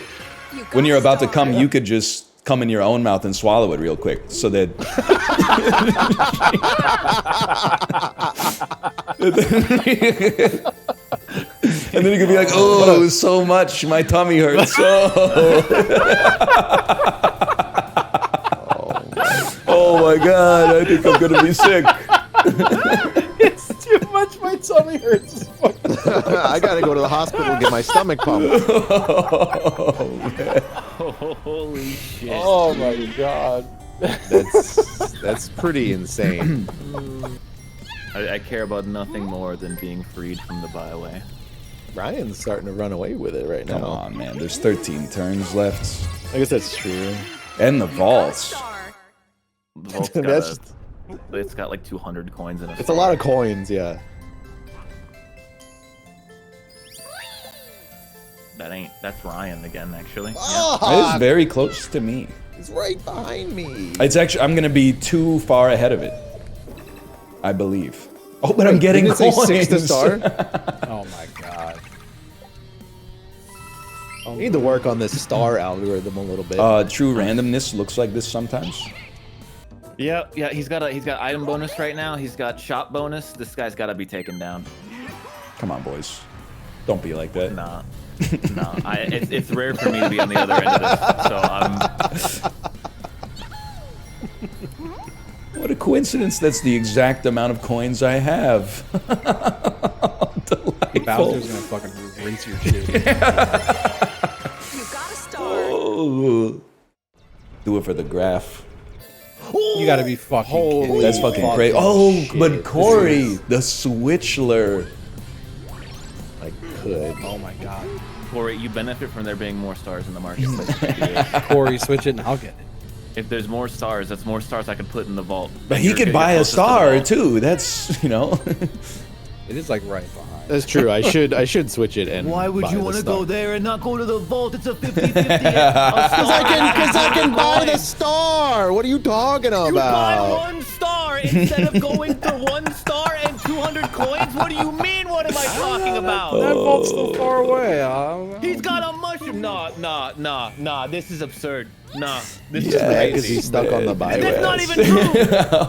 When you're about to come, you could just come in your own mouth and swallow it real quick, so that. And then you could be like, "Oh, so much, my tummy hurts." Oh my god, I think I'm gonna be sick. It's too much. My tummy hurts. I gotta go to the hospital and get my stomach pumped. Oh, man. Holy shit. Oh my god. That's pretty insane. I care about nothing more than being freed from the byway. Ryan's starting to run away with it right now. Come on, man. There's 13 turns left. I guess that's true. And the vaults. The vault's That's- it's got like 200 coins in it. It's a lot of coins, yeah. That's Ryan again, actually. It is very close to me. He's right behind me. It's actually, I'm gonna be too far ahead of it. I believe. Oh, but I'm getting Didn't it coins. say 6 to star? Oh my god. You need to work on this star algorithm a little bit. True randomness looks like this sometimes. Yeah, he's got item bonus right now. He's got shop bonus. This guy's got to be taken down. Come on, boys. Don't be like that. Nah. No, it's rare for me to be on the other end of this, so What a coincidence! That's the exact amount of coins I have. Delightful. Bowser's gonna fucking rinse your shit. You got a star. Oh. Do it for the graph. You gotta be fucking kidding me. That's fucking crazy. Oh, but Corey, the Switchler. I could. Oh my god. Corey, you benefit from there being more stars in the marketplace. Corey, switch it and I'll get it. If there's more stars, that's more stars I can put in the vault. But he could buy a star too. That's, you know. It is like right behind. That's true. I should switch it and. Why would buy you the want to star. go there and not go to the vault? It's a 50-50. Because I can buy the star. What are you talking about? You buy one star instead of going for 1 star and 200 coins? What do you mean? What am I talking about? That vault's so far away. He's got a mushroom. Nah. This is absurd. Nah, this is Yeah, crazy. because he's stuck on the byway. That's not even true.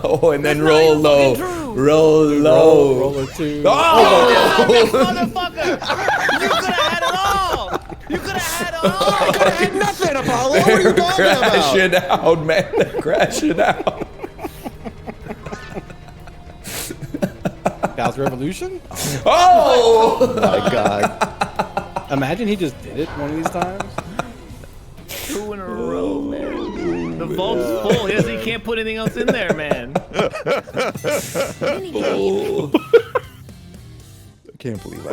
Oh, and then roll low. Roll low. Roll a 2. Oh, this motherfucker! You could have had it all. You could have had it all. I could have had nothing, Apollo. What are you talking about? Crashing out, man. Crashing out. Bowser Revolution? Oh! My God. Imagine he just did it one of these times. 2 in a row, man. The vault's full. He can't put anything else in there, man. Oh. I can't believe I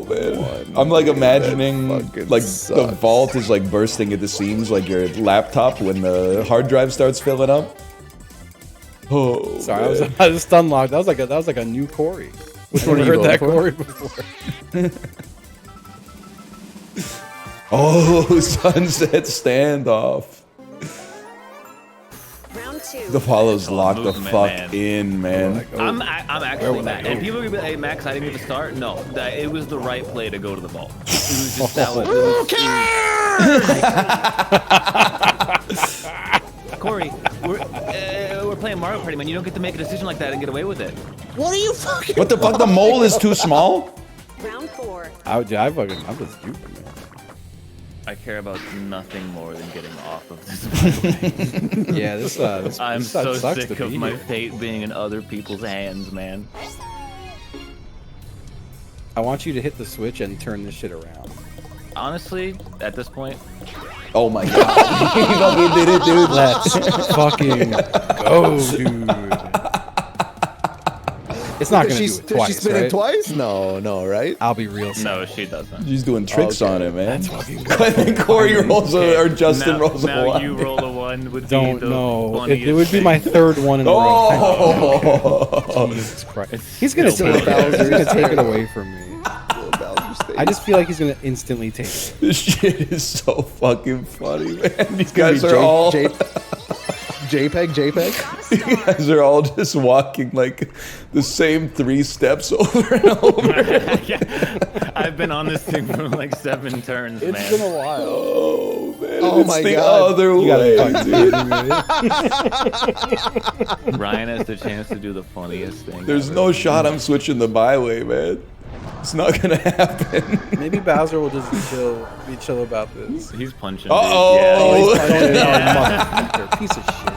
man. I'm like imagining like the vault is like bursting at the seams like your laptop when the hard drive starts filling up. Oh, Sorry, man. I was stun locked. That was like a new Corey. Which one heard that Corey before? Oh, Sunset Standoff. Round 2. The Apollo's locked the movement, fuck man. in, man. I'm actually mad. And people are gonna be like, hey, Max, I didn't get to start. No, it was the right play to go to the vault. It was just that was. Who cares? Corey, we're playing Mario Party, man. You don't get to make a decision like that and get away with it. What are you fucking? What the fuck? The mole is too small? Round 4. I'm just stupid, man. I care about nothing more than getting off of this. Yeah, this I'm this so sucks sick to of be my here. fate being in other people's hands, man. I want you to hit the switch and turn this shit around. Honestly, at this point, Oh my god. He fucking did it, dude. Let's fucking go, dude. It's not gonna do it twice, She spin right? it twice? No, right? I'll be real. no, she doesn't. She's doing tricks Okay. on it, man. That's fucking I think Corey rolls a, or Justin now, rolls a now one. you roll a 1 would Don't be the know. funniest It would be my thing. third one in a row. Oh! Jesus Christ. It's He's gonna still take Bowser. He's gonna take it away from me. I just feel like he's gonna instantly take it. This shit is so fucking funny, man. These guys are all. JPEG. You guys are all just walking like the same 3 steps over and over. I've been on this thing for like 7 turns, man. It's been a while. Oh man, Oh it's my the God. other You way, gotta dude. Ryan has the chance to do the funniest thing. There's ever. no shot I'm switching the byway, man. It's not gonna happen. Maybe Bowser will just be chill about this. He's punching. Uh-oh. dude. Oh, he's Yeah. punching. Yeah. Oh, motherfucker. Piece of shit.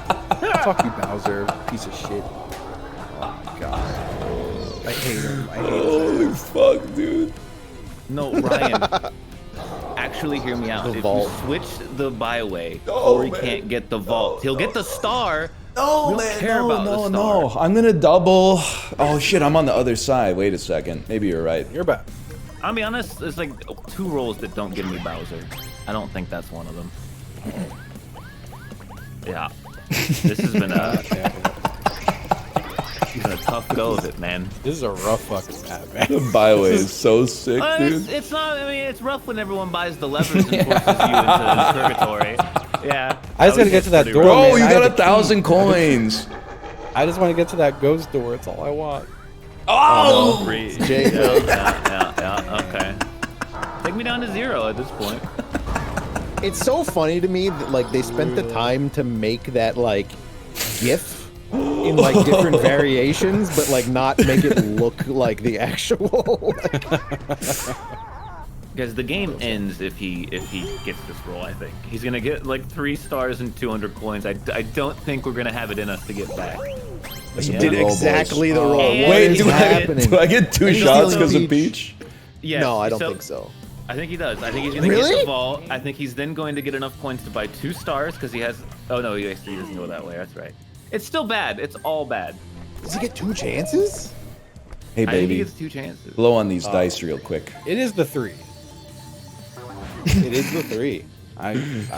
Fuck you, Bowser. Piece of shit. Oh my god. I hate him. I hate him. Holy fuck, dude. No, Ryan. Actually, hear me out. The If vault. you switch the byway, Oh, Corey man. can't get the vault. He'll get the star. No, We don't man, care about the star. no. I'm gonna double. Oh shit, I'm on the other side. Wait a second. Maybe you're right. You're back. I'll be honest, there's like 2 rolls that don't give me Bowser. I don't think that's one of them. Yeah. This has been a tough go of it, man. This is a rough fucking map, man. The byway is so sick, dude. It's not, I mean, it's rough when everyone buys the levers and forces you into purgatory. Yeah. I just gotta get to that door, Bro, man. you I got have 1,000 coins. I just want to get to that ghost door. It's all I want. Oh! Yeah, okay. Take me down to 0 at this point. It's so funny to me that like they spent the time to make that like GIF in like different variations, but like not make it look like the actual. Because the game ends if he gets this roll. I think he's gonna get like 3 stars and 200 coins. I don't think we're gonna have it in us to get back. You did exactly the roll. Wait, do I get 2 shots because of Peach? Yeah. No, I don't think so. I think he does. I think he's gonna get the ball. I think he's then going to get enough coins to buy 2 stars because he has. Oh no, he doesn't go that way. That's right. It's still bad. It's all bad. Does he get 2 chances? Hey I think he baby, gets 2 chances. blow on these dice real quick. It is the 3. It is the 3. I've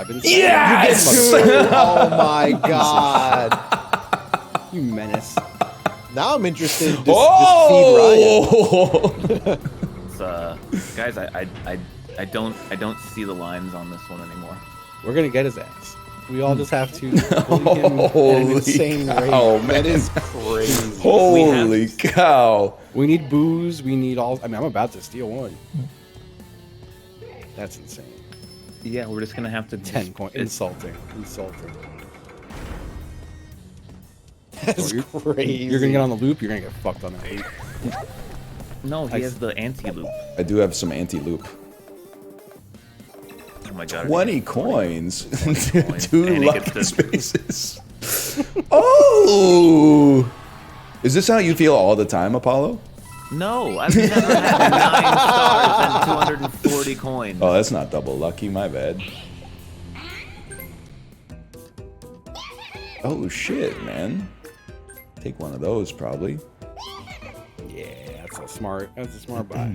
been saying Yes! Oh my god. You menace. Now I'm interested. Just Oh! feed Ryan. It's, guys, I don't see the lines on this one anymore. We're gonna get his ass. We all just have to bully him at an insane rate. cow, man. That is crazy. Holy cow! We need booze. We need all. I mean, I'm about to steal one. That's insane. Yeah, we're just gonna have to 10 coins. Insulting. That's crazy. You're gonna get on the loop. You're gonna get fucked on that loop. No, he has the anti-loop. I do have some anti-loop. Oh my god. 20 coins. 2 And he lucky gets spaces. Oh! Is this how you feel all the time, Apollo? No, I've never had 9 stars and 240 coins. Oh, that's not double lucky, my bad. Oh shit, man. Take one of those, probably. Yeah, that's a smart buy.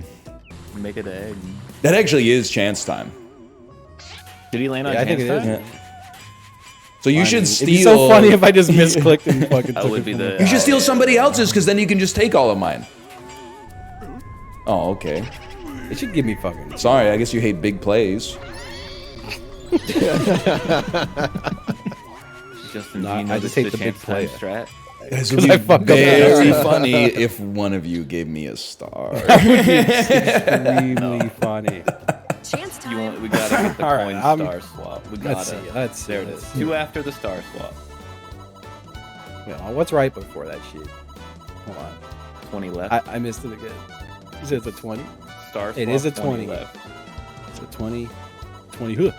Make it an egg. That actually is chance time. Did he land on I chance think it is. time? So you should steal. It'd be so funny if I just misclicked and fucking That took would it be from the- him. You should steal somebody else's, because then you can just take all of mine. Oh, okay. They should give me fucking. Sorry, I guess you hate big plays. Justin, No, do you know I just hate the big chance play. time strat? This would be very funny if one of you gave me a star. That would be extremely funny. Chance time. We gotta get the All right, coin star swap. We gotta. Let's see. Let's see. There it is. 2 after the star swap. Yeah, what's right before that shit? Hold on. 20 left. I missed it again. Is it a 20? Star swap. It is a 20. left. It's a 20. 20. Huh.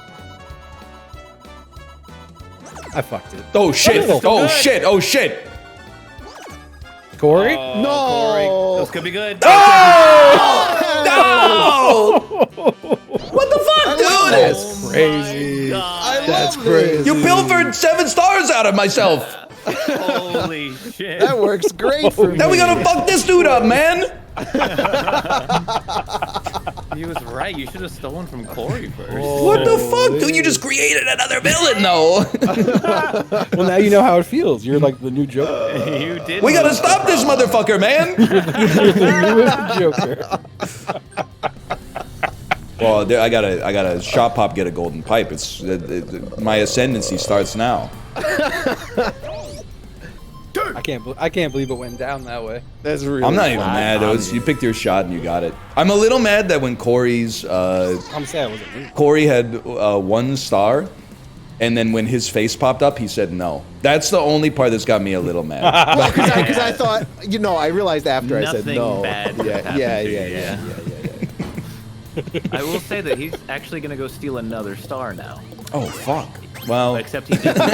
I fucked it. Oh shit! Oh shit! Oh shit! Corey? Oh, No! Corey. Those could be good. No! What the fuck, dude? That's crazy. That's crazy. You pilfered 7 stars out of myself. Holy shit. That works great for me. Now we gotta fuck this dude up, man. He was right. You should have stolen from Corey first. What the fuck, dude? You just created another villain, though. Well, now you know how it feels. You're like the new Joker. You did. We gotta stop this motherfucker, man. You're the newest Joker. Well, I gotta shop pop get a golden pipe. It's my ascendancy starts now. I can't believe it went down that way. That's really I'm not even mad. You picked your shot and you got it. I'm a little mad that when Corey's I'm sad it wasn't me. Corey had 1 star, and then when his face popped up, he said no. That's the only part that's got me a little mad. Because I thought, I realized after I said Nothing no. bad Yeah. I will say that he's actually gonna go steal another star now. Oh fuck. Well, Except he did. That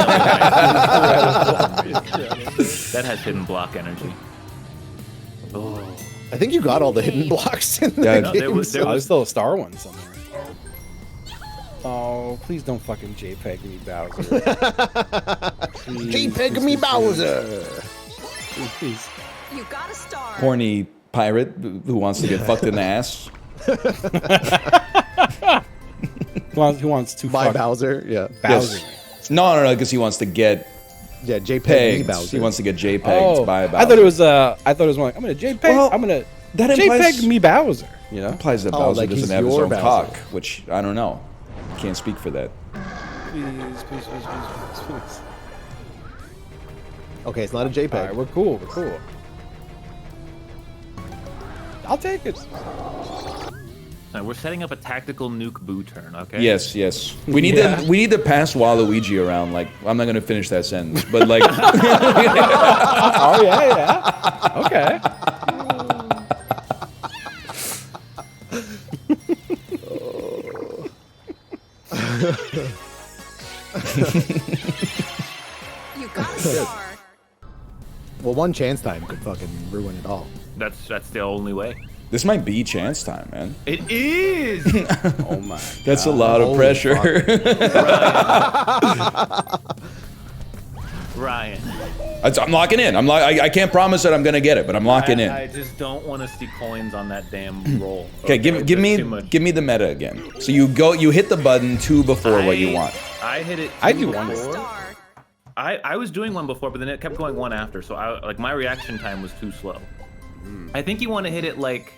has hidden block energy. Oh. I think you got all the hidden blocks in Yeah, the no, game. there so- There's still a star one somewhere. Oh, please don't fucking JPEG me, Bowser. JPEG me, Bowser. Please. You got a star. horny pirate who wants to get fucked in the ass. Who wants to By fuck Bowser, yeah. Bowser? Yes. No, because he wants to get Yeah, JPEG me, pegged. Bowser. He wants to get JPEG'd Oh, by Bowser. I thought it was more like I'm gonna JPEG. Well, I'm gonna that JPEG implies- me Bowser. You know? implies that Oh, Bowser like doesn't he's have his your own Bowser. cock, which I don't know. Can't speak for that. Please. Okay, it's not a JPEG. All right, we're cool. I'll take it. We're setting up a tactical nuke boo turn, okay? Yes. We need to pass Waluigi around. Like, I'm not gonna finish that sentence, but like. Oh yeah. Okay. You got a star. Well, one chance time could fucking ruin it all. That's the only way. This might be chance time, man. It is. Oh my. That's a lot of pressure. Ryan. I'm locking in. I can't promise that I'm gonna get it, but I'm locking in. I just don't want to see coins on that damn roll. Okay, give me the meta again. So you hit the button 2 before what you want. I hit it. I do before. one. I was doing 1 before, but then it kept going 1 after. So my reaction time was too slow. I think you want to hit it like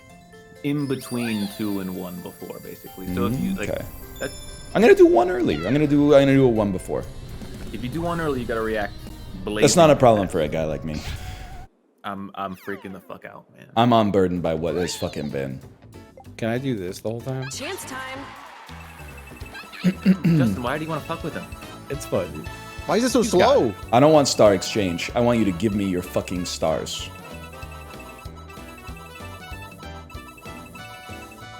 in between 2 and 1 before, basically. So if you like, I'm gonna do 1 early. I'm gonna do a 1 before. If you do 1 early, you gotta react. That's not a problem for a guy like me. I'm freaking the fuck out, man. I'm unburdened by what has fucking been. Can I do this the whole time? Chance time. Justin, why do you want to fuck with him? It's fun. Why is it so slow? I don't want star exchange. I want you to give me your fucking stars.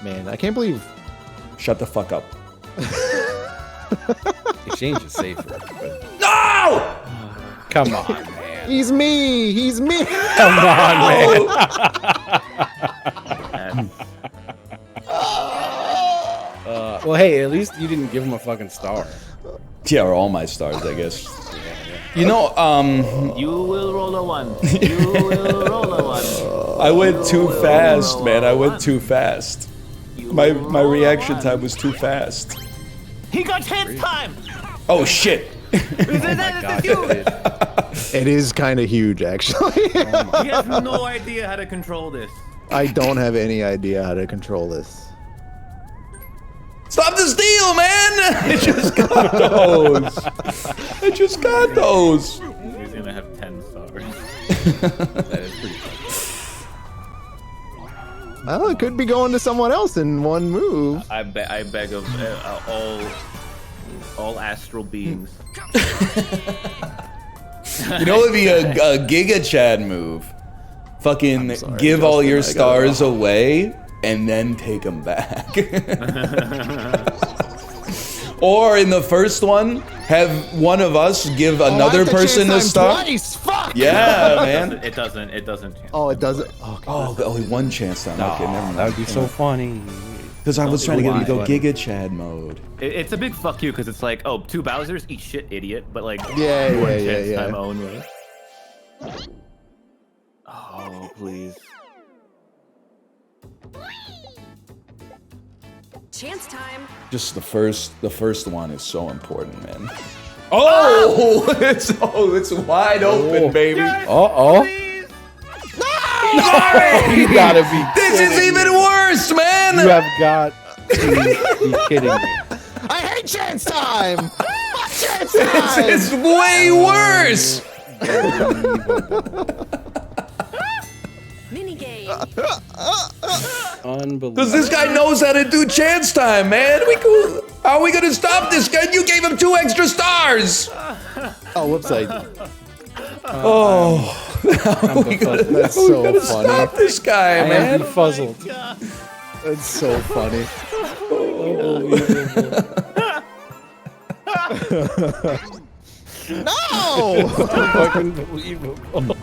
Man, I can't believe. Shut the fuck up. Exchange is safer. But... No! Come on, man. He's me. He's me. Come on, man. Well, hey, at least you didn't give him a fucking star. Yeah, or all my stars, I guess. You know, You will roll a 1. You will roll a 1. I went too fast, man. I went too fast. My reaction time was too fast. He got chance time. Oh shit! It is kind of huge, actually. He has no idea how to control this. I don't have any idea how to control this. Stop the steal, man! I just got those. I just got those. He's gonna have 10 stars. That is pretty fun. Well, it could be going to someone else in 1 move. I beg of all astral beings. You know, it'd be a Giga Chad move. Fucking give all your stars away and then take them back. Or in the first one, have one of us give another person a star. Fuck! Yeah, man. It doesn't. Oh, it doesn't. Okay. Oh, only 1 chance time. Okay, never mind. That would be so funny. Because I was trying to get him to go funny. Giga Chad mode. It's a big fuck you because it's like, oh, 2 Bowsers, eat shit, idiot. But like, Yeah, 1 yeah, chance yeah. time only. Oh, please. Chance time. Just the first one is so important, man. Oh, it's wide open, baby. Uh-oh. You gotta be This is even worse, man. You have got to be kidding me. I hate chance time. Fuck chance time. It's way worse. Minigame. Unbelievable. Because this guy knows how to do chance time, man. How are we gonna stop this guy? You gave him 2 extra stars. Oh, whoops! Oh, how are we gonna stop this guy, I man? am befuzzled. That's so funny. No! Fucking believable.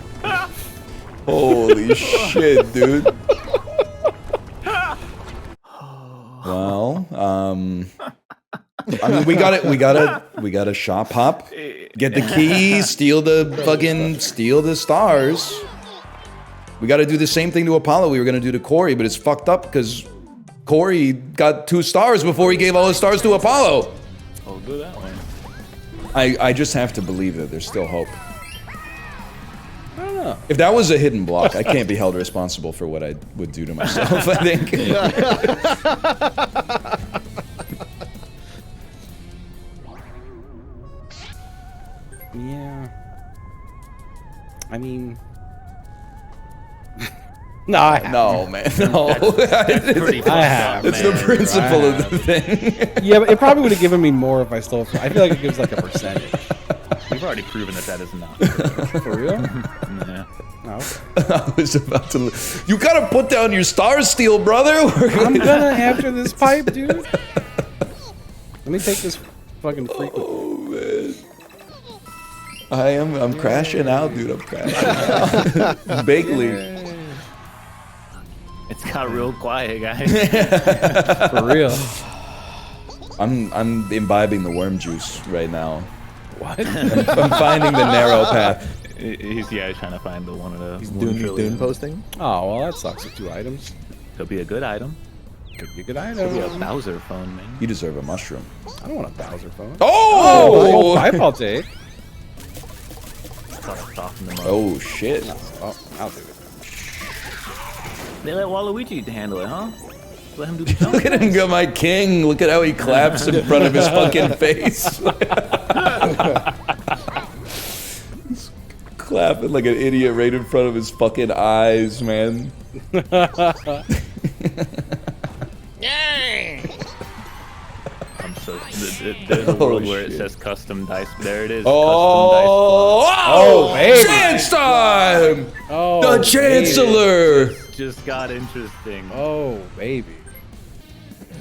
Holy shit, dude. Well, I mean, we gotta shop hop, get the key, steal the stars. We gotta do the same thing to Apollo we were gonna do to Corey, but it's fucked up because Corey got 2 stars before he gave all his stars to Apollo. I'll do that one. I just have to believe that there's still hope. I don't know. If that was a hidden block, I can't be held responsible for what I would do to myself, I think. Yeah. I mean... No, man, no. That's pretty fucked up, It's man. the principle of the thing. Yeah, but it probably would have given me more if I stole it. I feel like it gives like a percentage. You've already proven that is not. For real? Yeah. Oh, okay. I was about to... You gotta put down your star steal, brother! I'm gonna after this pipe, dude. Let me take this fucking freak. Oh, man. I'm crashing out, dude. I'm crashing out. Bigly. It's got real quiet, guys. For real. I'm imbibing the worm juice right now. What? I'm finding the narrow path. He's trying to find the one of the. He's dune posting. Oh well, that sucks with 2 items. Could be a good item. Could be a good item. Could be a Bowser phone, man. You deserve a mushroom. I don't want a Bowser phone. Oh! I'll take. Oh shit! Oh, I'll do it. They let Waluigi handle it, huh? Let him do the jump. Look at him go, my king. Look at how he claps in front of his fucking face. He's clapping like an idiot right in front of his fucking eyes, man. I'm so. There's a world where it says custom dice. There it is. Oh, custom dice. baby. Chance time! Oh, the Chancellor! Just got interesting. Oh, baby.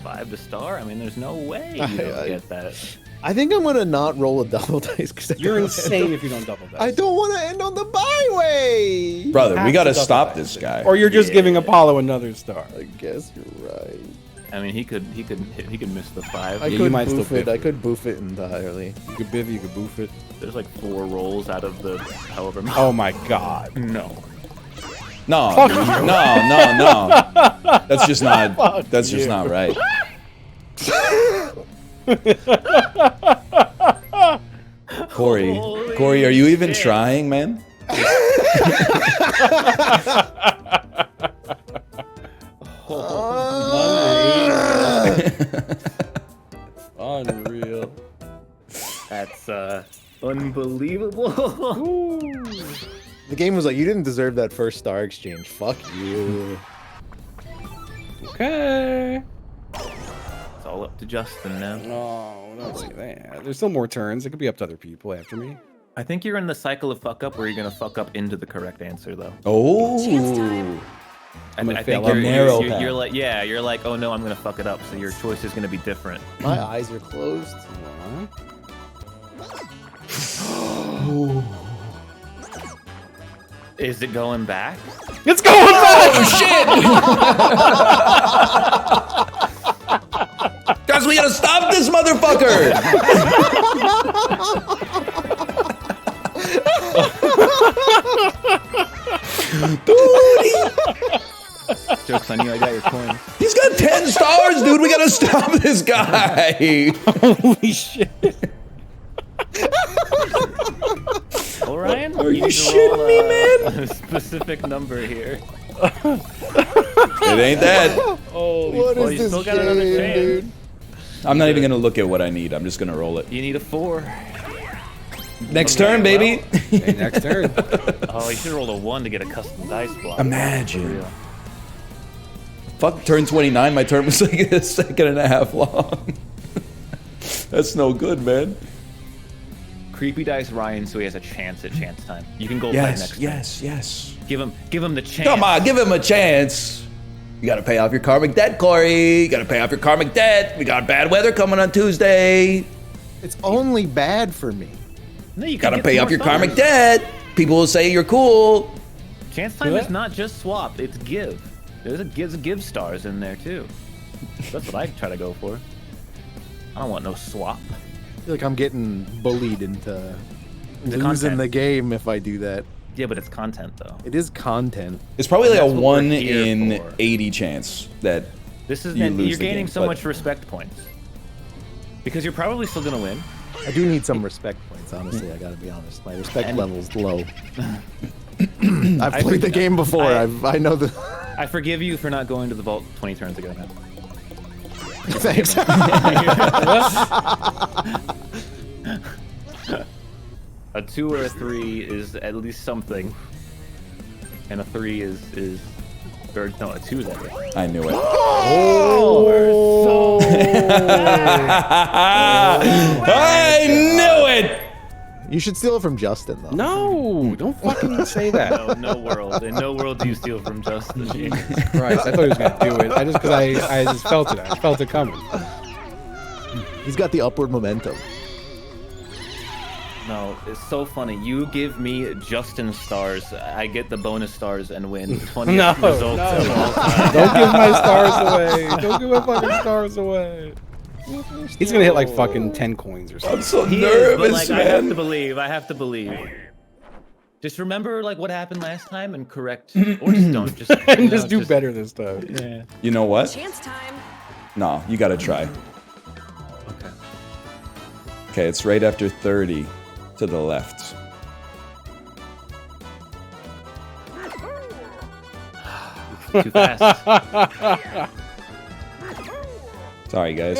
5 to star? I mean, there's no way you don't get that. I think I'm gonna not roll a double dice because You're insane if you don't double dice. I don't want to end on the byway. Brother, we gotta stop this guy. Or you're just giving Apollo another star. I guess you're right. I mean, he could miss the 5. I could boof it. I could boof it entirely. You could bivvy, you could boof it. There's like 4 rolls out of the however many. Oh my god. No. No, Fuck no. That's just not. That's just not right. Corey, are you even trying, man? Unreal. That's unbelievable. The game was like, you didn't deserve that first star exchange. Fuck you. Okay. It's all up to Justin now. No, don't say that. There's still more turns. It could be up to other people after me. I think you're in the cycle of fuck up where you're gonna fuck up into the correct answer though. Oh. I think you're like, yeah, you're like, oh no, I'm gonna fuck it up. So your choice is gonna be different. My eyes are closed. Is it going back? It's going back! Oh shit! Guys, we gotta stop this motherfucker! Joke's on you, I got your coin. He's got 10 stars, dude. We gotta stop this guy. Holy shit. Well, Ryan, Are you need to shitting roll, me, man? A specific number here. It ain't that. Holy What well, is you this still got another game, chance. dude? I'm not even gonna look at what I need. I'm just gonna roll it. You need a 4. Next turn, baby. Okay, next turn. Oh, you should roll a 1 to get a custom dice block. Imagine. Fuck turn 29. My turn was like a second and a half long. That's no good, man. Creepy dice Ryan, so he has a chance at chance time. You can go play Yes, next. yes. Give him the chance. Come on, give him a chance. You gotta pay off your karmic debt, Corey. You gotta pay off your karmic debt. We got bad weather coming on Tuesday. It's only bad for me. No, you Gotta pay off your karmic debt. People will say you're cool. Chance time is not just swap; it's give. There's a give stars in there too. That's what I try to go for. I don't want no swap. I feel like I'm getting bullied into losing content. the game if I do that. Yeah, but it's content though. It is content. It's probably like a That's what we're 1 here in for. 80 chance that This is you and lose you're the gaining game, so but- much respect points because you're probably still gonna win. I do need some respect points, honestly. I gotta be honest. My respect And- level's low. I've played the game before. I know the. I forgive you for not going to the vault 20 turns ago, man. Thanks. A 2 or a 3 is at least something, and a 3 is or no, a 2 is everything. I knew it. Oh, I knew it. You should steal it from Justin, though. No, don't fucking say that. No world. In no world do you steal from Justin. Jesus Christ, I thought he was gonna do it. I just felt it. I felt it coming. He's got the upward momentum. No, it's so funny. You give me Justin stars, I get the bonus stars and win 20 No, results no. of all time. Don't give my stars away. Don't give my fucking stars away. He's gonna hit like fucking 10 coins or something. I'm so He nervous, is, but like, man. I have to believe. I have to believe. Just remember like what happened last time and correct, or just don't. Just And just do better this time. Yeah. You know what? Chance time. No, you gotta try. Okay, it's right after 30 to the left. Too fast. Sorry, guys.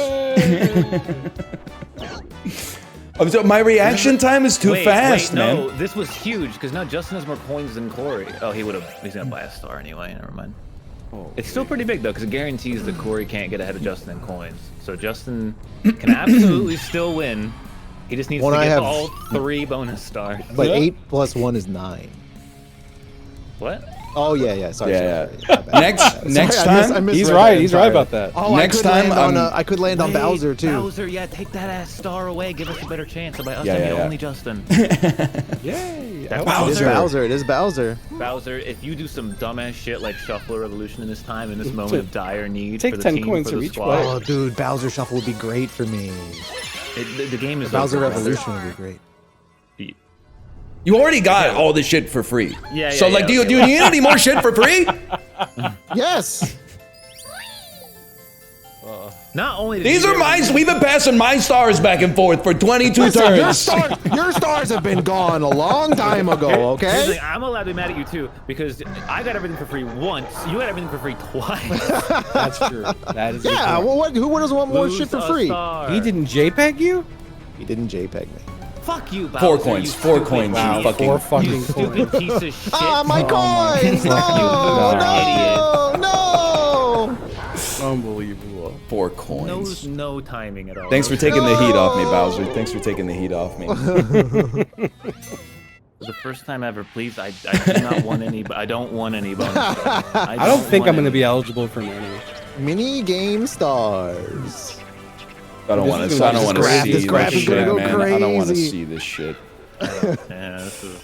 Oh, so my reaction time is too fast, man. No, this was huge because now Justin has more coins than Corey. Oh, he's gonna buy a star anyway. Never mind. It's still pretty big though because it guarantees that Corey can't get ahead of Justin in coins. So Justin can absolutely still win. He just needs When to I get have- all 3 bonus stars. But 8 plus 1 is 9. What? Oh yeah. Sorry. Yeah, sorry. yeah. Next time, I misread he's that right. He's right entirely. about that. Oh, Next I could time, land on I could land on Wait, Bowser too. Bowser, yeah, take that ass star away. Give us a better chance. By us, Yeah, I mean yeah, yeah. only Justin. Yay! That's It is Bowser. It is Bowser. Bowser, if you do some dumbass shit like Shuffle Revolution in this time, in this moment of dire need Take for the 10 team, coins for from the each squad, Oh, dude, Bowser Shuffle would be great for me. the game is Bowser over. Revolution would be great. You already got all this shit for free. Yeah, So yeah, like, yeah, do you okay. do you need any more shit for free? Yes. Not only did These you are mine. We've been passing my stars back and forth for 22 Listen, turns. your stars have been gone a long time ago. Here's the Okay. thing, I'm allowed to be mad at you too because I got everything for free once. You got everything for free twice. That's true. That is. a good Yeah. point. Well, who doesn't want more Lose shit for a free? star. He didn't JPEG you? He didn't JPEG me. Fuck you, Bowser. 4 coins. You 4 stupid coins. Wow, You fucking. 4 fucking You stupid coins. piece of shit. Ah, my Oh my coins! God. No! Unbelievable. 4 coins. No timing at all. Thanks for taking the heat off me, Bowser. Thanks for taking the heat off me. For the first time ever, please. I do not want any. I don't want any bonus. I don't think I'm going to be eligible for many. Mini game stars. I don't want to. I don't want to see this graph this is gonna shit, go man. I don't want to crazy. see this shit. Yeah, this is.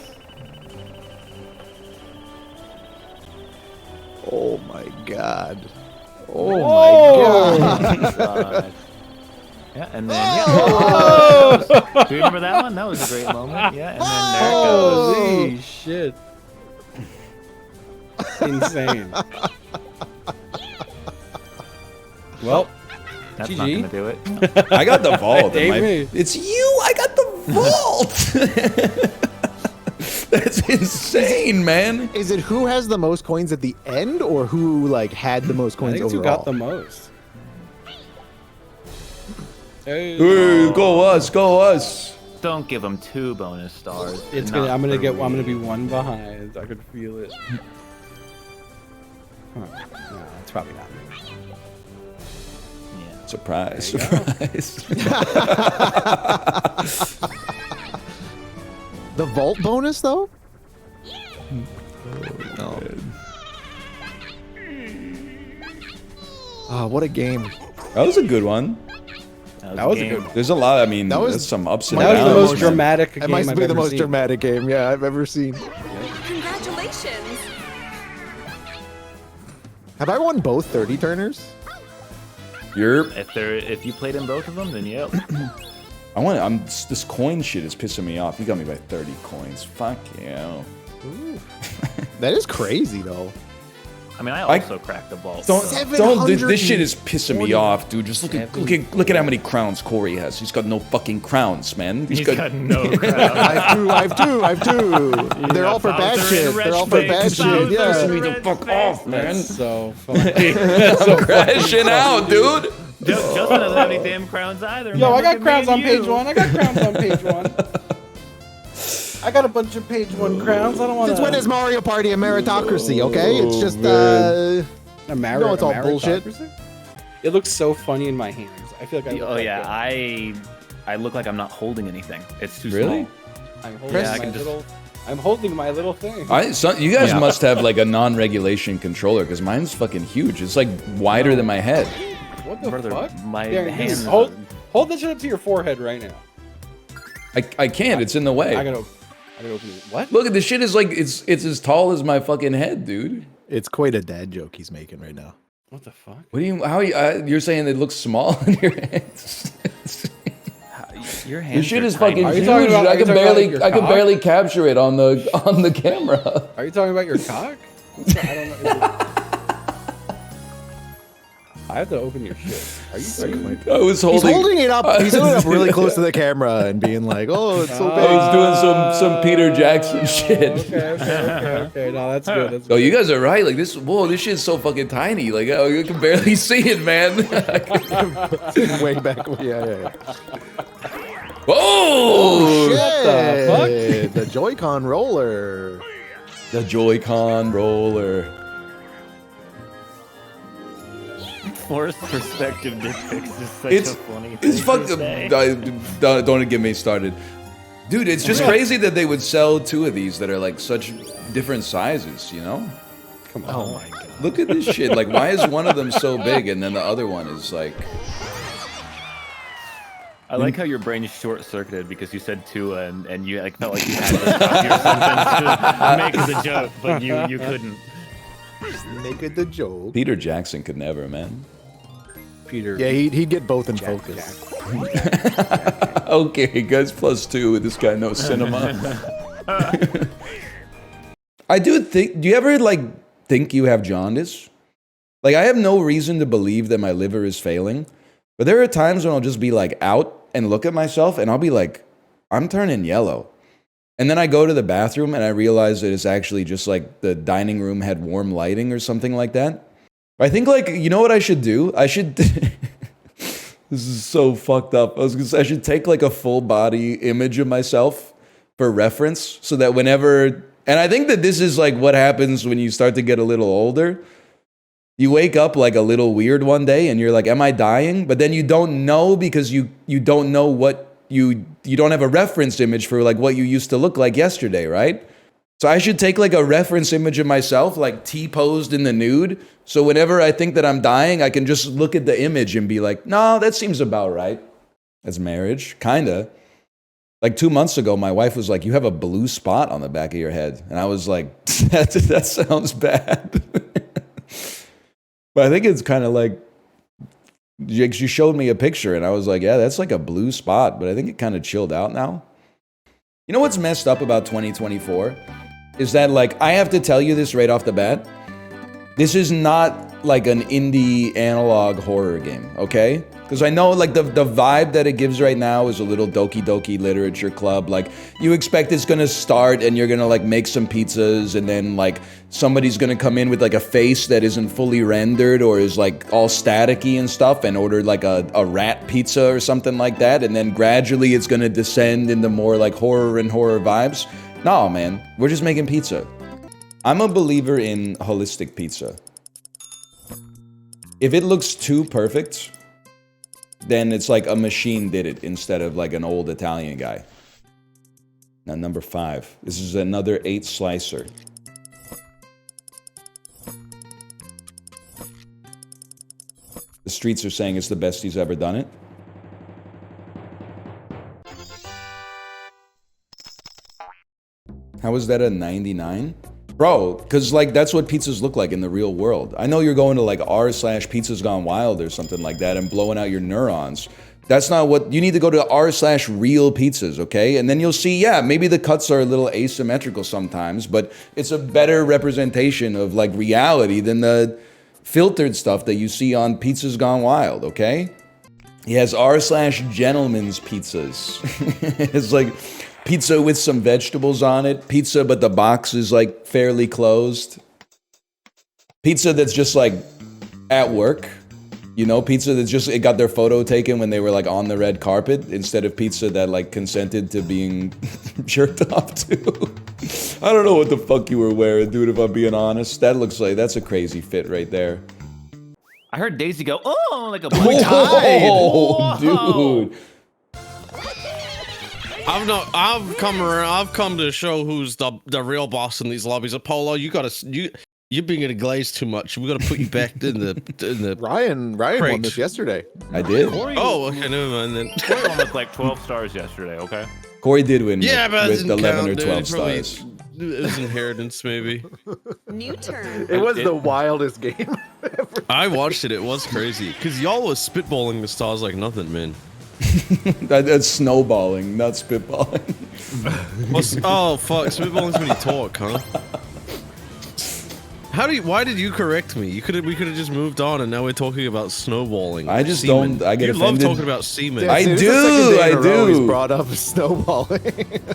Oh my god. Oh my god. God. Yeah, and then yeah. Do you remember that one? That was a great moment. Yeah, and then there it goes. Holy shit. Insane. Well, That's GG. not gonna do it. I got the vault. Hey, It's you. I got the vault. That's insane, man. Is it who has the most coins at the end, or who like had the most I coins think it's who overall? got the most. Hey. Hey, go us. Go us. Don't give him 2 bonus stars. It's Not gonna. I'm gonna for get. I'm gonna real. be 1 behind. I could feel it. Huh. No, it's probably not me. Yeah. Surprise. Surprise. The vault bonus though? No. Oh, what a game. That was a good one. That was a good. There's a lot. I mean, That was- there's some ups and That was downs. the most man. dramatic It game might I've be the ever most seen. dramatic game, yeah, I've ever seen. Congratulations. Have I won both 30 turners? If you played in both of them, then yep. This coin shit is pissing me off. You got me by 30 coins. Fuck you. That is crazy though. I mean, I also cracked the vault. Don't. This shit is pissing me off, dude. Just look at how many crowns Corey has. He's got no fucking crowns, man. He's got no crowns. I have two. They're all for bad shit. They're all for bad shit. Yeah. Pissing me the fuck off, man. That's so funny. I'm crashing out, dude. Justin doesn't have any damn crowns either. Yo, I man. got Look at crowns me on and page you. 1. I got crowns on page 1. I got a bunch of page 1 crowns. I don't want Since when is Mario Party a meritocracy, okay? It's just a no, it's all bullshit. It looks so funny in my hands. I feel like I look Oh like yeah, that. I look like I'm not holding anything. It's too Really? small. I'm holding Yeah, I my can just- little. I'm holding my little thing. You guys must have like a non-regulation controller because mine's fucking huge. It's like wider than my head. What the Brother, fuck? my Here, hands. hold that shit up to your forehead right now. I can't. It's in the way. I gotta open it. What? Look at this shit is like it's as tall as my fucking head, dude. It's quite a dad joke he's making right now. What the fuck? What do you? How you're saying it looks small in your hands? Your hands. This shit are is tiny. fucking huge. I can barely capture it on the camera. Are you talking about your cock? I don't know. I have to open your shit. Are you? I was holding. He's holding it up. He's holding it up really close to the camera and being like, "Oh, it's so big." He's doing some Peter Jackson shit. Okay. No, that's good. That's Oh, you guys are right. Like this. Whoa, this shit's so fucking tiny. Like oh, you can barely see it, man. Way back. Yeah. Whoa! Shit. What the fuck? The Joy-Con roller. The Joy-Con roller. Forced perspective dick pics is such It's a funny thing. it's to fucking. say. Don't get me started, dude. It's just crazy that they would sell two of these that are like such different sizes. You know? Come on. Oh my god. Look at this shit. Like, why is one of them so big and then the other one is like? I like how your brain short-circuited because you said Tua and you like felt like you had to stop your sentence to make the joke, but you couldn't. Make it the joke. Peter Jackson could never, man. Peter. Yeah, he'd get both in focus. Okay, guys, +2. This guy knows cinema. I do think. Do you ever like think you have jaundice? Like, I have no reason to believe that my liver is failing, but there are times when I'll just be like out and look at myself, and I'll be like, I'm turning yellow. And then I go to the bathroom and I realize that it's actually just like the dining room had warm lighting or something like that. I think like, you know what I should do? I should, this is so fucked up. I should take like a full body image of myself for reference so that whenever, and I think that this is like what happens when you start to get a little older. You wake up like a little weird one day and you're like, am I dying? But then you don't know because you don't know what you don't have a reference image for like what you used to look like yesterday, right? So I should take like a reference image of myself, like T-posed in the nude. So whenever I think that I'm dying, I can just look at the image and be like, no, that seems about right. That's marriage, kinda. Like 2 months ago, my wife was like, you have a blue spot on the back of your head. And I was like, that sounds bad. But I think it's kind of like, she showed me a picture and I was like, yeah, that's like a blue spot, but I think it kind of chilled out now. You know what's messed up about 2024? Is that like, I have to tell you this right off the bat. This is not like an indie analog horror game, okay? Because I know like the vibe that it gives right now is a little Doki Doki Literature Club. Like you expect it's gonna start and you're gonna like make some pizzas and then like somebody's gonna come in with like a face that isn't fully rendered or is like all staticky and stuff and order like a rat pizza or something like that. And then gradually it's gonna descend into more like horror vibes. No, man, we're just making pizza. I'm a believer in holistic pizza. If it looks too perfect, then it's like a machine did it instead of like an old Italian guy. Now, number 5. This is another 8 slicer. The streets are saying it's the best he's ever done it. How is that a 99? Bro, because like that's what pizzas look like in the real world. I know you're going to like r/pizzas gone wild or something like that and blowing out your neurons. That's not what, you need to go to r/real pizzas, okay? And then you'll see, yeah, maybe the cuts are a little asymmetrical sometimes, but it's a better representation of like reality than the filtered stuff that you see on Pizzas Gone Wild, okay? He has r/gentleman's pizzas. It's like pizza with some vegetables on it. Pizza, but the box is like fairly closed. Pizza that's just like at work. You know, pizza that's just, it got their photo taken when they were like on the red carpet instead of pizza that like consented to being jerked off to. I don't know what the fuck you were wearing, dude, if I'm being honest. That looks like, that's a crazy fit right there. I heard Daisy go, oh, like a black Oh, dude. I've come to show who's the real boss in these lobbies. Apollo, you're being in a glaze too much. We got to put you back in the Ryan crates. won this yesterday. I did. Oh, okay, never mind then. Corey won with like 12 stars yesterday, okay? Corey did win Yeah, but that with doesn't 11 count, or dude. 12 It probably- stars. It was inheritance, maybe. New turn. It was the wildest game. I watched it. It was crazy because y'all was spitballing the stars like nothing, man. That's snowballing, not spitballing. Oh fuck! Spitballing's when you talk, huh? Why did you correct me? We could have just moved on, and now we're talking about snowballing. I just Semen. don't. I get you offended. love talking about semen. I Dude, do. I He's do. brought up snowballing.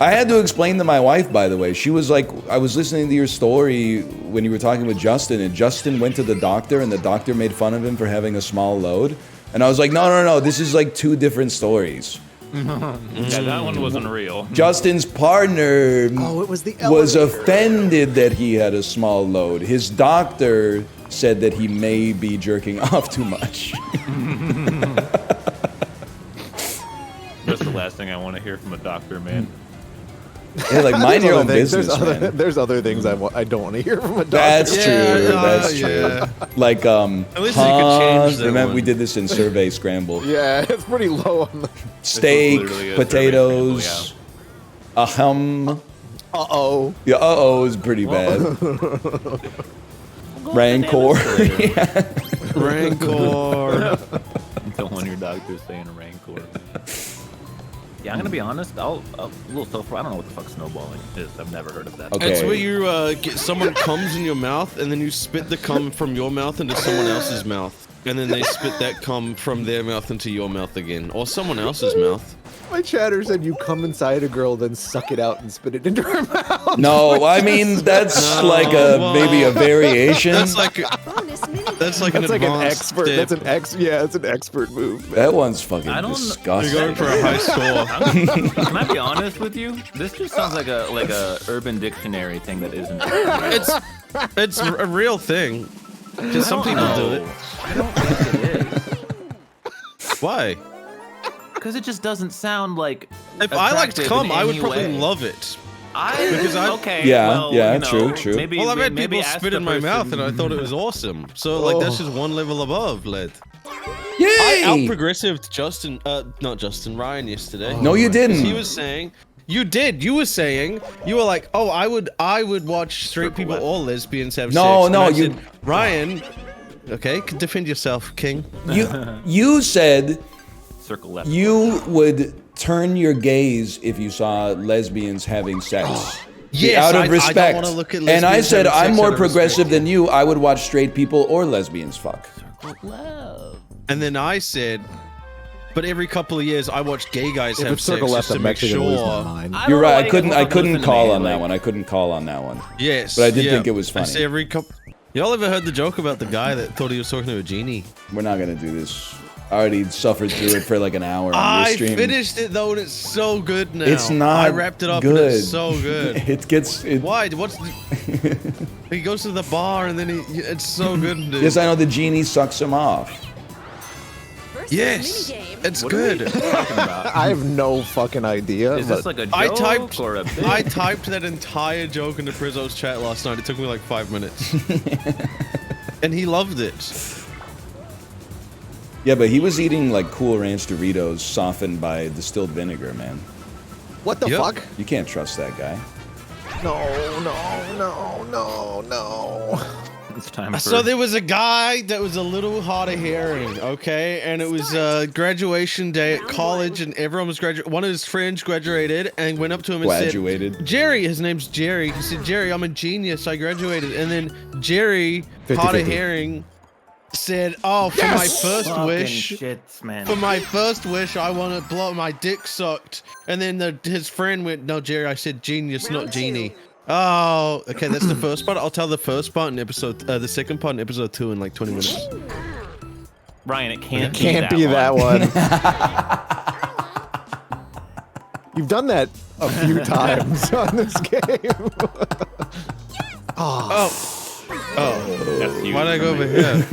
I had to explain to my wife, by the way. She was like, I was listening to your story when you were talking with Justin, and Justin went to the doctor, and the doctor made fun of him for having a small load. And I was like, no. This is like two different stories. Yeah, that one wasn't real. Justin's partner it was the was elevator. offended that he had a small load. His doctor said that he may be jerking off too much. That's the last thing I want to hear from a doctor, man. Yeah, like mind your own There's business, man. There's other things I don't want to hear from a doctor. That's true. That's true. Like At least you could change that remember one. we did this in Survey Scramble. Yeah, it's pretty low on the Steak, literally a potatoes, Uh-oh. Yeah, uh-oh is pretty bad. Rancor. Rancor. Don't want your doctor saying rancor. Yeah, I'm gonna be honest. A little self. I don't know what the fuck snowballing is. I've never heard of that. Okay. It's where you get someone comes in your mouth, and then you spit the cum from your mouth into someone else's mouth, and then they spit that cum from their mouth into your mouth again, or someone else's mouth. My chatter said you come inside a girl, then suck it out and spit it into her mouth. No, I mean that's like maybe a variation. That's like an expert. step. It's an expert move. That one's fucking I don't- disgusting. You're going for a high score. Can I be honest with you? This just sounds like a Urban Dictionary thing that isn't. It's a real thing. Just some people do it. I don't think it is. Why? Because it just doesn't sound like. If I liked attractive cum, in I would any probably way. love it. Okay. Yeah, well, yeah, you know, true. Maybe, Well, I've had maybe people ask spit the in my mouth, person- and I thought it was awesome. So like that's just one level above, lad. Yay! I out-progressived Justin, not Justin, Ryan yesterday. No, you didn't. He was saying, you did. You were saying, you were like, oh, I would watch straight people or lesbians have sex. No, And no, I you- said, Ryan. Okay, defend yourself, King. You said Circle left. you would turn your gaze if you saw lesbians having sex. Yes, out I of don't respect. wanna look at And I lesbians said, having I'm sex more out of progressive respect. than you. I would watch straight people or lesbians fuck. And then I said, but every couple of years I watch gay guys If have it's sex circle left, just to I'm make actually gonna lose my sure. mind. You're right. I couldn't listen to call me, on that like- one. I couldn't call on that one. Yes, But I did yeah. think it was I funny. say every couple. Y'all ever heard the joke about the guy that thought he was talking to a genie? We're not gonna do this. I already suffered through it for like an hour on your I stream. finished it though, and it's so good now. It's not I wrapped it up, good. and it's so good. It gets. Why? He goes to the bar, and then it's so good. Dude. Yes, I know the genie sucks him off. Yes, it's good. I have no fucking idea. Is this like a joke I typed, or a bit? I typed that entire joke into Prizzo's chat last night. It took me like 5 minutes, and he loved it. Yeah, but he was eating like Cool Ranch Doritos softened by distilled vinegar, man. What the fuck? You can't trust that guy. No. It's time for. So there was a guy that was a little hard of hearing, okay, and it was graduation day at college, and everyone was graduating. One of his friends graduated and went up to him and Graduated. said, "Jerry, his name's Jerry." He said, "Jerry, I'm a genius. I graduated." And then Jerry, 50-50. hard of hearing, said, "Oh, for my first Fucking wish, shits, man. for my first wish, I want to blow my dick sucked." And then his friend went, "No, Jerry, I said genius, not genie." Oh, okay, that's the first part. I'll tell the first part in the second part in episode 2 in like 20 minutes. Ryan, it can't. Can't be that one. You've done that a few times on this game. Oh, That's you. why'd I go over here?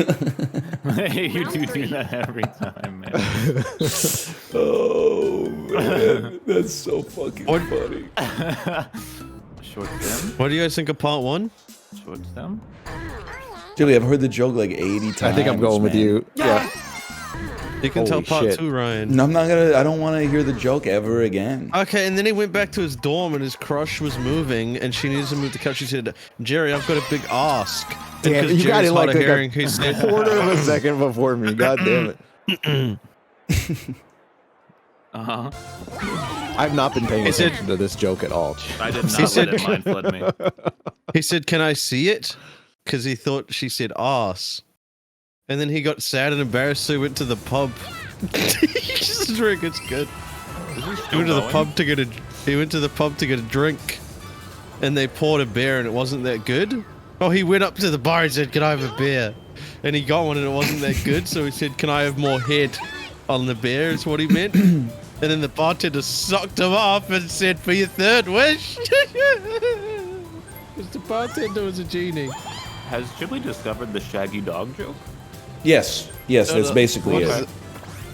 You do that every time, man. Oh man, that's so fucking funny. Short stem. What do you guys think of part 1? Short stem. Julie, I've heard the joke like 80 times. I think I'm going with man. you. Yeah. You can tell part 2, Ryan. No, I'm not gonna. I don't want to hear the joke ever again. Okay, and then he went back to his dorm and his crush was moving and she needed to move the couch. She said, Jerry, I've got a big ask. And Damn, 'cause you got Jerry's it like hard of a hearing, he said, quarter of a second before me. God damn it. I've not been paying attention to this joke at all. I did not let it mind flood me. He said, can I see it? Because he thought she said ass. And then he got sad and embarrassed, so he went to the pub. Just drink, it's good. He went to the pub to get a drink. And they poured a beer and it wasn't that good. Oh, he went up to the bar and said, can I have a beer? And he got one and it wasn't that good, so he said, can I have more head on the beer, is what he meant. And then the bartender sucked him off and said, for your third wish. Because the bartender was a genie. Has Chiblee discovered the shaggy dog joke? Yes, that's basically it.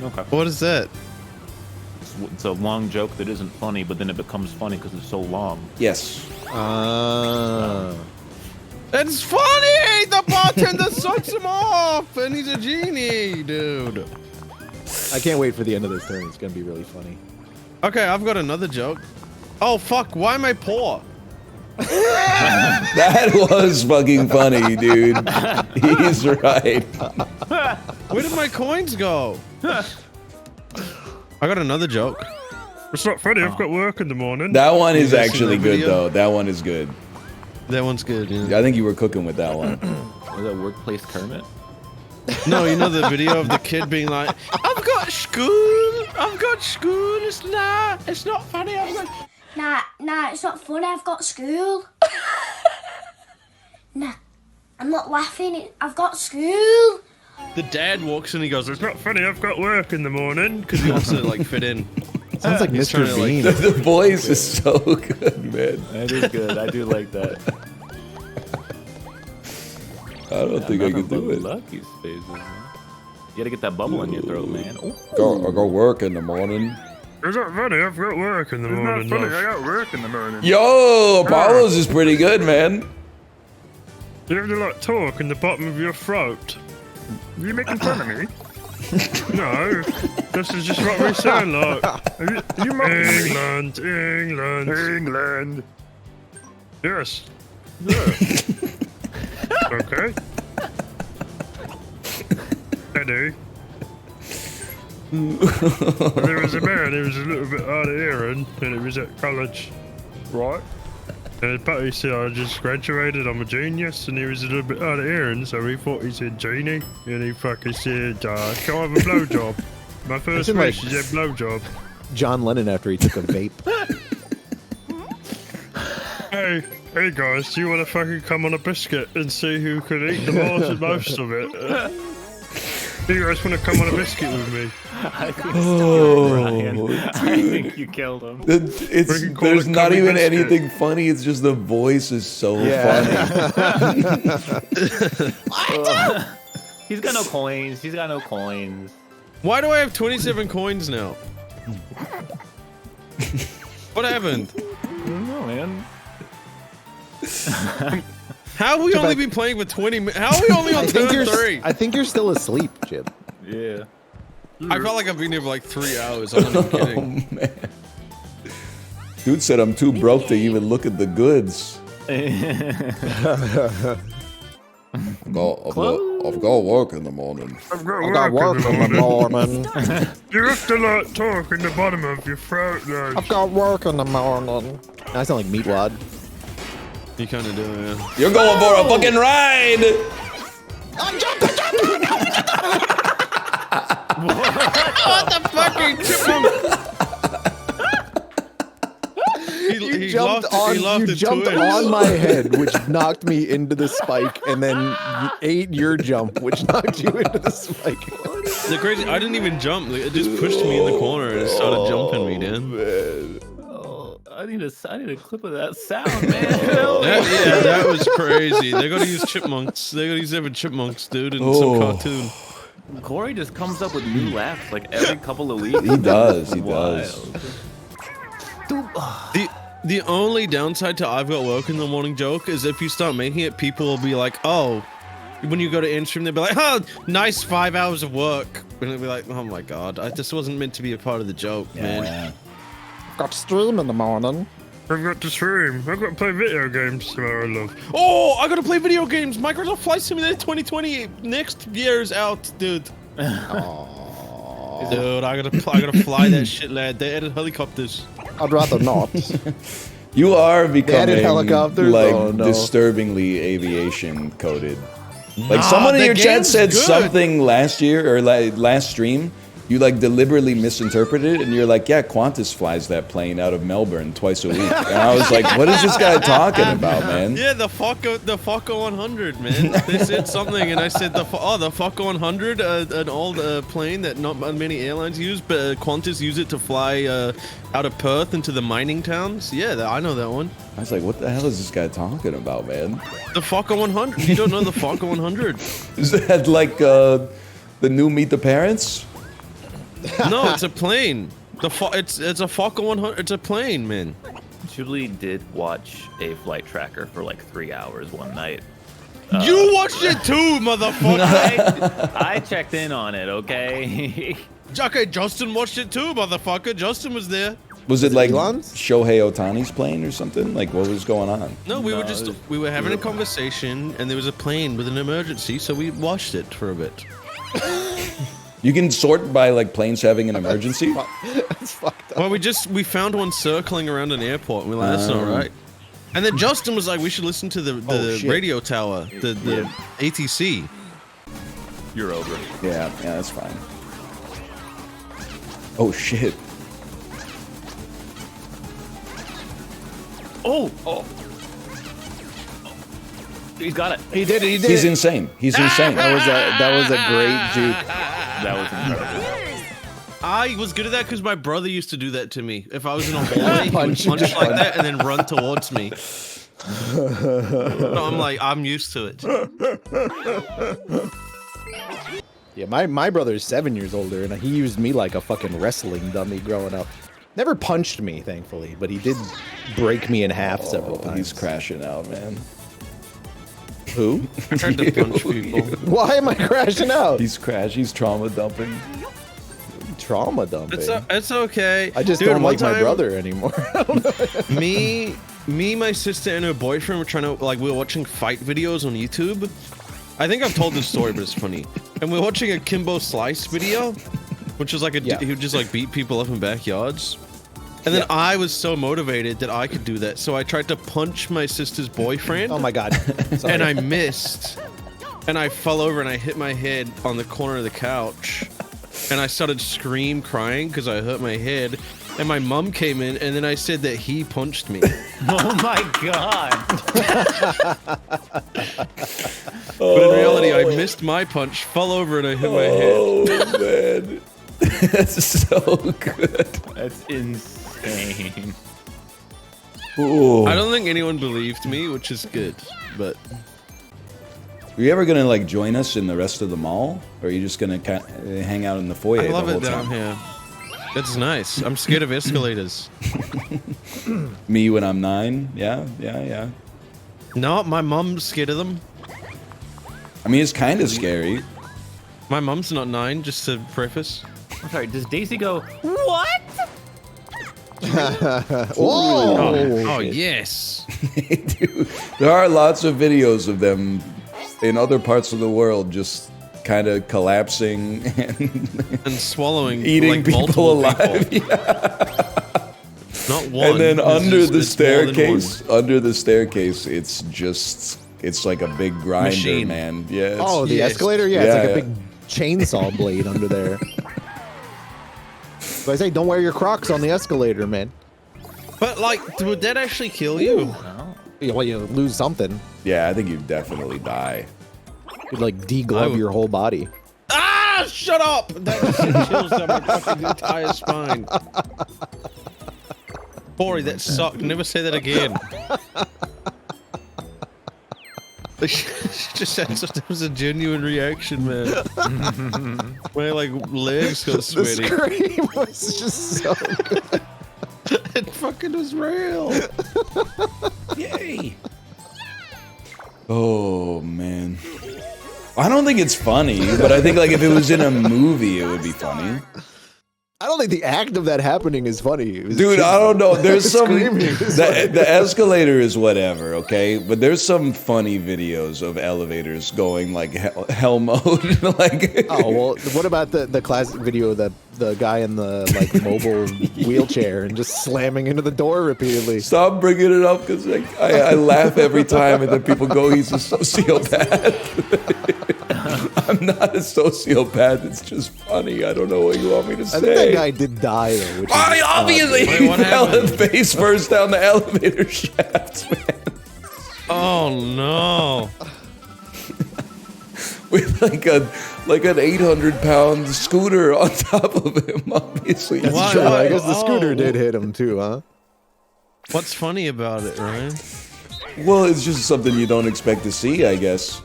Okay. What is that? It's a long joke that isn't funny, but then it becomes funny because it's so long. Yes. It's funny! The bartender sucks him off, and he's a genie, dude. I can't wait for the end of this turn. It's gonna be really funny. Okay, I've got another joke. Oh fuck! Why am I poor? That was fucking funny, dude. He's right. Where did my coins go? I got another joke. It's not funny. I've got work in the morning. That one is actually good, though. That one is good. That one's good. Yeah. I think you were cooking with that one. Was that Workplace Kermit? No, you know the video of the kid being like, "I've got school. It's not funny. I've got." Nah, it's not funny. I've got school. Nah, I'm not laughing. I've got school. The dad walks in. He goes, "It's not funny. I've got work in the morning," because he wants to like fit in. Sounds like Mr. Bean. The voice is so good, man. That is good. I do like that. I don't think I can do it. Lucky's phases, man. You gotta get that bubble in your throat, man. I go work in the morning. It's not funny. I've got work in the morning. It's not funny. I got work in the morning. Yo, Apollo's is pretty good, man. You have to like talk in the bottom of your throat. Are you making fun of me? No, this is just what we sound like. You England. Yes. Yeah. Okay. Eddie. There was a man who was a little bit hard of hearing, and he was at college, right? And his buddy said, I just graduated, I'm a genius, and he was a little bit hard of hearing, so he thought he said genie, and he fucking said, can I have a blowjob? My first wish is a blowjob. John Lennon after he took a vape. Hey guys, do you want to fucking come on a biscuit and see who could eat the most of it? Do you guys want to come on a biscuit with me? I think Ryan. I think you killed him. There's not even anything funny. It's just the voice is so funny. He's got no coins. He's got no coins. Why do I have 27 coins now? What happened? I don't know, man. How have we only been playing for 20 minutes? How are we only on turn 3? I think you're still asleep, Chib. Yeah. I felt like I've been here for like 3 hours. I'm not even kidding. Oh, man. Dude said I'm too broke to even look at the goods. I've got work in the morning. I've got work in the morning. You have to like talk in the bottom of your throat, though. I've got work in the morning. I sound like Meatwad. You kind of do, yeah. You're going for a fucking ride! What the fucking chipmunk? You jumped on my head, which knocked me into the spike, and then you ate your jump, which knocked you into the spike. The crazy, I didn't even jump. Like, it just pushed me in the corner and it started jumping me, dude. Man. I need a clip of that sound, man. That was crazy. They gotta use chipmunks. They gotta use every chipmunks, dude, in some cartoon. Corey just comes up with new laughs like every couple of weeks. He does. He does. The only downside to I've got work in the morning joke is if you start making it, people will be like, oh, when you go to end stream, they'll be like, oh, nice 5 hours of work. And it'd be like, oh my god, this wasn't meant to be a part of the joke, man. Got to stream in the morning. I've got to stream. I've got to play video games tomorrow, love. Oh, I gotta play video games. Microsoft Flight Simulator 2020 next year's out, dude. Dude, I gotta fly that shit, lad. They added helicopters. I'd rather not. You are becoming helicopters? like Oh, no. disturbingly aviation coded. Like Nah, someone in the your chat game's said good. something last year or last stream. You like deliberately misinterpreted it, and you're like, "Yeah, Qantas flies that plane out of Melbourne twice a week." And I was like, "What is this guy talking about, man?" Yeah, the Fokker 100, man. They said something, and I said the Fokker 100, an old plane that not many airlines use, but Qantas use it to fly out of Perth into the mining towns. Yeah, I know that one. I was like, "What the hell is this guy talking about, man?" The Fokker 100. You don't know the Fokker 100? Is that like the new Meet the Parents? No, it's a plane. It's a Fokker 100. It's a plane, man. Chiblee did watch a flight tracker for like 3 hours one night. You watched it too, motherfucker. I checked in on it, okay? Okay, Justin watched it too, motherfucker. Justin was there. Was it like Shohei Ohtani's plane or something? Like, what was going on? No, we were having a conversation, and there was a plane with an emergency, so we watched it for a bit. You can sort by like planes having an emergency. That's fucked up. Well, we found one circling around an airport, and we're like, that's not right. And then Justin was like, we should listen to the radio tower, the ATC. You're over. Yeah, that's fine. Oh shit. Oh. He's got it. He did it. He did He's it. insane. He's insane. That was a great juke. That was incredible. I was good at that because my brother used to do that to me. If I was in a hallway, he would punch like that and then run towards me. No, I'm like, I'm used to it. Yeah, my brother's 7 years older, and he used me like a fucking wrestling dummy growing up. Never punched me, thankfully, but he did break me in half several times. He's crashing out, man. Who? I tried to punch people. Why am I crashing out? He's trauma dumping. Trauma dumping? It's okay. I just don't like my brother anymore. me, my sister, and her boyfriend were trying to, like, we were watching fight videos on YouTube. I think I've told this story, but it's funny. And we're watching a Kimbo Slice video, which is like he would just like beat people up in backyards. And then I was so motivated that I could do that, so I tried to punch my sister's boyfriend. Oh my god. Sorry. And I missed. And I fell over and I hit my head on the corner of the couch. And I started crying because I hurt my head. And my mom came in, and then I said that he punched me. Oh my god. But in reality, I missed my punch, fell over, and I hit my head. Oh, man. That's so good. That's insane. Ooh. I don't think anyone believed me, which is good, but... Are you ever gonna like join us in the rest of the mall, or are you just gonna hang out in the foyer? I love the whole it down time? here. That's nice. I'm scared of escalators. Me when I'm 9? Yeah. No, my mom's scared of them. I mean, it's kind of scary. My mom's not 9, just to preface. I'm sorry, does Daisy go, what? Oh, yes. Dude, there are lots of videos of them in other parts of the world just kind of collapsing and swallowing, eating like, people multiple alive. people. Yeah. Not one. And then It's under just- the it's more than staircase, it's like a big grinder, Machine. man. Yeah. Oh, the escalator? Yeah, it's like a big chainsaw blade under there. So I say, don't wear your Crocs on the escalator, man. But, like, would that actually kill you? Well, you lose something. Yeah, I think you'd definitely die. You'd, like, deglove your whole body. Ah, shut up! That shit chills down my fucking entire spine. Corey, that sucked. Never say that again. Just that was a genuine reaction, man. My like legs got sweaty. The scream was just so good. It fucking was real. Yay! Oh man. I don't think it's funny, but I think like if it was in a movie, it would be funny. I don't think the act of that happening is funny. Dude, I don't know. There's some Screaming is funny. the escalator is whatever, okay? But there's some funny videos of elevators going like hell mode. Like, oh well, what about the classic video that the guy in the like mobile wheelchair and just slamming into the door repeatedly? Stop bringing it up because like, I laugh every time, and then people go, "He's a sociopath." I'm not a sociopath. It's just funny. I don't know what you want me to say. I think that guy did die though. Which is, obviously, wait, he what fell happened? face first down the elevator shaft, man. Oh no! With like an 800-pound scooter on top of him. Obviously, That's true. I guess the scooter did hit him too, huh? What's funny about it, Ryan? Well, it's just something you don't expect to see, I guess.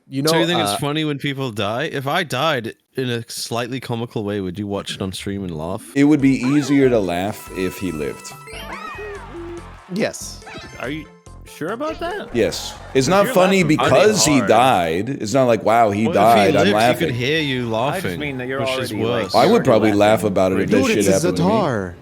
You know, so you think it's funny when people die? If I died in a slightly comical way, would you watch it on stream and laugh? It would be easier to laugh if he lived. Yes. Are you sure about that? Yes. It's not funny because he died. It's not like, wow, he died. I'm laughing. He could hear you laughing. I just mean that you're which already is worse. I would probably laugh about it if that Dude, shit it's a happened to me. Zatar.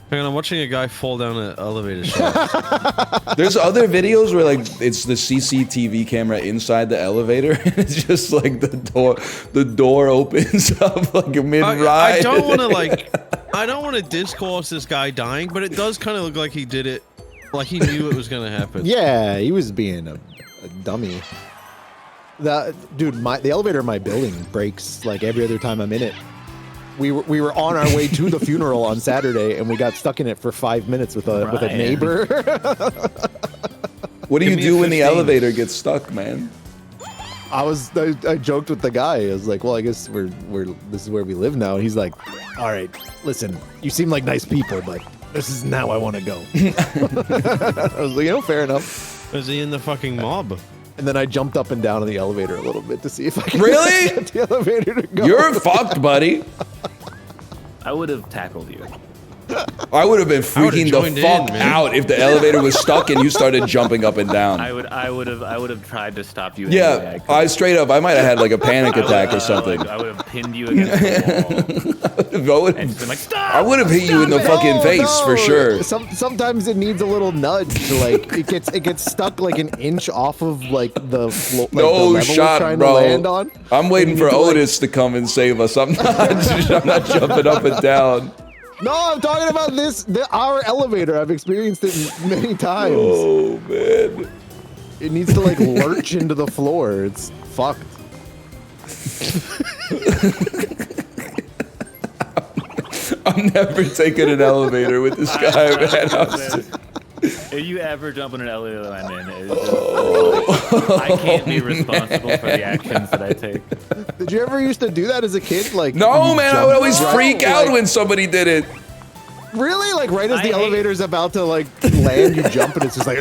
Hang on, I'm watching a guy fall down an elevator shaft. There's other videos where like it's the CCTV camera inside the elevator, and it's just like the door opens up like mid-ride. I don't want to I don't want to discourse this guy dying, but it does kind of look like he did it, like he knew it was gonna happen. Yeah, he was being a dummy. Dude, the elevator in my building breaks like every other time I'm in it. We were on our way to the funeral on Saturday, and we got stuck in it for 5 minutes with a neighbor. What do you do when the elevator gets stuck, man? I joked with the guy. I was like, well, I guess this is where we live now. And he's like, all right, listen, you seem like nice people, but this is now I want to go. I was like, fair enough. Is he in the fucking mob? And then I jumped up and down in the elevator a little bit to see if I could Really? get the elevator to go. You're fucked, buddy. I would have tackled you. I would have been freaking the fuck out if the elevator was stuck and you started jumping up and down. I would have tried to stop you. Yeah, I straight up, I might have had like a panic attack or something. I would have pinned you against the wall. And just been like, stop! I would have hit you in the fucking face for sure. Sometimes it needs a little nudge to like it gets stuck like an inch off of like the floor. No the level shot, we're trying bro. To land on. I'm waiting for Otis to come and save us. I'm not jumping up and down. No, I'm talking about our elevator. I've experienced it many times. Oh, man. It needs to, like, lurch into the floor. It's fucked. I'm never taking an elevator with this guy, man. If you ever jump in an elevator that I'm in, I can't be responsible for the actions that I take. Did you ever used to do that as a kid? Like, no, man, I would always freak out like, when somebody did it. Really? Like, right as the elevator's about to, like, land, you jump and it's just like,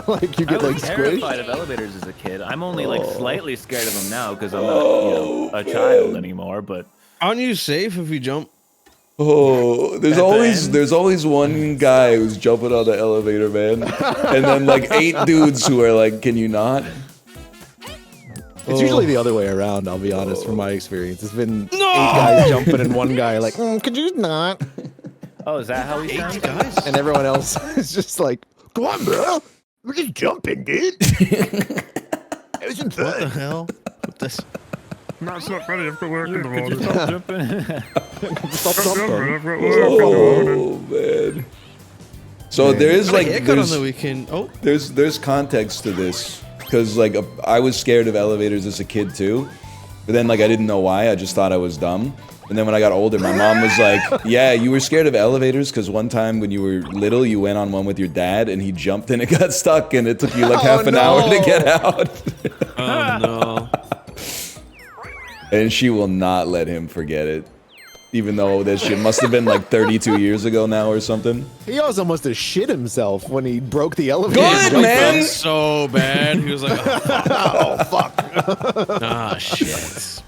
like you get, like, I was squished? terrified of elevators as a kid. I'm only, like, slightly scared of them now because I'm not, a child anymore, but... Aren't you safe if you jump? Oh, there's always one guy who's jumping on the elevator, man. And then like 8 dudes who are like, can you not? It's usually the other way around, I'll be honest, from my experience. It's been 8 guys jumping and one guy like, could you not? Oh, is that how he sounds? And everyone else is just like, come on, bro. We're just jumping, dude. It wasn't fun. What the hell? No, it's not funny. I've got work in the Could you morning. stop jumping? Stop jumping. I've got work in the morning. Man. So there is like haircut on the weekend. Oh, there's context to this because like I was scared of elevators as a kid too, but then like I didn't know why. I just thought I was dumb. And then when I got older, my mom was like, "Yeah, you were scared of elevators because one time when you were little, you went on one with your dad and he jumped and it got stuck and it took you like half an hour to get out." Oh no. And she will not let him forget it. Even though that shit must have been like 32 years ago now or something. He also must have shit himself when he broke the elevator. Good, man! Felt so bad. He was like, oh, fuck. Ah, shit.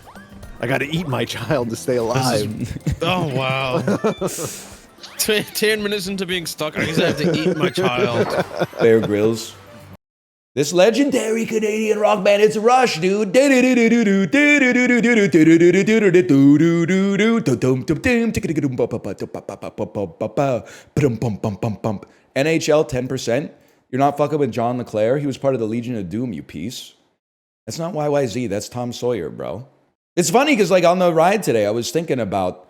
I gotta eat my child to stay alive. Oh, wow. 10 minutes into being stuck, I guess I have to eat my child. Bear Grylls. This legendary Canadian rock band, it's Rush, dude. NHL 10%. You're not fucking with John LeClaire. He was part of the Legion of Doom, you piece. That's not YYZ. That's Tom Sawyer, bro. It's funny because, like, on the ride today, I was thinking about,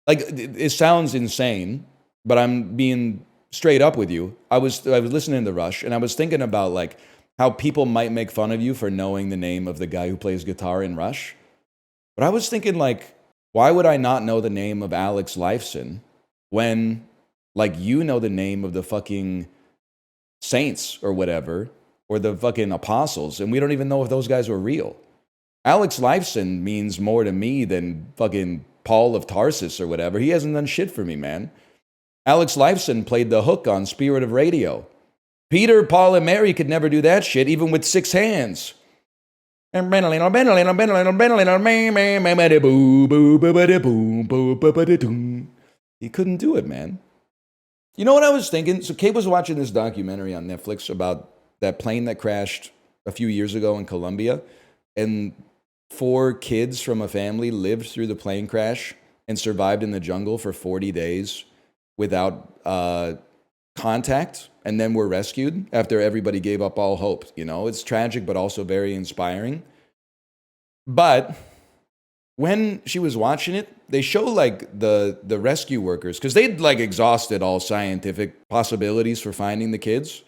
like, it sounds insane, but I'm being straight up with you. I was listening to Rush, and I was thinking about, like, how people might make fun of you for knowing the name of the guy who plays guitar in Rush. But I was thinking, like, why would I not know the name of Alex Lifeson when, like, you know the name of the fucking saints or whatever, or the fucking apostles, and we don't even know if those guys were real. Alex Lifeson means more to me than fucking Paul of Tarsus or whatever. He hasn't done shit for me, man. Alex Lifeson played the hook on Spirit of Radio. Peter, Paul, and Mary could never do that shit, even with 6 hands. He couldn't do it, man. You know what I was thinking? So Kate was watching this documentary on Netflix about that plane that crashed a few years ago in Colombia, and 4 kids from a family lived through the plane crash and survived in the jungle for 40 days without contact, and then were rescued after everybody gave up all hope. You know, it's tragic, but also very inspiring. But when she was watching it, they show like the rescue workers, because they'd like exhausted all scientific possibilities for finding the kids.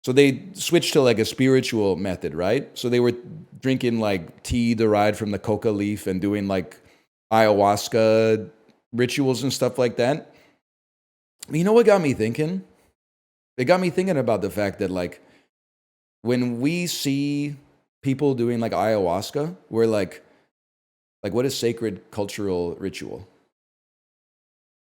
So they switched to like a spiritual method, right? So they were drinking like tea derived from the coca leaf and doing like ayahuasca rituals and stuff like that. You know what got me thinking? It got me thinking about the fact that like when we see people doing like ayahuasca, we're like what is sacred cultural ritual?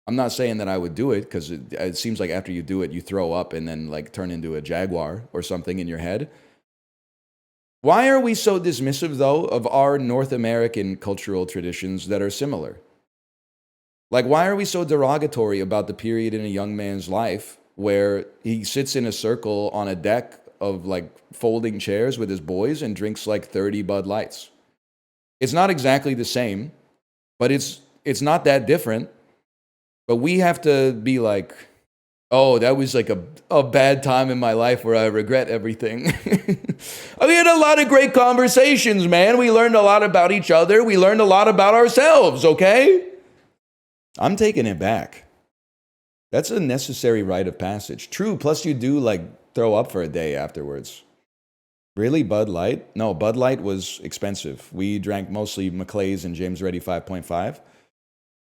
I'm not saying that I would do it, because it seems like after you do it, you throw up and then like turn into a jaguar or something in your head. Why are we so dismissive, though, of our North American cultural traditions that are similar? Like, why are we so derogatory about the period in a young man's life where he sits in a circle on a deck of like folding chairs with his boys and drinks like 30 Bud Lights? It's not exactly the same, but it's not that different. But we have to be like, oh, that was like a bad time in my life where I regret everything. We had a lot of great conversations, man. We learned a lot about each other. We learned a lot about ourselves, okay? I'm taking it back. That's a necessary rite of passage. True, plus you do like throw up for a day afterwards. Really, Bud Light? No, Bud Light was expensive. We drank mostly Maclay's and James Ready 5.5.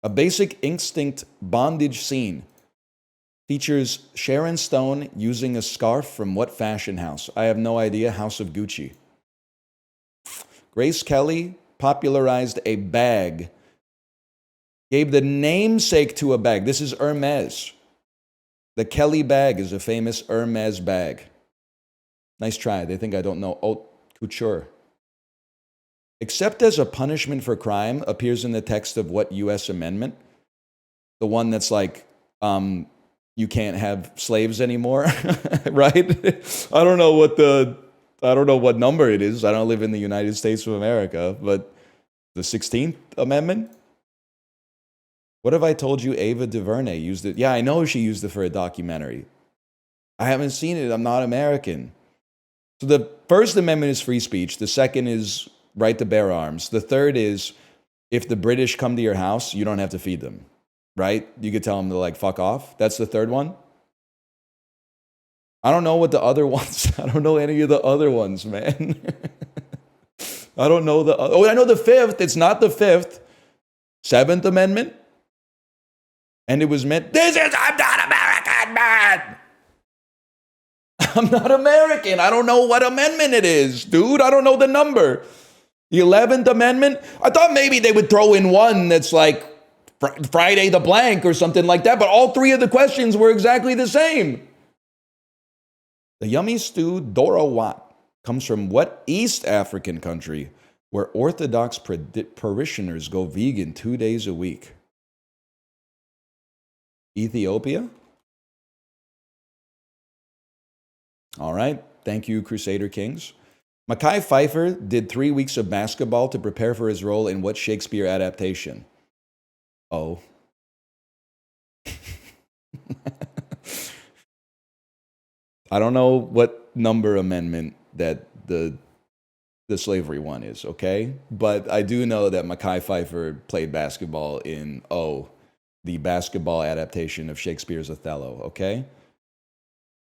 A Basic Instinct bondage scene features Sharon Stone using a scarf from what fashion house? I have no idea. House of Gucci. Grace Kelly popularized a bag. Gave the namesake to a bag. This is Hermes. The Kelly bag is a famous Hermes bag. Nice try. They think I don't know haute couture. Except as a punishment for crime appears in the text of what U.S. amendment? The one that's like, you can't have slaves anymore, right? I don't know what number it is. I don't live in the United States of America, but the 16th Amendment? What have I told you? Ava DuVernay used it. Yeah, I know she used it for a documentary. I haven't seen it. I'm not American. So the First Amendment is free speech. The second is right to bear arms. The third is if the British come to your house, you don't have to feed them, right? You could tell them to like fuck off. That's the third one. I don't know what the other ones. I don't know any of the other ones, man. I don't know I know the fifth. It's not the fifth. Seventh Amendment. And it was meant, I'm not American, man. I'm not American. I don't know what amendment it is, dude. I don't know the number. The 11th Amendment? I thought maybe they would throw in one that's like Friday the blank or something like that, but all 3 of the questions were exactly the same. The yummy stew Dora Rant comes from what East African country where Orthodox parishioners go vegan 2 days a week? Ethiopia? All right. Thank you, Crusader Kings. Mekhi Phifer did 3 weeks of basketball to prepare for his role in what Shakespeare adaptation? Oh. I don't know what number amendment that the slavery one is, okay? But I do know that Mekhi Phifer played basketball in the basketball adaptation of Shakespeare's Othello, okay?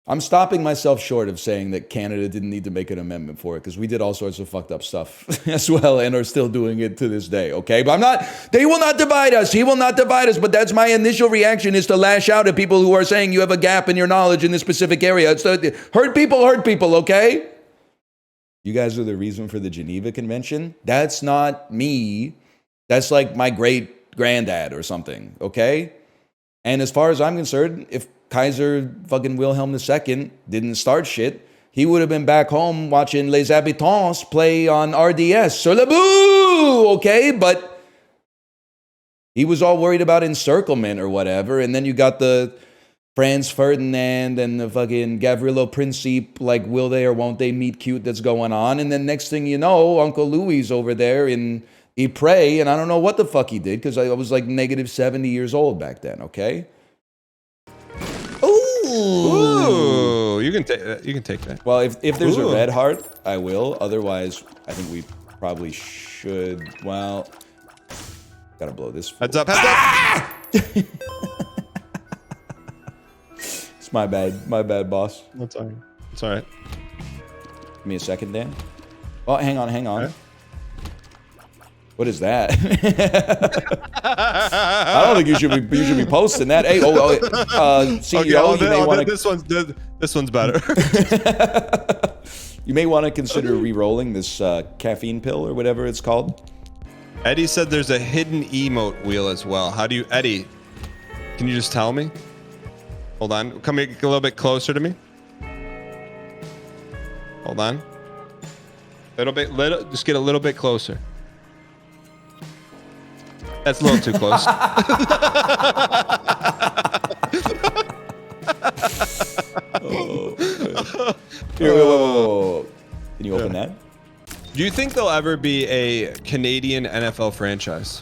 I'm stopping myself short of saying that Canada didn't need to make an amendment for it because we did all sorts of fucked up stuff as well and are still doing it to this day, okay? But they will not divide us. He will not divide us, but that's my initial reaction is to lash out at people who are saying you have a gap in your knowledge in this specific area. It's hurt people, okay? You guys are the reason for the Geneva Convention? That's not me. That's like my great-granddad or something, okay? And as far as I'm concerned, if Kaiser fucking Wilhelm II didn't start shit, he would have been back home watching Les Habitants play on RDS. Sur le bout! Okay, but he was all worried about encirclement or whatever, and then you got the Franz Ferdinand and the fucking Gavrilo Principe, like, will they or won't they meet cute that's going on, and then next thing you know, Uncle Louis over there in Ypres, and I don't know what the fuck he did, because I was like negative 70 years old back then, okay? Ooh, you can take that. You can take that. Well, if there's a red heart, I will. Otherwise, I think we probably should. Well, gotta blow this. Heads up! Heads up! It's my bad, boss. That's all right. It's all right. Give me a second, Dan. Oh, hang on. Okay. What is that? I don't think you should be posting that. Hey, CEO, okay, you may want to. This one's better. You may want to consider re-rolling this caffeine pill or whatever it's called. Eddie said there's a hidden emote wheel as well. How do you, Eddie? Can you just tell me? Hold on. Come a little bit closer to me. Hold on. Just get a little bit closer. That's a little too close. Here, whoa. Can you open that? Do you think there'll ever be a Canadian NFL franchise?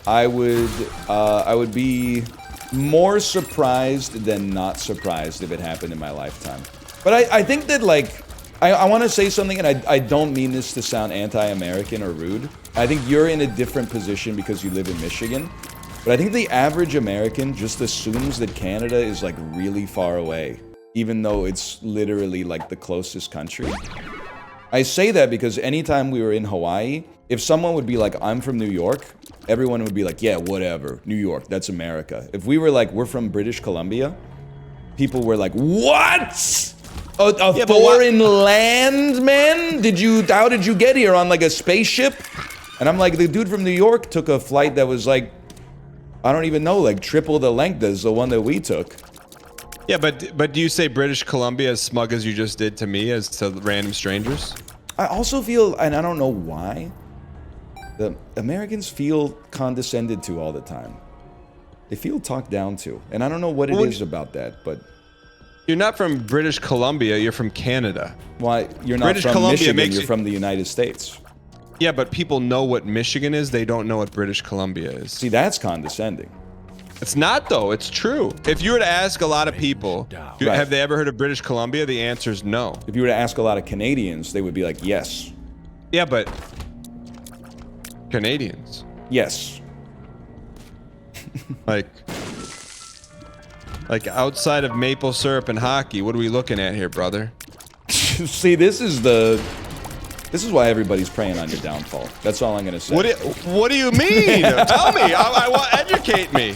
I would be more surprised than not surprised if it happened in my lifetime. But I think that, like, I want to say something, and I don't mean this to sound anti-American or rude. I think you're in a different position because you live in Michigan. But I think the average American just assumes that Canada is, like, really far away, even though it's literally, like, the closest country. I say that because anytime we were in Hawaii, if someone would be like, I'm from New York, everyone would be like, yeah, whatever, New York, that's America. If we were like, we're from British Columbia, people were like, what? A foreign land, man? How did you get here? On like a spaceship? And I'm like, the dude from New York took a flight that was like, I don't even know, like triple the length as the one that we took. Yeah, but do you say British Columbia as smug as you just did to me as to random strangers? I also feel, and I don't know why, the Americans feel condescended to all the time. They feel talked down to. And I don't know what it is about that, but... You're not from British Columbia, you're from Canada. Why? You're not British from Columbia Michigan, you're from the United States. Yeah, but people know what Michigan is, they don't know what British Columbia is. See, that's condescending. It's not, though. It's true. If you were to ask a lot of people, have they ever heard of British Columbia? The answer is no. If you were to ask a lot of Canadians, they would be like, yes. Yeah, but Canadians. Yes. Like outside of maple syrup and hockey, what are we looking at here, brother? See, this is why everybody's preying on your downfall. That's all I'm gonna say. What do you mean? Tell me. I want educate me.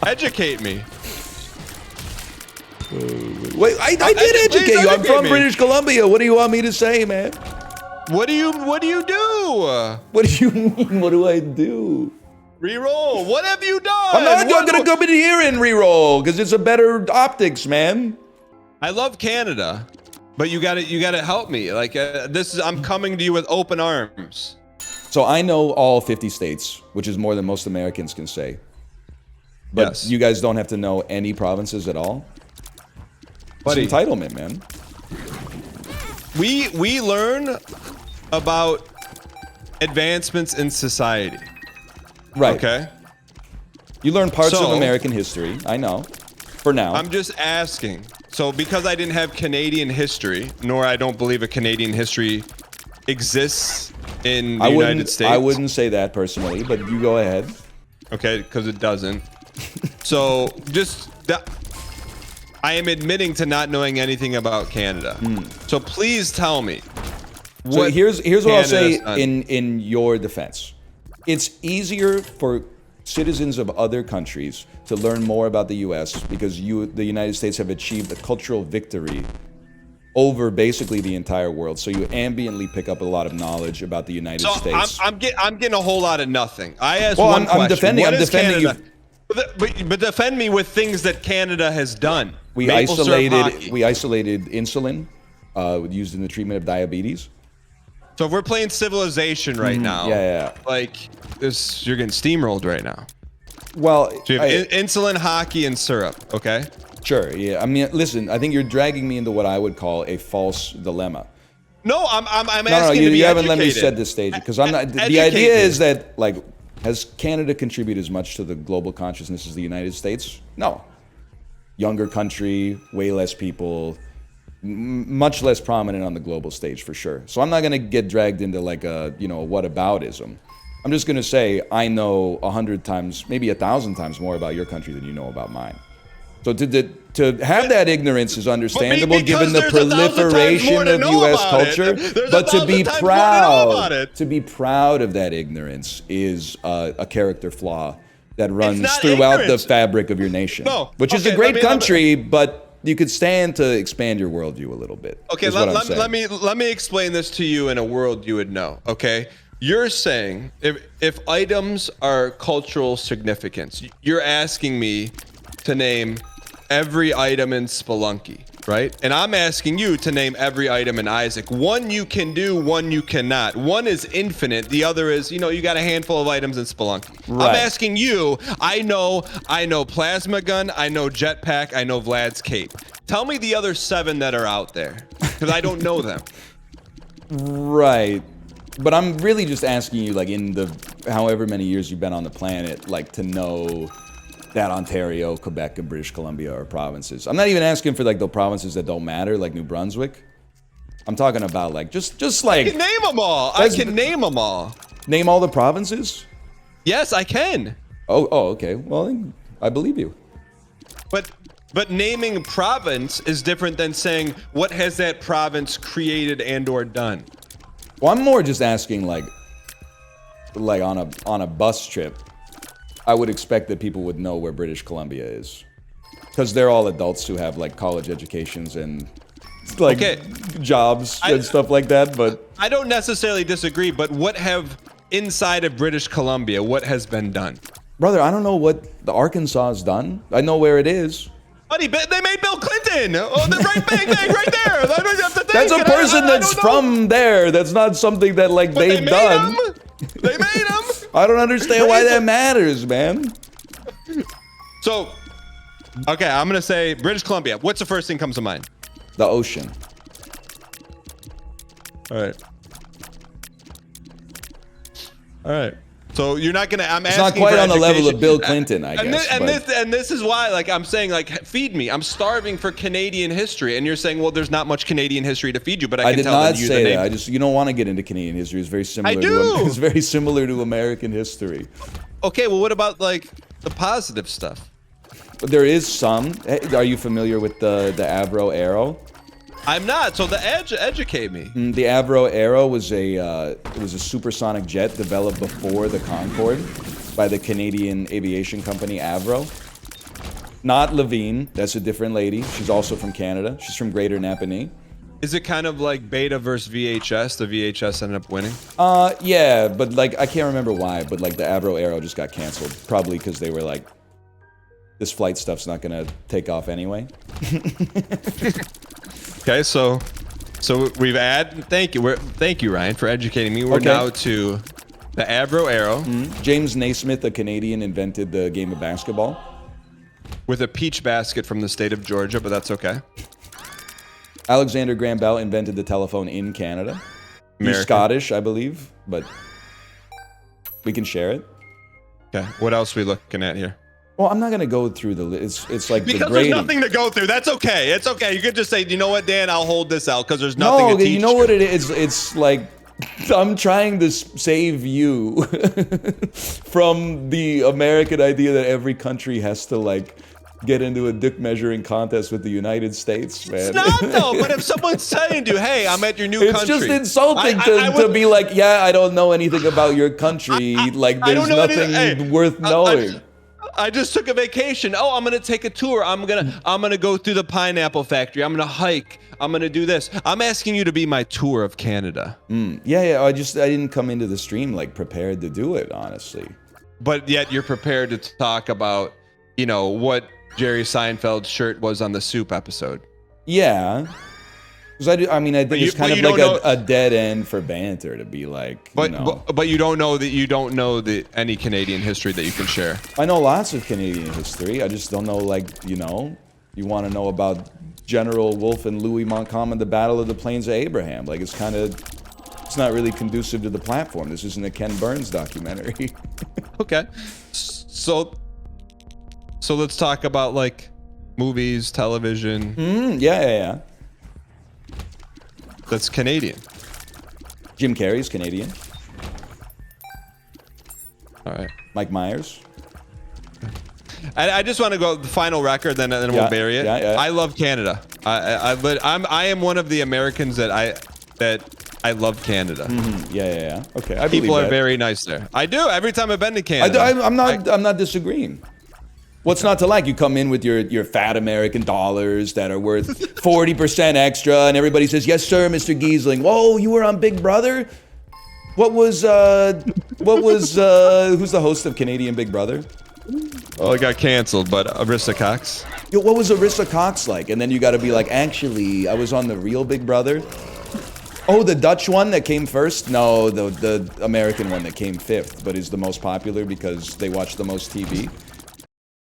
Educate me. Wait, I did educate you. I'm from British Columbia. What do you want me to say, man? What do you do? What do you mean? What do I do? Reroll. What have you done? I'm not gonna come in here and reroll because it's a better optics, man. I love Canada, but you gotta help me. Like I'm coming to you with open arms. So I know all 50 states, which is more than most Americans can say. But yes. You guys don't have to know any provinces at all. Buddy. It's entitlement, man. we learn about advancements in society. Right. Okay. You learn parts of American history. I know. For now. I'm just asking. So because I didn't have Canadian history, nor I don't believe a Canadian history exists in the United States. I wouldn't say that personally, but you go ahead. Okay, because it doesn't. So just that. I am admitting to not knowing anything about Canada. So please tell me. So here's what I'll say in your defense. It's easier for citizens of other countries to learn more about the U.S. because the United States have achieved a cultural victory over basically the entire world. So you ambiently pick up a lot of knowledge about the United States. I'm getting a whole lot of nothing. I asked one question. I'm defending you. But defend me with things that Canada has done. We isolated insulin used in the treatment of diabetes. So if we're playing Civilization right now, like this, you're getting steamrolled right now. Well, so you have insulin, hockey, and syrup. Okay. Sure. Yeah. I mean, listen. I think you're dragging me into what I would call a false dilemma. No, I'm asking to be you haven't educated. let me set the stage because I'm not. The idea is that like, has Canada contributed as much to the global consciousness as the United States? No. Younger country, way less people, much less prominent on the global stage for sure. So I'm not gonna get dragged into like a whataboutism. I'm just gonna say I know 100 times, maybe 1,000 times more about your country than you know about mine. So to have that ignorance is understandable given the proliferation of U.S. culture, but to be proud of that ignorance is a character flaw that runs throughout the fabric of your nation, which is a great country, but you could stand to expand your worldview a little bit. Okay, let me explain this to you in a world you would know. Okay, you're saying if items are cultural significance, you're asking me to name every item in Spelunky, right? And I'm asking you to name every item in Isaac. One you can do, one you cannot. One is infinite. The other is, you got a handful of items in Spelunky. Right. I'm asking you, I know Plasma Gun, I know Jetpack, I know Vlad's Cape. Tell me the other 7 that are out there, because I don't know them. Right. But I'm really just asking you, like, in the however many years you've been on the planet, like, to know that Ontario, Quebec, and British Columbia are provinces. I'm not even asking for like the provinces that don't matter, like New Brunswick. I'm talking about like just like. I can name them all. I can name them all. Name all the provinces? Yes, I can. Oh, okay. Well, I believe you. But naming province is different than saying what has that province created and/or done. Well, I'm more just asking like on a bus trip. I would expect that people would know where British Columbia is, because they're all adults who have like college educations and like jobs and stuff like that. But I don't necessarily disagree. But what have inside of British Columbia? What has been done, brother? I don't know what the Arkansas has done. I know where it is. Buddy, they made Bill Clinton. Oh, the right bang, right there. That's a person that's from there. That's not something that like they've done. They made him. I don't understand why that matters, man. So, okay, I'm gonna say British Columbia. What's the first thing comes to mind? The ocean. All right. So you're not gonna. It's not quite on the level of Bill Clinton, I guess. And this is why, like, I'm saying, like, feed me. I'm starving for Canadian history, and you're saying, well, there's not much Canadian history to feed you. But I can tell that you did not say that. You don't want to get into Canadian history. It's very similar. It's very similar to American history. Okay, well, what about like the positive stuff? There is some. Are you familiar with the Avro Arrow? I'm not. So educate me. The Avro Arrow was a supersonic jet developed before the Concorde by the Canadian aviation company Avro. Not Levine. That's a different lady. She's also from Canada. She's from Greater Napanee. Is it kind of like Beta versus VHS? The VHS ended up winning. Yeah, but like I can't remember why. But like the Avro Arrow just got canceled, probably because they were like, this flight stuff's not gonna take off anyway. Okay, so we've thank you Ryan for educating me. We're now to the Avro Arrow. James Naismith, a Canadian, invented the game of basketball with a peach basket from the state of Georgia, but that's okay. Alexander Graham Bell invented the telephone in Canada. He's American. Scottish, I believe, but we can share it. Okay. What else are we looking at here? Well, I'm not gonna go through the list. It's like Because the there's grading. nothing to go through. That's okay. It's okay. You could just say, you know what, Dan, I'll hold this out because there's nothing No, to teach. you know what it is? It's like I'm trying to save you from the American idea that every country has to like get into a dick measuring contest with the United States, man. It's not though, but if someone's saying to you, hey, I'm at your new It's country. just insulting I to be like, yeah, I don't know anything about your country. Like, I there's don't know nothing anything. Hey, worth knowing. I just took a vacation. Oh, I'm gonna take a tour. I'm gonna go through the pineapple factory. I'm gonna hike. I'm gonna do this. I'm asking you to be my tour of Canada. Yeah. I didn't come into the stream like prepared to do it, honestly. But yet you're prepared to talk about, you know, what Jerry Seinfeld's shirt was on the Soup episode. Yeah. Because I think it's kind of like know, a dead end for banter to be like, but you know. but you don't know any Canadian history that you can share. I know lots of Canadian history. I just don't know, like, you know, you want to know about General Wolfe and Louis Montcalm and the Battle of the Plains of Abraham. Like, it's not really conducive to the platform. This isn't a Ken Burns documentary. Okay. So let's talk about like movies, television. Yeah. That's Canadian. Jim Carrey's Canadian. All right. Mike Myers. I just want to go the final record, then we'll bury it. Yeah. I love Canada. I am one of the Americans that I love Canada. Yeah. Okay. People are very nice there. I do. Every time I've been to Canada. I'm not disagreeing. What's not to like? You come in with your fat American dollars that are worth 40% extra, and everybody says, "Yes, sir, Mr. Giesling." Whoa, you were on Big Brother? Who's the host of Canadian Big Brother? Oh, it got canceled, but Arissa Cox. Yo, what was Arissa Cox like? And then you got to be like, actually, I was on the real Big Brother. Oh, the Dutch one that came first? No, the American one that came fifth, but is the most popular because they watch the most TV.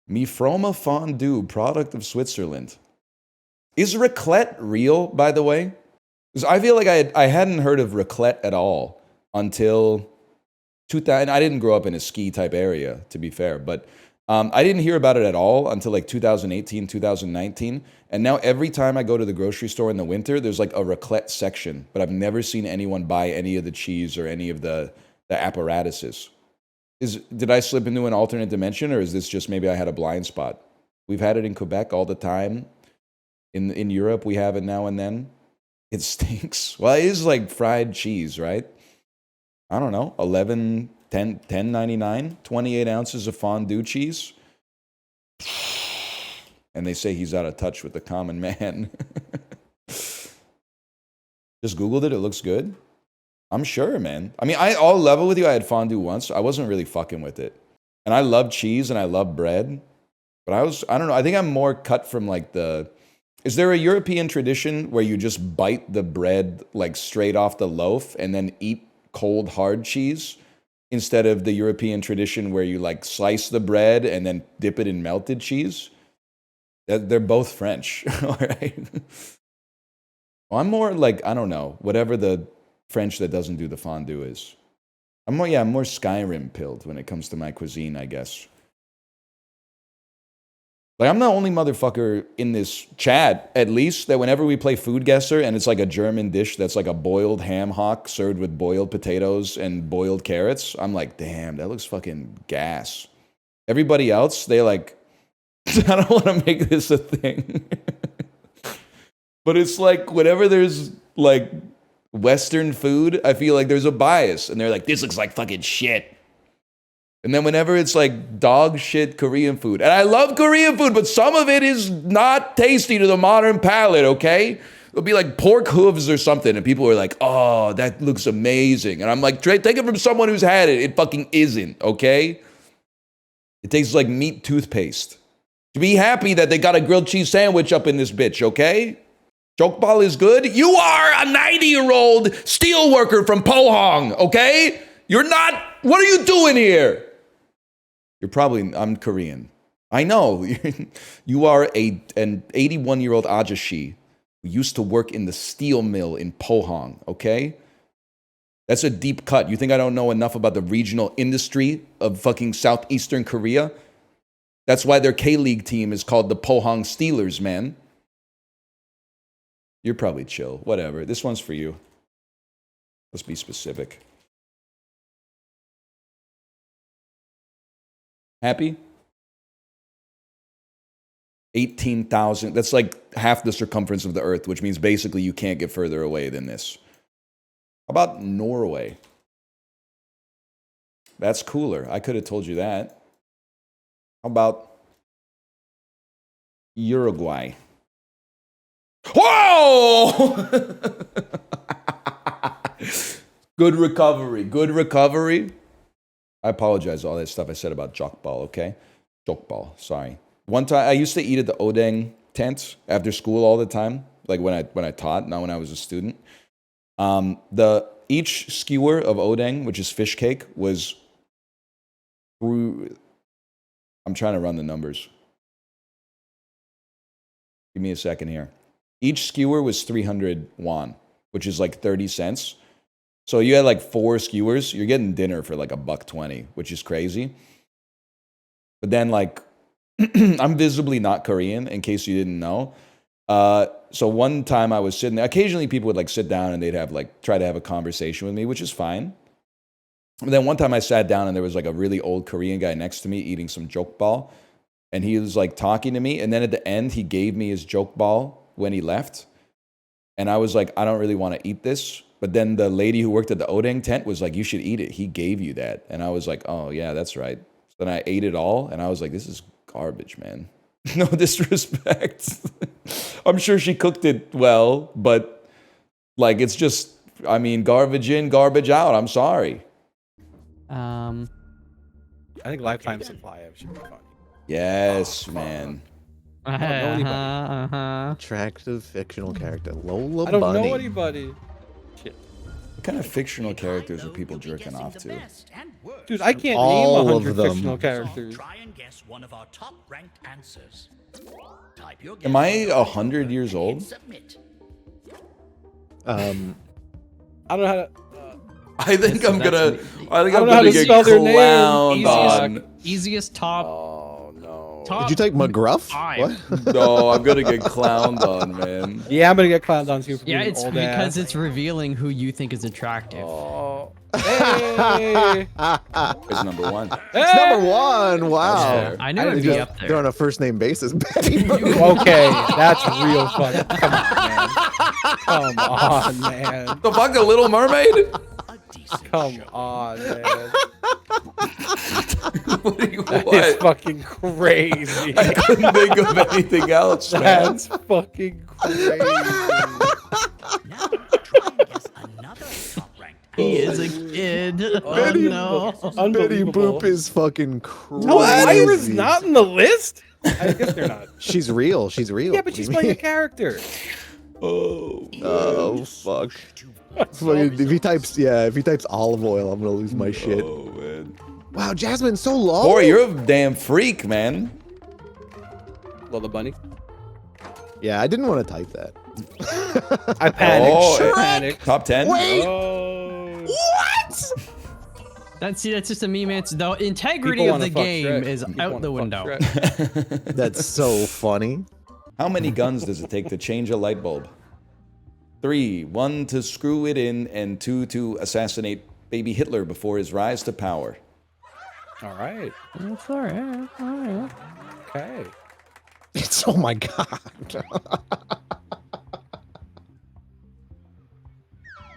Mi froma fondue, product of Switzerland. Is raclette real, by the way? Because I feel like I hadn't heard of raclette at all until 2000. I didn't grow up in a ski type area, to be fair, but I didn't hear about it at all until like 2018, 2019. And now every time I go to the grocery store in the winter, there's like a raclette section, but I've never seen anyone buy any of the cheese or any of the apparatuses. Did I slip into an alternate dimension, or is this just maybe I had a blind spot? We've had it in Quebec all the time. In Europe, we have it now and then. It stinks. Well, it is like fried cheese, right? I don't know, 11, 10, 10.99, 28 ounces of fondue cheese. And they say he's out of touch with the common man. Just Googled it. It looks good. I'm sure, man. I mean, I'll level with you. I had fondue once. I wasn't really fucking with it. And I love cheese and I love bread. But I don't know. I think I'm more cut from like is there a European tradition where you just bite the bread like straight off the loaf and then eat cold hard cheese instead of the European tradition where you like slice the bread and then dip it in melted cheese? They're both French, all right? Well, I'm more like, I don't know, whatever the French that doesn't do the fondue is. I'm more Skyrim pilled when it comes to my cuisine, I guess. Like, I'm the only motherfucker in this chat, at least, that whenever we play Food Guesser and it's like a German dish that's like a boiled ham hock served with boiled potatoes and boiled carrots, I'm like, damn, that looks fucking gas. Everybody else, they like, I don't want to make this a thing. But it's like, whenever there's like Western food, I feel like there's a bias. And they're like, this looks like fucking shit. And then whenever it's like dog shit Korean food, and I love Korean food, but some of it is not tasty to the modern palate, okay? It'll be like pork hooves or something, and people are like, oh, that looks amazing. And I'm like, take it from someone who's had it. It fucking isn't, okay? It tastes like meat toothpaste. Be happy that they got a grilled cheese sandwich up in this bitch, okay? Jokbal is good. You are a 90-year-old steel worker from Pohang, okay? You're not, what are you doing here? I'm Korean. I know. You are an 81-year-old ajashi who used to work in the steel mill in Pohang, okay? That's a deep cut. You think I don't know enough about the regional industry of fucking southeastern Korea? That's why their K-League team is called the Pohang Steelers, man. You're probably chill. Whatever. This one's for you. Let's be specific. Happy? 18,000. That's like half the circumference of the Earth, which means basically you can't get further away than this. How about Norway? That's cooler. I could have told you that. How about Uruguay? Whoa! Good recovery. Good recovery. I apologize for all that stuff I said about jokball, okay? Jokball, sorry. One time, I used to eat at the Odeng tent after school all the time, like when I taught, not when I was a student. Each skewer of Odeng, which is fish cake, was through. I'm trying to run the numbers. Give me a second here. Each skewer was 300 won, which is like 30 cents. So you had like 4 skewers. You're getting dinner for like $1.20, which is crazy. But then like, I'm visibly not Korean, in case you didn't know. So one time I was sitting there. Occasionally people would like sit down and they'd have like try to have a conversation with me, which is fine. But then one time I sat down and there was like a really old Korean guy next to me eating some jokbal. And he was like talking to me. And then at the end, he gave me his jokbal when he left. And I was like, I don't really want to eat this. But then the lady who worked at the Odeng tent was like, you should eat it. He gave you that. And I was like, oh, yeah, that's right. So then I ate it all. And I was like, this is garbage, man. No disrespect. I'm sure she cooked it well. But like, it's just, I mean, garbage in, garbage out. I'm sorry. I think lifetime supply should be fun. Yes, man. Attractive fictional character. Lola I don't Bunny. know anybody. Shit. What kind of fictional characters are people jerking off to? Dude, I can't All name of 100 them. fictional characters. Try and guess one of our top ranked answers. Type your Am I 100 years old? Submit. I don't know how to. I think I'm gonna get spell their name. clowned on. Easiest top. Oh no. Did you take McGruff? 5. What? No, I'm gonna get clowned on, man. Yeah, I'm gonna get clowned on too. For Yeah, being it's old because ass. it's revealing who you think is attractive. Oh. Hey. It's number 1. It's number 1. Wow. I knew it'd be up there. They're on a first name basis. Betty Okay, that's real fun. Come on, man. The fuck, the Little Mermaid? Come on, man. What? That's fucking crazy. I couldn't think of anything else, man. That's fucking crazy. Now try and guess another top ranked. He is a kid. Oh Betty, no. Betty Boop is fucking crazy. No, Lyra's not in the list? I guess they're not. She's real. She's real. Yeah, but she's playing a character. Oh fuck. Fucking, if he types olive oil, I'm gonna lose my shit. Oh man. Wow, Jasmine, so low. Boy, you're a damn freak, man. Lola Bunny. Yeah, I didn't want to type that. I panicked. Oh, Panicked. Top 10? Wait. Oh. What? That's just a meme. It's the integrity People of the wanna fuck game Shrek. is People out wanna the fuck window. Shrek. That's so funny. How many guns does it take to change a light bulb? 3, 1 to screw it in, and 2 to assassinate baby Hitler before his rise to power. All right. That's all right. All right. Okay. It's oh my god.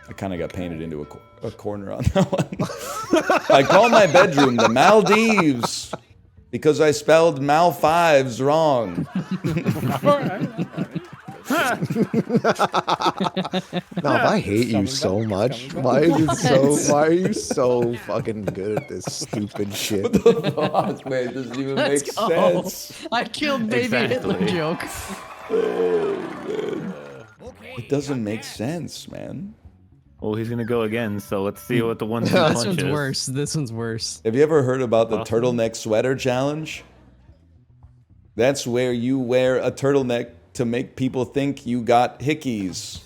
I kind of got painted into a corner on that one. I call my bedroom the Maldives because I spelled Mal5s wrong. All right. No, I hate you so much. Why are you so fucking good at this stupid shit? What the fuck, man? It doesn't even make sense. I killed baby Hitler joke. Oh, man. It doesn't make sense, man. Well, he's gonna go again, so let's see what the one This one's worse. This one's worse. Have you ever heard about the turtleneck sweater challenge? That's where you wear a turtleneck to make people think you got hickeys.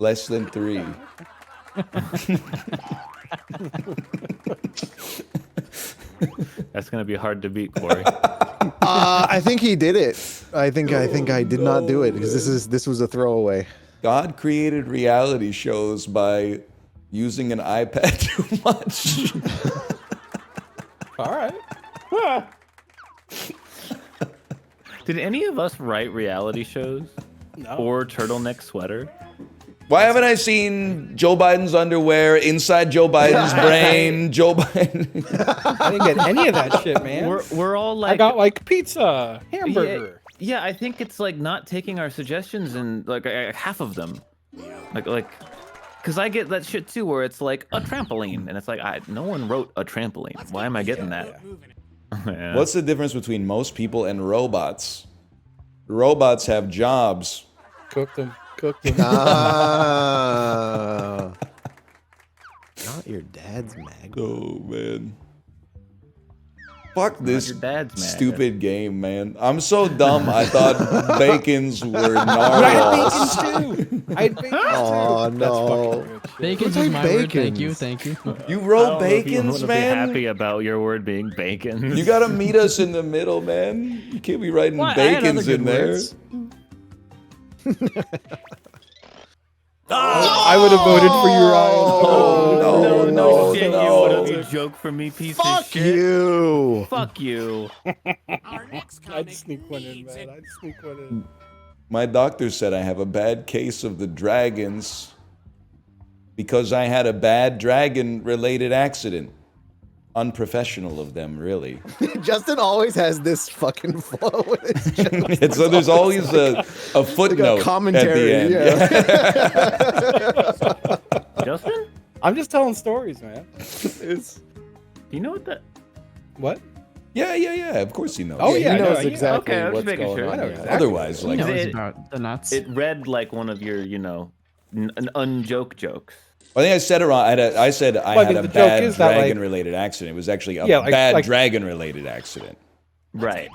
Less than 3. That's gonna be hard to beat, Corey. I think he did it. I think I did not do it because this was a throwaway. God created reality shows by using an iPad too much. All right. Did any of us write reality shows? No. Or Turtleneck Sweater? Why haven't I seen Joe Biden's underwear, inside Joe Biden's brain, Joe Biden? I didn't get any of that shit, man. We're all like... I got like pizza, hamburger. Yeah, I think it's like not taking our suggestions and like half of them. Like, because I get that shit too, where it's like a trampoline, and it's like no one wrote a trampoline. Why am I getting that? Yeah. What's the difference between most people and robots? Robots have jobs. Cook them. Not your dad's mag. Oh man. Fuck this stupid game, man. I'm so dumb. I thought bacons were narwhals. I had bacon too. Oh no. Bacons is my word. Thank you. You wrote bacons, man? Be happy about your word being bacon. You gotta meet us in the middle, man. You can't be writing bacons in there. I would have voted for you, Ryan. No. You joke for me, piece of Fuck shit. you. Fuck you. I'd sneak one in, man. I'd sneak one in. My doctor said I have a bad case of the dragons because I had a bad dragon-related accident. Unprofessional of them, really. Justin always has this fucking flow with his jokes. And so there's always a footnote like a commentary, at the end. Justin? I'm just telling stories, man. You know what that? What? Yeah. Of course he knows. Oh yeah, he knows yeah. exactly Okay, I was what's making going sure. on. I know yeah. exactly. Otherwise, He like knows about the nuts. It read like one of your, an unjoke jokes. I think I said it wrong. I said I had a the joke bad is that, like- dragon-related accident. It was actually a Yeah, bad dragon-related accident. Right.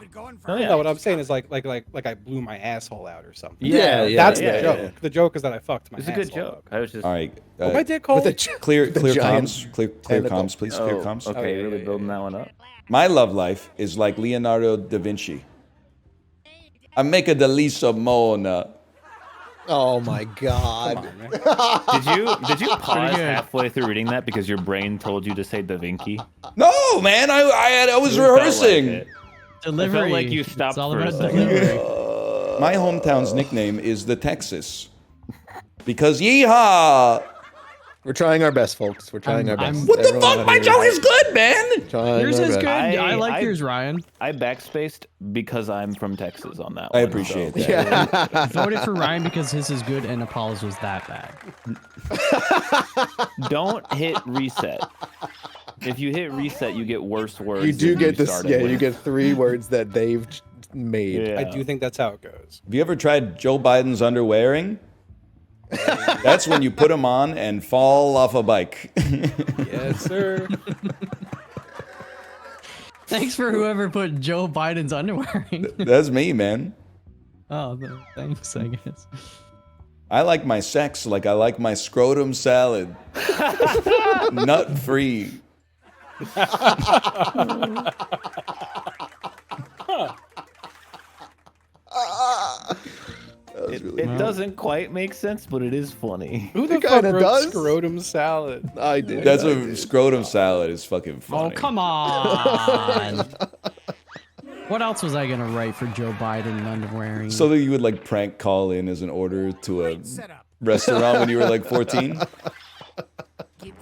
Oh, yeah. No, what I'm saying is like I blew my asshole out or something. Yeah, That's yeah, the joke. yeah. The joke is that I fucked my It's a asshole good joke. up. I was just... All right. What my dick called? Clear giant comms. Clear tentacle. comms, please. Clear comms. Okay, you're really building that one up. My love life is like Leonardo da Vinci. I make a Delisa Mona. Oh my god. Did you pause halfway through reading that because your brain told you to say Da Vinci? No, man. I was rehearsing. Delivery. I felt like you stopped It's all for a about second. delivery. My hometown's nickname is the Texas. Because yeehaw! We're trying our best, folks. We're trying our best. What the Everyone fuck? out My here joke is good, man! trying Yours our is best. good. I like yours, Ryan. I backspaced because I'm from Texas on that I one. appreciate so. that. Yeah. Voted for Ryan because his is good and Apollo's was that bad. Don't hit reset. If you hit reset, you get worse words. You do than get this. started Yeah, with. you get 3 words that they've made. Yeah. I do think that's how it goes. Have you ever tried Joe Biden's underwearing? That's when you put them on and fall off a bike. Yes, sir. Thanks for whoever put Joe Biden's underwear in. That's me, man. Oh, thanks, I guess. I like my sex like I like my scrotum salad. Nut free. It doesn't quite make sense, but it is funny. Who the It fuck kinda wrote does. scrotum salad? I did. That's I a did. scrotum salad is fucking funny. Oh, come on. What else was I going to write for Joe Biden underwearing? So that you would like prank call in as an order to a restaurant when you were like 14?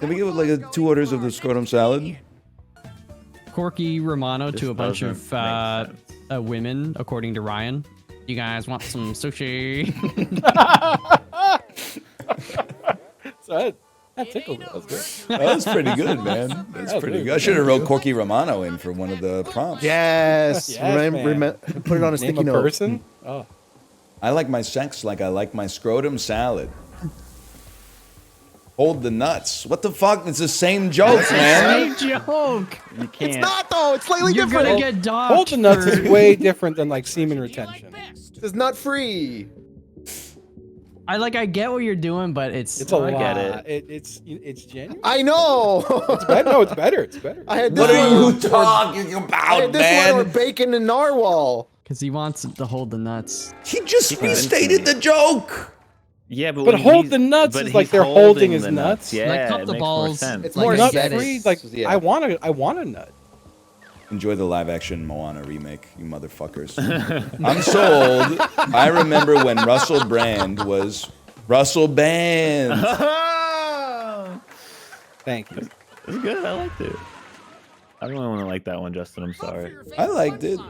Can we get like 2 orders of the scrotum salad? Corky Romano to a bunch of doesn't make women, according to Ryan. You guys want some sushi? So that tickled me. That was good. That was pretty good, man. That's pretty good. I should have wrote Corky Romano in for one of the prompts. Yes. Yes, man. Put it on a Name sticky a note. person? Oh. I like my sex like I like my scrotum salad. Hold the nuts. What the fuck? It's the same joke, man. Same joke. You can't. It's not though. It's slightly You're different. gonna get docked. Hold the nuts for- is way different than like semen retention. It's not free. I get what you're doing, but it's It's a I lot. get it. It's genuine. I know. It's better. No, it's better. It's better. I had this What are one you talking I about, had this one or man? bacon and narwhal. Because he wants to hold the nuts. He just restated the joke. Yeah, but But when hold he's- the nuts but is like he's they're holding his the nuts. Yeah, Like, cup it the makes more balls. sense. It's Like more nut aesthetics. free. Like Yeah. I want a nut. Enjoy the live action Moana remake, you motherfuckers. I'm so old. I remember when Russell Brand was Russell Band. Thank you. It's good. I liked it. I don't want to like that one, Justin. I'm sorry. I liked it.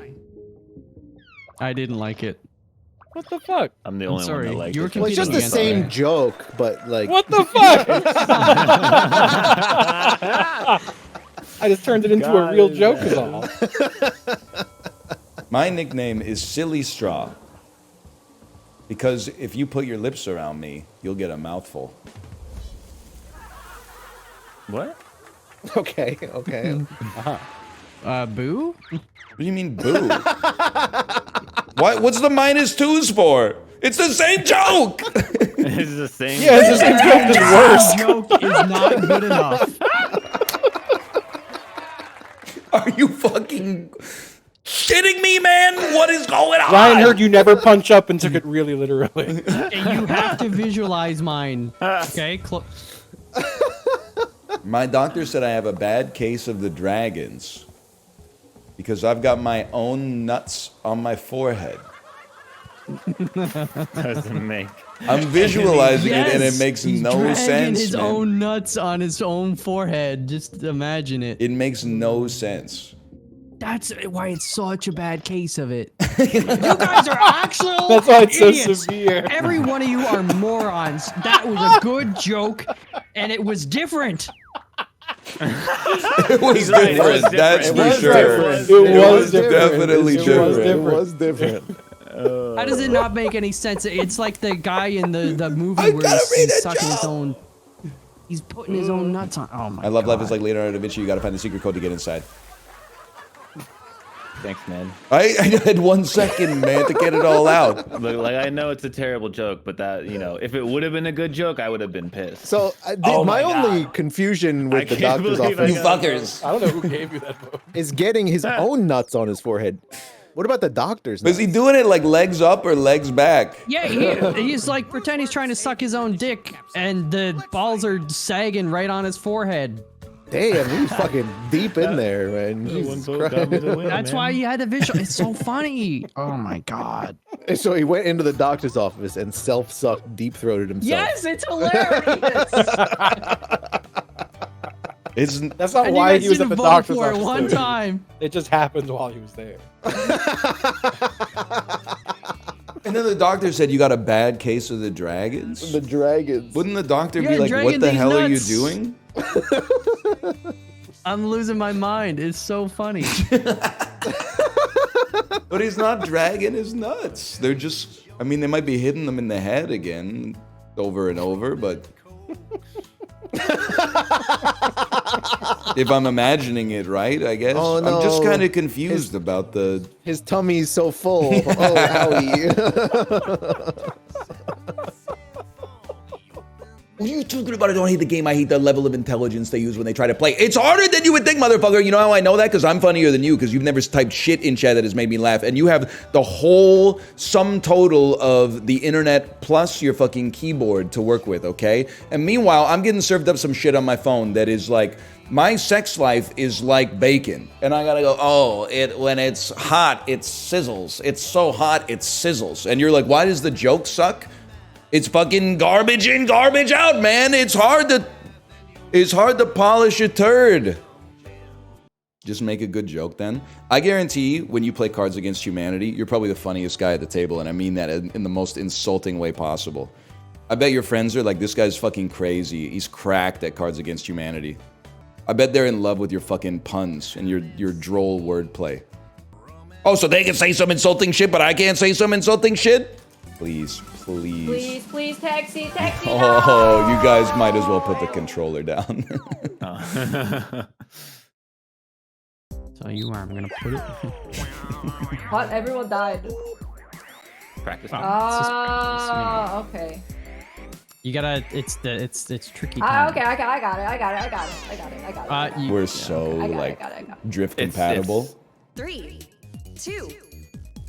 I didn't like it. What the fuck? I'm the I'm only sorry. one that liked You were it. Well, it's just the against same me. joke, but like. What the fuck? I just turned it into a real joke, is all. My nickname is Silly Straw. Because if you put your lips around me, you'll get a mouthful. What? Okay. Boo? What do you mean, boo? What's the -2s for? It's the same joke! It's the same. Yeah, it's the same joke, just worse. Joke is not good enough. Are you fucking shitting me, man? What is going on? Ryan heard you never punch up and took it really literally. And you have to visualize mine. Okay? My doctor said I have a bad case of the dragons because I've got my own nuts on my forehead. Doesn't make. I'm visualizing it and it Yes, makes he's no dragging sense, his man. own nuts on his own forehead. Just imagine it. It makes no sense. That's why it's such a bad case of it. You guys are actual That's why it's so idiots. severe. Every one of you are morons. That was a good joke, and it was different. It was right, it different, was that's different. for sure. It was different. Definitely It different. It was different. How does it not make any sense? It's like the guy in the movie I where gotta read he's a sucking his joke. own. He's putting his own nuts on. Oh my! I love God. life is like Leonardo da Vinci. You gotta find the secret code to get inside. Thanks, man. I had 1 second, man, to get it all out. Look, like I know it's a terrible joke, but that if it would have been a good joke, I would have been pissed. So my only confusion with the can't doctor's believe I office got Fuckers. I don't know who gave you that book. is getting his own nuts on his forehead. What about the doctor's nuts? Is he doing it like legs up or legs back? Yeah, he's like pretend he's trying to suck his own dick, and the balls are sagging right on his forehead. Damn, he's fucking deep in there, man. Jesus Christ. That's why you had to visual. It's so funny. Oh my God. And so he went into the doctor's office and self-sucked, deep-throated himself. Yes, it's hilarious. That's not And why you guys he was at didn't the vote doctor's for it office. one though. time. It just happened while he was there. And then the doctor said you got a bad case of the dragons? The dragons. Wouldn't the doctor Yeah, be like, dragging what the these hell are you nuts." doing? I'm losing my mind. It's so funny. But he's not dragging his nuts. They're just, I mean, they might be hitting them in the head again over and over, but if I'm imagining it right, I guess. Oh, no. I'm just kind of confused about the... His tummy's so full. Oh, Howie. What are you talking about? I don't hate the game. I hate the level of intelligence they use when they try to play. It's harder than you would think, motherfucker. You know how I know that? Because I'm funnier than you, because you've never typed shit in chat that has made me laugh. And you have the whole sum total of the internet plus your fucking keyboard to work with, okay? And meanwhile, I'm getting served up some shit on my phone that is like, my sex life is like bacon. And I gotta go, oh, when it's hot, it sizzles. It's so hot, it sizzles. And you're like, why does the joke suck? It's fucking garbage in, garbage out, man. It's hard to polish a turd. Just make a good joke then. I guarantee when you play Cards Against Humanity, you're probably the funniest guy at the table, and I mean that in the most insulting way possible. I bet your friends are like, this guy's fucking crazy. He's cracked at Cards Against Humanity. I bet they're in love with your fucking puns and your droll wordplay. Oh, so they can say some insulting shit, but I can't say some insulting shit? Please. Please, please, taxi, taxi. Oh, you guys might as well put the controller down. Tell you where I'm gonna put it. What? Everyone died. Practice. Oh, okay. You gotta. It's tricky. Okay, time. I got it. We're so like drift compatible. 3, 2,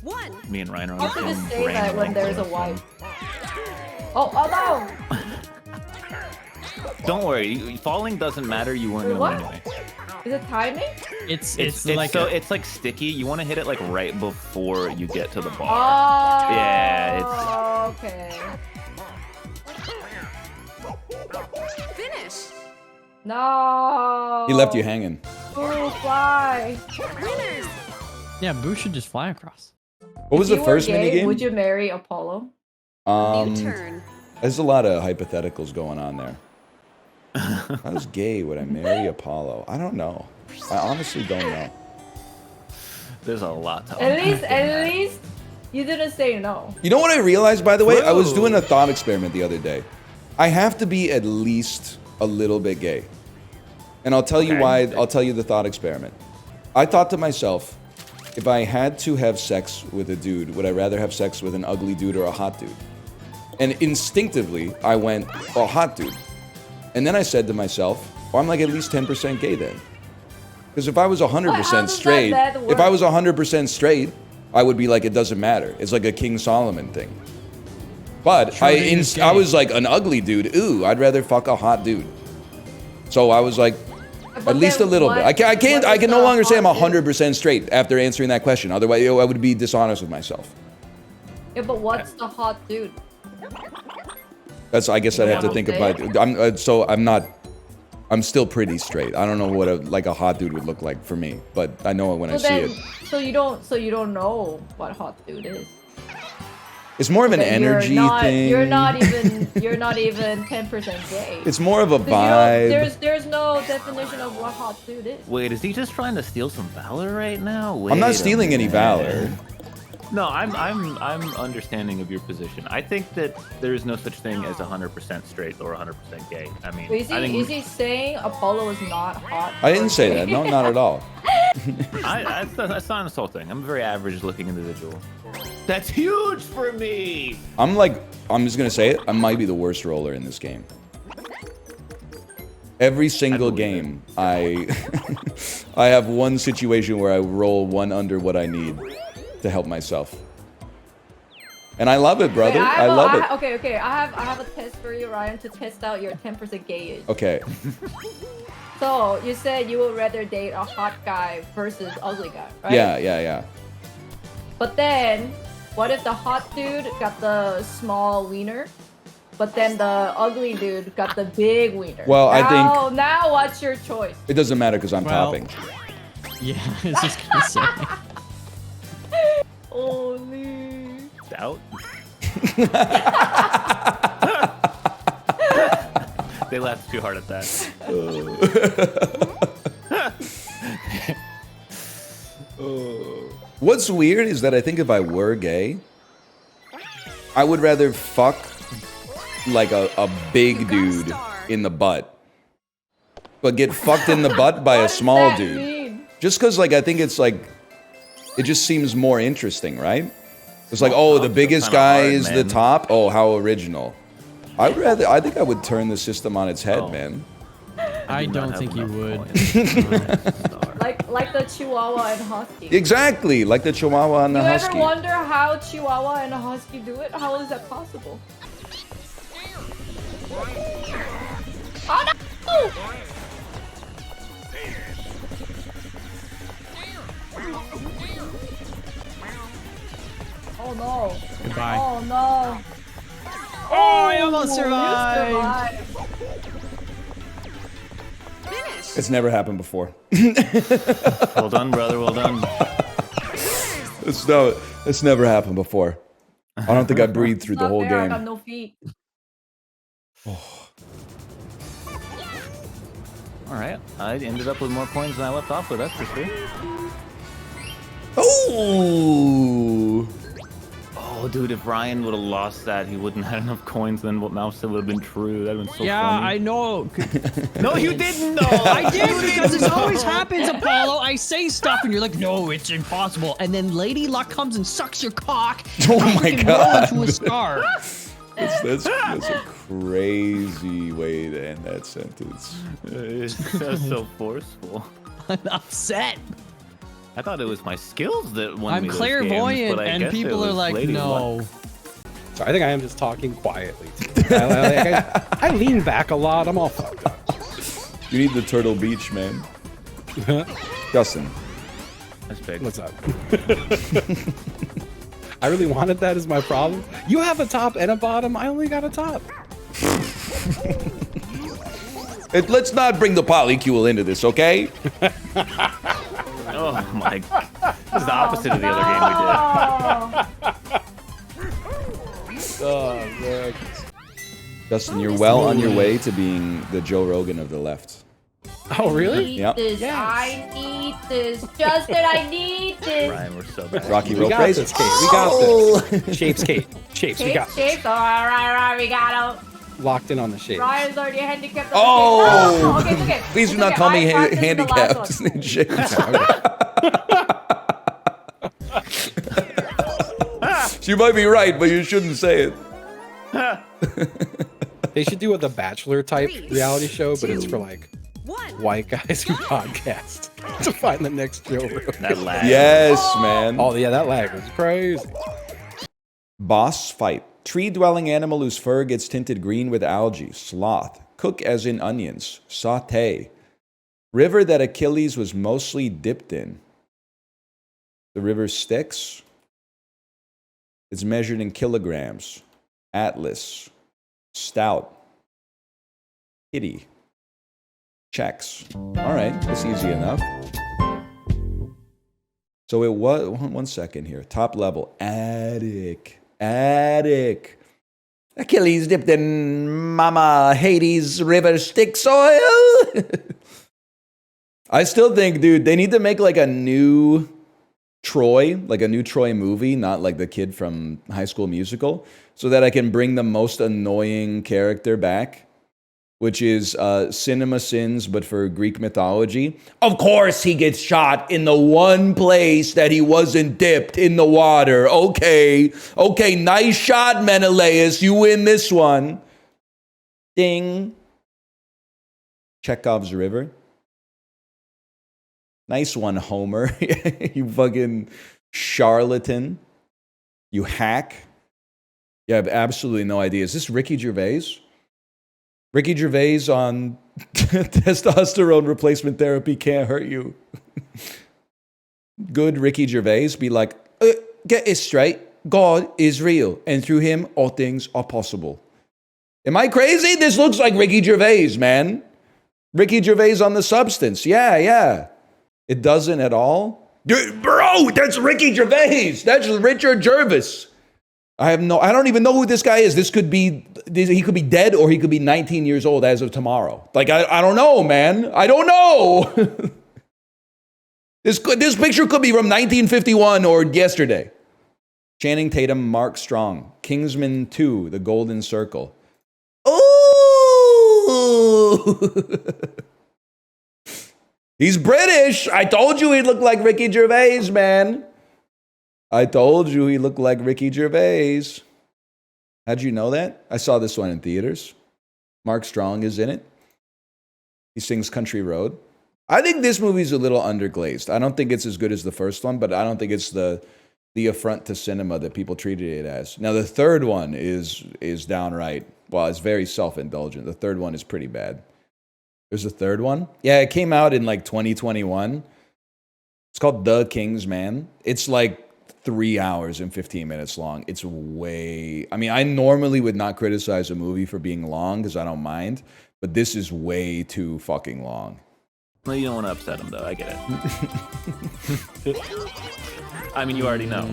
1. Me and Ryan are on You the should just same say brain that when link there's a with white. them. Oh no! Don't worry, falling doesn't matter. You weren't gonna What? win anyway. Is it timing? It's like so it's like sticky. You want to hit it like right before you get to the bar. Oh. Yeah, Okay. Finish. No. He left you hanging. Ooh, fly. Winners. Yeah, Boo should just fly across. What was If the you were first gay, minigame? Would you marry Apollo? turn. There's a lot of hypotheticals going on there. If I was gay, would I marry Apollo? I don't know. I honestly don't know. There's a lot to At least you didn't say no. You know what I realized, by the way? I was doing a thought experiment the other day. I have to be at least a little bit gay. And I'll tell you why. I'll tell you the thought experiment. I thought to myself, if I had to have sex with a dude, would I rather have sex with an ugly dude or a hot dude? And instinctively, I went, a hot dude. And then I said to myself, well, I'm like at least 10% gay then. Because if I was 100% straight, if I was 100% straight, I would be like, it doesn't matter. It's like a King Solomon thing. But I was like an ugly dude. Ooh, I'd rather fuck a hot dude. So I was like, at least a little bit. I can no longer say I'm 100% straight after answering that question. Otherwise, I would be dishonest with myself. Yeah, but what's the hot dude? That's. I guess I'd have to think about. I'm still pretty straight. I don't know what a hot dude would look like for me, but I know it when I see it. So you don't know what hot dude is. It's more of an energy thing. You're not even 10% gay. It's more of a vibe. There's no definition of what hot dude is. Wait, is he just trying to steal some valor right now? I'm not stealing any valor. No, I'm understanding of your position. I think that there is no such thing as 100% straight or 100% gay. I mean, Is he saying Apollo is not hot? I didn't say that. No, not at all. That's not insulting. I'm a very average-looking individual. That's huge for me. I'm just gonna say it. I might be the worst roller in this game. Every single game, I have one situation where I roll one under what I need to help myself, and I love it, brother. I love it. Okay. I have a test for you, Ryan, to test out your 10% gay. Okay. So you said you would rather date a hot guy versus ugly guy, right? Yeah. But then, what if the hot dude got the small wiener, but then the ugly dude got the big wiener? Well, I think now what's your choice? it doesn't matter because I'm topping. Yeah, I was just gonna say. Only doubt. They laughed too hard at that. What's weird is that I think if I were gay, I would rather fuck like a big dude in the butt, but get fucked in the butt by a small dude. Just because, like, I think it's like, it just seems more interesting, right? It's like, oh, the biggest guy is the top. Oh, how original. I think I would turn the system on its head, man. I don't think you would. like the Chihuahua and Husky. Exactly, like the Chihuahua and the Husky. You ever wonder how Chihuahua and a Husky do it? How is that possible? Oh no! Oh no! Goodbye. Oh no! Oh, I almost survived! It's never happened before. Well done, brother. Well done. It's never happened before. I don't think I breathed through the whole game. I got no feet. All right, I ended up with more coins than I left off with. That's for sure. Oh! Oh, Oh, dude, if Ryan would have lost that, he wouldn't have had enough coins. Then what mouse would have been true. That'd have been so Yeah, funny. I know. No, you didn't know. I did because this always happens, Apollo. I say stuff and you're like, no, it's impossible. And then Lady Luck comes and sucks your cock. Oh my God. Into a star. That's a crazy way to end that sentence. That's so forceful. I'm upset. I thought it was my skills that won I'm me those clairvoyant, games, but I and guess it people are was like, Lady no. Luck. So I think I am just talking quietly. Too. I lean back a lot. I'm all fucked up. You need the Turtle Beach, man. Dustin. That's big. What's up? I really wanted that as my problem. You have a top and a bottom. I only got a top. Let's not bring the polycule into this, okay? Oh my! This is the opposite of the other game we did. Oh man. Dustin, you're well on your way to being the Joe Rogan of the left. Oh really? Yep. This, I need this. Justin, I need this. Ryan, we're so bad. Rocky We Road got Praise. this, Kate. We got this. Shapes, Kate. Shapes, we got this. Shapes. All right, we got him. Locked in on the shapes. Ryan's already handicapped. Oh! Okay, it's okay. Please do It's not okay. call me I practiced the handicapped. last one. So you might be right, but you shouldn't say it. They should do the Bachelor type reality show, but it's for like white guys who podcast to find the next Joe Rogan. That lag. Yes, man. Oh yeah, that lag was crazy. Boss fight. Tree-dwelling animal whose fur gets tinted green with algae. Sloth. Cook as in onions. Sauté. River that Achilles was mostly dipped in. The river Styx. It's measured in kilograms. Atlas. Stout. Kitty. Checks. All right, that's easy enough. So it was, 1 second here. Top level. Attic. Achilles dipped in Mama Hades River Styx oil. I still think, dude, they need to make like a new Troy, like a new Troy movie, not like the kid from High School Musical, so that I can bring the most annoying character back, which is Cinema Sins, but for Greek mythology. Of course he gets shot in the one place that he wasn't dipped in the water. Okay, nice shot, Menelaus. You win this one. Ding. Chekhov's River. Nice one, Homer. You fucking charlatan. You hack. You have absolutely no idea. Is this Ricky Gervais? Ricky Gervais on testosterone replacement therapy can't hurt you. Good Ricky Gervais be like, get it straight. God is real, and through him, all things are possible. Am I crazy? This looks like Ricky Gervais, man. Ricky Gervais on the substance. Yeah. It doesn't at all. Dude, bro, that's Ricky Gervais. That's Richard Jervis. I don't even know who this guy is. He could be dead or he could be 19 years old as of tomorrow. Like, I don't know, man. I don't know. This picture could be from 1951 or yesterday. Channing Tatum, Mark Strong. Kingsman 2, The Golden Circle. Ooh. He's British. I told you he looked like Ricky Gervais, man. I told you he looked like Ricky Gervais. How'd you know that? I saw this one in theaters. Mark Strong is in it. He sings Country Road. I think this movie's a little underglazed. I don't think it's as good as the first one, but I don't think it's the affront to cinema that people treated it as. Now, the third one is downright, well, it's very self-indulgent. The third one is pretty bad. There's a third one? Yeah, it came out in like 2021. It's called The King's Man. It's like 3 hours and 15 minutes long. It's way... I mean, I normally would not criticize a movie for being long because I don't mind, but this is way too fucking long. Well, you don't want to upset him, though. I get it. I mean, you already know.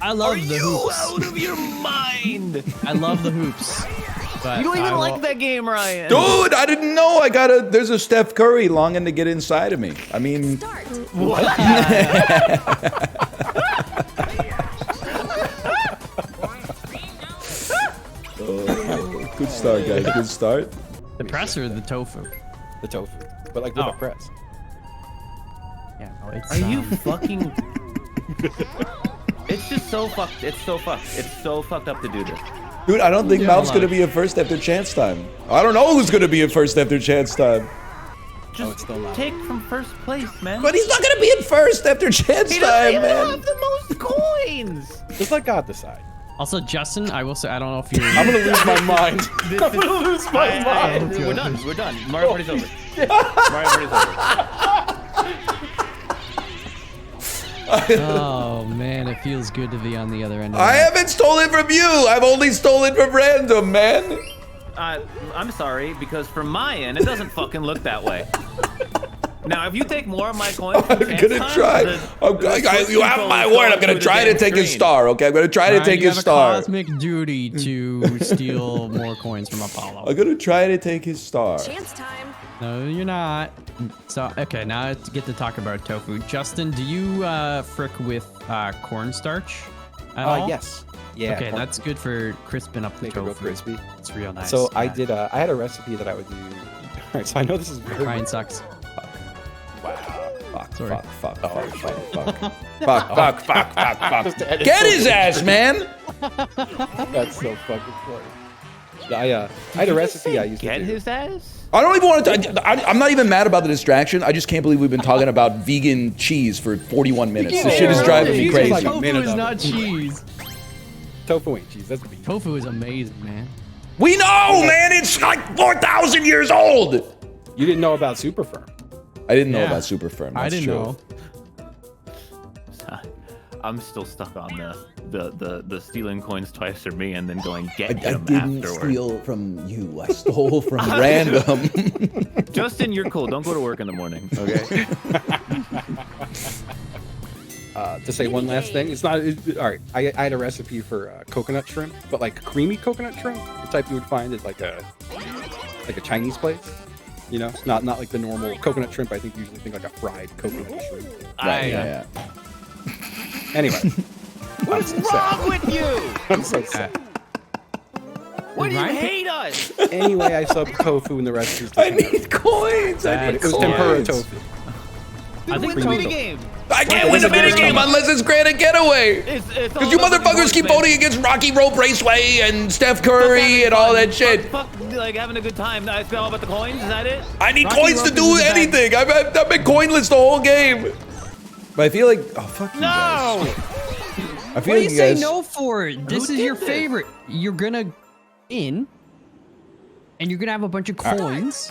I love the hoops. Out of your mind! I love the hoops. But You don't even like that game, Ryan. Dude, I didn't know. There's a Steph Curry longing to get inside of me. I mean... What? Good start, guys. Good start. The press or the tofu? The tofu, but like with a press. Yeah. No, it's, Are you fucking? It's just so fucked. It's so fucked. It's so fucked up to do this. Dude, I don't think Mal's gonna be a first after chance time. I don't know who's gonna be a first after chance time. Just take from first place, man. But he's not gonna be in first after chance He time, doesn't man. have the most coins. Just let God decide. Also, Justin, I will say, I don't know if you're. I'm gonna lose my mind. I'm gonna lose my mind. We're done. We're done. Mario Party's over. Mario Party's over. Oh man, it feels good to be on the other end of I that. haven't stolen from you. I've only stolen from random, man. I'm sorry, because from my end, it doesn't fucking look that way. Now, if you take more of my coins, I'm gonna try. You have my word. I'm gonna try to take his star. Okay, I'm gonna try to take you his have star. a cosmic duty to steal more coins from Apollo. I'm gonna try to take his star. Chance time. No, you're not. So, okay, now to get to talk about tofu. Justin, do you frick with cornstarch at all? Yes. Yeah. Okay, that's good for crisping up the Make it tofu. go crispy. It's real nice. So I did. I had a recipe that I would do. All right. So I know this is very. Ryan sucks. Fuck, Sorry. fuck, fuck, fuck, fuck, fuck, fuck, fuck, fuck, fuck. Get his ass, man! That's so fucking funny. I had a recipe I used to do. Get his ass? I don't even want to. I'm not even mad about the distraction. I just can't believe we've been talking about vegan cheese for 41 minutes. This shit is driving me crazy. Tofu is not cheese. Tofu ain't cheese. That's beef. Tofu is amazing, man. We know, man. It's like 4,000 years old. You didn't know about super firm. I didn't know about super firm. That's I didn't true. know. I'm still stuck on the stealing coins twice from me and then going get I them didn't afterwards. steal from you. I stole from random. Justin, you're cool. Don't go to work in the morning, okay? To say one last thing, it's not. All right, I had a recipe for coconut shrimp, but like creamy coconut shrimp, the type you would find at like a Chinese place. You know, not like the normal coconut shrimp. I think you usually think like a fried coconut shrimp. Right, yeah. Anyway, What's wrong with you? I'm so sad. Why do you hate us? Anyway, I subbed tofu in the recipes. I need coins. I need It was tempura coins. tofu. I think Creamy the tofu. game. I can't win the minigame unless it's Granite Getaway. Because you motherfuckers keep voting against Rocky Road Raceway and Steph Curry and all that shit. Fuck, like having a good time. It's all about the coins. Is that it? I need Rocky coins to Road do is bad. anything. I've been coinless the whole game. But I feel like, oh fuck you guys. No! I feel What do like you you say guys. no for? This is your favorite. You're gonna in, and you're gonna have a bunch of coins.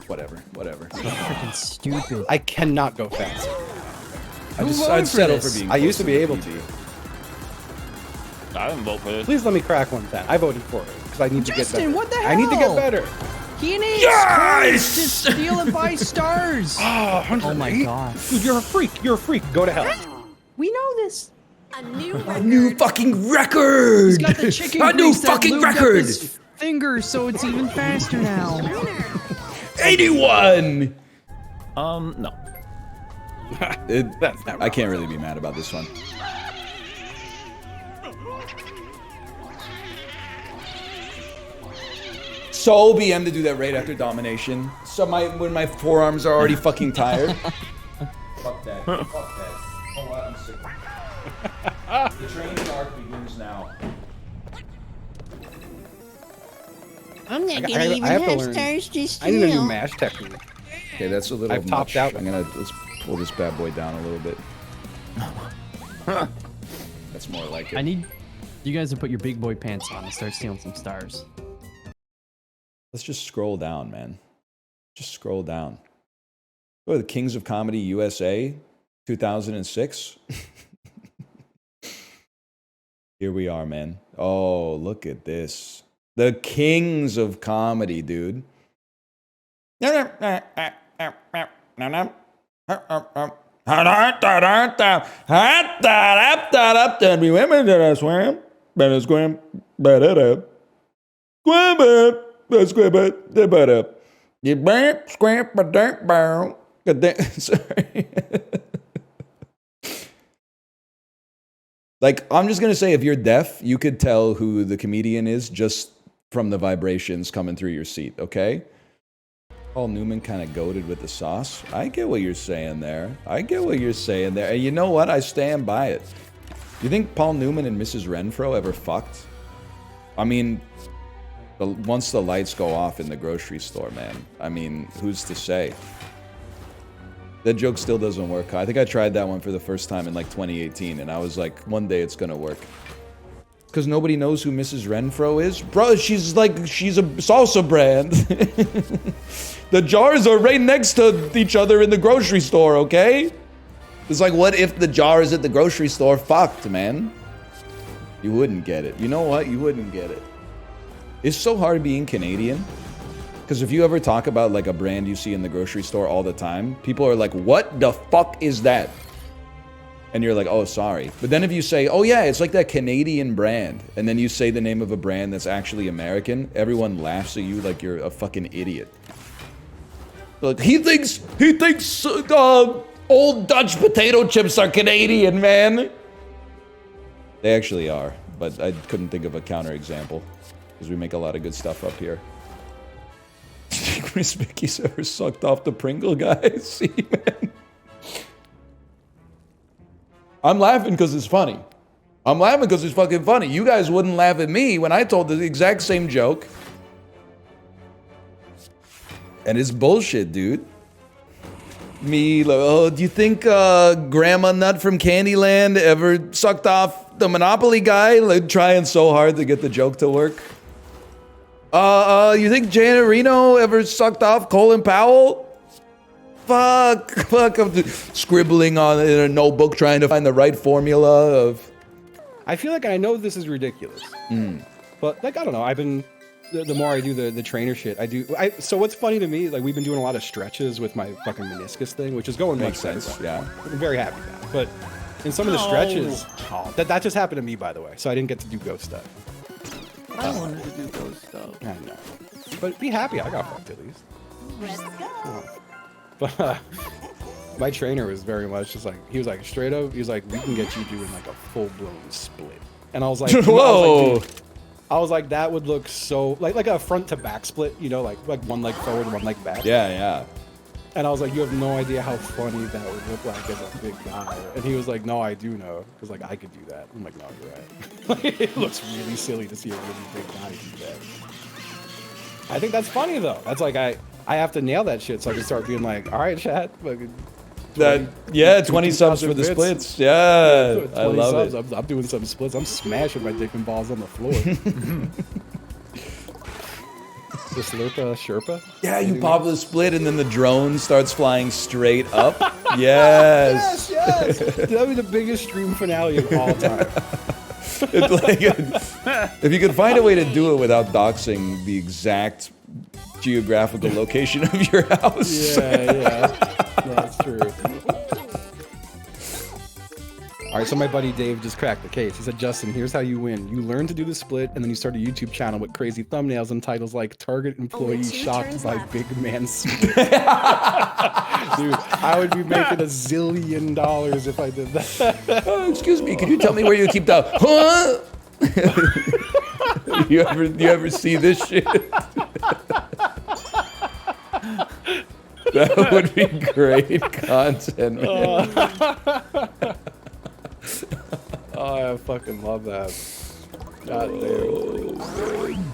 Whatever. Freaking stupid. I cannot go fast. I'd settle for being. I used to be able to. I didn't vote for this. Please let me crack 110. I voted for it because I need to get Justin, better. what the I need to get hell? better. He needs Yes! coins to steal and buy stars. Oh my god. Dude, you're a freak. You're a freak. Go to hell. We know this. A new A new fucking record. He's got the chicken A new grease that fucking lubed up record. his fingers, so it's even faster now. 81. No. I can't really be mad about this one. So BM to do that right after domination. So when my forearms are already fucking tired. Fuck that. Fuck that. Oh, I'm sick. The train's arc begins now. I'm not I gonna even have to have learn. stars to steal. I need a new mash technique. Okay, that's a little I've topped much. out. Let's pull this bad boy down a little bit. That's more like it. I need you guys to put your big boy pants on and start stealing some stars. Let's just scroll down, man. Just scroll down. Go to the Kings of Comedy USA 2006. Here we are, man. Oh, look at this. The Kings of Comedy, dude. God damn, sorry. Like, I'm just gonna say, if you're deaf, you could tell who the comedian is just from the vibrations coming through your seat, okay? Paul Newman kind of goated with the sauce. I get what you're saying there. I get what you're saying there. And you know what? I stand by it. You think Paul Newman and Mrs. Renfro ever fucked? I mean, once the lights go off in the grocery store, man. I mean, who's to say? That joke still doesn't work. I think I tried that one for the first time in like 2018, and I was like, one day it's gonna work. Because nobody knows who Mrs. Renfro is? Bro, she's a salsa brand. The jars are right next to each other in the grocery store, okay? It's like, what if the jars at the grocery store fucked, man? You wouldn't get it. You know what? You wouldn't get it. It's so hard being Canadian. Because if you ever talk about like a brand you see in the grocery store all the time, people are like, what the fuck is that? And you're like, oh, sorry. But then if you say, oh yeah, it's like that Canadian brand, and then you say the name of a brand that's actually American, everyone laughs at you like you're a fucking idiot. Like, he thinks old Dutch potato chips are Canadian, man. They actually are, but I couldn't think of a counterexample because we make a lot of good stuff up here. Chris Mickey's ever sucked off the Pringle guy? See, man. I'm laughing because it's funny. I'm laughing because it's fucking funny. You guys wouldn't laugh at me when I told the exact same joke. And it's bullshit, dude. Me, like, oh, do you think Grandma Nut from Candyland ever sucked off the Monopoly guy? Like, trying so hard to get the joke to work. You think Janet Reno ever sucked off Colin Powell? Fuck, I'm scribbling in a notebook trying to find the right formula of... I feel like I know this is ridiculous. But, like, I don't know, I've been... The more I do the trainer shit, so what's funny to me, like, we've been doing a lot of stretches with my fucking meniscus thing, which is going Makes much sense, better. yeah. I'm very happy now. But in some of the stretches... Oh, that just happened to me, by the way, so I didn't get to do ghost stuff. I wanted to do ghost stuff. I know. But be happy, I got fucked at least. Let's go. But my trainer was very much just like, he was like, straight up, he was like, we can get you doing like a full-blown split. And I was like, whoa. I was like, that would look so, like a front to back split, you know, like one leg forward, one leg back. Yeah, yeah. And I was like, you have no idea how funny that would look like as a big guy. And he was like, no, I do know. Because, like, I could do that. I'm like, no, you're right. Like, it looks really silly to see a really big guy do that. I think that's funny, though. That's like, I have to nail that shit so I can start being like, all right, chat. Yeah, 20 subs for the splits. Yeah, I love it. I'm doing some splits. I'm smashing my dick and balls on the floor. The Slurpa Sherpa? Yeah, you pop the split and then the drone starts flying straight up. Yes. Yes. That would be the biggest stream finale of all time. It's like, if you could find a way to do it without doxing the exact geographical location of your house. Yeah. That's true. All right, so my buddy Dave just cracked the case. He said, Justin, here's how you win. You learn to do the split, and then you start a YouTube channel with crazy thumbnails and titles like Target Employee Shocked by Big Man Split. Dude, I would be making $1 zillion if I did that. Oh, excuse me, could you tell me where you keep the... Huh? you ever see this shit? That would be great content, man. Oh, I fucking love that. God damn.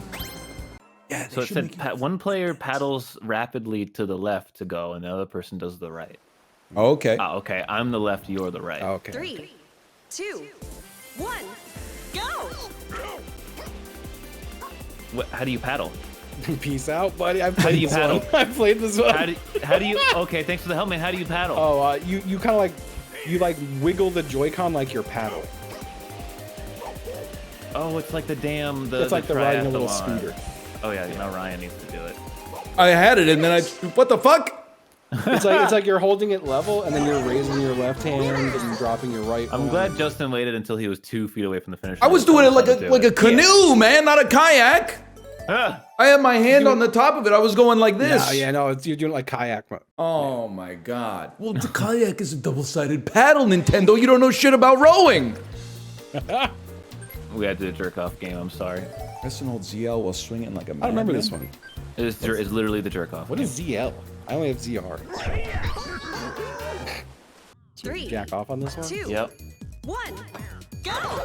Yeah, so it said one player paddles rapidly to the left to go, and the other person does the right. Okay. Okay, I'm the left, you're the right. Okay. 3, 2, 1, go! How do you paddle? Peace out, buddy. How do you paddle? I played this one. How do you? Okay, thanks for the help, man. How do you paddle? Oh, you kind of like, you like wiggle the Joy-Con like you're paddling. Oh, it's like the damn. It's like the riding a little scooter. Oh yeah, now Ryan needs to do it. I had it and then what the fuck? It's like you're holding it level and then you're raising your left hand and you're dropping your right. I'm glad Justin waited until he was 2 feet away from the finish. I was doing it like a canoe, man, not a kayak. I had my hand on the top of it. I was going like this. Yeah, no, you're doing like kayak mode. Oh my god. Well, the kayak is a double-sided paddle, Nintendo. You don't know shit about rowing. We had to do a jerk-off game. I'm sorry. Press an old ZL while swinging like a man. I remember this one. It's literally the jerk-off. What is ZL? I only have ZR. 3, Jack off on this one? 2, Yep. 1, go!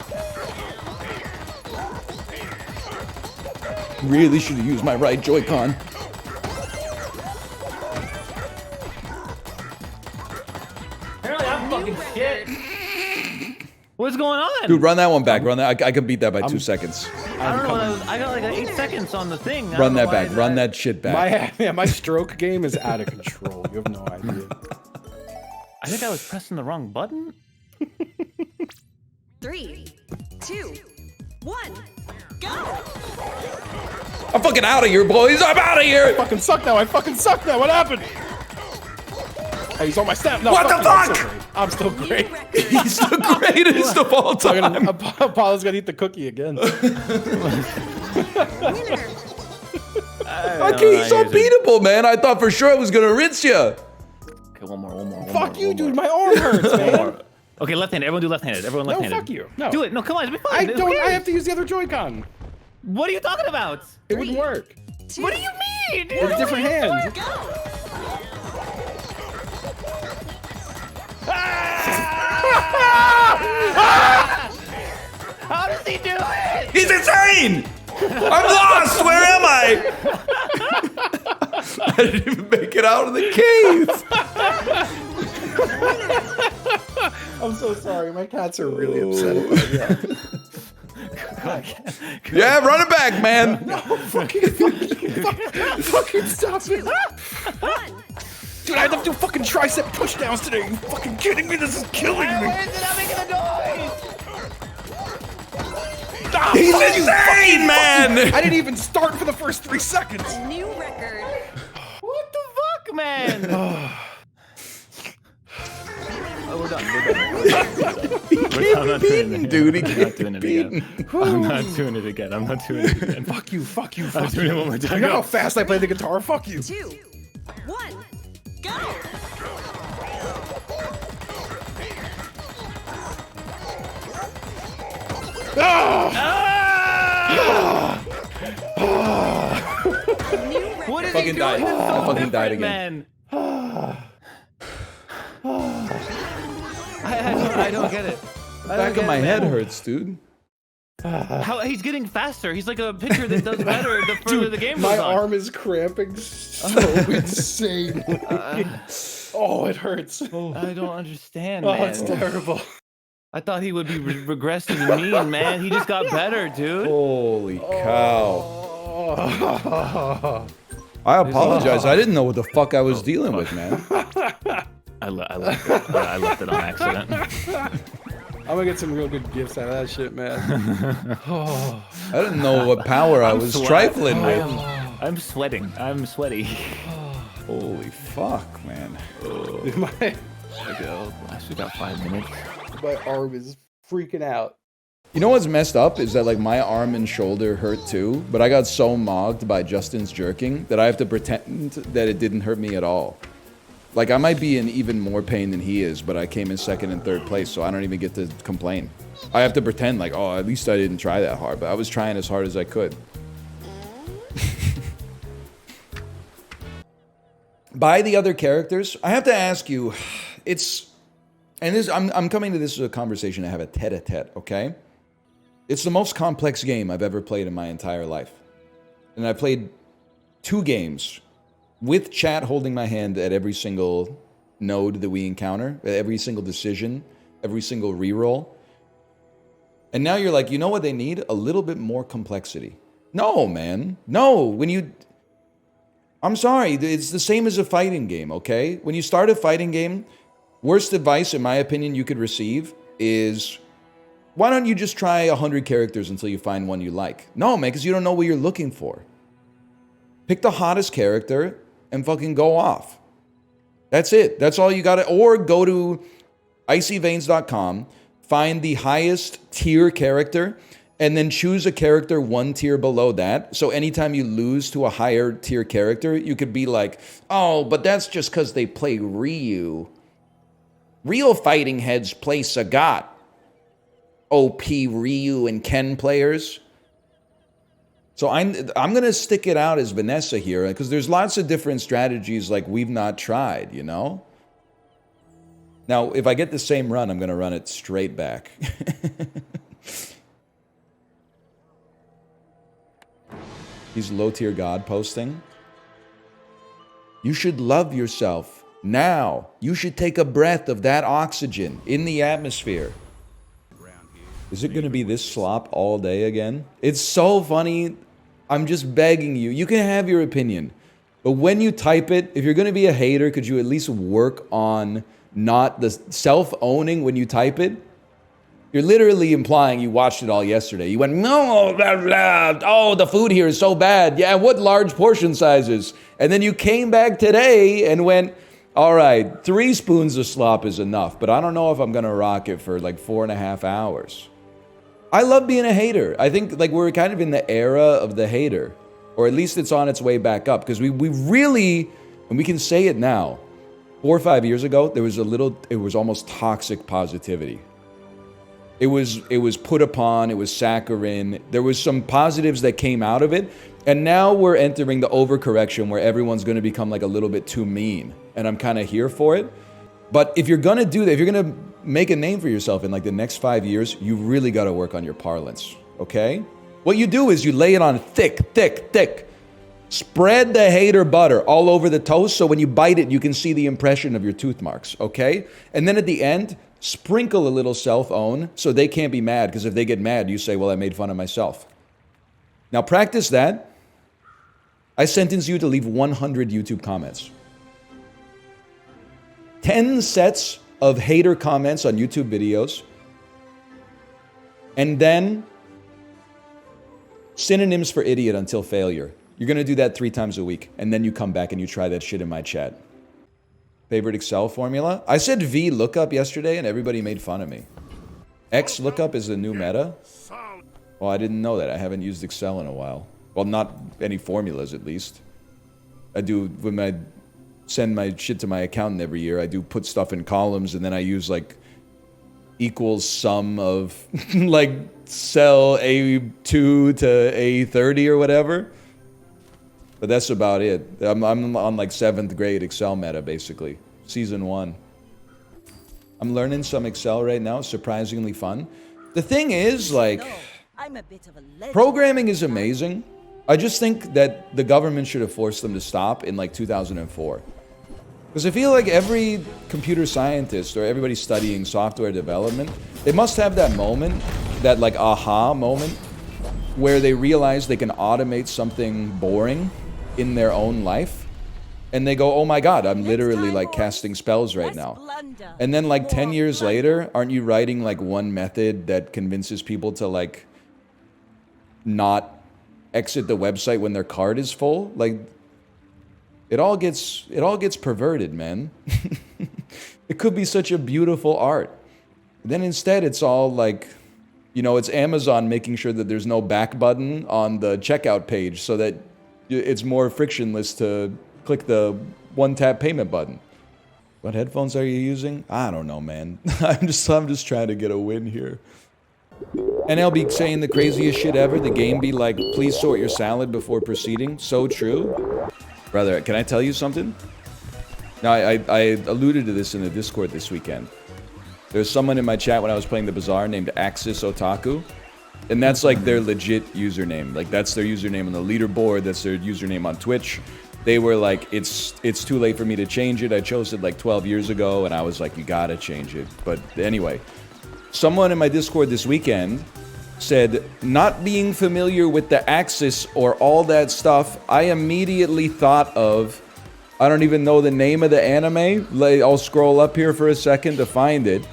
Really should have used my right Joy-Con. Apparently I'm fucking shit. What's going on? Dude, run that one back. Run that. I could beat that by 2 seconds. I don't know. I got like 8 seconds on the thing. Run that back. Run that shit back. My stroke game is out of control. You have no idea. I think I was pressing the wrong button. 3, 2, 1, go! I'm fucking out of here, boys. I'm out of here. I fucking suck now. What happened? Hey, he's on my snap. No, what the fuck? I'm still great. He's the greatest of all time. Apollo's gonna eat the cookie again. He's unbeatable, man. I thought for sure I was gonna rinse you. Okay, one more. Fuck you, dude. My arm hurts, man. Okay, left-handed. Everyone do left-handed. Everyone left-handed. No, fuck you. No. Do it. No, come on. It's fine. I don't. I have to use the other Joy-Con. What are you talking about? It wouldn't work. What do you mean? With different hands. How does he do it? He's insane! I'm lost! Where am I? I didn't even make it out of the cave! I'm so sorry. My cats are really upset about you. Yeah, run it back, man! No, fucking stop it! Dude, I had to do fucking tricep pushdowns today. Are you fucking kidding me? This is killing me. Why is it not making a noise? Ah, He's insane, man! I didn't even start for the first 3 seconds. New record. What the fuck, man? Oh, we're done. I'm not doing it. Dude, I'm not doing it again. I'm not doing it again. Fuck you. I'm doing it one more time. You know how fast I play the guitar? Fuck you. 2, 1, go! What is Fucking died. I fucking died again. Man. I don't get it. Back of my head hurts, dude. How he's getting faster. He's like a pitcher that does better the further the game goes My on. arm is cramping so insane. Oh, it hurts. I don't understand, Oh, man. it's terrible. I thought he would be regressing mean, man. He just got better, dude. Holy cow. I apologize. I didn't know what the fuck I was dealing with, man. I left it on accident. I'm gonna get some real good gifts out of that shit, man. I didn't know what power I was trifling with. I'm sweating. I'm sweaty. Holy fuck, man. My We got 5 minutes. arm is freaking out. You know what's messed up is that like my arm and shoulder hurt too, but I got so mogged by Justin's jerking that I have to pretend that it didn't hurt me at all. Like I might be in even more pain than he is, but I came in second and third place, so I don't even get to complain. I have to pretend like, oh, at least I didn't try that hard, but I was trying as hard as I could. By the other characters, I have to ask you, I'm coming to this as a conversation to have a tete-a-tete, okay? It's the most complex game I've ever played in my entire life. And I played 2 games with chat holding my hand at every single node that we encounter, at every single decision, every single reroll. And now you're like, you know what they need? A little bit more complexity. No, man. No. I'm sorry. It's the same as a fighting game, okay? When you start a fighting game, worst advice, in my opinion, you could receive is, why don't you just try 100 characters until you find one you like? No, man, because you don't know what you're looking for. Pick the hottest character and fucking go off. That's it. That's all you got to... Or go to icyveins.com, find the highest tier character, and then choose a character 1 tier below that. So anytime you lose to a higher tier character, you could be like, oh, but that's just because they play Ryu. Real fighting heads play Sagat. OP Ryu and Ken players. So I'm going to stick it out as Vanessa here, because there's lots of different strategies like we've not tried, you know? Now, if I get the same run, I'm going to run it straight back. He's low-tier god posting. You should love yourself. Now, you should take a breath of that oxygen in the atmosphere. Is it going to be this slop all day again? It's so funny. I'm just begging you. You can have your opinion. But when you type it, if you're going to be a hater, could you at least work on not the self-owning when you type it? You're literally implying you watched it all yesterday. You went, no, blah, blah. Oh, the food here is so bad. Yeah, what large portion sizes? And then you came back today and went, all right, 3 spoons of slop is enough, but I don't know if I'm going to rock it for like 4.5 hours. I love being a hater. I think like we're kind of in the era of the hater, or at least it's on its way back up, because we really, and we can say it now, 4 or 5 years ago, there was it was almost toxic positivity. It was put upon, it was saccharine. There was some positives that came out of it. And now we're entering the overcorrection where everyone's going to become like a little bit too mean. And I'm kind of here for it. But if you're going to do that, if you're going to make a name for yourself in like the next 5 years, you really got to work on your parlance, okay? What you do is you lay it on thick, thick, thick. Spread the hater butter all over the toast so when you bite it, you can see the impression of your tooth marks, okay? And then at the end, sprinkle a little self-own so they can't be mad, because if they get mad, you say, well, I made fun of myself. Now practice that. I sentence you to leave 100 YouTube comments. 10 sets of hater comments on YouTube videos. And then synonyms for idiot until failure. You're going to do that 3 times a week. And then you come back and you try that shit in my chat. Favorite Excel formula? I said V lookup yesterday and everybody made fun of me. X lookup is the new meta? Well, I didn't know that. I haven't used Excel in a while. Well, not any formulas at least. I do, when I send my shit to my accountant every year, I do put stuff in columns and then I use like equals sum of like cell A2 to A30 or whatever. But that's about it. I'm on like 7th grade Excel meta, basically. Season 1. I'm learning some Excel right now. Surprisingly fun. The thing is, like, programming is amazing. I just think that the government should have forced them to stop in like 2004. Because I feel like every computer scientist or everybody studying software development, they must have that moment, that like aha moment, where they realize they can automate something boring in their own life, and they go, oh my god, I'm literally like casting spells right now. And then like 10 years later, aren't you writing like one method that convinces people to like not exit the website when their card is full? Like it all gets perverted, man. It could be such a beautiful art. Then instead it's all like, you know, it's Amazon making sure that there's no back button on the checkout page so that it's more frictionless to click the one-tap payment button. What headphones are you using? I don't know, man. I'm just trying to get a win here. And I'll be saying the craziest shit ever. The game be like, please sort your salad before proceeding. So true. Brother, can I tell you something? Now, I alluded to this in the Discord this weekend. There's someone in my chat when I was playing the Bazaar named Axis Otaku. And that's like their legit username. Like that's their username on the leaderboard. That's their username on Twitch. They were like, it's too late for me to change it. I chose it like 12 years ago. And I was like, you gotta change it. But anyway, someone in my Discord this weekend said, not being familiar with the Axis or all that stuff, I immediately thought of, I don't even know the name of the anime. I'll scroll up here for a second to find it.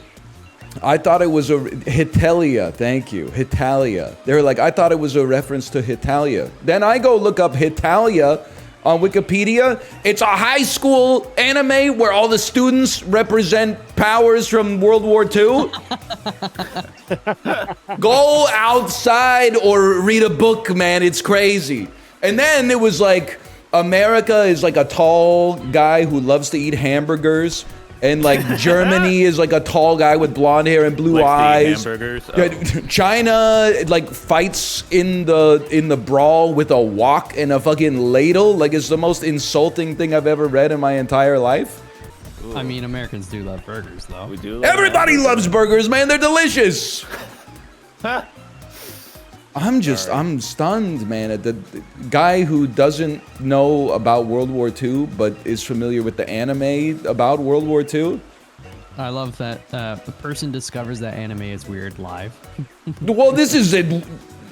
I thought it was a Hitalia. Thank you. Hitalia. They were like, I thought it was a reference to Hitalia. Then I go look up Hitalia on Wikipedia. It's a high school anime where all the students represent powers from World War II. Go outside or read a book, man. It's crazy. And then it was like, America is like a tall guy who loves to eat hamburgers. And like Germany is like a tall guy with blonde hair and blue eyes. Hamburgers. China like fights in the brawl with a wok and a fucking ladle. Like it's the most insulting thing I've ever read in my entire life. I mean, Americans do love burgers, though. We do. Everybody loves burgers, man. They're delicious. I'm stunned, man, at the guy who doesn't know about World War II, but is familiar with the anime about World War II. I love that the person discovers that anime is weird live. Well, this is it.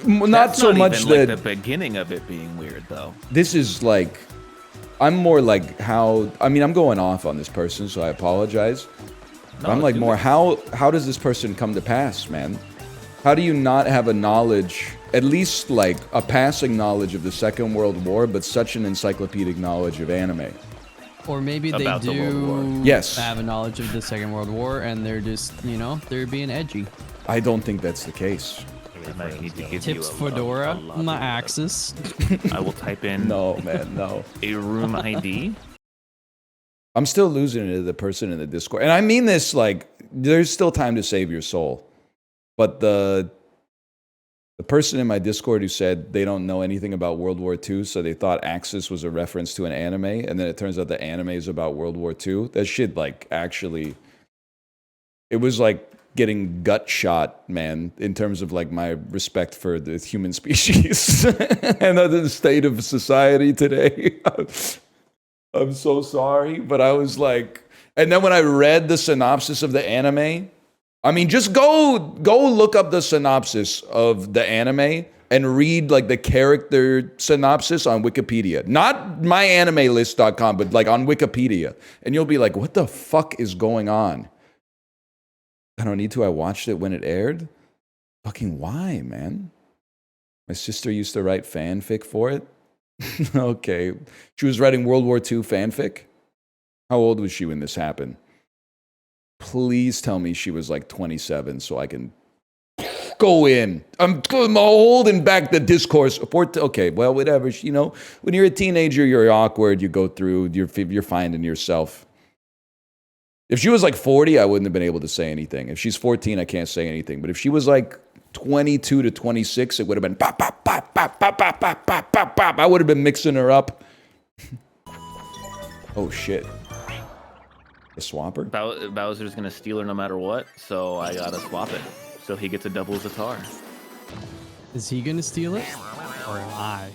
Not That's so not much even, that like, the beginning of it being weird, though. this is like, I'm more like how, I mean, I'm going off on this person, so I apologize. But I'm like more, how does this person come to pass, man? How do you not have a knowledge, at least like a passing knowledge of the Second World War, but such an encyclopedic knowledge of anime? Or maybe they About the World War. do Yes. have a knowledge of the Second World War, and they're just, you know, they're being edgy. I don't think that's the case. I might need to give Tips you Fedora, my Axis. I will type in. No, man, no. A room ID. I'm still losing it to the person in the Discord. And I mean this like, there's still time to save your soul. But the person in my Discord who said they don't know anything about World War II, so they thought Axis was a reference to an anime, and then it turns out the anime is about World War II. That shit, like, actually, it was like getting gut shot, man, in terms of like my respect for the human species and the state of society today. I'm so sorry, but I was like, and then when I read the synopsis of the anime, I mean, just go look up the synopsis of the anime and read like the character synopsis on Wikipedia. Not myanimelist.com, but like on Wikipedia. And you'll be like, what the fuck is going on? I don't need to. I watched it when it aired. Fucking why, man? My sister used to write fanfic for it. Okay. She was writing World War II fanfic. How old was she when this happened? Please tell me she was like 27 so I can go in. I'm holding back the discourse. Okay, well, whatever. You know, when you're a teenager, you're awkward. You go through, you're finding yourself. If she was like 40, I wouldn't have been able to say anything. If she's 14, I can't say anything. But if she was like 22 to 26, it would have been pop, pop, pop, pop, pop, pop, pop, pop, pop, pop. I would have been mixing her up. Oh, shit. A swapper? Bowser's gonna steal her no matter what, so I gotta swap it. So he gets a double Zatar. Is he gonna steal it? Or am I?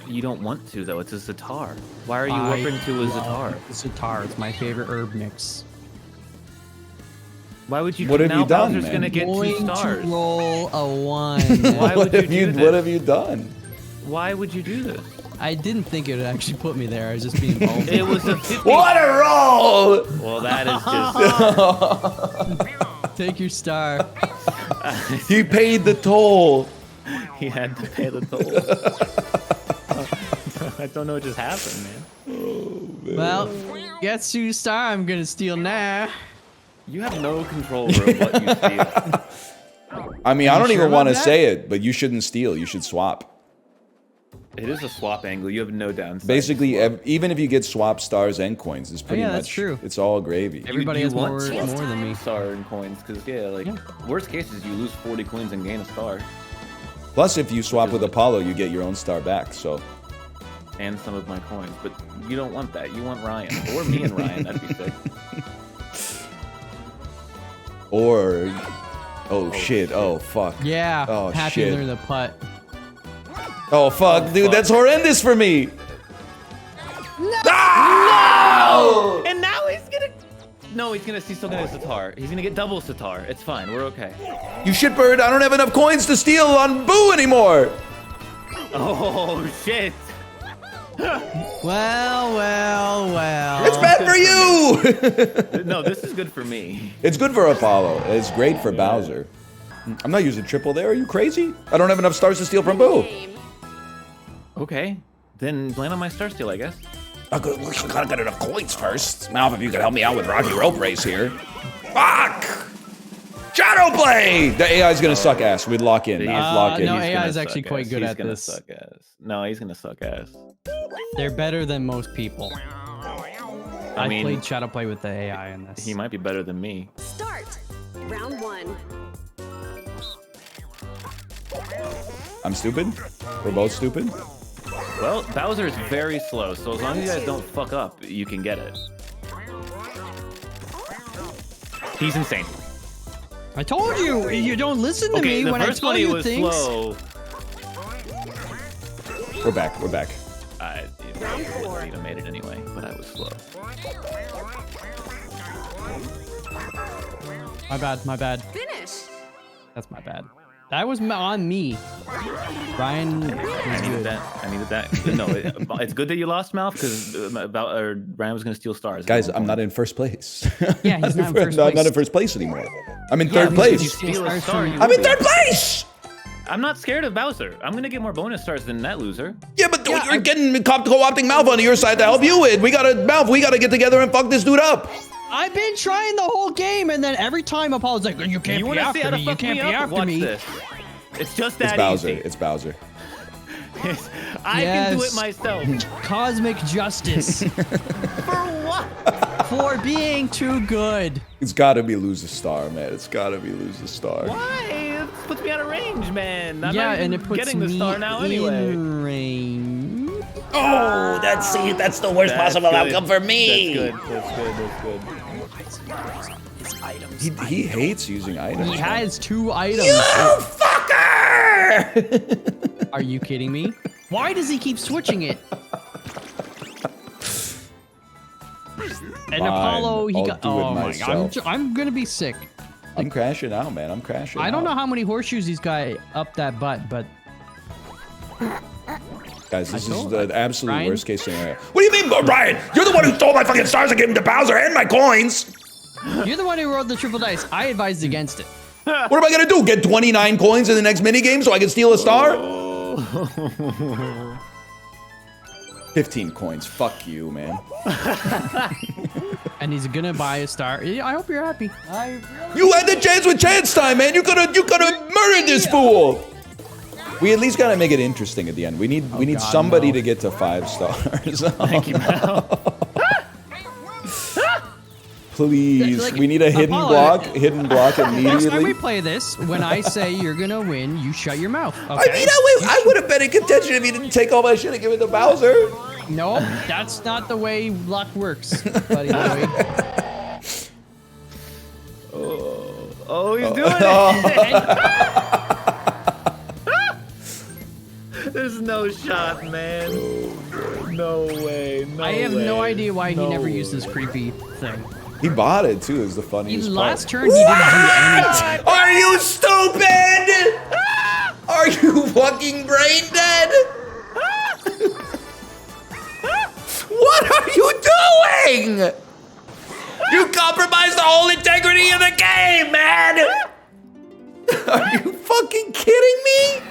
You don't want to, though. It's a Zatar. Why are you warping to a Zatar? Zatar. It's my favorite herb mix. Why would you? What have now you done, Bowser's man? gonna get 2 Going stars. to roll a 1. Why would you do this? What have you done? Why would you do this? I didn't think it would actually put me there. I was just being bold. It was a 50. What a roll! Well, that is just. Take your star. He paid the toll. He had to pay the toll. I don't know what just happened, man. Oh, man. Well, gets 2 star. I'm gonna steal now. You have no control over what you steal. I mean, I don't even want to say it, but you shouldn't steal. You should swap. It is a swap angle. You have no downside. Basically, even if you get swap stars and coins, it's pretty that's much true. It's all gravy. Everybody has more than me. Star and coins, because worst case is you lose 40 coins and gain a star. Plus, if you swap with Apollo, you get your own star back. So, and some of my coins, but you don't want that. You want Ryan or me and Ryan. That'd be sick. Or, oh shit! Oh fuck! Yeah. Oh happy shit! they're the putt. Oh fuck, dude, that's horrendous for me. No! And now he's gonna. No, he's still gonna Zatar. He's gonna get double Zatar. It's fine. We're okay. You shitbird! I don't have enough coins to steal on Boo anymore. Oh shit! Well. It's bad for you. No, this is good for me. It's good for Apollo. It's great for Bowser. I'm not using triple there. Are you crazy? I don't have enough stars to steal from Boo. Okay, then land on my star steal, I guess. I gotta get enough coins first. Now, if you could help me out with Rocky Rope Race here. Fuck! Shadow play! The AI is gonna suck ass. We'd lock in. We'd lock in. No, He's AI gonna is actually suck quite ass. good He's at gonna this. suck ass. No, he's gonna suck ass. They're better than most people. I mean, played Shadow Play with the AI in this. He might be better than me. Start. Round 1. I'm stupid? We're both stupid? Well, Bowser is very slow, so as long as you guys don't fuck up, you can get it. He's insane. I told you, you don't listen to Okay, me the when I first tell one he you was things. slow. We're back. We're back. I would have made it anyway, but I was slow. My bad, my bad. Finish. That's my bad. That was on me. Ryan I needed that. I needed that. No, it's good that you lost, Mouth, because Ryan was going to steal stars. Guys, I'm not in first place. Yeah, he's not in first I'm place. not in first place anymore. I'm in Yeah, third because place. you steal a star, you I'm in will be. third place! I'm not scared of Bowser. I'm going to get more bonus stars than that loser. Yeah, but you're getting co-opting Mouth onto your side to help you win. We gotta get together and fuck this dude up. I've been trying the whole game, and then every time Apollo's like, you can't You be want to see how after to me, you fuck can't me be up? after Watch me. this. It's just It's that Bowser. easy. It's Bowser. I can do it Yes. myself. Cosmic justice. For what? For being too good. It's gotta be lose a star, man. It's gotta be lose a star. Why? It puts me out of range, man. I'm Yeah, not and even it puts getting the me star now anyway. in range. Oh, that's the worst possible outcome for me. That's good. That's good. He hates using items. He has 2 items. You fucker! Are you kidding me? Why does he keep switching it? And Fine, Apollo, he I'll got. do it Oh my god, myself. I'm gonna be sick. I'm crashing out, man. I'm crashing I don't out. know how many horseshoes he's got up that butt, but Guys, this is told- the absolute Ryan? worst case scenario. What do you mean, Brian? You're the one who stole my fucking stars and gave them to Bowser and my coins. you're the one who rolled the triple dice. I advised against it. What am I gonna do? Get 29 coins in the next minigame so I can steal a star? 15 coins. Fuck you, man. And he's gonna buy a star. Yeah, I hope you're happy. You had the chance with chance time, man. You could have murdered this fool. We at least gotta make it interesting at the end. We need God, somebody no. to get to 5 stars. Thank you, Mal. Please, Like, we need a hidden Apollo, block Next time we immediately. play this, when I say you're gonna win, you shut your mouth. Okay? I mean, I would have been in contention if you didn't take all my shit and give it to Bowser. No, that's not the way luck works, buddy boy. Oh, he's doing it. There's no shot, man. No way. No I have no way. idea why he No never way. used this creepy thing. He bought it too. Is the funniest part. Last turn, he didn't do anything. Are you stupid? Are you fucking brain dead? What are you doing? You compromised the whole integrity of the game, man! Are you fucking kidding me?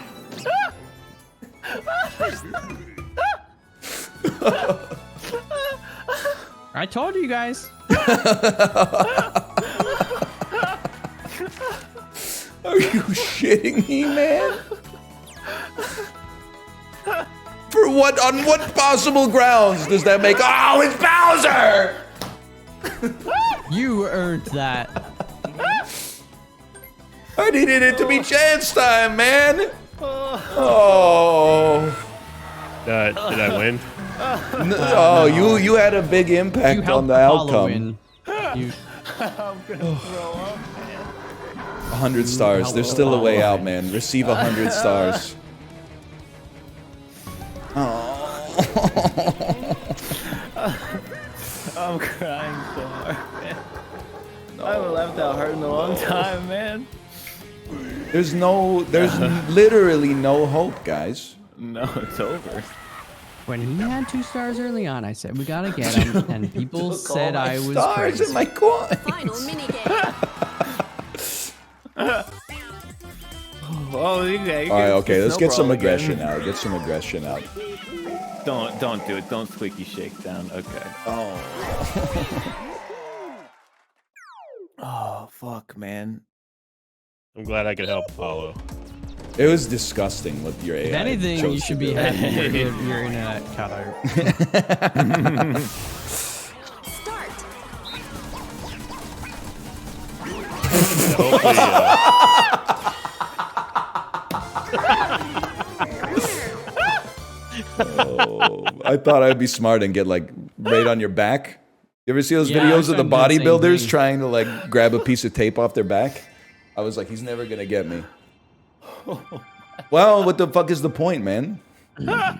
I told you guys. Are you shitting me, man? For what? On what possible grounds does that make? Oh, it's Bowser! You earned that. I needed it to be chance time, man. Oh. Did I win? Oh, you had a big impact on the outcome. You. I'm gonna throw up. 100 stars. There's still a way out, man. Receive 100 stars. I'm crying so hard, man. I haven't laughed that hard in a long time, man. There's literally no hope, guys. No, it's over. When he had 2 stars early on, I said we gotta get him, and people said I was stars crazy. and my coins. Final minigame. Oh, okay. All right, okay. Let's get some snowball again. aggression out. Get some aggression out. Don't do it. Don't squeaky shake down. Okay. Oh. Oh fuck, man. I'm glad I could help Apollo. It was disgusting what your AI. If anything, chose you to should be do. happy your internet cut out. Hopefully, Oh, I thought I'd be smart and get like right on your back. You ever see those Yeah, I videos of the tried to do the same bodybuilders thing. trying to like grab a piece of tape off their back? I was like, he's never gonna get me. Well, what the fuck is the point, man? Look at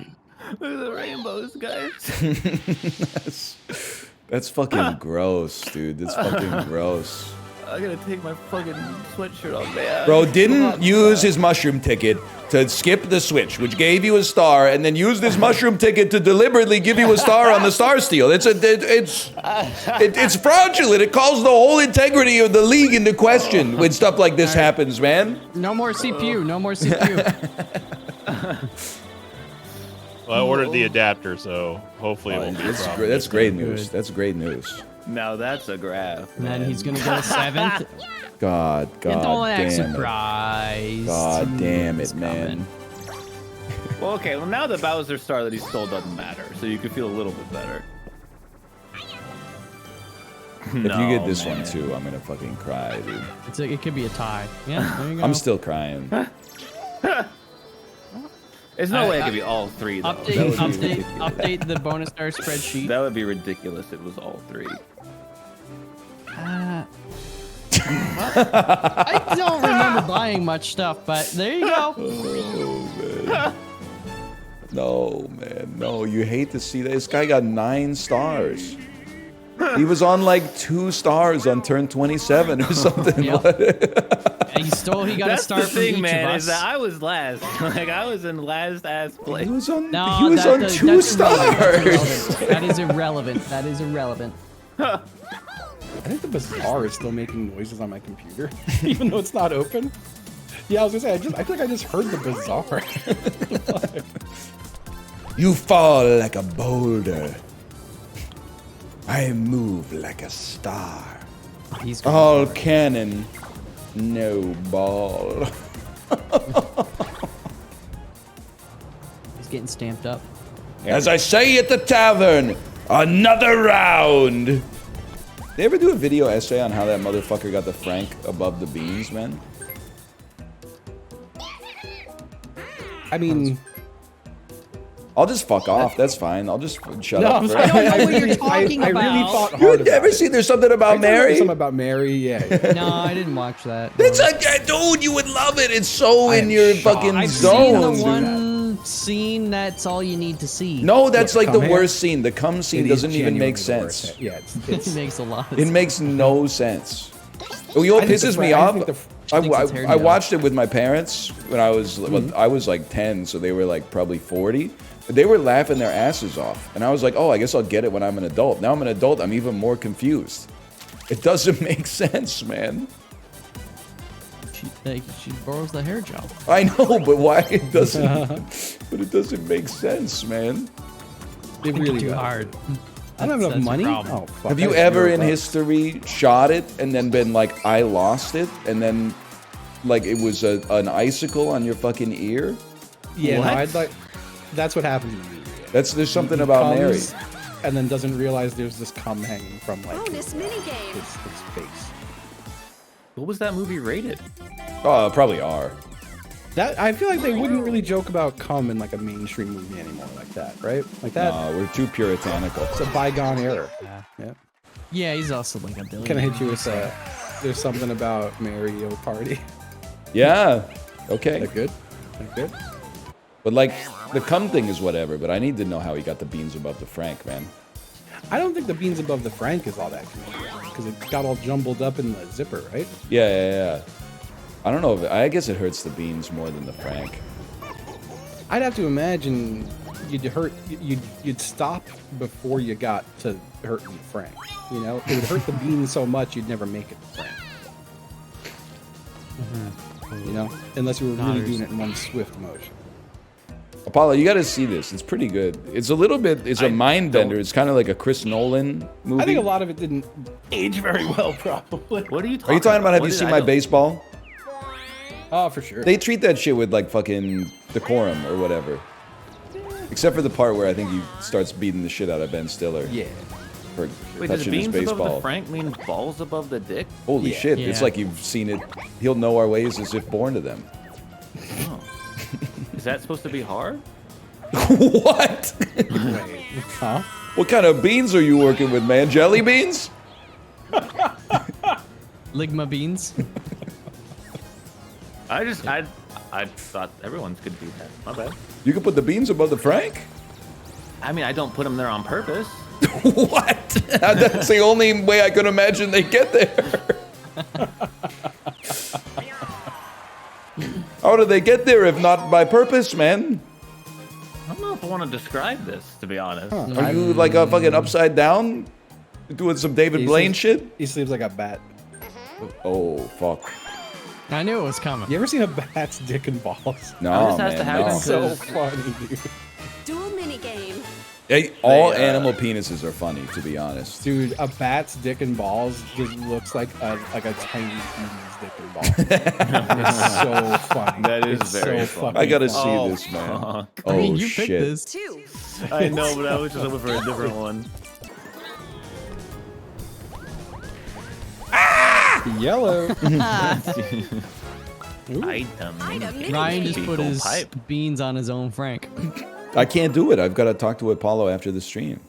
the rainbows, guys. That's fucking gross, dude. That's fucking gross. I gotta take my fucking sweatshirt off, man. Bro didn't use his mushroom ticket to skip the switch, which gave you a star, and then used his mushroom ticket to deliberately give you a star on the star steal. It's fraudulent. It calls the whole integrity of the league into question when stuff like this happens, man. No more CPU. No more CPU. well, I ordered the adapter, so hopefully it won't be a problem. That's great news. That's great news. Now that's a graph. And then he's gonna go 7th. God Don't act damn it. surprised. God damn it, man. Well, okay. Well, now the Bowser star that he stole doesn't matter, so you could feel a little bit better. If you get this one too, I'm gonna fucking cry, dude. It could be a tie. Yeah, there you go. I'm still crying. There's no way it could be all three, though. Update the bonus star spreadsheet. That would be ridiculous if it was all 3. I don't remember buying much stuff, but there you go. Oh, man. No, man. No, you hate to see that. This guy got 9 stars. He was on like 2 stars on turn 27 or something. He got a star the from thing, each man, of is us. that I was last. Like, I was in last ass place. He was on, No, he was on that's 2 irrelevant. stars. That is irrelevant. That is irrelevant. I think the bazaar is still making noises on my computer, even though it's not open. Yeah, I was gonna say, I feel like I just heard the bazaar. You fall like a boulder. I move like a star. All cannon, no ball. He's getting stamped up. As I say at the tavern, another round. They ever do a video essay on how that motherfucker got the Frank above the beans, man? I mean, I'll just fuck off. That's fine. I'll just shut no, up. I don't know what you're talking I about. really thought hard You about never it. seen There's Something About Mary? Something about Mary, yeah. No, I didn't watch that. It's like, dude, you would love it. It's so in your fucking I've zone. seen the one scene. That's all you need to see. No, that's like the Cum worst scene. The cum scene It is doesn't even make genuinely the sense. worst. Yeah, It makes a lot of It sense. makes no sense. Oh, you know what I think pisses the me Fra- I off? think the- I watched it with my parents when I was I was like 10, so they were like probably 40. They were laughing their asses off, and I was like, "Oh, I guess I'll get it when I'm an adult." Now I'm an adult, I'm even more confused. It doesn't make sense, man. She borrows the hair gel. I know, but why it doesn't? But it doesn't make sense, man. It really too does. hard. I don't have That's enough the money. problem. Oh, fuck, Have you that's ever in $0 history shot it and then been like, I lost it, and then like it was an icicle on your fucking ear? Yeah, no, What? I'd like. That's what happened to me. There's something He about Mary. comes and then doesn't realize there's this cum hanging from like Bonus minigame. his face. What was that movie rated? Oh, probably are. That I feel like they wouldn't really joke about cum in like a mainstream movie anymore, like that, right? Like that. No, we're too puritanical. It's a bygone era. Yeah. Yeah, he's also like a billion. Can I hit you with there's something about Mario Party? Yeah. Okay. That good? That good? But like the cum thing is whatever. But I need to know how he got the beans above the Frank, man. I don't think the beans above the Frank is all that good because it got all jumbled up in the zipper, right? Yeah. I don't know. I guess it hurts the beans more than the Frank. I'd have to imagine you'd stop before you got to hurting the Frank. You know, it would hurt the beans so much you'd never make it to Frank. You know, unless you were really doing it in one swift motion. Apollo, you got to see this. It's pretty good. It's a little bit. It's a mind bender. It's kind of like a Chris Nolan movie. I think a lot of it didn't age very well, probably. What are you Are you talking about? Have you seen my baseball? Oh, for sure. They treat that shit with like fucking decorum or whatever. Except for the part where I think he starts beating the shit out of Ben Stiller. Yeah. For Wait, does touching his beans above baseball. the Frank mean balls above the dick? Holy shit! It's like you've seen it. He'll know our ways as if born to them. Oh. Is that supposed to be hard? What? Huh? What kind of beans are you working with, man? Jelly beans? Ligma beans. I thought everyone could do that. My bad. You can put the beans above the Frank? I mean, I don't put them there on purpose. What? That's the only way I could imagine they get there. How do they get there if not by purpose, man? I don't know if I want to describe this, to be honest. Are you like a fucking upside down? Doing some David Blaine shit? He sleeps like a bat. Oh, fuck. I knew it was coming. You ever seen a bat's dick and balls? No, This has to happen It's so 'cause- funny, dude. Dual minigame. Hey, all animal penises are funny, to be honest. Dude, a bat's dick and balls just looks like a tiny human's dick and balls. It's so funny. That is It's very so funny. fucking I gotta funny. see this, man. fuck. Oh, I mean, you shit. picked this. Two. I know, but I was just hoping for a different one. Yellow. Ryan just put Beagle his pipe. beans on his own Frank. I can't do it. I've got to talk to Apollo after the stream.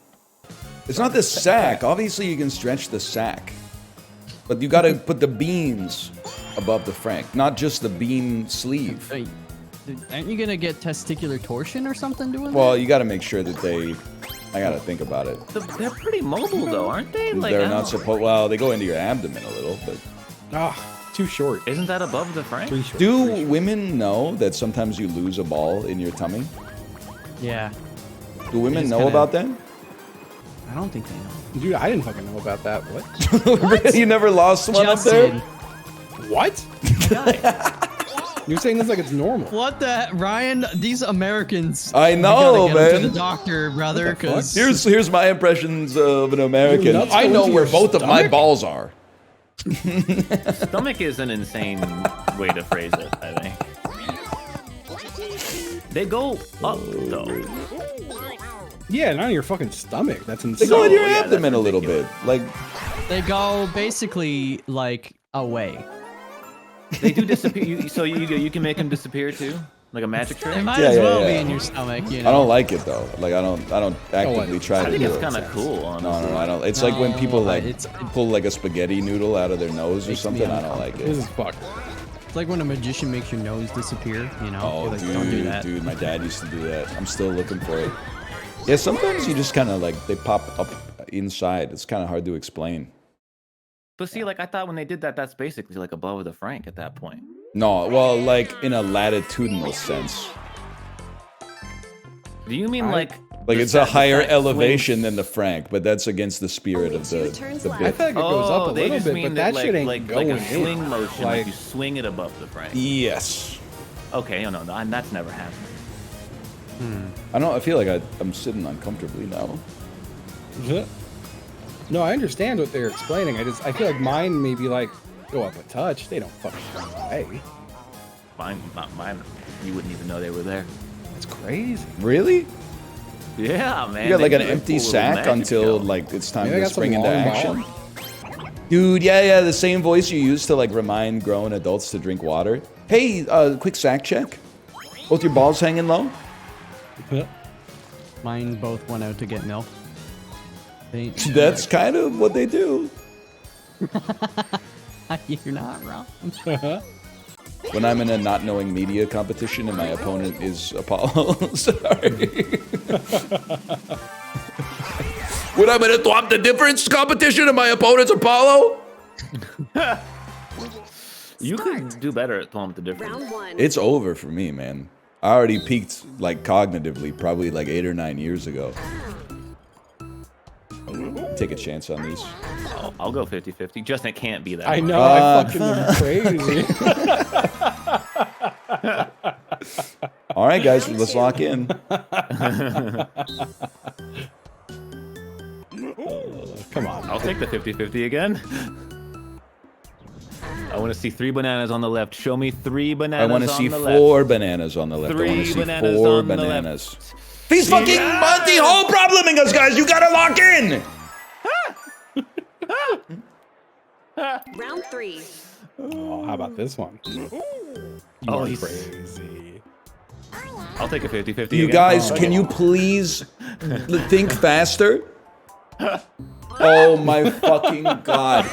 It's not the sack. Obviously, you can stretch the sack. But you got to put the beans above the Frank, not just the bean sleeve. Hey, aren't you gonna get testicular torsion or something doing Well, that? you got to make sure that they... I got to think about it. They're pretty mobile, though, aren't they? Like, They're I not don't- supposed... Well, they go into your abdomen a little, but... Too short. Isn't that above the Frank? Do women know that sometimes you lose a ball in your tummy? Yeah. Do women just know kinda- about that? I don't think they know. Dude, I didn't fucking know about that. What? You never lost one up there? Justin. What? You're saying this like it's normal. What the Ryan? These Americans. I we know, gotta get 'em man. To the doctor, brother, because Here's my impressions of an American. nuts I go know into where your both of my stomach? balls are. Stomach is an insane way to phrase it, I think. They go up, though. Yeah, not in your fucking stomach. That's They insane. go in your yeah, abdomen a that's little bit. Like, they go basically like away. They do disappear. So you can make them disappear too, like a magic trick. They might Yeah, as yeah, well yeah. be in your stomach. You know. I don't like it though. Like, I don't actively try I to think do it's it. kind of cool, honestly. No, I don't. It's like when people No, like it's- pull like a spaghetti noodle out of their nose or Makes me something. I don't like This it. is fucked. It's like when a magician makes your nose disappear. You know. Oh, You're like, don't do that. dude, my dad used to do that. I'm still looking for it. Yeah, sometimes you just kind of like they pop up inside. It's kind of hard to explain. But see, like I thought when they did that, that's basically like above the Frank at that point. No, well, like in a latitudinal sense. Do you mean like Like the it's a set- the higher set elevation swings- than the Frank, but that's against the spirit of the Two turns the left. I bit. feel like it goes up a they little just bit, mean but that like, shit ain't like going a swing in. motion, Like, like you swing it above the Frank. Yes. Okay, no, that's never happened. I don't. I feel like I'm sitting uncomfortably now. no, I understand what they're explaining. I feel like mine maybe like go up a touch. They don't fucking run away. Mine, not mine. You wouldn't even know they were there. It's crazy. Really? Yeah, man. You got like they an do a empty cool little sack magic until show. like it's time Maybe I to got some spring into long action. ball. Dude, yeah, the same voice you use to like remind grown adults to drink water. Hey, quick sack check. Both your balls hanging low? Mine both went out to get milk. They, That's kind of what they do. You're not wrong. When I'm in a not knowing media competition and my opponent is Apollo. Sorry. When I'm in a Thwomp the Difference competition and my opponent's Apollo? You could do better at Thwomp the Difference. Round one. It's over for me, man. I already peaked like cognitively probably like 8 or 9 years ago. Take a chance on these. I'll go 50-50. Justin, it can't be that. I way. know. I fucking am crazy. All right, guys, let's lock in. Come on. I'll take the 50-50 again. I want to see 3 bananas on the left. Show me 3 bananas. I want to see on the 4 left. bananas on the left. I want to 3 see bananas 4 on the bananas. left. He's fucking Monty Hall probleming us, guys. You gotta lock in. Round 3. Oh, how about this one? Oh, He's he's crazy. I'll take a 50-50 You again. guys, Oh, can okay. you please think faster? Oh my fucking god.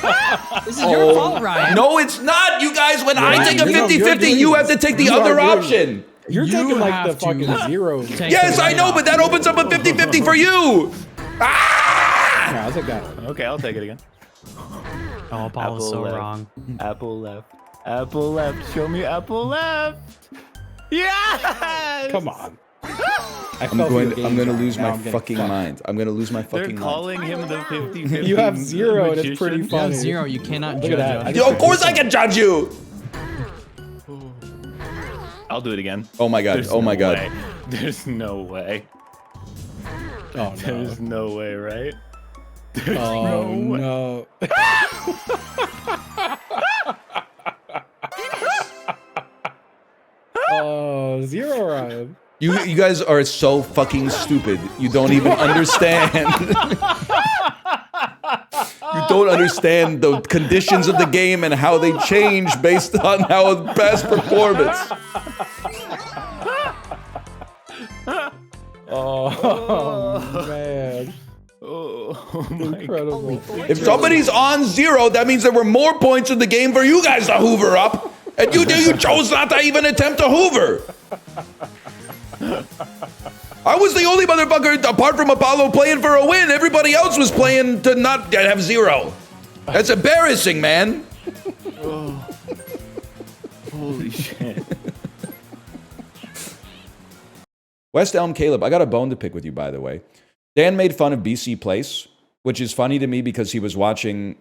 This is your fault, Ryan. No, it's not, you guys. When I take a No, 50-50, you have to take the other option. You're You taking like the have to fucking zero. take Yes, the I know, but that opens up a 50-50 for you. Ah! Yeah, I'll take that one. Okay, I'll take it again. Oh, Paul is so left. wrong. Apple left. Apple left. Show me apple left. Yes! Come on. I'm going to lose my fucking mind. I'm going to lose my They're fucking mind. calling him the 50-50. You have 0, and it's pretty magician. You have funny. 0. You cannot Look at judge that. us. Yo, of course I can judge you. I'll do it again. Oh my god. There's Oh my no god. way. There's no way. Oh no. There's no way, right? There's Oh no way. no. Oh, 0, Ryan. You guys are so fucking stupid. You don't even understand. You don't understand the conditions of the game and how they change based on how past performance. Oh man. Oh my Incredible. If somebody's on 0, that means there were more points in the game for you guys to hoover up. And you chose not to even attempt to hoover. I was the only motherfucker, apart from Apollo, playing for a win. Everybody else was playing to not have 0. That's embarrassing, man. Oh. Holy shit. West Elm Caleb, I got a bone to pick with you, by the way. Dan made fun of BC Place, which is funny to me because he was watching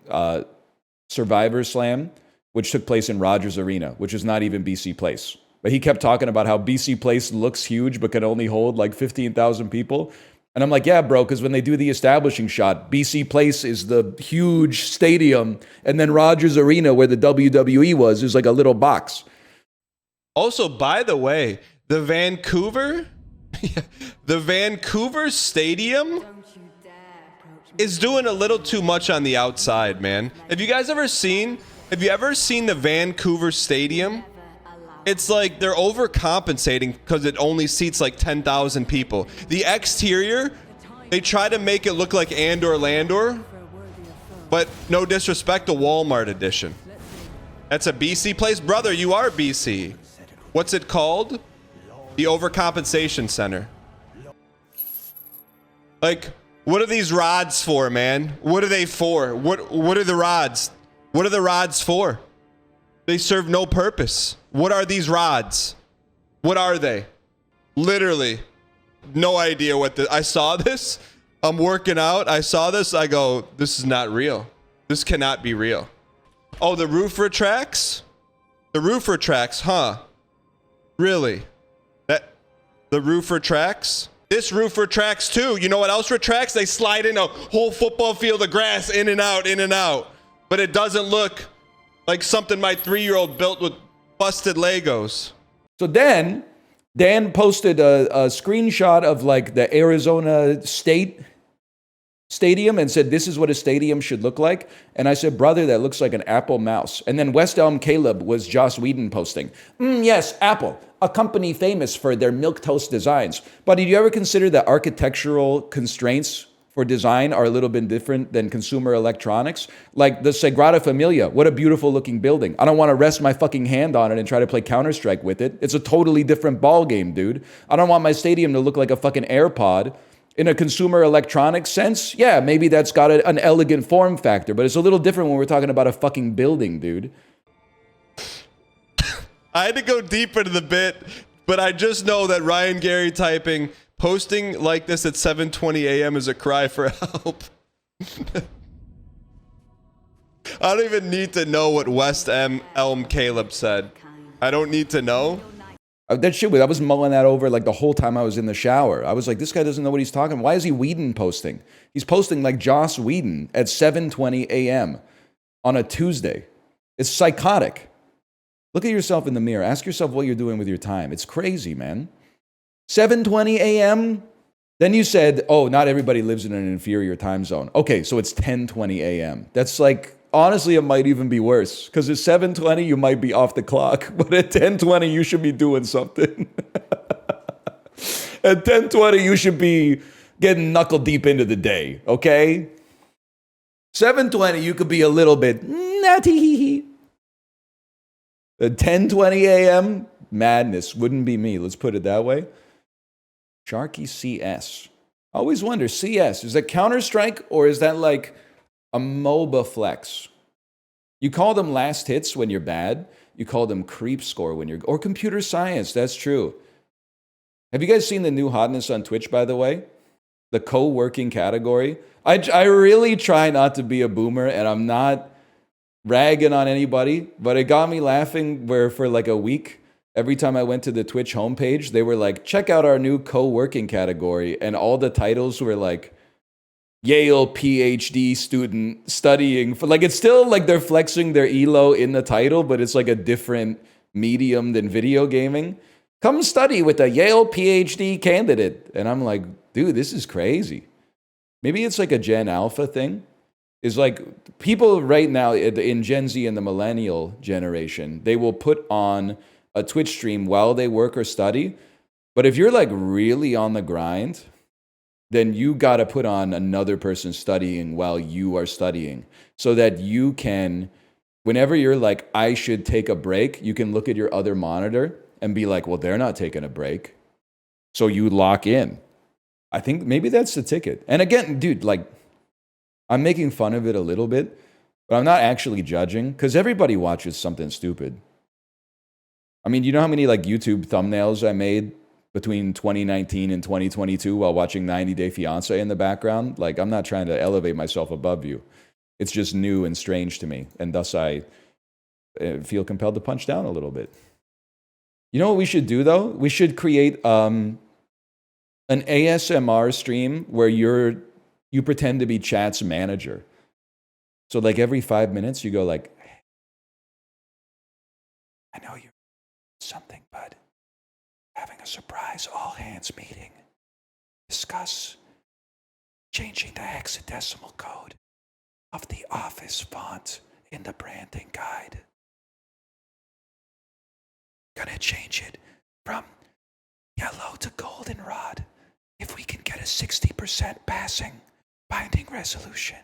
Survivor Slam, which took place in Rogers Arena, which is not even BC Place. But he kept talking about how BC Place looks huge but can only hold like 15,000 people. And I'm like, yeah, bro, because when they do the establishing shot, BC Place is the huge stadium, and then Rogers Arena, where the WWE was, is like a little box. Also, by the way, the Vancouver Stadium is doing a little too much on the outside, man. Have you ever seen the Vancouver Stadium? It's like they're overcompensating because it only seats like 10,000 people. The exterior, they try to make it look like Andor Landor, but no disrespect to Walmart edition. That's a BC Place? Brother, you are BC. What's it called? The Overcompensation Center. Like, what are these rods for, man? What are they for? What are the rods? What are the rods for? They serve no purpose. What are these rods? What are they? Literally, no idea what I saw this. I'm working out. I saw this. I go, this is not real. This cannot be real. Oh, the roof retracts? The roof retracts, huh? Really? The roof retracts? This roof retracts too. You know what else retracts? They slide in a whole football field of grass in and out, in and out. But it doesn't look like something my 3-year-old built with busted Legos. So then, Dan posted a screenshot of like the Arizona State Stadium and said, this is what a stadium should look like. And I said, brother, that looks like an Apple mouse. And then West Elm Caleb was Joss Whedon posting, yes, Apple, a company famous for their milquetoast designs. But did you ever consider that architectural constraints for design are a little bit different than consumer electronics? Like the Sagrada Familia, what a beautiful looking building. I don't want to rest my fucking hand on it and try to play Counter-Strike with it. It's a totally different ball game, dude. I don't want my stadium to look like a fucking AirPod. In a consumer electronics sense, yeah, maybe that's got an elegant form factor, but it's a little different when we're talking about a fucking building, dude. I had to go deep into the bit, but I just know that Ryan Gary typing, posting like this at 7:20 a.m. is a cry for help. I don't even need to know what West Elm Caleb said. I don't need to know. That shit, I was mulling that over like the whole time I was in the shower. I was like, this guy doesn't know what he's talking about. Why is he Whedon posting? He's posting like Joss Whedon at 7:20 a.m. on a Tuesday. It's psychotic. Look at yourself in the mirror. Ask yourself what you're doing with your time. It's crazy, man. 7:20 a.m.? Then you said, oh, not everybody lives in an inferior time zone. Okay, so it's 10:20 a.m. That's like, honestly, it might even be worse. Because at 7:20, you might be off the clock. But at 10:20, you should be doing something. At 10:20, you should be getting knuckle deep into the day, okay? 7:20, you could be a little bit nutty. At 10:20 a.m., madness. Wouldn't be me. Let's put it that way. Sharky CS. I always wonder, CS, is that Counter-Strike or is that like a MOBA flex? You call them last hits when you're bad. You call them creep score when you're... Or computer science, that's true. Have you guys seen the new hotness on Twitch, by the way? The co-working category. I really try not to be a boomer, and I'm not ragging on anybody, but it got me laughing where for like a week, every time I went to the Twitch homepage, they were like, check out our new co-working category, and all the titles were like, Yale PhD student studying for, like, it's still like they're flexing their elo in the title, but it's like a different medium than video gaming. Come study with a Yale PhD candidate. And I'm like, dude, this is crazy. Maybe it's like a Gen Alpha thing. Is like people right now in Gen Z and the millennial generation, they will put on a Twitch stream while they work or study. But if you're like really on the grind, then you got to put on another person studying while you are studying so that you can, whenever you're like, I should take a break, you can look at your other monitor and be like, well, they're not taking a break. So you lock in. I think maybe that's the ticket. And again, dude, like, I'm making fun of it a little bit, but I'm not actually judging because everybody watches something stupid. I mean, you know how many like YouTube thumbnails I made between 2019 and 2022 while watching 90 Day Fiancé in the background? Like, I'm not trying to elevate myself above you. It's just new and strange to me. And thus I feel compelled to punch down a little bit. You know what we should do, though? We should create an ASMR stream where you pretend to be chat's manager. So like every 5 minutes you go like, hey, I know you're something, bud. Having a surprise all hands meeting. Discuss changing the hexadecimal code of the office font in the branding guide. Gonna change it from yellow to goldenrod if we can get a 60% passing binding resolution.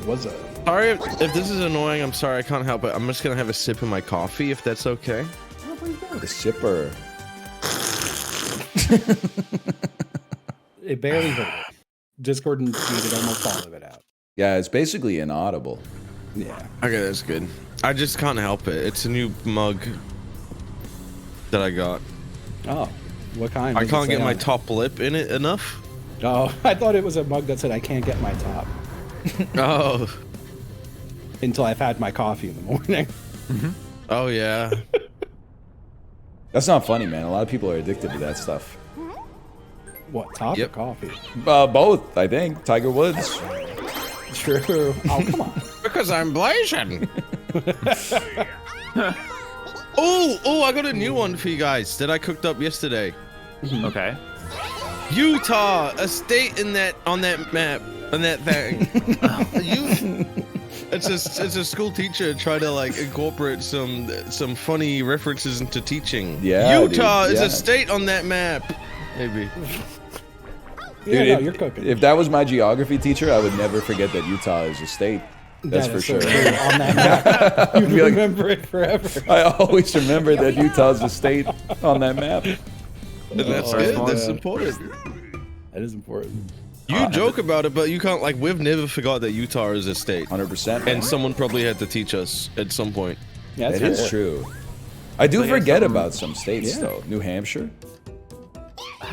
What's up? Sorry if this is annoying. I'm sorry. I can't help it. I'm just gonna have a sip of my coffee if that's okay. The sipper. It barely heard it. Discord tweeted almost all of it out. Yeah, it's basically inaudible. Yeah. Okay, that's good. I just can't help it. It's a new mug that I got. Oh, what kind? I can't get my top lip in it enough. Oh, I thought it was a mug that said I can't get my top. Oh. Until I've had my coffee in the morning. Oh, yeah. That's not funny, man. A lot of people are addicted to that stuff. What, top or coffee? Both, I think. Tiger Woods. True. Oh, come on. Because I'm blazing. Oh, I got a new one for you guys that I cooked up yesterday. Okay. Utah, a state on that map, on that thing. It's a school teacher trying to like incorporate some funny references into teaching. Yeah, Utah dude, is a state on that map. Maybe. Dude, Yeah, no, you're cooking. If that was my geography teacher, I would never forget that Utah is a state. That's for sure. On that map. You remember it forever. I always remember that Utah's a state on that map. And that's good. That's important. That is important. You joke about it, but you can't, like, we've never forgot that Utah is a state. 100%. And someone probably had to teach us at some point. Yeah, it is true. I do forget about some states, though. New Hampshire.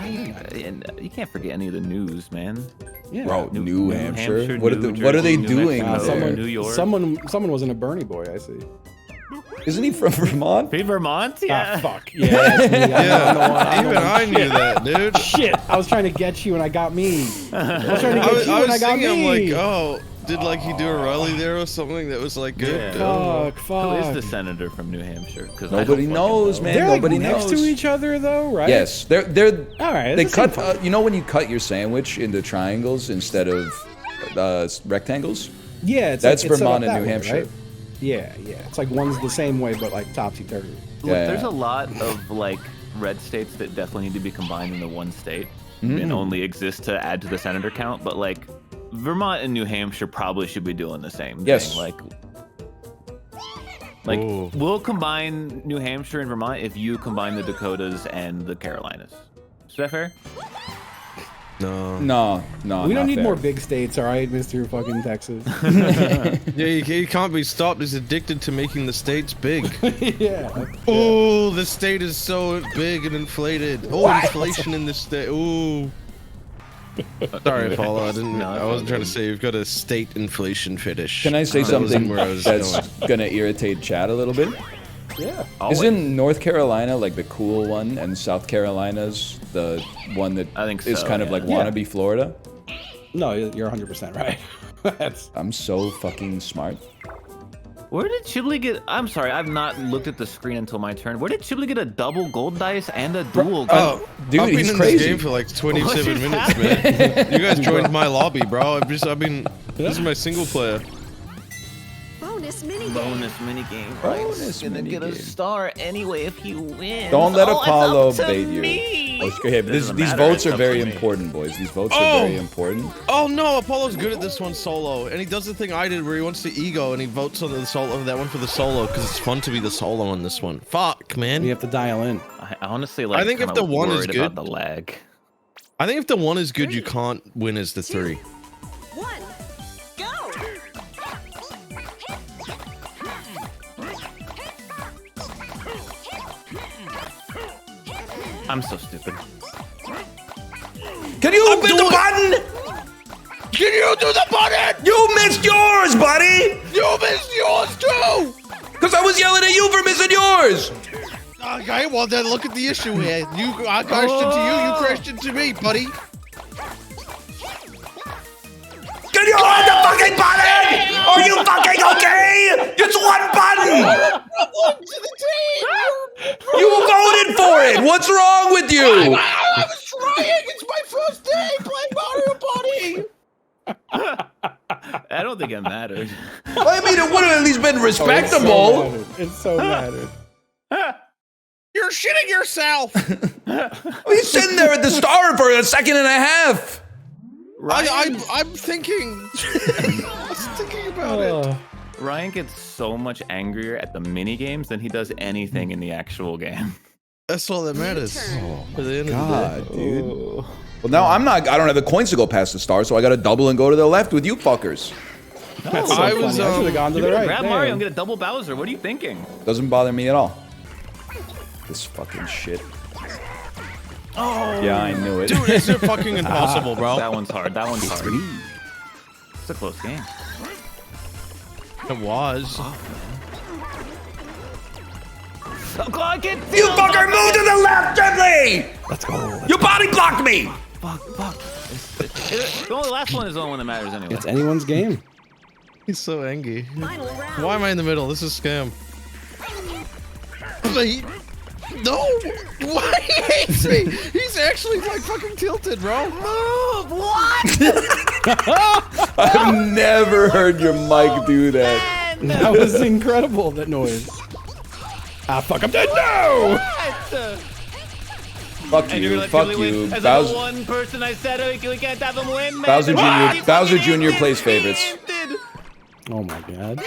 You can't forget any of the news, man. Yeah. Bro, New Hampshire. New what are they Jersey, doing? New Mexico, there? New York. Someone wasn't a Bernie boy, I see. Isn't he from Vermont? Vermont? Yeah. Fuck. Yeah. That's me. Even I knew that, dude. Shit. I was trying to get you and I got me. I was trying to get you and I got me. I'm like, oh, did like he do a rally there or something that was like good? Fuck. Who is the senator from New Hampshire? Because Nobody knows, man. They're Nobody like next knows. to each other though, right? Yes, they're all right. They cut. You know when you cut your sandwich into triangles instead of rectangles? Yeah, that's like, it's Vermont set up and New that way, Hampshire. right? Yeah. It's like one's the same way, but like topsy-turvy. Look, there's a lot of like red states that definitely need to be combined into one state and only exist to add to the senator count. But like Vermont and New Hampshire probably should be doing the same Yes. thing. Like we'll combine New Hampshire and Vermont if you combine the Dakotas and the Carolinas. Is that fair? No. We don't need more big states, all right, Mr. fucking Texas. Yeah, he can't be stopped. He's addicted to making the states big. Yeah. Oh, the state is so big and inflated. Oh, inflation in the state. Oh. Sorry, Apollo. I wasn't trying to say you've got a state inflation fetish. Can I say That wasn't something where I was that's going. gonna irritate Chad a little bit? Yeah. Isn't North Carolina like the cool one, and South Carolina's the one that I think is so, kind of like wannabe Florida? No, you're 100% right. I'm so fucking smart. Where did Chiblee get? I'm sorry, I've not looked at the screen until my turn. Where did Chiblee get a double gold dice and a dual? Oh, dude, I've been he's in crazy. this game for like 27 minutes, man. You guys joined my lobby, bro. This is my single player. Bonus minigame. Bonus minigame. Bonus Gonna get a minigame. star anyway if you win. Don't let Oh, it's Apollo up to bait you. me. Oh, okay, these matter, votes it's are up very to me. important, boys. These votes are very important. Oh no, Apollo's good at this one solo, and he does the thing I did where he wants to ego and he votes on the solo, that one for the solo, because it's fun to be the solo on this one. Fuck, man. You have to dial in. I honestly like. I think if kinda the one is worried good, about the lag. I think if the one is good, you can't win as the 3. One. Go. I'm so stupid. Can you hit the button? Can you do the button? You missed yours, buddy! You missed yours too! Because I was yelling at you for missing yours! Okay, well then look at the issue here. I crashed into you, you crashed into me, buddy. Can you hold the fucking button? Are you fucking okay? It's one button! You voted for it! What's wrong with you? I was trying! It's my first day playing Mario Party! I don't think it mattered. I mean, it would have at least been respectable. It's so mattered. You're shitting yourself! He's sitting there at the star for a second and a half. I'm thinking. I was thinking about it. Ryan gets so much angrier at the mini games than he does anything in the actual game. That's all that matters. At the end God, of the day. dude. Well, now I don't have the coins to go past the star, so I got to double and go to the left with you fuckers. No, so I was, funny. I should have gone to the right. Grab Damn. Mario and get a double Bowser. What are you thinking? Doesn't bother me at all. This fucking shit. Oh, Yeah, I knew it. Dude, it's fucking impossible, bro. That one's hard. That one's hard. It's a close game. It was. Oh, God, get You fucker, move to the left, Chiblee! Let's go. You body blocked me! Fuck. The only last one is the only one that matters anyway. It's anyone's game. He's so angry. Why am I in the middle? This is scam. No! Why he hates me? He's actually like fucking tilted, bro. Move! What? I've never heard your mic do that. That was incredible, that noise. Ah, fuck, I'm dead now! Fuck And you, you're like, fuck "Can we you. win?" As Bowser, the one person I said we can't have him win. Man. Bowser What? Jr. Bowser Jr. plays favorites. Oh my god.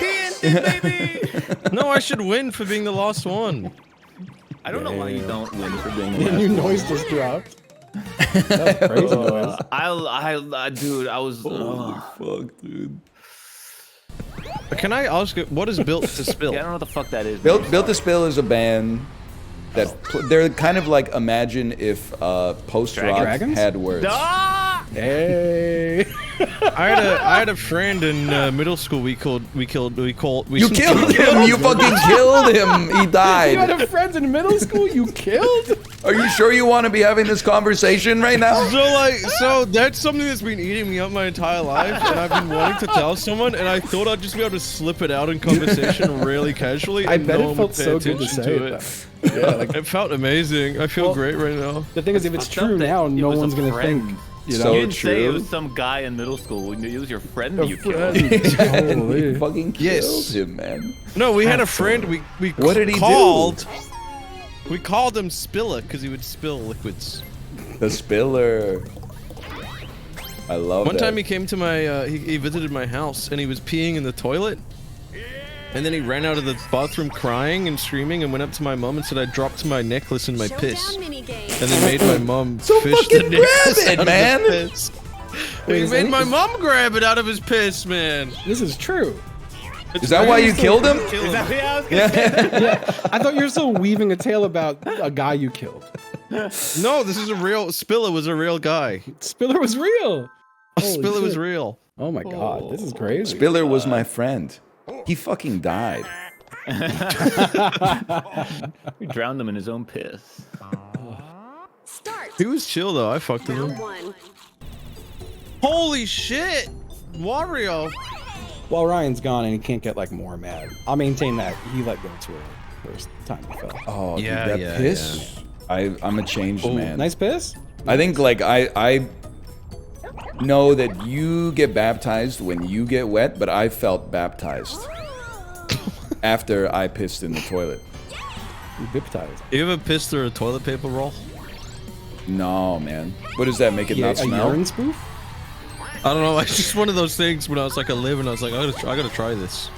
No, I should win for being the last one. I don't know why you don't win for being the Your last new one. noise just dropped. That's crazy noise. Dude, I was. Fuck, dude. Can I ask you, what is Built to Spill? Yeah, I don't know what the fuck that is. Built to Spill is a band that they're kind of like, imagine if post rock Dragons? had words. Ah! Hey. I had a friend in middle school. We killed him. You killed him. You fucking killed him. He died. You had a friend in middle school you killed? Are you sure you want to be having this conversation right now? So that's something that's been eating me up my entire life, and I've been wanting to tell someone, and I thought I'd just be able to slip it out in conversation really casually. I and bet no it one felt would pay so good to attention say to it. Yeah, like, it felt amazing. I feel great right now. The thing is, if it's true now, no one's gonna think. You know, You didn't say it was some guy in middle school. It was your friend you killed. You fucking killed him, man. No, we had a friend. We What did he called. We called him Spiller because he would spill liquids. The Spiller. I love One that. time he came to my, he visited my house and he was peeing in the toilet. And then he ran out of the bathroom crying and screaming and went up to my mom and said I dropped my necklace in my piss. And then made my mom so fish fucking the grab necklace it, out man. of the piss. He made my mom grab it out of his piss, man. This is true. Is that why you killed him? Is that what I was Yeah. Yeah, I thought you were still weaving a tale about a guy you killed. No, this is a real, Spiller was a real guy. Spiller was real. Holy Spiller was shit. real. Oh my god, this is crazy. Spiller was my friend. He fucking died. We drowned him in his own piss. He was chill though. I fucked with him. Holy shit, Wario. While Ryan's gone and he can't get like more mad, I'll maintain that he let go to her first time he fell. Oh, Yeah, dude, that yeah, piss. I'm a changed man. Nice piss. I think like I know that you get baptized when you get wet, but I felt baptized after I pissed in the toilet. You baptized. You ever pissed through a toilet paper roll? No, man. What does that make it Yeah, not a smell? urine spoof? I don't know. It's just one of those things when I was like 11, I was like, I gotta try this.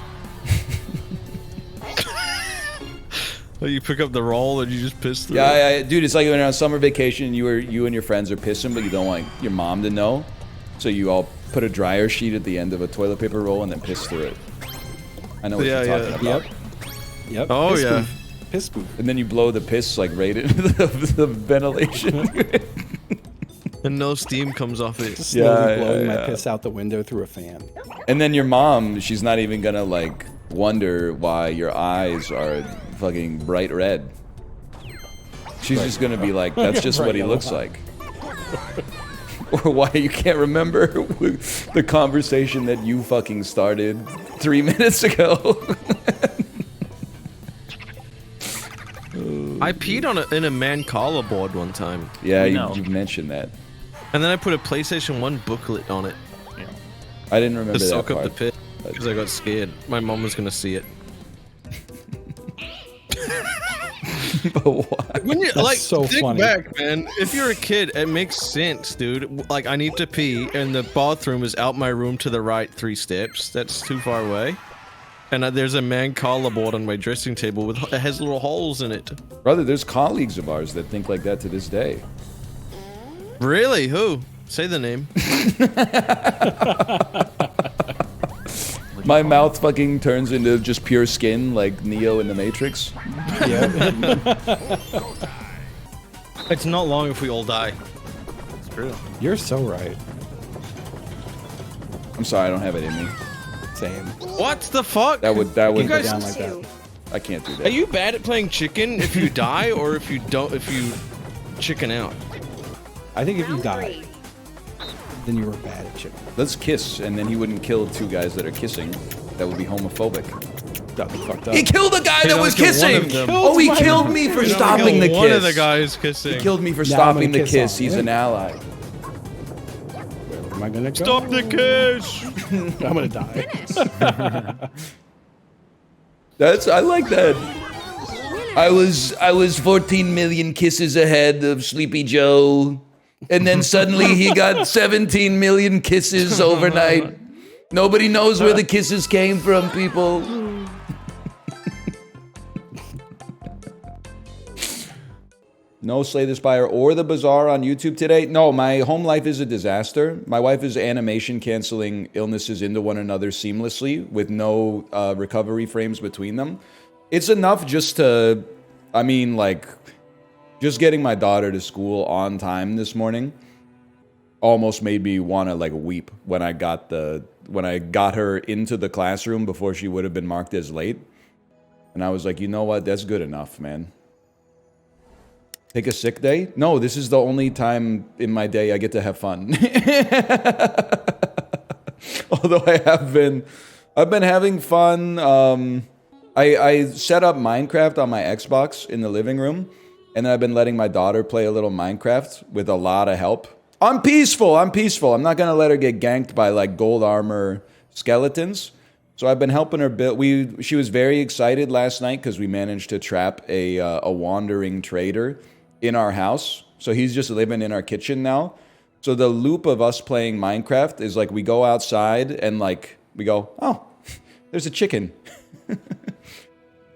Like you pick up the roll and you just piss through. Yeah, dude, it's like when you're on summer vacation, you and your friends are pissing, but you don't want your mom to know, so you all put a dryer sheet at the end of a toilet paper roll and then piss through it. I know what you're talking about. Yep. Oh Piss yeah. spoof. Piss spoof. And then you blow the piss like right into the ventilation. And no steam comes off it. Just slowly blowing my piss out the window through a fan. And then your mom, she's not even gonna like wonder why your eyes are fucking bright red. She's just gonna be like, that's just what he looks like. Or why you can't remember the conversation that you fucking started 3 minutes ago. I peed in a Mancala board one time. Yeah, you mentioned that. And then I put a PlayStation 1 booklet on it. I didn't remember to that soak up the part. pit because I got scared. My mom was gonna see it. But why? When you That's like so think funny. back, man. If you're a kid, it makes sense, dude. Like I need to pee, and the bathroom is out my room to the right 3 steps. That's too far away. And there's a Mancala board on my dressing table with it has little holes in it. Brother, there's colleagues of ours that think like that to this day. Really? Who? Say the name. My mouth fucking turns into just pure skin like Neo in the Matrix. It's not long if we all die. It's true. You're so right. I'm sorry, I don't have it in me. Same. What the fuck? That would You guys down like that. I can't do that. Are you bad at playing chicken if you die or if you chicken out? I think if you die, then you were bad at chicken. Let's kiss, and then he wouldn't kill 2 guys that are kissing. That would be homophobic. That'd be fucked up. He killed the guy He that only was killed one kissing! of them. Oh, he killed me for He only stopping the killed kiss. one of the guys kissing. He killed me for Now I'm stopping gonna the kiss kiss. on He's him. an ally. Where am I gonna go? Stop the kiss! I'm gonna die. I like that. I was 14 million kisses ahead of Sleepy Joe, and then suddenly he got 17 million kisses overnight. Nobody knows where the kisses came from, people. No Slay the Spire or the Bazaar on YouTube today. No, my home life is a disaster. My wife is animation canceling illnesses into one another seamlessly with no recovery frames between them. It's enough just to, I mean, like, just getting my daughter to school on time this morning almost made me want to like weep when I got her into the classroom before she would have been marked as late. And I was like, you know what? That's good enough, man. Take a sick day? No, this is the only time in my day I get to have fun. Although I've been having fun. I set up Minecraft on my Xbox in the living room, and then I've been letting my daughter play a little Minecraft with a lot of help. I'm peaceful. I'm not gonna let her get ganked by like gold armor skeletons. So I've been helping her build. She was very excited last night because we managed to trap a wandering trader in our house. So he's just living in our kitchen now. So the loop of us playing Minecraft is like we go outside and like we go, oh, there's a chicken.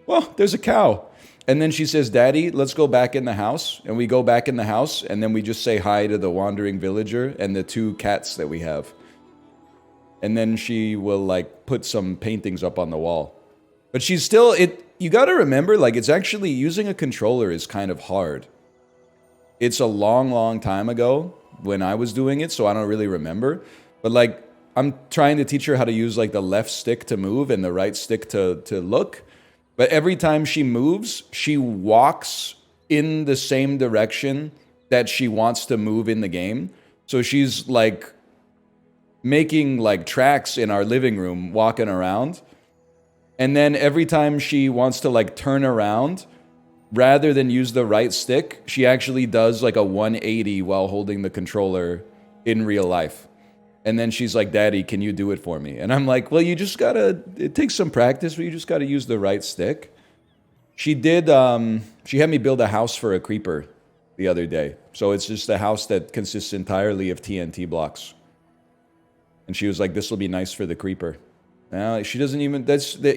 Well, there's a cow. And then she says, Daddy, let's go back in the house. And we go back in the house and then we just say hi to the wandering villager and the 2 cats that we have. And then she will like put some paintings up on the wall. But she's still, you gotta remember, like it's actually, using a controller is kind of hard. It's a long, long time ago when I was doing it, so I don't really remember. But like, I'm trying to teach her how to use like the left stick to move and the right stick to look. But every time she moves, she walks in the same direction that she wants to move in the game. So she's like making like tracks in our living room, walking around. And then every time she wants to like turn around, rather than use the right stick, she actually does like a 180 while holding the controller in real life. And then she's like, Daddy, can you do it for me? And I'm like, well, you just gotta, it takes some practice, but you just gotta use the right stick. She did, she had me build a house for a creeper the other day. So it's just a house that consists entirely of TNT blocks. And she was like, this will be nice for the creeper. Now, she doesn't even,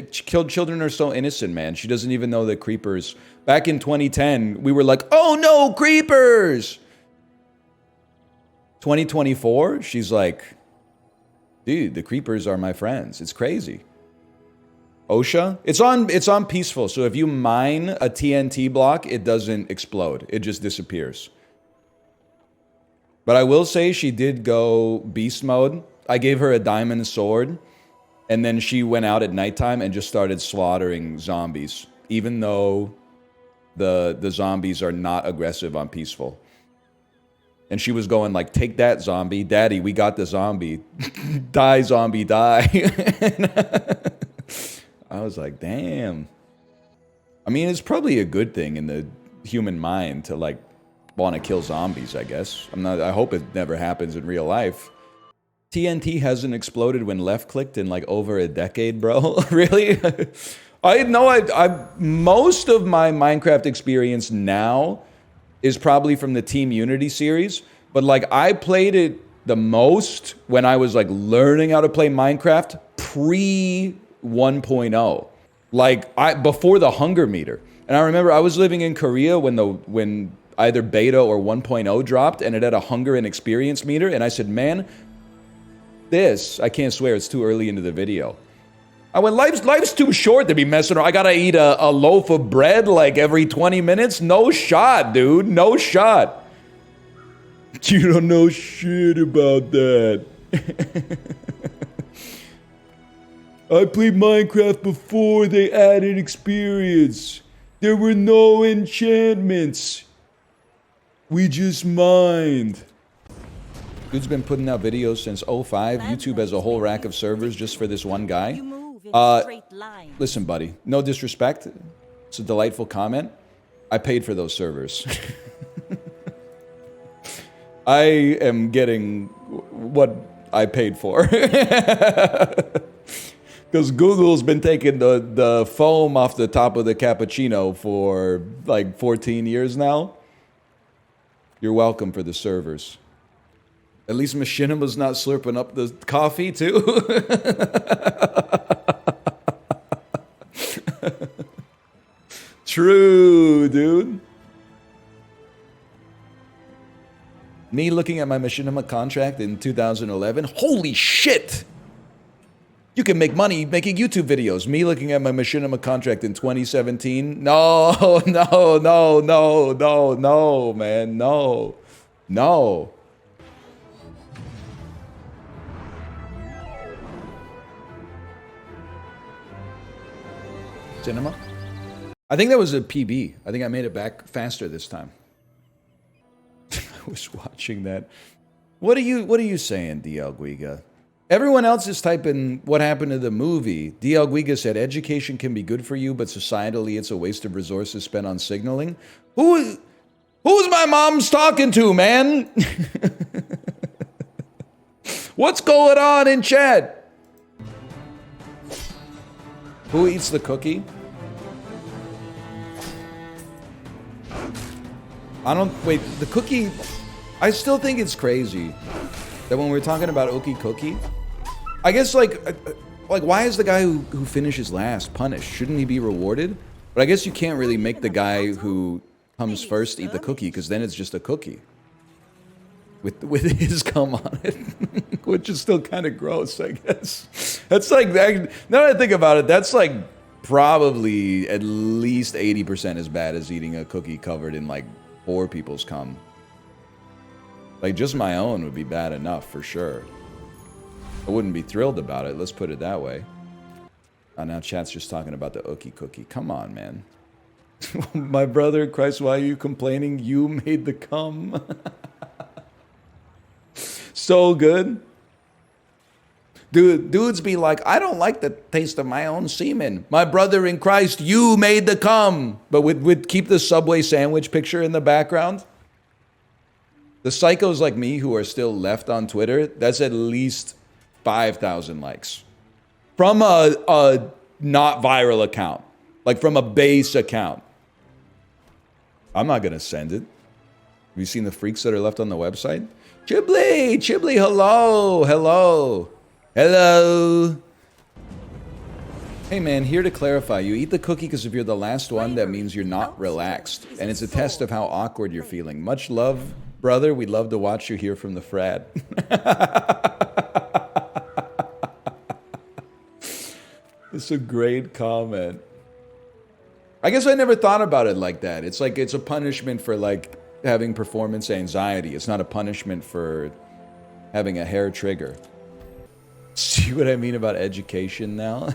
children are so innocent, man. She doesn't even know that creepers, back in 2010, we were like, oh no, creepers! 2024, she's like, dude, the creepers are my friends. It's crazy. OSHA? It's on peaceful, so if you mine a TNT block, it doesn't explode. It just disappears. But I will say she did go beast mode. I gave her a diamond sword, and then she went out at nighttime and just started slaughtering zombies, even though the zombies are not aggressive on peaceful. And she was going like, take that, zombie. Daddy, we got the zombie. Die, zombie, die. I was like, damn. I mean, it's probably a good thing in the human mind to like want to kill zombies, I guess. I hope it never happens in real life. TNT hasn't exploded when left-clicked in like over a decade, bro. Really? I know most of my Minecraft experience now is probably from the Team Unity series, but like I played it the most when I was like learning how to play Minecraft pre 1.0, like before the hunger meter. And I remember I was living in Korea when either beta or 1.0 dropped, and it had a hunger and experience meter, and I said, man, I can't swear, it's too early into the video. I went, life's too short to be messing around. I gotta eat a loaf of bread like every 20 minutes? No shot, dude. No shot. You don't know shit about that. I played Minecraft before they added experience. There were no enchantments. We just mined. Dude's been putting out videos since 05. YouTube has a whole rack of servers just for this one guy. Listen, buddy, no disrespect. It's a delightful comment. I paid for those servers. I am getting what I paid for. Because Google's been taking the foam off the top of the cappuccino for like 14 years now. You're welcome for the servers. At least Machinima's not slurping up the coffee, too. True, dude. Me looking at my Machinima contract in 2011. Holy shit! You can make money making YouTube videos. Me looking at my Machinima contract in 2017. No, man. No. Cinema. I think that was a PB. I think I made it back faster this time. I was watching that. What are you saying, DL Guiga? Everyone else is typing what happened to the movie. DL Guiga said education can be good for you, but societally it's a waste of resources spent on signaling. Who's my mom's talking to, man? What's going on in chat? Who eats the cookie? Wait, the cookie, I still think it's crazy that when we're talking about Okie Cookie, I guess like why is the guy who finishes last punished? Shouldn't he be rewarded? But I guess you can't really make the guy who comes first eat the cookie, because then it's just a cookie. With his cum on it, which is still kind of gross, I guess. That's like, now that I think about it, that's like probably at least 80% as bad as eating a cookie covered in like 4 people's cum. Like just my own would be bad enough for sure. I wouldn't be thrilled about it, let's put it that way. Now chat's just talking about the Okie Cookie. Come on, man. My brother, Christ, why are you complaining? You made the cum. So good. Dudes be like, I don't like the taste of my own semen. My brother in Christ, you made the cum. But with keep the Subway sandwich picture in the background. The psychos like me who are still left on Twitter, that's at least 5,000 likes. From a not viral account. Like from a base account. I'm not going to send it. Have you seen the freaks that are left on the website? Chiblee! Chiblee, hello! Hello! Hello! Hey man, here to clarify. You eat the cookie because if you're the last one, that means you're not relaxed. And it's a test of how awkward you're feeling. Much love, brother. We'd love to watch you here from the frat. It's a great comment. I guess I never thought about it like that. It's like, it's a punishment for like having performance anxiety. It's not a punishment for having a hair trigger. See what I mean about education now?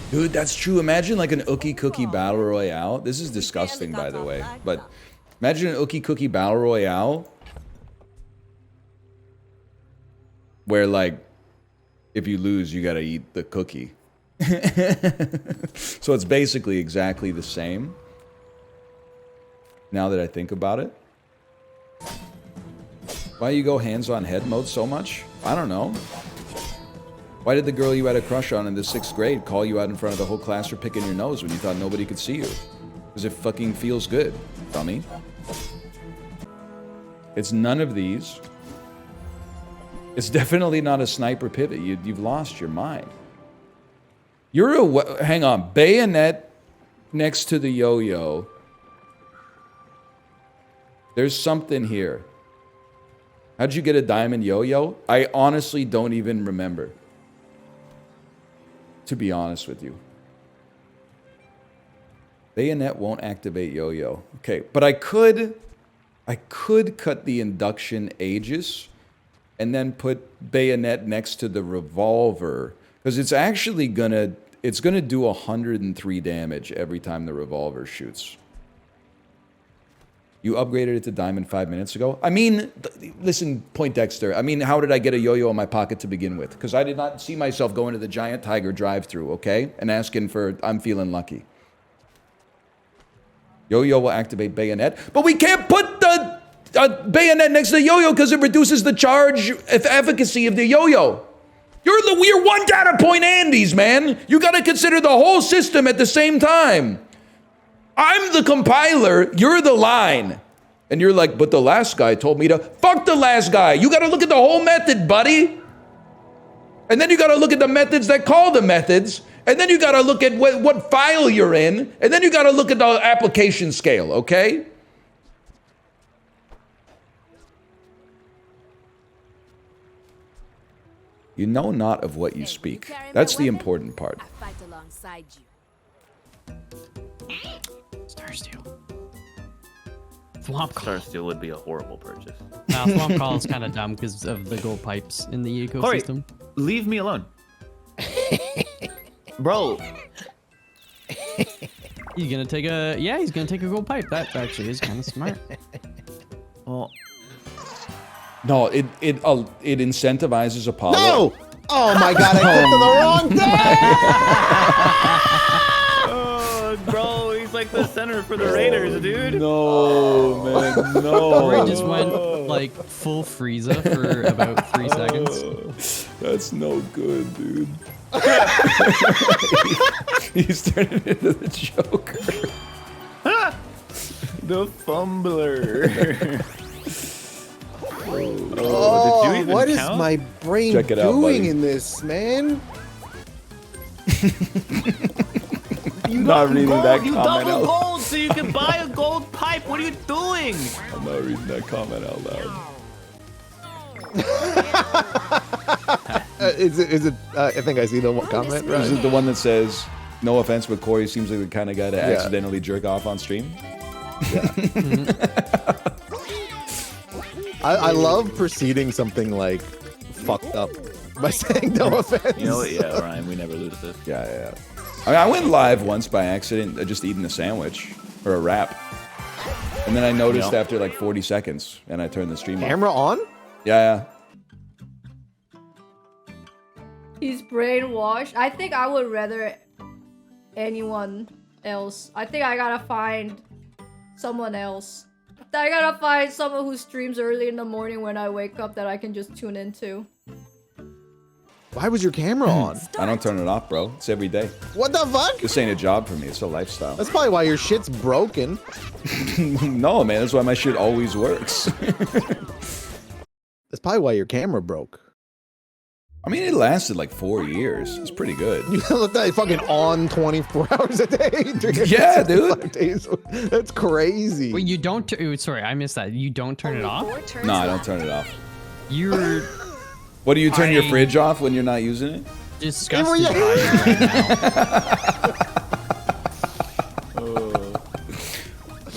Dude, that's true. Imagine like an Okie Cookie Battle Royale. This is disgusting, by the way. But imagine an Okie Cookie Battle Royale where like, if you lose, you gotta eat the cookie. So it's basically exactly the same. Now that I think about it. Why you go hands-on head mode so much? I don't know. Why did the girl you had a crush on in the 6th grade call you out in front of the whole class for picking your nose when you thought nobody could see you? Because it fucking feels good, dummy. It's none of these. It's definitely not a sniper pivot. You've lost your mind. You're a... Hang on. Bayonet next to the yo-yo. There's something here. How'd you get a diamond yo-yo? I honestly don't even remember. To be honest with you. Bayonet won't activate yo-yo. Okay, but I could cut the induction Aegis and then put bayonet next to the revolver. Because it's actually gonna do 103 damage every time the revolver shoots. You upgraded it to diamond 5 minutes ago? I mean, listen, Point Dexter. I mean, how did I get a yo-yo in my pocket to begin with? Because I did not see myself going to the Giant Tiger drive-thru, okay? And asking for, I'm feeling lucky. Yo-yo will activate bayonet. But we can't put the bayonet next to the yo-yo because it reduces the charge efficacy of the yo-yo. You're one data point Andes, man. You got to consider the whole system at the same time. I'm the compiler, you're the line. And you're like, but the last guy told me to... Fuck the last guy. You got to look at the whole method, buddy. And then you got to look at the methods that call the methods. And then you got to look at what file you're in. And then you got to look at the application scale, okay? You know not of what you speak. That's the important part. I fight alongside you. Starsteel. Swamp Call. Starsteel would be a horrible purchase. Nah, Swamp Call is kind of dumb because of the gold pipes in the ecosystem. Leave me alone. Bro. He's gonna take a he's gonna take a gold pipe. That actually is kind of smart. Well, no, it incentivizes Apollo. No! Oh my god, I clicked on the wrong day! oh, bro, he's like the center for the Raiders, dude. No, man, no. Ray just went like full Frieza for about 3 seconds. That's no good, dude. He's turning into the Joker. The fumbler. Oh, did you even what is count? my brain Check it out, doing buddy. in this, man? I'm not reading that You comment double out. gold so you can buy a gold pipe. What are you doing? I'm not reading that comment out loud. Is it? I think I see the comment. Right? Is it the one that says, "No offense, but Corey seems like the kind of guy to accidentally jerk off on stream"? I love preceding something like fucked up by saying no offense. You know what? Yeah, Ryan, we never lose this. Yeah. I mean, I went live once by accident, just eating a sandwich or a wrap, and then I noticed after like 40 seconds, and I turned the stream Camera on? Yeah. He's brainwashed. I think I would rather anyone else. I think I gotta find someone else. I gotta find someone who streams early in the morning when I wake up that I can just tune into. Why was your camera on? I don't turn it off, bro. It's every day. What the fuck? This ain't a job for me. It's a lifestyle. That's probably why your shit's broken. No, man. That's why my shit always works. That's probably why your camera broke. I mean, it lasted like 4 years. It's pretty good. You look like fucking on 24 hours a day. Yeah, dude. Days. That's crazy. Wait, you don't? Sorry, I missed that. You don't turn it off? No, I don't turn it off. You're What, do you turn your fridge off when you're not using it? disgusted by it right now.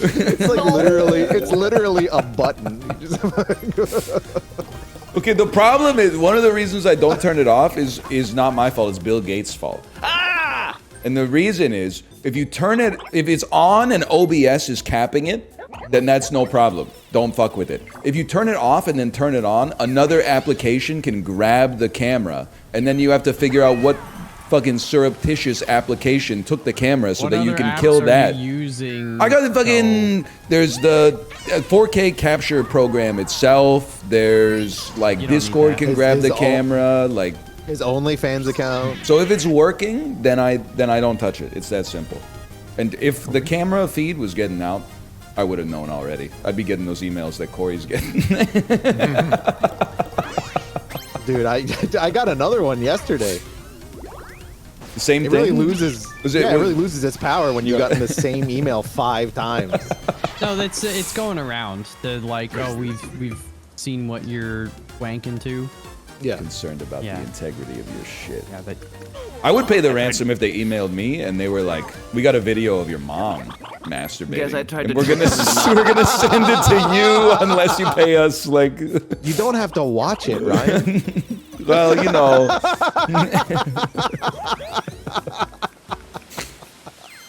It's like literally a button. You just Okay, the problem is, one of the reasons I don't turn it off is not my fault, it's Bill Gates' fault. Ah! And the reason is, if it's on and OBS is capping it, then that's no problem. Don't fuck with it. If you turn it off and then turn it on, another application can grab the camera, and then you have to figure out what fucking surreptitious application took the camera so that you can kill that. I got the fucking, there's the 4K capture program itself. There's like Discord can grab the camera, like his OnlyFans account. So if it's working, then I don't touch it. It's that simple. And if the camera feed was getting out, I would have known already. I'd be getting those emails that Corey's getting. Dude, I got another one yesterday. The same it thing. Really loses. It really loses its power when you've gotten the same email 5 times. No, it's going around. They're like, oh, we've seen what you're wanking to. Yeah. Concerned about the integrity of your shit. Yeah, but I would pay the ransom if they emailed me and they were like, "We got a video of your mom masturbating. Yes, I tried to. We're gonna send it to you unless you pay us like." You don't have to watch it, Ryan. Well, you know.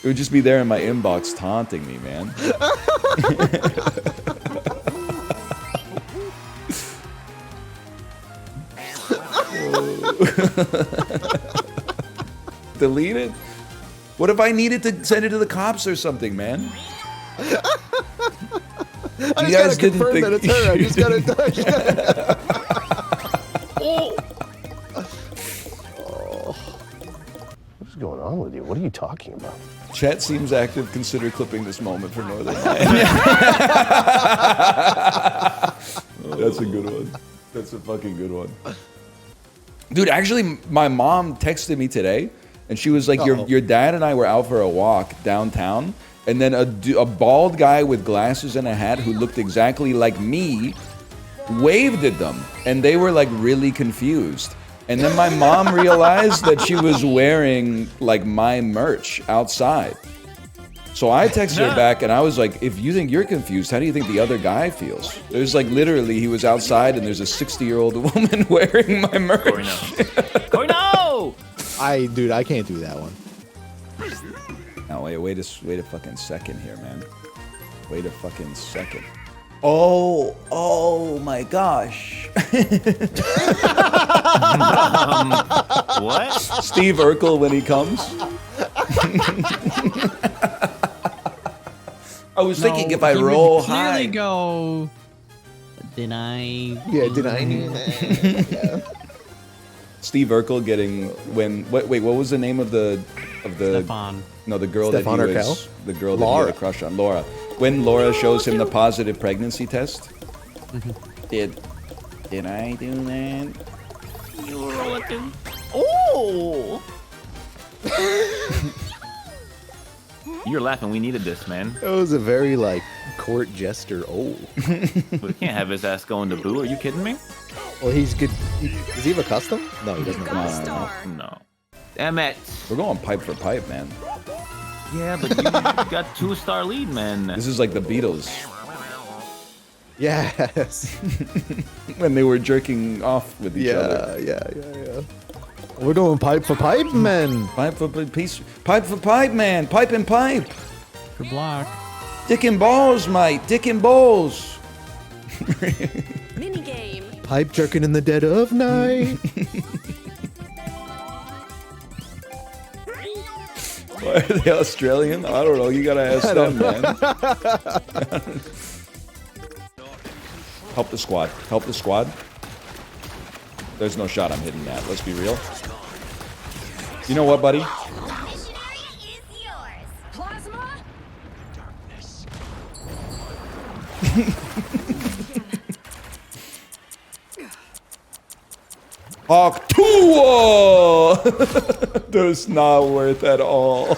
It would just be there in my inbox taunting me, man. Delete it? What if I needed to send it to the cops or something, man? I just gotta confirm that it's her. I just gotta. What's going on with you? What are you talking about? Chat seems active. Consider clipping this moment for Northernlion. That's a good one. That's a fucking good one. Dude, actually, my mom texted me today, and she was like, your dad and I were out for a walk downtown, and then a bald guy with glasses and a hat who looked exactly like me waved at them, and they were like really confused. And then my mom realized that she was wearing like my merch outside. So I texted her back and I was like, if you think you're confused, how do you think the other guy feels? There's like literally, he was outside and there's a 60-year-old woman wearing my merch. Corey, no. Dude, I can't do that one. No, wait a fucking second here, man. Wait a fucking second. Oh my gosh. What? Steve Urkel when he comes. I was thinking if I he would roll clearly high. go. Did I? Yeah, did I? Yeah. Steve Urkel getting wait, what was the name of the Stefan. No, the girl Stefan that he Urkel? was the girl that he Laura. had a crush on, Laura. When Laura shows him the positive pregnancy test, did I do that? You were looking. Oh! You're laughing. We needed this, man. That was a very like court jester. Oh. We can't have his ass going to boo. Are you kidding me? Well, he's good. Does he have a custom? No, he doesn't have a custom. No. Damn it. We're going pipe for pipe, man. Yeah, but you got 2-star lead, man. This is like the Beatles. Yes. When they were jerking off with each other. Yeah. We're going pipe for pipe, man. Pipe for piece. Pipe for pipe, man. Pipe and pipe. Good block. Dick and balls, mate. Dick and balls. Minigame. Pipe jerking in the dead of night. Why are they Australian? I don't know. You gotta ask them, man. Help the squad. Help the squad. There's no shot I'm hitting that. Let's be real. You know what, buddy? Plasma. Hawk 2! That's not worth at all.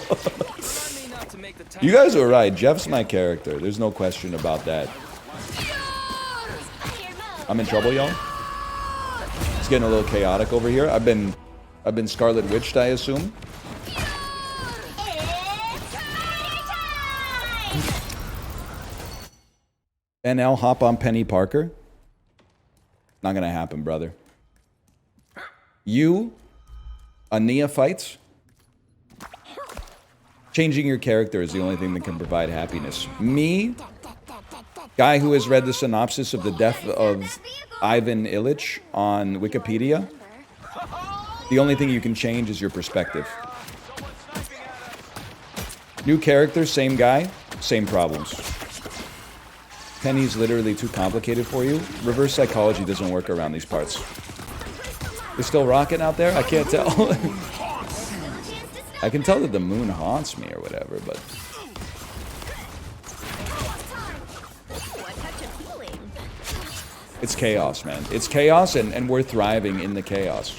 You guys were right. Jeff's my character. There's no question about that. I'm in trouble, y'all. It's getting a little chaotic over here. I've been Scarlet Witched, I assume. NL hop on Penny Parker. Not gonna happen, brother. You, a neophyte, changing your character is the only thing that can provide happiness. Me, guy who has read the synopsis of the death of Ivan Illich on Wikipedia, the only thing you can change is your perspective. New character, same guy, same problems. Penny's literally too complicated for you. Reverse psychology doesn't work around these parts. It's still rocking out there? I can't tell. I can tell that the moon haunts me or whatever, but... It's chaos, man. It's chaos, and we're thriving in the chaos.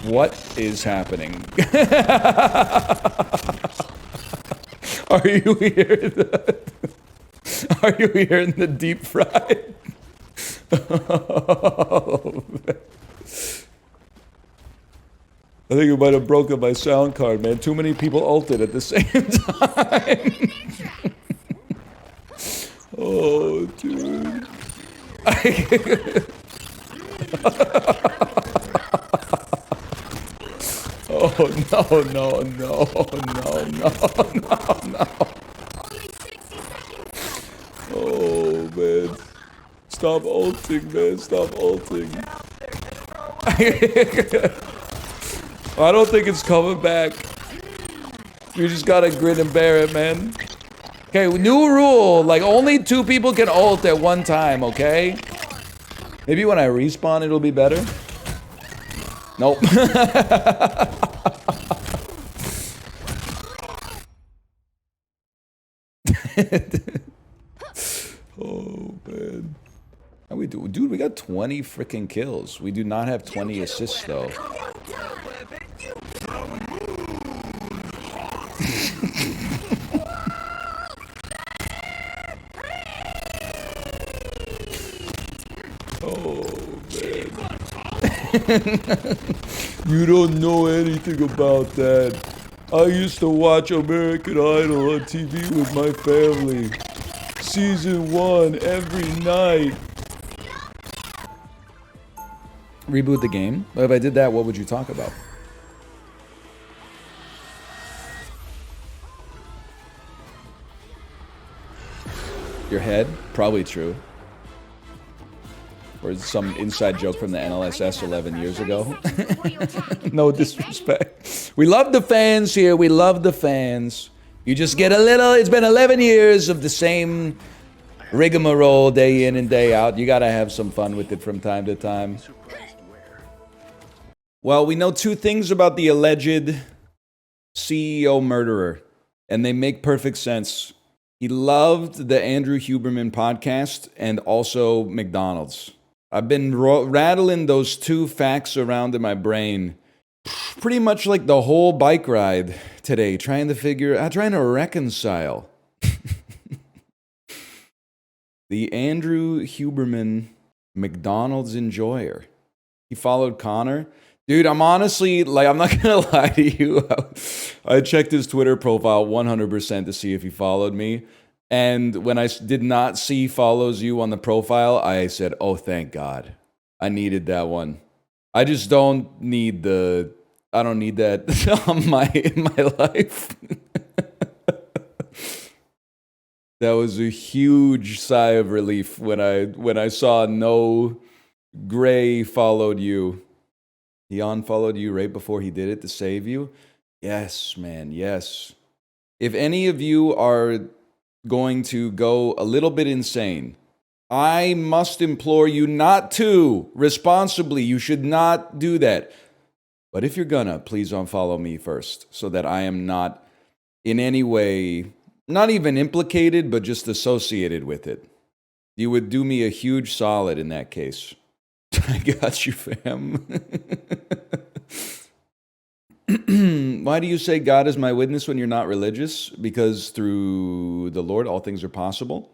What is happening? Are you here? Are you here in the deep fried? Oh, I think I might have broken my sound card, man. Too many people ulted at the same time. Oh, dude. Oh, no. Oh, man. Stop ulting, man. Stop ulting. I don't think it's coming back. You just gotta grin and bear it, man. Okay, new rule. Like, only 2 people can ult at one time, okay? Maybe when I respawn, it'll be better. Nope. Oh, man. How we do? Dude, we got 20 freaking kills. We do not have 20 assists, though. Oh, man. You don't know anything about that. I used to watch American Idol on TV with my family. Season 1 every night. Reboot the game? If I did that, what would you talk about? Your head? Probably true. Or some inside joke from the NLSS 11 years ago. No disrespect. We love the fans here. We love the fans. You just get a little... It's been 11 years of the same rigmarole day in and day out. You gotta have some fun with it from time to time. Well, we know two things about the alleged CEO murderer, and they make perfect sense. He loved the Andrew Huberman podcast and also McDonald's. I've been rattling those two facts around in my brain pretty much like the whole bike ride today, trying to reconcile the Andrew Huberman McDonald's enjoyer. He followed Connor. Dude, I'm honestly, like, I'm not gonna lie to you. I checked his Twitter profile 100% to see if he followed me. And when I did not see follows you on the profile, I said, oh, thank God. I needed that one. I just don't need I don't need that in my life. That was a huge sigh of relief when I saw no Gray followed you. He unfollowed you right before he did it to save you. Yes, man, yes. If any of you are going to go a little bit insane, I must implore you not to responsibly. You should not do that. But if you're gonna, please unfollow me first so that I am not in any way, not even implicated, but just associated with it. You would do me a huge solid in that case. I got you, fam. Why do you say God is my witness when you're not religious? Because through the Lord, all things are possible.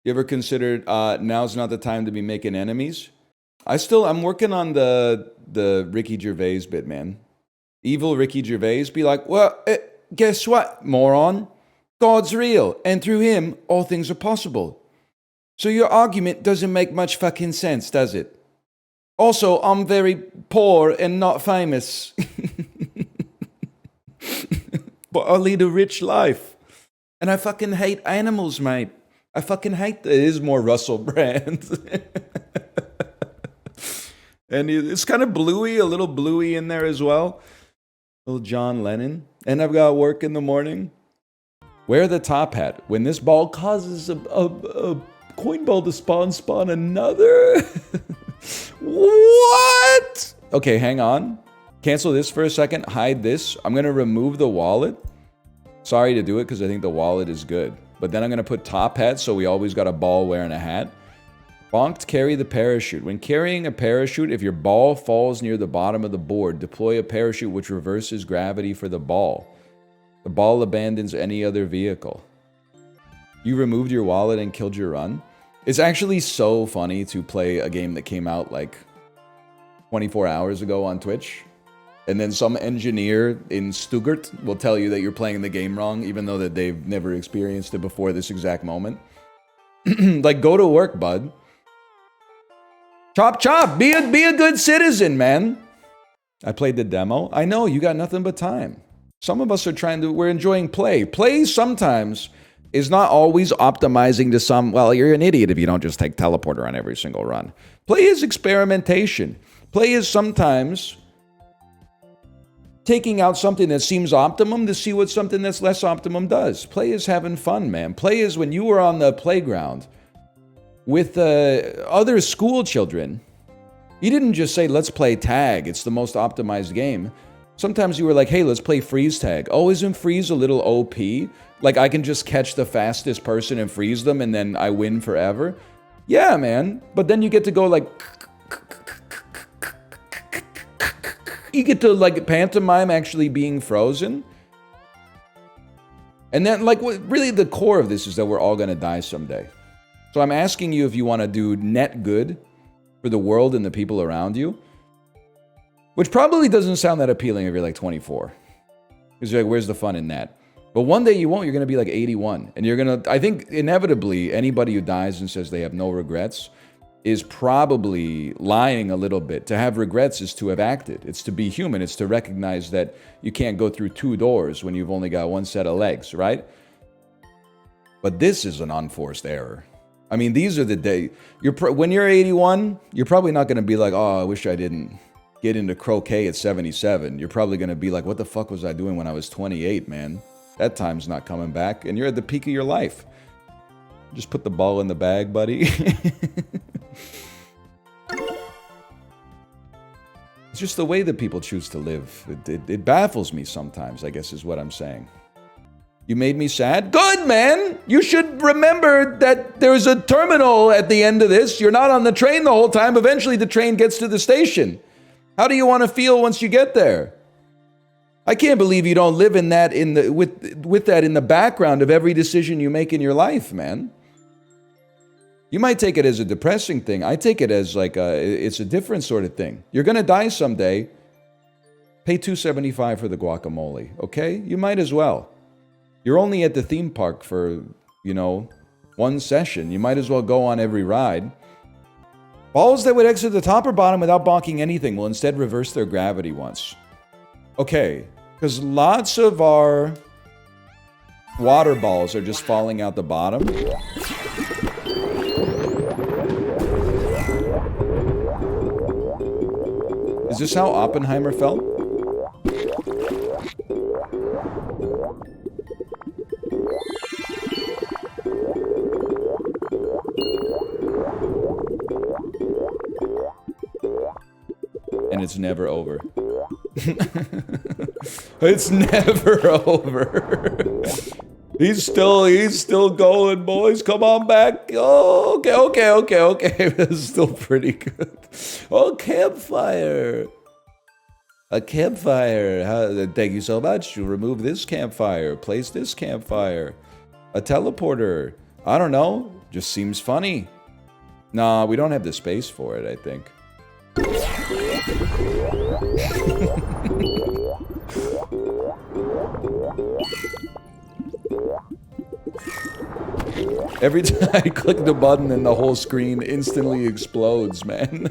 You ever considered now's not the time to be making enemies? I'm working on the Ricky Gervais bit, man. Evil Ricky Gervais be like, well, guess what, moron? God's real, and through him, all things are possible. So your argument doesn't make much fucking sense, does it? Also, I'm very poor and not famous. But I lead a rich life. And I fucking hate animals, mate. I fucking hate it. It is more Russell Brand. And it's kind of bluey, a little bluey in there as well. Little John Lennon. And I've got work in the morning. Wear the top hat. When this ball causes a coin ball to spawn another. What? Okay, hang on. Cancel this for a second. Hide this. I'm going to remove the wallet. Sorry to do it because I think the wallet is good. But then I'm going to put top hat so we always got a ball wearing a hat. Bonked, carry the parachute. When carrying a parachute, if your ball falls near the bottom of the board, deploy a parachute which reverses gravity for the ball. The ball abandons any other vehicle. You removed your wallet and killed your run? It's actually so funny to play a game that came out like 24 hours ago on Twitch. And then some engineer in Stuttgart will tell you that you're playing the game wrong, even though that they've never experienced it before this exact moment. Like, go to work, bud. Chop, chop. Be a good citizen, man. I played the demo. I know, you got nothing but time. Some of us are we're enjoying play. Play sometimes is not always optimizing to some, well, you're an idiot if you don't just take teleporter on every single run. Play is experimentation. Play is sometimes taking out something that seems optimum to see what something that's less optimum does. Play is having fun, man. Play is when you were on the playground with other school children. You didn't just say, let's play tag. It's the most optimized game. Sometimes you were like, hey, let's play freeze tag. Oh, isn't freeze a little OP? Like, I can just catch the fastest person and freeze them and then I win forever? Yeah, man. But then you get to go like... You get to, like, pantomime actually being frozen. And then, like, really the core of this is that we're all going to die someday. So I'm asking you if you want to do net good for the world and the people around you. Which probably doesn't sound that appealing if you're, like, 24. Because you're like, where's the fun in that? But one day you won't. You're going to be, like, 81. And you're going to... I think, inevitably, anybody who dies and says they have no regrets... is probably lying a little bit. To have regrets is to have acted. It's to be human. It's to recognize that you can't go through 2 doors when you've only got 1 set of legs, right? But this is an unforced error. I mean, these are the days. When you're 81, you're probably not going to be like, oh, I wish I didn't get into croquet at 77. You're probably going to be like, what the fuck was I doing when I was 28, man? That time's not coming back. And you're at the peak of your life. Just put the ball in the bag, buddy. It's just the way that people choose to live. It baffles me sometimes, I guess is what I'm saying. You made me sad? Good, man! You should remember that there's a terminal at the end of this. You're not on the train the whole time. Eventually the train gets to the station. How do you want to feel once you get there? I can't believe you don't live in that with that in the background of every decision you make in your life, man. You might take it as a depressing thing. I take it as like it's a different sort of thing. You're gonna die someday. Pay $2.75 for the guacamole, okay? You might as well. You're only at the theme park for, you know, 1 session. You might as well go on every ride. Balls that would exit the top or bottom without bonking anything will instead reverse their gravity once. Okay, because lots of our water balls are just falling out the bottom. Is this how Oppenheimer felt? And it's never over. It's never over. He's still going, boys. Come on back. Oh, okay. That's still pretty good. Oh, campfire. A campfire. Thank you so much. You remove this campfire. Place this campfire. A teleporter. I don't know. Just seems funny. Nah, we don't have the space for it, I think. Every time I click the button and the whole screen instantly explodes, man.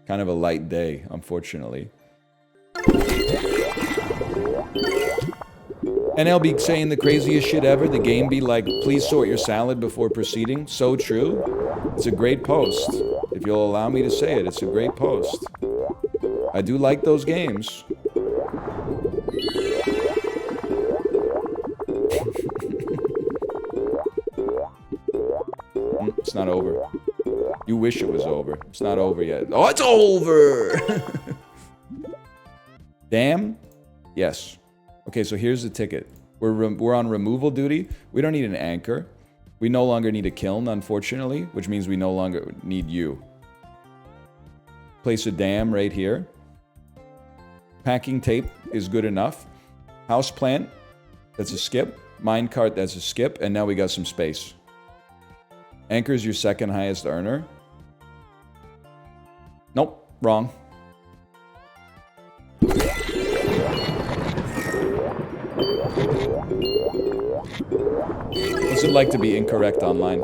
Kind of a light day, unfortunately. And I'll be saying the craziest shit ever. The game be like, please sort your salad before proceeding. So true. It's a great post. If you'll allow me to say it, it's a great post. I do like those games. It's not over. You wish it was over. It's not over yet. Oh, it's over! Damn? Yes. Okay, so here's the ticket. We're on removal duty. We don't need an anchor. We no longer need a kiln, unfortunately, which means we no longer need you. Place a dam right here. Packing tape is good enough. House plant, that's a skip. Minecart, that's a skip. And now we got some space. Anchor's your second highest earner. Nope, wrong. What's it like to be incorrect online?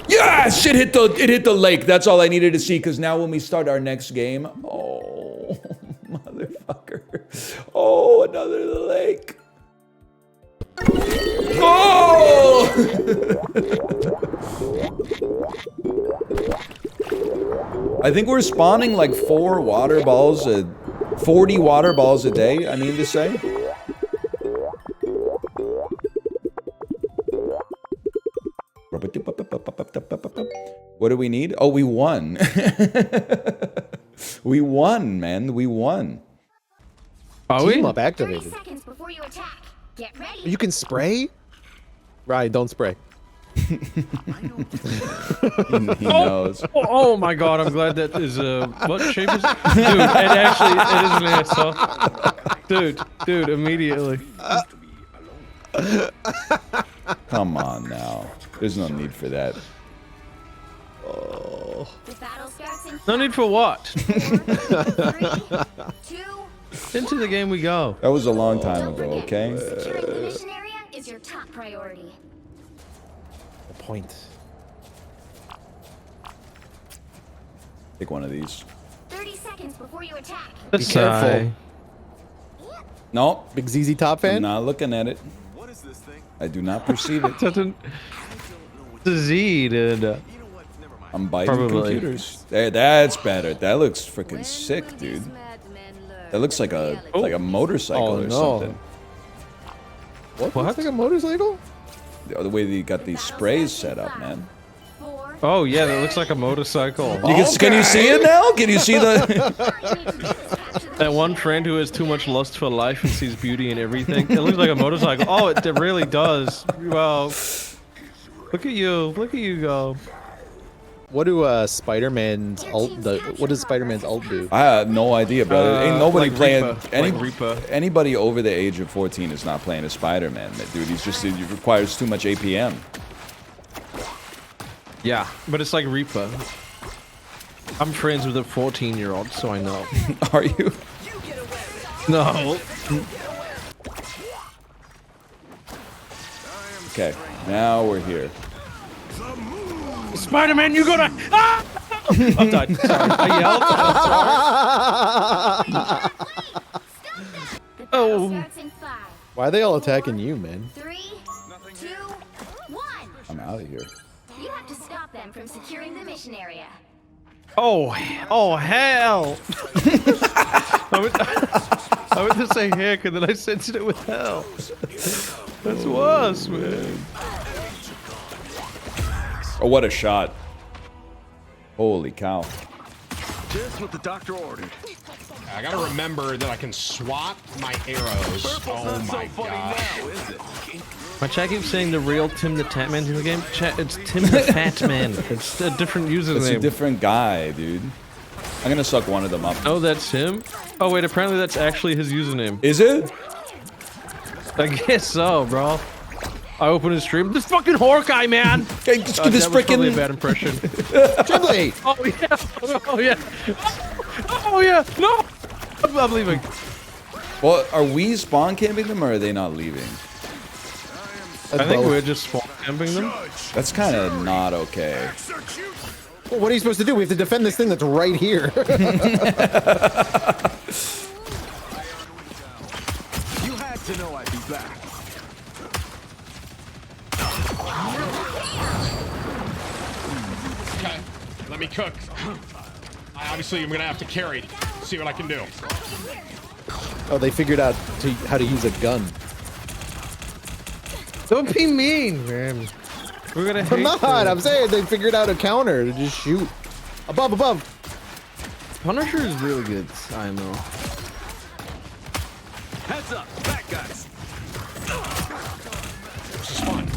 Yeah, shit hit the lake. That's all I needed to see, because now when we start our next game, oh, motherfucker. Oh, another lake. Oh! I think we're spawning like 40 water balls a day, I mean to say. What do we need? Oh, we won. We won, man. We won. Are we? Team up activated. Seconds before you attack. Get ready. You can spray? Ryan, don't spray. He knows. Oh my god, I'm glad that is what shape is it? Dude, it is an asshole. Dude, immediately. Come on now. There's no need for that. The battle starts in No need for what? 3, 2, Into the game we go. That was a long time ago, okay? Securing the mission area is your top priority. The point. Take one of these. 30 seconds before you attack. Be careful. No. Big ZZ Top fan? I'm not looking at it. What is this thing? I do not perceive it. The Z, dude. I'm biting computers. There, that's better. That looks freaking sick, dude. That looks like a motorcycle or something. What? Looks like a motorcycle? The way they got these sprays set up, man. Oh yeah, that looks like a motorcycle. Can you see it now? Can you see the? That one friend who has too much lust for life and sees beauty in everything. It looks like a motorcycle. Oh, it really does. Wow. Look at you. Look at you go. What do Spider-Man's ult? What does Spider-Man's ult do? I have no idea, brother. Ain't nobody like playing. Reaper. Anybody over the age of 14 is not playing a Spider-Man, dude. He requires too much APM. Yeah, but it's like Reaper. I'm friends with a 14-year-old, so I know. Are you? No. Okay, now we're here. Spider-Man, you gonna... Ah! I'm died. Sorry. I yelled. Oh. Why are they all attacking you, man? 3, 2, 1. I'm out of here. You have to stop them from securing the mission area. Oh hell! I went to say heck and then I censored it with hell. That's worse, man. Oh, what a shot. Holy cow. Just what the doctor ordered. I gotta remember that I can swap my arrows. Oh my god. My chat keeps saying the real Tim the Tat Man's in the game. Chat, it's Tim the Fat Man. It's a different username. It's a different guy, dude. I'm gonna suck one of them up. Oh, that's him? Oh wait, apparently that's actually his username. Is it? I guess so, bro. I open his stream. This fucking Hawkeye, man! Okay, just give this probably a freaking bad impression. Chiblee! Oh yeah! Oh yeah! Oh yeah! No! I'm leaving. Well, are we spawn camping them or are they not leaving? I think we're just spawn camping them. That's kind of not okay. Well, what are you supposed to do? We have to defend this thing that's right here. You had to know I'd be back. Okay, let me cook. Obviously, I'm gonna have to carry. See what I can do. Oh, they figured out how to use a gun. Don't be mean, man. We're gonna hate I'm not. them. I'm saying they figured out a counter to just shoot. Above, above. Punisher is really good. I know. Heads up, back guys. Where's the spawn?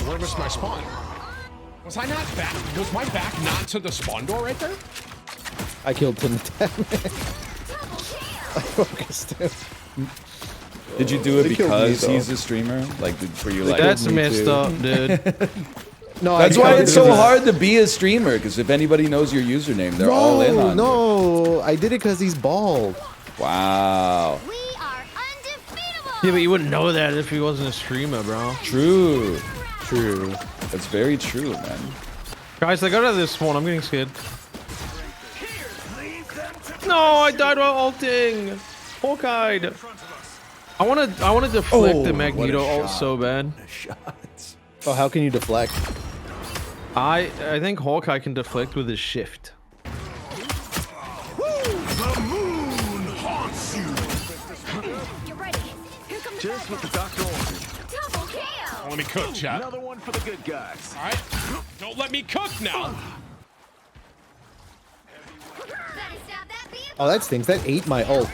Where was my spawn? Was I not back? Was my back not to the spawn door right there? I killed Tim the Tat Man. I focused him. Did you do it They killed me, because though. he's a streamer? Like, were you like? That's messed up, dude. No, That's why it's so hard to be a streamer. Because if anybody knows your username, they're all in on No, I did it because he's bald. you. Wow. Yeah, but you wouldn't know that if he wasn't a streamer, bro. True. True. That's very true, man. Guys, I got out of this spawn. I'm getting scared. No, I died while ulting. Hawkeye. I wanna deflect the Magneto ult so bad. Oh, how can you deflect? I think Hawkeye can deflect with his shift. The moon haunts you. You're ready. Here comes the Just what the doctor ordered. double kill. Let me cook, chat. Another one for the good guys. All right, don't let me cook now. Oh, that stinks. That ate my ult.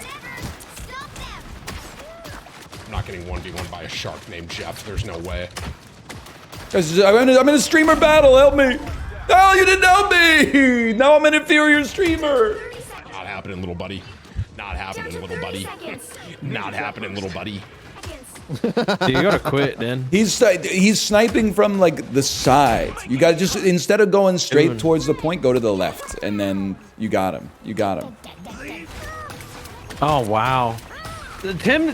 I'm not getting 1v1 by a shark named Jeff. There's no way. Guys, I'm in a streamer battle. Help me. No, you didn't help me. Now I'm an inferior streamer. Not happening, little buddy. Not happening, little buddy. Not happening, little buddy. You gotta quit, then. He's sniping from like the side. You got to just instead of going straight towards the point, go to the left, and then you got him. You got him. Oh wow. Tim,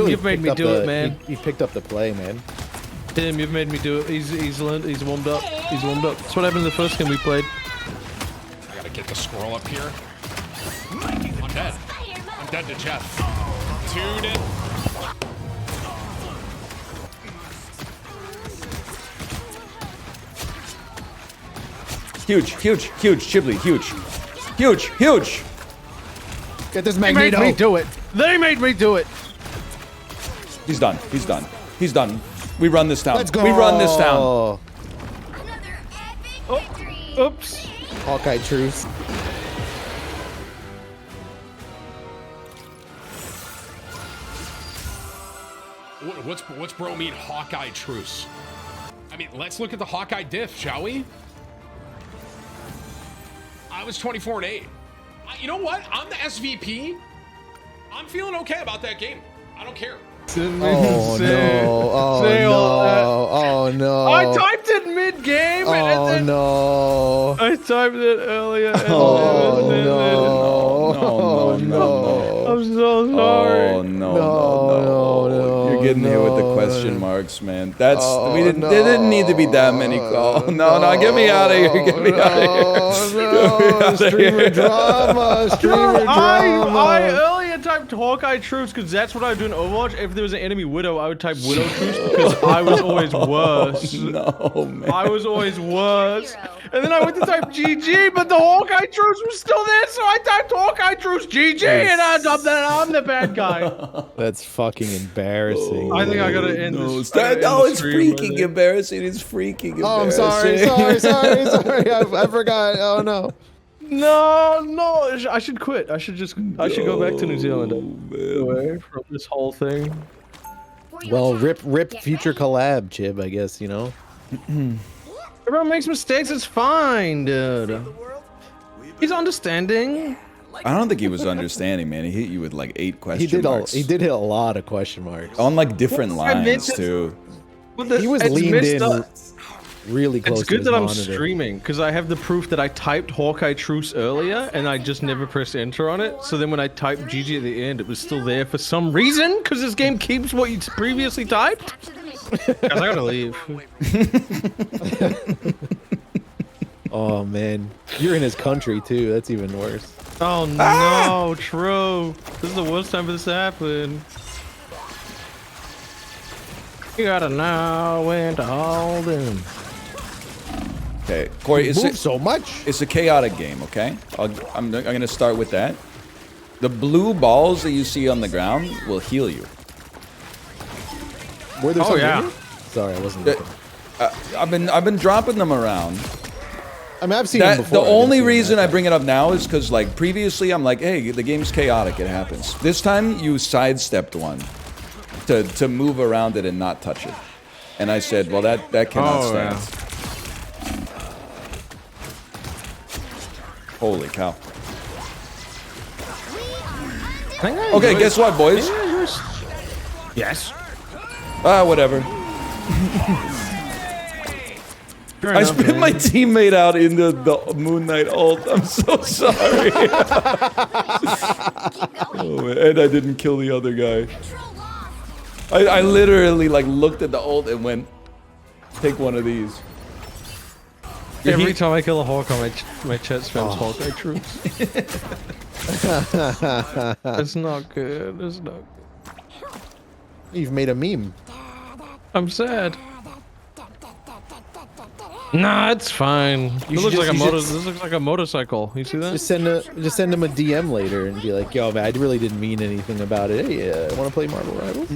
you've made me do it, man. He picked up the play, man. Tim, you've made me do it. He's learned. He's warmed up. He's warmed up. That's what happened in the first game we played. I gotta get the squirrel up here. I'm dead. I'm dead to Jeff. Dude. Huge, Chiblee, huge. Get this They Magneto. made me do it. They made me do it. He's done. We run this town. Let's go. We run this town. Oops. Hawkeye truce. What's bro mean Hawkeye truce? I mean, let's look at the Hawkeye diff, shall we? I was 24-8. You know what? I'm the SVP. I'm feeling okay about that game. I don't care. Oh no. I typed it mid-game. Oh no. I typed it earlier. Oh no. I'm so sorry. Oh no. You're getting here with the question marks, man. That's there didn't need to be that many calls. No, get me out of here. Get me out of here. Streamer drama. I earlier typed Hawkeye Truce because that's what I would do in Overwatch. If there was an enemy Widow, I would type Widow Truce because I was always worse. No, man. I was always worse. And then I went to type GG, but the Hawkeye Truce was still there, so I typed Hawkeye Truce GG, and I'm the bad guy. That's fucking embarrassing. I think I gotta end this. It's freaking embarrassing. It's freaking embarrassing. Oh, I'm sorry. I forgot. Oh no. No, I should quit. I should go back to New Zealand away from this whole thing. Well, rip future collab, Chib, I guess, you know. Everyone makes mistakes, it's fine, dude. He's understanding. I don't think he was understanding, man. He hit you with like 8 question marks. He did hit a lot of question marks. On like different lines too. He was leaned in really close. It's good to that his I'm monitor. streaming because I have the proof that I typed Hawkeye Truce earlier and I just never pressed enter on it. So then when I typed GG at the end, it was still there for some reason because this game keeps what you previously typed. Guys, I gotta leave. Oh man, you're in his country too. That's even worse. Oh no, true. This is the worst time for this to happen. You gotta know when to hold him. Okay, Corey, it's so much. It's a chaotic game, okay? I'm gonna start with that. The blue balls that you see on the ground will heal you. Were there some yeah. in? Sorry, I wasn't looking. I've been dropping them around. I mean, I've seen them before. The only reason I bring it up now is because, like, previously I'm like, hey, the game's chaotic, it happens. This time you sidestepped one to move around it and not touch it, and I said, well, that cannot stand. Yeah. Holy cow. Okay, guess what, boys? Yes. Whatever. I spit my teammate out in the Moon Knight ult. I'm so sorry. Oh, man. And I didn't kill the other guy. I literally like looked at the ult and went, take one of these. Every time I kill a Hawkeye, my chat spams Hawkeye Truce. It's not good. It's not good. You've made a meme. I'm sad. Nah, it's fine. This looks like a motorcycle. You see that? Just send him a DM later and be like, "Yo, man, I really didn't mean anything about it. Hey, want to play Marvel Rivals?"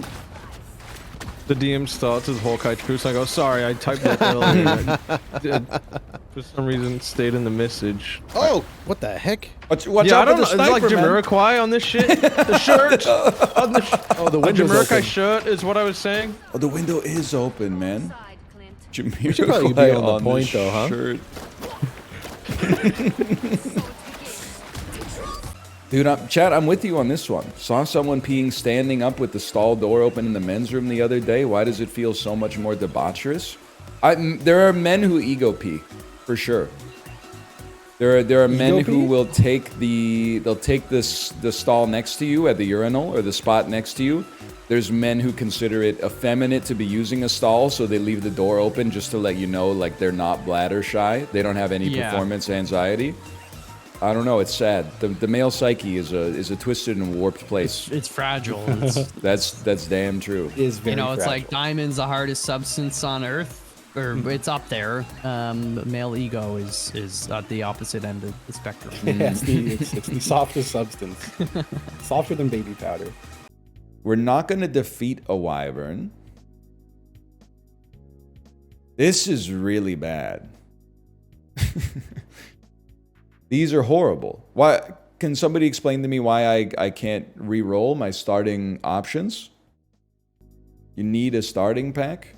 The DM starts as Hawkeye Truce. I go, sorry, I typed that earlier. For some reason, it stayed in the message. Oh, what the heck? Watch Yeah, I out don't with know. the It's like sniper, man. Jamiroquai on this shit. The shirt. On the the window's Jamiroquai open. shirt is what I was saying. Oh, the window is open, man. We should probably be on the point, though, huh? Shirt. Dude, chat, I'm with you on this one. Saw someone peeing standing up with the stall door open in the men's room the other day. Why does it feel so much more debaucherous? There are men who ego pee, for sure. There are men Ego who pee? will take the stall next to you at the urinal or the spot next to you. There's men who consider it effeminate to be using a stall, so they leave the door open just to let you know, like, they're not bladder shy. They don't have any performance anxiety. I don't know. It's sad. The male psyche is a twisted and warped place. It's fragile. That's damn true. It is very it's fragile. like diamond's the hardest substance on Earth, or it's up there. Male ego is at the opposite end of the spectrum. Yeah, it's the softest substance. Softer than baby powder. We're not going to defeat a wyvern. This is really bad. These are horrible. Why? Can somebody explain to me why I can't re-roll my starting options? You need a starting pack?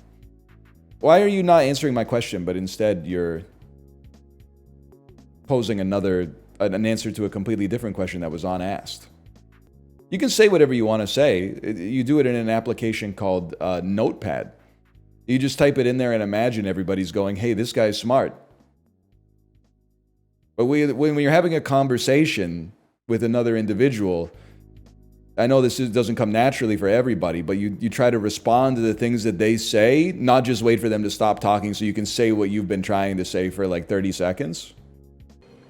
Why are you not answering my question, but instead you're posing an answer to a completely different question that was unasked? You can say whatever you want to say. You do it in an application called Notepad. You just type it in there and imagine everybody's going, hey, this guy's smart. But when you're having a conversation with another individual, I know this doesn't come naturally for everybody, but you try to respond to the things that they say, not just wait for them to stop talking so you can say what you've been trying to say for like 30 seconds.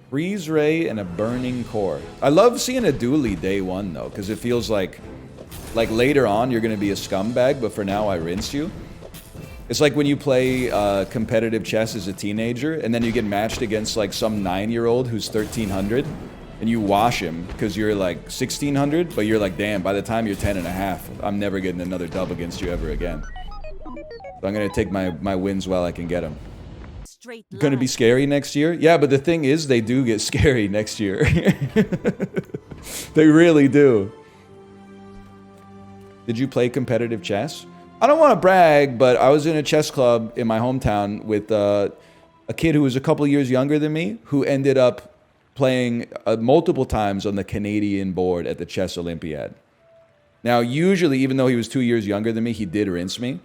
Freeze ray and a burning core. I love seeing a dually day one though, because it feels like later on you're going to be a scumbag, but for now I rinse you. It's like when you play competitive chess as a teenager and then you get matched against like some 9-year-old who's 1300 and you wash him because you're like 1600, but you're like, damn, by the time you're 10 and a half, I'm never getting another dub against you ever again. So I'm going to take my wins while I can get them. Going to be scary next year? Yeah, but the thing is, they do get scary next year. They really do. Did you play competitive chess? I don't want to brag, but I was in a chess club in my hometown with a kid who was a couple years younger than me, who ended up playing multiple times on the Canadian board at the Chess Olympiad. Now, usually, even though he was 2 years younger than me, he did rinse me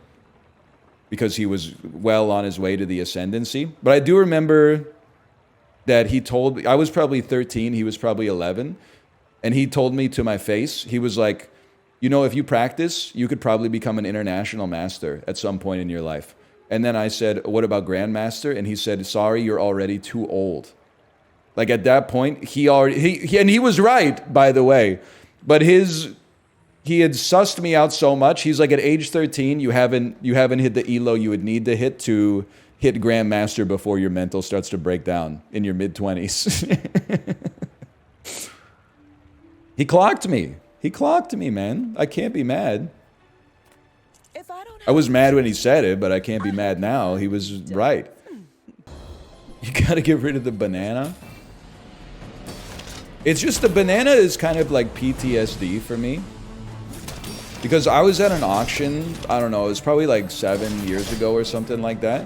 because he was well on his way to the ascendancy. But I do remember that he told me, I was probably 13, he was probably 11, and he told me to my face, he was like, you know, if you practice, you could probably become an international master at some point in your life. And then I said, what about grandmaster? And he said, sorry, you're already too old. Like at that point, he was right, by the way, but he had sussed me out so much. He's like, at age 13, you haven't hit the elo you would need to hit grandmaster before your mental starts to break down in your mid-20s. He clocked me. He clocked me, man. I can't be mad. I was mad when he said it, but I can't be mad now. He was right. You gotta get rid of the banana. It's just the banana is kind of like PTSD for me. Because I was at an auction, I don't know, it was probably like 7 years ago or something like that.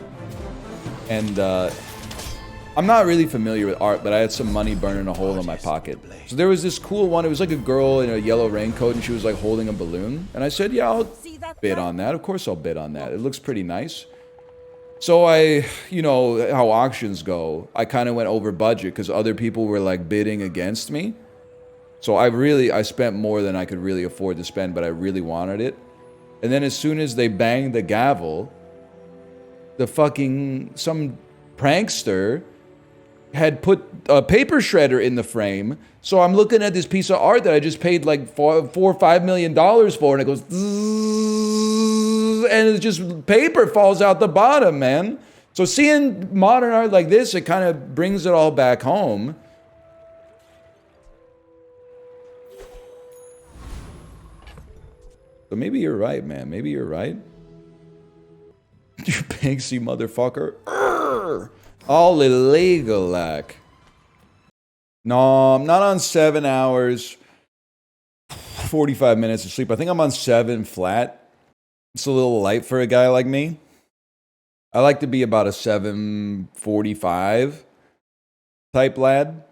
And I'm not really familiar with art, but I had some money burning a hole in my pocket. So there was this cool one. It was like a girl in a yellow raincoat and she was like holding a balloon. And I said, yeah, I'll bid on that. Of course I'll bid on that. It looks pretty nice. So you know how auctions go. I kind of went over budget because other people were like bidding against me. So I spent more than I could really afford to spend, but I really wanted it. And then as soon as they banged the gavel, some prankster had put a paper shredder in the frame. So I'm looking at this piece of art that I just paid like $4 or $5 million for, and it goes, and it's just paper falls out the bottom, man. So seeing modern art like this, it kind of brings it all back home. So maybe you're right, man. Maybe you're right. You Banksy motherfucker. Urgh. All illegal, like. No, I'm not on 7 hours, 45 minutes of sleep. I think I'm on 7 flat. It's a little light for a guy like me. I like to be about a 7:45 type lad.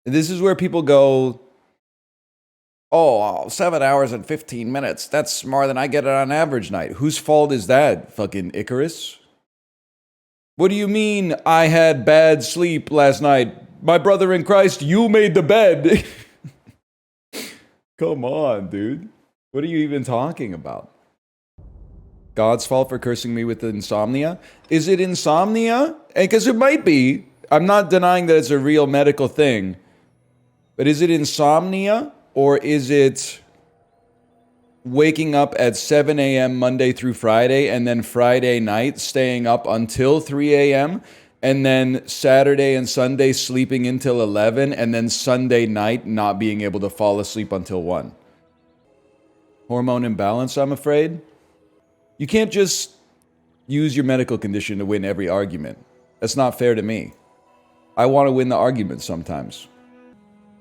And this is where people go, oh, 7 hours and 15 minutes. That's more than I get on average night. Whose fault is that, fucking Icarus? What do you mean I had bad sleep last night? my brother in Christ, you made the bed. Come on, dude. What are you even talking about? God's fault for cursing me with insomnia? Is it insomnia? Because it might be. I'm not denying that it's a real medical thing. But is it insomnia? Or is it waking up at 7 a.m. Monday through Friday and then Friday night staying up until 3 a.m. and then Saturday and Sunday sleeping until 11 and then Sunday night not being able to fall asleep until 1? Hormone imbalance, I'm afraid. You can't just use your medical condition to win every argument. That's not fair to me. I want to win the argument sometimes.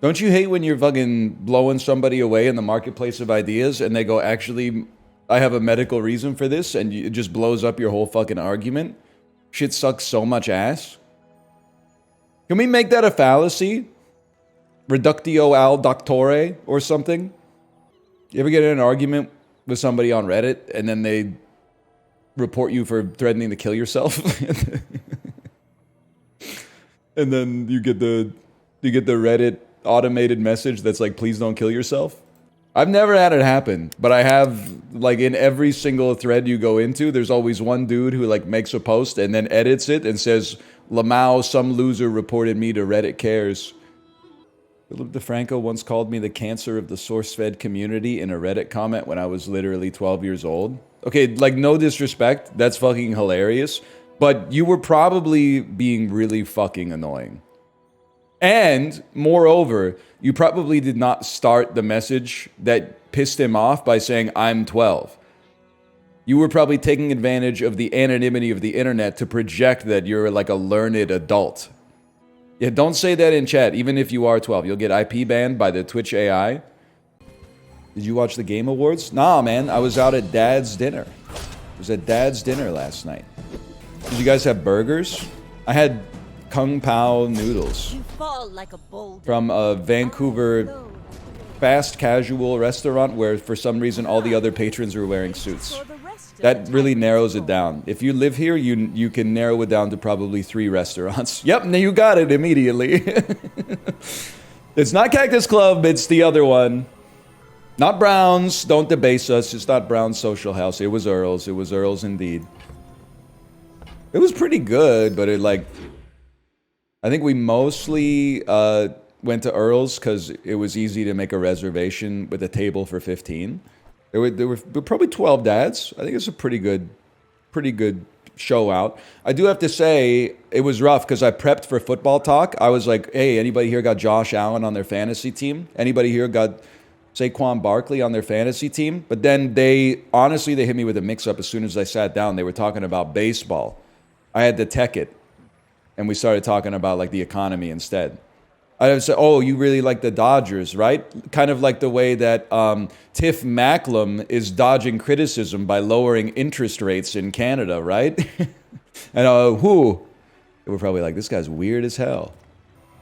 Don't you hate when you're fucking blowing somebody away in the marketplace of ideas and they go, actually, I have a medical reason for this, and it just blows up your whole fucking argument? Shit sucks so much ass. Can we make that a fallacy? Reductio ad doctore or something? You ever get in an argument with somebody on Reddit and then they report you for threatening to kill yourself? And then you get the Reddit automated message that's like, please don't kill yourself? I've never had it happen, but I have, like, in every single thread you go into, there's always one dude who, like, makes a post and then edits it and says, Lamau, some loser reported me to Reddit cares. Philip DeFranco once called me the cancer of the source-fed community in a Reddit comment when I was literally 12 years old. Okay, like, no disrespect, that's fucking hilarious, but you were probably being really fucking annoying. And, moreover, you probably did not start the message that pissed him off by saying, I'm 12. You were probably taking advantage of the anonymity of the internet to project that you're like a learned adult. Yeah, don't say that in chat, even if you are 12. You'll get IP banned by the Twitch AI. Did you watch the Game Awards? Nah, man, I was out at Dad's dinner. I was at Dad's dinner last night. Did you guys have burgers? I had Kung Pao noodles from a Vancouver fast casual restaurant where for some reason all the other patrons were wearing suits. That really narrows it down. If you live here, you can narrow it down to probably 3 restaurants. Yep, you got it immediately. It's not Cactus Club, it's the other one. Not Brown's, don't debase us, it's not Brown's Social House. It was Earl's indeed. It was pretty good, but I think we mostly went to Earl's because it was easy to make a reservation with a table for 15. There were probably 12 dads. I think it's a pretty good show out. I do have to say, it was rough because I prepped for football talk. I was like, hey, anybody here got Josh Allen on their fantasy team? Anybody here got Saquon Barkley on their fantasy team? But then they hit me with a mix-up as soon as I sat down. They were talking about baseball. I had to tech it. And we started talking about, like, the economy instead. I would say, oh, you really like the Dodgers, right? Kind of like the way that Tiff Macklem is dodging criticism by lowering interest rates in Canada, right? And they were probably like, this guy's weird as hell.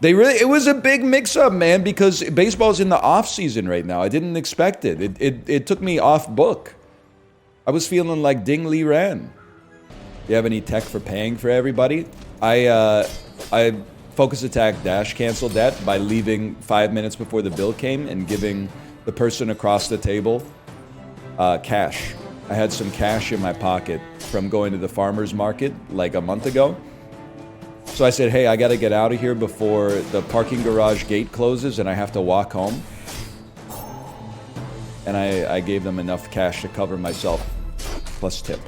It was a big mix-up, man, because baseball's in the off-season right now. I didn't expect it. It took me off book. I was feeling like Ding Li Ran. You have any tech for paying for everybody? I Focus Attack dash canceled that by leaving 5 minutes before the bill came and giving the person across the table cash. I had some cash in my pocket from going to the farmer's market like a month ago. So I said, hey, I got to get out of here before the parking garage gate closes and I have to walk home. And I gave them enough cash to cover myself, plus tip.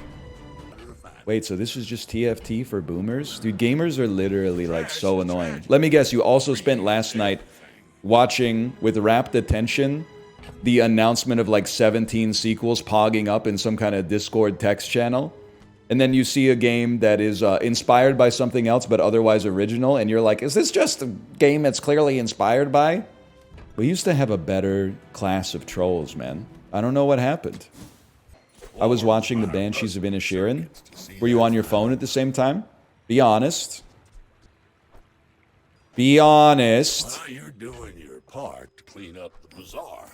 Wait, so this is just TFT for boomers? Dude, gamers are literally, like, so annoying. Let me guess, you also spent last night watching, with rapt attention, the announcement of, like, 17 sequels pogging up in some kind of Discord text channel? And then you see a game that is inspired by something else but otherwise original, and you're like, is this just a game that's clearly inspired by? We used to have a better class of trolls, man. I don't know what happened. I was watching the Banshees of Inisherin. Were you on your phone at the same time? Be honest. Be honest. Well, you're doing your part to clean up the bazaar.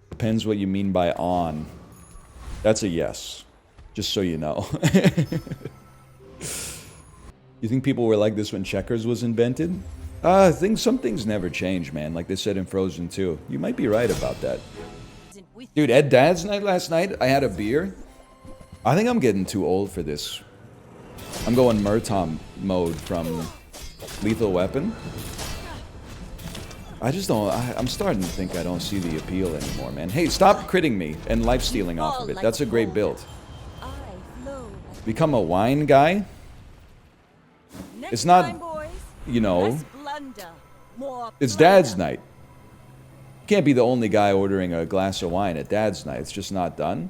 Depends what you mean by on. That's a yes. Just so you know. You think people were like this when checkers was invented? Some things never change, man. Like they said in Frozen 2. You might be right about that. Dude, at Dad's night last night, I had a beer. I think I'm getting too old for this. I'm going Murtom mode from Lethal Weapon. I just don't... I'm starting to think I don't see the appeal anymore, man. Hey, stop critting me and life stealing off of it. That's a great build. Become a wine guy? It's not, you know... It's Dad's night. You can't be the only guy ordering a glass of wine at Dad's night. It's just not done.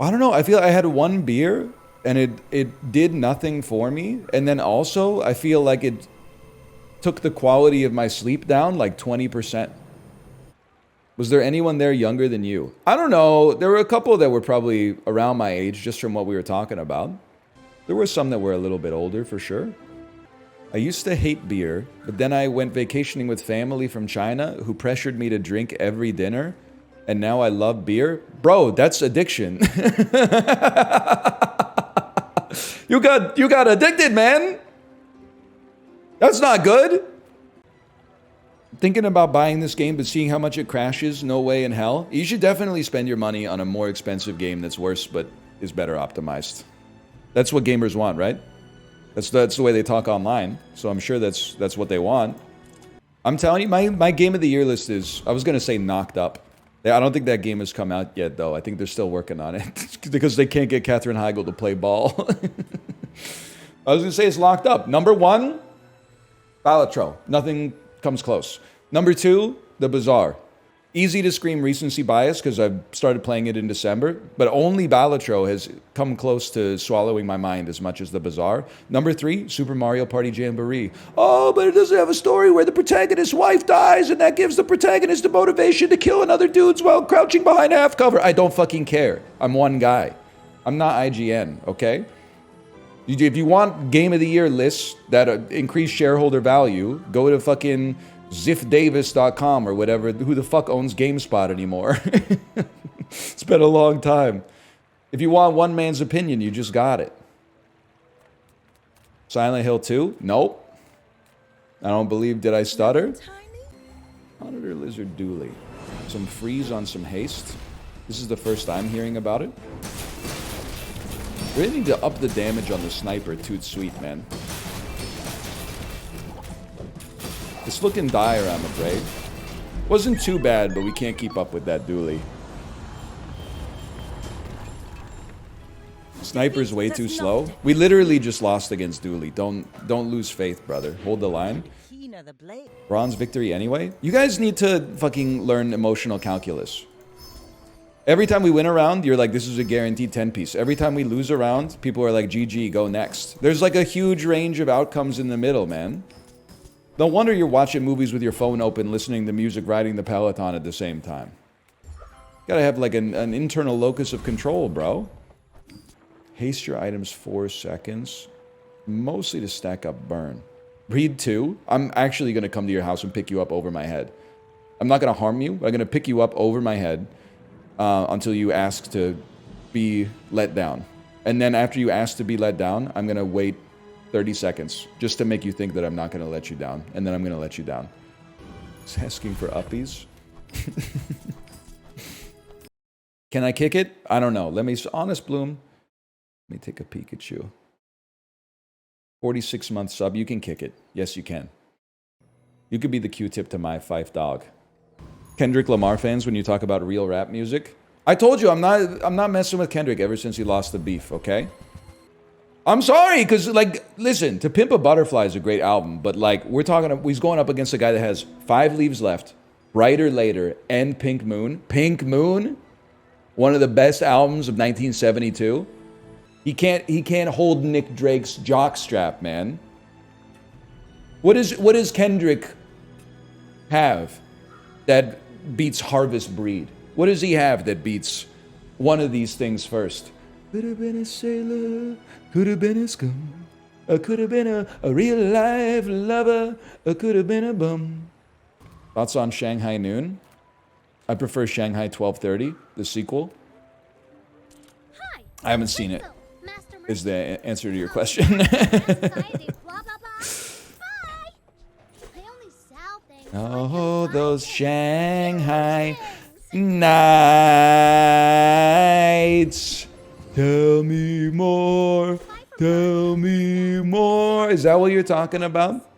I don't know. I feel I had one beer and it did nothing for me. And then also, I feel like it took the quality of my sleep down like 20%. Was there anyone there younger than you? I don't know. There were a couple that were probably around my age just from what we were talking about. There were some that were a little bit older for sure. I used to hate beer, but then I went vacationing with family from China who pressured me to drink every dinner, and now I love beer. Bro, that's addiction. You got addicted, man. That's not good. Thinking about buying this game, but seeing how much it crashes, no way in hell. You should definitely spend your money on a more expensive game that's worse, but is better optimized. That's what gamers want, right? That's the way they talk online, so I'm sure that's what they want. I'm telling you, my game of the year list is, I was gonna say Knocked Up. I don't think that game has come out yet, though. I think they're still working on it because they can't get Katherine Heigl to play ball. I was gonna say it's Locked Up. Number 1, Balatro. Nothing comes close. Number 2, The Bazaar. Easy to scream recency bias because I've started playing it in December, but only Balatro has come close to swallowing my mind as much as The Bazaar. Number 3, Super Mario Party Jamboree. Oh, but it doesn't have a story where the protagonist's wife dies and that gives the protagonist the motivation to kill another dudes while crouching behind a half cover. I don't fucking care. I'm one guy. I'm not IGN, okay? If you want Game of the Year lists that increase shareholder value, go to fucking ziffdavis.com or whatever. Who the fuck owns GameSpot anymore? It's been a long time. If you want one man's opinion, you just got it. Silent Hill 2? Nope. I don't believe, did I stutter? Monitor Lizard Dooley. Some freeze on some haste. This is the first I'm hearing about it. Really need to up the damage on the sniper. Toot sweet, man. It's looking dire, I'm afraid. Wasn't too bad, but we can't keep up with that Dooley. Sniper's way too slow. We literally just lost against Dooley. Don't lose faith, brother. Hold the line. Bronze victory anyway. You guys need to fucking learn emotional calculus. Every time we win a round, you're like, this is a guaranteed 10-piece. Every time we lose a round, people are like, GG, go next. There's like a huge range of outcomes in the middle, man. No wonder you're watching movies with your phone open, listening to music, riding the Peloton at the same time. Gotta have like an internal locus of control, bro. Haste your items 4 seconds. Mostly to stack up burn. Read 2. I'm actually gonna come to your house and pick you up over my head. I'm not gonna harm you, but I'm gonna pick you up over my head until you ask to be let down. And then after you ask to be let down, I'm gonna wait 30 seconds, just to make you think that I'm not going to let you down. And then I'm going to let you down. It's asking for uppies. Can I kick it? I don't know. Let me, Honest Bloom. Let me take a Pikachu. 46-month sub. You can kick it. Yes, you can. You could be the Q-tip to my Fife dog. Kendrick Lamar fans, when you talk about real rap music. I told you, I'm not messing with Kendrick ever since he lost the beef, okay? I'm sorry, because, like, listen, To Pimp a Butterfly is a great album, but, like, he's going up against a guy that has 5 Leaves Left, Brighter Later, and Pink Moon. Pink Moon, one of the best albums of 1972. He can't hold Nick Drake's jockstrap, man. What does Kendrick have that beats Harvest Breed? What does he have that beats one of these things first? Could have been a sailor, could have been a scum, I could have been a real life lover, I could have been a bum. Thoughts on Shanghai Noon? I prefer Shanghai 1230, the sequel. I haven't seen it. is the answer to your question. Oh, those Shanghai nights. Tell me more. Tell me more. Is that what you're talking about?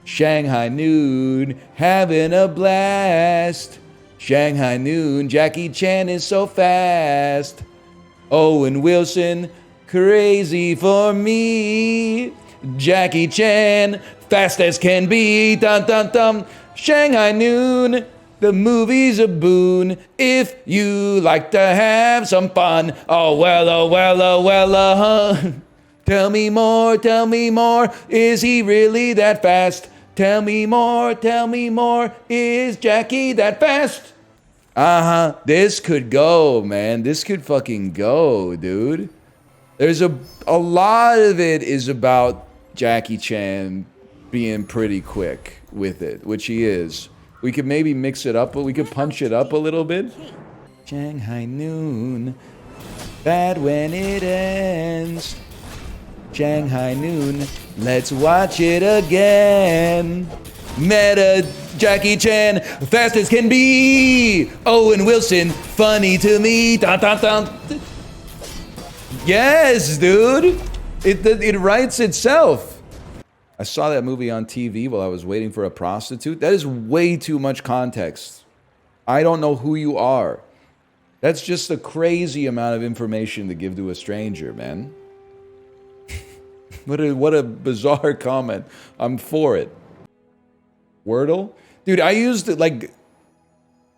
Shanghai noon, having a blast. Shanghai noon, Jackie Chan is so fast. Owen Wilson, crazy for me. Jackie Chan, fast as can be. Dun dun dun. Shanghai noon, the movie's a boon if you like to have some fun. Oh well, oh well, oh well, Tell me more, is he really that fast? Tell me more, is Jackie that fast? Uh-huh, this could go, man. This could fucking go, dude. There's a lot of it is about Jackie Chan being pretty quick with it, which he is. We could maybe mix it up, but we could punch it up a little bit. Shanghai noon, bad when it ends. Shanghai noon, let's watch it again. Meta Jackie Chan, fast as can be. Owen Wilson, funny to me. Dun, dun, dun. Yes, dude. It writes itself. I saw that movie on TV while I was waiting for a prostitute. That is way too much context. I don't know who you are. That's just a crazy amount of information to give to a stranger, man. What a bizarre comment. I'm for it. Wordle? Dude, I used like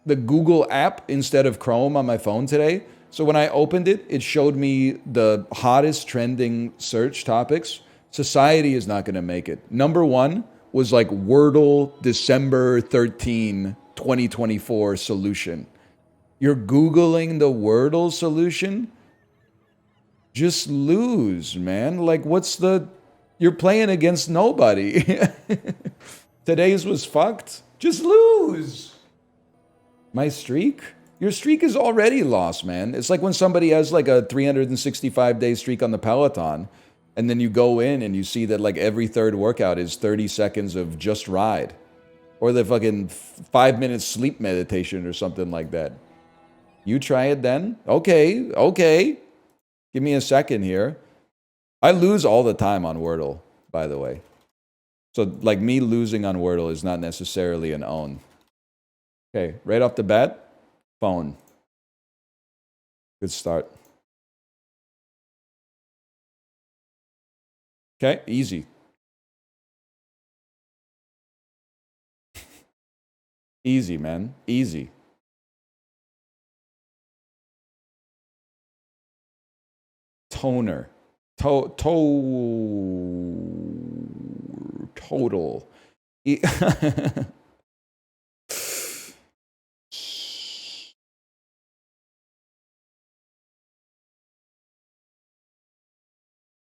the Google app instead of Chrome on my phone today. So when I opened it, it showed me the hottest trending search topics. Society is not going to make it. Number one was like Wordle December 13, 2024 solution. You're Googling the Wordle solution? Just lose, man. Like, what's the... You're playing against nobody. Today's was fucked. Just lose. My streak? Your streak is already lost, man. It's like when somebody has like a 365-day streak on the Peloton, and then you go in and you see that like every third workout is 30 seconds of just ride. Or the fucking 5-minute sleep meditation or something like that. You try it then? Okay. Give me a second here. I lose all the time on Wordle, by the way. So, like, me losing on Wordle is not necessarily an own. Okay, right off the bat, phone. Good start. Okay, easy. Easy, man. Easy. Toner. Total.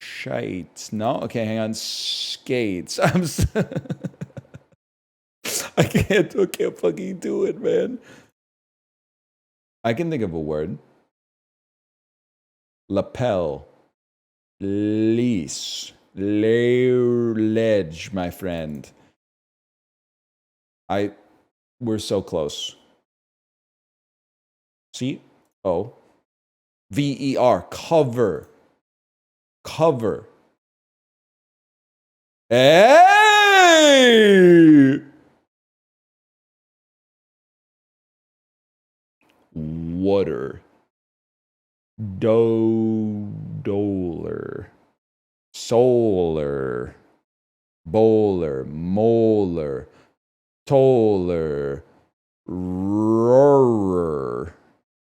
Shite. No? Okay, hang on. Skates. I can't fucking do it, man. I can think of a word. Lapel. Lease. Ledge, my friend. We're so close. C-O-V-E-R. Cover. Cover. Hey! Water. Doler. Solar. Bowler. Molar. Toller. Roarer.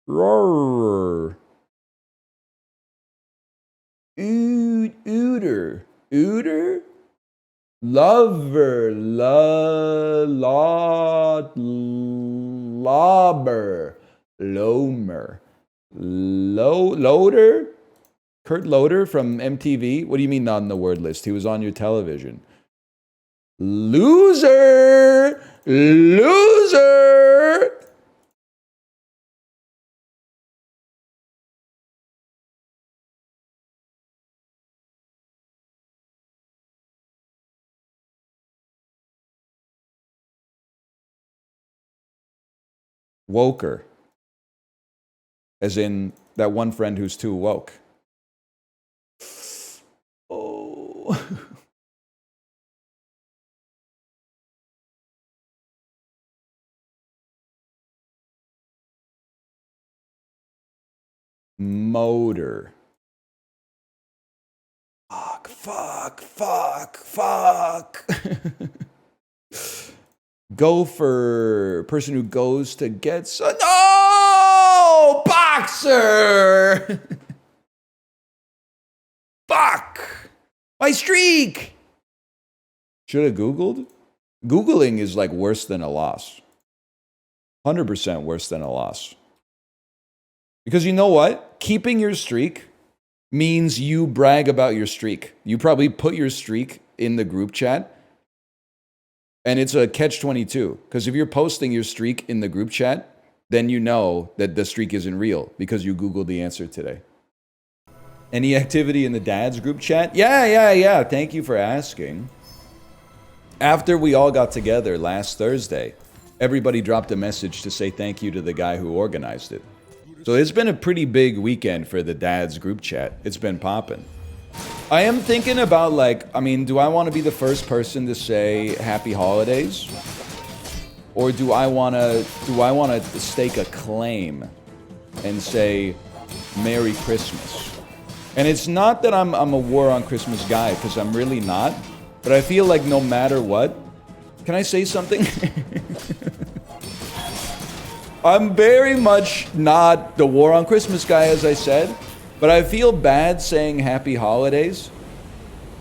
Roarer. Ooter. Ooter? Lover. Lobber. Lomer. Loader? Kurt Loder from MTV? What do you mean not on the word list? He was on your television. Loser! Loser! Woker. As in that one friend who's too woke. Oh. Motor. Fuck. Gopher. Person who goes to get some. No! Boxer! Fuck! My streak! Should have Googled? Googling is like worse than a loss. 100% worse than a loss. Because you know what? Keeping your streak means you brag about your streak. You probably put your streak in the group chat. And it's a catch-22. Because if you're posting your streak in the group chat, then you know that the streak isn't real because you Googled the answer today. Any activity in the dad's group chat? Yeah. Thank you for asking. After we all got together last Thursday, everybody dropped a message to say thank you to the guy who organized it. So it's been a pretty big weekend for the dad's group chat. It's been popping. I am thinking about do I want to be the first person to say happy holidays? Or do I want to stake a claim and say Merry Christmas? And it's not that I'm a War on Christmas guy, because I'm really not. But I feel like no matter what, can I say something? I'm very much not the War on Christmas guy, as I said. But I feel bad saying happy holidays.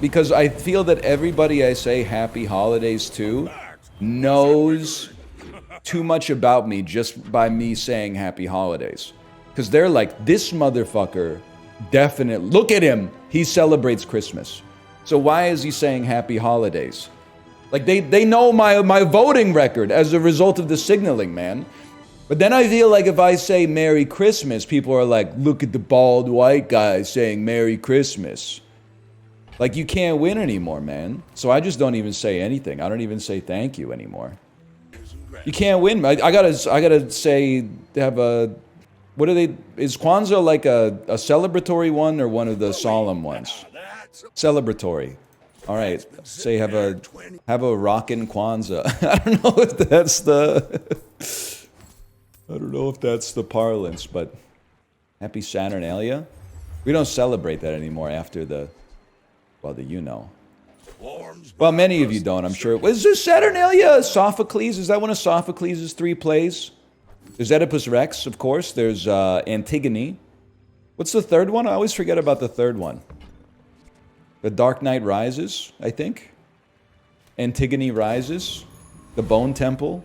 Because I feel that everybody I say happy holidays to knows too much about me just by me saying happy holidays. Because they're like, this motherfucker definitely, look at him, he celebrates Christmas. So why is he saying happy holidays? Like they know my voting record as a result of the signaling, man. But then I feel like if I say Merry Christmas, people are like, look at the bald white guy saying Merry Christmas. Like, you can't win anymore, man. So I just don't even say anything. I don't even say thank you anymore. You can't win. I gotta say, have a, what are they, is Kwanzaa like a celebratory one or one of the solemn ones? Celebratory. All right, say have a rockin' Kwanzaa. I don't know if that's the parlance, but happy Saturnalia. We don't celebrate that anymore after the Well, many of you don't, I'm sure. Was this Saturnalia Sophocles? Is that one of Sophocles' 3 plays? There's Oedipus Rex, of course. There's Antigone. What's the third one? I always forget about the third one. The Dark Knight Rises, I think. Antigone Rises. The Bone Temple.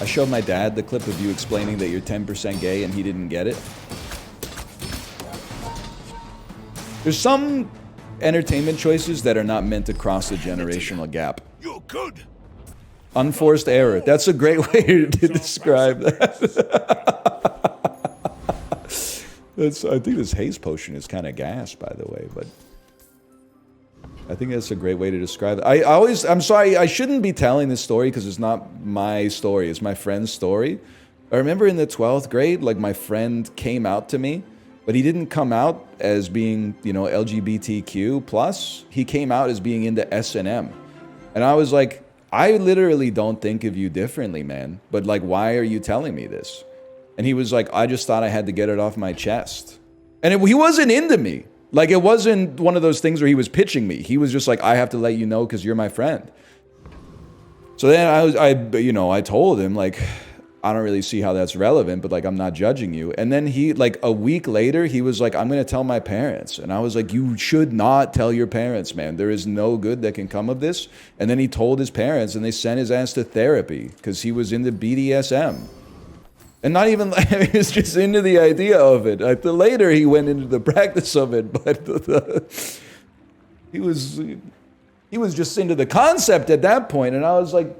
I showed my dad the clip of you explaining that you're 10% gay and he didn't get it. There's some entertainment choices that are not meant to cross the generational gap. You're good. Unforced error. That's a great way to describe that. I think this haze potion is kind of gas, by the way, but I think that's a great way to describe it. I'm sorry, I shouldn't be telling this story because it's not my story, it's my friend's story. I remember in the 12th grade, like my friend came out to me, but he didn't come out as being, LGBTQ+. He came out as being into S&M. And I was like, I literally don't think of you differently, man. But like, why are you telling me this? And he was like, I just thought I had to get it off my chest. And he wasn't into me. Like, it wasn't one of those things where he was pitching me. He was just like, I have to let you know because you're my friend. So then I told him, like, I don't really see how that's relevant, but like, I'm not judging you. And then he, like, a week later, he was like, I'm going to tell my parents. And I was like, you should not tell your parents, man. There is no good that can come of this. And then he told his parents and they sent his ass to therapy because he was into BDSM. And not even, he was just into the idea of it. Later, he went into the practice of it, but he was just into the concept at that point. And I was like,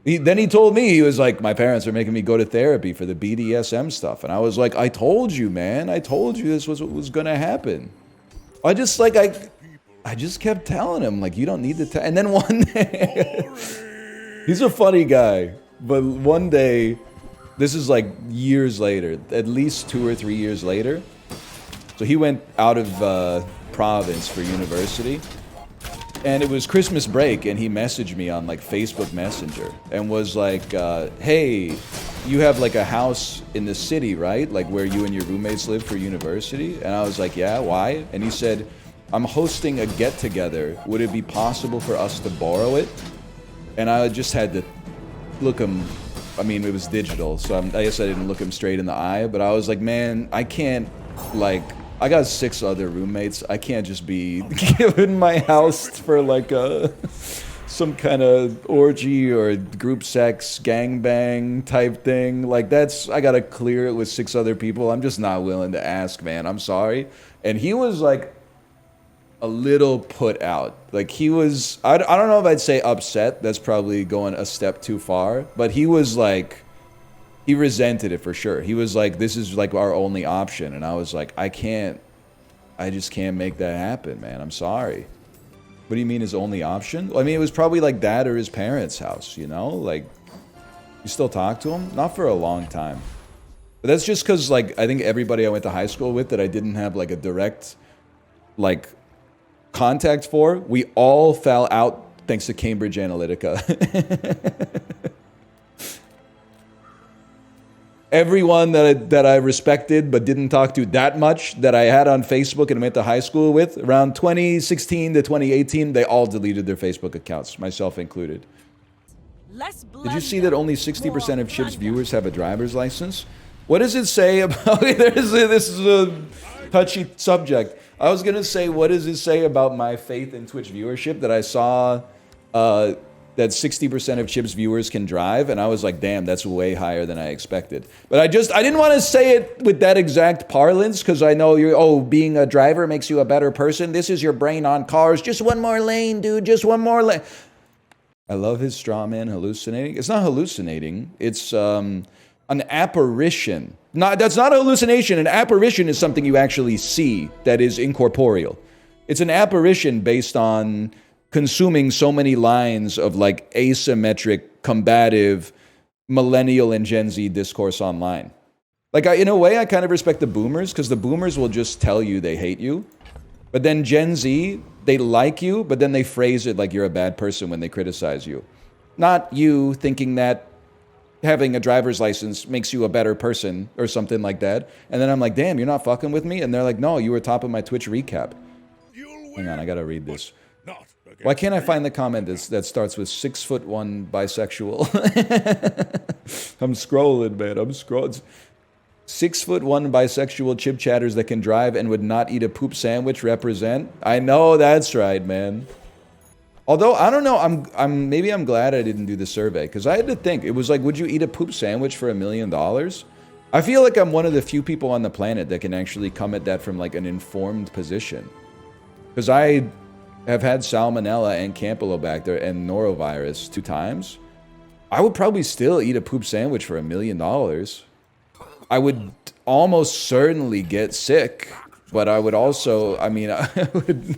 then he told me, he was like, my parents are making me go to therapy for the BDSM stuff. And I was like, I told you, man. I told you this was what was going to happen. I just kept telling him, like, you don't need to tell. And then one day, he's a funny guy. But one day, This is like years later, at least 2 or 3 years later. So he went out of province for university. And it was Christmas break, and he messaged me on like Facebook Messenger and was like, hey, you have like a house in the city, right? Like where you and your roommates live for university? And I was like, yeah, why? And he said, I'm hosting a get-together. Would it be possible for us to borrow it? And I just had to look him, I mean, it was digital, so I guess I didn't look him straight in the eye, but I was like, man, I can't, like, I got 6 other roommates. I can't just be giving my house for like some kind of orgy or group sex gangbang type thing. Like that's, I gotta clear it with 6 other people. I'm just not willing to ask, man. I'm sorry. And he was like a little put out. Like he was, I don't know if I'd say upset. That's probably going a step too far. But he was like, he resented it for sure. He was like, this is like our only option. And I was like, I just can't make that happen, man. I'm sorry. What do you mean his only option? I mean, it was probably like that or his parents' house, you know? Like, you still talk to him? Not for a long time. But that's just because, like, I think everybody I went to high school with that I didn't have, like, a direct, like, contact for, we all fell out thanks to Cambridge Analytica. Everyone that I respected but didn't talk to that much that I had on Facebook and went to high school with, around 2016 to 2018, they all deleted their Facebook accounts, myself included. Did you see that only 60% of Chip's viewers have a driver's license? What does it say about... this is a touchy subject. I was going to say, what does it say about my faith in Twitch viewership that I saw... that 60% of Chip's viewers can drive, and I was like, damn, that's way higher than I expected. But I didn't want to say it with that exact parlance, because I know being a driver makes you a better person. This is your brain on cars. Just one more lane, dude, just one more lane. I love his straw man hallucinating. It's not hallucinating, it's an apparition. That's not a hallucination. An apparition is something you actually see that is incorporeal. It's an apparition based on consuming so many lines of like asymmetric, combative, millennial and Gen Z discourse online. Like in a way, I kind of respect the boomers because the boomers will just tell you they hate you. But then Gen Z, they like you, but then they phrase it like you're a bad person when they criticize you. Not you thinking that having a driver's license makes you a better person or something like that. And then I'm like, damn, you're not fucking with me? And they're like, no, you were top of my Twitch recap. Hang on, I gotta read this. Why can't I find the comment that starts with 6'1" bisexual? I'm scrolling, man. I'm scrolling. 6'1" bisexual chip chatters that can drive and would not eat a poop sandwich represent. I know that's right, man. Although I don't know, maybe I'm glad I didn't do the survey because I had to think. It was like, would you eat a poop sandwich for $1 million? I feel like I'm one of the few people on the planet that can actually come at that from like an informed position. Because I have had salmonella and campylobacter and norovirus 2 times. I would probably still eat a poop sandwich for $1 million. I would almost certainly get sick, but I would also, I mean, I would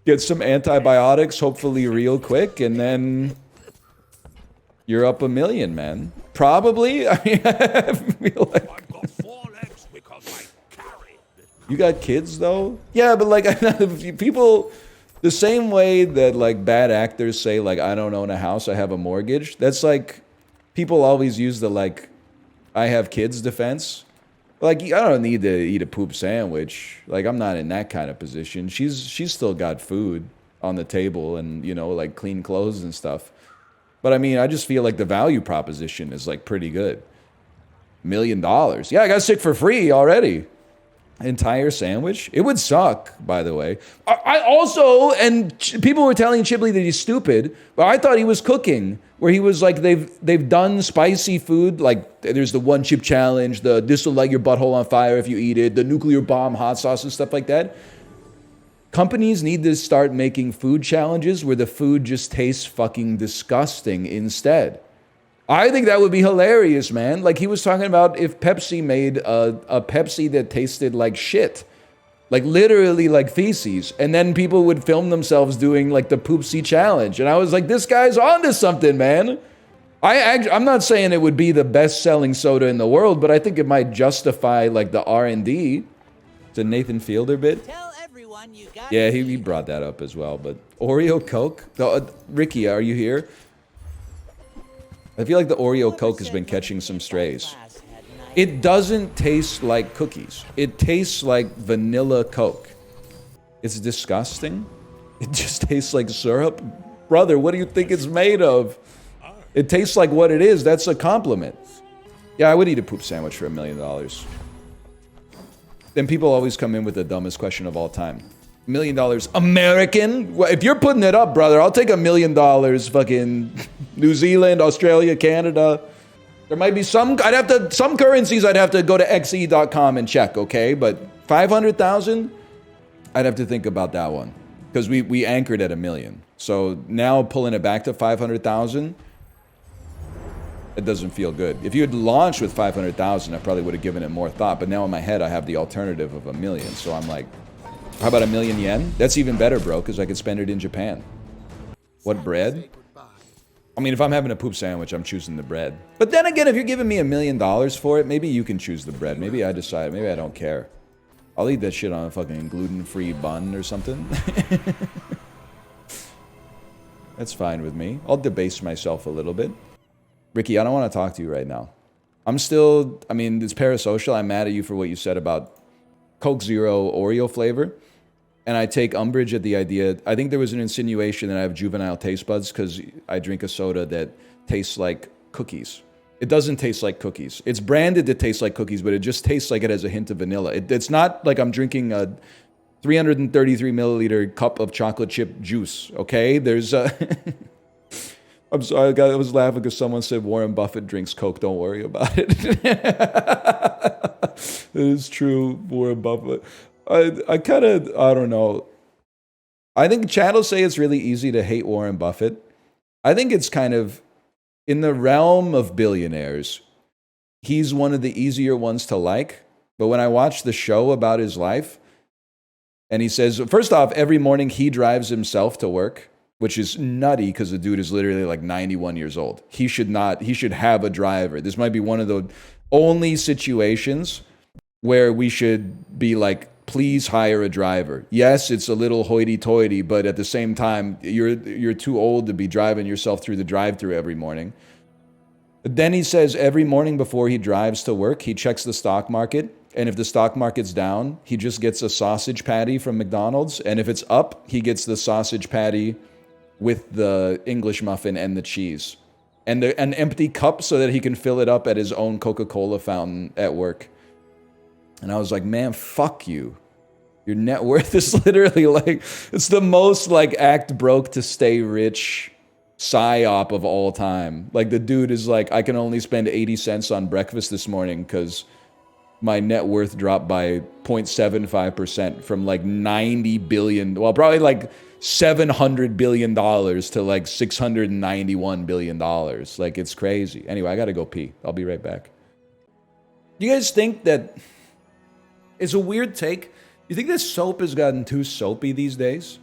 get some antibiotics, hopefully real quick, and then you're up $1 million, man. Probably. I mean, I feel like... You got kids though? Yeah, but like people, the same way that like bad actors say like I don't own a house, I have a mortgage. That's like people always use the like I have kids defense. Like I don't need to eat a poop sandwich. Like I'm not in that kind of position. She's still got food on the table and you know like clean clothes and stuff. But I mean, I just feel like the value proposition is like pretty good. $1 million. Yeah, I got sick for free already. Entire sandwich? It would suck, by the way. I also, and people were telling Chiblee that he's stupid, but I thought he was cooking, where he was like, they've done spicy food, like there's the 1 chip challenge, this will light your butthole on fire if you eat it, the nuclear bomb hot sauce and stuff like that. Companies need to start making food challenges where the food just tastes fucking disgusting instead. I think that would be hilarious, man. Like he was talking about if Pepsi made a Pepsi that tasted like shit. Like literally like feces. And then people would film themselves doing like the poopsie challenge. And I was like, this guy's onto something, man. I'm not saying it would be the best-selling soda in the world, but I think it might justify like the R&D. It's a Nathan Fielder bit. Yeah, he brought that up as well. But Oreo Coke, Ricky, are you here? I feel like the Oreo Coke has been catching some strays. It doesn't taste like cookies. It tastes like vanilla Coke. It's disgusting. It just tastes like syrup. Brother, what do you think it's made of? It tastes like what it is. That's a compliment. Yeah, I would eat a poop sandwich for $1 million. Then people always come in with the dumbest question of all time. $1 million American? Well, if you're putting it up, brother, I'll take $1 million fucking New Zealand, Australia, Canada. There might be some currencies I'd have to go to xe.com and check, okay? But 500,000, I'd have to think about that one. Because we anchored at $1 million. So now pulling it back to 500,000, it doesn't feel good. If you had launched with 500,000, I probably would have given it more thought. But now in my head, I have the alternative of $1 million. So I'm like, how about $1 million yen? That's even better, bro, because I could spend it in Japan. What bread? I mean, if I'm having a poop sandwich, I'm choosing the bread. But then again, if you're giving me $1 million for it, maybe you can choose the bread. Maybe I decide. Maybe I don't care. I'll eat that shit on a fucking gluten-free bun or something. That's fine with me. I'll debase myself a little bit. Ricky, I don't want to talk to you right now. I mean, it's parasocial. I'm mad at you for what you said about Coke Zero Oreo flavor. And I take umbrage at the idea. I think there was an insinuation that I have juvenile taste buds because I drink a soda that tastes like cookies. It doesn't taste like cookies. It's branded to taste like cookies, but it just tastes like it has a hint of vanilla. It's not like I'm drinking a 333 milliliter cup of chocolate chip juice, okay? There's a... I'm sorry, I was laughing because someone said Warren Buffett drinks Coke. Don't worry about it. It is true, Warren Buffett. I don't know. I think chat will say it's really easy to hate Warren Buffett. I think it's kind of in the realm of billionaires. He's one of the easier ones to like. But when I watch the show about his life, and he says, first off, every morning he drives himself to work, which is nutty because the dude is literally like 91 years old. He should have a driver. This might be one of the only situations where we should be like, please hire a driver. Yes, it's a little hoity-toity, but at the same time, you're too old to be driving yourself through the drive-thru every morning. But then he says every morning before he drives to work, he checks the stock market. And if the stock market's down, he just gets a sausage patty from McDonald's. And if it's up, he gets the sausage patty with the English muffin and the cheese. And an empty cup so that he can fill it up at his own Coca-Cola fountain at work. And I was like, man, fuck you. Your net worth is literally like, it's the most like act broke to stay rich psyop of all time. Like the dude is like, I can only spend 80 cents on breakfast this morning because my net worth dropped by 0.75% from like 90 billion, well, probably like $700 billion to like $691 billion. Like it's crazy. Anyway, I gotta go pee. I'll be right back. Do you guys think that it's a weird take? You think this soap has gotten too soapy these days?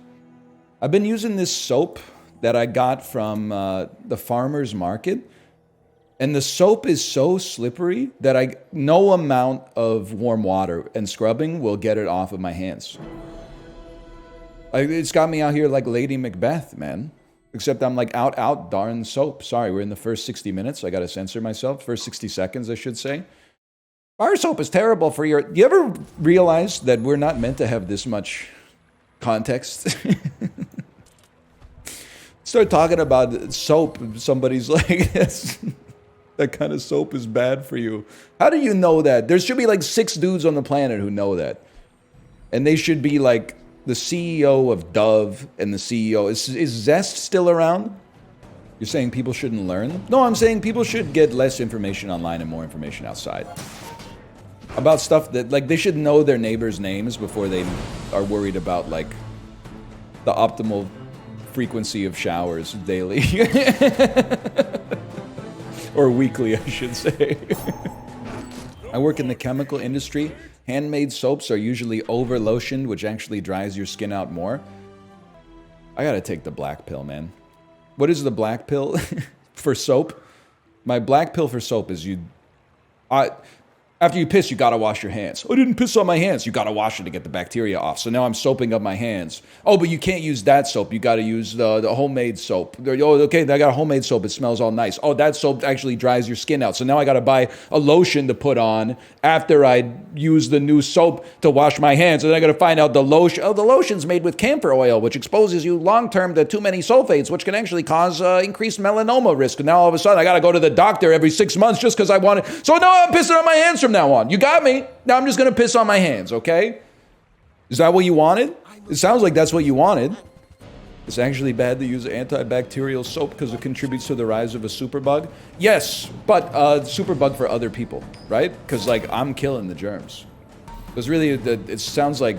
I've been using this soap that I got from the farmer's market. And the soap is so slippery that no amount of warm water and scrubbing will get it off of my hands. It's got me out here like Lady Macbeth, man. Except I'm like out darn soap. Sorry, we're in the first 60 minutes. I gotta censor myself. First 60 seconds, I should say. Bar soap is terrible for your... You ever realize that we're not meant to have this much context? Start talking about soap, somebody's like, that kind of soap is bad for you. How do you know that? There should be like 6 dudes on the planet who know that. And they should be like the CEO of Dove and the CEO... Is Zest still around? You're saying people shouldn't learn? No, I'm saying people should get less information online and more information outside. About stuff that, like, they should know their neighbors' names before they are worried about, like, the optimal frequency of showers daily. Or weekly, I should say. I work in the chemical industry. Handmade soaps are usually over-lotioned, which actually dries your skin out more. I gotta take the black pill, man. What is the black pill for soap? My black pill for soap is after you piss, you gotta wash your hands. I didn't piss on my hands. You gotta wash it to get the bacteria off. So now I'm soaping up my hands. Oh, but you can't use that soap. You gotta use the homemade soap. Oh, okay, I got a homemade soap. It smells all nice. Oh, that soap actually dries your skin out. So now I gotta buy a lotion to put on after I use the new soap to wash my hands. And then I gotta find out the lotion. Oh, the lotion's made with camphor oil, which exposes you long-term to too many sulfates, which can actually cause increased melanoma risk. And now all of a sudden I gotta go to the doctor every 6 months just because I want it. So now I'm pissing on my hands from now on. You got me. Now I'm just gonna piss on my hands, okay? Is that what you wanted? It sounds like that's what you wanted. It's actually bad to use antibacterial soap because it contributes to the rise of a superbug. Yes, but superbug for other people, right? Because like I'm killing the germs. Because really, it sounds like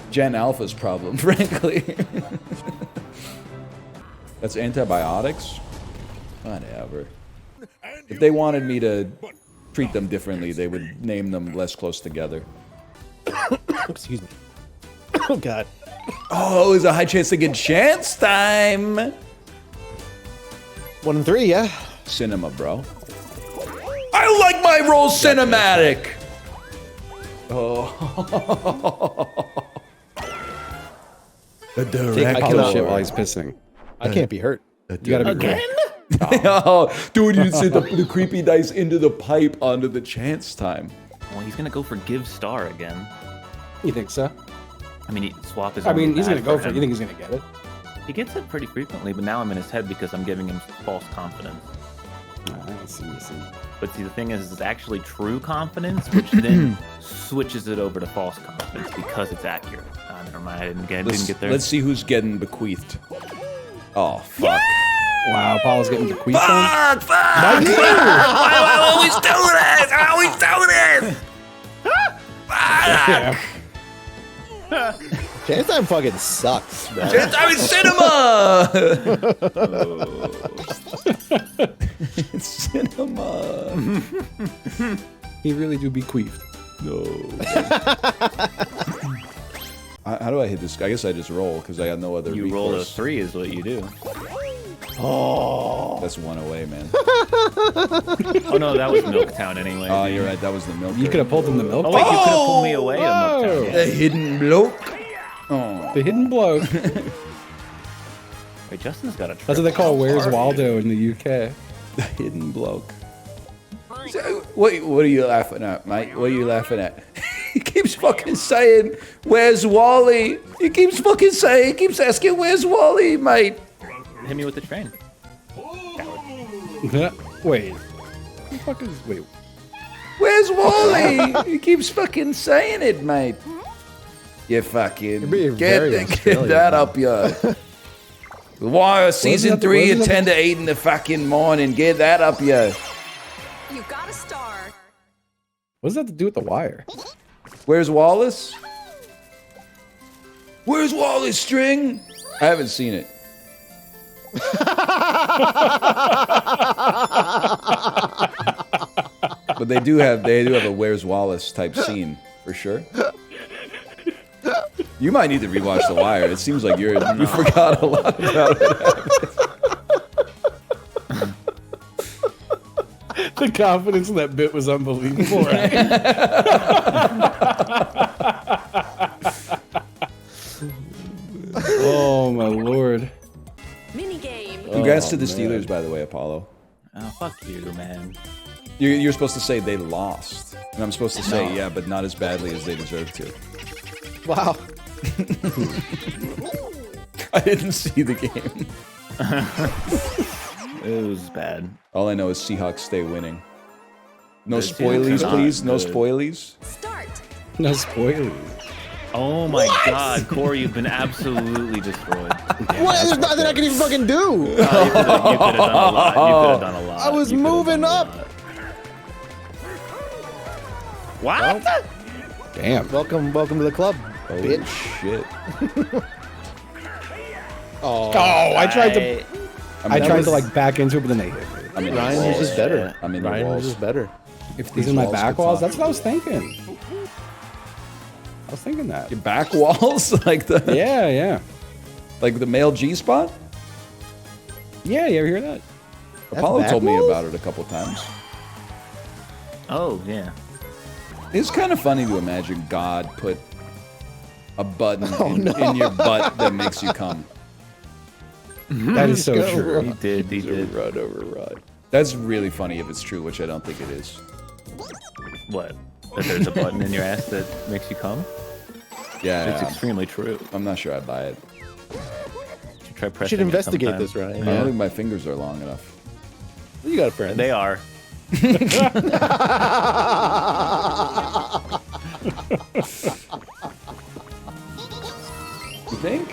Gen Alpha's problem, frankly. That's antibiotics? Whatever. If they wanted me to treat them differently, they would name them less close together. Excuse me. Oh, God. Oh, it's a high chance to get chance time. 1 and 3, yeah. Cinema, bro. I like my roll cinematic. Oh. The director. I kill shit while he's pissing. I can't be hurt. You gotta be again. Oh, dude, you sit the creepy dice into the pipe onto the chance time. Well, he's gonna go for give star again. You think so? I mean, he swap his. I mean, he's gonna go for it. him. You think he's gonna get it? He gets it pretty frequently, but now I'm in his head because I'm giving him false confidence. I see. But see, the thing is, it's actually true confidence, which then switches it over to false confidence because it's accurate. Never mind, I didn't get there. Let's see who's getting bequeathed. Oh, fuck. Wow, Paul's getting bequeathed. Fuck! Why do I always do this? I always do this! Chance time fucking sucks, man. Chance time is cinema! Cinema! He really do bequeathed. No. How do I hit this? I guess I just roll because I got no other recourse. You roll a 3 is what you do. Oh, that's one away, man. Oh no, that was Milktown anyway. Oh, you're right. That was the milk. You could have pulled him the milk. Oh wait, you could have pulled me away to Milktown. Yeah. The hidden bloke. Oh, the hidden bloke. Wait, Justin's got a. That's what they call "Where's Waldo" in the UK. The hidden bloke. So, what are you laughing at, mate? What are you laughing at? He keeps fucking saying, "Where's Wally?" He keeps fucking saying, he keeps asking, "Where's Wally, mate?" Hit me with the train. Wait. Who the fuck is wait? Where's Wally? He keeps fucking saying it, mate. You fucking get that up your. Wire season 3 at 10 to 8 in the fucking morning. Get that up your. You got a star. What does that have to do with the wire? Where's Wallace? Where's Wallace, String? I haven't seen it. But they do have a Where's Wallace type scene for sure. You might need to rewatch The Wire. It seems like you forgot a lot about it. The confidence in that bit was unbelievable. Right? Oh my lord. Minigame. Congrats to the Steelers, by the way, Apollo. Oh, fuck you, man. You're supposed to say they lost. And I'm supposed to say, yeah, but not as badly as they deserve to. Wow. I didn't see the game. It was bad. All I know is Seahawks stay winning. No spoilies, please. No spoilies. Start. No spoilers. Oh my god, Corey, you've been absolutely destroyed. What? There's nothing I can even fucking do. You could have done a lot. You could have done a lot. I was moving up. What? Well, damn. Welcome to the club, bitch. Shit. Oh, I tried to. I tried to like back into it, but then they hit me. I mean, Ryan was just better. I mean, Ryan was just better. If these are my back walls, that's what I was thinking. I was thinking that. Your back walls, like the yeah, like the male G spot. Yeah, you ever hear that? Apollo told me about it a couple times. Oh, yeah. It's kind of funny to imagine God put a button in your butt that makes you come. That is so true. He did. Override. That's really funny if it's true, which I don't think it is. What? That there's a button in your ass that makes you come? Yeah. It's extremely true. I'm not sure I buy it. Try You pressing should it investigate sometime. this, right? I don't think my fingers are long enough. You got a friend. They are. You think?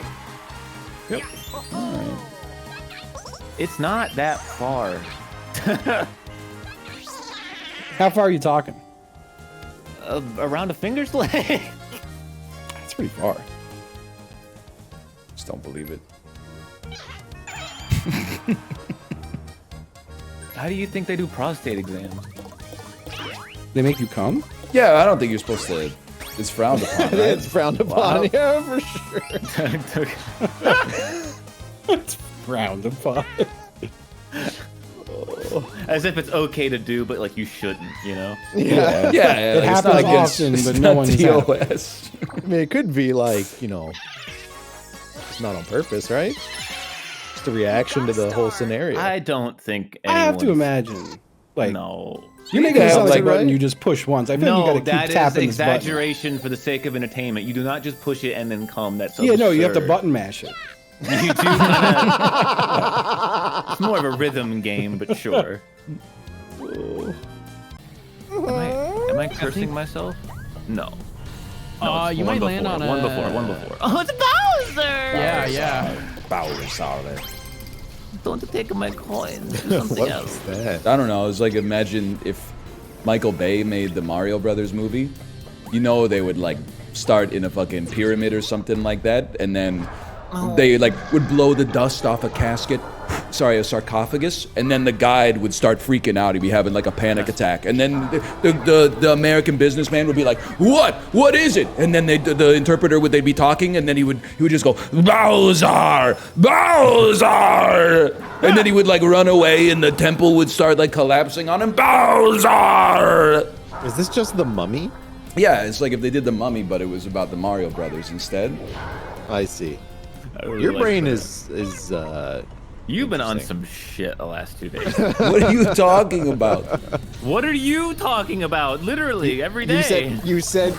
Yep. All right. It's not that far. How far are you talking? Around a finger's length. That's pretty far. Just don't believe it. How do you think they do prostate exams? They make you come? Yeah, I don't think you're supposed to. It's frowned upon, right? It's frowned upon, Wow. yeah, for sure. It's frowned upon. As if it's okay to do, but like you shouldn't, you know? Yeah. Yeah, It happens often, but no one's happy. TOS. I mean, it could be like, you know, it's not on purpose, right? Just a reaction to the whole scenario. I don't think I have to anyone's- imagine. Like, No. you make it Yeah, sound like a like- button you just push once. I feel No, like you gotta that keep is tapping this button. exaggeration for the sake of entertainment. You do not just push it and then come. That's Yeah, no, you have to absurd. button mash it. You do gotta- It's more of a rhythm game, but sure. Am I cursing myself? No. No, it's You one might land before, on one a- before, one before. Oh, it's Bowser! Yeah. Bowser. Don't take my coins. Do something else. that? I don't know. It's like imagine if Michael Bay made the Mario Brothers movie. You know they would like start in a fucking pyramid or something like that, and then they like would blow the dust off a casket. Sorry, a sarcophagus, and then the guide would start freaking out. He'd be having like a panic attack, and then the American businessman would be like, "What is it?" And then the interpreter they'd be talking, and then he would just go, "Bowser, Bowser," and then he would like run away, and the temple would start like collapsing on him. Bowser. Is this just the Mummy? Yeah, it's like if they did the Mummy, but it was about the Mario Brothers instead. I see. really Your like brain that. is You've been on some shit the last 2 days. What are you talking about? What are you talking about? Literally every day. You said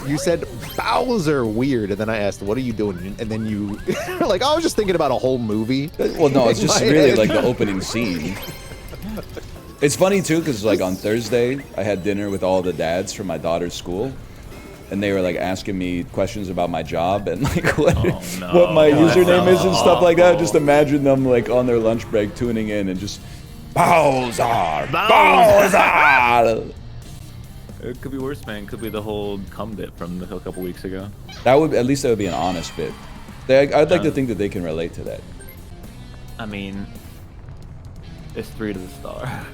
Bowser weird, and then I asked, "What are you doing?" And then you were like, "I was just thinking about a whole movie." Well, no, it's in just my really head. like the opening scene. It's funny too, because like on Thursday, I had dinner with all the dads from my daughter's school, and they were like asking me questions about my job and like what my username is and stuff like that. Just imagine them like on their lunch break tuning in and just Bowser, Bowser. It could be worse, man. Could be the whole cum bit from a couple weeks ago. That would at least that would be an honest bit. I'd like to think that they can relate to that. I mean, it's 3 to the star.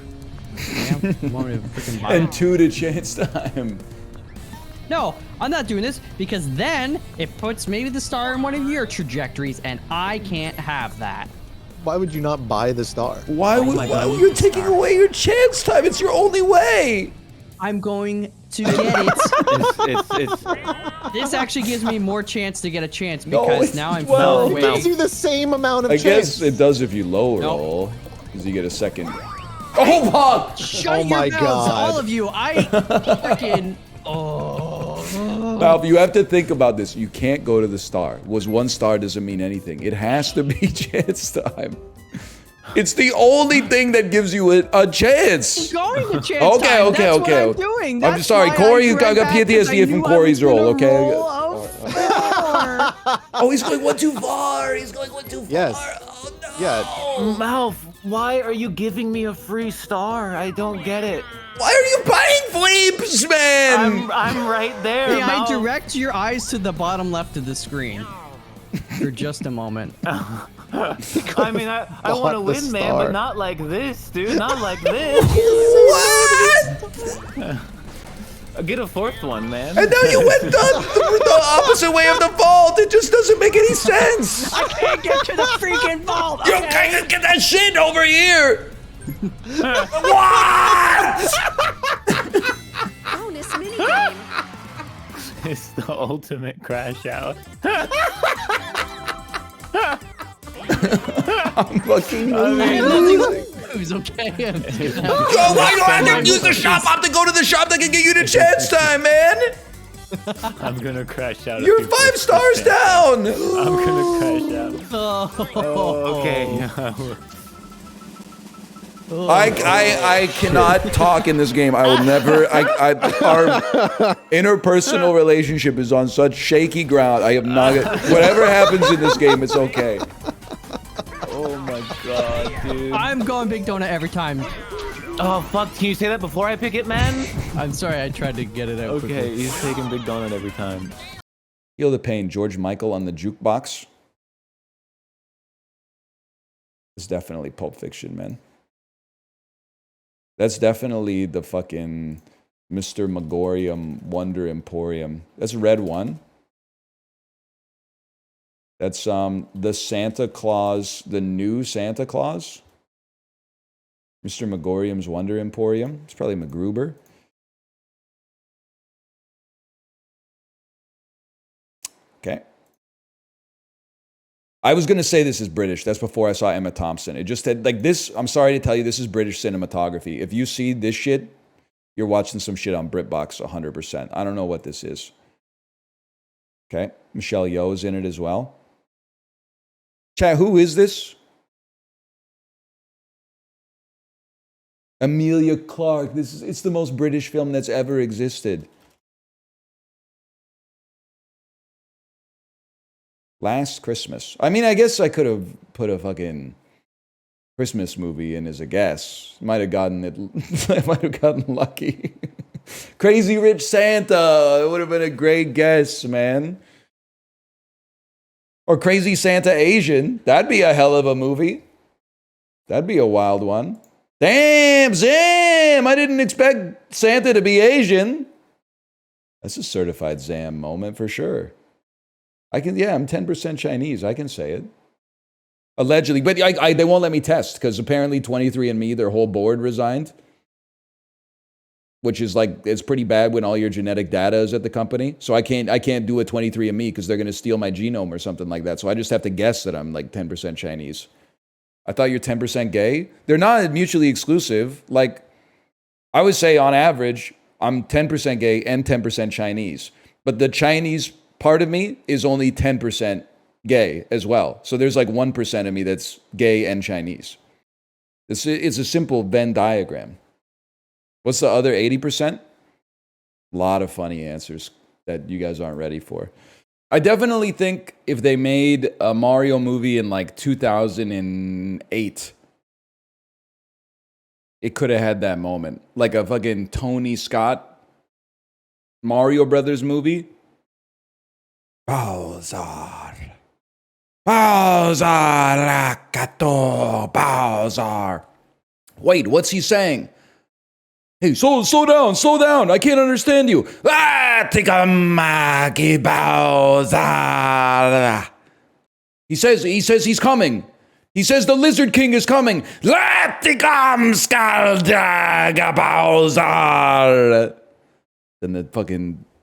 And 2 to chance time. No, I'm not doing this because then it puts maybe the star in one of your trajectories, and I can't have that. Why would you not buy the star? Why would you're taking away your chance time? It's your only way. I'm going to get it. This actually gives me more chance to get a chance because now I'm far It away. gives you the same amount of I chance. guess it does if you low roll, because you get a second. Oh fuck! Shut Oh your my mouths, God. all of you. I freaking. Oh. Now you have to think about this. You can't go to the star. Was 1 star doesn't mean anything. It has to be chance time. It's the only thing that gives you a chance. I'm going to chance Okay, time. okay, That's okay. What I'm doing. I'm That's sorry, why Corey. I You got read that, 'cause I PTSD from knew I Corey's was gonna roll. Okay. roll a 4. Oh, he's going 1 too far. He's going 1 too far. Yes. Oh no. Yeah. Mouth, why are you giving me a free star? I don't get it. Why are you buying fleeps, man? I'm right there. Hey, I Mouth. direct your eyes to the bottom left of the screen for just a moment. I mean, I Bought want to the win, man, star. but not like this, dude. Not like this. What? Get a 4th one, man. And now you went the opposite way of the vault. It just doesn't make any sense. I can't get to the freaking vault. You Okay? can't get that shit over here. Bonus minigame. It's the ultimate crash out. I'm fucking Who's okay? Why do I have to use the shop? I have to go to the shop that can get you the chance time, man. I'm gonna crash out. You're 5 stars down. I'm gonna crash out. Oh, okay. I cannot talk in this game. I will never. Our interpersonal relationship is on such shaky ground. I am not. Whatever happens in this game, it's okay. Oh my god, dude. I'm going Big Donut every time. Oh fuck! Can you say that before I pick it, man? I'm sorry, I tried to get it out. Okay, quickly. he's taking Big Donut every time. Feel the pain. George Michael on the jukebox. It's definitely Pulp Fiction, man. That's definitely the fucking Mr. Megorium Wonder Emporium. That's Red One. That's the Santa Claus, the new Santa Claus. Mr. Megorium's Wonder Emporium. It's probably MacGruber. Okay. I was going to say this is British. That's before I saw Emma Thompson. It just had, like this, I'm sorry to tell you, this is British cinematography. If you see this shit, you're watching some shit on BritBox 100%. I don't know what this is. Okay. Michelle Yeoh's in it as well. Chat, who is this? Amelia Clark. It's the most British film that's ever existed. Last Christmas. I mean, I guess I could have put a fucking Christmas movie in as a guess. Might have gotten it. I might have gotten lucky. Crazy Rich Santa. It would have been a great guess, man. Or Crazy Santa Asian. That'd be a hell of a movie. That'd be a wild one. Damn, Zam! I didn't expect Santa to be Asian. That's a certified Zam moment for sure. I'm 10% Chinese. I can say it. Allegedly. But they won't let me test because apparently 23andMe, their whole board resigned. Which is like, it's pretty bad when all your genetic data is at the company. So I can't do a 23andMe because they're going to steal my genome or something like that. So I just have to guess that I'm like 10% Chinese. I thought you're 10% gay. They're not mutually exclusive. Like, I would say on average, I'm 10% gay and 10% Chinese. But the Chinese part of me is only 10% gay as well. So there's like 1% of me that's gay and Chinese. It's a simple Venn diagram. What's the other 80%? A lot of funny answers that you guys aren't ready for. I definitely think if they made a Mario movie in like 2008, it could have had that moment. Like a fucking Tony Scott Mario Brothers movie. Bowser. Bowser. Rakato. Bowser. Wait, what's he saying? Hey, slow down. I can't understand you. He says he's coming. He says the Lizard King is coming. Then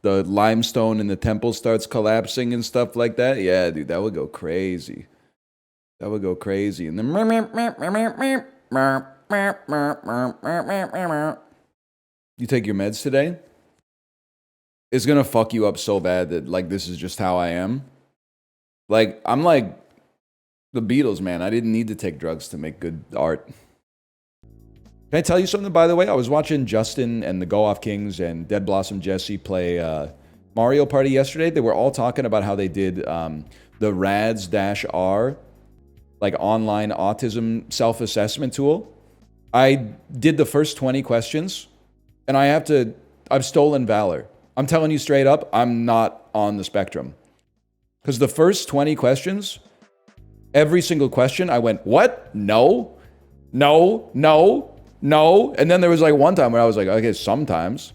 the limestone in the temple starts collapsing and stuff like that. Yeah, dude, that would go crazy. And then you take your meds today? It's gonna fuck you up so bad that like this is just how I am. Like I'm like the Beatles, man. I didn't need to take drugs to make good art. Can I tell you something, by the way? I was watching Justin and the Go Off Kings and Dead Blossom Jesse play Mario Party yesterday. They were all talking about how they did the RADS-R, like online autism self-assessment tool. I did the first 20 questions, and I've stolen valor. I'm telling you straight up, I'm not on the spectrum. Because the first 20 questions, every single question, I went, what? No. And then there was like one time where I was like, okay, sometimes.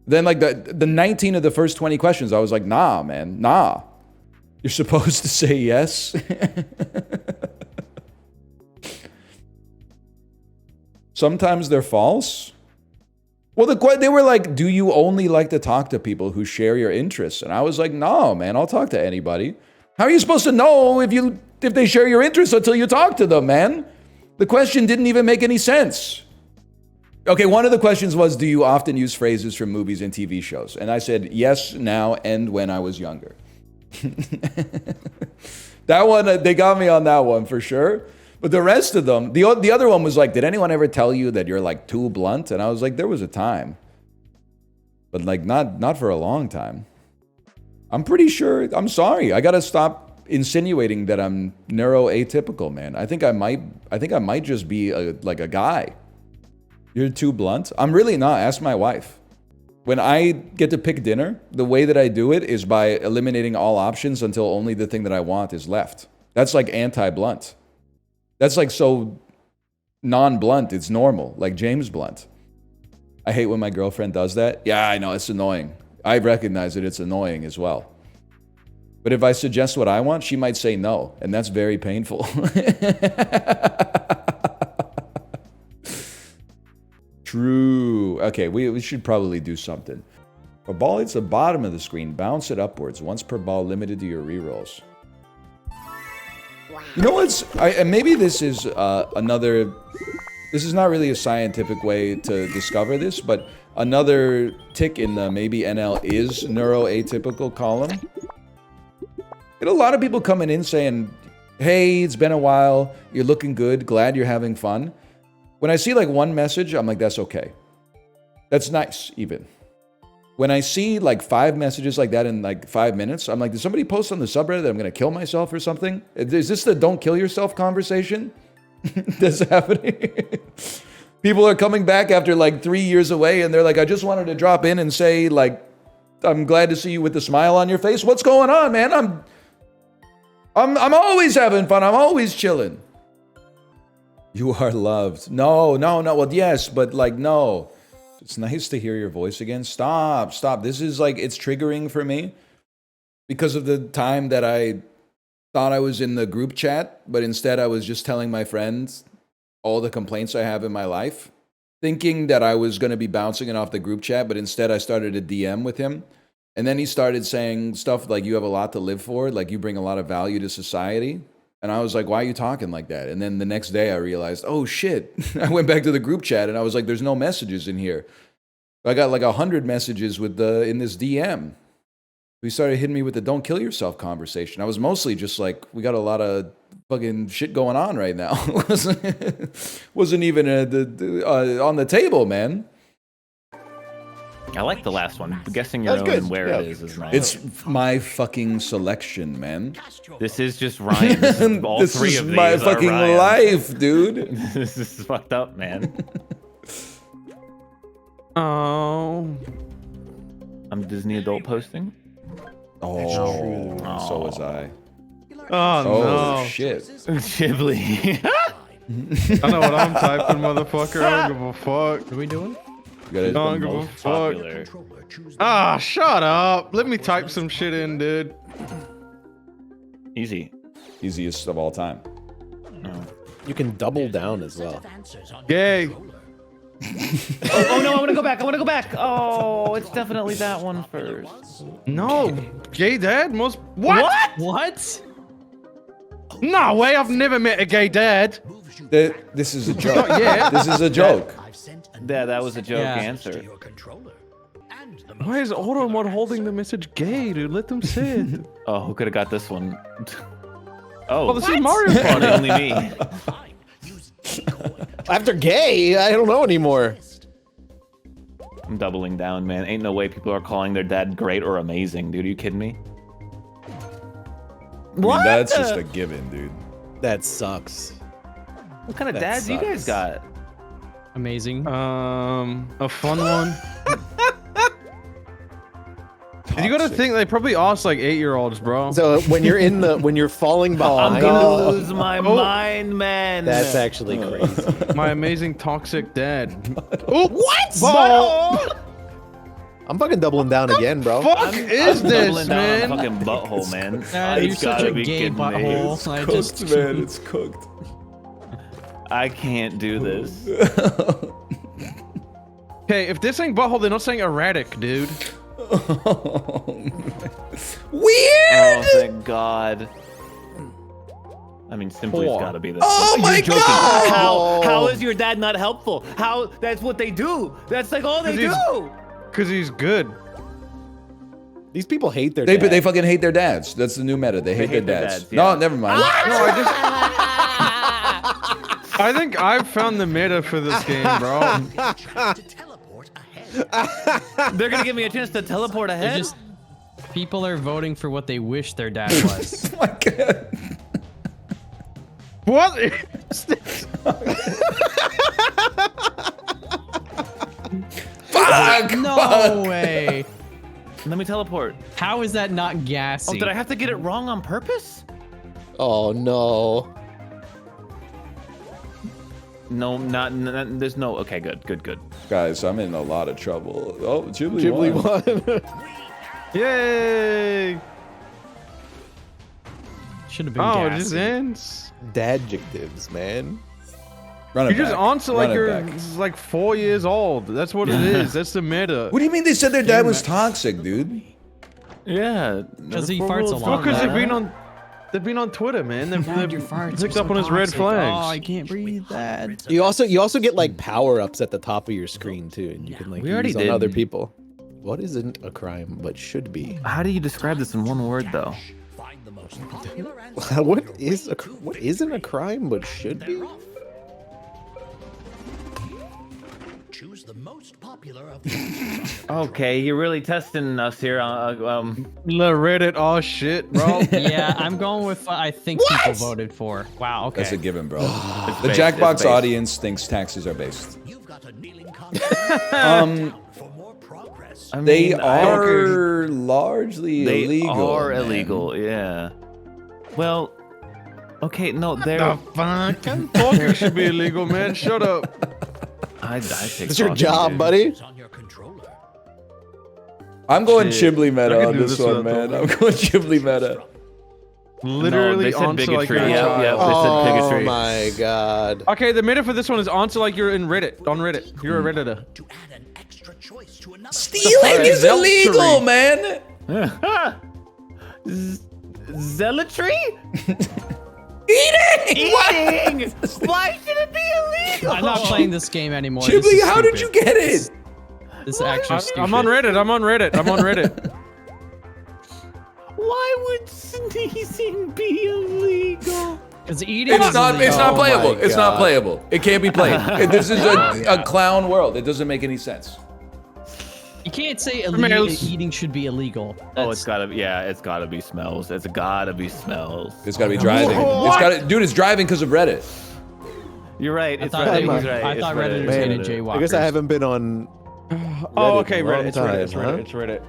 Then like the 19 of the first 20 questions, I was like, nah, man, nah. You're supposed to say yes. Sometimes they're false. Well, they were like, do you only like to talk to people who share your interests? And I was like, no, man, I'll talk to anybody. How are you supposed to know if they share your interests until you talk to them, man? The question didn't even make any sense. Okay, one of the questions was, do you often use phrases from movies and TV shows? And I said, yes, now, and when I was younger. That one, they got me on that one for sure. But the rest of them, the other one was like, did anyone ever tell you that you're like too blunt? And I was like, there was a time. But like, not for a long time. I'm pretty sure, I'm sorry. I gotta stop insinuating that I'm neuroatypical, man. I think I might just be like a guy. You're too blunt. I'm really not. Ask my wife. When I get to pick dinner, the way that I do it is by eliminating all options until only the thing that I want is left. That's like anti-blunt. That's like so non-blunt. It's normal, like James Blunt. I hate when my girlfriend does that. Yeah, I know, it's annoying. I recognize that it's annoying as well. But if I suggest what I want, she might say no, and that's very painful. True. Okay, we should probably do something. A ball hits the bottom of the screen, bounce it upwards. Once per ball, limited to your rerolls. You know what's... and maybe this is another... This is not really a scientific way to discover this, but another tick in the maybe NL is neuroatypical column. Get a lot of people coming in saying, hey, it's been a while, you're looking good, glad you're having fun. When I see like one message, I'm like, that's okay. That's nice, even. When I see like 5 messages like that in like 5 minutes, I'm like, did somebody post on the subreddit that I'm going to kill myself or something? Is this the don't kill yourself conversation that's happening? People are coming back after like 3 years away and they're like, I just wanted to drop in and say like, I'm glad to see you with a smile on your face. What's going on, man? I'm always having fun. I'm always chilling. You are loved. No. Well, yes, but like, no. It's nice to hear your voice again. Stop. This is like, it's triggering for me because of the time that I thought I was in the group chat, but instead I was just telling my friends all the complaints I have in my life, thinking that I was going to be bouncing it off the group chat, but instead I started a DM with him. And then he started saying stuff like, you have a lot to live for, like you bring a lot of value to society. And I was like, why are you talking like that? And then the next day I realized, oh shit. I went back to the group chat and I was like, there's no messages in here. I got like 100 messages in this DM. He started hitting me with the don't kill yourself conversation. I was mostly just like, we got a lot of fucking shit going on right now. wasn't even on the table, man. I like the last one. Guessing your own and where it is nice. It's my fucking selection, man. This is just Ryan. This is all this three is of these my are fucking Ryan. life, dude. This is fucked up, man. Oh. I'm Disney adult posting. Oh, so was I. Oh, no. Shit. Chiblee. I know what I'm typing, motherfucker. I don't give a fuck. What are we doing? You don't give a fuck. Ah, shut up. Let me type some shit in, dude. Easy. Easiest of all time. You can double down as well. Gay. Oh no, I want to go back. Oh, it's definitely that one first. No. Gay dad? What? No way, I've never met a gay dad. This is a joke. Not yet. This is a joke. Yeah, that was a joke answer. Why is Automod holding the message gay, dude? Let them sit. Oh, who could have got this one? Oh, this is Mario Party. Only me. After gay, I don't know anymore. I'm doubling down, man. Ain't no way people are calling their dad great or amazing, dude. Are you kidding me? I mean, that's just a given, dude. That sucks. What kind of dads you guys got? Amazing. A fun one. You gotta think they probably asked like 8-year-olds, bro. So when you're falling behind, I'm gonna lose my mind, man. That's actually crazy. My amazing toxic dad. Oh, what? I'm fucking doubling down again, bro. Fuck is this, man? Fucking butthole, man. You're such a gay butthole. It's cooked, man. It's cooked. I can't do this. Okay, if this ain't butthole, they're not saying erratic, dude. Weird! Oh, thank God. I mean, Simply's gotta be this. Oh my God! How is your dad not helpful? How? That's what they do. That's like all they do. Because he's good. These people hate their They dads. fucking hate their dads. That's the new meta. They hate their dads. yeah. No, never mind. No, I think I've found the meta for this game, bro. They're gonna give me a chance to teleport ahead. People are voting for what they wish their dad was. Oh my God. What? Fuck! No way. Let me teleport. How is that not gassy? Oh, did I have to get it wrong on purpose? Oh no. No, there's no. Okay, good. Guys, I'm in a lot of trouble. Oh, Chiblee won. Yay! Should have been Oh, it gassy. just ends. Dadjectives, man. Run it You just back. answer Run like it you're back. like 4 years old. That's what it is. That's the meta. What do you mean they said their dad was toxic, dude? Yeah. Because he farts a lot. Because they've been on Twitter, man. They've picked up on his red flags. Oh, I can't breathe that. You also get like power-ups at the top of your screen too, and you can like We already use on did. other people. What isn't a crime but should be? How do you describe this in one word, though? What isn't a crime but should be? Choose the most popular of Okay, you're really testing us here. Reddit, oh shit, bro. Yeah, I'm going with I think people voted for. Wow, okay. That's a given, bro. It's The based, Jackbox it's based. audience thinks taxes are based. You've got a kneeling for more progress. I They mean, I are largely They illegal. are man. illegal, yeah. Well, okay, no, they're. The fucking talking should be illegal, man. Shut up. I take It's your talking, job, dude. buddy. I'm going Shit. Chiblee I meta can on do this this one, without man. I'm going Chiblee meta. Literally they said answer like bigotry. you're a Yeah, child. yeah, they said Oh bigotry. my god. Okay, the meta for this one is answer like you're in Reddit. On Reddit. You're a Redditor. Stealing is illegal, man. Zealotry? Eating! Why should it be illegal? I'm not playing this game anymore. Chiblee, This is how did you stupid. get it? This is actually stupid. I'm on Reddit. I'm on Reddit. Why would sneezing be illegal? Because eating It's is not. It's illegal. not Oh playable. my It's not God. playable. It can't be played. This is a clown world. It doesn't make any sense. You can't say illegal, Smells. eating should be illegal. Oh, it's gotta be. Yeah, it's gotta be smells. It's gotta be smells. It's got to be driving. It's got to, dude. It's driving because of Reddit. You're right. I It's thought, Reddit. they- He's right. I it's thought Reddit. Reddit was Man, gonna jaywalk. I guess I haven't been on. Oh, Reddit okay, in a long Reddit. It's Reddit. It's time, Reddit. huh? It's Reddit.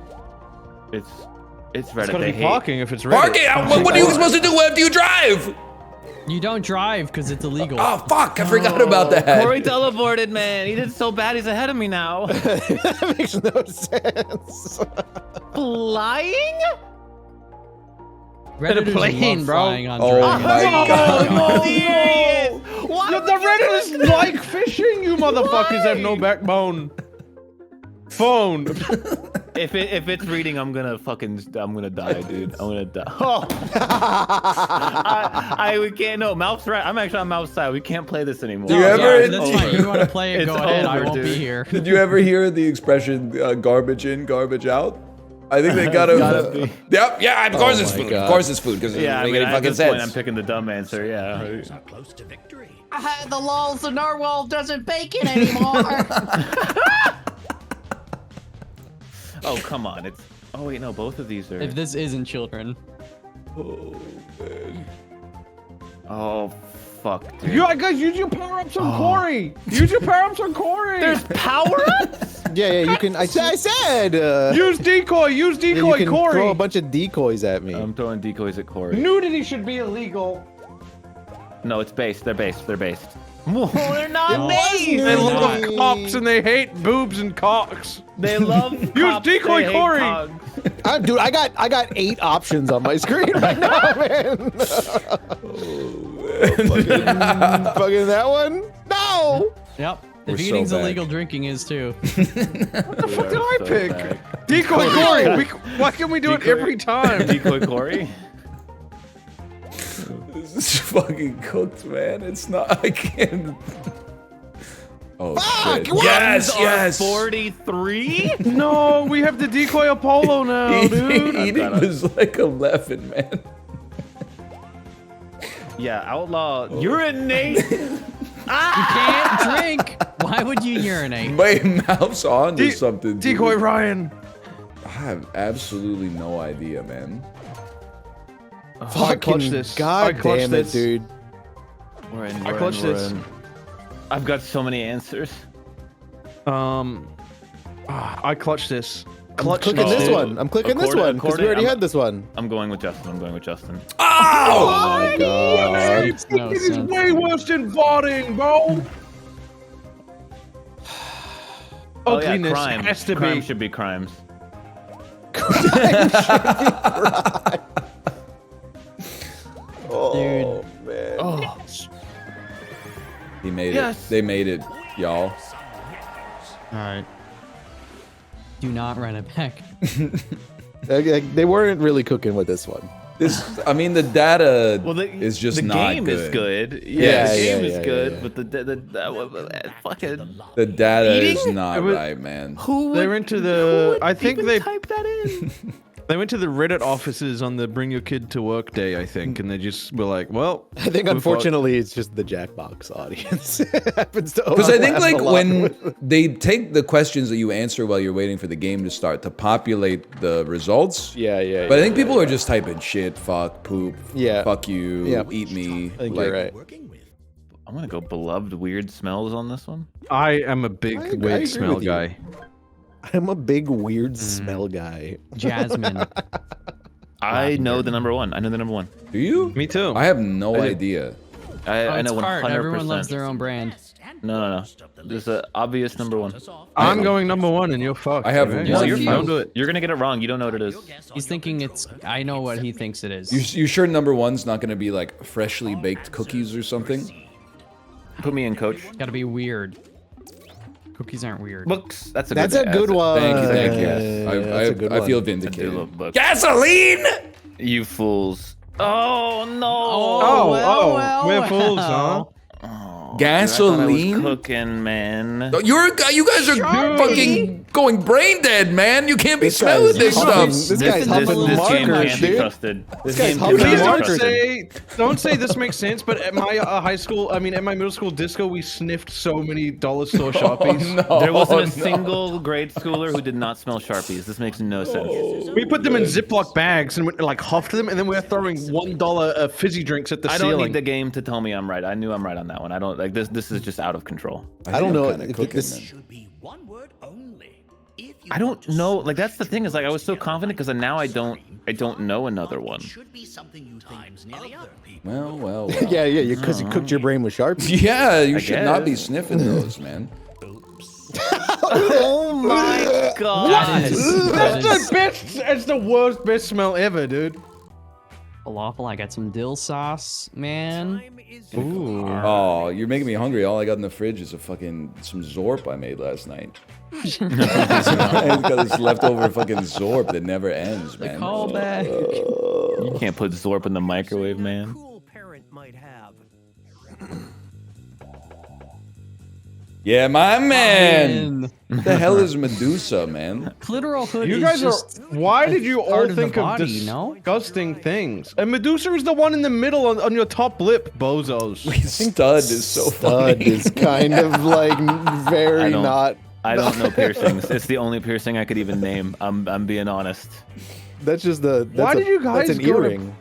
It's Reddit. It's gotta They be hate. parking if it's Reddit. Parking. What are you supposed to do after you drive? You don't drive because it's illegal. Oh fuck! I forgot about that. Corey teleported, man. He did so bad. He's ahead of me now. That makes no sense. Flying? Redditors plane, love bro. flying on Oh drones. my god. Why The Reddit is like fishing. You motherfuckers have no backbone. Phone. If it's reading, I'm gonna die, dude. I'm gonna die. Oh. We can't. No, Mouth's right. I'm actually on Mouth's side. We can't play this anymore. Do you Yeah, ever? that's fine. You want to play it? It's Go ahead. I over, won't be dude. here. Did you ever hear the expression "garbage in, garbage out"? I think they gotta. be. Yep. Yeah. Of course Oh it's my food. God. Of course it's food because Yeah, I it mean, doesn't make at any this fucking point, I'm sense. picking the dumb answer. Yeah. Close to victory. The lols, the narwhal doesn't bacon anymore. Oh come on. It's. Oh wait, no. Both of these are. If this isn't children, Oh fuck, dude. You guys use your power ups on Corey. Use your power ups on Corey. There's power-ups? Yeah, you can. I said. Use decoy. Use yeah, decoy, you can Corey. throw a bunch of decoys at me. I'm throwing decoys at Corey. Nudity should be illegal. No, it's based. They're based. They're based. Well, they're not based. They love cops and they hate boobs and cocks. They love Use cops, decoy they hate Corey. cogs. Dude, I got 8 options on my screen right now, man. Fucking that one? No! Yep. We're If so eating's back. illegal, drinking is too. What the fuck did I pick? Decoy Corey. Why can't we do it every time? Decoy Corey. This is fucking cooked, man. It's not. I can't. Oh shit! Yes. 43. No, we have to decoy Apollo now, dude. Eating was like 11, man. Yeah, outlaw. Urinate. You can't drink. Why would you urinate? My mouth's on to something. Dude. Decoy Ryan. I have absolutely no idea, man. I clutched this. God I clutched damn it, this. dude. I clutched this. I've got so many answers. I clutched this. I'm clicking this one. I'm clicking this one because we already had this one. I'm going with Justin. I'm going with Justin. Oh my god! Makes no It is sense. way worse than voting, bro. Oh yeah, Ugliness crime. has to Crime be. should be crimes. Oh man! Oh. He made Yes. it. They made it, y'all. Alright. Do not run it back. They weren't really cooking with this one. This, I mean, the data Well, is just the not game good. is good. Yeah, the game yeah, is yeah, good, yeah. but the fucking The data is Eating? not It was- right, man. They went to the. I think they type that in. They went to the Reddit offices on the Bring Your Kid to Work day, I think, and they just were like, "Well, I think we unfortunately it's just the Jackbox audience. It happens to Because I think overlap like a lot when with- they take the questions that you answer while you're waiting for the game to start to populate the results. Yeah. But I think people are just typing shit, fuck, poop, fuck you, Yeah. eat me. I think like, you're right. I'm gonna go beloved weird smells on this one. I am a big I agree weird smell with you. guy. I'm a big weird smell guy. Jasmine. I know the number one. I know the number one. Do you? Me too. I have no I do. idea. I It's know 100%. Cart. Everyone loves their own brand. No. There's an obvious number one. I'm going number one, and you're fucked. I have okay? one. You're, Don't do it. you're gonna get it wrong. You don't know what it is. He's thinking it's. I know what he thinks it is. You sure number one's not going to be like freshly baked cookies or something? Put me in, coach. Gotta be weird. Cookies aren't weird. Books. That's a That's good a good one. Thank you. That's a good I one. feel I do vindicated. love books. Gasoline! You fools. Oh no. Oh, we're fools, huh? Gasoline? Cooking, man. You guys are fucking going brain dead, man. You can't be This guy's smelling this huffing- stuff. This guy's huffing This game markers, can't be dude. trusted. This This guy's game huffing cannot Please be don't trusted. say this makes sense, but at my at my middle school disco, we sniffed so many dollar store Oh, Sharpies. There wasn't a single grade schooler who did not smell Sharpies. This makes no sense. We put them in Ziploc bags and like huffed them, and then we were throwing $1 fizzy drinks at the I ceiling. don't need the game to tell me I'm right. I knew I'm right on that one. I don't like this. This is just out of control. I don't know Kinda if cooking, this. man. Should be one word only. If you I don't know. Like that's the thing is like I was so confident because now I don't know another one. should be something you times nearly other people. Well. Yeah, because you cooked your brain with Sharpies. Yeah, you should not be guess. sniffing those, man. Oh my God. That's the best. It's the worst best smell ever, dude. Falafel. I got some dill sauce, man. Ooh. Oh, you're making me hungry. All I got in the fridge is some Zorp I made last night. I got this leftover fucking Zorp that never ends, man. Callback. You can't put Zorp in the microwave, man. Cool parent might have. Yeah, my man. What the hell is Medusa, man? Clitoral hood You is guys are. just Why did you all part of the think body, of no? disgusting things? And Medusa is the one in the middle on your top lip, bozos. Stud is so Stud funny. is kind of like very don't- not. I don't know piercings. It's the only piercing I could even name. I'm being honest. That's just the. That's Why a- did you guys That's an go to- earring.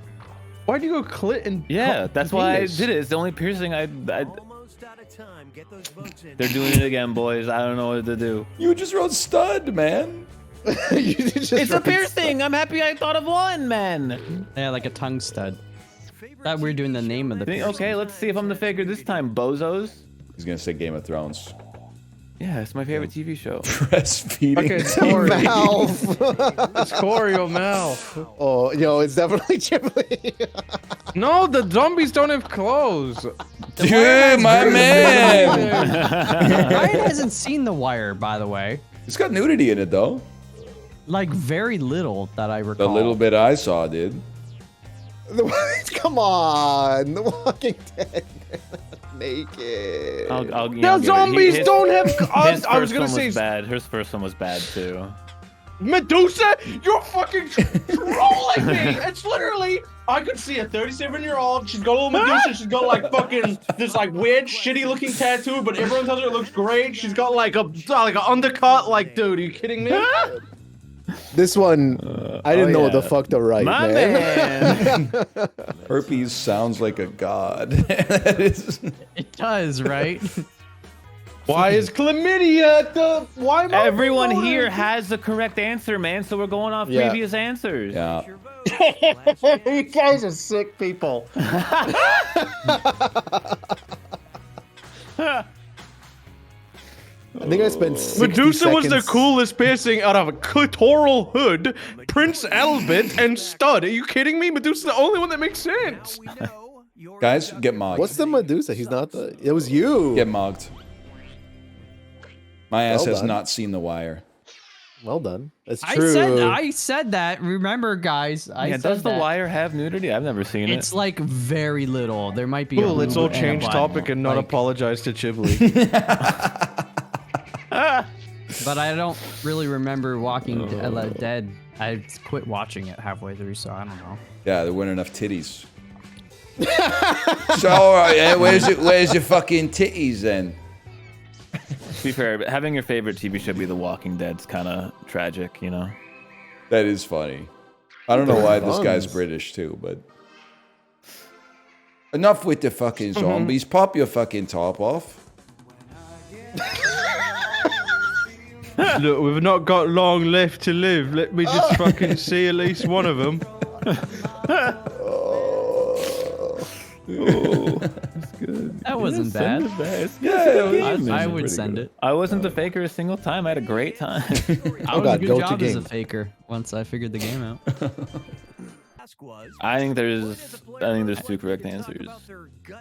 Why do you go clit and? Yeah, that's why I penis? did it. It's the only piercing I Almost out of time. Get those votes in. They're doing it again, boys. I don't know what to do. You just wrote stud, man. You just It's a wrote piercing. I'm happy I thought of one, man. yeah, like a tongue stud. Thought we were doing the name of the. Okay, let's see if I'm the faker this time, bozos. He's gonna say Game of Thrones. Yeah, it's my favorite TV show. Breastfeeding. Okay, it's Corey. Mouth. It's Corey or mouth. Oh, yo, it's definitely Chiblee. No, the zombies don't have clothes. Dude, my man. Ryan hasn't seen The Wire, by the way. It's got nudity in it though. Like very little that I recall. The little bit I saw did. Come on, The Walking Dead. Naked. The zombies don't have. I was gonna say bad. His first one was bad too. Medusa, you're fucking trolling me. It's literally, I could see a 37-year-old. She's got a little Medusa. She's got like fucking this like weird, shitty-looking tattoo, but everyone tells her it looks great. She's got like an undercut. Like, dude, are you kidding me? This one, I didn't know what the fuck to write, My man. Herpes sounds like a god. It does, right? Why is chlamydia the? Why? Am I Everyone wrong? here has the correct answer, man. So we're going off Yeah. previous answers. Yeah. You guys are sick people. I think I spent 60 Medusa was the seconds- coolest piercing out of a clitoral hood, Prince Albert, and stud. Are you kidding me? Medusa's the only one that makes sense. Guys, get mogged. What's the Medusa? He's not the. It was you. Get mogged. My ass Well has done. not seen The Wire. Well done. That's true. I said that. Remember, guys. I Yeah, said does The that. Wire have nudity? I've never seen it. It's like very little. There might be. Cool, a let's all boob and a change butt. topic and not Like, apologize to Chiblee. But I don't really remember Walking Dead. I quit watching it halfway through, so I don't know. Yeah, there weren't enough titties. So, where's your fucking titties then? To be fair, but having your favorite TV show be The Walking Dead's kind of tragic, you know? That is funny. I don't know why this guy's Buns. British too, but enough with the fucking zombies. Pop your fucking top off. Look, we've not got long left to live. Let me just fucking see at least one of them. That's good. That wasn't Send bad. it back. I would send it. I wasn't the faker a single time. I had a great time. I was a God, good go to job as a game. faker once I figured the game out. I think there's two correct answers.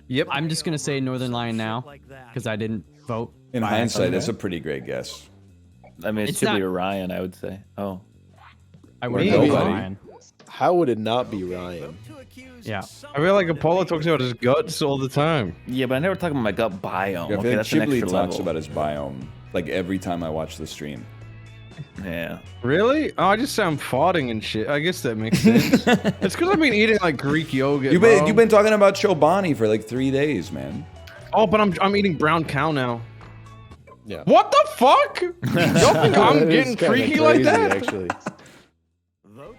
Yep. I'm just gonna say Northernlion now because I didn't vote. In by hindsight, accident. that's a pretty great guess. I mean, it's It's Chiblee not- or Ryan, I would say. Oh. I would Maybe. vote Ryan. How would it not be Ryan? Yeah. I feel like Apollo talks about his guts all the time. Yeah, but I never talk about my gut biome. Yeah, I Okay, feel like that's an Chiblee extra talks level. about his biome like every time I watch the stream. Yeah. Really? Oh, I just sound farting and shit. I guess that makes sense. It's because I've been eating like Greek yogurt. You've bro. been talking about Chobani for like 3 days, man. Oh, but I'm eating brown cow now. Yeah. What the fuck? Y'all think I'm That is getting kinda freaky like crazy, that? Actually.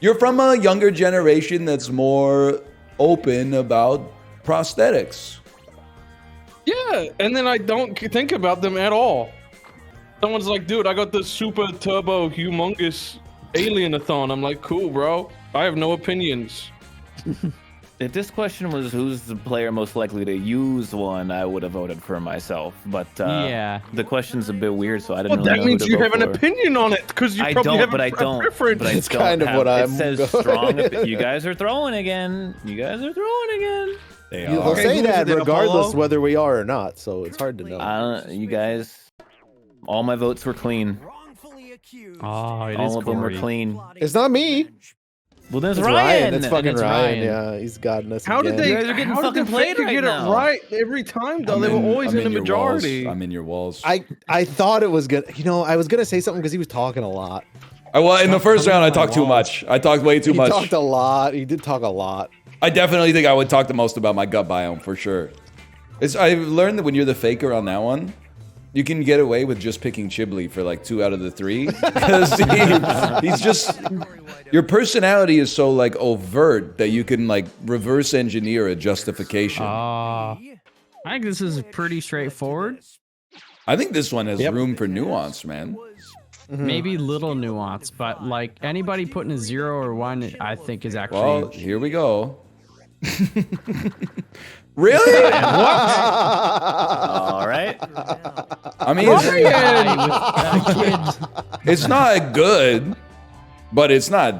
You're from a younger generation that's more open about prosthetics. Yeah, and then I don't think about them at all. Someone's like, dude, I got this super turbo humongous alien-a-thon. I'm like, cool, bro. I have no opinions. If this question was who's the player most likely to use one, I would have voted for myself. But Yeah. the question's a bit weird, so I didn't Well, really that know means who to you vote have an for. opinion on it because you I probably don't, have but a I don't. preference. But I It's don't kind of have- what it I'm says going- strong. You guys are throwing again. You guys are throwing again. They They'll are. say who is that it, regardless Apollo? whether we are or not, so it's hard to know. You guys, all my votes were clean. Oh, it is All of them were Corey. clean. It's not me. Well, there's It's Ryan. It's fucking it's Ryan. Ryan. Yeah, he's gotten us. How did again. they? You guys are getting how did fucking the played faker right get now. it right every time? Though I'm they were always I'm in the your majority. Walls. I'm in your walls. I thought it was good. You know, I was gonna say something because he was talking a lot. Well, in the first round, I talked too much. I talked way too He much. talked a lot. He did talk a lot. I definitely think I would talk the most about my gut biome for sure. I've learned that when you're the faker on that one, you can get away with just picking Chiblee for like 2 out of the 3 because he's just your personality is so like overt that you can like reverse engineer a justification. I think this is pretty straightforward. I think this one has room for nuance, man. Maybe little nuance, but like anybody putting a 0 or 1, I think is actually. Well, here we go. Really? All right. I mean, it's not good, but it's not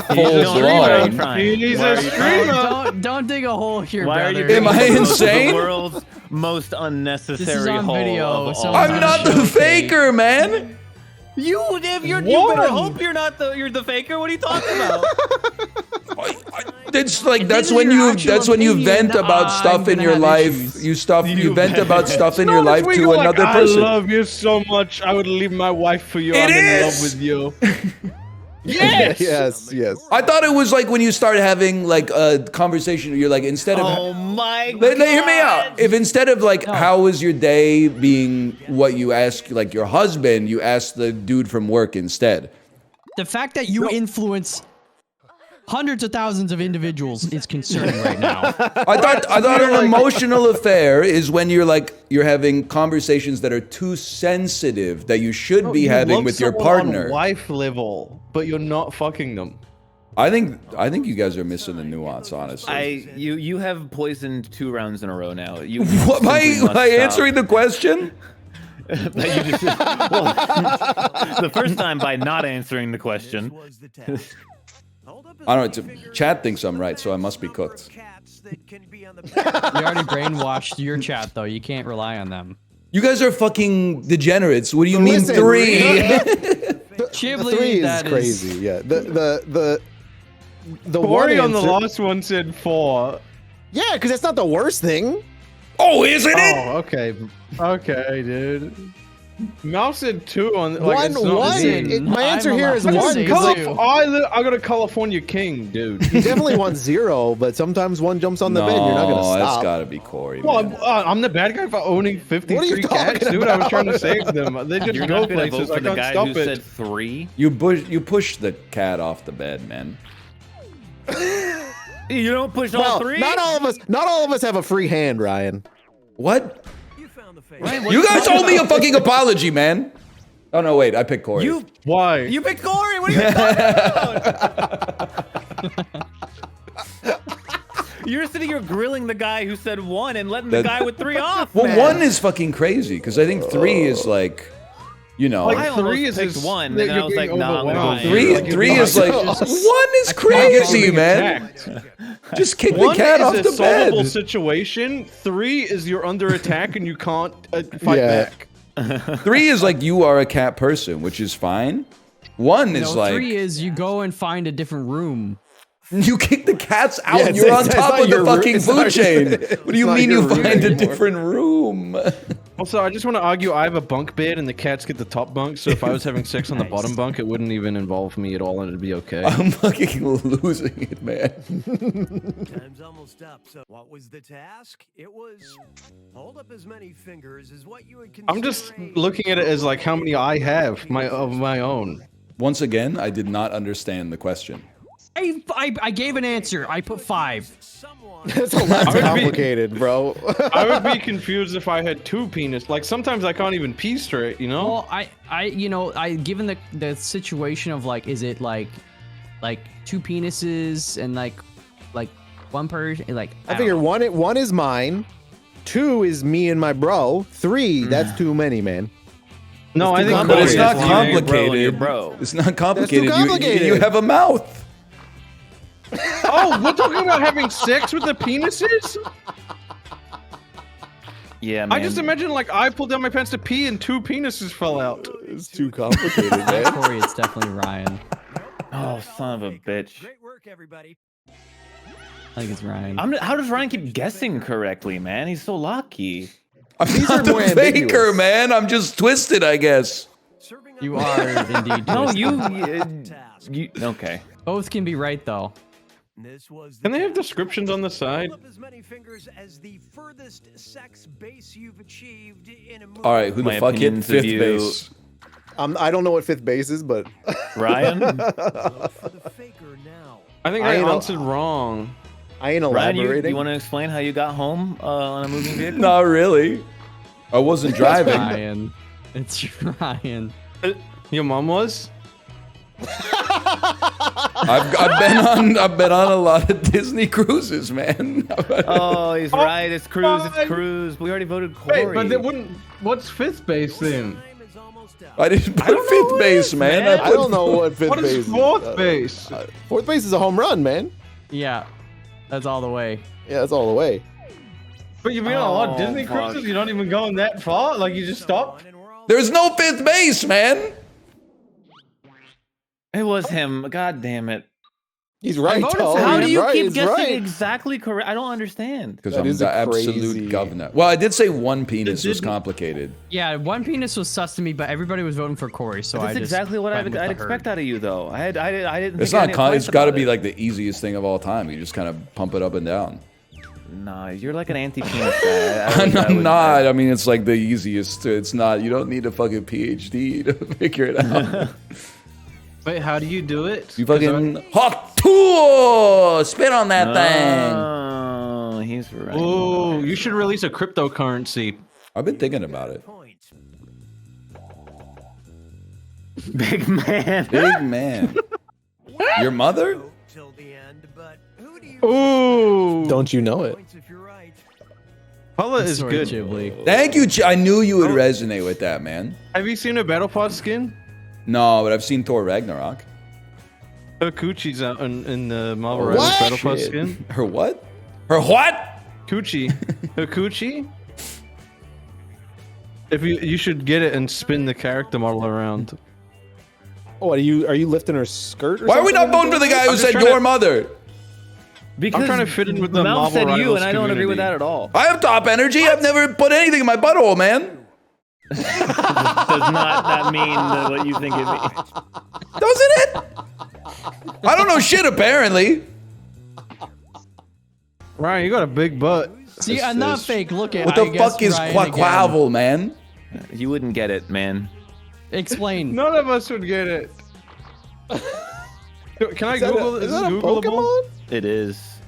full blown. He's a streamer. Don't dig a hole here, Why brother. are you Am I insane? The world's most unnecessary This is on hole video, of so all I'm time. not the faker, man. You better hope you're not you're the faker. What are you talking about? It's like that's is when your you actual vent opinion, about stuff I'm in gonna your have life. issues. You vent about stuff in your No, life it's to where you go another like, person. I love you so much. I would leave my wife for you. It I'm in is! love with you. Yes. yes. I thought it was like when you start having like a conversation, you're like, instead of Oh my god. hear me out. If instead of like, how was your day being what you ask like your husband, you ask the dude from work instead. The fact that you influence hundreds of thousands of individuals is concerning right now. I thought an emotional affair is when you're having conversations that are too sensitive that you should be having with your partner. On wife level, but you're not fucking them. I think you guys are missing the nuance, honestly. You have poisoned 2 rounds in a row now. You What, by answering the question? The first time by not answering the question. I don't know. Chat thinks I'm right, so I must be cooked. You already brainwashed your chat, though. You can't rely on them. You guys are fucking degenerates. What do you mean 3? Chiblee, 3 is that crazy. Yeah. The Corey one on the answer- last one said 4. Yeah, because that's not the worst thing. Oh, isn't it? Oh, okay. Okay, dude. Mouse said 2 on like, it's not one. easy. My answer I'm here allowed is to 1. say 'cause, like, two. I got a California king, dude. you definitely want 0, but sometimes 1 jumps on the bed. You're not gonna No, that's stop. gotta be Corey. Well, man. I'm the bad guy for owning 53 cats, dude. I was trying to save them. They just You're go not gonna places. vote I for the can't guy stop who it. said 3. You push the cat off the bed, man. You don't push all Well, 3. not all of us have a free hand, Ryan. What? Ryan, You guys owe me a fucking apology, man. Oh no, wait, I picked Corey. Why? You picked Corey. What are you talking about? You're sitting here grilling the guy who said 1 and letting the guy with 3 off. Well, man. 1 is fucking crazy because I think 3 is like, you know, Like, I almost 3 is picked just 1, that and I you're was like, being nah, I'm gonna go overwhelmed. 3 is like 1 is crazy, man. Just kick the 1 cat is off a the solvable bed. situation. 3 is you're under attack and you can't fight Yeah. back. 3 is like you are a cat person, which is fine. 1 is No, like 3 is you go and find a different room. you kick the cats out. Yeah, You're on it's top not of the your room. fucking It's food not- chain. What do you not mean your you room find a anymore. different room? Also, I just want to argue I have a bunk bed and the cats get the top bunk, so if I was having sex on the bottom bunk, it wouldn't even involve me at all and it'd be okay. I'm fucking losing it, man. Time's almost up. So what was the task? It was hold up as many fingers as what you would consider. I'm just looking at it as like how many I have of my own. Once again, I did not understand the question. I gave an answer. I put 5. That's a lot complicated, bro. I would be confused if I had 2 penis. Like sometimes I can't even pee straight, you know? Well, given the situation of like, is it like 2 penises and like 1 person? Like I figure one is mine, 2 is me and my bro, 3 that's too many, man. No, I think But it's not Bro, complicated. bro. It's not complicated. complicated. You have a mouth. Oh, we're talking about having sex with the penises? Yeah, man. I just imagine like I pulled down my pants to pee and 2 penises fell out. It's too complicated, That's man. Corey, it's definitely Ryan. Oh, son of a bitch. Great work, everybody. I think it's Ryan. How does Ryan keep guessing correctly, man? He's so lucky. I'm These not are the more faker, ambiguous. man. I'm just twisted, I guess. You are indeed. No, twisted. you okay. Both can be right though. This was Can they have descriptions on the side? hold up as many fingers as the furthest sex base you've achieved in a movie. All right, who My the fuck hit opinions of 5th you- base? I don't know what 5th base is, but Ryan? For the faker now. I think I I ain't answered wrong. I ain't Ryan, elaborating. you want to explain how you got home on a moving vehicle? Not really. I wasn't driving. Ryan. It's Ryan. Your mom was? I've been on a lot of Disney cruises, man. Oh, he's right. It's Cruise. It's Cruise. We already voted Corey. Wait, but they wouldn't. What's fifth base then? I didn't put fifth base, man. I don't know what fifth What base is fourth base? Fourth base is a home run, man. Yeah, that's all the way. Yeah, that's all the way. But you've been on a lot of Disney cruises. You're not even going that far. Like you just stop. There's no fifth base, man. It was him. God damn it. He's right, Tom. How do He's you right, keep he's guessing right. exactly correct? I don't understand. Because That I'm is the a absolute crazy- governor. Well, I did say one penis was complicated. Yeah, one penis was sus to me, but everybody was voting for Corey, so That's I just exactly what went I'd with the expect herd. out of you, though. I didn't. It's think not. any It's advice got to about be it. like the easiest thing of all time. You just kind of pump it up and down. Nah, you're like an anti-penis guy. I'm not. I mean, it's like the easiest. It's not. You don't need a fucking PhD to figure it out. Wait, how do you do it? You fucking hot tool. Spit on that thing. Oh, he's right. Oh, you should release a cryptocurrency. I've been thinking about it. Big man. Big man. Your mother? Ooh. Don't you know it? Paula is Sorry, good. Chiblee. Thank you. I knew you would resonate with that, man. Have you seen a Battle Pod skin? No, but I've seen Thor Ragnarok. Her coochie's out in the Marvel Rivals What? Battle Pod Shit. skin. Her what? Her what? Coochie. Her coochie. If you should get it and spin the character model around. Oh, are you lifting her skirt? Or Why are we not something? voting for the guy who I'm just said trying your to- mother? Because I'm trying to fit in with the Mel Marvel said you, Rivals and I don't agree with community. that at all. I have top energy. I've never put anything in my butthole, man. Does not mean what you think it means. Doesn't it? I don't know shit, apparently. Ryan, you got a big butt. See, I'm not fake. Look at What the fuck is quaquavel, man? You wouldn't get it, man. Explain. None of us would get it. Can I Google Is this? that a Googleable? Pokemon? It is.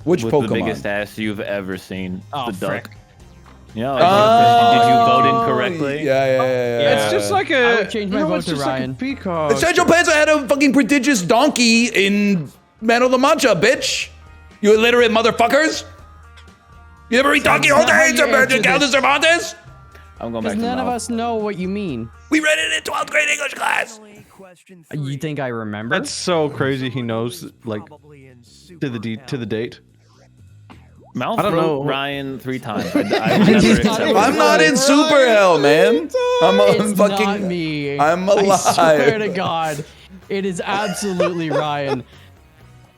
Which with Pokemon? the biggest ass you've ever seen. Oh, the duck. frick. Yeah. Did you vote incorrectly? Yeah. It's just like I a. would change my no, vote it's to just like a Ryan. peacock. Essential Pants, I had a fucking prodigious donkey in Man of La Mancha, bitch. You illiterate motherfuckers. You never eat donkey all not how day, you answer Caldas this. Cervantes? I'm going back Because to none of Mel. us know what you mean. We read it in 12th grade English class. You think I remember? That's so crazy. He knows like to the date. Mouth I don't wrote know. Ryan 3 times. I never accept I'm not in super hell, man. I'm It's fucking. not me. I'm I swear to alive. God, it is absolutely Ryan.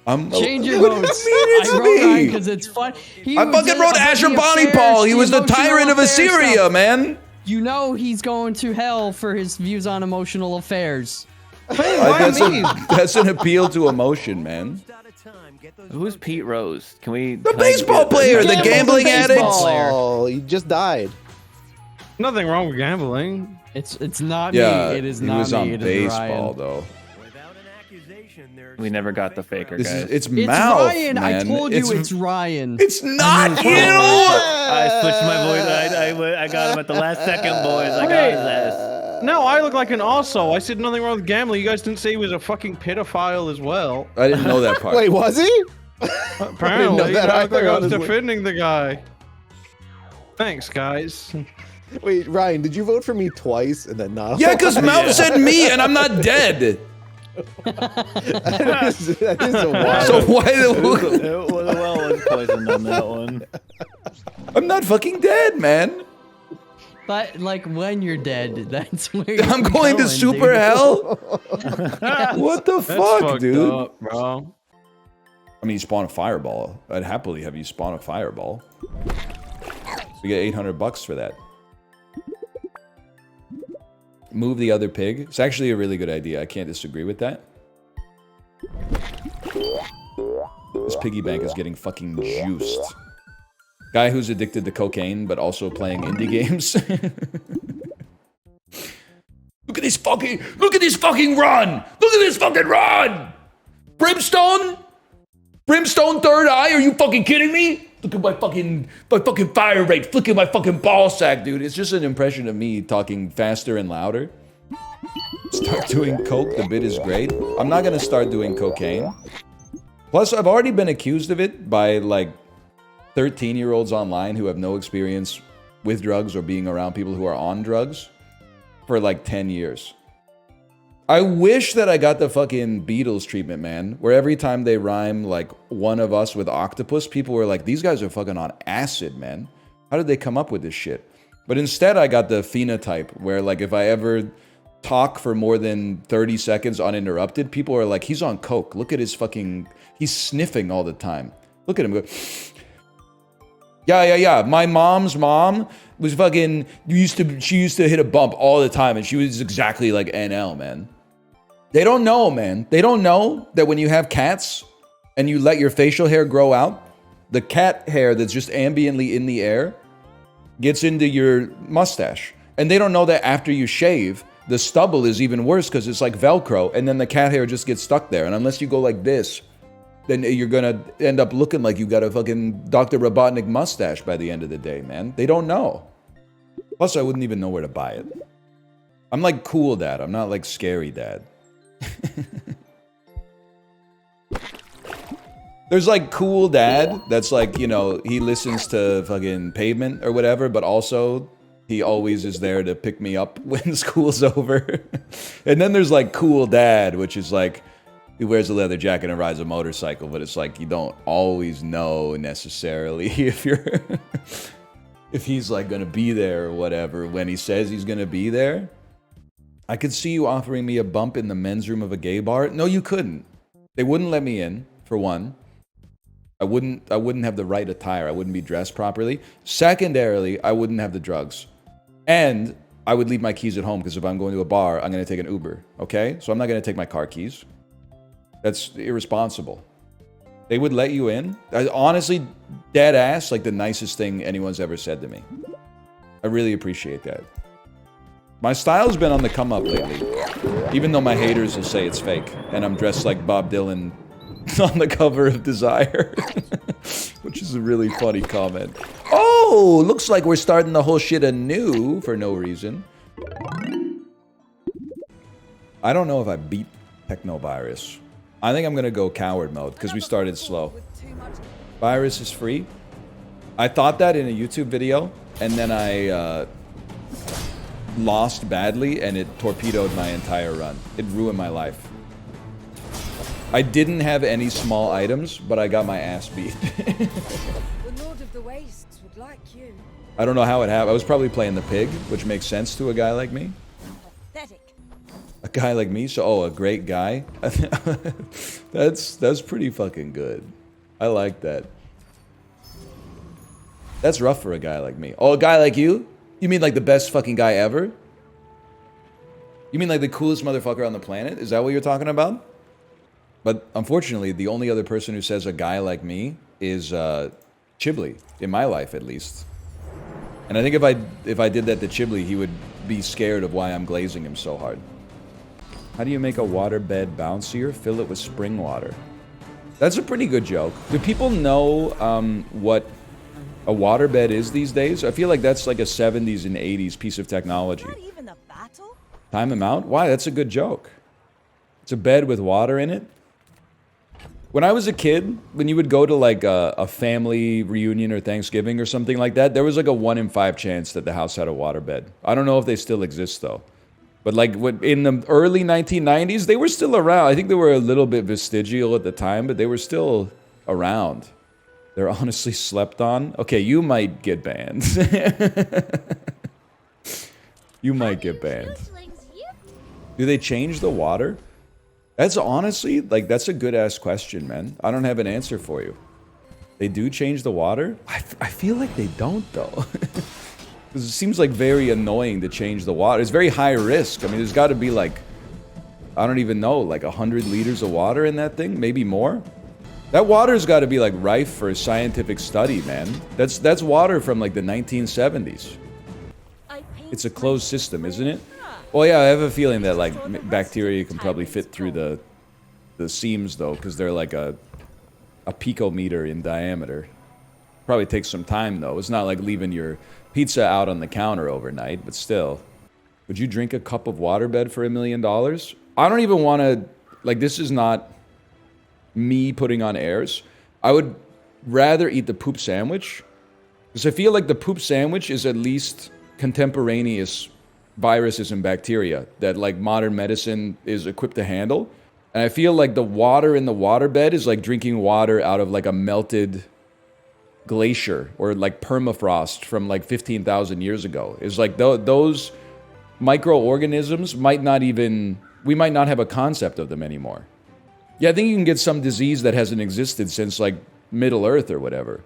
I'm Change your What do you votes. mean it's I wrote me? Ryan because it's fun. He I was fucking in wrote about the Ashurbanipal. affairs, He was the emotional tyrant of affairs Assyria, stuff. man. You know he's going to hell for his views on emotional affairs. That's an appeal to emotion, man. Who's Pete Rose? Can we? The baseball player, the gambling addict. Oh, he just died. Nothing wrong with gambling. It's not Yeah, me. It is he not was me. on It is baseball, Ryan. though. We never got the faker, This guys. is it's It's mouth, Ryan. I man. told you it's Ryan. It's not you. I switched my voice. I got him at the last second, boys. I got his ass. No, I look like an arsehole. I said nothing wrong with gambling. You guys didn't say he was a fucking pedophile as well. I didn't know that part. Wait, was he? Apparently, know that I look like either, I was honestly. defending the guy. Thanks, guys. Wait, Ryan, did you vote for me twice and then not? Yeah, because Mouth said me, and I'm not dead. that is a wild. So why It was poisoned on that one. I'm not fucking dead, man. But like when you're dead, that's where you're I'm going to super dude. hell. What the That's fuck, fucked dude? up, bro. I mean, you spawn a fireball. I'd happily have you spawn a fireball. So you get $800 for that. Move the other pig. It's actually a really good idea. I can't disagree with that. This piggy bank is getting fucking juiced. Guy who's addicted to cocaine, but also playing indie games. Look at this fucking run! Look at this fucking run! Brimstone? Brimstone third eye? Are you fucking kidding me? Look at my fucking fire rate. Look at my fucking ball sack, dude. It's just an impression of me talking faster and louder. Start doing coke, the bit is great. I'm not gonna start doing cocaine. Plus, I've already been accused of it by, like, 13-year-olds online who have no experience with drugs or being around people who are on drugs for, like, 10 years. I wish that I got the fucking Beatles treatment, man, where every time they rhyme, like, one of us with octopus, people were like, these guys are fucking on acid, man. How did they come up with this shit? But instead, I got the phenotype, where, like, if I ever talk for more than 30 seconds uninterrupted, people are like, he's on coke. Look at his fucking... He's sniffing all the time. Look at him go... Yeah. My mom's mom was fucking... She used to hit a bump all the time, and she was exactly like NL, man. They don't know, man. They don't know that when you have cats and you let your facial hair grow out, the cat hair that's just ambiently in the air gets into your mustache. And they don't know that after you shave, the stubble is even worse because it's like Velcro, and then the cat hair just gets stuck there. And unless you go like this, then you're gonna end up looking like you got a fucking Dr. Robotnik mustache by the end of the day, man. They don't know. Plus, I wouldn't even know where to buy it. I'm like cool dad. I'm not like scary dad. There's like cool dad that's like, you know, he listens to fucking Pavement or whatever, but also he always is there to pick me up when school's over. And then there's like cool dad, which is like, he wears a leather jacket and rides a motorcycle, but it's like you don't always know necessarily if you're if he's like gonna be there or whatever when he says he's gonna be there. I could see you offering me a bump in the men's room of a gay bar. No, you couldn't. They wouldn't let me in, for one. I wouldn't have the right attire. I wouldn't be dressed properly. Secondarily, I wouldn't have the drugs. And I would leave my keys at home because if I'm going to a bar, I'm going to take an Uber, okay? So I'm not going to take my car keys. That's irresponsible. They would let you in. Honestly, dead ass, like the nicest thing anyone's ever said to me. I really appreciate that. My style's been on the come up lately, even though my haters will say it's fake, and I'm dressed like Bob Dylan on the cover of Desire, which is a really funny comment. Oh, looks like we're starting the whole shit anew for no reason. I don't know if I beat Technovirus. I think I'm gonna go coward mode because we started slow. Virus is free. I thought that in a YouTube video, and then I lost badly, and it torpedoed my entire run. It ruined my life. I didn't have any small items, but I got my ass beat. The Lord of the Wastes would like you. I don't know how it happened. I was probably playing the pig, which makes sense to a guy like me. Pathetic. A guy like me? So, oh, a great guy? That's pretty fucking good. I like that. That's rough for a guy like me. Oh, a guy like you? You mean like the best fucking guy ever? You mean like the coolest motherfucker on the planet? Is that what you're talking about? But unfortunately, the only other person who says a guy like me is Chiblee, in my life at least. And I think if I did that to Chiblee, he would be scared of why I'm glazing him so hard. How do you make a waterbed bouncier? Fill it with spring water. That's a pretty good joke. Do people know what a waterbed is these days? I feel like that's like a 70s and 80s piece of technology. Not even a battle? Time him out? Why? That's a good joke. It's a bed with water in it. When I was a kid, when you would go to like a family reunion or Thanksgiving or something like that, there was like a 1 in 5 chance that the house had a waterbed. I don't know if they still exist though. But like in the early 1990s, they were still around. I think they were a little bit vestigial at the time, but they were still around. They're honestly slept on. Okay, you might get banned. You might get banned. Do they change the water? That's honestly, like, that's a good-ass question, man. I don't have an answer for you. They do change the water? I feel like they don't, though. Because it seems, like, very annoying to change the water. It's very high risk. I mean, there's got to be, like, I don't even know, like 100 liters of water in that thing? Maybe more? That water's got to be, like, rife for scientific study, man. That's water from, like, the 1970s. It's a closed system, isn't it? Well, yeah, I have a feeling that, like, bacteria can probably fit through the seams, though, because they're like a picometer in diameter. Probably takes some time, though. It's not like leaving your pizza out on the counter overnight, but still. Would you drink a cup of waterbed for $1 million? I don't even want to, like, this is not me putting on airs. I would rather eat the poop sandwich, because I feel like the poop sandwich is at least contemporaneous viruses and bacteria that, like, modern medicine is equipped to handle. And I feel like the water in the waterbed is like drinking water out of, like, a melted glacier or, like, permafrost from, like, 15,000 years ago. It's like those microorganisms might not even, we might not have a concept of them anymore. Yeah, I think you can get some disease that hasn't existed since, like, Middle Earth or whatever.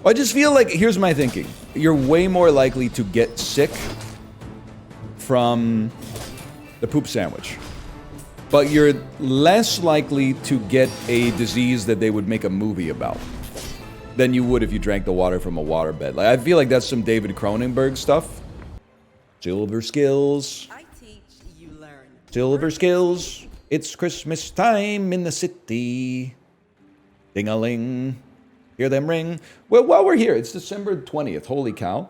I just feel like, here's my thinking. You're way more likely to get sick from the poop sandwich. But you're less likely to get a disease that they would make a movie about than you would if you drank the water from a waterbed. Like, I feel like that's some David Cronenberg stuff. Silver skills. I teach, you learn. Silver skills. It's Christmas time in the city. Ding-a-ling. Hear them ring. Well, while we're here, it's December 20th. Holy cow.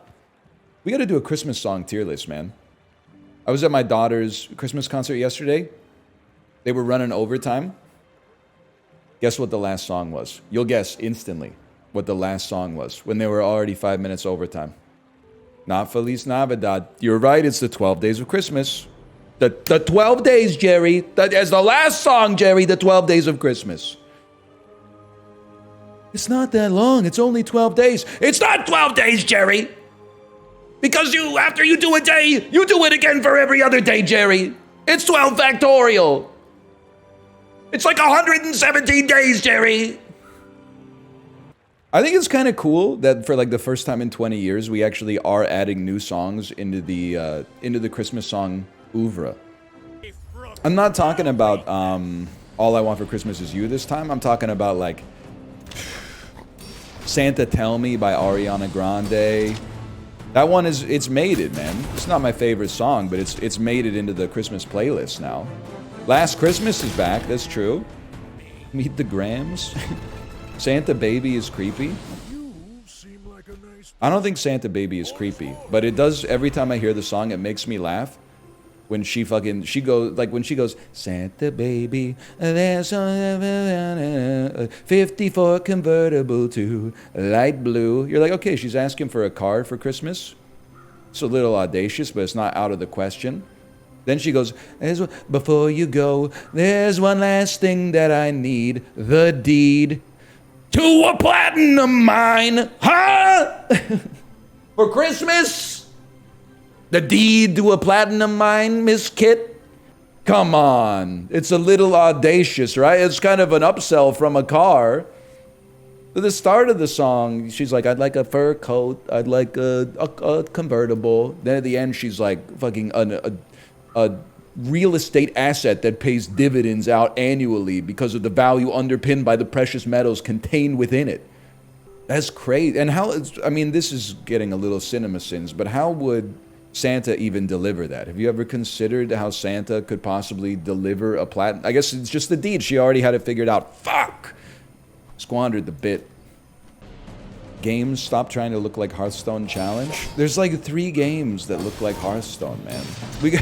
We got to do a Christmas song tier list, man. I was at my daughter's Christmas concert yesterday. They were running overtime. Guess what the last song was? You'll guess instantly what the last song was when they were already 5 minutes overtime. Not Feliz Navidad. You're right, it's the 12 Days of Christmas. The 12 days, Jerry. As the last song, Jerry, the 12 Days of Christmas. It's not that long. It's only 12 days. It's not 12 days, Jerry. Because after you do a day, you do it again for every other day, Jerry. It's 12 factorial. It's like 117 days, Jerry. I think it's kind of cool that for like the first time in 20 years, we actually are adding new songs into the Christmas song oeuvre. I'm not talking about All I Want for Christmas Is You this time. I'm talking about like Santa Tell Me by Ariana Grande. That one it's made it, man. It's not my favorite song, but it's made it into the Christmas playlist now. Last Christmas is back, that's true. Meet the Grams. Santa Baby is creepy. I don't think Santa Baby is creepy, but it does, every time I hear the song, it makes me laugh. When she goes, Santa Baby, there's a 54 convertible to light blue. You're like, okay, she's asking for a car for Christmas. It's a little audacious, but it's not out of the question. Then she goes, before you go, there's one last thing that I need, the deed to a platinum mine, huh? For Christmas? The deed to a platinum mine, Miss Kit? Come on. It's a little audacious, right? It's kind of an upsell from a car. At the start of the song, she's like, I'd like a fur coat. I'd like a convertible. Then at the end, she's like, fucking a real estate asset that pays dividends out annually because of the value underpinned by the precious metals contained within it. That's crazy. And how, I mean, this is getting a little cinema sins, but how would Santa even deliver that? Have you ever considered how Santa could possibly deliver a platinum? I guess it's just the deed. She already had it figured out. Fuck! Squandered the bit. Games, stop trying to look like Hearthstone challenge. There's like 3 games that look like Hearthstone, man.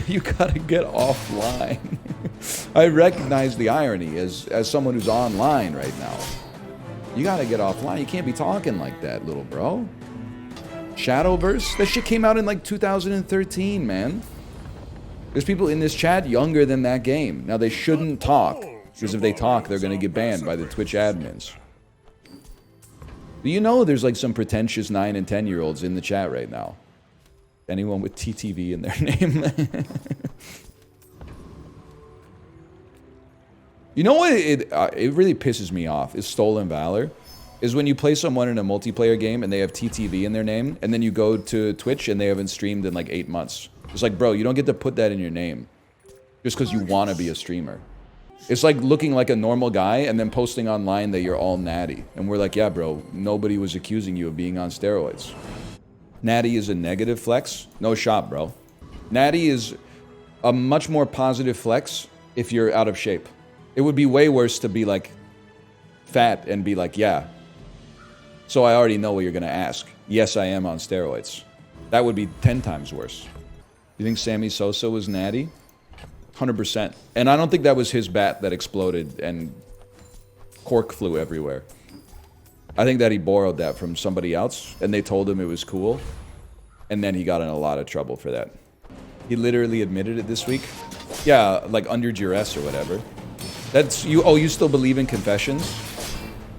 You gotta get offline. I recognize the irony as someone who's online right now. You gotta get offline. You can't be talking like that, little bro. Shadowverse? That shit came out in like 2013, man. There's people in this chat younger than that game. Now they shouldn't talk, because if they talk, they're gonna get banned by the Twitch admins. But you know there's like some pretentious 9 and 10-year-olds in the chat right now. Anyone with TTV in their name. You know what it really pisses me off is Stolen Valor. Is when you play someone in a multiplayer game and they have TTV in their name, and then you go to Twitch and they haven't streamed in like 8 months. It's like, bro, you don't get to put that in your name just because you want to be a streamer. It's like looking like a normal guy and then posting online that you're all natty. And we're like, yeah, bro, nobody was accusing you of being on steroids. Natty is a negative flex? No shot, bro. Natty is a much more positive flex if you're out of shape. It would be way worse to be like fat and be like, yeah. So I already know what you're going to ask. Yes, I am on steroids. That would be 10 times worse. You think Sammy Sosa was natty? 100%. And I don't think that was his bat that exploded and cork flew everywhere. I think that he borrowed that from somebody else, and they told him it was cool, and then he got in a lot of trouble for that. He literally admitted it this week. Yeah, like under duress or whatever. That's you. Oh, you still believe in confessions?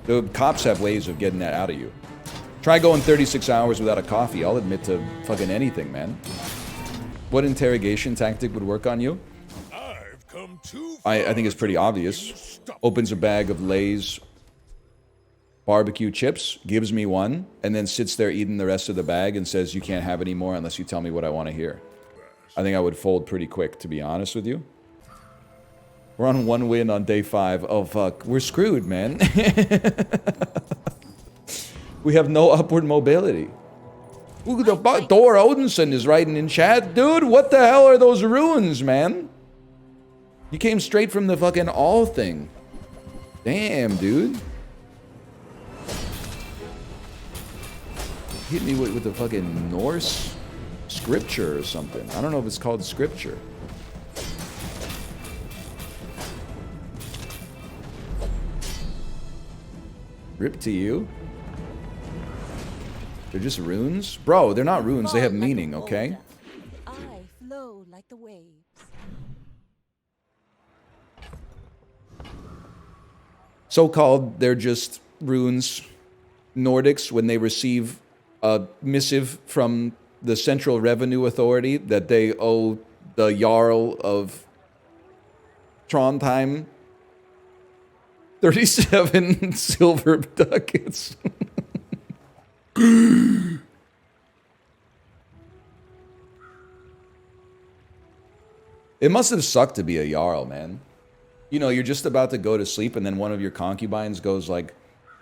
The cops have ways of getting that out of you. Try going 36 hours without a coffee. I'll admit to fucking anything, man. What interrogation tactic would work on you? I think it's pretty obvious. Opens a bag of Lay's barbecue chips, gives me one, and then sits there eating the rest of the bag and says, you can't have any more unless you tell me what I want to hear. I think I would fold pretty quick, to be honest with you. We're on 1 win on day 5. Oh, fuck. We're screwed, man. We have no upward mobility. Ooh, Thor Odinson is writing in chat. Dude, what the hell are those runes, man? You came straight from the fucking all thing. Damn, dude. Hit me with the fucking Norse scripture or something. I don't know if it's called scripture. Rip to you. They're just runes? Bro, they're not runes. They have meaning, okay? I flow like the waves. So-called, they're just runes. Nordics, when they receive a missive from the Central Revenue Authority that they owe the Jarl of Trondheim 37 silver ducats. It must have sucked to be a Jarl, man. You know, you're just about to go to sleep and then one of your concubines goes like,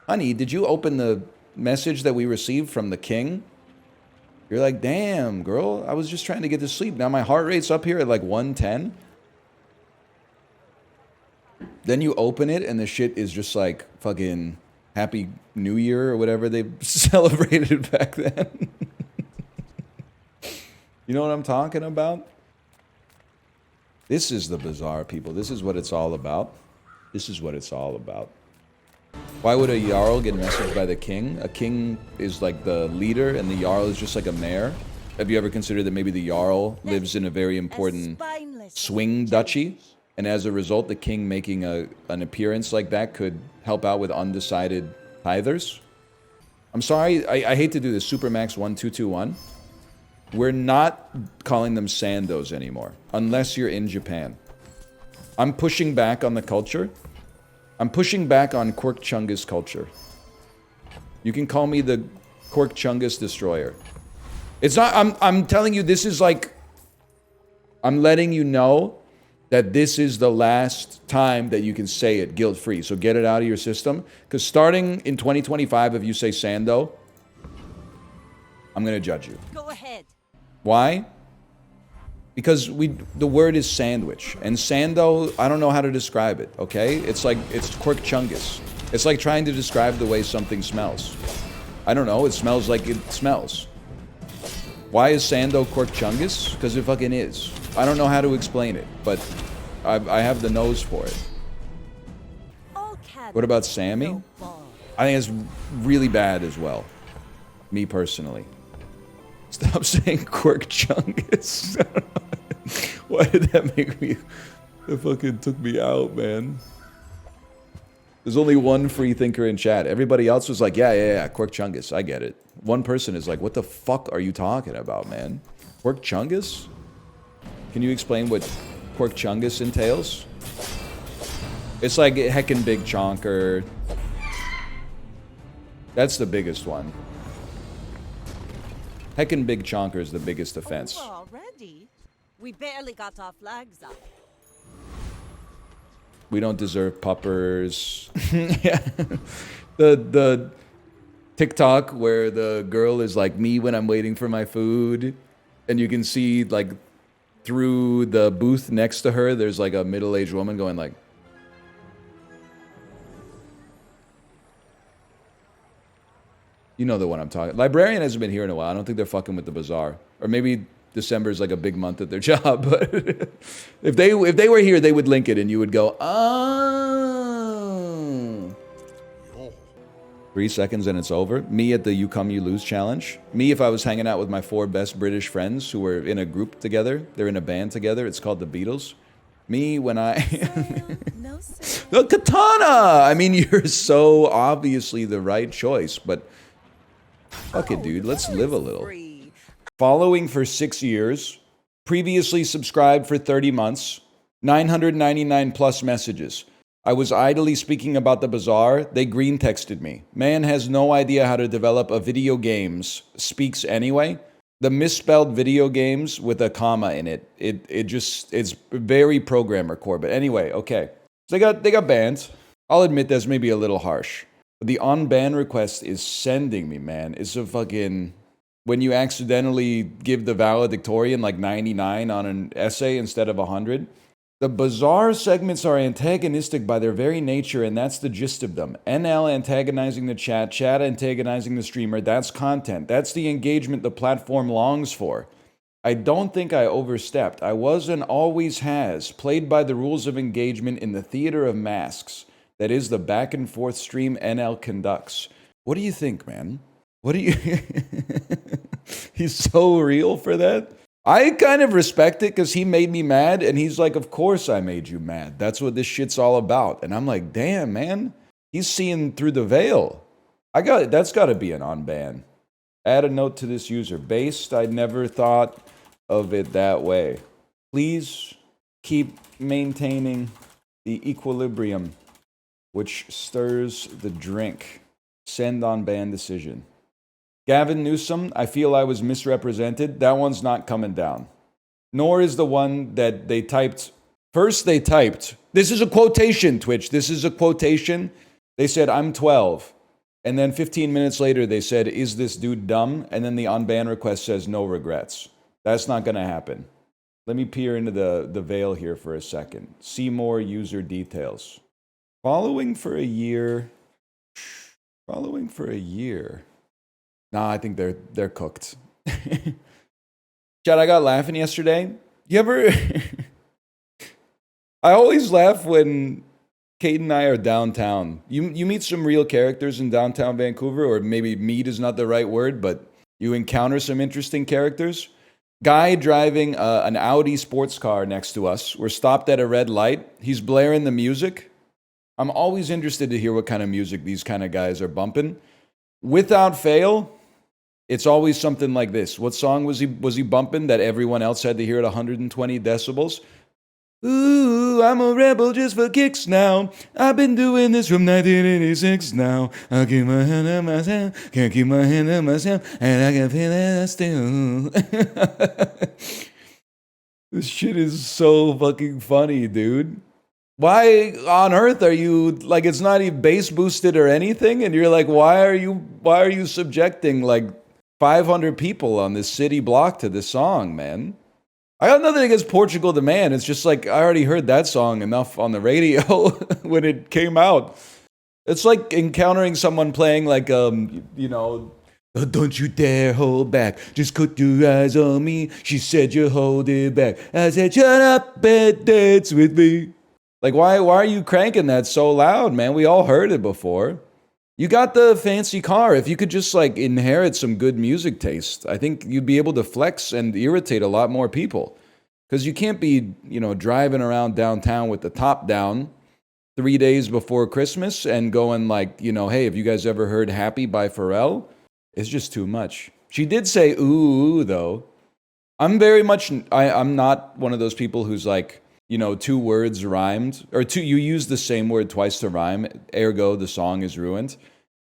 honey, did you open the message that we received from the king? You're like, damn, girl, I was just trying to get to sleep. Now my heart rate's up here at like 110. Then you open it and the shit is just like fucking Happy New Year or whatever they celebrated back then. You know what I'm talking about? This is the bizarre, people. This is what it's all about. This is what it's all about. Why would a Jarl get messaged by the king? A king is like the leader and the Jarl is just like a mayor. Have you ever considered that maybe the Jarl lives in a very important swing duchy? And as a result, the king making an appearance like that could help out with undecided tithers? I'm sorry, I hate to do this. Supermax 1221. We're not calling them Sandos anymore, unless you're in Japan. I'm pushing back on the culture. I'm pushing back on Quirk Chungus culture. You can call me the Quirk Chungus destroyer. It's not, I'm telling you, this is like, I'm letting you know that this is the last time that you can say it guilt-free. So get it out of your system. Because starting in 2025, if you say Sando, I'm going to judge you. Go ahead. Why? Because the word is sandwich. And Sando, I don't know how to describe it, okay? It's like, it's Quirk Chungus. It's like trying to describe the way something smells. I don't know, it smells like it smells. Why is Sando Quirk Chungus? Because it fucking is. I don't know how to explain it, but I have the nose for it. What about Sammy? I think it's really bad as well. Me personally. Stop saying Quirk Chungus. Why did that make me... That fucking took me out, man. There's only one free thinker in chat. Everybody else was like, yeah, Quirk Chungus. I get it. One person is like, what the fuck are you talking about, man? Quirk Chungus? Can you explain what Quirk Chungus entails? It's like heckin' big chonker. That's the biggest one. Heckin' big chonker is the biggest offense. Already? We barely got our flags up. We don't deserve puppers. Yeah. The TikTok where the girl is like me when I'm waiting for my food, and you can see like through the booth next to her, there's like a middle-aged woman going like, you know the one I'm talking. Librarian hasn't been here in a while. I don't think they're fucking with the bazaar. Or maybe December is like a big month at their job. But if they were here, they would link it, and you would go, oh. 3 seconds and it's over. Me at the You Come You Lose challenge. Me if I was hanging out with my 4 best British friends who were in a group together. They're in a band together. It's called the Beatles. Me when I... The katana! I mean, you're so obviously the right choice, but... Fuck it, dude. Let's live a little. Following for 6 years. Previously subscribed for 30 months. 999 plus messages. I was idly speaking about the bazaar. They green texted me. Man has no idea how to develop a video games. Speaks anyway. The misspelled video games with a comma in it. It's very programmer core. But anyway, okay. So they got banned. I'll admit that's maybe a little harsh. But the unban request is sending me, man. It's a fucking... When you accidentally give the valedictorian like 99 on an essay instead of 100. The bazaar segments are antagonistic by their very nature, and that's the gist of them. NL antagonizing the chat, chat antagonizing the streamer, that's content. That's the engagement the platform longs for. I don't think I overstepped. I was and always has played by the rules of engagement in the theater of masks. That is the back and forth stream NL conducts. What do you think, man? What do you... He's so real for that? I kind of respect it because he made me mad, and he's like, of course I made you mad. That's what this shit's all about. And I'm like, damn, man. He's seeing through the veil. That's got to be an unban. Add a note to this user. Based, I never thought of it that way. Please keep maintaining the equilibrium which stirs the drink. Send unban decision. Gavin Newsom, I feel I was misrepresented. That one's not coming down. Nor is the one that they typed. First they typed, this is a quotation, Twitch. This is a quotation. They said, I'm 12. And then 15 minutes later, they said, is this dude dumb? And then the unban request says, no regrets. That's not going to happen. Let me peer into the veil here for a second. See more user details. Following for a year. Nah, I think they're cooked. Chad, I got laughing yesterday. You ever... I always laugh when Kate and I are downtown. You meet some real characters in downtown Vancouver, or maybe meet is not the right word, but you encounter some interesting characters. Guy driving an Audi sports car next to us. We're stopped at a red light. He's blaring the music. I'm always interested to hear what kind of music these kind of guys are bumping. Without fail, it's always something like this. What song was he bumping that everyone else had to hear at 120 decibels? Ooh, I'm a rebel just for kicks now. I've been doing this from 1986 now. I'll keep my hand on myself, can't keep my hand on myself, and I can feel it still. This shit is so fucking funny, dude. Why on earth are you, like, it's not even bass boosted or anything, and you're like, why are you subjecting like 500 people on this city block to this song, man? I got nothing against Portugal the Man. It's just like, I already heard that song enough on the radio when it came out. It's like encountering someone playing like, you know, don't you dare hold back. Just put your eyes on me. She said you hold it back. I said, shut up and dance with me. Like, why are you cranking that so loud, man? We all heard it before. You got the fancy car. If you could just, like, inherit some good music taste, I think you'd be able to flex and irritate a lot more people. Because you can't be, you know, driving around downtown with the top down 3 days before Christmas and going like, you know, hey, have you guys ever heard Happy by Pharrell? It's just too much. She did say ooh, though. I'm not one of those people who's like, you know, 2 words rhymed, or you use the same word twice to rhyme, ergo the song is ruined.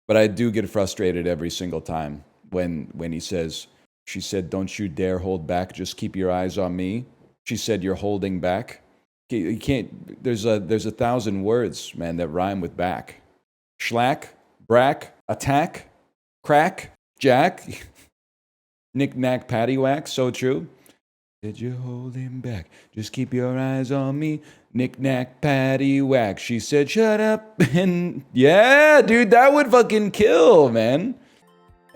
But I do get frustrated every single time when he says, she said, don't you dare hold back, just keep your eyes on me. She said, you're holding back. You can't, there's 1,000 words, man, that rhyme with back. Schlack, brack, attack, crack, jack, knick-knack, paddywhack, so true. Did you hold him back? Just keep your eyes on me. Knick-knack, paddywhack. She said, shut up. And yeah, dude, that would fucking kill, man.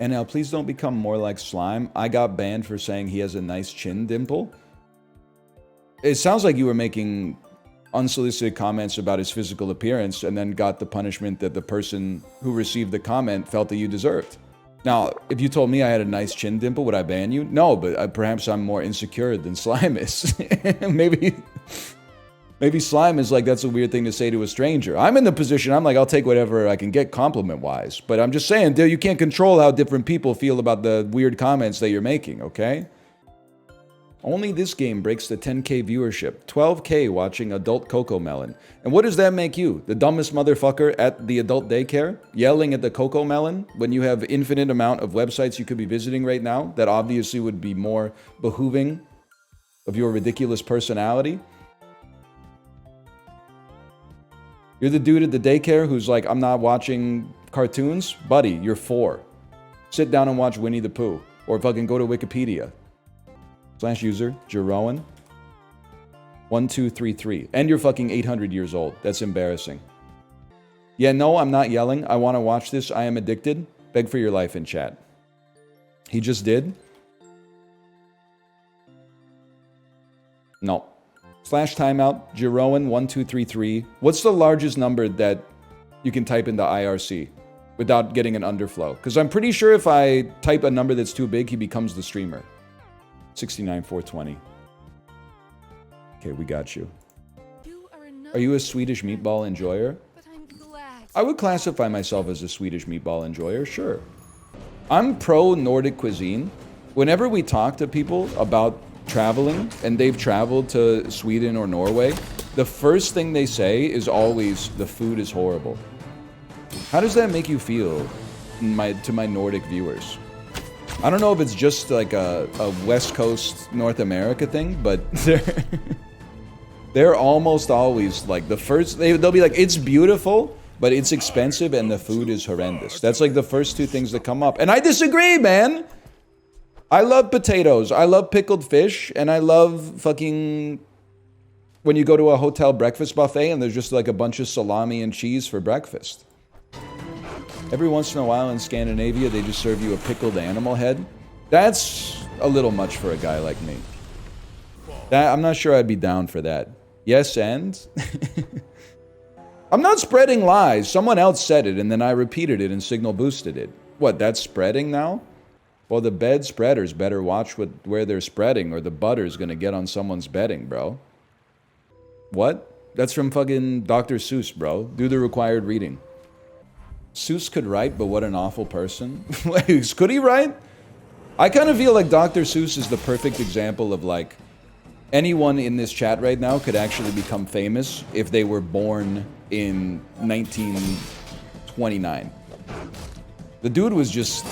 And now please don't become more like Slime. I got banned for saying he has a nice chin dimple. It sounds like you were making unsolicited comments about his physical appearance and then got the punishment that the person who received the comment felt that you deserved. Now, if you told me I had a nice chin dimple, would I ban you? No, but perhaps I'm more insecure than Slime is. Maybe Slime is like, that's a weird thing to say to a stranger. I'm in the position, I'm like, I'll take whatever I can get compliment-wise. But I'm just saying, dude, you can't control how different people feel about the weird comments that you're making, okay? Only this game breaks the 10K viewership. 12K watching adult Coco Melon. And what does that make you? The dumbest motherfucker at the adult daycare? Yelling at the Coco Melon when you have infinite amount of websites you could be visiting right now that obviously would be more behooving of your ridiculous personality? You're the dude at the daycare who's like, I'm not watching cartoons? Buddy, you're 4. Sit down and watch Winnie the Pooh. Or fucking go to Wikipedia. /user, Jeroen. 1233. And you're fucking 800 years old. That's embarrassing. Yeah, no, I'm not yelling. I want to watch this. I am addicted. Beg for your life in chat. He just did? No. /timeout, Jeroen1233. What's the largest number that you can type into IRC without getting an underflow? Because I'm pretty sure if I type a number that's too big, he becomes the streamer. 69420. Okay, we got you. Are you a Swedish meatball enjoyer? I would classify myself as a Swedish meatball enjoyer, sure. I'm pro Nordic cuisine. Whenever we talk to people about traveling and they've traveled to Sweden or Norway, the first thing they say is always the food is horrible. How does that make you feel to my Nordic viewers? I don't know if it's just like a West Coast North America thing, but they're almost always like the first, they'll be like, it's beautiful, but it's expensive and the food is horrendous. That's like the first two things that come up. And I disagree, man. I love potatoes. I love pickled fish. And I love fucking when you go to a hotel breakfast buffet and there's just like a bunch of salami and cheese for breakfast. Every once in a while in Scandinavia, they just serve you a pickled animal head. That's a little much for a guy like me. I'm not sure I'd be down for that. Yes, and? I'm not spreading lies. Someone else said it, and then I repeated it and signal boosted it. What, that's spreading now? Well, the bed spreaders better watch where they're spreading, or the butter's gonna get on someone's bedding, bro. What? That's from fucking Dr. Seuss, bro. Do the required reading. Seuss could write, but what an awful person. Could he write? I kind of feel like Dr. Seuss is the perfect example of like, anyone in this chat right now could actually become famous if they were born in 1929. The dude was just,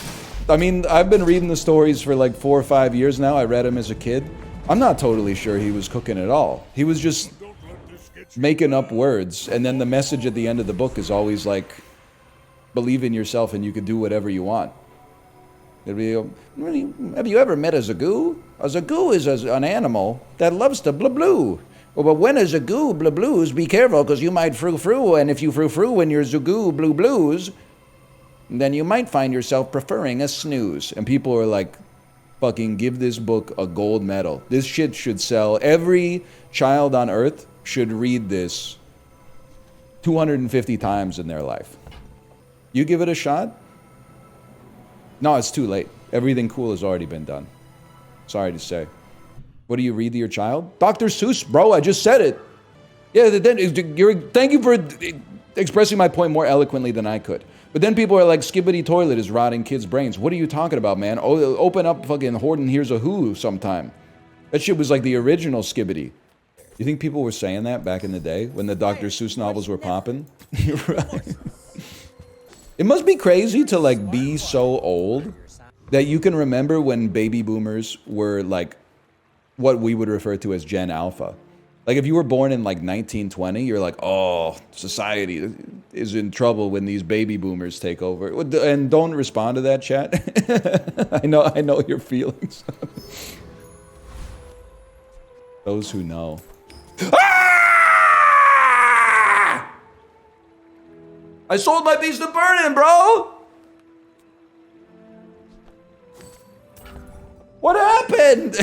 I mean, I've been reading the stories for like 4 or 5 years now. I read them as a kid. I'm not totally sure he was cooking at all. He was just making up words. And then the message at the end of the book is always like, believe in yourself and you can do whatever you want. Have you ever met a zagoo? A zagoo is an animal that loves to blue. Well, but when a zagoo blues, be careful because you might frou, and if you frou when your zagoo blues, then you might find yourself preferring a snooze. And people are like, fucking give this book a gold medal. This shit should sell. Every child on earth should read this 250 times in their life. You give it a shot? No, it's too late. Everything cool has already been done. Sorry to say. What do you read to your child? Dr. Seuss, bro, I just said it. Yeah, thank you for expressing my point more eloquently than I could. But then people are like, Skibbity Toilet is rotting kids' brains. What are you talking about, man? Oh, open up fucking Horton Hears a Who sometime. That shit was like the original Skibbity. You think people were saying that back in the day when the Dr. Seuss novels were popping? You're right. It must be crazy to like be so old that you can remember when baby boomers were like what we would refer to as Gen Alpha. Like if you were born in like 1920, you're like, oh, society is in trouble when these baby boomers take over. And don't respond to that, chat. I know your feelings. Those who know. I sold my beast to burn-in, bro! What happened?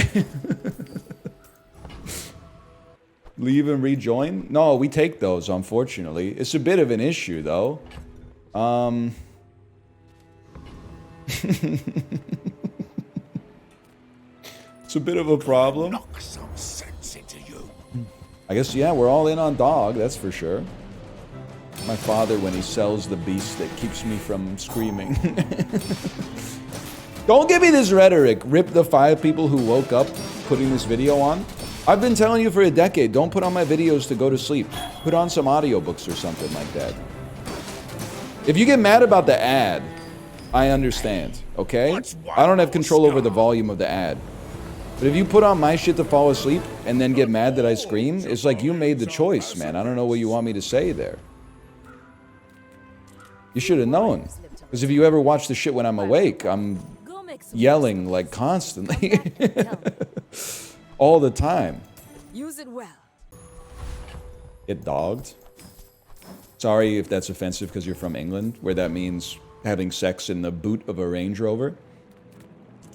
Leave and rejoin? No, we take those, unfortunately. It's a bit of an issue, though. It's a bit of a problem. Knock some sense into you. I guess, yeah, we're all in on dog, that's for sure. My father, when he sells the beast that keeps me from screaming. Don't give me this rhetoric. Rip the 5 people who woke up putting this video on. I've been telling you for a decade, don't put on my videos to go to sleep. Put on some audiobooks or something like that. If you get mad about the ad, I understand, okay? I don't have control over the volume of the ad. But if you put on my shit to fall asleep and then get mad that I scream, it's like you made the choice, man. I don't know what you want me to say there. You should have known. Because if you ever watch the shit when I'm awake, I'm yelling like constantly. All the time. Use it well. Get dogged. Sorry if that's offensive because you're from England, where that means having sex in the boot of a Range Rover.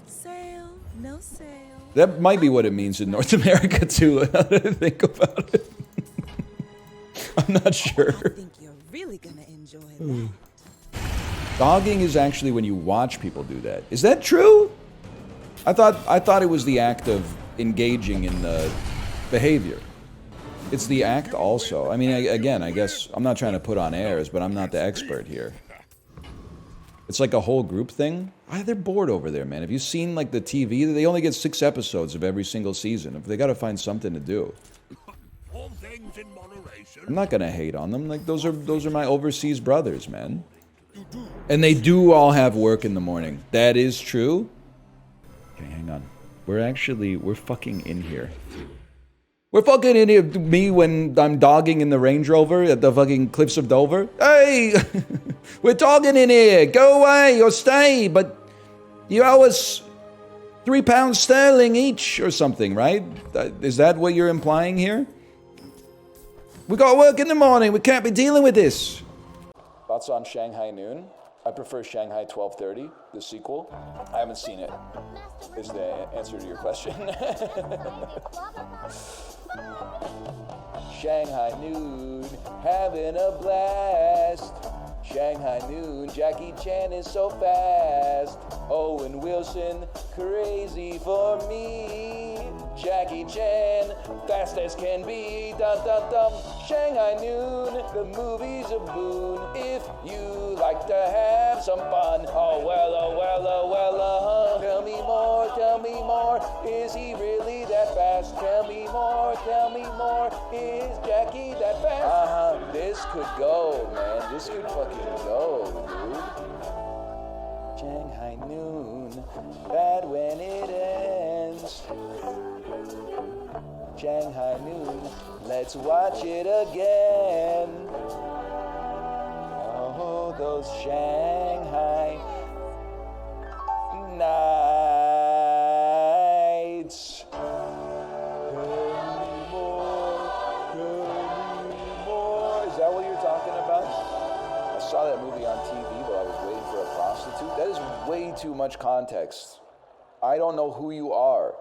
Sail, no sail. That might be what it means in North America too, now that I think about it. I'm not sure. I think you're really gonna enjoy that. Dogging is actually when you watch people do that. Is that true? I thought it was the act of engaging in the behavior. It's the act also. I mean, again, I guess I'm not trying to put on airs, but I'm not the expert here. It's like a whole group thing. They're bored over there, man. Have you seen like the TV? They only get 6 episodes of every single season. They got to find something to do. All things in moderation. I'm not gonna hate on them. Like those are my overseas brothers, man. And they do all have work in the morning. That is true. Okay, hang on. We're fucking in here. We're fucking in here, me when I'm dogging in the Range Rover at the fucking Cliffs of Dover. Hey, we're dogging in here. Go away or stay, but you owe us £3 sterling each or something, right? Is that what you're implying here? We got work in the morning. We can't be dealing with this. Thoughts on Shanghai Noon? I prefer Shanghai 1230, the sequel. I haven't seen it, is the answer to your question. Shanghai Noon, having a blast. Shanghai Noon, Jackie Chan is so fast. Owen Wilson, crazy for me. Jackie Chan, fast as can be. Dum dum dum. Shanghai Noon, the movie's a boon. If you like to have some fun. Oh well, oh well, oh well, Tell me more, tell me more. Is he really that fast? Tell me more, is Jackie that fast? This could go, man. This could fucking go, dude. Shanghai Noon, bad when it ends. Shanghai Noon, let's watch it again. Oh, those Shanghai nights. Is that what you're talking about? I saw that movie on TV while I was waiting for a prostitute. That is way too much context. I don't know who you are.